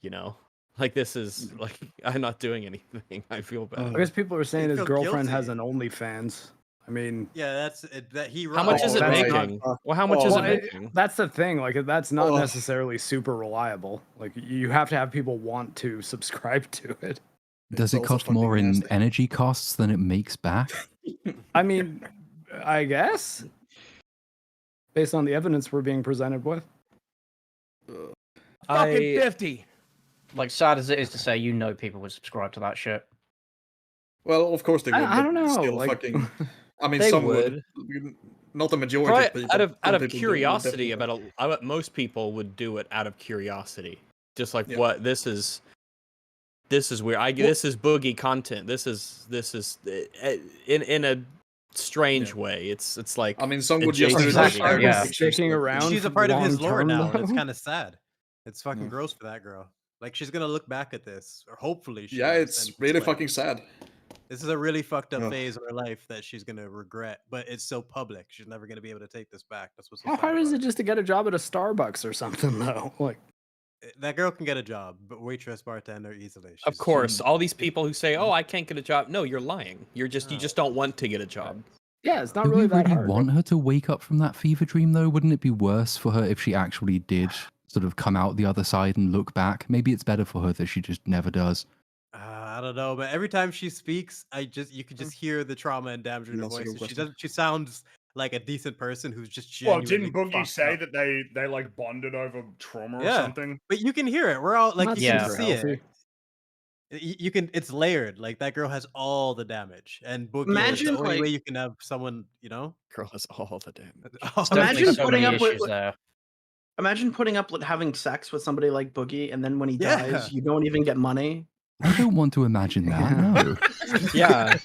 You know, like this is like I'm not doing anything. I feel bad. I guess people are saying You his feel girlfriend guilty. has an OnlyFans. I mean, yeah, that's it. That he. How much is it making? Well, how much is it making? That's the thing. Like, that's not necessarily super reliable. Like, you have to have people want to subscribe to it. Does it cost more in energy costs than it makes back? I mean, I guess based on the evidence we're being presented with. Fucking 50. Like, sad as it is to say, people would subscribe to that shit. Well, of course they would. I don't know. Still Like, fucking. I mean, they some would. Not the majority of Probably people. out of Some people curiosity, do, I bet most people would do it out of curiosity. Just like what this is weird. This is boogie content. This is in a strange way. It's like, I mean, some would just sticking around. She's a part of his lore now, and it's though. kind of sad. It's fucking gross for that girl. Like, she's gonna look back at this, or hopefully she Yeah, does, it's and really like, fucking sad. This is a really fucked up phase of her life that she's gonna regret, but it's so public. She's never gonna be able to take this back. That's what's so How sad hard about is it just to get a job at a Starbucks or something, though? Like, that girl can get a job, but waitress, bartender easily. of course, all these people who say, "Oh, I can't get a job." No, you're lying. You just don't want to get a job. Yeah, it's not Do really we that really hard. want her to wake up from that fever dream, though? Wouldn't it be worse for her if she actually did sort of come out the other side and look back? Maybe it's better for her that she just never does. I don't know, but every time she speaks, you can just hear the trauma and damage in her voice. She sounds like a decent person who's just genuinely. Well, didn't Boogie say that they like bonded over trauma or something? But you can hear it. We're all like, you can see healthy. it. You can. It's layered. Like, that girl has all the damage, and Boogie is Imagine, the only like- way you can have someone. Girl has all the damage. Imagine putting up with. Imagine putting up with having sex with somebody like Boogie, and then when he dies, you don't even get money. I don't want to imagine that. No. Yeah.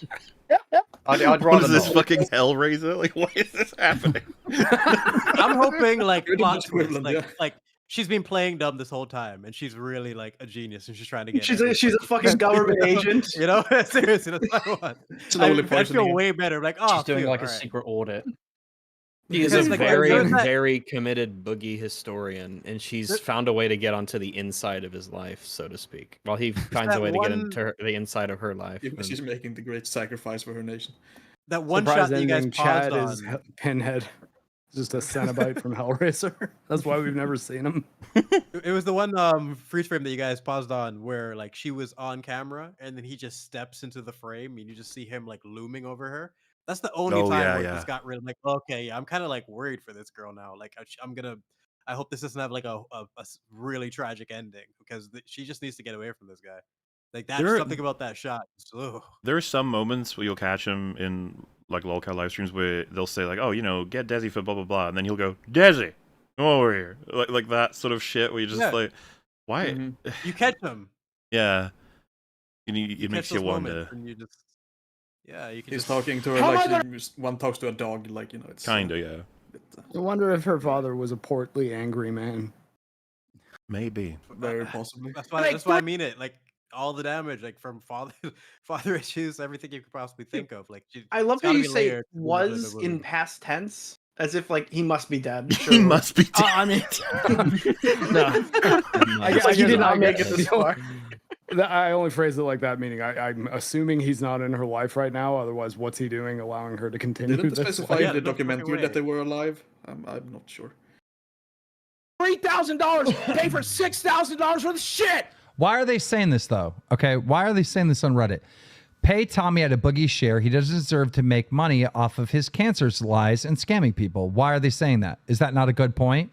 I'd What rather is this not. fucking Hellraiser? Like, why is this happening? I'm hoping like Good plot twist, equivalent, like she's been playing dumb this whole time, and she's really like a genius, and she's trying to get. She's a fucking government agent. You know, seriously, that's what I want. Slowly I poisoning feel it. way better. Like, oh, She's doing phew, like a all right. secret audit. He is a Because, like, very, there's that- very committed Boogie historian, and she's found a way to get onto the inside of his life, so to speak. While he finds a that way to get one- into the inside of her life. Even she's making the great sacrifice for her nation. That one Surprise shot that you guys ending, paused Chad on. is Pinhead. Just a Cenobite from Hellraiser. That's why we've never seen him. It was the one freeze frame that you guys paused on, where like she was on camera, and then he just steps into the frame, and you just see him like looming over her. That's the only Oh, time yeah, where yeah. this got really like, okay, I'm kind of like worried for this girl now. Like, I hope this doesn't have like a really tragic ending, because she just needs to get away from this guy. Like, that's There- something about that shot. Ugh. There are some moments where you'll catch him in like lolcat live streams where they'll say like, "Oh, get Desi for blah blah blah," and then he'll go, "Desi, come over here," like that sort of shit where you just Yeah. like, why? Mm-hmm. You catch him. Yeah, and it You makes catch you those wonder. moments, and you just, yeah, you can. He's just... talking to her How am I like one talks to a dog, like it's Kinda, yeah. I wonder if her father was a portly, angry man. Maybe. very possibly. That's why I mean it. Like, all the damage, like from father issues, everything you could possibly think of. Like, I love it's how gotta you be say layered. was in past tense, as if like he must be dead. He must be dead. I mean, no. Like he did not make it this far. I only phrased it like that, meaning I'm assuming he's not in her life right now. Otherwise, what's he doing, allowing her to continue Didn't this? specify life? in the documentary that they were alive. I'm not sure. $3,000, pay for $6,000 worth of shit. Why are they saying this though? Okay, why are they saying this on Reddit? Pay Tommy at a Boogie share. He doesn't deserve to make money off of his cancer's lies and scamming people. Why are they saying that? Is that not a good point?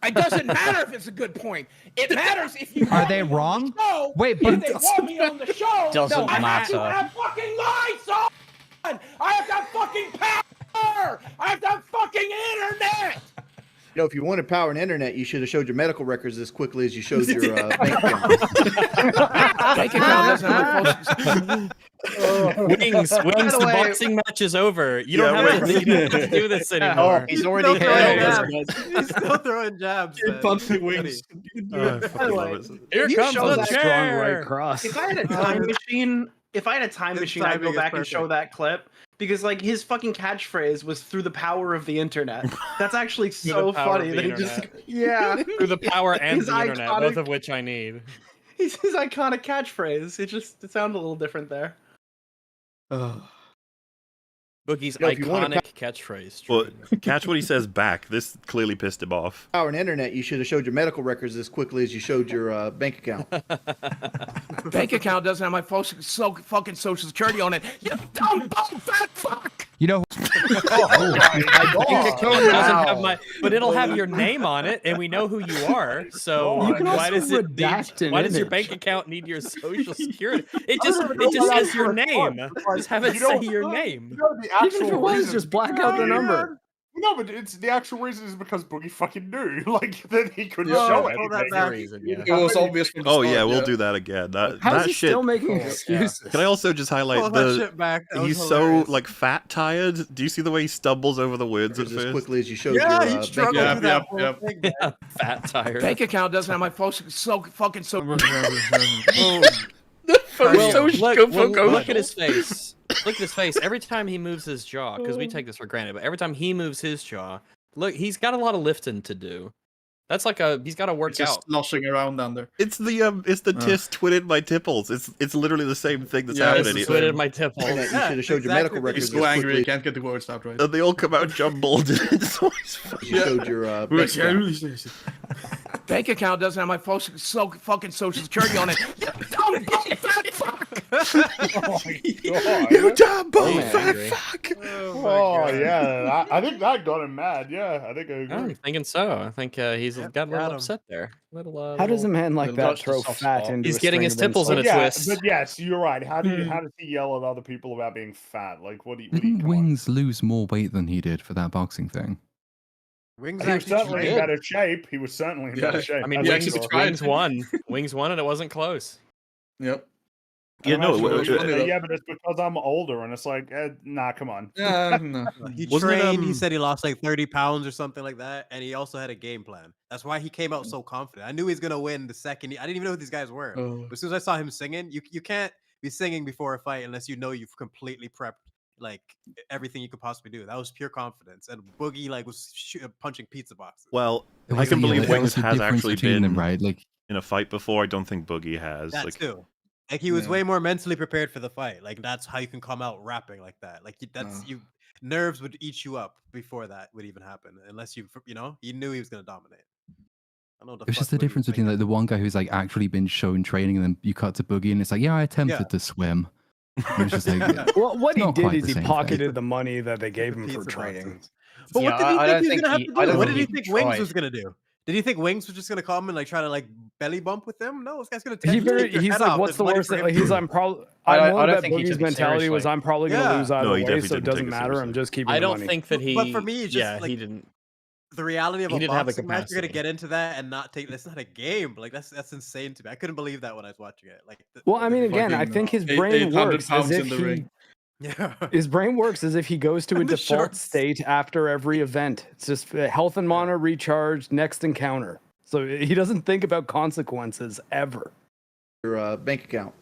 It doesn't matter if it's a good point. It matters if you Are want they me on wrong? the show. Wait, but if they want me on the show, Doesn't I have to matter. have fucking lights on. I have to have fucking power. I have to have fucking internet. If you wanted power and internet, you should have showed your medical records as quickly as you showed your bank account. Bank account doesn't have Wings, the boxing match is over. You don't have to do this anymore. Oh, he's already He's still throwing jabs. Keep pumping Wings. I By the fucking way, love it. Here You comes show the that strong chair. right cross. If I had a time machine, I'd go timing is back and show perfect. that clip, because like his fucking catchphrase was "through the power of the internet." That's actually so power of funny the that he just internet. yeah Through the power and His the internet, iconic- both of which I need. His iconic catchphrase. It sounded a little different there. Boogie's iconic catchphrase. Well, catch what he says back. This clearly pissed him off. Power and internet, you should have showed your medical records as quickly as you showed your bank account. Bank account doesn't have my fucking social security on it. You dumb bum fat fuck. You know. But it'll have your name on it, and we know who you are. So why does your bank account need your social security? It just says your name. Just have it say your name. Even if it was, just black out the number. No, but it's the actual reason is because Boogie fucking knew, like, that he couldn't show it. It was obvious from the start, yeah, we'll do that again. How's he shit. still making excuses? Can I also just highlight he's so like fat tired? Do you see the way he stumbles over the words at first? As quickly as you showed Yeah, your he struggled bank with that whole thing. Fat tired. Bank account doesn't have my fucking Look at his face. Look at his face. Every time he moves his jaw, because we take this for granted, but every time he moves his jaw, look, he's got a lot of lifting to do. That's like he's got to work just out. sloshing around down there. It's the tisk twitted my tipples. It's literally the same thing that's happening. It's twitted my tipples. You should have showed your medical records. He's so angry, he can't get the words out right. And they all come out jumbled. It's always funny. You showed your bank account. Bank account doesn't have my fucking social security on it. You dumb bum fat fuck. Oh my god! You dumb bum fat fuck! Oh yeah, I think that got him mad. Yeah, I think I agree. I'm thinking so. I think he's got a little upset there. How does a man like that throw fat into? He's getting his tipples in a twist. But yes, you're right. How does he yell at other people about being fat? Like, what do you? Didn't Wings lose more weight than he did for that boxing thing? Wings he was certainly in better shape. He was certainly in better shape. I mean, Wings won. Wings won, and it wasn't close. Yep. Yeah, no. Yeah, but it's because I'm older, and it's like, nah, come on. No. He trained. He said he lost like 30 pounds or something like that, and he also had a game plan. That's why he came out so confident. I knew he was gonna win the second. I didn't even know who these guys were. But as soon as I saw him singing, you can't be singing before a fight unless you know you've completely prepped like everything you could possibly do. That was pure confidence, and Boogie like was punching pizza boxes. Well, I can believe Wings has actually been them, right? Like in a fight before. I don't think Boogie has. That like, too. Like he was way more mentally prepared for the fight. Like that's how you can come out rapping like that. Like nerves would eat you up before that would even happen, unless you knew he was gonna dominate. I know it's just the difference between like the one guy who's like actually been shown training, and then you cut to Boogie, and it's like, yeah, I attempted to swim. It's just like, well, what he did is he pocketed the money that they gave him for training. But what did he think he was gonna have to do? What did he think Wings was gonna do? Did he think Wings was just gonna come and like try to like belly bump with him? No, this guy's gonna take he's like, what's the worst thing? He's I'm probably I don't think Boogie's mentality was I'm probably gonna lose either way, so it doesn't matter. I'm just keeping. I don't money. think that he. But for me, just he didn't. The reality of a boxing match, you're gonna capacity. get into that and not take. That's not a game. Like that's insane to me. I couldn't believe that when I was watching it. Like, well, I mean, again, I think his brain works as if he. His brain works as if he goes to a default state after every event. It's just health and mana recharge, next encounter. So he doesn't think about consequences ever. Your bank account.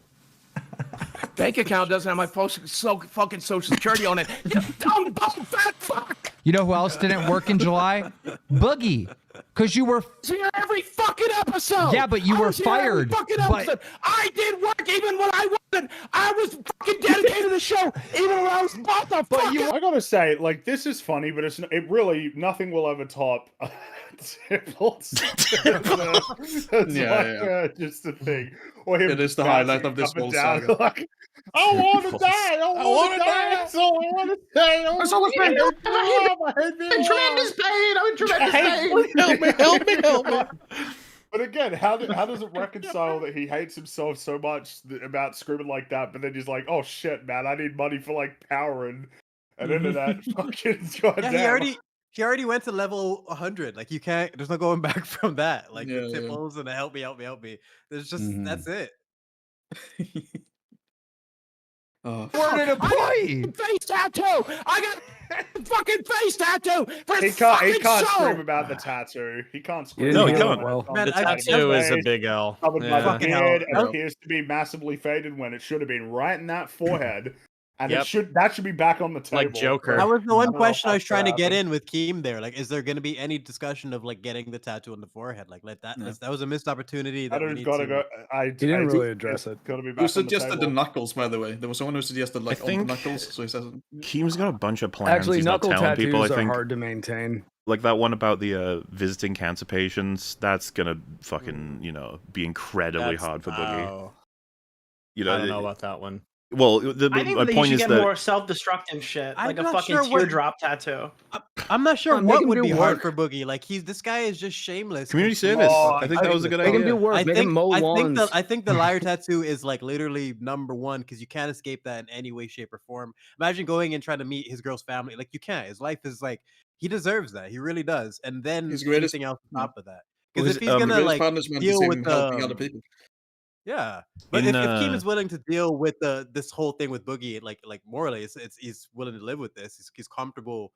Bank account doesn't have my fucking social security on it. You dumb bum fat fuck. You know who else didn't work in July? Boogie. Because you were here every fucking episode. Yeah, but you were fired. Fucking episode. I did work even when I wasn't. I was fucking dedicated to the show, even when I was what the fuck. I gotta say, like, this is funny, but it really nothing will ever top Tipples. Just a thing. Or him it is the highlight of this whole saga. Like, I want to die. I want to die. That's all I want to say. I'm so afraid. I'm in tremendous pain. I'm in tremendous pain. Help me. But again, how does it reconcile that he hates himself so much about screaming like that, but then he's like, oh shit, man, I need money for like power and internet. Fucking goddamn. He already went to level 100. Like you can't. There's no going back from that. Like the tipples and the help me. There's just that's it. We're an employee. Face tattoo. I got fucking face tattoo. He can't scream about the tattoo. He can't scream. No, he can't. Well, the tattoo is a big L. Covered by the beard and appears to be massively faded when it should have been right in that forehead. And that should be back on the table. Like Joker. That was the one question I was trying to get in with Keem there. Like, is there going to be any discussion of like getting the tattoo on the forehead? Like, that was a missed opportunity. That He didn't really address it. Gotta be back Who suggested on the the knuckles? By the way, there was someone who suggested like on the knuckles. So he says Keem's got a bunch of plans. Actually, He's knuckle not telling tattoos people. I are think hard to maintain. like that one about the visiting cancer patients. That's gonna fucking be incredibly hard for Boogie. I don't know about that one. Well, I think my that you point should is get that more self-destructive shit, I'm like a not fucking sure what- teardrop tattoo. I'm not sure Make what him would do be hard work. for Boogie. Like this guy is just shameless. community service. I think that was a good Make idea. him do work. Make him mow lawns. I think the liar tattoo is like literally number one because you can't escape that in any way, shape, or form. Imagine going and trying to meet his girl's family. Like you can't. His life is like he deserves that. He really does. And then His greatest- anything else on top of that. Well, Because if he's his gonna greatest like punishment is deal him with helping other people. Yeah, but In, if Keem is willing to deal with this whole thing with Boogie, like morally, it's he's willing to live with this. He's comfortable,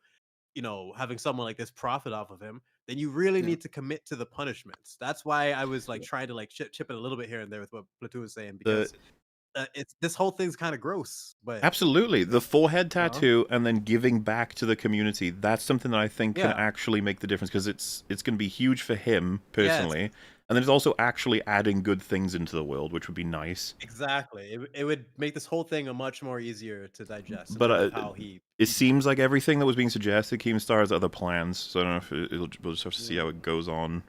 having someone like this profit off of him. Then you really need to commit to the punishments. That's why I was like trying to like chip it a little bit here and there with what Platoon was saying because it's this whole thing's kind of gross. But Absolutely, the forehead tattoo and then giving back to the community. That's something that I think can Yeah. actually make the difference because it's going to be huge for him personally. And then it's also actually adding good things into the world, which would be nice. exactly, it would make this whole thing a much more easier to digest. in But terms of how it seems like everything that was being suggested, Keemstar has other plans. So I don't know if we'll just have to see how it goes on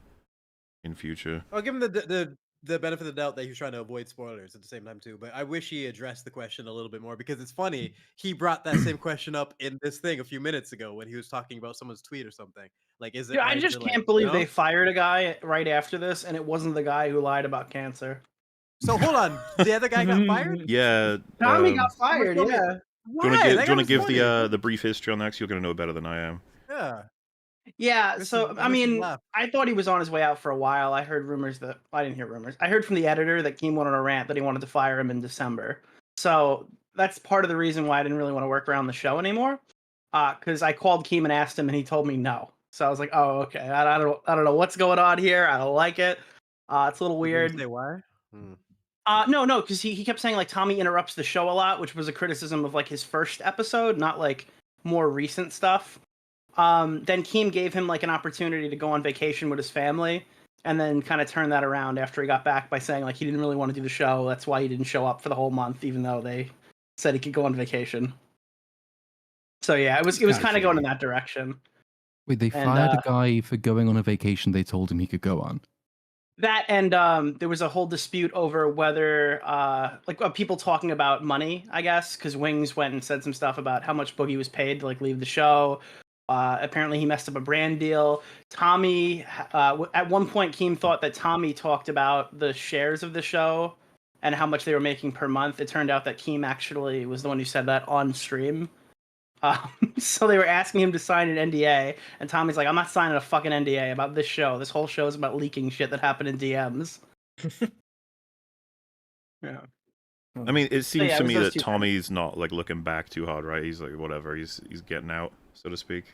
in future. I'll give him the benefit of the doubt that he was trying to avoid spoilers at the same time too. But I wish he addressed the question a little bit more because it's funny. He brought that same question up in this thing a few minutes ago when he was talking about someone's tweet or something. Like, is it? Dude, I right just to, like, can't believe they fired a guy right after this, and it wasn't the guy who lied about cancer. So hold on, the other guy got fired. Yeah. Tommy got fired. Yeah. Do you want to give the brief history on that? 'Cause you're going to know better than I am. Yeah. Yeah, This so is- I this is mean, left. I thought he was on his way out for a while. I heard rumors that I didn't hear rumors. I heard from the editor that Keem went on a rant that he wanted to fire him in December. So that's part of the reason why I didn't really want to work around the show anymore. Because I called Keem and asked him, and he told me no. So I was like, oh, okay. I don't know what's going on here. I don't like it. It's a little weird. Say why? No, because he kept saying like Tommy interrupts the show a lot, which was a criticism of like his first episode, not like more recent stuff. Then Keem gave him like an opportunity to go on vacation with his family, and then kind of turned that around after he got back by saying like he didn't really want to do the show. That's why he didn't show up for the whole month, even though they said he could go on vacation. So yeah, it was kind of going in that direction. Wait, they fired a guy for going on a vacation they told him he could go on. That and there was a whole dispute over whether people talking about money, I guess, because Wings went and said some stuff about how much Boogie was paid to like leave the show. Apparently he messed up a brand deal. Tommy, at one point, Keem thought that Tommy talked about the shares of the show and how much they were making per month. It turned out that Keem actually was the one who said that on stream. So they were asking him to sign an NDA, and Tommy's like, I'm not signing a fucking NDA about this show. This whole show is about leaking shit that happened in DMs. Yeah. I mean, it seems to me that two Tommy's not like looking back too hard, right? He's like whatever. He's getting out, so to speak.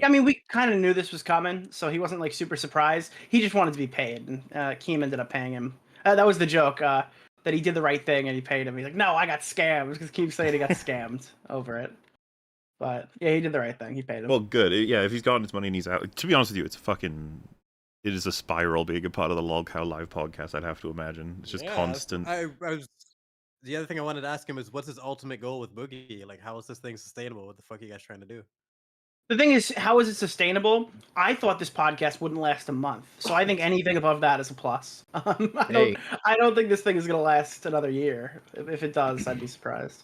I mean, we kind of knew this was coming, so he wasn't like super surprised. He just wanted to be paid, and Keem ended up paying him. That was the joke, that he did the right thing and he paid him. He's like, no, I got scammed, because Keem saying he got scammed over it. But yeah, he did the right thing. He paid him. Well, good. Yeah, if he's gotten his money and he's out. To be honest with you, it is a spiral being a part of the Log Cow Live podcast. I'd have to imagine it's just constant. The other thing I wanted to ask him is, what's his ultimate goal with Boogie? Like, how is this thing sustainable? What the fuck are you guys trying to do? The thing is, how is it sustainable? I thought this podcast wouldn't last a month, so I think anything above that is a plus. I don't think this thing is going to last another year. If it does, I'd be surprised.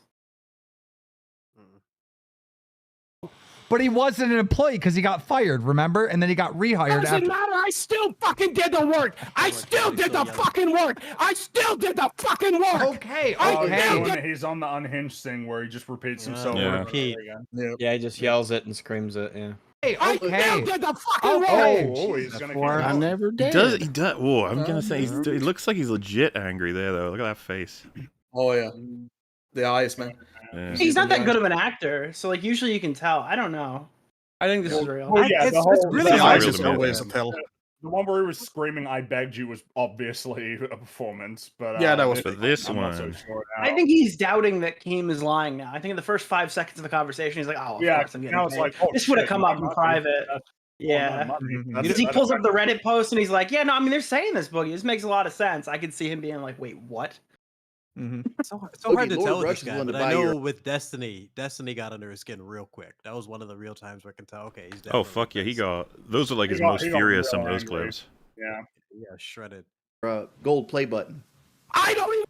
But he wasn't an employee because he got fired, remember? And then he got rehired Doesn't matter. I still fucking did the work. I still did the fucking work. I still did the fucking work. Okay. He's on the unhinged thing where he just repeats himself. Yeah. over and Repeat. over again. Yeah, he just yells it and screams it. Yeah. Hey, I still did the fucking work. Oh, he's gonna get I out. never did. He does. Oh, I'm gonna say he looks like he's legit angry there, though. Look at that face. Oh yeah, the eyes, man. Yeah. He's not that good of an actor, so like usually you can tell. I don't know. I think this is real. Well, yeah, It's really the eyes real is to me. always a tell. The one where he was screaming, "I begged you," was obviously a performance, but yeah, that was for this I'm one. not so sure now. I think he's doubting that Keem is lying now. I think in the first 5 seconds of the conversation, he's like, "Oh, of course I'm getting now it's paid. like, oh, this would have shit, come my up in money. private." Yeah, because he pulls up the Reddit post and he's like, "Yeah, no, I mean they're saying this, Boogie. This makes a lot of sense." I could see him being like, "Wait, what?" So hard to Lord tell with Rush this is guy, willing to but I buy know your- with Destiny got under his skin real quick. That was one of the real times where I can tell. Okay, he's Oh definitely fuck yeah, he got those are like He his got- most he got furious. real Some of those angry. clips. Yeah. yeah shredded. Gold play button. I don't even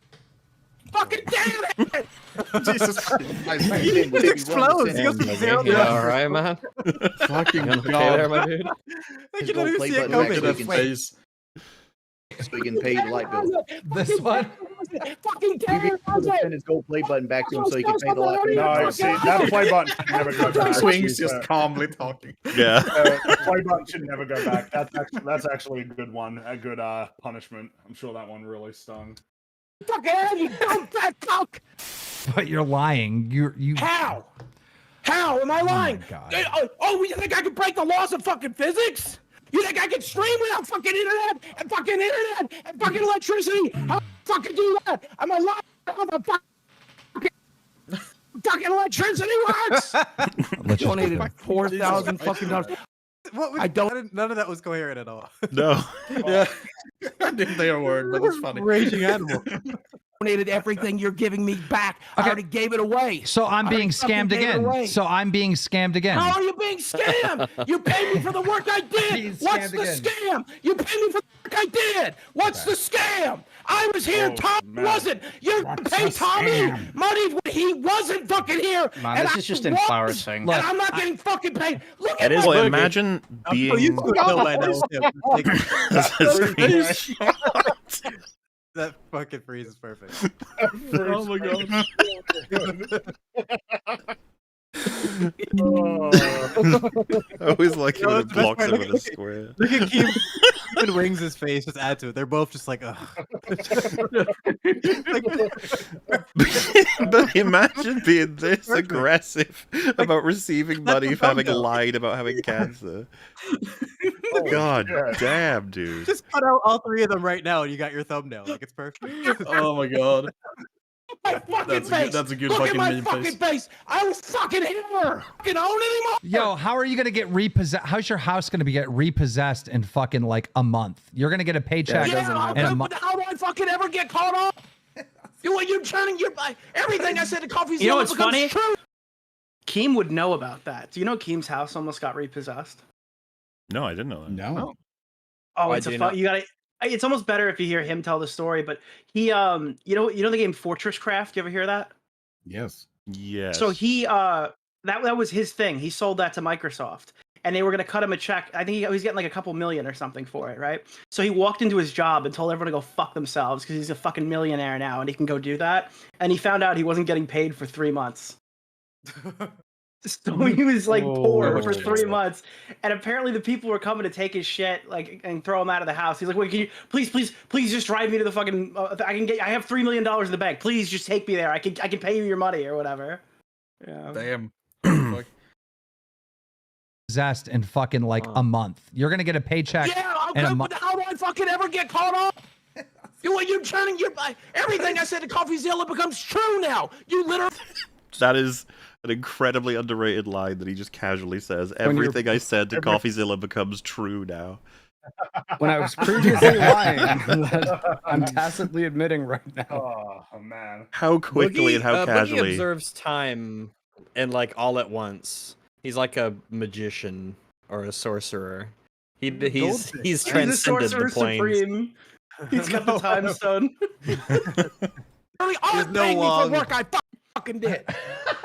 fucking damn it! Jesus Christ. He explodes. He goes from 0 to all right, man. Fucking You okay god. there, my dude? I His can gold even play see it button coming. back so he can Face. so he can pay the light bill. This one? Fucking You damn can send his gold play button back to him so he can pay the light bill. No, see, that play button should never go back. Swings Jeez, just calmly talking. Yeah. The play button should never go back. That's actually a good one, a good punishment. I'm sure that one really stung. fucking head, you dumb fat fuck! But you're lying. You. How? How am I lying? God. Oh, you think I can break the laws of fucking physics? You think I can stream without fucking internet and fucking electricity? How the fuck can do that? Am I lying? How the fucking electricity works? Donated $4,000 fucking dollars. What was, I don't. None of that was coherent at all. No. Yeah. I didn't say a word, but it's funny. Raging animal. Donated everything you're giving me back. I already gave it away. So I'm being scammed again. How are you being scammed? You paid me for the work I did. What's the scam? You paid me for the work I did. What's the scam? I was here. Tom wasn't. You're gonna pay Tommy money when he wasn't fucking here. Man, and this I is just was, embarrassing. And I'm not getting fucking paid. Look It at is. my Well, imagine being. That fucking freeze is perfect. Oh my god. I always like it when it blocks him in a square. Look at Keem and Wings' face. Just add to it. They're both just like, ugh. But imagine being this aggressive about receiving money for having lied about having cancer. God damn, dude. Just cut out all three of them right now, and you got your thumbnail. Like it's perfect. Oh my god. my fucking That's face. a good Look fucking at my meme fucking face. I was fucking here. Fucking own anymore. Yo, how are you gonna get repossessed? How's your house gonna get repossessed in fucking like a month? You're gonna get a paycheck in a month. How do I fucking ever get caught up? You're turning your everything I said to Coffee. You know what's becomes funny? True. Keem would know about that. Do you know Keem's house almost got repossessed? No, I didn't know that. No. Oh, it's a fun. You gotta. It's almost better if you hear him tell the story. But he, you know the game Fortress Craft. You ever hear that? Yes. Yes. So he, that was his thing. He sold that to Microsoft, and they were gonna cut him a check. I think he was getting like a couple million or something for it, right? So he walked into his job and told everyone to go fuck themselves because he's a fucking millionaire now and he can go do that. And he found out he wasn't getting paid for 3 months. So he was like poor for 3 months, and apparently the people were coming to take his shit, like, and throw him out of the house. He's like, "Wait, can you please just drive me to the fucking? I have $3 million in the bank. Please just take me there. I can pay you your money or whatever." Yeah. Damn. Possessed in fucking like a month. You're gonna get a paycheck in a month. How do I fucking ever get caught up? You're turning your everything I said to CoffeeZilla becomes true now. You literally. That is an incredibly underrated line that he just casually says. Everything I said to CoffeeZilla becomes true now. When I was previously lying, I'm tacitly admitting right now. Oh man! How quickly and how Boogie casually. observes time and like all at once. He's like a magician or a sorcerer. He's transcended the planes. Supreme. He's got the time stone. There's no for work I fucking did.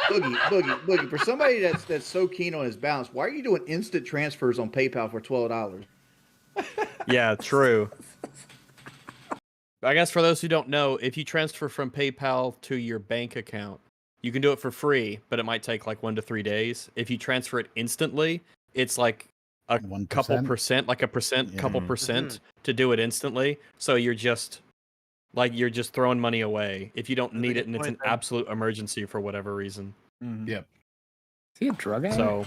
Boogie. For somebody that's so keen on his balance, why are you doing instant transfers on PayPal for $12? Yeah, true. I guess for those who don't know, if you transfer from PayPal to your bank account, you can do it for free, but it might take like 1 to 3 days. If you transfer it instantly, it's like a 1%? couple percent, like a percent, couple percent to do it instantly. So you're just throwing money away if you don't need it and it's an absolute emergency for whatever reason. Yep. Is he a drug addict? So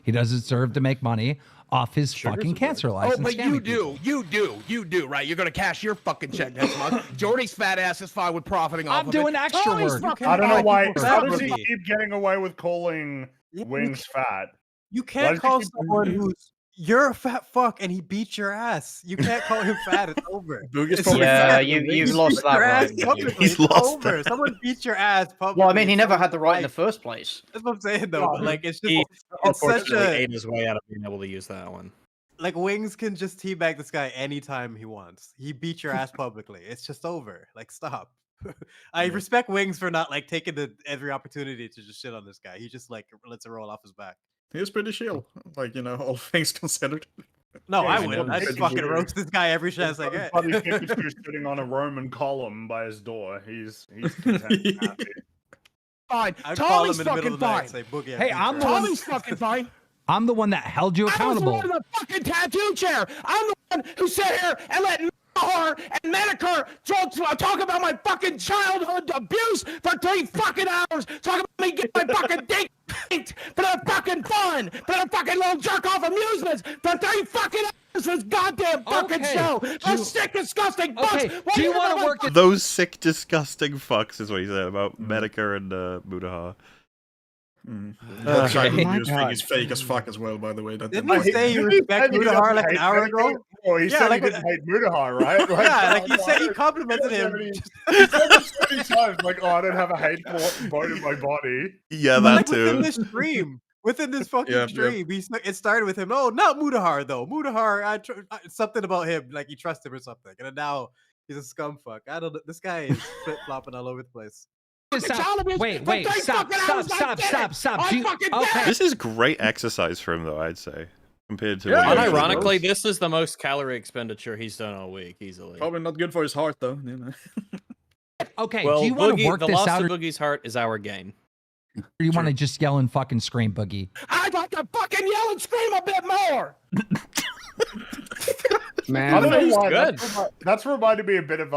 He doesn't serve to make money. off his fucking cancer license. Oh, but you do, right? You're gonna cash your fucking check next month. Jordy's fat ass is fine with profiting off of it. I'm doing extra work. I don't know why. How does he keep getting away with calling Wings fat? You can't call someone who's you're a fat fuck and he beat your ass. You can't call him fat. It's over. Yeah, you've lost that right. He's lost over. Someone beat your ass publicly. Well, I mean, he never had the right in the first place. That's what I'm saying, though. But like, it's just He it's such unfortunately a ate his way out of being able to use that one. like Wings can just teabag this guy anytime he wants. He beat your ass publicly. It's just over. Like, stop. I respect Wings for not like taking every opportunity to just shit on this guy. He just like lets it roll off his back. He was pretty chill, like, you know, all things considered. No, Yeah, I he's wouldn't. one I'd pretty fucking weird. roast this guy every chance I get. Buddy Pikachu's sitting on a Roman column by his door. He's content and happy. Fine. I'd call him Tommy's in the middle fucking of the night fine. and say, "Boogie, I Hey, beat I'm your the ass." one. Tommy's fucking fine. I'm the one that held you I was the accountable. one in the fucking tattoo chair. I'm the one who sat here and let Mahar and Medicare talk about my fucking childhood abuse for 3 fucking hours. Talk about me getting my fucking dick pinked for the fucking fun, for the fucking little jerk off amusements for 3 fucking hours for this goddamn fucking show. Those sick, disgusting fucks. Do you want to work at Those sick, disgusting fucks is what he said about Medicare and Mutahar. That childhood thing is fake as fuck as well, by the way. Didn't he say you respect Mutahar like an hour ago? Well, he said like he didn't hate Mutahar, right? Yeah, like he said he complimented him. He said this many times, like, oh, I don't have a hateful bone in my body. Yeah, Like that within too. this stream. Within this fucking Yeah, stream, it started with him. Oh, not Mutahar though. Mutahar, something about him, like you trust him or something. And then now he's a scumfuck. I don't know. This guy is flip flopping all over the place. Wait, stop. Do you- okay. This is great exercise for him, though, I'd say, compared to. Yeah, what he usually unironically, does. this is the most calorie expenditure he's done all week, easily. Probably not good for his heart, though. You know. Okay, Well, do you want to Boogie, work the this loss out, of or Boogie's heart is our gain. do you want to just yell and fucking scream, Boogie? I'd like to fucking yell and scream a bit more. I don't know He's why. good. That's reminded me a bit of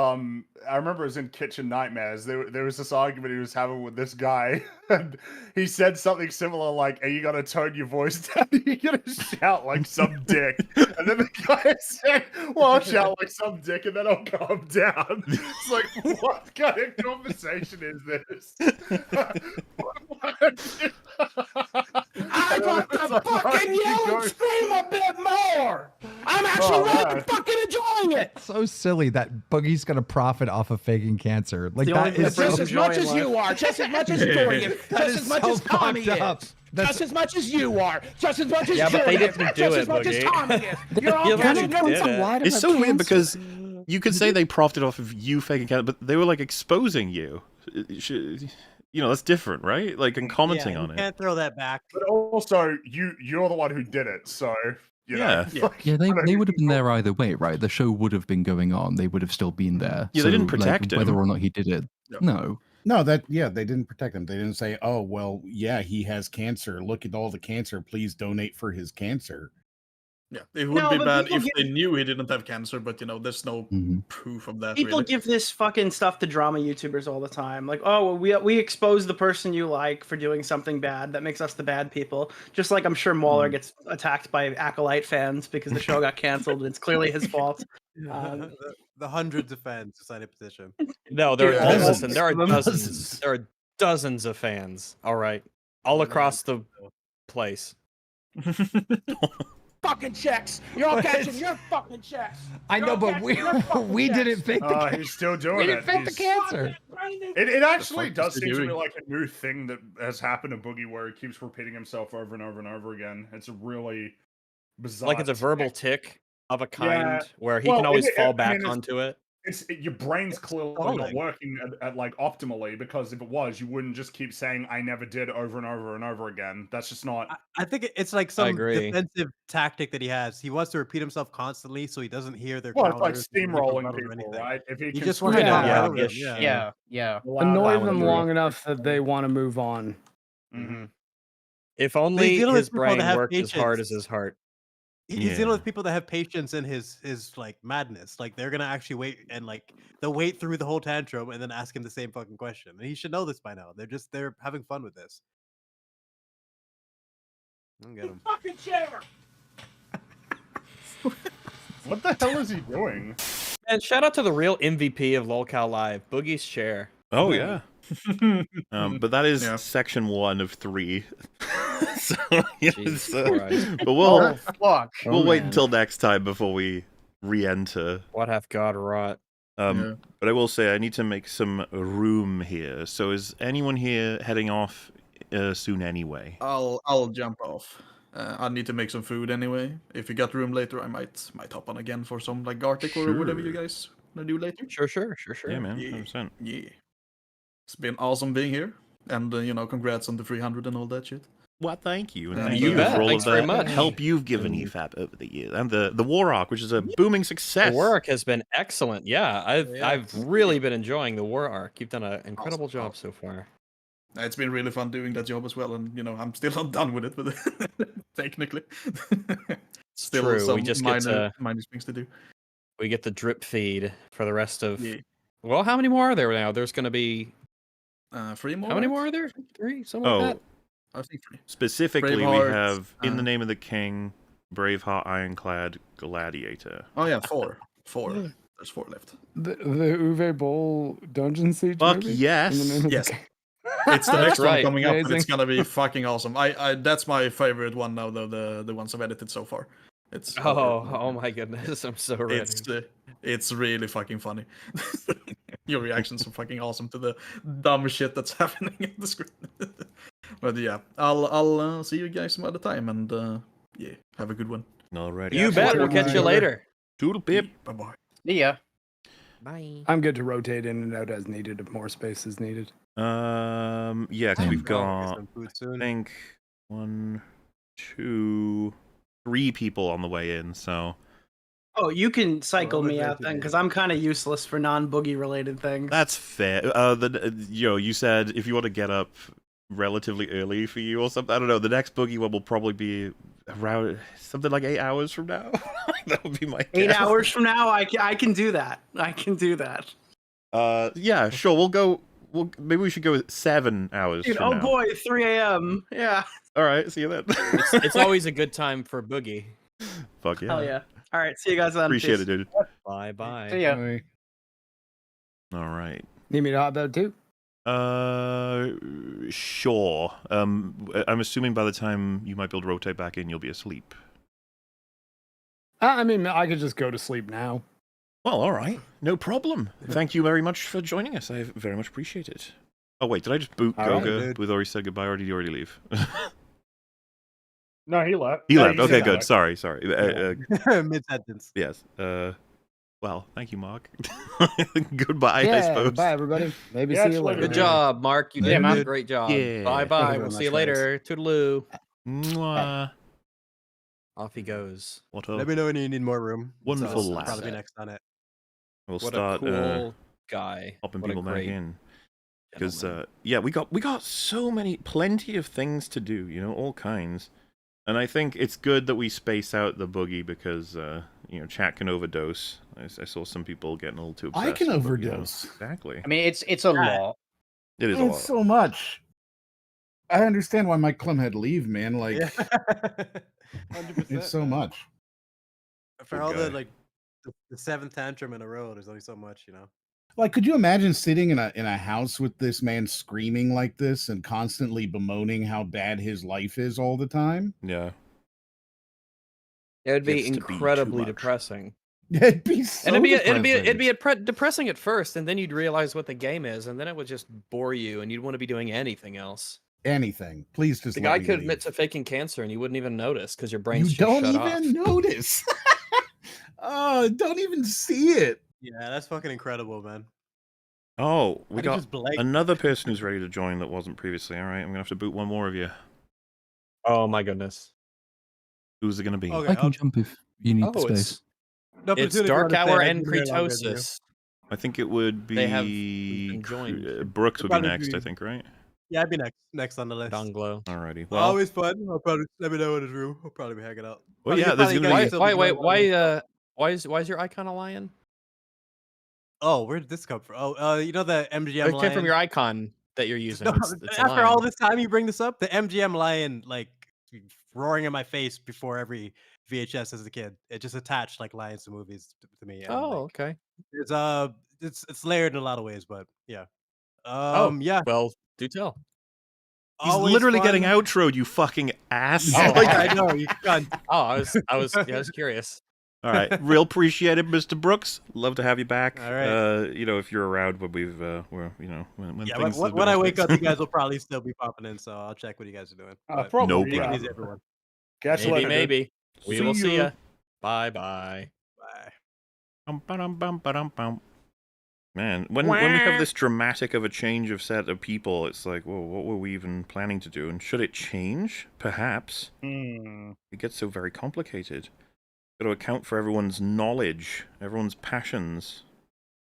I remember it was in Kitchen Nightmares. There was this argument he was having with this guy, and he said something similar like, "Are you gonna tone your voice down? Are you gonna shout like some dick?" And then the guy said, "Well, I'll shout like some dick, and then I'll calm down." It's like, what kind of conversation is this? I'd like to fucking yell and scream a bit more. I'm actually really fucking enjoying it. So silly that Boogie's gonna profit off of faking cancer. Like The that only is difference so, Just as much as you are, just as much as Jordy is, That just is as much so as Tommy fucked up. is. Just as much as you are, just as much as Yeah, but they Jordy is, didn't do just it, as much as Boogie. Tommy is. You're all You catching literally up. did it. It's so weird because you could say they profited off of you faking cancer, but they were like exposing you. You know, that's different, right? Like, and commenting Yeah, on you it. can't throw that back. But also, you're the one who did it, so you know. Yeah, they would have been there either way, right? The show would have been going on. They would have still been there. Yeah, they didn't protect whether him. or not he did it. No. No, they didn't protect him. They didn't say, "Oh, well, yeah, he has cancer. Look at all the cancer. Please donate for his cancer." Yeah, it would No, be but bad people if give- they knew he didn't have cancer, but you know, there's no proof of that. People really. give this fucking stuff to drama YouTubers all the time. Like, oh, well, we expose the person you like for doing something bad. That makes us the bad people. Just like I'm sure Mauler gets attacked by Acolyte fans because the show got canceled and it's clearly his fault. The hundreds of fans who signed a petition. No, there Yeah. are listen, there are The dozens. masses. There are dozens of fans. All right, all across the place. Fucking checks. You're all catching your fucking checks. I You're know, all but catching your fucking we checks. didn't fake the cancer. He's still doing We it. didn't fake the He's- cancer. It actually fuck does is he seem to be doing? like a new thing that has happened to Boogie, where he keeps repeating himself over and over and over again. It's a really bizarre. Like it's a verbal tick of a kind Yeah. where he Well, can always I fall mean, back it's- onto it. Your brain's clearly not stalling. working at like optimally, because if it was, you wouldn't just keep saying "I never did" over and over and over again. That's just not. I think it's like some agree. defensive tactic that he has. He wants to repeat himself constantly so he doesn't hear their Well, it's like counters, he doesn't hear steamrolling rebuttal or people, anything. right? If He can just wants scream to out get loud, rid of them, Yeah. Annoy loud, them loud. long enough that they want to move on. Mm-hmm. If only dealing with his people brain that have worked as hard as patience. his heart. He's dealing with people that have patience in his like madness. Like they're gonna actually wait and like they'll wait through the whole tantrum and then ask him the same fucking question. And he should know this by now. They're having fun with this. I don't get him. Fucking chair. What the hell is he doing? And shout out to the real MVP of LolCal Live, Boogie's chair. Oh yeah. But that is section 1 of 3. So, yes, but we'll wait until next time before we re-enter. What hath God wrought? But I will say I need to make some room here. So is anyone here heading off soon anyway? I'll jump off. I need to make some food anyway. If you got room later, I might hop on again for some like Gartic or whatever you guys wanna do later. Sure. Yeah, man, 100%. Yeah. It's been awesome being here, and congrats on the 300 and all that shit. Well, thank you, and Yeah, thank you you bet. for all Thanks of very the much. help you've given EFAP over the years, and the War Arc, which is a booming success. The War Arc has been excellent. Yeah, I've really been enjoying the War Arc. You've done an incredible job so far. It's been really fun doing that job as well, and I'm still not done with it, but technically, still True. some We just minor things to do. We get the drip feed for the rest of. Yeah. Well, how many more are there now? There's going to be 3 more. How many more are there? 3, something like that. I think 3. Specifically, Braveheart, we have In the Name of the King, Braveheart, Ironclad, Gladiator. Oh yeah, 4. There's 4 left. The Uwe Boll Dungeon Siege. Fuck movie? yes. In the name of the Yes. king. It's the next one coming up, and Amazing. it's gonna be fucking awesome. I that's my favorite one now, though, the ones I've edited so far. It's Oh my goodness! I'm so ready. It's really fucking funny. Your reactions are fucking awesome to the dumb shit that's happening in the screen. But yeah, I'll see you guys some other time, and yeah, have a good one. Alrighty. You bet. We'll catch you later. Toodle pip. Bye bye. See ya. Bye. I'm good to rotate in and out as needed if more space is needed. Yeah, because we've got I think 1, 2, 3 people on the way in. So Oh, you can cycle me out then, because I'm kind of useless for non-boogie related things. that's fair. You said if you want to get up relatively early for you or something. I don't know. The next boogie one will probably be around something like 8 hours from now. That would be my 8 guess. hours from now, I can do that. I can do that. Yeah, sure. We'll go. Maybe we should go with 7 hours. Dude, from oh now. boy, 3 a.m. Yeah. All right. See you then. It's always a good time for boogie. Fuck yeah. Hell yeah. All right, see you guys then. Appreciate Peace. it, dude. Bye. See ya. All right. Need me to hop out too? Sure. I'm assuming by the time you might be able to rotate back in, you'll be asleep. I mean, I could just go to sleep now. Well, all right. No problem. Thank you very much for joining us. I very much appreciate it. Oh, wait. Did I just boot All right, Goga dude. with already said goodbye, or did he already leave? No, he left. He left. said Okay, that. good. Sorry. Mid-sentence. Yes. Well, thank you, Mark. Goodbye, Yeah, I suppose. bye, everybody. Maybe Yeah, see you later. Good job, Mark. You did Yeah, man. a great job. Yeah. Bye Thank bye. you We'll very see you much, later. Toodaloo. Mwah. Off he goes. What a Let me know when you need more room. wonderful I'll lad. probably be next on it. We'll What start a cool guy. popping What a people back great in. Because gentleman. yeah, we got plenty of things to do, all kinds. And I think it's good that we space out the boogie because chat can overdose. I saw some people getting a little too obsessed. I can with boogie, overdose. Exactly. I mean, it's a lot. It is a lot. It's so much. I understand why Mike Clem had to leave, man. Like, 100%. it's so much. For Good all guy. the the 7th tantrum in a row, there's only so much, Like, could you imagine sitting in a house with this man screaming like this and constantly bemoaning how bad his life is all the time? Yeah. It would be Gets to be too incredibly much. depressing. It'd be so And depressing. it'd be depressing at first, and then you'd realize what the game is, and then it would just bore you, and you'd want to be doing anything else. Anything. Please just The let guy me could leave. admit to faking cancer, and you wouldn't even notice because your brain's You just don't shut even off. notice. Oh, don't even see it. Yeah, that's fucking incredible, man. Oh, we How do you got just blank? another person who's ready to join that wasn't previously. All right, I'm gonna have to boot one more of you. Oh my goodness! Who's it gonna be? Okay, I can jump if you need the space. It's Dark Hour and Kretosis. I think it would be They have been joined. Brooks would be Probably next, be- I think, right? Yeah, I'd be next on the list. Donglo. Alrighty. Well, Well, always fun. I'll probably let me know in his room. I'll probably be hanging out. Well, Probably- yeah, there's probably gonna guys be- still Why going on. why is your icon a lion? Oh, where did this come from? Oh, you know the MGM It came from lion? your icon that you're using. No, It's a after lion. all this time, you bring this up. The MGM lion, roaring in my face before every VHS as a kid. It just attached like lines to movies to me. And, Oh, like, okay. It's layered in a lot of ways, but yeah. Yeah. Well, do tell. He's Always literally fun. getting outroed, you fucking ass. Oh, Like- I know. You got. Oh, I was curious. All right, real appreciate it, Mr. Brooks. Love to have you back. All right. If you're around when we've, when Yeah, things. when I wake up, you guys will probably still be popping in, so I'll check what you guys are doing. But Probably, no yeah. problem. Easy, everyone. Catch you later, dude. Maybe. We See will see you. ya. Bye. Man, when we have this dramatic of a change of set of people, it's like, well, what were we even planning to do? And should it change? Perhaps. It gets so very complicated. Got to account for everyone's knowledge, everyone's passions.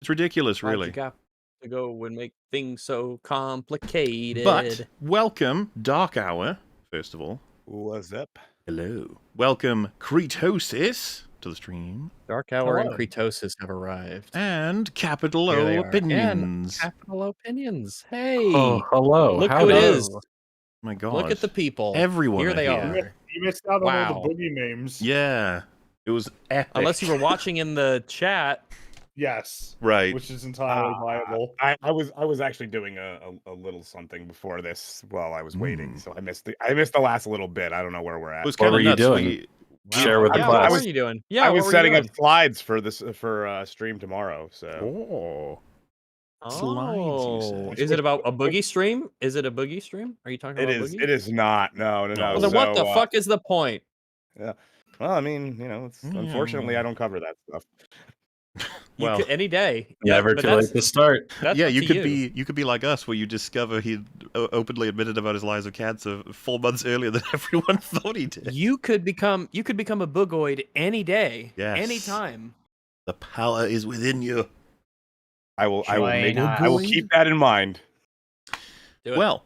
It's ridiculous, really. You got to go and make things so complicated. But welcome, Dark Hour, first of all. What's up? Hello. Welcome, Cretosis, to the stream. Dark Hour and Cretosis have arrived. And Capital Here they O are. Opinions. And Capital Opinions. Hey. Oh, hello. Look How who it hello. is. My God. Look at the people. Everyone Here they here. are. You missed out on Wow. all the boogie memes. Yeah. It was epic. Unless you were watching in the chat. Yes. Right. Which is entirely viable. I was actually doing a little something before this while I was waiting, so I missed the last little bit. I don't know where we're at. It was What kinda were you nuts. doing? Share with the class. What were you doing? Yeah, I what was were you setting doing? up slides for this for stream tomorrow. So. Oh, is it about a boogie stream? Is it a boogie stream? Are you talking It about is. boogie? It is not. No. Well, then what the fuck is the point? Yeah. Well, I mean, it's unfortunately I don't cover that stuff. You could, any day. Never But too late that's- to start. that's Yeah, up you to could be like us, where you discover he openly admitted about his lies of cancer 4 months earlier than everyone thought he did. You could become a boogoid any day, Yes. anytime. The power is within you. I will Join I will us. keep that in mind. Do it. Well,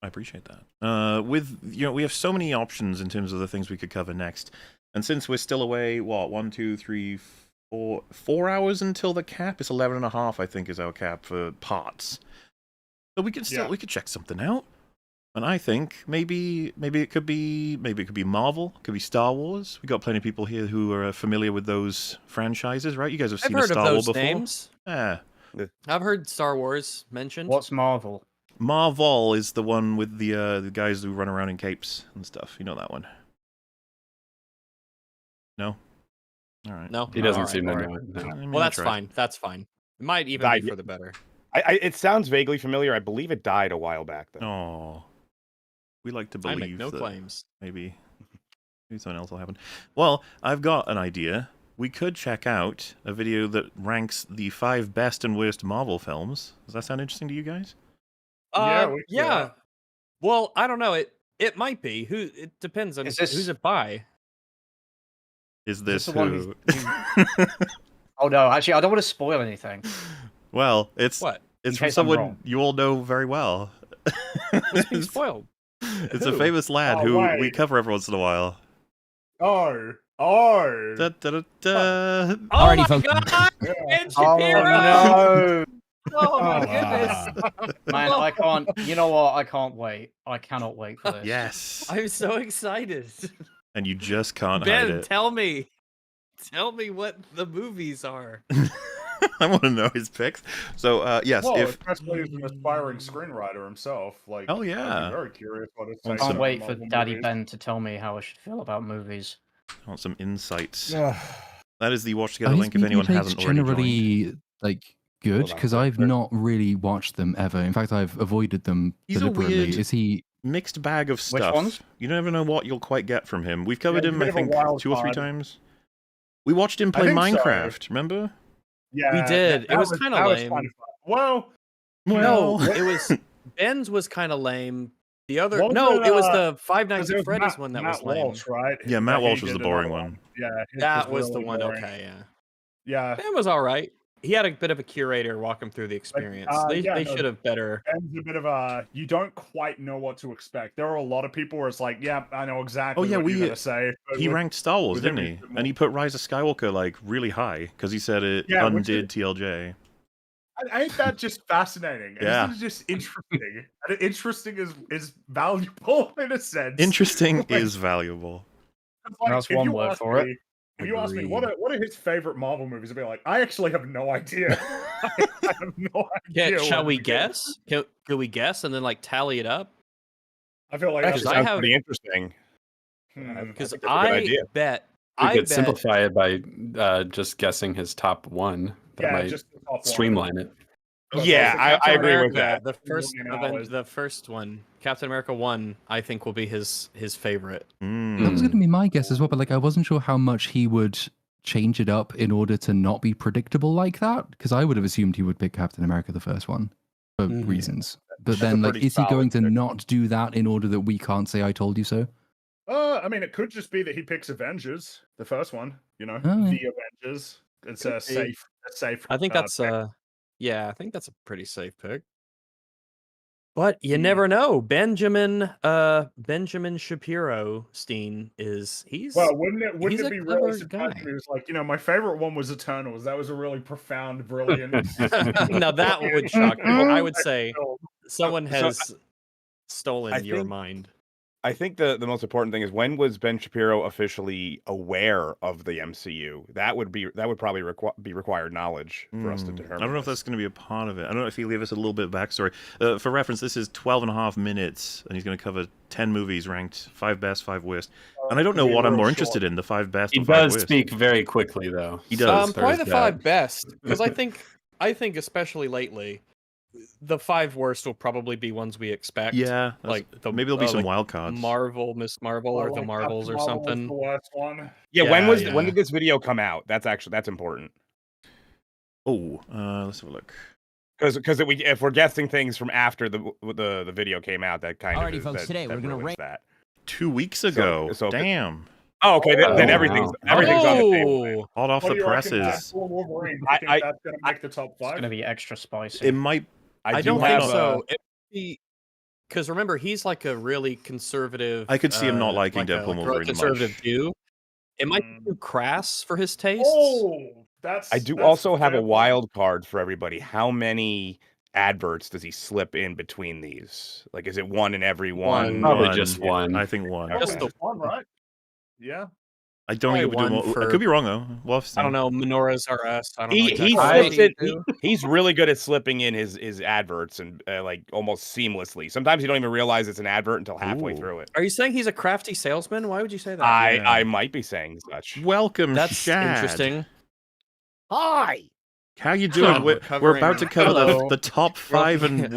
I appreciate that. We have so many options in terms of the things we could cover next, and since we're still away, 4 hours until the cap. It's 11.5, I think, is our cap for parts. So we could check something out. And I think maybe it could be Marvel, it could be Star Wars. We got plenty of people here who are familiar with those franchises, right? You guys have I've seen heard a Star of Wars those before. names. Yeah. I've heard Star Wars mentioned. What's Marvel? Marvel is the one with the guys who run around in capes and stuff. You know that one? No? All right. No, He doesn't all right, seem to all know right. it, no. I mean, Well, I that's tried. fine. That's fine. It might even be for the better. It sounds vaguely familiar. I believe it died a while back, though. Oh, we like to I believe make no that claims. maybe something else will happen. Well, I've got an idea. We could check out a video that ranks the 5 best and worst Marvel films. Does that sound interesting to you guys? Yeah. Well, I don't know. It might be. It depends on who's it by. Is this the one who? Oh no, actually, I don't want to spoil anything. Well, it's What? It's In from case I'm someone wrong. you all know very well. What's being spoiled? It's a Who? famous lad Oh, who wait. we cover every once in a while. Oh. Da, da, da, da. Already my fucking- God! Ben Oh Shapiro! no! Oh my goodness! Man, I can't. You know what? I can't wait. I cannot wait for this. Yes. I'm so excited. And you just can't hide Ben, it. tell me what the movies are. I want to know his picks. So, yes, Well, if especially as an aspiring screenwriter himself, like, Oh, yeah. I'd be very curious what it's I like. can't about wait for Marvel Daddy movies. Ben to tell me how I should feel about movies. I want some insights. Ugh. That is the Watch Together Are his link if video anyone takes hasn't already joined. generally like good? Hold on, Because I've not really watched them ever. In fact, I've avoided them He's a deliberately. weird Is he? mixed bag of stuff. ones? You never know what you'll quite get from him. We've covered Yeah, he's him, a I bit of a think, wild 2 or 3 card. times. We watched him I play think so. Minecraft, remember? Yeah, We did. It was kind of that was lame. kinda fun. Well, No, Well, it was Ben's was kind of lame. The other Wasn't no, it, it was the Five 'cause Nights it at was Freddy's one that Matt was lame. Walsh, right? Yeah, Matt That he Walsh was did the boring another one. Yeah, his That was the really one. boring. Okay, yeah. Yeah. Ben was all right. He had a bit of a curator walk him through the experience. They no, should have better. Ben's a bit of a. You don't quite know what to expect. There are a lot of people where it's like, yeah, I know exactly Oh yeah, what you're gonna say. but he with- ranked Star Wars, with didn't him, he? it's And he put Rise of Skywalker like really high because he said it Yeah, which undid TLJ. Ain't that just fascinating? Yeah. Isn't it just interesting? And interesting is valuable in a sense. Interesting Like, is valuable. That's one word for it. If you ask me what are his favorite Marvel movies, I'd be like, I actually have no idea. I have no idea. Shall we guess? Can we guess and then like tally it up? I feel like that sounds pretty interesting. Because I bet we could simplify it by just guessing his top one. That might just the top streamline it. Yeah, I agree with that. The first one, Captain America 1, I think will be his favorite. That was going to be my guess as well, but like I wasn't sure how much he would change it up in order to not be predictable like that, because I would have assumed he would pick Captain America the first one for reasons. But then, like, is he going to not do that in order that we can't say "I told you so"? I mean, it could just be that he picks Avengers, the first one. You know, the Avengers. It's a safe. I think that's yeah, I think that's a pretty safe pick. But you never know. Benjamin Shapiro Steen he's wouldn't it be really surprising if he was like, my favorite one was Eternals. That was a really profound, brilliant. Now that would shock me. I would say someone has stolen your mind. I think the most important thing is, when was Ben Shapiro officially aware of the MCU? That would probably be required knowledge for us to determine. I don't know if that's going to be a part of it. I don't know if he gave us a little bit of backstory. For reference, this is 12.5 minutes, and he's going to cover 10 movies ranked 5 best, 5 worst. And I don't know what I'm more interested in, the 5 best. He or 5 does worst. speak very quickly, though. He does. Probably the 5 best, because I think especially lately, the 5 worst will probably be ones we expect. Yeah, like maybe there'll be some like wild cards. Miss Marvel, or the Marvels or something. The worst one. Yeah, when did this video come out? That's important. Oh, let's have a look. Because if we're guessing things from after the video came out, that kind of Alrighty, folks. Today we're gonna rank that 2 weeks ago. So damn. Oh, okay. Then everything's on the table. Hot off the presses. Do you think that's gonna make the top 5? It's gonna be extra spicy. It might. I don't think so. Because remember, he's like a really conservative. I could see him not liking Deadpool really Wolverine conservative much. Jew. It might be too crass for his tastes. Oh, that's. I do also have a wild card for everybody. How many adverts does he slip in between these? Like, is it one in every one? Probably just one. I think one. Just the one, right? Yeah. I don't think it would do more. I could be wrong though. We'll I don't know. Menorahs are us. I don't know. He's really good at slipping in his adverts and like almost seamlessly. Sometimes you don't even realize it's an advert until halfway through it. Are you saying he's a crafty salesman? Why would you say that? I might be saying such. Welcome, That's Shad. interesting. Hi. How you doing? We're about to cover the top 5 and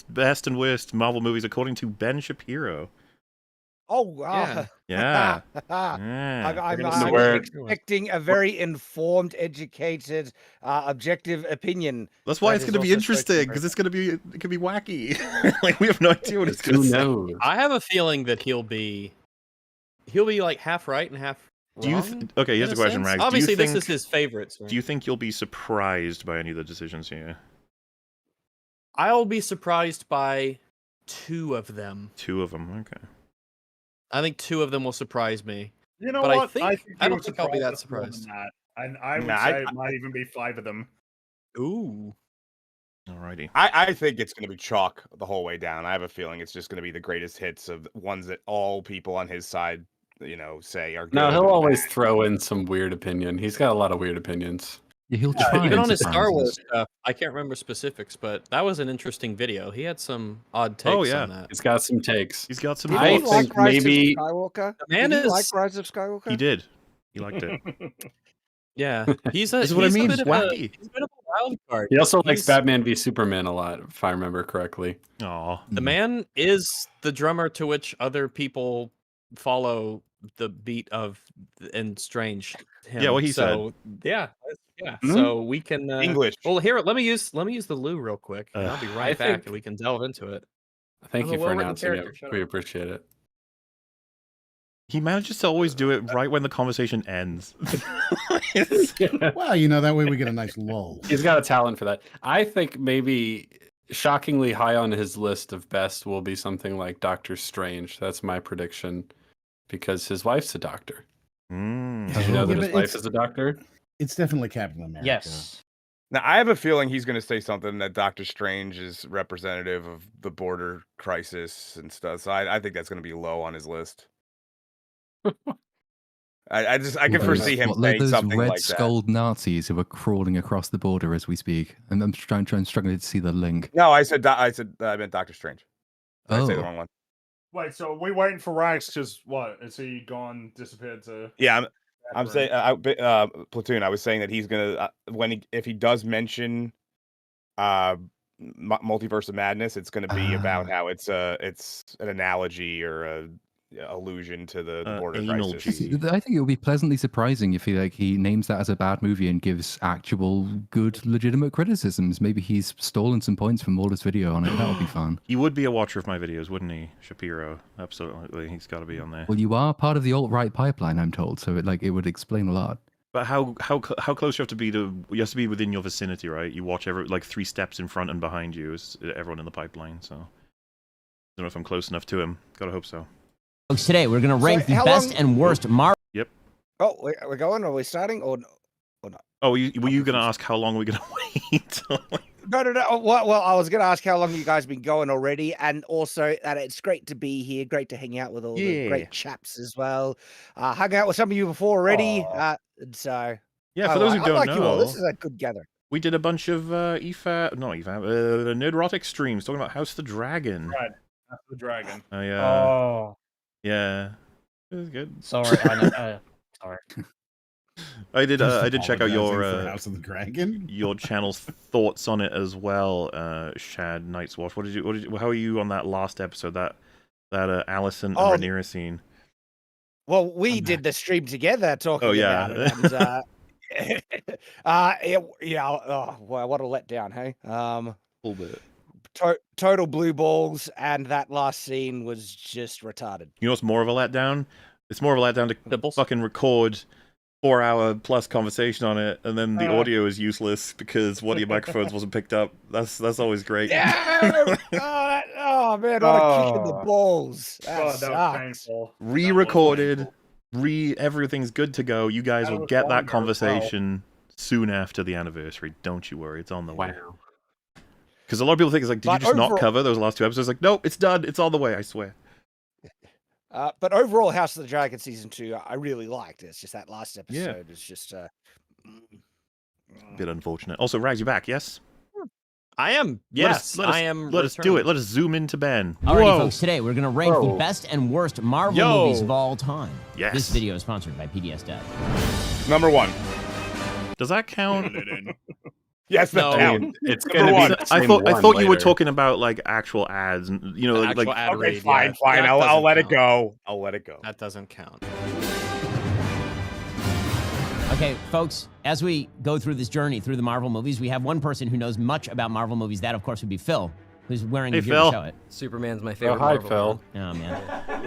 best and worst Marvel movies according to Ben Shapiro. Oh, yeah. I'm expecting a very informed, educated, objective opinion. That's why it's going to be interesting, because it could be wacky. Like, we have no idea what it's going to say. I have a feeling that he'll be like half right and half wrong. Okay, here's the question, Rags. Obviously, this is his favorite. Do you think you'll be surprised by any of the decisions here? I'll be surprised by 2 of them. 2 of them, okay. I think 2 of them will surprise me. You know but what? I don't think I'll be that surprised. And I would say it might even be 5 of them. Ooh. Alrighty. I think it's going to be chalk the whole way down. I have a feeling it's just going to be the greatest hits of ones that all people on his side, say are good. No, he'll always throw in some weird opinion. He's got a lot of weird opinions. Yeah, he'll try. Even on his Star Wars stuff, I can't remember specifics, but that was an interesting video. He had some odd takes on that. He's got some takes. He's got some. I think maybe Skywalker. The man Did is like Rise of Skywalker. He did. He liked it. Yeah, he's a. This is what I mean. It's wacky. He's a bit of a wild card. He also likes Batman v Superman a lot, if I remember correctly. Aw. The man is the drummer to which other people follow the beat of and Strange. Him. Yeah, what he said. Yeah. So we can English. Well, here, let me use the Lou real quick, and I'll be right back, and we can delve into it. Thank you for announcing it. We appreciate it. He manages to always do it right when the conversation ends. Well, that way we get a nice lull. He's got a talent for that. I think maybe shockingly high on his list of best will be something like Doctor Strange. That's my prediction, because his wife's a doctor. Did you know that his wife is a doctor? It's definitely Captain America. Yes. Now, I have a feeling he's going to say something that Doctor Strange is representative of the border crisis and stuff. So I think that's going to be low on his list. I can foresee him saying those something red like that. skulled Nazis who are crawling across the border as we speak. And I'm struggling to see the link. No, I meant Doctor Strange. Did I say the wrong one? Wait, so we waiting for Rags because what? Is he gone, disappeared to? Yeah, I'm saying Platoon. I was saying that he's gonna if he does mention Multiverse of Madness, it's gonna be about how it's an analogy or a allusion to the border crisis. I think it would be pleasantly surprising if he names that as a bad movie and gives actual good, legitimate criticisms. Maybe he's stolen some points from Mulder's video on it. That would be fun. He would be a watcher of my videos, wouldn't he, Shapiro? Absolutely, he's got to be on there. Well, you are part of the alt-right pipeline, I'm told, so it would explain a lot. But how close you have to be to? You have to be within your vicinity, right? You watch 3 steps in front and behind you is everyone in the pipeline. So I don't know if I'm close enough to him. Gotta hope so. Today we're going to rank the best and worst Marvel. Yep. Oh, we're going? Are we starting or not? Oh, were you going to ask how long we're going to wait? No. Well, I was going to ask how long you guys been going already, and also that it's great to be here, great to hang out with all the great chaps as well. Hung out with some of you before already, so yeah. For those who don't know, you all. This is a good gathering. We did a bunch of Nerdrotic streams talking about House of the Dragon. Right, House of the Dragon. Oh yeah. Yeah, it was good. Sorry, sorry. I did check out your House of the Dragon. Your channel's thoughts on it as well, Shad Night's Watch. How are you on that last episode? That Allison and Rhaenyra scene. Well, we did the stream together talking about it. And, well, what a letdown, hey? A little bit. Total blue balls, and that last scene was just retarded. You know what's more of a letdown? It's more of a letdown to fucking record 4-hour plus conversation on it, and then the audio is useless because one of your microphones wasn't picked up. That's always great. Yeah! oh man, what a kick in the balls. That sucks. Re-recorded, everything's good to go. You guys will get that conversation soon after the anniversary. Don't you worry, it's on the way. Because a lot of people think it's like, did you just not cover those last 2 episodes? Like, nope, it's done. It's on the way, I swear. But overall, House of the Dragon Season 2, I really liked it. It's just that last episode is just... a bit unfortunate. Also, Rags, you back, yes? I am. Yes, I am. Let us do it. Let us zoom into Ben. Alrighty, folks. Today we're going to rank the best and worst Marvel movies of all time. Yes. This video is sponsored by PDS Dev. Number 1. Does that count? Yes, that counts. It's gonna be. I thought you were talking about like actual ads, and like ad read, fine. I'll let it go. I'll let it go. That doesn't count. Okay, folks, as we go through this journey through the Marvel movies, we have one person who knows much about Marvel movies. That, of course, would be Phil, who's wearing a gear to show it. Superman's my favorite. Hi, Marvel Phil. Oh man.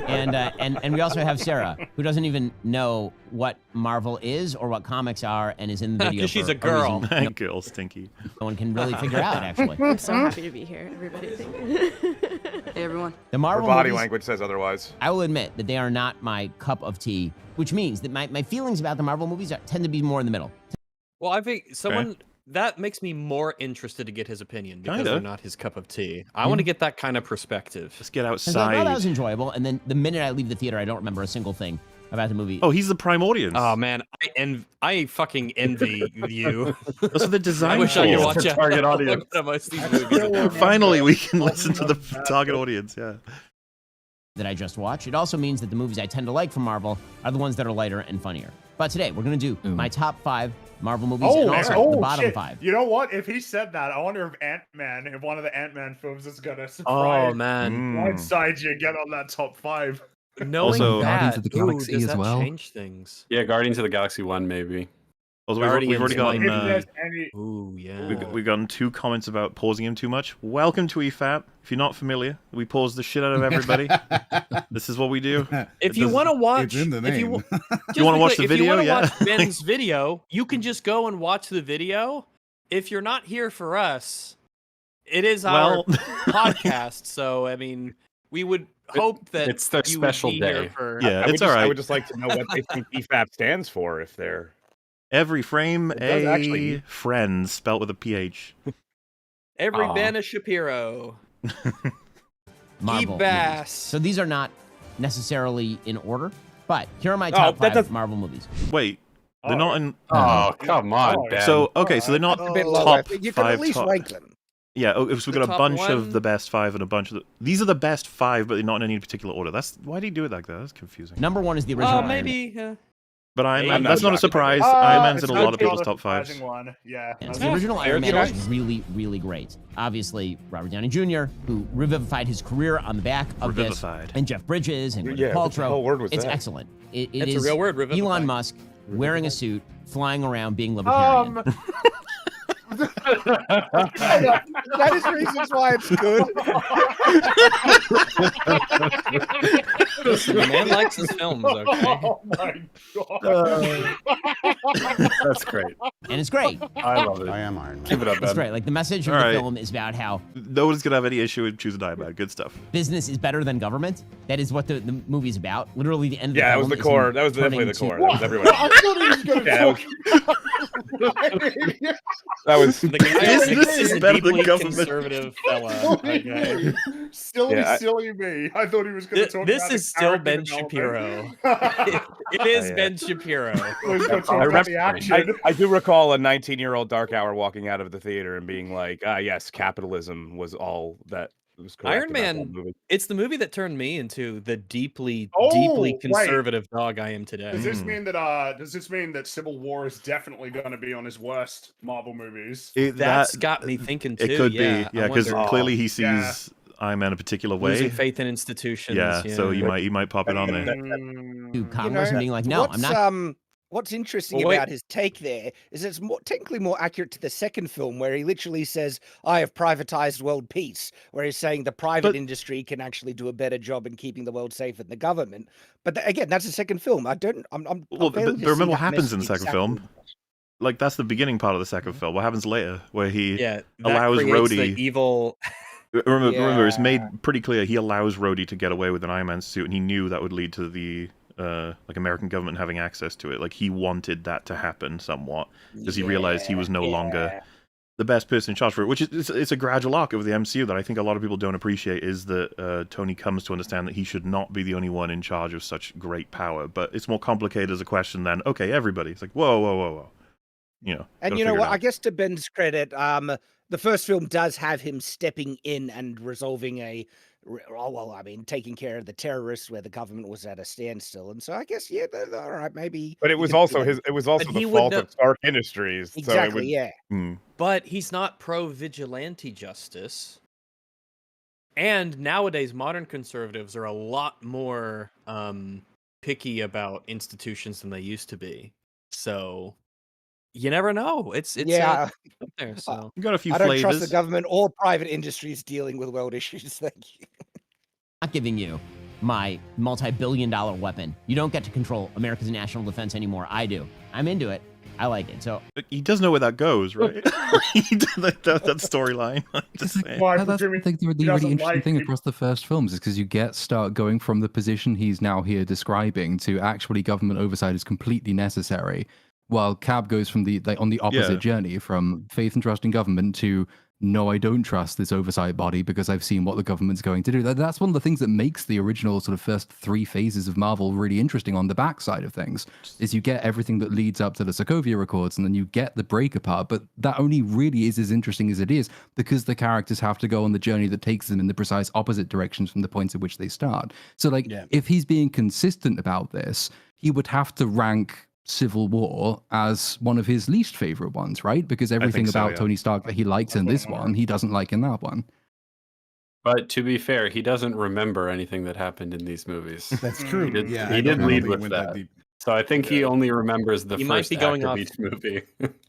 And we also have Sarah, who doesn't even know what Marvel is or what comics are, and is in the video. Because she's a girl. Girl, stinky. No one can really figure out, actually. I'm so happy to be here, everybody. Hey, everyone. The Marvel Her body movies, language says otherwise. I will admit that they are not my cup of tea, which means that my feelings about the Marvel movies tend to be more in the middle. Well, I think that makes me more interested to get his opinion because they're not his cup of tea. I want to get that kind of perspective. Just get outside. I thought that was enjoyable, and then the minute I leave the theater, I don't remember a single thing about the movie. Oh, he's the prime audience. Oh man, I fucking envy you. That's what the design. I wish I could for. watch a target audience. Most of these movies. Finally, we can listen to the target audience. Yeah. That I just watched. It also means that the movies I tend to like from Marvel are the ones that are lighter and funnier. But today we're gonna do my top 5 Marvel movies and also the bottom 5. You know what? If he said that, I wonder if one of the Ant-Man films is gonna surprise. Oh man, blindside you, get on that top 5. Knowing Also, that, Guardians of the Galaxy does as that well. change things? Yeah, Guardians of the Galaxy 1 maybe. Also, we've already gotten. Ooh, yeah. We've gotten 2 comments about pausing him too much. Welcome to EFAP. If you're not familiar, we pause the shit out of everybody. This is what we do. If you want to watch, It's in the name. You want to watch the video? If you want to Yeah. watch Ben's video, you can just go and watch the video. If you're not here for us, it is our podcast. So I mean, we would hope that It's their you would special be day. here for. Yeah, it's all all right. I would just like to know what they think EFAP stands for if they're... Every frame does actually- friend spelt with a PH. Every Aw. Ben is Shapiro. Marvel Bass. movies. So these are not necessarily in order. But here are my top 5 Marvel movies. Wait, they're not in. Oh, come on, Ben. So okay, so they're not A bit lower. top You can at 5. least rank them. Yeah, so we've got a top bunch one? of the best 5 and a bunch of these are the best 5, but they're not in any particular order. Why do you do it like that? That's confusing. Number 1 is the original. Maybe. But Iron Man, I'm that's not not a shocked. surprise. Iron Man's in a It's lot of not people's a top 5s. surprising one. Yeah. Yeah, the original Iron Man is really, really great. Obviously, Robert Downey Jr., who revivified his career on the back of this, and Jeff Bridges and Gwyneth what the hell Paltrow. word was It's that? excellent. It It's a is real word, revivified. Elon Musk wearing a suit, flying around, being libertarian. That is reasons why it's good. Listen, the man likes his films, okay? Oh my god. That's great. And it's great. I love it. I am Iron Man. Give it up, Ben. It's great. Like, the message of All the right. film is about how Nobody's gonna have any issue with choosing Iron Man. Good stuff. business is better than government. That is what the movie is about. Literally, the end of the Yeah, that film was the is core. him That was definitely the turning core. to- That was everyone. I thought he was going to talk. That was. The guy Business is a better than deeply government. conservative fella. Okay. Silly me. I thought he was going to talk This about is the still character Ben development. Shapiro. It is yeah. Ben Shapiro. I was going to talk about the action. I do recall a 19-year-old Dark Hour walking out of the theater and being like, yes, capitalism was all that was correct Iron about that Man, movie. it's the movie that turned me into the deeply Oh, wait. conservative dog I am today. Does this mean that Civil War is definitely going to be on his worst Marvel movies? That's got me thinking too. It could yeah, be, yeah, because clearly he sees Yeah. Iron Man a particular way. Losing faith in institutions. Yeah, so he might pop it on there. to Congress and being like, no, I'm not. What's interesting Well, wait. about his take there is it's technically more accurate to the second film, where he literally says, "I have privatized world peace," where he's saying the private industry can actually do a better job in keeping the world safe than the government. But again, that's the second film. I'm Well, failing but to remember see what that happens in the message second exactly. film? Like, that's the beginning part of the second film. What happens later, where he that allows creates Rhodey. the evil. Remember, it's made pretty clear he allows Rhodey to get away with an Iron Man suit, and he knew that would lead to the like American government having access to it. Like, he wanted that to happen somewhat because he realized he was no longer the best person in charge for it. Which is it's a gradual arc of the MCU that I think a lot of people don't appreciate. Is that Tony comes to understand that he should not be the only one in charge of such great power. But it's more complicated as a question than okay, everybody. It's like whoa. You know, And you know what? I guess to Ben's credit, the first film does have him stepping in and resolving taking care of the terrorists where the government was at a standstill. And so I guess, all right, maybe. But it was also the fault of Stark Industries. Exactly, yeah. But he's not pro vigilante justice. And nowadays, modern conservatives are a lot more picky about institutions than they used to be. So you never know. It's up there. So you got a few I don't flavors. trust the government or private industries dealing with world issues. Thank you. Not giving you my multi-billion-dollar weapon. You don't get to control America's national defense anymore. I do. I'm into it. I like it. So he does know where that goes, right? that storyline. That's the really interesting thing across the first films is because you start going from the position he's now here describing to actually government oversight is completely necessary, while Cab goes from on the opposite journey from faith and trust in government to no, I don't trust this oversight body because I've seen what the government's going to do. That's one of the things that makes the original sort of first 3 phases of Marvel really interesting on the backside of things, is you get everything that leads up to the Sokovia Accords, and then you get the break apart, but that only really is as interesting as it is because the characters have to go on the journey that takes them in the precise opposite directions from the points at which they start. So, if he's being consistent about this, he would have to rank Civil War as one of his least favorite ones, right? Because everything about Tony Stark that he likes in this one, he doesn't like in that one. But to be fair, he doesn't remember anything that happened in these movies. That's true. He did lead with that. So I think he only remembers the first act of each movie.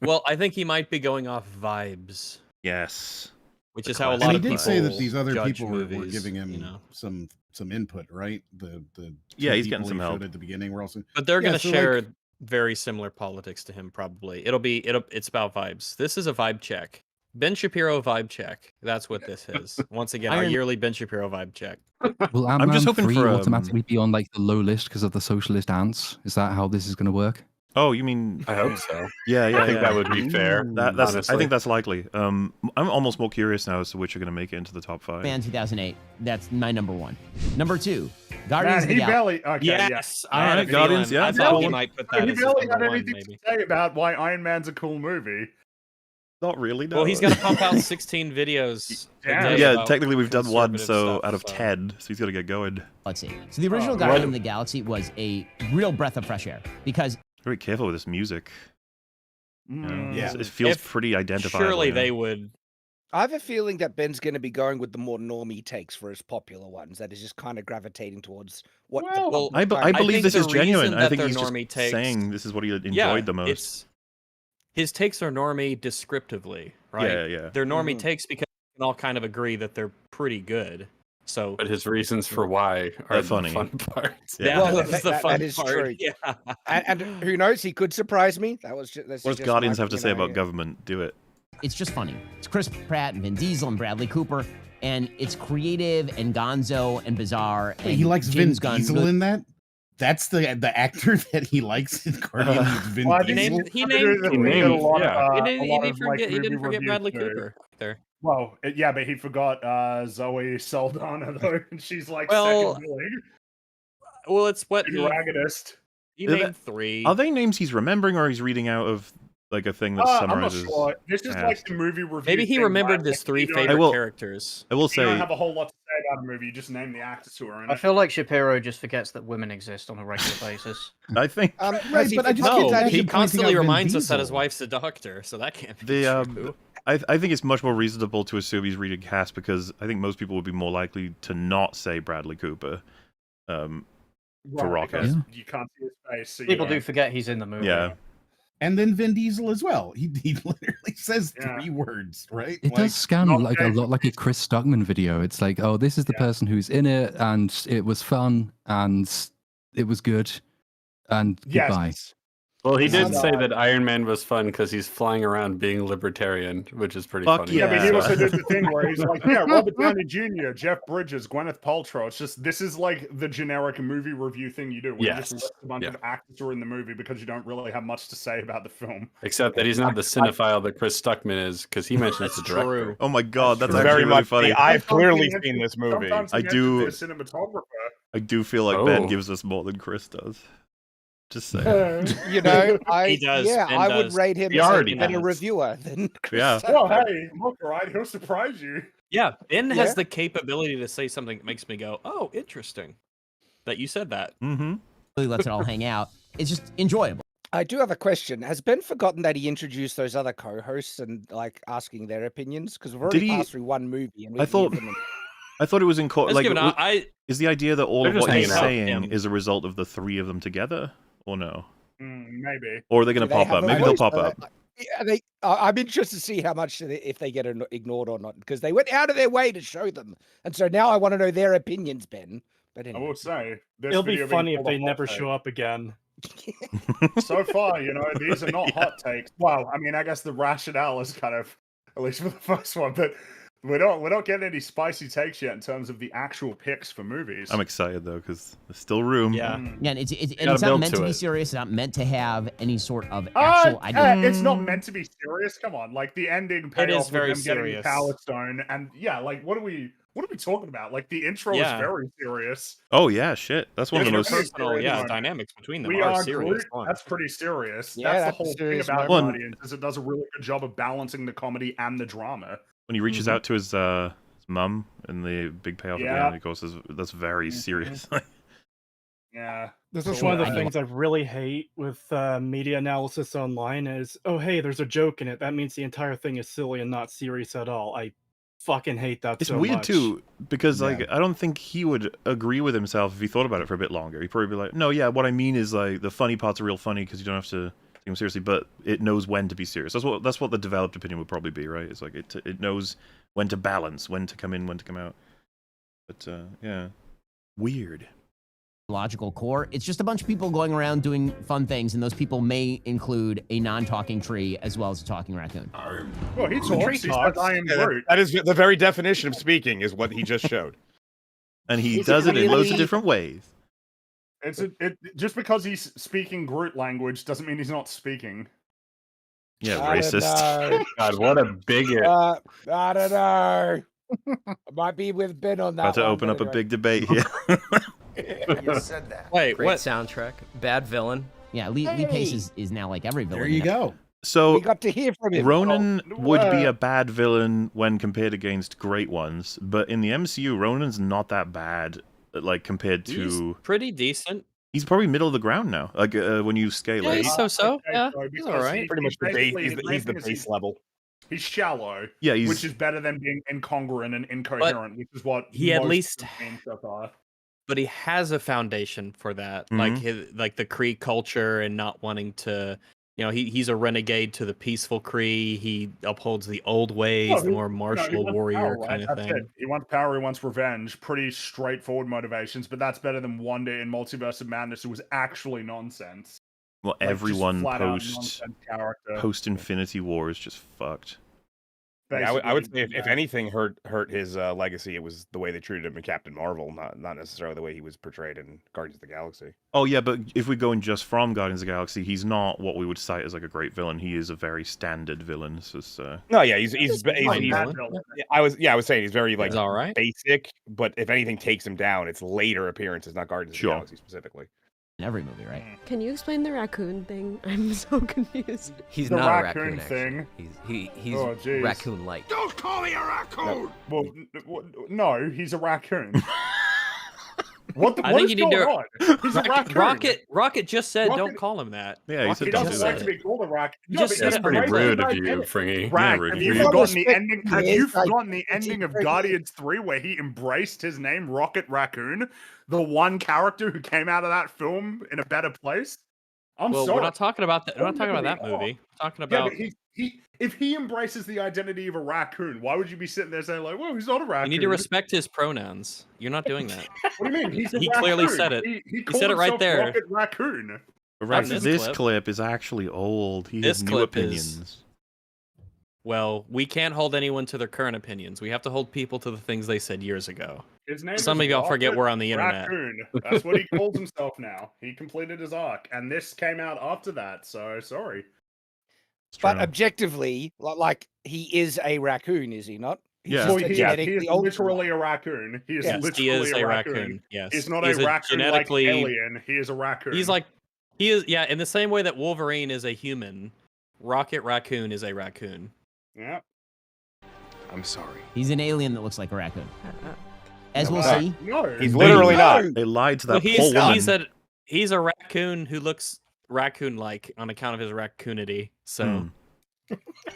Well, I think he might be going off vibes. Yes. Which is how a lot and he of did people say that these other judge people movies, were giving him some input, right? The he's getting some help at the beginning. We're also, but they're going to share very similar politics to him. Probably it's about vibes. This is a vibe check. Ben Shapiro vibe check. That's what this is. Once again, our yearly Ben Shapiro vibe check. Will I'm just hoping 3 for automatically be on the low list because of the socialist ants? Is that how this is going to work? Oh, you mean? I hope so. Yeah, I think that would be fair. I think that's likely. I'm almost more curious now as to which are going to make it into the top 5. Man, 2008. That's my number 1. Number 2, Guardians of the Galaxy. Barely. Okay, yes, yeah. I had a Guardians. feeling. Yeah, I thought he cool. might put that He as his barely number had 1, anything maybe. to say about why Iron Man's a cool movie. Not really. No. Well, he's got to pump out 16 videos. Yeah, technically we've done 1, so out of 10, so he's got to get going. Let's see. So the original Guardian of the Galaxy was a real breath of fresh air because very careful with this music. Yeah, it feels pretty identifiable. Surely they would. I have a feeling that Ben's going to be going with the more normie takes for his popular ones. That is just kind of gravitating towards what. Well, I believe this is genuine. I think he's just saying this is what he enjoyed the most. His takes are normie descriptively, right? Yeah, yeah. They're normie takes because we can all kind of agree that they're pretty good. So, but his reasons for why are funny. The fun parts. Yeah, well, that's the fun that is part. true. Yeah. And who knows? He could surprise me. That was just. What does Guardians have to say about government? Do it. It's just funny. It's Chris Pratt and Vin Diesel and Bradley Cooper, and it's creative and gonzo and bizarre. And Wait, he likes James Vin Gunn Diesel really- in that? That's the actor that he likes in Guardians. Vin Well, Diesel. He didn't forget Bradley too. Cooper there. Well, yeah, but he forgot Zoe Saldana though, and she's like Well, second billing. Well, it's what Dragonist. He named 3. Are they names he's remembering, or he's reading out of like a thing that summarizes? I'm not sure. This is like the movie review. Maybe he thing remembered where, his 3 you know, favorite characters. I will You say. don't have a whole lot to say about a movie. You just name the actors who are in it. I feel like Shapiro just forgets that women exist on a regular basis. I think. Right, but I just No, get he constantly reminds us that his wife's a doctor, so that can't be true. I think it's much more reasonable to assume he's reading cast because I think most people would be more likely to not say Bradley Cooper for Rocket. Because you can't see his face. So People do forget he's in the movie. Yeah. And then Vin Diesel as well. He literally says 3 words, right? It does scan like a lot like a Chris Stockman video. It's like, oh, this is the person who's in it, and it was fun, and it was good, and goodbye. Well, he did say that Iron Man was fun because he's flying around being libertarian, which is pretty funny. Yeah, but he also did the thing where he's like, yeah, Robert Downey Jr., Jeff Bridges, Gwyneth Paltrow. It's just, this is like the generic movie review thing you do. Where you just list a bunch of actors who are in the movie because you don't really have much to say about the film. Except that he's not the cinephile that Chris Stuckman is, because he mentions the director. Oh my god, that's Very actually really much funny. I've clearly seen this movie. Sometimes he I do. mentions the cinematographer. I do feel like Ben gives us more than Chris does. Just saying. You know, He does. Yeah, Ben I does. would rate him He as already a better does. reviewer than Chris. Yeah. Well, hey, look, right, he'll surprise you. Yeah, Ben Yeah. has the capability to say something that makes me go, "Oh, interesting." That you said that. Mm-hmm. Really lets it all hang out. It's just enjoyable. I do have a question. Has Ben forgotten that he introduced those other co-hosts and like asking their opinions? Because we've already Did he- passed through one movie, and I thought it was in Let's like give it is the idea that all They're of just what he's hanging out, saying is a result of the 3 of them together, or no? Maybe. Or are they going to pop up? Maybe they'll pop up. Yeah, I'm interested to see how much if they get ignored or not, because they went out of their way to show them, and so now I want to know their opinions, Ben. But I anyway. will say, It'll be funny if they never show up again. So far, you know, these are not hot takes. Well, I mean, I guess the rationale is kind of, at least for the first one, but we're not getting any spicy takes yet in terms of the actual picks for movies. I'm excited though because there's still room. Yeah, and it's not meant to be serious. It's not meant to have any sort of actual It's not meant to be serious. Come on, like the ending payoff is very with them getting the serious. Power Stone, and yeah, like what are we talking about? Like the intro is very serious. Oh yeah, shit. That's one of the most. personal, dynamics between them We are are serious. Groot. fun. That's pretty serious. Yeah, that's that's the a whole thing serious about moment. Guardians is it does a really good job of balancing the comedy and the drama. When he reaches out to his mum and the big payoff at the Yeah. end, of course, that's very serious. Yeah. This is So, one of the things I really hate with media analysis online is, oh, hey, there's a joke in it. That means the entire thing is silly and not serious at all. I fucking hate that It's so weird much. too because like I don't think he would agree with himself if he thought about it for a bit longer. He'd probably be like, "No, yeah, what I mean is like the funny parts are real funny because you don't have to take them seriously, but it knows when to be serious." That's what the developed opinion would probably be, right? It's like it knows when to balance, when to come in, when to come out. But yeah, weird. Logical core. It's just a bunch of people going around doing fun things, and those people may include a non-talking tree as well as a talking raccoon. Well, he talks. He says, "I am Groot." That is the very definition of speaking, is what he just showed. And he He's does it in loads of really- different ways. Just because he's speaking Groot language doesn't mean he's not speaking. Yeah, racist. God, what a bigot. I don't know. I might be with Ben on that. About to open up a big debate here. You said that. Wait, Great what soundtrack? Bad villain. Yeah, Lee Pace is now like every villain. There you go. So we got to hear from him. Ronan would be a bad villain when compared against great ones, but in the MCU, Ronan's not that bad, like compared to. He's pretty decent. He's probably middle of the ground now. Like when you scale Yeah, it. he's so. Yeah, he's all right. Pretty much the base. He's the base level. He's shallow. Yeah, which is better than being incongruent and incoherent, which is what he at most least of the main stuff are. But he has a foundation for that, Mhm. like the Kree culture and not wanting to. He's a renegade to the peaceful Kree. He upholds the old ways, the more martial warrior kind of thing. It. He wants power, he wants revenge. Pretty straightforward motivations, but that's better than One Day in Multiverse of Madness, who was actually nonsense. Well, Like, everyone just flat-out nonsense character. post Infinity War is just fucked. Yeah, I would say if anything hurt his legacy, it was the way they treated him in Captain Marvel, not necessarily the way he was portrayed in Guardians of the Galaxy. Oh yeah, but if we're going just from Guardians of the Galaxy, he's not what we would cite as like a great villain. He is a very standard villain. So no, yeah, he's I was saying he's very like all right. basic, but if anything takes him down, it's later appearances, not Guardians of the Galaxy specifically. In every movie, right? Can you explain the raccoon thing? I'm so confused. He's The not raccoon a raccoon. thing. He's Oh, jeez. raccoon-like. Don't call me a raccoon. No, he's a raccoon. What I what think is you need going to. on? He's a raccoon. Rocket just said, Rocket- "Don't call him that." Yeah, He doesn't like to be called a raccoon. You just said but it he's pretty right. rude of you, Fringy. Rack, rude have of you you. forgotten the ending? Have you Yes, I- forgotten the ending of Guardians 3 where he embraced his name, Rocket Raccoon, the one character who came out of that film in a better place? I'm Well, sorry. we're not talking about that. We're not talking about that movie. We're talking Yeah, about. but if he embraces the identity of a raccoon, why would you be sitting there saying like, "Well, he's not a raccoon"? You need to respect his pronouns. You're not doing that. What do you mean? He's a He raccoon. clearly said it. He He called said it right himself there. Rocket Raccoon. Right, this this clip. clip is actually old. He This has new clip is- opinions. Well, we can't hold anyone to their current opinions. We have to hold people to the things they said years ago. His name Some is of y'all forget Rocket we're on the internet. Raccoon. That's what he calls himself now. He completed his arc, and this came out after that. So sorry. But objectively, like he is a raccoon, is he not? He's Yeah. just Well, a he is genetically altered literally a raccoon. He is Yes, literally he is a raccoon. Yes, He's not He's a raccoon genetically. like alien. He is a raccoon. He's like, he is. Yeah, in the same way that Wolverine is a human, Rocket Raccoon is a raccoon. Yeah. I'm sorry. He's an alien that looks like a raccoon. As we'll No. see. No. He's literally not. They lied to that Well, whole one. he's a raccoon who looks raccoon-like on account of his raccoonity. So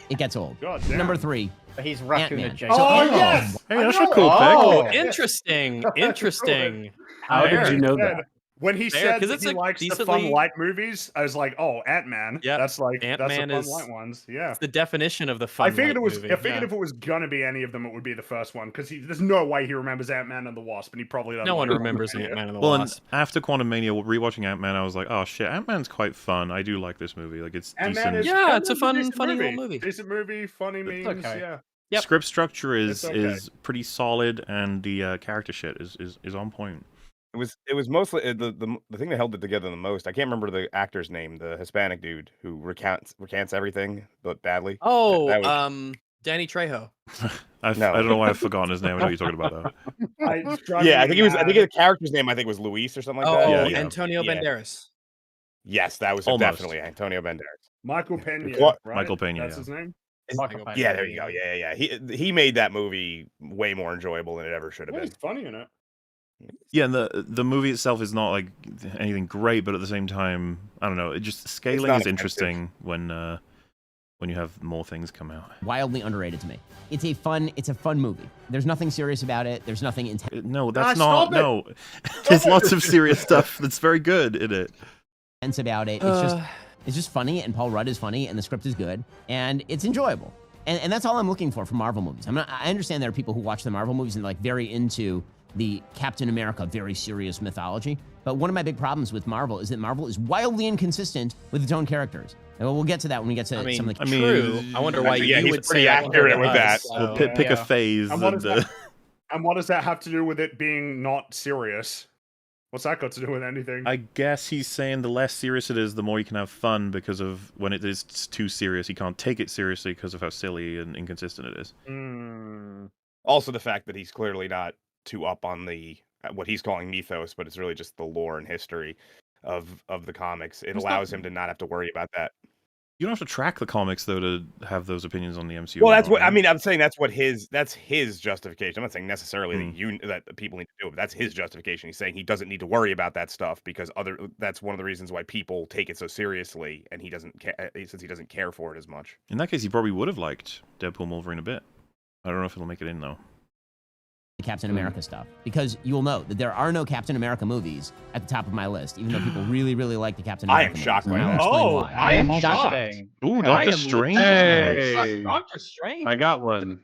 It gets old. God damn. Number 3. He's raccoon Ant-Man. adjacent. Oh, yes! Hey, I that's know a cool it. pick. Oh, interesting. Interesting. How did Fair. you know that? When he Fair, said 'cause that it's he a likes the decently- fun light movies, I was like, "Oh, Ant-Man." Yep. That's like Ant-Man that's the fun is- light ones. Yeah. It's the definition of the fun. I figured it was. movie. I figured Yeah. if it was gonna be any of them, it would be the first one because there's no way he remembers Ant-Man and the Wasp, and he probably doesn't. No one like remembers Ant-Man. Ant-Man and the Well, and Wasp. after Quantumania, rewatching Ant-Man, I was like, oh shit, Ant-Man's quite fun. I do like this movie. Like, it's Ant-Man decent. is Yeah, it's a Ant-Man's fun, decent funny little movie. Decent movie, funny memes. okay. Yeah. Yep. Script structure It's okay. is pretty solid, and the character shit is on point. It was mostly the thing that held it together the most. I can't remember the actor's name, the Hispanic dude who recants everything, but badly. Oh, That was- Danny Trejo. I don't know why I've forgotten his name. I know what you're talking about though. I think the character's name the character's was Luis or something like that. Oh, Antonio Banderas. Yes, that was Almost. definitely Antonio Banderas. Michael Pena. What? Right? Michael Pena, That's yeah. his name. Yeah, there you go. Yeah. He made that movie way more enjoyable than it ever should have Well, been. he's funny in it. Yeah, and the movie itself is not like anything great, but at the same time, I don't know. It just scaling not is interesting when you have more things come out. Wildly underrated to me. It's a fun movie. There's nothing serious about it. There's nothing intense No, that's not. No, there's lots of serious stuff that's very good in it. about it. It's just funny, and Paul Rudd is funny, and the script is good, and it's enjoyable. And that's all I'm looking for from Marvel movies. I understand there are people who watch the Marvel movies and like very into the Captain America, very serious mythology. But one of my big problems with Marvel is that Marvel is wildly inconsistent with its own characters. And we'll get to that when we get to some of the... True. I wonder why you he's would pretty say accurate with that. We'll pick a phase. And what does that have to do with it being not serious? What's that got to do with anything? I guess he's saying the less serious it is, the more you can have fun, because of when it is too serious, you can't take it seriously because of how silly and inconsistent it is. Also, the fact that he's clearly not too up on the what he's calling mythos, but it's really just the lore and history of the comics. It allows him to not have to worry about that. You don't have to track the comics though to have those opinions on the MCU. Well, that's what I mean. I'm saying that's his justification. I'm not saying necessarily that people need to do it, but that's his justification. He's saying he doesn't need to worry about that stuff because that's one of the reasons why people take it so seriously, and he doesn't since he doesn't care for it as much. In that case, he probably would have liked Deadpool and Wolverine a bit. I don't know if it'll make it in though. The Captain America stuff, because you will note that there are no Captain America movies at the top of my list, even though people really, really like the Captain America movies. I am shocked by that. I am shocked. Ooh, Doctor Strange. Hey, Doctor Strange. I got one.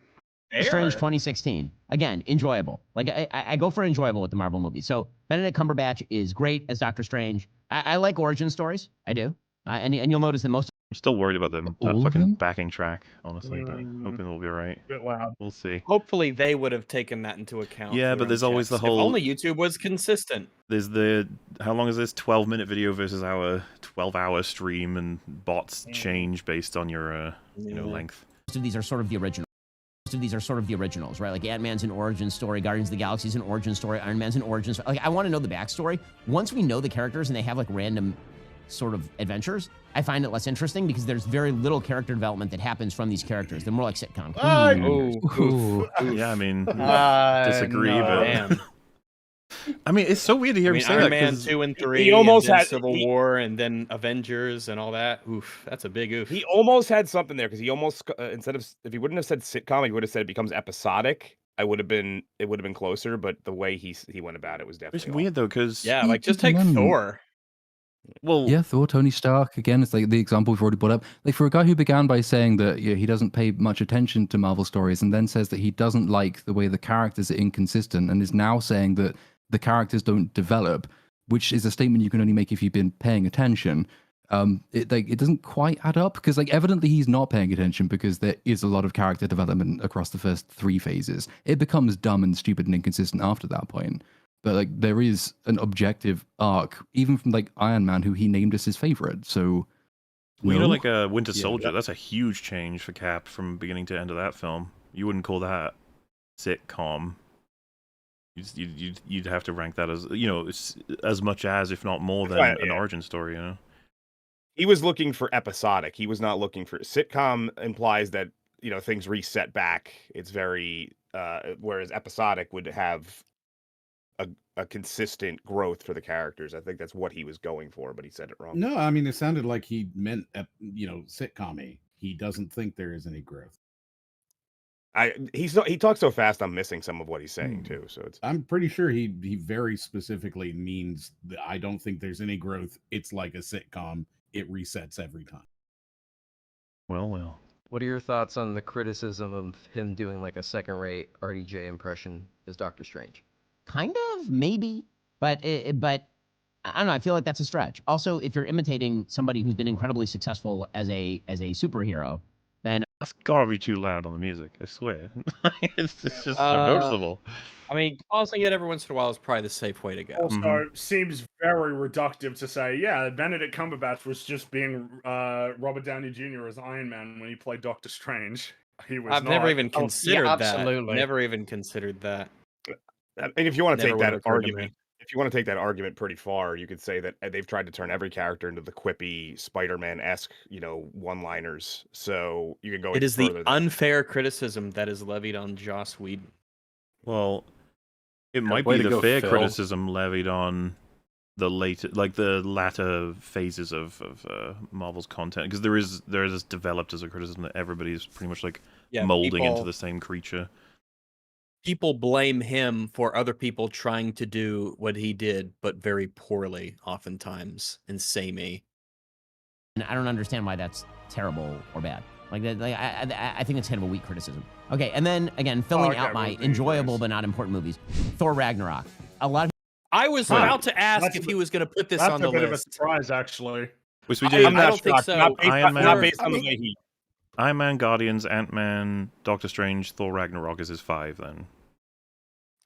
Strange 2016. Again, enjoyable. Like I go for enjoyable with the Marvel movies. So Benedict Cumberbatch is great as Doctor Strange. I like origin stories. I do. And you'll notice that most. I'm still worried about them. That fucking backing track, honestly, but hoping it'll be alright. Bit loud. We'll see. Hopefully they would have taken that into account. Yeah, but there's always the whole. If only YouTube was consistent. There's the how long is this 12-minute video versus our 12-hour stream, and bots change based on your length. Most of these are sort of the original. Most of these are sort of the originals, right? Like Ant-Man's an origin story, Guardians of the Galaxy's an origin story, Iron Man's an origin story. Like I want to know the backstory. Once we know the characters and they have like random sort of adventures, I find it less interesting because there's very little character development that happens from these characters. They're more like sitcom. Yeah, I mean, disagree, but damn. I mean, it's so weird to hear him say Iron that. Man 2 and 3, he almost and then had Civil War, and then Avengers and all that. Oof, that's a big oof. He almost had something there because he almost instead of if he wouldn't have said sitcom, he would have said it becomes episodic. It would have been closer, but the way he went about it was definitely It's weird though, because like just take Thor. Well, yeah, Thor, Tony Stark, again, it's like the example we've already brought up. Like for a guy who began by saying that he doesn't pay much attention to Marvel stories and then says that he doesn't like the way the characters are inconsistent and is now saying that the characters don't develop, which is a statement you can only make if you've been paying attention. It doesn't quite add up because like evidently he's not paying attention because there is a lot of character development across the first 3 phases. It becomes dumb and stupid and inconsistent after that point. But like there is an objective arc, even from like Iron Man, who he named as his favorite. So, like a Winter Soldier, that's a huge change for Cap from beginning to end of that film. You wouldn't call that sitcom. You'd have to rank that as as much as, if not more than, an origin story. He was looking for episodic. He was not looking for sitcom. Implies that things reset back. It's very whereas episodic would have a consistent growth for the characters. I think that's what he was going for, but he said it wrong. No, I mean, it sounded like he meant, sitcom-y. He doesn't think there is any growth. He talks so fast, I'm missing some of what he's saying too. So I'm pretty sure he very specifically means that I don't think there's any growth. It's like a sitcom. It resets every time. Well. What are your thoughts on the criticism of him doing like a second-rate RDJ impression as Doctor Strange? Kind of, maybe, but I don't know. I feel like that's a stretch. Also, if you're imitating somebody who's been incredibly successful as a superhero, then that's gotta be too loud on the music. I swear, it's just so noticeable. I mean, pausing it every once in a while is probably the safe way to go. Also, seems very reductive to say, yeah, Benedict Cumberbatch was just being Robert Downey Jr. as Iron Man when he played Doctor Strange. I've never even considered that. Absolutely. Never even considered that. And if you want to take that argument, pretty far, you could say that they've tried to turn every character into the quippy Spider-Man-esque, one-liners. So you can go. It is the unfair criticism that is levied on Joss Whedon. Well, it might be the fair criticism levied on the latter phases of Marvel's content, because there is developed as a criticism that everybody's pretty much molding into the same creature. People blame him for other people trying to do what he did, but very poorly, oftentimes, and samey. And I don't understand why that's terrible or bad. I think it's kind of a weak criticism. Okay, and then again, filling out my enjoyable but not important movies. Thor Ragnarok. A lot of. I was about to ask if he was going to put this on the list. That's a bit of a surprise, actually. Which we did. I don't think so. Not based on the way he. Iron Man, Guardians, Ant-Man, Doctor Strange, Thor Ragnarok is his 5 then.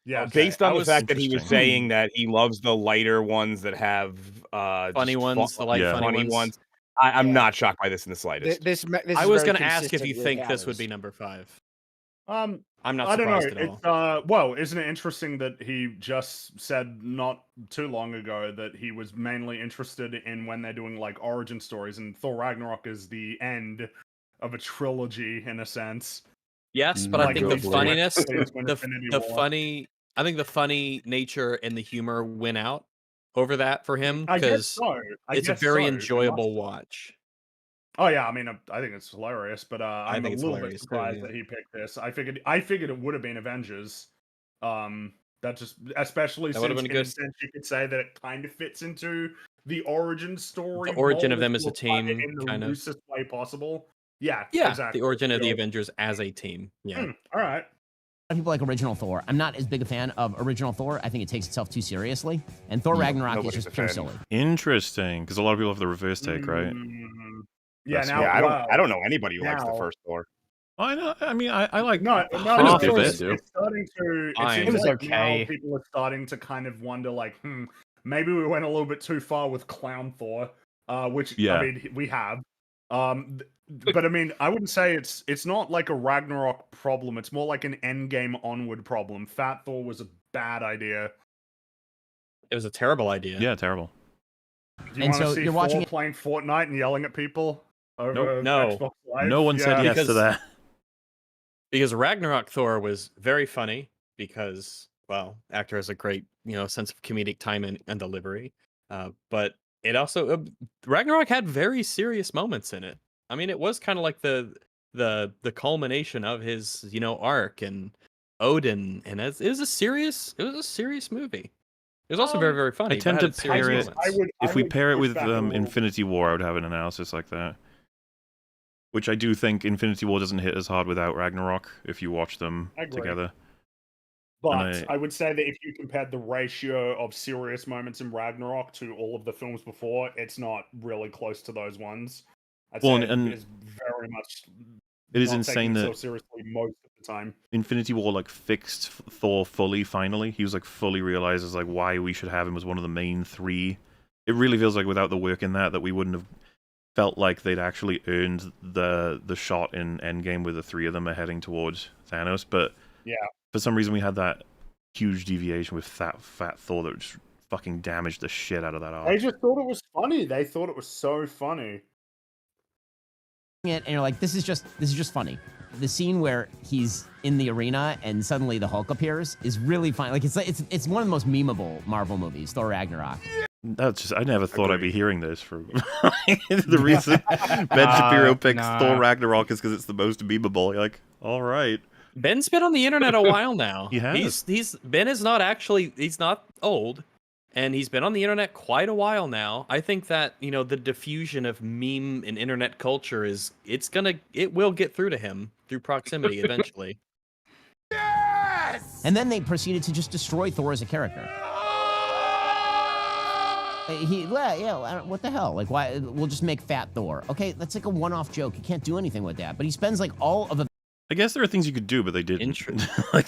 Yeah, based on the fact that he was saying that he loves the lighter ones that have funny ones, the light funny ones. I'm not shocked by this in the slightest. I was going to ask if you think this would be number 5. I'm not I don't know. surprised at all. It's well, isn't it interesting that he just said not too long ago that he was mainly interested in when they're doing like origin stories, and Thor Ragnarok is the end of a trilogy in a sense. Yes, but I think the funniness, I think the funny nature and the humor win out over that for him because it's a very enjoyable watch. Oh yeah, I mean, I think it's hilarious, but I'm a little bit surprised that he picked this. I figured it would have been Avengers. That just, especially since in a sense you could say that it kind of fits into the origin story. The origin of them as a team, in the kind of loosest way possible. Yeah, exactly. The origin of the Avengers as a team. Yeah. All right. People like original Thor. I'm not as big a fan of original Thor. I think it takes itself too seriously. And Thor Ragnarok is just pure silly. Interesting, because a lot of people have the reverse take, right? Yeah, I don't know anybody who likes the first Thor. I know. I mean, I like half of it. It's starting to. It seems like now people are starting to kind of wonder, like, maybe we went a little bit too far with Clown Thor, which I mean we have. But I mean, I wouldn't say it's not like a Ragnarok problem. It's more like an Endgame onward problem. Fat Thor was a bad idea. It was a terrible idea. Yeah, terrible. Do you want to see Thor playing Fortnite and yelling at people over Xbox Live? No one said yes to that. Because Ragnarok Thor was very funny because, well, actor has a great, sense of comedic timing and delivery. But it also Ragnarok had very serious moments in it. I mean, it was kind of like the culmination of his, arc and Odin, and it was a serious movie. It was also very, very funny. I tend to pair it. If we pair it with Infinity War, I would have an analysis like that. Which I do think Infinity War doesn't hit as hard without Ragnarok if you watch them together. But I would say that if you compared the ratio of serious moments in Ragnarok to all of the films before, it's not really close to those ones. I'd say it is very much. It is insane that so seriously most of the time. Infinity War fixed Thor fully. Finally, he was fully realizes why we should have him as one of the main 3. It really feels like without the work in that we wouldn't have felt like they'd actually earned the shot in Endgame where the 3 of them are heading towards Thanos. But for some reason we had that huge deviation with Fat Thor that just fucking damaged the shit out of that arc. They just thought it was funny. They thought it was so funny. And you're like, this is just funny. The scene where he's in the arena and suddenly the Hulk appears is really fun. It's one of the most memeable Marvel movies, Thor Ragnarok. That's just, I never thought I'd be hearing this from the reason Ben Shapiro picks Thor Ragnarok is because it's the most memeable. You're like, all right. Ben's been on the internet a while now. He has. Ben is not actually, he's not old, and he's been on the internet quite a while now. I think that, the diffusion of meme and internet culture it will get through to him through proximity eventually. Yes! And then they proceeded to just destroy Thor as a character. What the hell? Why? We'll just make Fat Thor. Okay, that's a one-off joke. You can't do anything with that. But he spends all of I guess there are things you could do, but they didn't. There are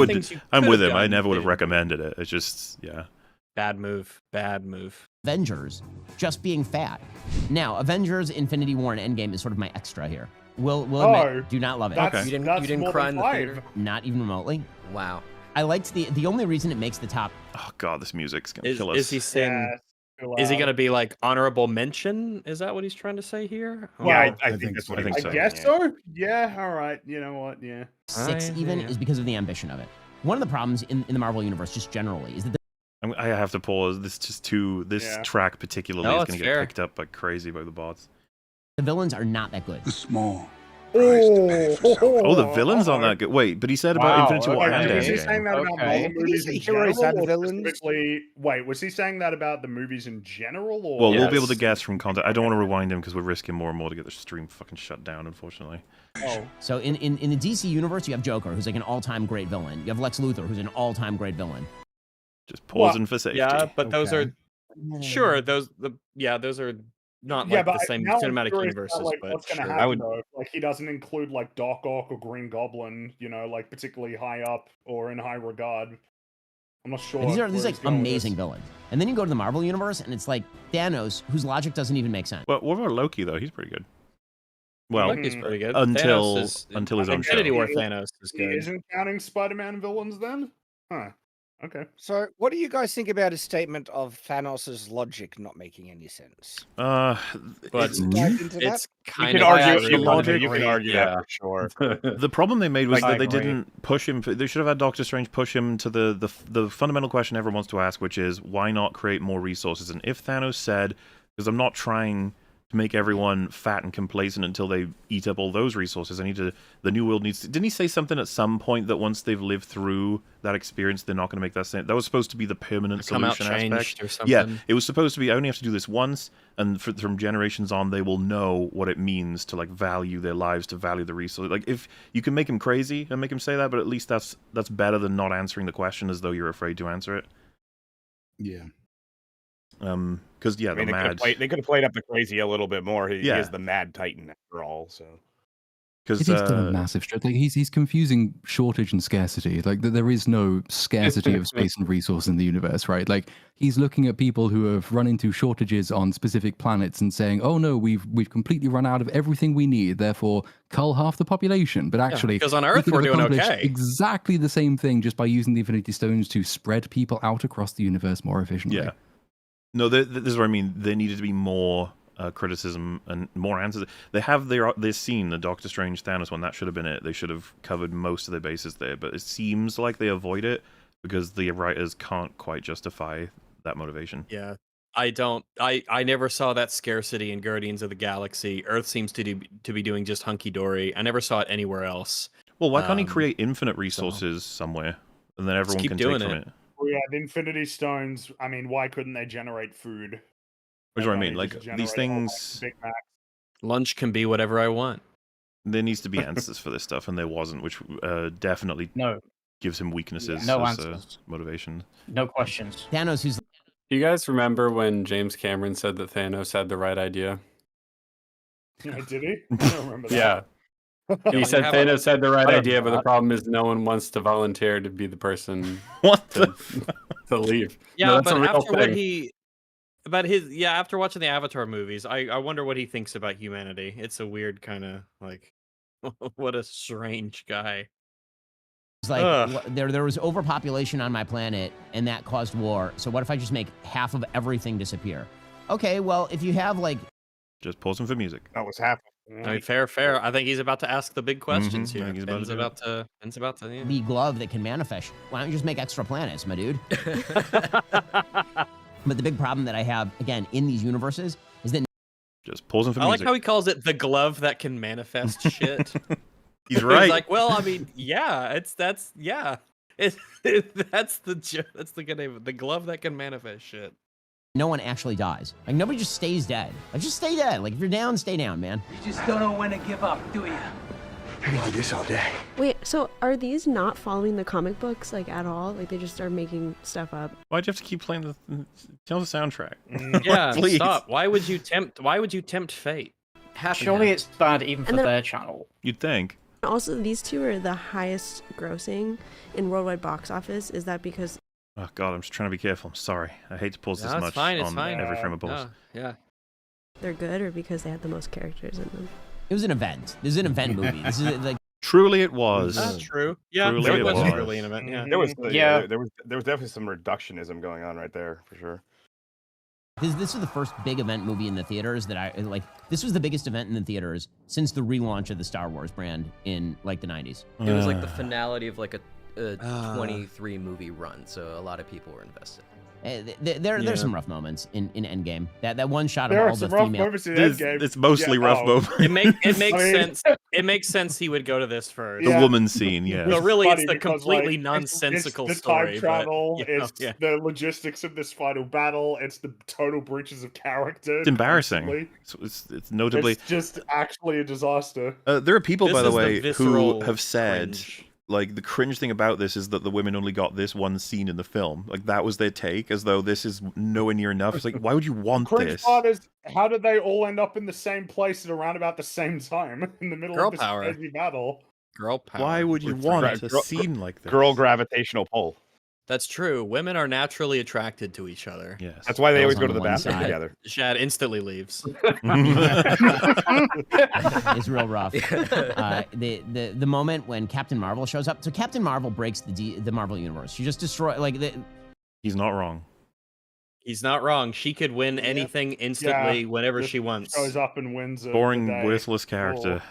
things you I'm with him. I never would have recommended it. It's just, Bad move. Avengers just being fat. Now, Avengers, Infinity War, and Endgame is sort of my extra here. Will admit, do not love it. Okay. You didn't cry in the theater? Not even remotely. Wow. I liked the only reason it makes the top. Oh God, this music's gonna kill us. Is he saying? Is he gonna be honorable mention? Is that what he's trying to say here? Yeah, I think that's what I think so. I guess so. Yeah. All right. You know what? Yeah. 6 is because of the ambition of it. One of the problems in the Marvel universe, just generally, is that I have to pause. This track particularly is gonna get picked up like crazy by the bots. The villains are not that good. The small. The villains aren't that good. Wait, but he said about Infinity War and Endgame. Was he saying that about Marvel movies in general? Wait, was he saying that about the movies in general? Or well, we'll be able to guess from content. I don't want to rewind him because we're risking more and more to get the stream fucking shut down, unfortunately. So in the DC universe, you have Joker, who's an all-time great villain. You have Lex Luthor, who's an all-time great villain. Just pausing for safety. Yeah, but those are sure. Those are not Yeah, like but the same now I'm cinematic curious universes, about, like, but what's gonna sure. happen though. Like, he doesn't include like Doc Ock or Green Goblin, you know, like particularly high up or in high regard. I'm not sure. These are where these like he's going with amazing this. villains. And then you go to the Marvel universe, and it's like Thanos, whose logic doesn't even make sense. But what about Loki though? He's pretty good. Well, Loki's pretty good. until Thanos is, until his own show. Infinity War Thanos is He good. isn't counting Spider-Man villains then? Huh. Okay. So, what do you guys think about his statement of Thanos' logic not making any sense? But Have you dived into that? it's You kind can of argue true. the logic. You can argue that for sure. The problem they made was Like, that they I agree. didn't push him. They should have had Doctor Strange push him to the fundamental question everyone wants to ask, which is why not create more resources? And if Thanos said, because I'm not trying to make everyone fat and complacent until they eat up all those resources, I need to. The new world needs to. Didn't he say something at some point that once they've lived through that experience, they're not going to make that same? That was supposed to be the permanent Come out solution changed aspect. or something. Yeah, it was supposed to be. I only have to do this once, and from generations on, they will know what it means to like value their lives, to value the resource. Like if you can make him crazy and make him say that, but at least that's better than not answering the question as though you're afraid to answer it. Yeah. Because yeah, I mean, the mad. they could have played up the crazy a little bit more. He Yeah. is the Mad Titan after all. So Because It is still a massive stretch. Like he's confusing shortage and scarcity. Like there is no scarcity of space and resource in the universe, right? Like he's looking at people who have run into shortages on specific planets and saying, "Oh no, we've completely run out of everything we need. Therefore, cull half the population." But actually, because on we Earth could we're have doing accomplished okay. exactly the same thing just by using the Infinity Stones to spread people out across the universe more efficiently. Yeah. No, this is what I mean. There needed to be more criticism and more answers. They have their scene, the Doctor Strange Thanos one. That should have been it. They should have covered most of their bases there. But it seems like they avoid it because the writers can't quite justify that motivation. Yeah. I never saw that scarcity in Guardians of the Galaxy. Earth seems to be doing just hunky dory. I never saw it anywhere else. Well, why can't he create infinite resources somewhere, and then everyone keep can doing take from it. it? We have Infinity Stones. I mean, why couldn't they generate food? Which is what I mean. They Like just these generate all things, Big Macs. Lunch can be whatever I want. there needs to be answers for this stuff, and there wasn't, which definitely gives him weaknesses No as answers. motivation. No questions. Thanos, who's Do you guys remember when James Cameron said that Thanos had the right idea? Yeah, did he? I don't remember that. Yeah. He you said have Thanos had the right I don't idea, know but the that. problem is no one wants to volunteer to be the person What to leave. Yeah, No, that's but a real after what thing. after watching the Avatar movies, I wonder what he thinks about humanity. It's a weird kind of like, what a strange guy. It's like there was overpopulation on my planet, and that caused war. So what if I just make half of everything disappear? Okay, well, if you have like Just pausing for music. that was half. I mean, fair. I think he's about to ask the big questions I here. think he's about to Ben's about to. Yeah. the glove that can manifest, why don't you just make extra planets, my dude? But the big problem that I have, again, in these universes is that Just pausing for I like music. how he calls it the glove that can manifest shit. He's right. He's like, well, I mean, yeah, that's the good name. The glove that can manifest shit. no one actually dies. Like, nobody just stays dead. Like, just stay dead. Like, if you're down, stay down, man. You just don't know when to give up, do you? I can do this all day. Wait, so are these not following the comic books like at all? Like they just are making stuff up? Why'd you have to keep playing the soundtrack? Yeah, Please. stop. Why would you tempt fate? Surely it's bad even for And then- their channel. You'd think. Also, these two are the highest grossing in worldwide box office. Is that because Oh god, I'm just trying to be careful. I'm sorry. I hate to pause this No, it's much fine, it's on fine. every frame of pause. Yeah. they're good or because they had the most characters in them? It was an event. This is an event movie. This is like Truly it was. That's true. Yeah, Truly it it was was. really an event. Yeah. There was Yeah. there was definitely some reductionism going on right there for sure. this was the first big event movie in the theaters that I like. This was the biggest event in the theaters since the relaunch of the Star Wars brand in like the 90s. It was like the finality of like a 23 movie run, so a lot of people were invested. There's some rough moments in Endgame. That one shot There of are all the some rough female. moments in Endgame. It's mostly Yeah, rough oh. moments. It makes I mean- sense. It makes sense he would go to this first. The Yeah. woman scene, yeah. So really, it's funny the because, completely like, nonsensical it's the story. time travel. But, you know, it's yeah. the logistics of this final battle. It's the total breaches of character. It's embarrassing. constantly. It's notably. It's just actually a disaster. There are people, This by the is the way, who visceral have said cringe. like the cringe thing about this is that the women only got this one scene in the film. Like that was their take, as though this is nowhere near enough. It's like, why would you want Cringe this? part is, how did they all end up in the same place at around about the same time in the middle Girl of this power. crazy battle? Girl power. Why would you want a scene like this? Girl gravitational pull. That's true. Women are naturally attracted to each other. Yes. That's why they always on go to the the one bathroom side. together. Shad instantly leaves. It's real rough. The moment when Captain Marvel shows up. So Captain Marvel breaks the Marvel universe. She just destroys He's not wrong. He's not wrong. She could win anything instantly whenever just she wants. Shows up and wins. Boring, worthless character.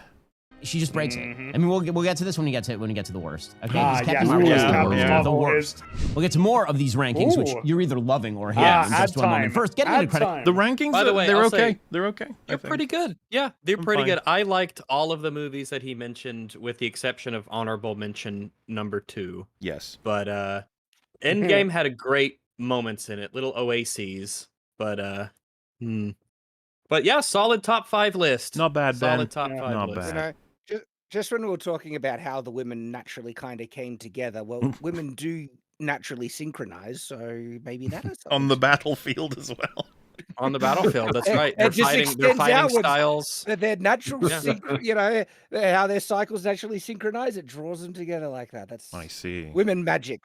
She just breaks it. I mean, we'll get to this when we get to the worst. Okay, Ah, Captain yes, Marvel is Captain the Marvel worst. We'll get to more of these rankings, which Ooh. you're either loving or hating. in Ad just one moment. time. First, getting Ad into credit. time. The rankings, By the way, they're I'll okay. say- They're okay. They're pretty good. Yeah, they're I'm pretty fine. good. I liked all of the movies that he mentioned, with the exception of honorable mention number 2. Yes. But Endgame had a great moments in it, little oases. But yeah, solid top 5 list. Not bad, Ben. Solid top 5 Not list. bad. Just when we were talking about how the women naturally kind of came together, well, women do naturally synchronize, so maybe that is On the battlefield as well. On the battlefield, that's right. It They're just fighting extends outwards. styles. Their natural, Yeah. how their cycles naturally synchronize, it draws them together like that. That's I see. women magic.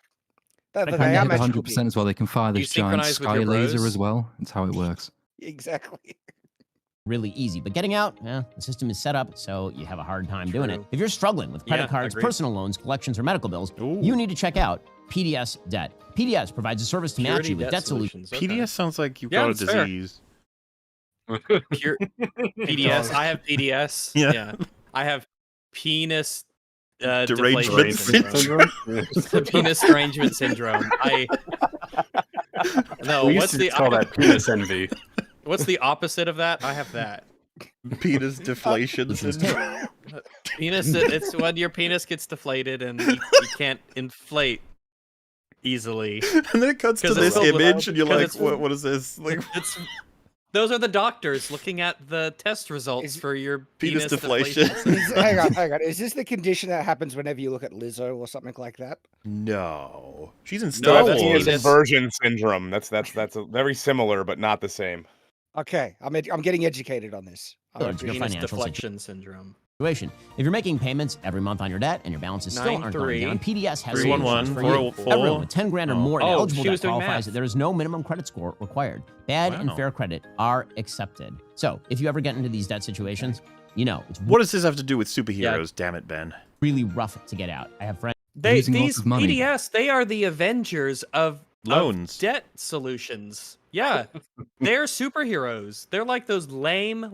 They They are can hit magical 100% as well. They can fire You this giant synchronize with sky your laser bros? as well. That's how it works. beings. Exactly. Really easy, but getting out, the system is set up so you have a hard time doing it. True. If you're struggling with credit Yeah, cards, agreed. personal loans, collections, or medical bills, you need to check out PDS Debt. PDS provides a service to match Purity you with debt debt solutions. solutions. PDS sounds like you've Yeah, got a it's fair. disease. PDS. I have PDS. Yeah. I have penis Derangement deflation syndrome. Penis derangement syndrome. No, We what's used to the call that penis envy. What's the opposite of that? I have that. Penis deflation syndrome. Penis. It's when your penis gets deflated and you can't inflate easily. And then it cuts to 'Cause it's this filled with- image, and you're 'cause like, it's- what is this? Like, Those are the doctors looking at the test results for your penis penis deflation. Hang on. Is this the condition that happens whenever you look at Lizzo or something like that? No, she's in No, Star that's Wars. inversion syndrome. That's a very similar, but not the same. Okay, I'm getting educated on this. Sure, it's your Penis financial deflection syndrome. situation. If you're making payments every month on your debt and your balances still aren't going 9-3, down, PDS has 311, solutions for you. 404. Everyone with 10 grand or more in Oh, eligible she was debt doing qualifies. math. There is no minimum credit score required. Bad and Wow. fair credit are accepted. So if you ever get into these debt situations, it's What does this have to do with superheroes? Damn it, Ben. really rough to get out. I have friends. These PDS, they are the Avengers of Loans. debt solutions. Yeah, they're superheroes. They're like those lame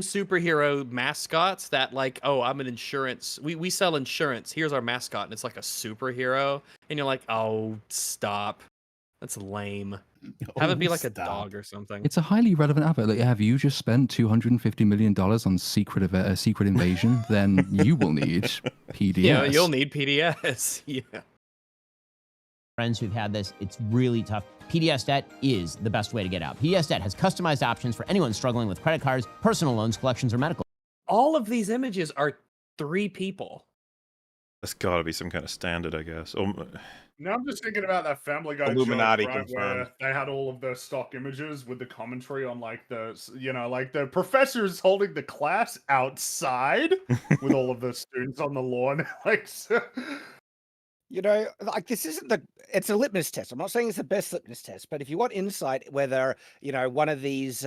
superhero mascots that like, oh, I'm an insurance. We sell insurance. Here's our mascot, and it's like a superhero, and you're like, oh, stop. That's lame. Have it be like a dog or something. It's a highly relevant advert. Like, have you just spent $250 million on Secret Invasion? Then you will need PDS. Yeah, you'll need PDS. Yeah. Friends who've had this, it's really tough. PDS Debt is the best way to get out. PDS Debt has customized options for anyone struggling with credit cards, personal loans, collections, or medical. All of these images are 3 people. That's got to be some kind of standard, I guess. Oh, Now I'm just thinking about that Family Guy Illuminati joke, right, confirmed. where they had all of the stock images with the commentary on like the professors holding the class outside with all of the students on the lawn, like. Like this isn't it's a litmus test. I'm not saying it's the best litmus test, but if you want insight whether, one of these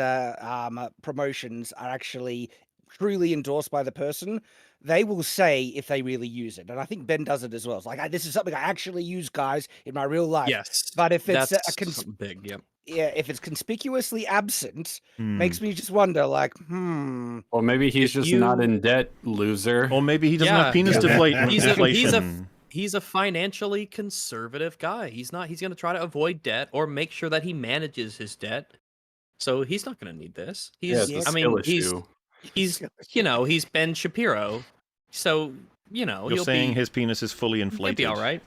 promotions are actually truly endorsed by the person, they will say if they really use it. And I think Ben does it as well. It's like, this is something I actually use, guys, in my real life. Yes. But if it's that's big, yep. yeah, if it's conspicuously absent, Hmm. makes me just wonder, like, Or maybe he's just not in debt, loser. Or maybe he doesn't have penis deflation. He's a financially conservative guy. He's going to try to avoid debt or make sure that he manages his debt. So he's not going to need this. He's Ben Shapiro. So, You're saying his penis is fully He'll inflated. be all right.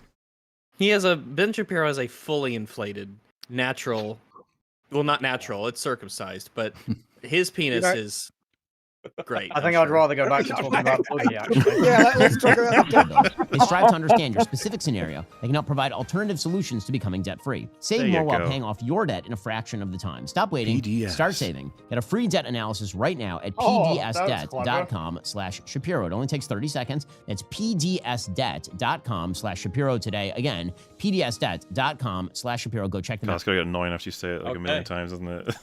Ben Shapiro has a fully inflated natural, well, not natural, it's circumcised, but his penis is Great. I think I'd rather go back to talking about Boogie, actually. Yeah, let's talk about debt. They strive to understand your specific scenario. They can help provide alternative solutions to becoming debt-free. Save There you more while go. paying off your debt in a fraction of the time. Stop waiting. PDS. Start saving. Get a free debt analysis right now at Oh, that's clever. pdsdebt.com/Shapiro. It only takes 30 seconds. That's pdsdebt.com/Shapiro today. Again, pdsdebt.com/Shapiro. Go check them God, out. it's gonna get annoying after you say it like a million Okay. times, isn't it?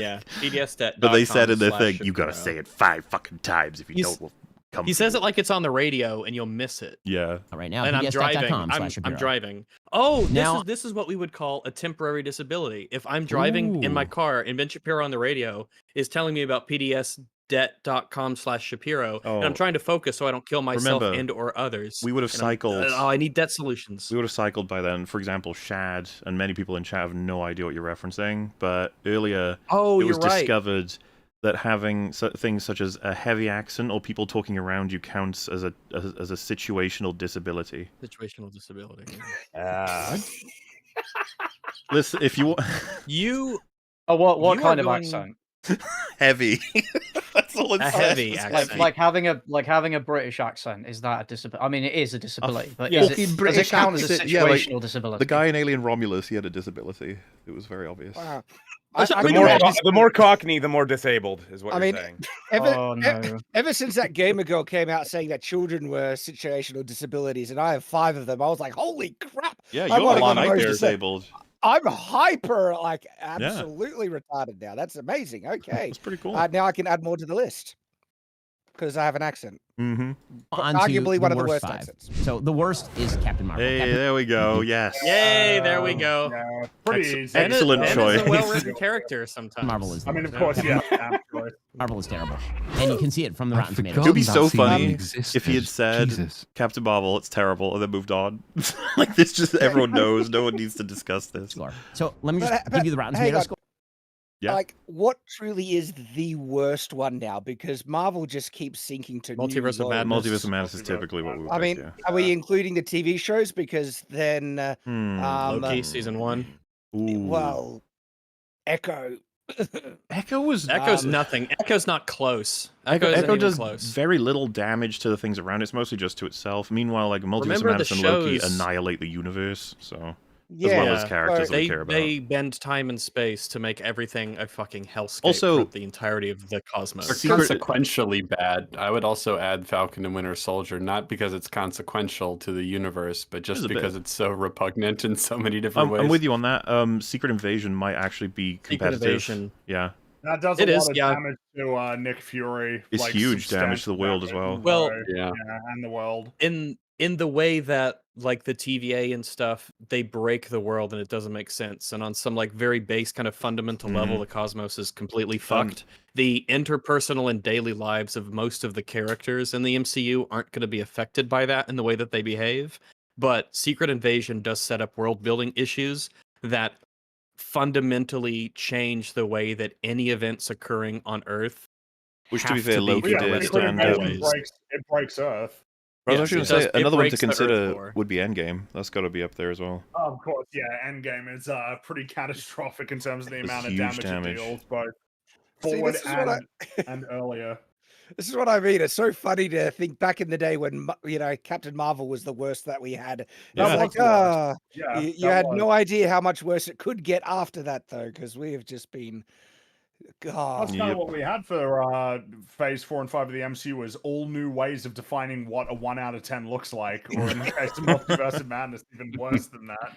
Yeah, PDS.com. But they said in their thing, you /Shapiro. gotta say it 5 fucking times. If you don't, we'll come. He for says you. it like it's on the radio, and you'll miss it. Yeah. Right now, And I'm driving. pdsdebt.com/Shapiro. I'm driving. Oh, Now- this is what we would call a temporary disability. If I'm driving in my Ooh. car and Ben Shapiro on the radio is telling me about pdsdebt.com/Shapiro, and I'm Oh. trying to focus so I don't kill myself Remember, and or others. we would have and I'm- cycled. Oh, I need debt solutions. We would have cycled by then. For example, Shad and many people in chat have no idea what you're referencing. But earlier, Oh, it was you're right. discovered that having things such as a heavy accent or people talking around you counts as a situational disability. Situational disability. Listen, if you You. Oh, what You kind are of going- accent? heavy, that's all it A says. heavy Like, accent. like having a British accent, is that a disability? I mean, it is a disability, but Yeah. does Fucking it British count as a accent, yeah, like, situational disability? The guy in Alien Romulus, he had a disability. It was very obvious. Wow. The more Cockney, the more disabled, is what I you're mean, saying. Oh, no. ever since that Gamer Girl came out saying that children were situational disabilities, and I have 5 of them, I was like, holy crap! Yeah, I'm you're one of the hyper most disabled. I'm hyper, like, absolutely retarded now. That's amazing. Okay. That's pretty cool. Now I can add more to the list because I have an accent. Mm-hmm. On to Arguably one of the worst five. accents. So the worst is Captain Marvel. Hey, Captain- there we go. Yes. Yay, there we go. Yeah, pretty easy. Excellent Ben choice. is a well-written character sometimes. Marvel is. I mean, of course, yeah. Absolutely. Marvel is terrible, and you can see it from the I Rotten forgot. Tomatoes. It would be That so scene funny existed. if he had said Jesus. Captain Marvel, it's terrible, and then moved on. Like this, just everyone knows. No one needs to discuss this. Score. So let me just But- give you the Rotten hang Tomatoes on. score. Yeah. Like, what truly is the worst one now? Because Marvel just keeps sinking to Multiverse new of lows. Madness. Multiverse of Madness is typically what we would I pick, mean, yeah. are we including the TV shows? Because then, Loki season 1. Ooh. well, Echo. Echo was Echo's nothing. Echo's not close. Echo, Echo isn't even does close. very little damage to the things around. It's mostly just to itself. Meanwhile, like Multiverse of Remember the Madness and Loki shows- annihilate the universe. So Yeah, as well as characters that we They care about. they bend time and space to make everything a fucking hellscape Also- for the entirety of the cosmos. Consequentially bad. I would also add Falcon and Winter Soldier, not because it's consequential to the universe, but There's just a bit. because it's so repugnant in so many different ways. I'm with you on that. Secret Invasion might actually be Secret competitive. Invasion. Yeah. That does It a is, lot of yeah. damage to Nick Fury. It's like, huge damage to the substantial world as damage. well. Well, yeah. And the world. In the way that like the TVA and stuff, they break the world and it doesn't make sense. And on some like very base kind of fundamental level, Mhm. the cosmos is completely fucked. The interpersonal and daily lives of most of the characters in the MCU aren't going to be affected by that in the way that they behave. But Secret Invasion does set up world building issues that fundamentally change the way that any events occurring on Earth. Which, to be have fair, Loki Yeah, did, Secret and Invasion it breaks Earth. I was Yes, actually it going to say does- it another one to breaks the Earth consider lore. would be Endgame. That's got to be up there as well. Oh, of course, yeah. Endgame is pretty catastrophic in terms of the It's amount of huge damage it damage. deals, both See, forward this is what and earlier. This is what I mean. It's so funny to think back in the day when Captain Marvel was the worst that we had. Yeah. It's like, Yeah, you that had was. no idea how much worse it could get after that, though, because we have just been. God. That's kind of what we had for Phase 4 and 5 of the MCU was all new ways of defining what a 1 out of 10 looks like, or in the case of Multiverse of Madness, even worse than that.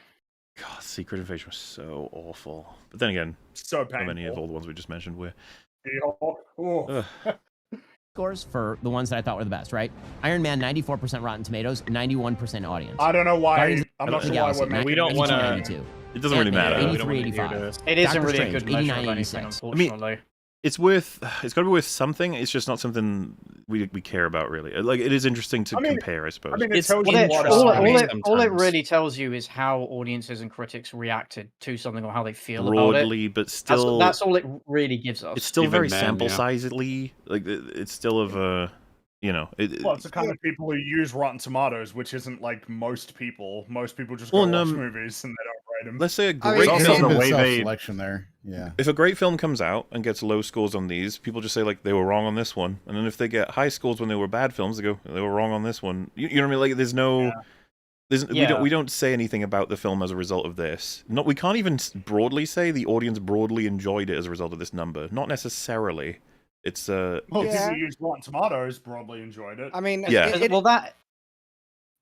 God, Secret Invasion was so awful. But then again, So so many of painful. all the ones we just mentioned were. Oh. Scores for the ones that I thought were the best, right? Iron Man, 94% Rotten Tomatoes, 91% audience. I don't know why. Guardians I'm of not the sure why Galaxy, we're making We don't this wanna- one. 82. It doesn't really matter. We don't wanna 83, hear 85. this. It isn't Doctor really a Strange, good measure of 89, anything, 86. unfortunately. It's got to be worth something. It's just not something we care about really. Like it is interesting to compare, I suppose. I mean, it It's tells you interesting. what all it sometimes. really tells you is how audiences and critics reacted to something or how they feel broadly, about it. but still, That's all it really gives us. it's still Even very then, sample yeah. sizedly. Like it's still of a, Well, it's the kind of people who use Rotten Tomatoes, which isn't like most people. Most people just Well, go and, watch movies and they don't rate them. let's say a I mean, great There's it's also film. a the way they- self-selection there. Yeah. If a great film comes out and gets low scores on these, people just say like they were wrong on this one, and then if they get high scores when they were bad films, they go they were wrong on this one. You know what I mean? Like there's no, we don't say anything about the film as a result of this. Not we can't even broadly say the audience broadly enjoyed it as a result of this number. Not necessarily. It's well, people who use Rotten Tomatoes probably enjoyed it. I mean, yeah.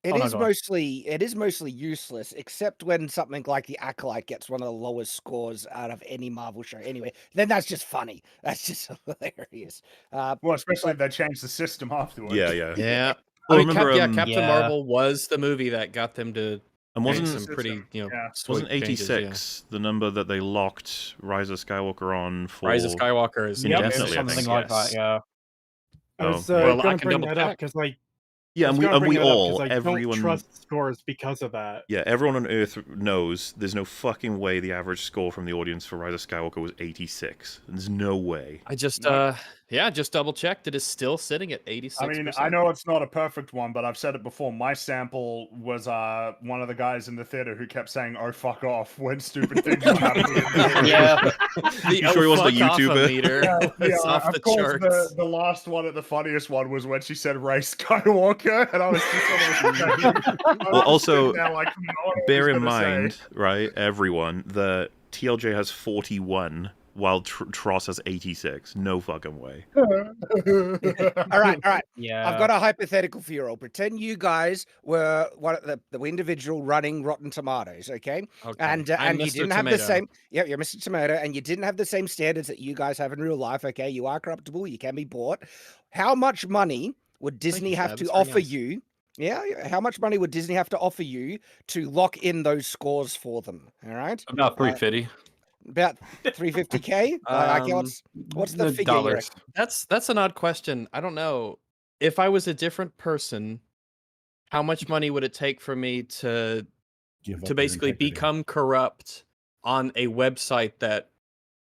It is mostly useless, except when something like The Acolyte gets one of the lowest scores out of any Marvel show. Anyway, then that's just funny. That's just hilarious. Well, especially if they change the system afterwards. Yeah. Well, I mean, remember, Captain Marvel was the movie that got them to and make wasn't some pretty, wasn't 86 changes, the number that they locked Rise of Skywalker on for? Rise of Skywalker is indefinitely, something like that. Yeah. I was well, going to bring that up because everyone don't trust scores because of that. Yeah, everyone on Earth knows there's no fucking way the average score from the audience for Rise of Skywalker was 86. There's no way. I just just double checked. It is still sitting at 86%. I mean, I know it's not a perfect one, but I've said it before. My sample was one of the guys in the theater who kept saying "Oh fuck off" when stupid things were happening. Yeah, you sure he wasn't a YouTuber? It's off of the course, charts. the last one, the funniest one, was when she said Rey Skywalker, and I was just sort of well, also, there, like, bear in mind, right, everyone, the TLJ has 41, while Tross has 86. No fucking way. All right. Yeah. I've got a hypothetical for you all. Pretend you guys were one of the individual running Rotten Tomatoes, okay? And you didn't have the same. Yeah, you're Mr. Tomato, and you didn't have the same standards that you guys have in real life. Okay, you are corruptible. You can be bought. How much money would Disney have to offer you? Yeah, how much money would Disney have to offer you to lock in those scores for them? All right, about 350. About 350K. What's the figure? Dollars. That's an odd question. I don't know. If I was a different person, how much money would it take for me to basically become corrupt on a website that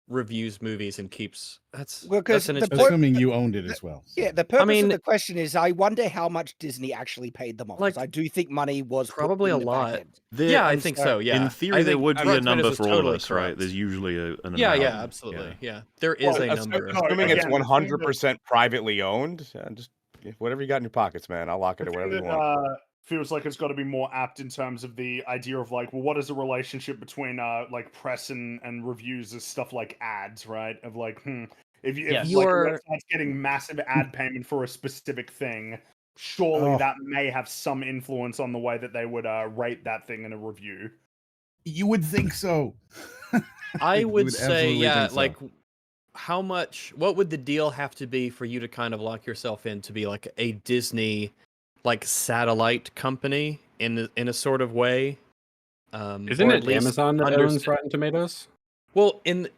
reviews movies and keeps assuming you owned it as well. Yeah, the purpose of the question is I wonder how much Disney actually paid them off. Like, I do think money was probably a lot. Yeah, I think so. Yeah, in theory, there would be a number for all of us, right? There's usually an amount. Yeah, absolutely. Yeah, there is a number. Assuming it's 100% privately owned, just whatever you got in your pockets, man. I'll lock it at whatever you want. Feels like it's got to be more apt in terms of the idea of like, well, what is the relationship between like press and reviews is stuff like ads, right? Of like, if your website's getting massive ad payment for a specific thing, surely that may have some influence on the way that they would rate that thing in a review. You would think so. I would say, like, how much? What would the deal have to be for you to kind of lock yourself in to be like a Disney, like, satellite company in a sort of way? Isn't it Amazon that owns Rotten Tomatoes? Well, in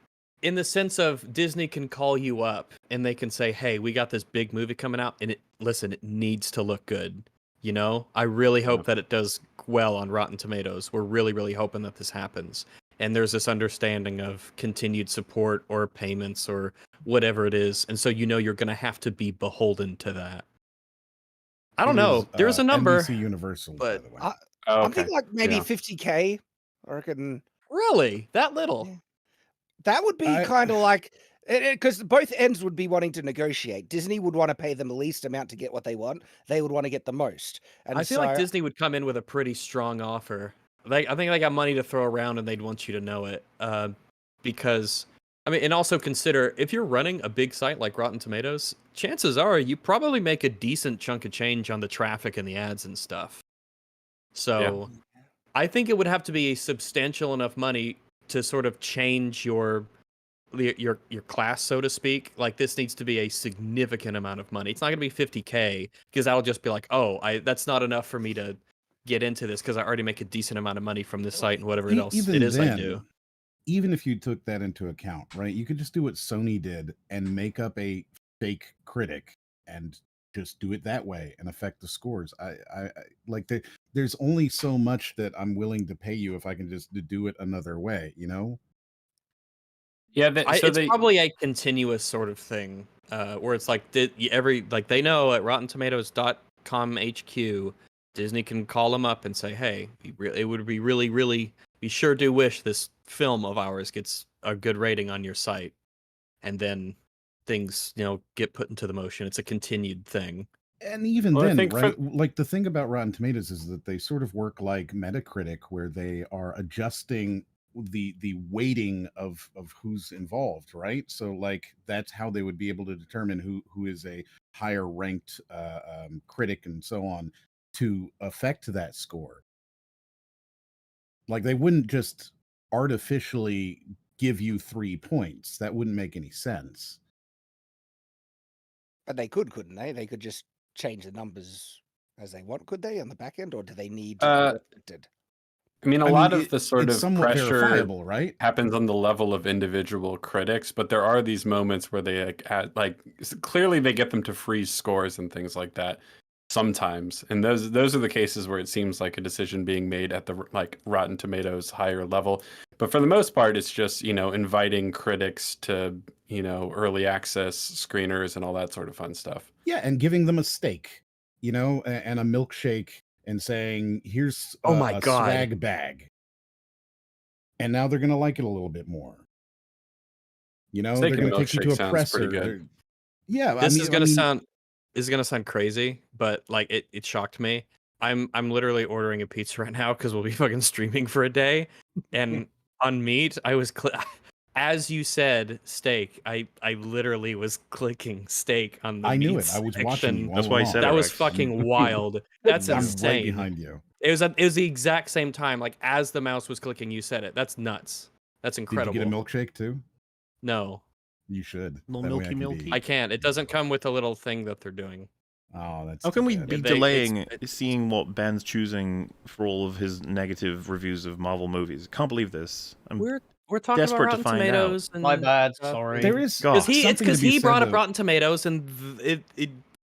the sense of Disney can call you up and they can say, "Hey, we got this big movie coming out, and it needs to look good. You know, I really hope that it does well on Rotten Tomatoes. We're really, really hoping that this happens." And there's this understanding of continued support or payments or whatever it is, and so you're going to have to be beholden to that. I don't know. There's a number. NBC Universal, but by the way. I'm thinking like maybe 50K. I reckon. Really, that little? That would be kind of like, because both ends would be wanting to negotiate. Disney would want to pay them the least amount to get what they want. They would want to get the most. And I feel like Disney would come in with a pretty strong offer. I think they got money to throw around, and they'd want you to know it. Because, I mean, and also consider, if you're running a big site like Rotten Tomatoes, chances are you probably make a decent chunk of change on the traffic and the ads and stuff. So I think it would have to be substantial enough money to sort of change your class, so to speak. Like, this needs to be a significant amount of money. It's not going to be 50K, because that'll just be like, that's not enough for me to get into this, because I already make a decent amount of money from this site and whatever else it is I do. Even if you took that into account, right, you could just do what Sony did and make up a fake critic and just do it that way and affect the scores. I like there's only so much that I'm willing to pay you if I can just do it another way, you know? Yeah, it's probably a continuous sort of thing, where it's like they know at RottenTomatoes.com HQ, Disney can call them up and say, "Hey, it would be really, really we sure do wish this film of ours gets a good rating on your site, and then things, get put into the motion. It's a continued thing. And even then, right? Like the thing about Rotten Tomatoes is that they sort of work like Metacritic, where they are adjusting the weighting of who's involved, right? So like that's how they would be able to determine who is a higher ranked critic and so on to affect that score. Like they wouldn't just artificially give you 3 points. That wouldn't make any sense. But they could, couldn't they? They could just change the numbers as they want, could they, on the back end, or do they need to be reflected? I mean, a lot of the sort it's of pressure right? happens on the level of individual critics, but there are these moments where they clearly they get them to freeze scores and things like that sometimes, and those are the cases where it seems like a decision being made at the Rotten Tomatoes higher level. But for the most part, it's just inviting critics to early access screeners and all that sort of fun stuff. Yeah, and giving them a steak, and a milkshake. And saying, here's a swag bag. And now they're going to like it a little bit more. They're going to take you to a presser. Yeah. This is going to sound crazy, but like it shocked me. I'm literally ordering a pizza right now because we'll be fucking streaming for a day. And on meat, I was as you said steak, I literally was clicking steak on the I knew meat it. I was section. watching you. That's why I said that it, was fucking wild. That's I'm insane. right behind you. It was the exact same time, like as the mouse was clicking, you said it. That's nuts. That's incredible. Did you get a milkshake too? No. You should. Little milky. I can't. It doesn't come with a little thing that they're doing. Oh, that's. How can we be delaying seeing what Ben's choosing for all of his negative reviews of Marvel movies? Can't believe this. We're talking desperate about to Rotten find Tomatoes. out. And My bad. Sorry. There is because he brought up Rotten Tomatoes and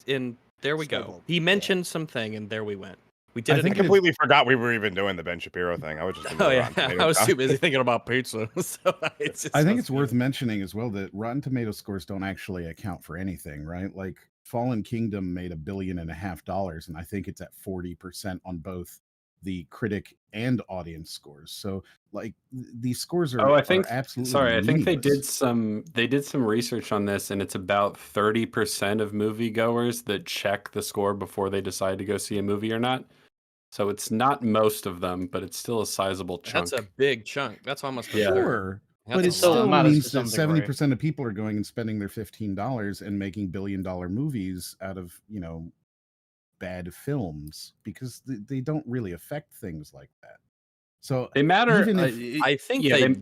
and there we go. He mentioned something and there we went. We did it. I completely forgot we were even doing the Ben Shapiro thing. I was just. I was too busy thinking about pizza. So I think it's worth mentioning as well that Rotten Tomato scores don't actually account for anything, right? Like Fallen Kingdom made $1.5 billion, and I think it's at 40% on both the critic and audience scores. So like these scores are. I think. Are absolutely. Sorry, meaningless. I think they did some research on this, and it's about 30% of moviegoers that check the score before they decide to go see a movie or not. So it's not most of them, but it's still a sizable chunk. That's a big chunk. That's almost sure. But it still means that 70% of people are going and spending their $15 and making billion-dollar movies out of, bad films because they don't really affect things like that. So they matter. Even if, I think they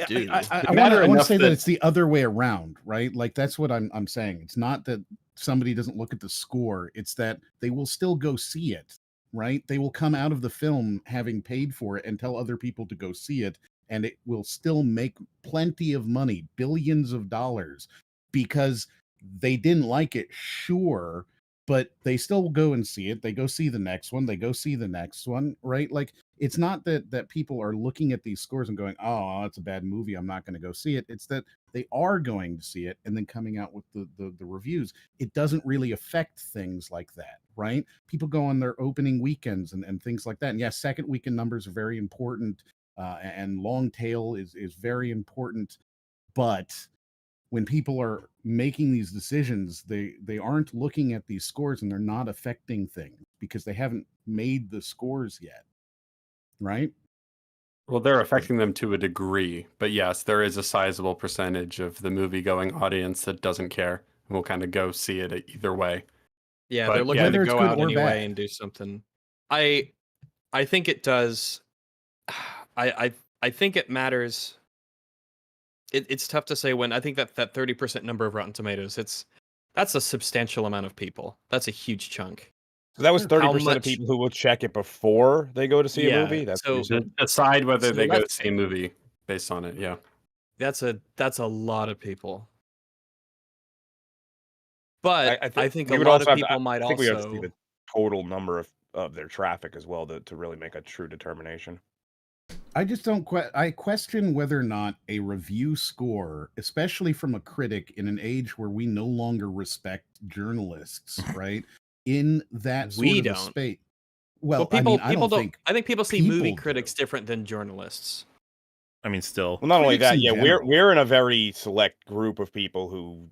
do. I want to say that it's the other way around, right? Like that's what I'm saying. It's not that somebody doesn't look at the score. It's that they will still go see it, right? They will come out of the film having paid for it and tell other people to go see it. And it will still make plenty of money, billions of dollars, because they didn't like it, sure, but they still go and see it. They go see the next one. They go see the next one, right? Like, it's not that people are looking at these scores and going, oh, it's a bad movie, I'm not going to go see it. It's that they are going to see it and then coming out with the reviews. It doesn't really affect things like that, right? People go on their opening weekends and things like that. And yes, second weekend numbers are very important. And long tail is very important, but when people are making these decisions, they aren't looking at these scores and they're not affecting things because they haven't made the scores yet, right? Well, they're affecting them to a degree, but yes, there is a sizable percentage of the movie-going audience that doesn't care and will kind of go see it either way. Yeah, but they're looking to go out anyway and do something. I think it does. I think it matters. It's tough to say when. I think that 30% number of Rotten Tomatoes, that's a substantial amount of people. That's a huge chunk. So that was 30% of people who will check it before they go to see a movie. That's so decide whether they go to see a movie based on it. Yeah, that's a lot of people. But I think a lot of people might also. I think we have to see the total number of their traffic as well to really make a true determination. I just don't. I question whether or not a review score, especially from a critic in an age where we no longer respect journalists, right? In that sort of a space. Well, people I don't think. I think people see movie people critics different than journalists. I mean, still. Well, not only Critics that, in yeah, general. we're in a very select group of people who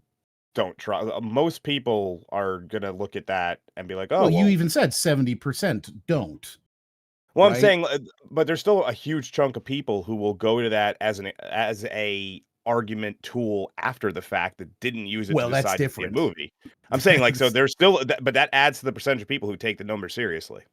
don't try. Most people are gonna look at that and be like, "Oh, Well, you even said 70% don't. Well, I'm right? saying, but there's still a huge chunk of people who will go to that as a argument tool after the fact that didn't use it Well, to that's decide to see a different. movie. I'm saying, like, so there's still, but that adds to the percentage of people who take the number seriously.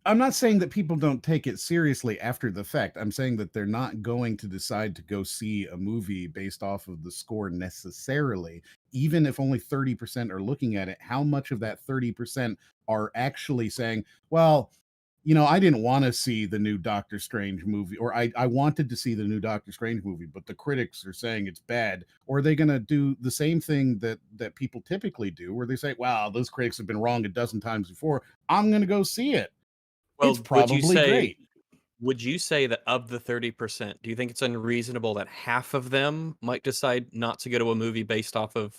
I'm not saying that people don't take it seriously after the fact. I'm saying that they're not going to decide to go see a movie based off of the score necessarily, even if only 30% are looking at it. How much of that 30% are actually saying, well, you know, I didn't want to see the new Doctor Strange movie, or I wanted to see the new Doctor Strange movie, but the critics are saying it's bad. Or are they going to do the same thing that people typically do, where they say, wow, those critics have been wrong a dozen times before. I'm going to go see it. Well, It's probably great. Would you say that of the 30%, do you think it's unreasonable that half of them might decide not to go to a movie based off of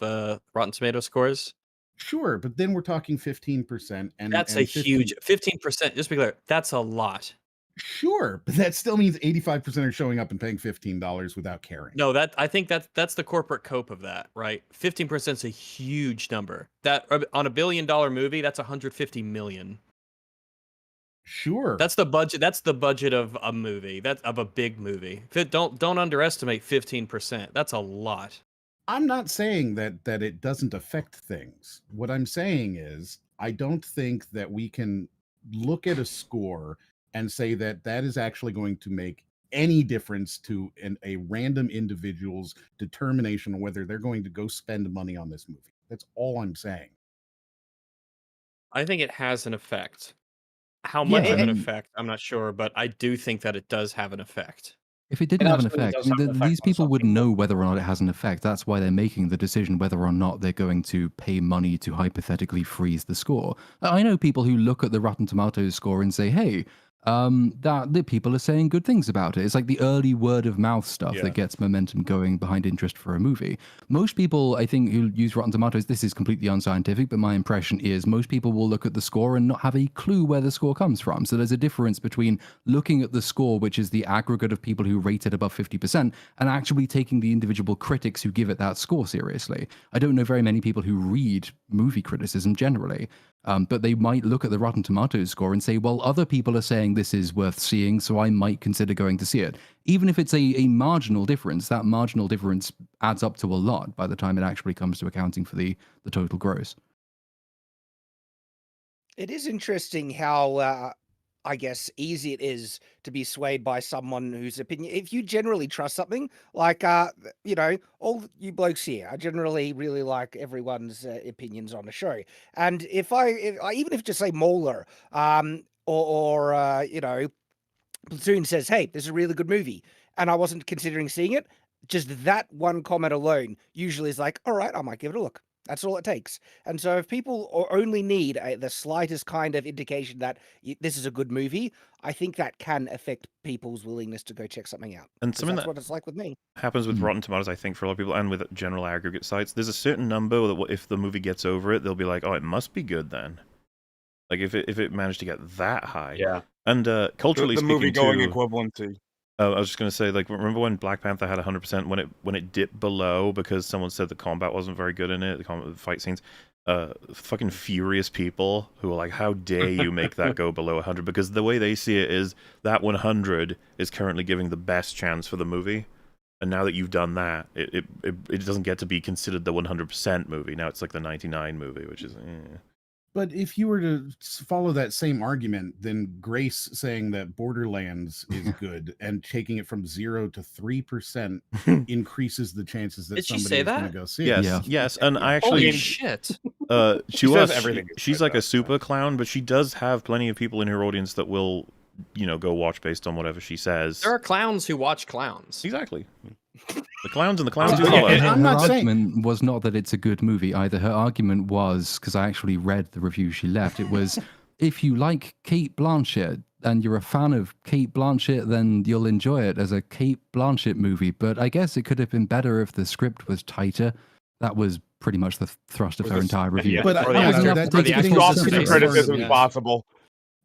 Rotten Tomato scores? Sure, but then we're talking 15%, and That's a huge 15%. Just be clear, that's a lot. Sure, but that still means 85% are showing up and paying $15 without caring. No, I think that's the corporate cope of that, right? 15% is a huge number. That on $1 billion movie, that's 150 million. Sure. That's the budget. That's the budget of a movie. That's of a big movie. Don't underestimate 15%. That's a lot. I'm not saying that it doesn't affect things. What I'm saying is I don't think that we can look at a score and say that that is actually going to make any difference to a random individual's determination on whether they're going to go spend money on this movie. That's all I'm saying. I think it has an effect. How much of an effect, I'm not sure, but I do think that it does have an effect. If it didn't have an effect, these people would know whether or not it has an effect. That's why they're making the decision whether or not they're going to pay money to hypothetically freeze the score. I know people who look at the Rotten Tomatoes score and say, hey, that the people are saying good things about it. It's like the early word of mouth stuff that gets momentum going behind interest for a movie. Most people, I think, who use Rotten Tomatoes, this is completely unscientific, but my impression is most people will look at the score and not have a clue where the score comes from. So there's a difference between looking at the score, which is the aggregate of people who rate it above 50%, and actually taking the individual critics who give it that score seriously. I don't know very many people who read movie criticism generally. But they might look at the Rotten Tomatoes score and say, well, other people are saying this is worth seeing, so I might consider going to see it. Even if it's a marginal difference, that marginal difference adds up to a lot by the time it actually comes to accounting for the total gross. It is interesting how, I guess, easy it is to be swayed by someone whose opinion. If you generally trust something, like, you know, all you blokes here, I generally really like everyone's opinions on the show. And if I even if just say Mauler, or you know, Platoon says, hey, this is a really good movie, and I wasn't considering seeing it, just that one comment alone usually is like, all right, I might give it a look. That's all it takes. And so if people only need the slightest kind of indication that this is a good movie, I think that can affect people's willingness to go check something out. And something that's that what it's like with me. happens with Rotten Tomatoes, I think, for a lot of people, and with general aggregate sites. There's a certain number that if the movie gets over it, they'll be like, oh, it must be good then. Like if it managed to get that high. Yeah. And culturally the speaking, movie going too, equivalency. I was just going to say, like, remember when Black Panther had 100% when it dipped below because someone said the combat wasn't very good in it, the fight scenes? Fucking furious people who are like, how dare you make that go below 100? Because the way they see it is that 100 is currently giving the best chance for the movie. And now that you've done that, it doesn't get to be considered the 100% movie. Now it's like the 99 movie, which is... But if you were to follow that same argument, then Grace saying that Borderlands is good and taking it from 0 to 3% increases the chances that somebody is going to go see it. Yes, and I actually... Holy shit. She was everything. She's like a super clown, but she does have plenty of people in her audience that will, you know, go watch based on whatever she says. There are clowns who watch clowns. Exactly. The clowns and the clowns who follow. Her argument was not that it's a good movie either. Her argument was, because I actually read the review she left, it was, if you like Cate Blanchett and you're a fan of Cate Blanchett, then you'll enjoy it as a Cate Blanchett movie. But I guess it could have been better if the script was tighter. That was pretty much the thrust of her entire review. But that criticism is possible.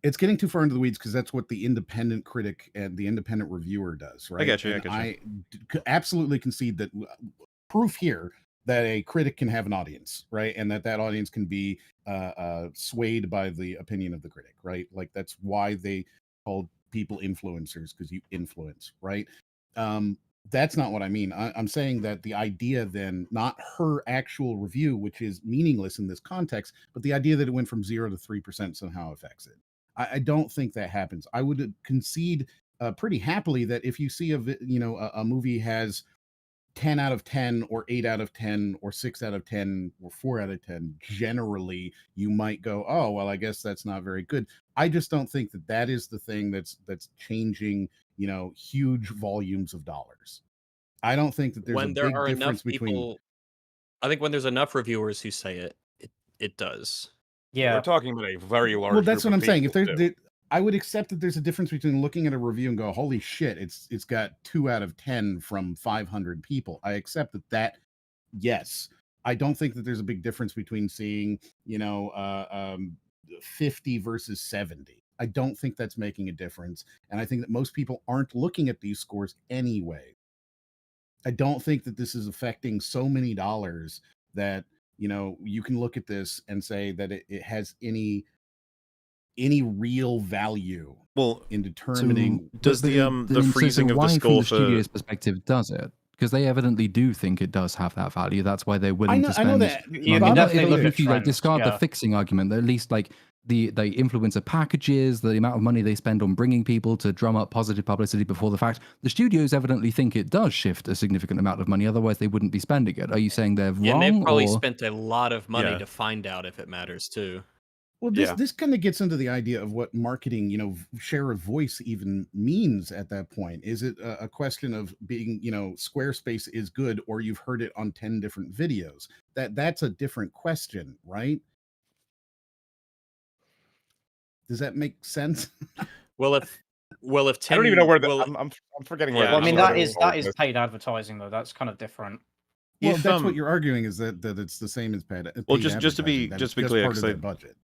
it's getting too far into the weeds because that's what the independent critic and the independent reviewer does, right? I get you. And I absolutely concede that proof here that a critic can have an audience, right? And that audience can be swayed by the opinion of the critic, right? Like that's why they called people influencers, because you influence, right? That's not what I mean. I'm saying that the idea then, not her actual review, which is meaningless in this context, but the idea that it went from 0 to 3% somehow affects it. I don't think that happens. I would concede pretty happily that if you see a movie has 10 out of 10 or 8 out of 10 or 6 out of 10 or 4 out of 10, generally you might go, oh, well, I guess that's not very good. I just don't think that is the thing that's changing, huge volumes of dollars. I don't think that there's a big difference between. I think when there's enough reviewers who say it does. Yeah, we're talking about a very large. Well, that's group what I'm of saying. If people, there's, I would accept that there's a difference between looking at a review and go, "Holy shit, it's got 2 out of 10 from 500 people." I accept that. Yes, I don't think that there's a big difference between seeing 50 versus 70. I don't think that's making a difference, and I think that most people aren't looking at these scores anyway. I don't think that this is affecting so many dollars that you can look at this and say that it has any real value in determining. So does the freezing of the score from the studio's perspective does it? Because they evidently do think it does have that value. That's why they're willing to spend. I know that. If you discard the fixing argument, at least the influencer packages, the amount of money they spend on bringing people to drum up positive publicity before the fact, the studios evidently think it does shift a significant amount of money. Otherwise, they wouldn't be spending it. Are you saying they're wrong? And they've probably spent a lot of money to find out if it matters too. Well, this kind of gets into the idea of what marketing, share of voice even means at that point. Is it a question of being, Squarespace is good, or you've heard it on 10 different videos? That's a different question, right? Does that make sense? Well, if 10, I don't even know where I'm forgetting where. Well, I mean, that is paid advertising though. That's kind of different. Well, that's what you're arguing, is that it's the same as paid. Well, just to be clear, part of their budget.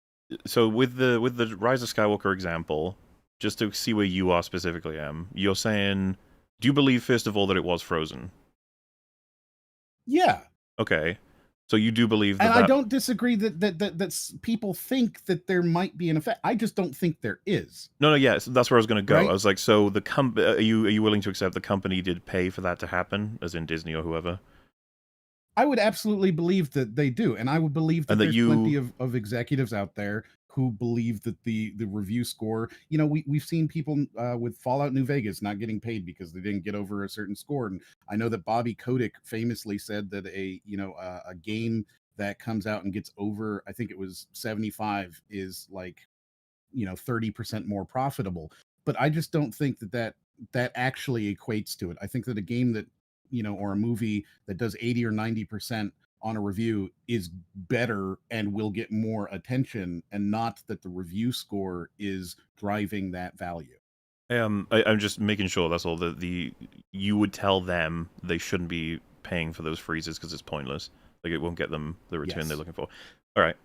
So with the Rise of Skywalker example, just to see where you are specifically, you're saying, do you believe first of all that it was frozen? Yeah. Okay. So you do believe that. And I don't disagree that people think that there might be an effect. I just don't think there is. No, yes, that's where I was going to go. Right? I was like, so are you willing to accept the company did pay for that to happen, as in Disney or whoever? I would absolutely believe that they do, and I would believe that there's plenty of executives out there who believe that the review score. We've seen people with Fallout New Vegas not getting paid because they didn't get over a certain score, and I know that Bobby Kotick famously said that a game that comes out and gets over, I think it was 75, is 30% more profitable. But I just don't think that actually equates to it. I think that a game that or a movie that does 80 or 90% on a review is better and will get more attention, and not that the review score is driving that value. I'm just making sure that's all. You would tell them they shouldn't be paying for those freezes because it's pointless. Like, it won't get them the return they're looking for. All right,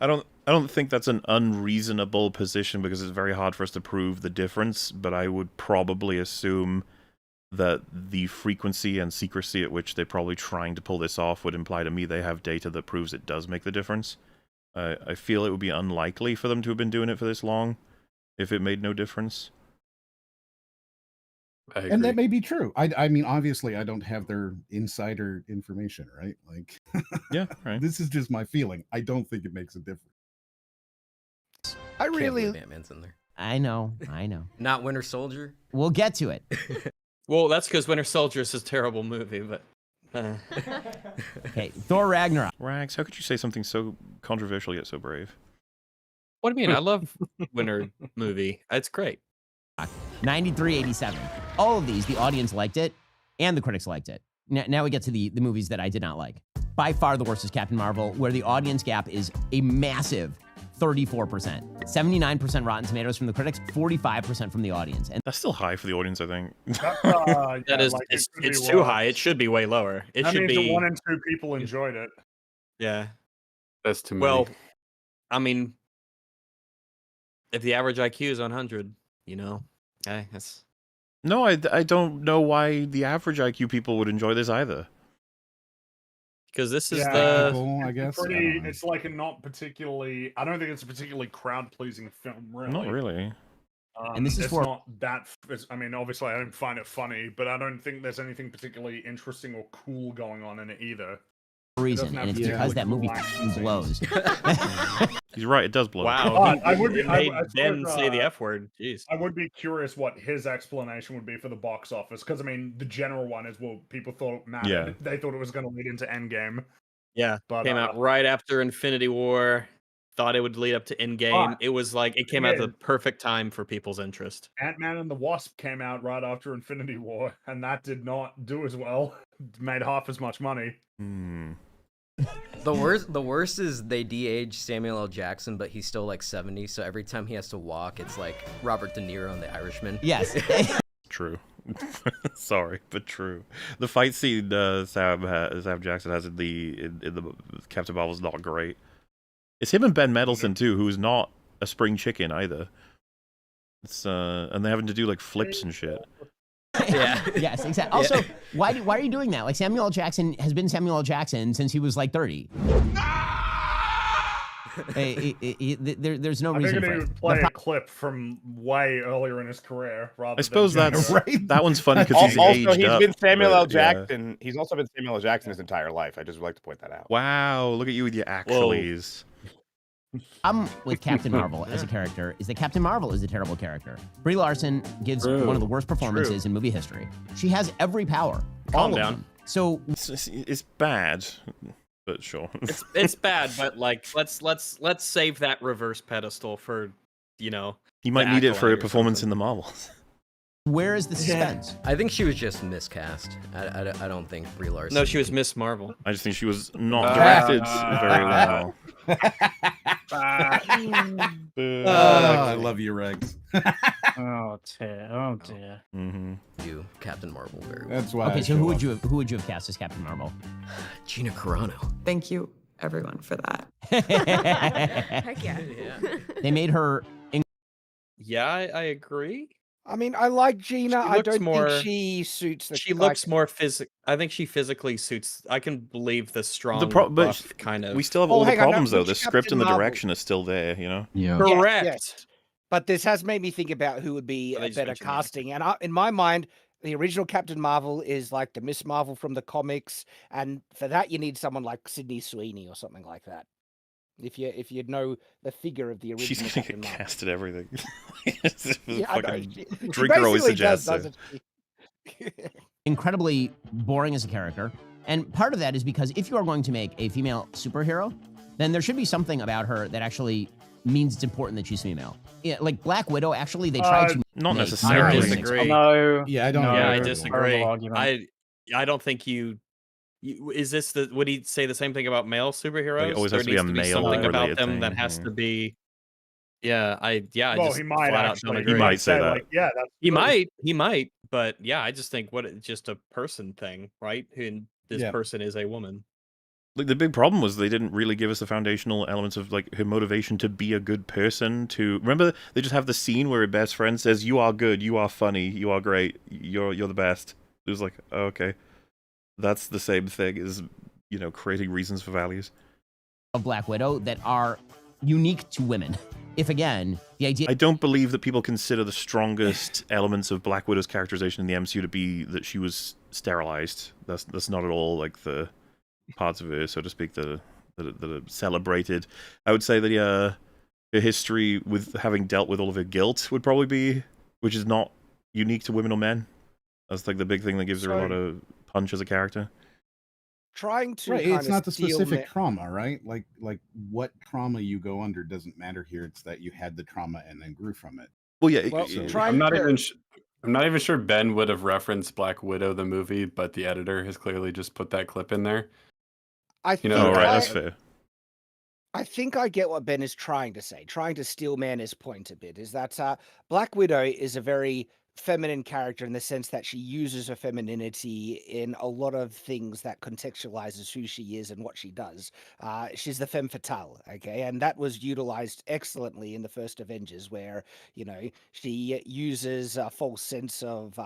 I don't think that's an unreasonable position, because it's very hard for us to prove the difference. But I would probably assume that the frequency and secrecy at which they're probably trying to pull this off would imply to me they have data that proves it does make the difference. I feel it would be unlikely for them to have been doing it for this long if it made no difference. And that may be true. I mean, obviously, I don't have their insider information, right? Like, yeah, right. This is just my feeling. I don't think it makes a difference. I really Batman's in there. I know. Not Winter Soldier. We'll get to it. Well, that's because Winter Soldier is a terrible movie, but. Okay, Thor Ragnarok. Rags, how could you say something so controversial yet so brave? What do you mean? I love Winter movie. It's great. 93-87. All of these, the audience liked it, and the critics liked it. Now we get to the movies that I did not like. By far the worst is Captain Marvel, where the audience gap is a massive 34%. 79% Rotten Tomatoes from the critics, 45% from the audience. And that's still high for the audience, I think. That is, it's too high. It should be way lower. It should be 1 in 2 people enjoyed it. Yeah, that's too many. Well, I mean, if the average IQ is 100, you know, hey, that's No, I don't know why the average IQ people would enjoy this either. because this is I guess. It's like a not particularly. I don't think it's a particularly crowd-pleasing film, really. Not really. And this is it's for not that. I mean, obviously, I don't find it funny, but I don't think there's anything particularly interesting or cool going on in it either. reason, and it's because that movie blows. He's right; it does blow. Wow, I would be. made Ben say the F word. Jeez. I would be curious what his explanation would be for the box office, because I mean, the general one is well, people thought it mattered. Yeah. They thought it was going to lead into Endgame. Yeah, But, came out right after Infinity War. Thought it would lead up to Endgame. It was like it came out the perfect time for people's interest. Ant-Man and the Wasp came out right after Infinity War, and that did not do as well. Made half as much money. The worst is they de-aged Samuel L. Jackson, but he's still like 70. So every time he has to walk, it's like Robert De Niro in The Irishman. Yes. True. Sorry, but true. The fight scene Sam Jackson has in the Captain Marvel is not great. It's him and Ben Mendelsohn too, who's not a spring chicken either. It's and they're having to do like flips and shit. Yeah. Yes, exactly. Also, why are you doing that? Like Samuel L. Jackson has been Samuel L. Jackson since he was like 30. There's no reason for it. Play a clip from way earlier in his career. Rather I suppose than that's that one's funny because he's also aged he's up. been Samuel L. but, yeah. Jackson. He's also been Samuel L. Jackson his entire life. I just would like to point that out. Wow, look at you with your actuallys. I'm with Captain Marvel as a character is that Captain Marvel is a terrible character. Brie Larson gives one of the worst performances in movie history. She has every power. Calm all of down. them. So it's bad, but sure. It's bad, but like let's save that reverse pedestal for You might need it for a performance in the Marvels. Where is the suspense? I think she was just miscast. I don't think Brie Larson. No, she was Miss Marvel. I just think she was not directed very well. I love you, Rex. Oh dear. Oh dear. You, Captain Marvel, very well. That's why. Okay, so who would you have cast as Captain Marvel? Gina Carano. Thank you, everyone, for that. Heck yeah. They made her. Yeah, I agree. I mean, I like Gina. I don't more, think she suits the. She looks more I think she physically suits. I can believe the strong, but buff kind of. we still have all the problems though. The script and the direction is still there. You know. Yeah. Correct. Yes. But this has made me think about who would be a better casting. And in my mind, the original Captain Marvel is like the Miss Marvel from the comics, and for that you need someone like Sydney Sweeney or something like that. If you know the figure of the original, She's gonna Captain get Marvel. cast at everything. Yeah, I know. Fucking She Drinker always basically does, suggests doesn't it. she? Incredibly boring as a character. And part of that is because if you are going to make a female superhero, then there should be something about her that actually means it's important that she's female. Yeah, like Black Widow, actually, they tried to not make necessarily. I disagree. No. Yeah, I don't. Yeah, I know. disagree. I don't think you. Is this the? Would he say the same thing about male superheroes? It always There has to be needs a to be male something about related them thing, that has yeah. to be. Yeah, I Well, just he might flat out actually. don't agree. He might say that. Like, yeah, that's He true. might, but yeah, I just think just a person thing, right? And this Yeah. person is a woman. Like the big problem was they didn't really give us the foundational elements of like her motivation to be a good person. To remember, they just have the scene where her best friend says, "You are good, you are funny, you are great, you're the best." It was like, oh, okay, that's the same thing as creating reasons for values of Black Widow that are unique to women. If again, the idea I don't believe that people consider the strongest elements of Black Widow's characterization in the MCU to be that she was sterilized. That's not at all like the parts of her, so to speak, that are celebrated. I would say that her history with having dealt with all of her guilt would probably be, which is not unique to women or men. That's like the big thing that gives her a lot of punch as a character. Trying to Right, kind it's of not the steal specific trauma, right? Like what trauma you go under doesn't matter here. It's that you had the trauma and then grew from it. Well, yeah. Well, I'm not even sure Ben would have referenced Black Widow the movie, but the editor has clearly just put that clip in there. I think right, that's fair. I think I get what Ben is trying to say, trying to steel man his point a bit, is that Black Widow is a very feminine character in the sense that she uses her femininity in a lot of things that contextualizes who she is and what she does. She's the femme fatale, okay, and that was utilized excellently in the first Avengers, where she uses a false sense of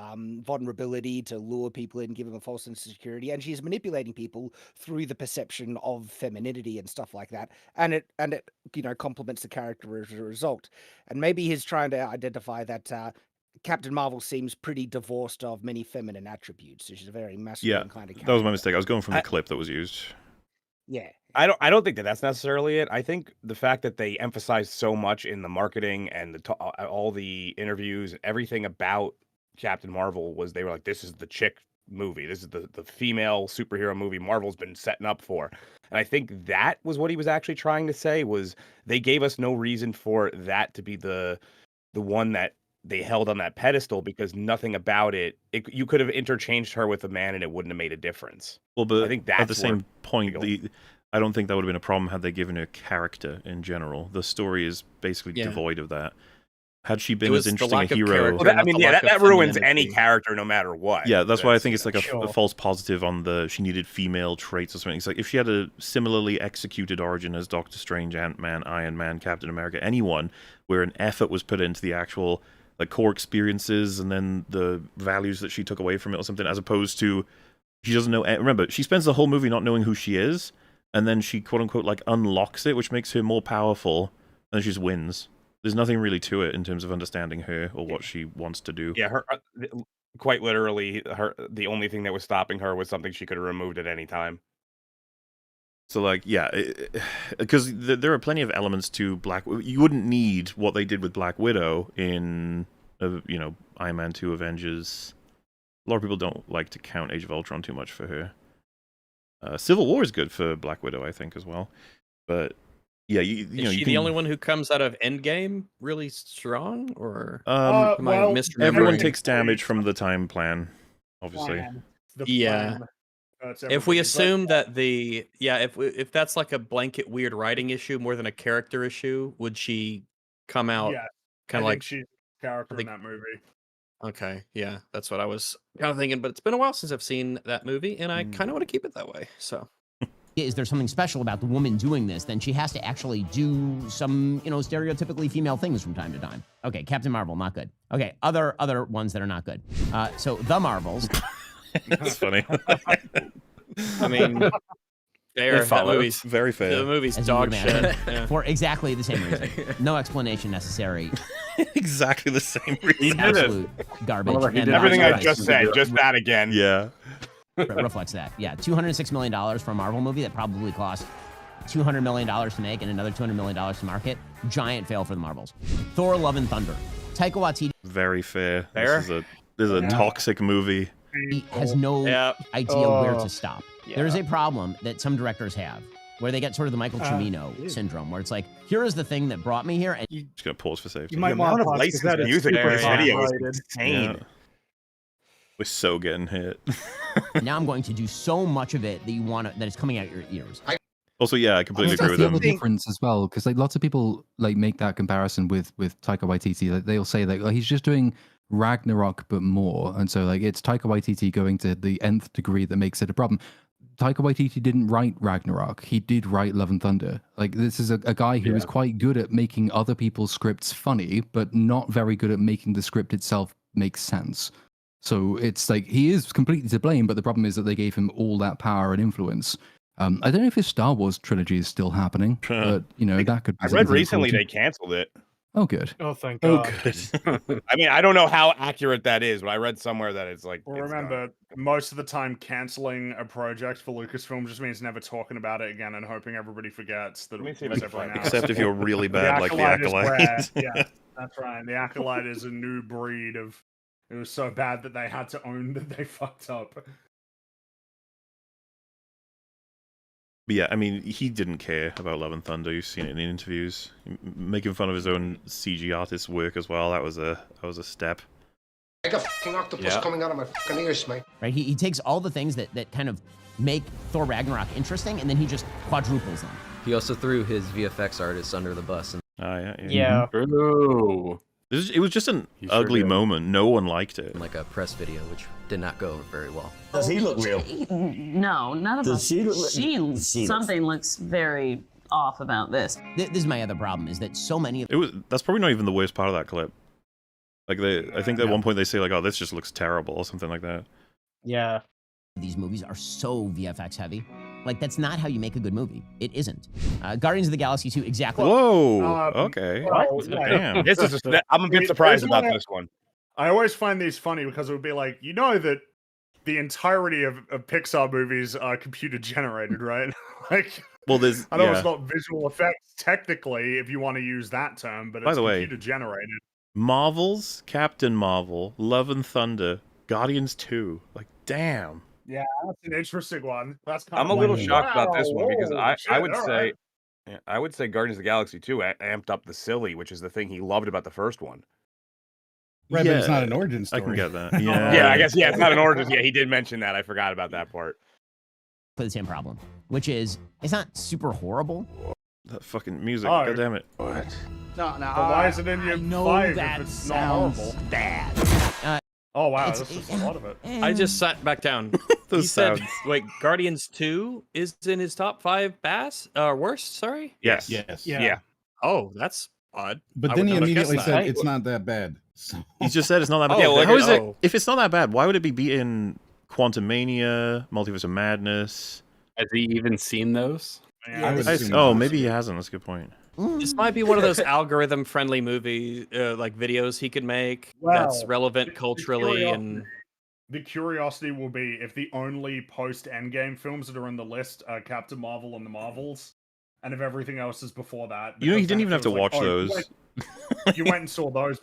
vulnerability to lure people in, give them a false sense of security, and she's manipulating people through the perception of femininity and stuff like that, and it complements the character as a result. And maybe he's trying to identify that Captain Marvel seems pretty divorced of many feminine attributes. So she's a very masculine kind of character. That was my mistake. I was going from the clip that was used. Yeah. I don't think that's necessarily it. I think the fact that they emphasized so much in the marketing and all the interviews, everything about Captain Marvel was they were like, this is the chick movie. This is the female superhero movie Marvel's been setting up for. And I think that was what he was actually trying to say, was they gave us no reason for that to be the one that they held on that pedestal, because nothing about it, you could have interchanged her with a man and it wouldn't have made a difference. Well, but I think that's at the same point, I don't think that would have been a problem had they given her character in general. The story is basically devoid of that. Had she been as interesting a hero... that ruins any character no matter what. Yeah, that's why I think it's like a false positive on she needed female traits or something. It's like if she had a similarly executed origin as Doctor Strange, Ant-Man, Iron Man, Captain America, anyone, where an effort was put into the actual core experiences and then the values that she took away from it or something, as opposed to she doesn't know... Remember, she spends the whole movie not knowing who she is, and then she quote-unquote unlocks it, which makes her more powerful, and then she just wins. There's nothing really to it in terms of understanding her or what she wants to do. Yeah, quite literally, the only thing that was stopping her was something she could have removed at any time. So, because there are plenty of elements to Black... You wouldn't need what they did with Black Widow in, Iron Man 2, Avengers. A lot of people don't like to count Age of Ultron too much for her. Civil War is good for Black Widow, I think, as well. But... Yeah, is she the only one who comes out of Endgame really strong, or everyone takes damage from the time plan, obviously. If we assume that if that's like a blanket weird writing issue more than a character issue, would she come out kind of like she's a character in that movie? Okay, yeah, that's what I was kind of thinking, but it's been a while since I've seen that movie, and I kind of want to keep it that way. So. Is there something special about the woman doing this? Then she has to actually do some, stereotypically female things from time to time. Okay, Captain Marvel, not good. Okay, other ones that are not good. So the Marvels. That's funny. I mean, that movie's very fair. The movie's dog shit. For exactly the same reason. No explanation necessary. Exactly the same reason. Absolute garbage. And everything I just said, just that again. Yeah. Reflects that. Yeah, $206 million for a Marvel movie that probably cost $200 million to make and another $200 million to market. Giant fail for the Marvels. Thor: Love and Thunder. Taika Waititi. Very fair. This is a toxic movie. He has no idea where to stop. Yeah. There is a problem that some directors have, where they get sort of the Michael Cimino syndrome, where it's like, here is the thing that brought me here. And just gonna pause for safety. The amount of licensed music for this video is insane. Yeah. We're so getting hit. Now I'm going to do so much of it that it's coming out your ears. Also, I completely agree with the him. other difference as well, because lots of people make that comparison with Taika Waititi. They'll say he's just doing Ragnarok but more, and so it's Taika Waititi going to the nth degree that makes it a problem. Taika Waititi didn't write Ragnarok. He did write Love and Thunder. This is a guy who is quite good at making other people's scripts funny, but not very good at making the script itself make sense. So it's he is completely to blame, but the problem is that they gave him all that power and influence. I don't know if his Star Wars trilogy is still happening, but that could be. I read recently they canceled it. Oh, good. Oh, thank God. Oh, good. I mean, I don't know how accurate that is, but I read somewhere that it's Well, remember, most of the time, canceling a project for Lucasfilm just means never talking about it again and hoping everybody forgets that it was everyone else. Except if you're really bad, like the Acolyte. Yeah, that's right. The Acolyte is a new breed of. It was so bad that they had to own that they fucked up. But yeah, I mean, he didn't care about Love and Thunder. You've seen it in interviews, making fun of his own CG artist's work as well. That was a step. I got fucking octopus coming out of my fucking ears, mate. Right? He takes all the things that kind of make Thor Ragnarok interesting, and then he just quadruples them. He also threw his VFX artists under the bus. Oh yeah. Yeah. Ooh. It was just an ugly moment. No one liked it. Like a press video, which did not go over very well. Does he look real? No, none of Does Oh, us. she look- Something looks very off about this. This is my other problem, is that so many of That's probably not even the worst part of that clip. Like I think at one point they say like, "Oh, this just looks terrible" or something like that. Yeah. these movies are so VFX heavy. Like, that's not how you make a good movie. It isn't. Guardians of the Galaxy 2, exactly. Whoa. Okay. Damn. This is I'm a bit surprised about this one. I always find these funny because it would be like, you know that the entirety of Pixar movies are computer generated, right? Like, well, there's I know it's not visual effects technically, if you want to use that term, but By it's the way, computer generated. Marvel's Captain Marvel, Love and Thunder, Guardians 2. Like, damn. Yeah, that's an interesting one. That's kind I'm a of little like, shocked about this one because wow, I would shit, all say right. I would say Guardians of the Galaxy 2 amped up the silly, which is the thing he loved about the first one. Right, but it's not an origin story. I can get that. Yeah. Yeah, I guess it's not an origin. Yeah, he did mention that. I forgot about that part. For the same problem, which is it's not super horrible. That fucking music. Oh. God damn it. What? No, But why is it in your know 5 that if it's sounds not horrible? bad. Oh wow, it's- that's just a lot of it. I just sat back down. Those He said, sounds. wait, Guardians 2 is in his top 5 worst, sorry? Yes. Yes. Yeah. Oh, that's odd. But I then would he not have guessed immediately that. said it's not that bad. So. He just said it's not that bad. Oh, Yeah, like how is it? oh. If it's not that bad, why would it be beating Quantum Mania, Multiverse of Madness? Has he even seen those? I would assume Oh, not. maybe he hasn't. That's a good point. This might be one of those algorithm-friendly movie like videos he could make that's Well, relevant culturally and The curiosity will be if the only post-Endgame films that are on the list are Captain Marvel and the Marvels, and if everything else is before that. You know, you because then didn't it even have to feels like, watch oh, those. You went and saw those.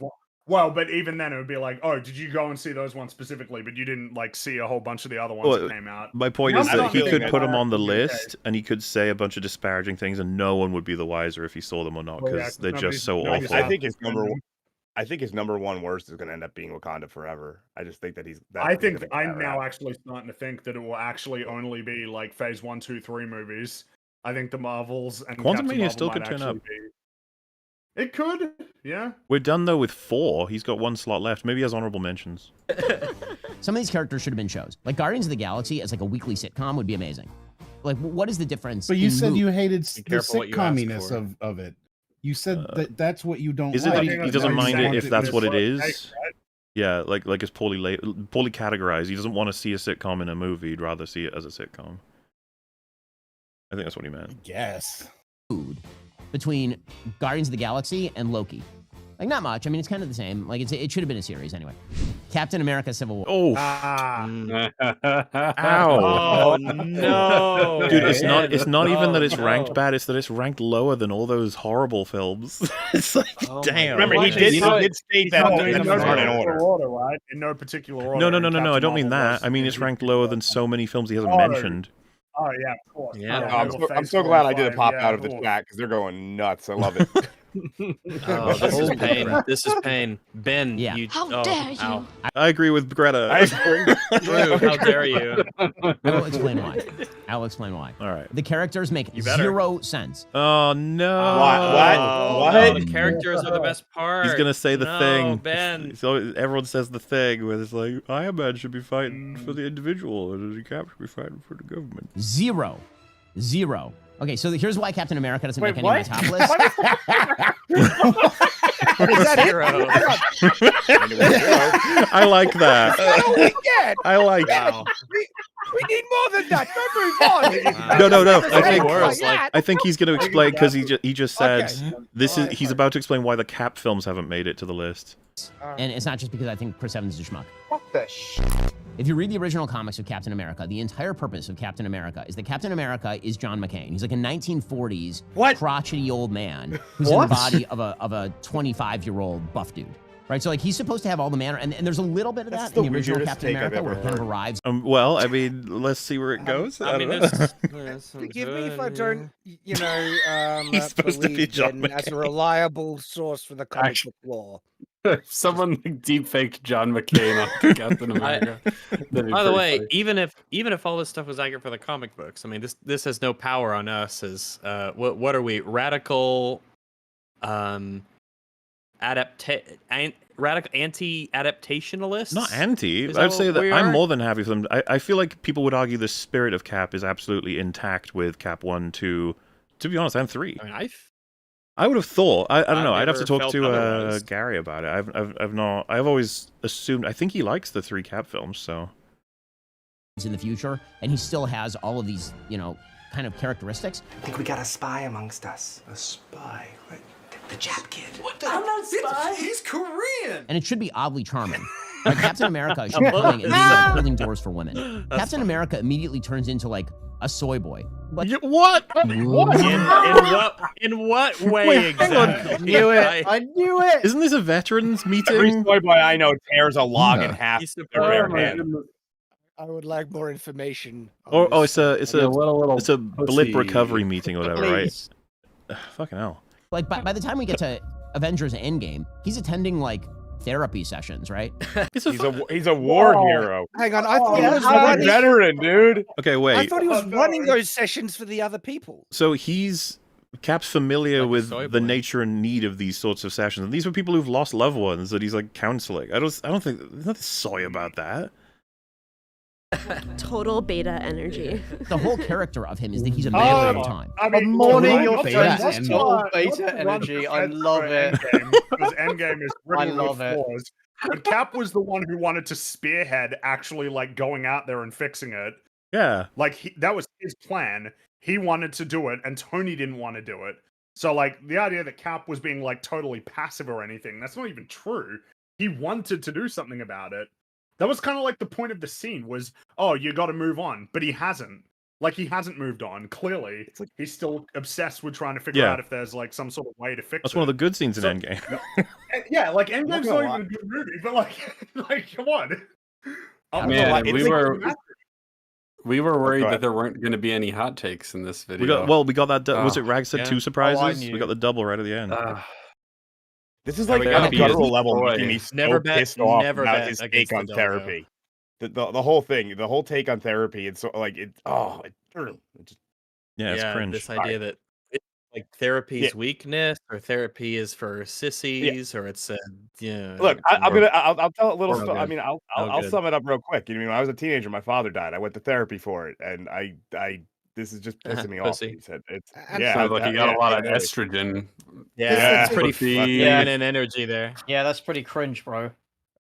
Well, but even then it would be like, oh, did you go and see those ones specifically? But you didn't like see a whole bunch of the other ones that came out. My point I'm is that not he really could gonna put them on the argue list, and he could say a bunch of disparaging things, and no one would be the wiser if he saw them or not, Well, yeah, because 'cause they're nobody's- just so nobody's awful. I think his number one worst is going to end up being Wakanda Forever. I just think that he's. I think I'm now actually starting to think that it will actually only be like Phase 1, 2, 3 movies. I think the Marvels and Quantum Captain Mania Marvel still might could turn actually up. be. It could, yeah. We're done though with 4. He's got 1 slot left. Maybe he has honorable mentions. Some of these characters should have been shows. Like Guardians of the Galaxy as like a weekly sitcom would be amazing. Like, what is the difference? But you in said mood? you hated the careful what you ask sitcominess for. of it. You said that's what you don't Is it like. that he doesn't You mind it want if that's what it is? Right? Yeah, like it's poorly categorized. He doesn't want to see a sitcom in a movie. He'd rather see it as a sitcom. I think that's what he meant. Yes. Food between Guardians of the Galaxy and Loki. Like, not much. I mean, it's kind of the same. Like, it should have been a series anyway. Captain America: Civil War. Oh, Ah. ow! Oh no, Dude, it's not even that it's no. ranked bad. It's that it's ranked lower than all those horrible films. It's like, Oh my damn. Remember, he did state that No, in in no running particular order. order, right? In no particular order. No, and I Captain don't mean Marvel that. was I mean it's ranked lower than so many films he hasn't Oh, mentioned. Oh yeah, of course. Yeah. Yeah, I'm so glad I did a pop out of the chat because they're going nuts. I love it. Oh, this is pain. This is pain. Ben, Yeah. you. How oh, dare you? ow. I agree with Greta. Drew, how dare you? I will explain why. I will explain why. All right. The characters make You better. 0 sense. Oh no! Oh, What? no, the characters are the best part. He's gonna say the No, thing. Ben. So everyone says the thing where it's like Iron Man should be fighting for the individual, and the Cap should be fighting for the government. 0. Okay, so here's why Captain America doesn't Wait, make any of my top lists. Is that it? Zero. I like that. That's all we get. I like. Wow. We need more than that. Don't move on. No. It's I think worse. Like I think he's going to explain because he just said Okay. he's about to explain why the Cap films haven't made it to the list. And it's not just because I think Chris Evans is a schmuck. Fuck the shit. If you read the original comics of Captain America, the entire purpose of Captain America is that Captain America is John McCain. He's like a 1940s crotchety old man who's in the body of a 25-year-old buff dude. Right, so like he's supposed to have all the manner, and there's a little bit of That's that in the the original weirdest Captain take I've America, where ever he kind of heard. arrives. Well, I mean, let's see where it goes. I don't know. Forgive me if I don't, you know, He's supposed to be believe John Ben as a McCain. reliable source for the comic book lore. If someone like deepfaked John McCain on Captain America. that'd be By the pretty way, funny. even if all this stuff was accurate for the comic books, I mean this has no power on us as what are we, radical radical anti-adaptationalist. Not anti. Is I'd that say what that we I'm are? more than happy for them. I feel like people would argue the spirit of Cap is absolutely intact with Cap 1, 2, to be honest, and 3. I mean, I would have thought. I don't know. I'd have to never talk felt to otherwise. Gary about it. I've not. I've always assumed. I think he likes the 3 Cap films. So in the future, and he still has all of these, you know, kind of characteristics. I think we got a spy amongst us. A spy? Right. The Jap kid. What the? I'm not a spy. He's Korean. And it should be oddly charming. Like Captain America should be coming and being like holding doors for women. Captain America immediately turns into like a soy boy. What? In what way Wait, exactly? I knew it. I knew it. Isn't this a veterans meeting? Every soy boy I know tears a log in Yeah. half He's with their bare hand. I would like more information. Oh, it's a little blip pussy. recovery meeting or whatever, Please. right? Fucking hell. Like by the time we get to Avengers Endgame, he's attending like therapy sessions, right? He's a war hero. Hang on, I thought he was He's a running. veteran, dude. Okay, wait. I thought he was running those sessions for the other people. So Cap's familiar Like a with soy the boy. nature and need of these sorts of sessions. And these were people who've lost loved ones that he's like counseling. I don't think there's nothing soy about that. Total beta energy. The whole character of him is that he's a man all the time. I mean, morning, not your to- friends. not to- Total not to beta run energy. the I fence love for it. Endgame, because Endgame is I riddled love with it. flaws. But Cap was the one who wanted to spearhead actually like going out there and fixing it. Yeah. Like that was his plan. He wanted to do it, and Tony didn't want to do it. So like the idea that Cap was being like totally passive or anything, that's not even true. He wanted to do something about it. That was kind of like the point of the scene was, oh, you got to move on, but he hasn't. Like he hasn't moved on. Clearly, it's like he's still obsessed with trying to figure out if there's like some sort of way to fix it. That's one of the good scenes in So- Endgame. Yeah, like Endgame's Not not gonna even a good movie, but like come on. Man, It's we like- were worried go that ahead. there weren't going to be any hot takes in this We video. got that. Was Oh, it Rag said yeah. 2 surprises? knew. We got the double right at the end. This is like There on a he guttural is. level Boy. making me so Never bet- pissed off never about bet his against take the on dojo. therapy. The whole thing, the whole take on therapy, it's so like it just Yeah, it's cringe. This idea that like therapy is weakness, or therapy is for sissies, or it's Look, I'll tell a little Or- story. I mean, I'll good. sum it up real quick. You know, when I was a teenager, my father died. I went to therapy for it, and I this is just pissing me off. Pussy. He said it's Sounds like you got a lot of estrogen. Yeah, it's pretty Pussy. feminine energy there. Yeah, that's pretty cringe, bro.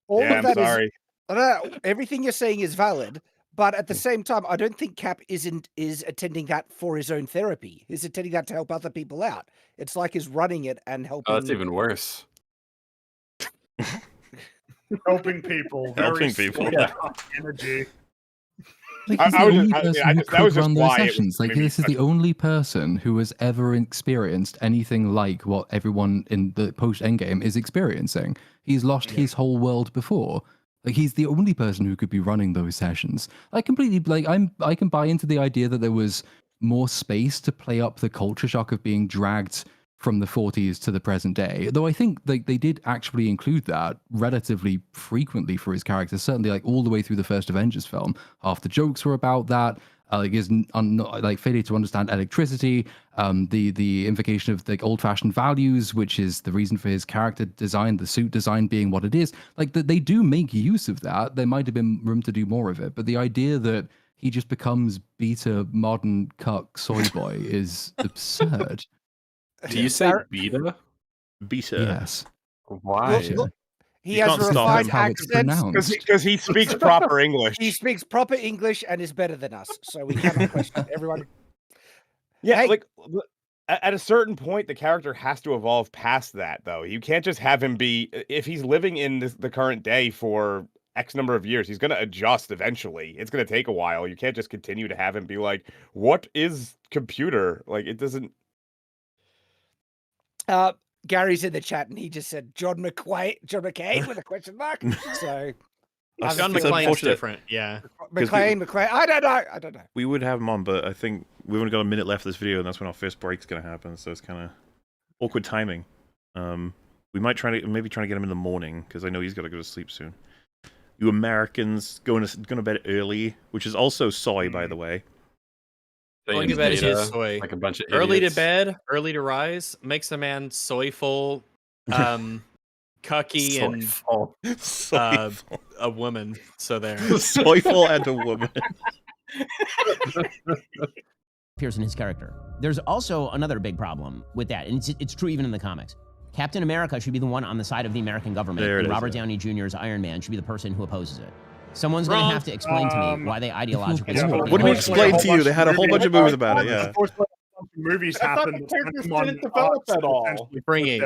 All Yeah, of I'm that is sorry. everything you're saying is valid, but at the same time, I don't think Cap is attending that for his own therapy. He's attending that to help other people out. It's like he's running it and helping. Oh, that's even worse. helping people. Helping very people. slow energy. Like, I- he's I the was only just- person I who just- that was could just run those why it was sessions. Like, maybe this is the only person who has ever experienced anything like what everyone in the post Endgame is experiencing. He's lost his whole world before. Like, he's the only person who could be running those sessions. I completely I can buy into the idea that there was more space to play up the culture shock of being dragged from the 40s to the present day. Though I think they did actually include that relatively frequently for his character, certainly like all the way through the first Avengers film. Half the jokes were about that. Like his like failure to understand electricity, the invocation of like old-fashioned values, which is the reason for his character design, the suit design being what it is. Like they do make use of that. There might have been room to do more of it, but the idea that he just becomes beta modern cuck soy boy is absurd. Do you say beta? Beta. Yes. Why? He You has can't a stop refined him. How it's accent. pronounced. Because he speaks proper English. He speaks proper English and is better than us, so we cannot question everyone. Yeah, Hey. like at a certain point, the character has to evolve past that, though. You can't just have him be if he's living in the current day for X number of years, he's going to adjust eventually. It's going to take a while. You can't just continue to have him be like, "What is computer?" Like it doesn't. Gary's in the chat and he just said John McCain with a question mark. So John It's McClane's unfortunate. different. Yeah. McCain. I don't know. We would have him on, but I think we've only got a minute left of this video, and that's when our first break's going to happen. So it's kind of awkward timing. We might try to get him in the morning because I know he's got to go to sleep soon. You Americans going to bed early, which is also soy, by the way. Going to bed is soy. Like a bunch of early to idiots. bed, early to rise makes a man soyful. cucky and Soyful. a woman. So there. Soyful and a woman. Appears in his character. There's also another big problem with that, and it's true even in the comics. Captain America should be the one on the side of the American government, and Robert Downey Jr.'s Iron Man should be the person who opposes it. Someone's going to have to explain to me why they ideologically support it. What do we explain to you? They had a whole bunch of movies about it, yeah. Movies I thought happened. the characters didn't develop at all. Fringy.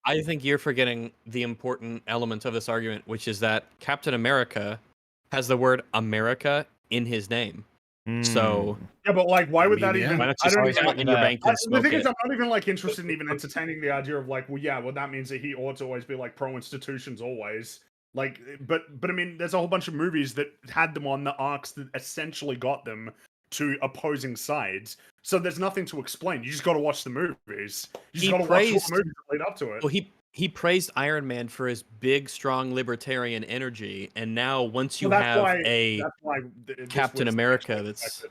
I think you're forgetting the important element of this argument, which is that Captain America has the word America in his name. So yeah, but like, why would that even? Why not I just don't put even. it in your bank and The smoke thing is, it? I'm not even like interested in even entertaining the idea of like, well, yeah, well, that means that he ought to always be like pro institutions always. Like, but I mean, there's a whole bunch of movies that had them on the arcs that essentially got them to opposing sides. So there's nothing to explain. You just got to watch the movies. You just got to watch all the movies that lead up to it. Well, he praised Iron Man for his big, strong libertarian energy, and now once you have Captain America, that's.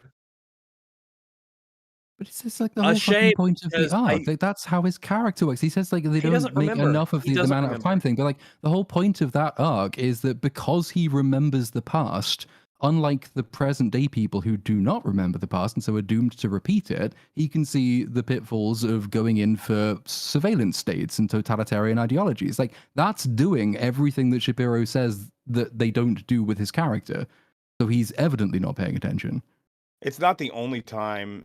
But it's just like the whole fucking point of the arc. Like, that's how his character works. He says like they don't make enough of the amount of time thing, but like the whole point of that arc is that because he remembers the past, unlike the present day people who do not remember the past and so are doomed to repeat it, he can see the pitfalls of going in for surveillance states and totalitarian ideologies. Like, that's doing everything that Shapiro says that they don't do with his character. So he's evidently not paying attention. It's not the only time.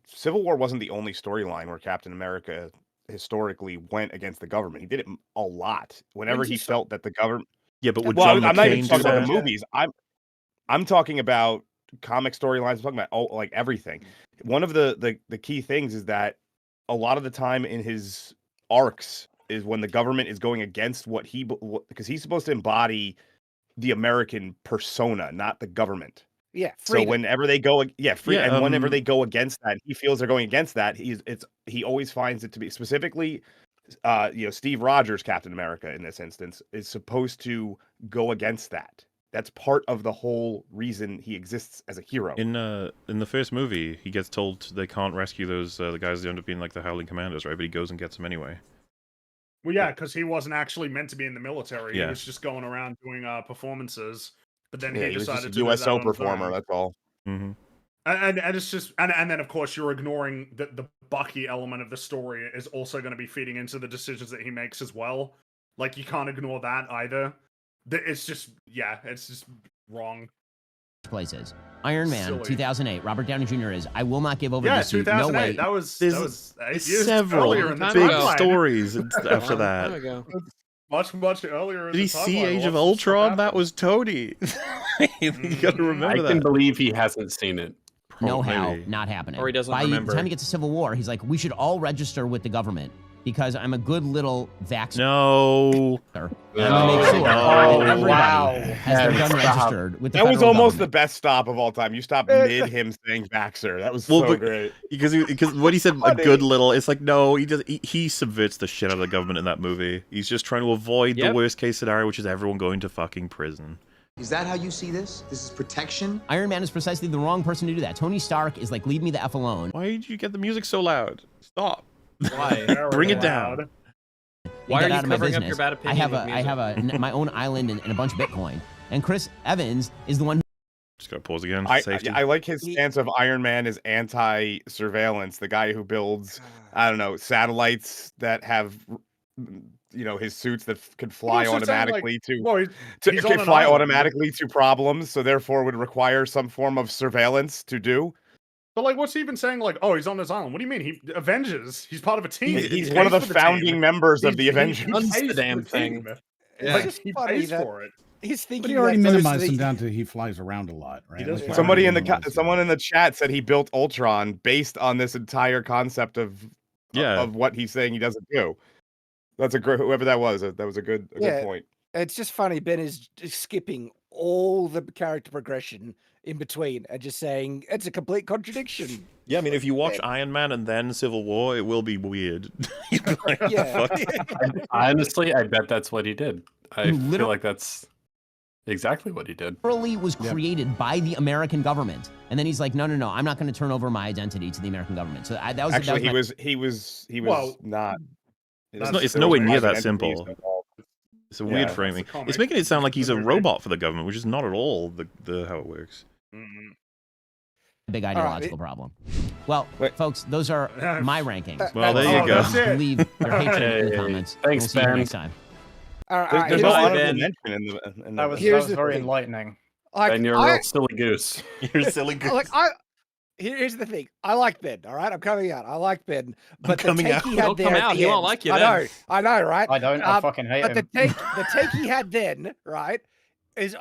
Civil War wasn't the only storyline where Captain America historically went against the government. He did it a lot. Whenever he felt that the government. Yeah, but would I'm John not even McCain talking do about that? the movies. I'm talking about comic storylines. I'm talking about like everything. One of the key things is that a lot of the time in his arcs is when the government is going against because he's supposed to embody the American persona, not the government. Yeah. So whenever they go, whenever they go against that, he feels they're going against that. He always finds it to be specifically, Steve Rogers, Captain America in this instance, is supposed to go against that. That's part of the whole reason he exists as a hero. In the first movie, he gets told they can't rescue those the guys that end up being like the Howling Commandos, right? But he goes and gets them anyway. Well, yeah, because he wasn't actually meant to be in the military. Yeah. He was just going around doing performances. But then Yeah, he he was decided just to a do that USO on his performer. own. That's all. Mm-hmm. And it's just and then of course you're ignoring the Bucky element of the story is also going to be feeding into the decisions that he makes as well. Like, you can't ignore that either. It's just wrong. Places. Iron Man, Silly. 2008. Robert Downey Jr. is. I will not give over Yeah, this suit. No 2008. way. That was There's 8 years several earlier in the big timeline. stories after that. Much earlier. In Did he the see timeline. Age of Lots stuff Ultron? happened. That was Tony. You got to remember I that. can believe he hasn't seen it. No how, Maybe. not happening. Or he doesn't By remember. the time he gets to Civil War, he's like, we should all register with the government because I'm a good little vaccinator. No. And I make sure that everybody has their gun registered with the That was federal almost government. the best stop of all time. You stopped mid him saying Vaxxer. That was so great. Because what he said, a good little, it's like, no, he subverts the shit out of the government in that movie. He's just trying to avoid the worst case scenario, which is everyone going to fucking prison. Is that how you see this? This is protection? Iron Man is precisely the wrong person to do that. Tony Stark is like, leave me the F alone. Why did you get the music so loud? Stop. Why? Bring it down. Why Get are out you of my covering up business. your bad opinion? I have my own island and a bunch of Bitcoin. And Chris Evans is the one who Just gotta pause again. I Safety. like his stance of Iron Man is anti-surveillance. The guy who builds, I don't know, satellites that have, his suits that can fly also sound automatically like- he's on can an fly island. automatically to problems, so therefore would require some form of surveillance to do. But like, what's he even saying? Like, oh, he's on this island. What do you mean? He Avengers. He's part of a team. He's He one of pays the for founding team. members of the He Avengers. runs pays the for damn thing. team. Yeah. Like, It's just he funny pays that- for it. He's But thinking he already that those minimized are him the- down to he flies around a lot, right? does Like, fly Somebody in minimized him. someone in the chat said he built Ultron based on this entire concept of what he's saying he doesn't do. That's a great, whoever that was. That was a good point. It's just funny. Ben is just skipping all the character progression in between and just saying it's a complete contradiction. Yeah, I mean, if you watch Iron Man and then Civil War, it will be weird. You'd be like, what the fuck? Honestly, I bet that's what he did. I You feel literally- like that's exactly what he did. literally was created by the American government. And then he's like, no, I'm not going to turn over my identity to the American government. So that was Actually, that was he was Well, not. It's nowhere near that simple. It's a weird framing. It's making it sound like he's a robot for the government, which is not at all the how it works. Big ideological problem. Well, folks, those are my rankings. Well, there you go. Leave your hatred in the comments. Thanks, we'll see you Ben. next time. All right, There's here's no the- honorable mention in the That was Here's the very thing. enlightening. Like, Ben, you're a real silly goose. You're a silly goose. Here's the thing. I like Ben. All right, I'm coming out. I like Ben, but the coming take out. he had Don't there come at out. the He end, won't like you I know, right? I don't. I fucking hate but him. the take he had then, right, is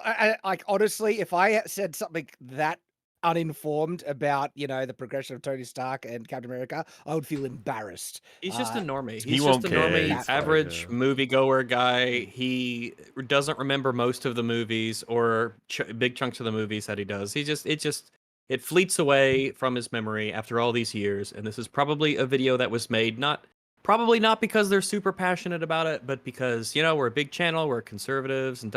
like honestly, if I said something that uninformed about the progression of Tony Stark and Captain America, I would feel embarrassed. He's just a normie. He He's won't just a care. normie, He's fine, average moviegoer guy. He doesn't remember most of the movies or big chunks of the movies that he does. It fleets away from his memory after all these years. And this is probably a video that was made probably not because they're super passionate about it, but because, we're a big channel, we're conservatives and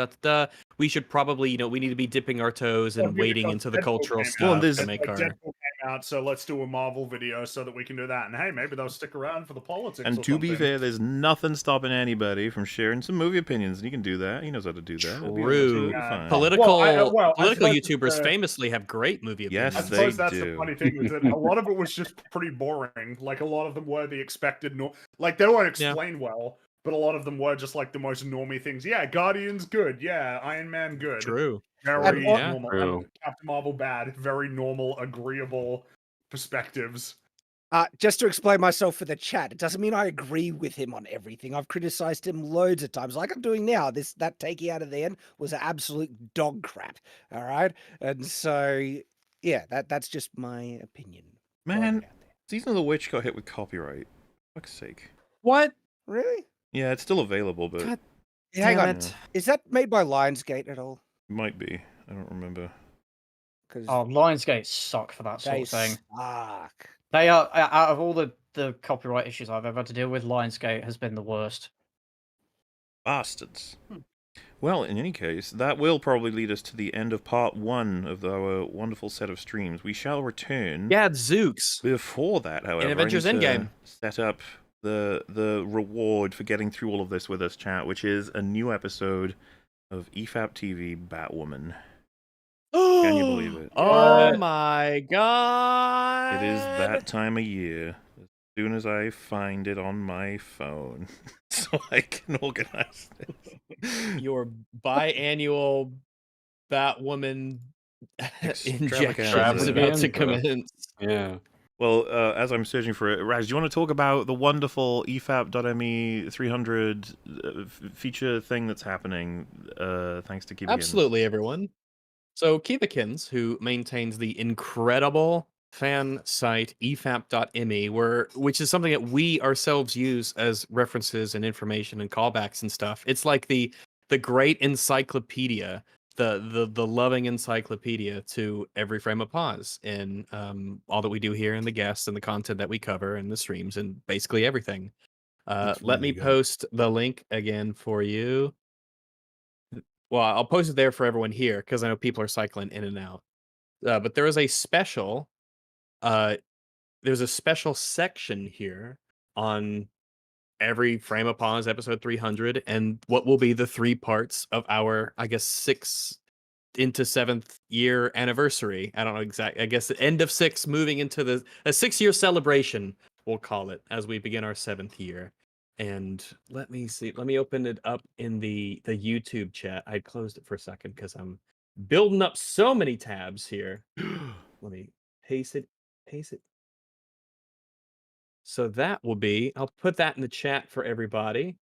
we should probably, we need to be dipping our toes and wading into the cultural stuff to make our... Deadpool came out, so let's do a Marvel video so that we can do that. And hey, maybe they'll stick around for the politics. And or to be something. fair, there's nothing stopping anybody from sharing some movie opinions, and he can do that. He knows how to do that. It'll be True. absolutely fine. Political I suppose YouTubers the- famously have great movie opinions. Yes, I suppose they that's do. the funny thing is that a lot of it was just pretty boring. Like a lot of them were the expected, like they weren't explained well, but a lot of them were just like the most normie things. Yeah, Guardians good. Yeah, Iron Man good. True. Very normal. True. Captain Marvel bad. Very normal, agreeable perspectives. Just to explain myself for the chat, it doesn't mean I agree with him on everything. I've criticized him loads of times, like I'm doing now. That take he out of the end was absolute dog crap. All right, and so yeah, that's just my opinion. Man, Season of the Witch got hit with copyright. Fuck's sake. What? Really? Yeah, it's still available, but God hang on. it. Is that made by Lionsgate at all? Might be. I don't remember. Oh, Lionsgate suck for that sort They of thing. suck. They are, out of all the copyright issues I've ever had to deal with, Lionsgate has been the worst. Bastards. Well, in any case, that will probably lead us to the end of part 1 of our wonderful set of streams. We shall return. Yeah, Zooks. Before that, however, In Avengers I need to Endgame. set up the reward for getting through all of this with us, chat, which is a new episode of EFAP TV Batwoman. Can you believe it? Oh my god! It is that time of year. As soon as I find it on my phone, so I can organize this. Your biannual Batwoman injection is about to commence. Yeah. Well, as I'm searching for it, Raz, do you want to talk about the wonderful EFAP.me 300 feature thing that's happening thanks to Keebakins? Absolutely, everyone. So Keebakins, who maintains the incredible fan site efap.me, which is something that we ourselves use as references and information and callbacks and stuff. It's like the great encyclopedia, the loving encyclopedia to every frame of pause in all that we do here and the guests and the content that we cover and the streams and basically everything. Let me post the link again for you. Well, I'll post it there for everyone here because I know people are cycling in and out. But there is a special, there's a special section here on every frame of pause episode 300 and what will be the 3 parts of our, I guess, 6th into 7th year anniversary. I don't know exactly. I guess the end of 6 moving into a 6-year celebration, we'll call it, as we begin our 7th year. And let me see. Let me open it up in the YouTube chat. I closed it for a second because I'm building up so many tabs here. Let me paste it. So that will be, I'll put that in the chat for everybody.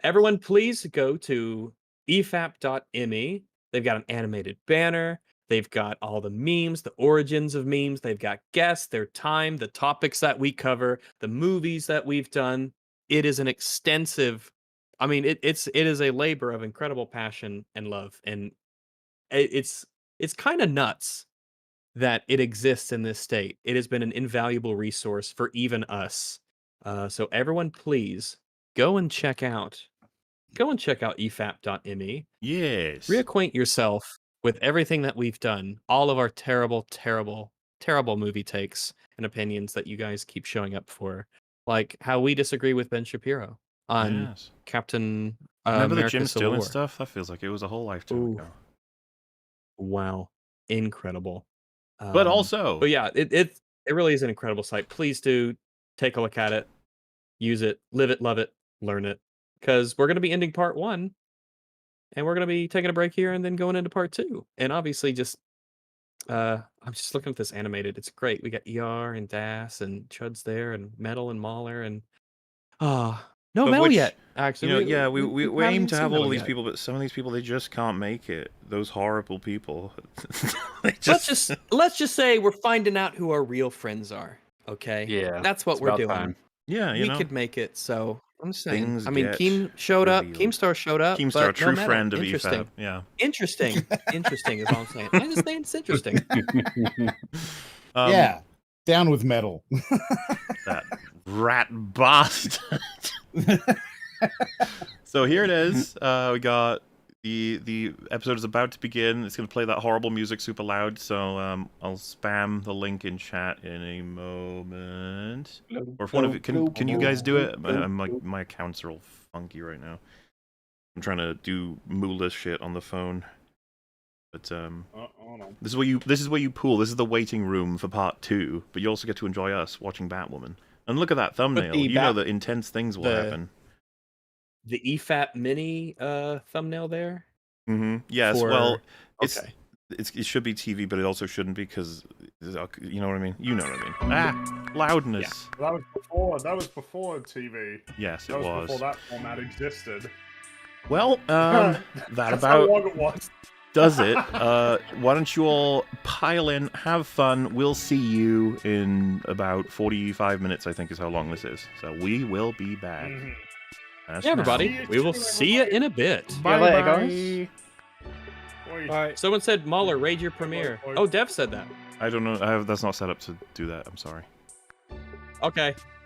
Everyone, please go to efap.me. They've got an animated banner. They've got all the memes, the origins of memes. They've got guests, their time, the topics that we cover, the movies that we've done. It is an extensive, I mean, it is a labor of incredible passion and love. And it's kind of nuts that it exists in this state. It has been an invaluable resource for even us. So everyone, please go and check out efap.me. Yes. Reacquaint yourself with everything that we've done, all of our terrible, terrible, terrible movie takes and opinions that you guys keep showing up for. like how we disagree with Ben Shapiro on Yes. Captain Remember the America Jim Civil Sterling War. stuff? That feels like it was a whole lifetime ago. Wow, incredible. But also, but yeah, it really is an incredible site. Please do take a look at it, use it, live it, love it, learn it, because we're going to be ending part 1, and we're going to be taking a break here and then going into part 2. And obviously, just I'm just looking at this animated. It's great. We got ER and Das and Chud's there and Metal and Mahler and no But Mel which, yet. Actually, we haven't aim even to seen have all Mel of these yet. people, but some of these people they just can't make it. Those horrible people. Let's just say we're finding out who our real friends are. Okay, Yeah, that's what it's we're about doing. time. Yeah, we could make it. So I'm saying. Things I mean, get Keem showed up. revealed. Keemstar showed up. Keemstar, but true no Metal. friend of Interesting. EFAP. Yeah. Interesting. Interesting is all I'm saying. I just think it's interesting. Yeah, down with Metal. That rat bastard. So here it is. We got the episode is about to begin. It's going to play that horrible music super loud. So I'll spam the link in chat in a moment. Or if one of you can you guys do it? I'm like my accounts are all funky right now. I'm trying to do moolah shit on the phone. But this is where you pool. This is the waiting room for part 2. But you also get to enjoy us watching Batwoman. And look at that thumbnail. You know that intense things will happen. The EFAP mini thumbnail there. Mm-hmm. Yes. For... Well, okay. It should be TV, but it also shouldn't because you know what I mean. You know what I mean. Ah, loudness. Yeah. That was before TV. Yes, that it was before that format existed. Well, that That's about how long it was. does it. Why don't you all pile in, have fun. We'll see you in about 45 minutes, I think is how long this is. So we will be back. Yeah, everybody. We will see you in a bit. Bye. Bye. Someone said, Mahler, raid your premiere. Oh, Dev said that. I don't know. That's not set up to do that. I'm sorry. Okay.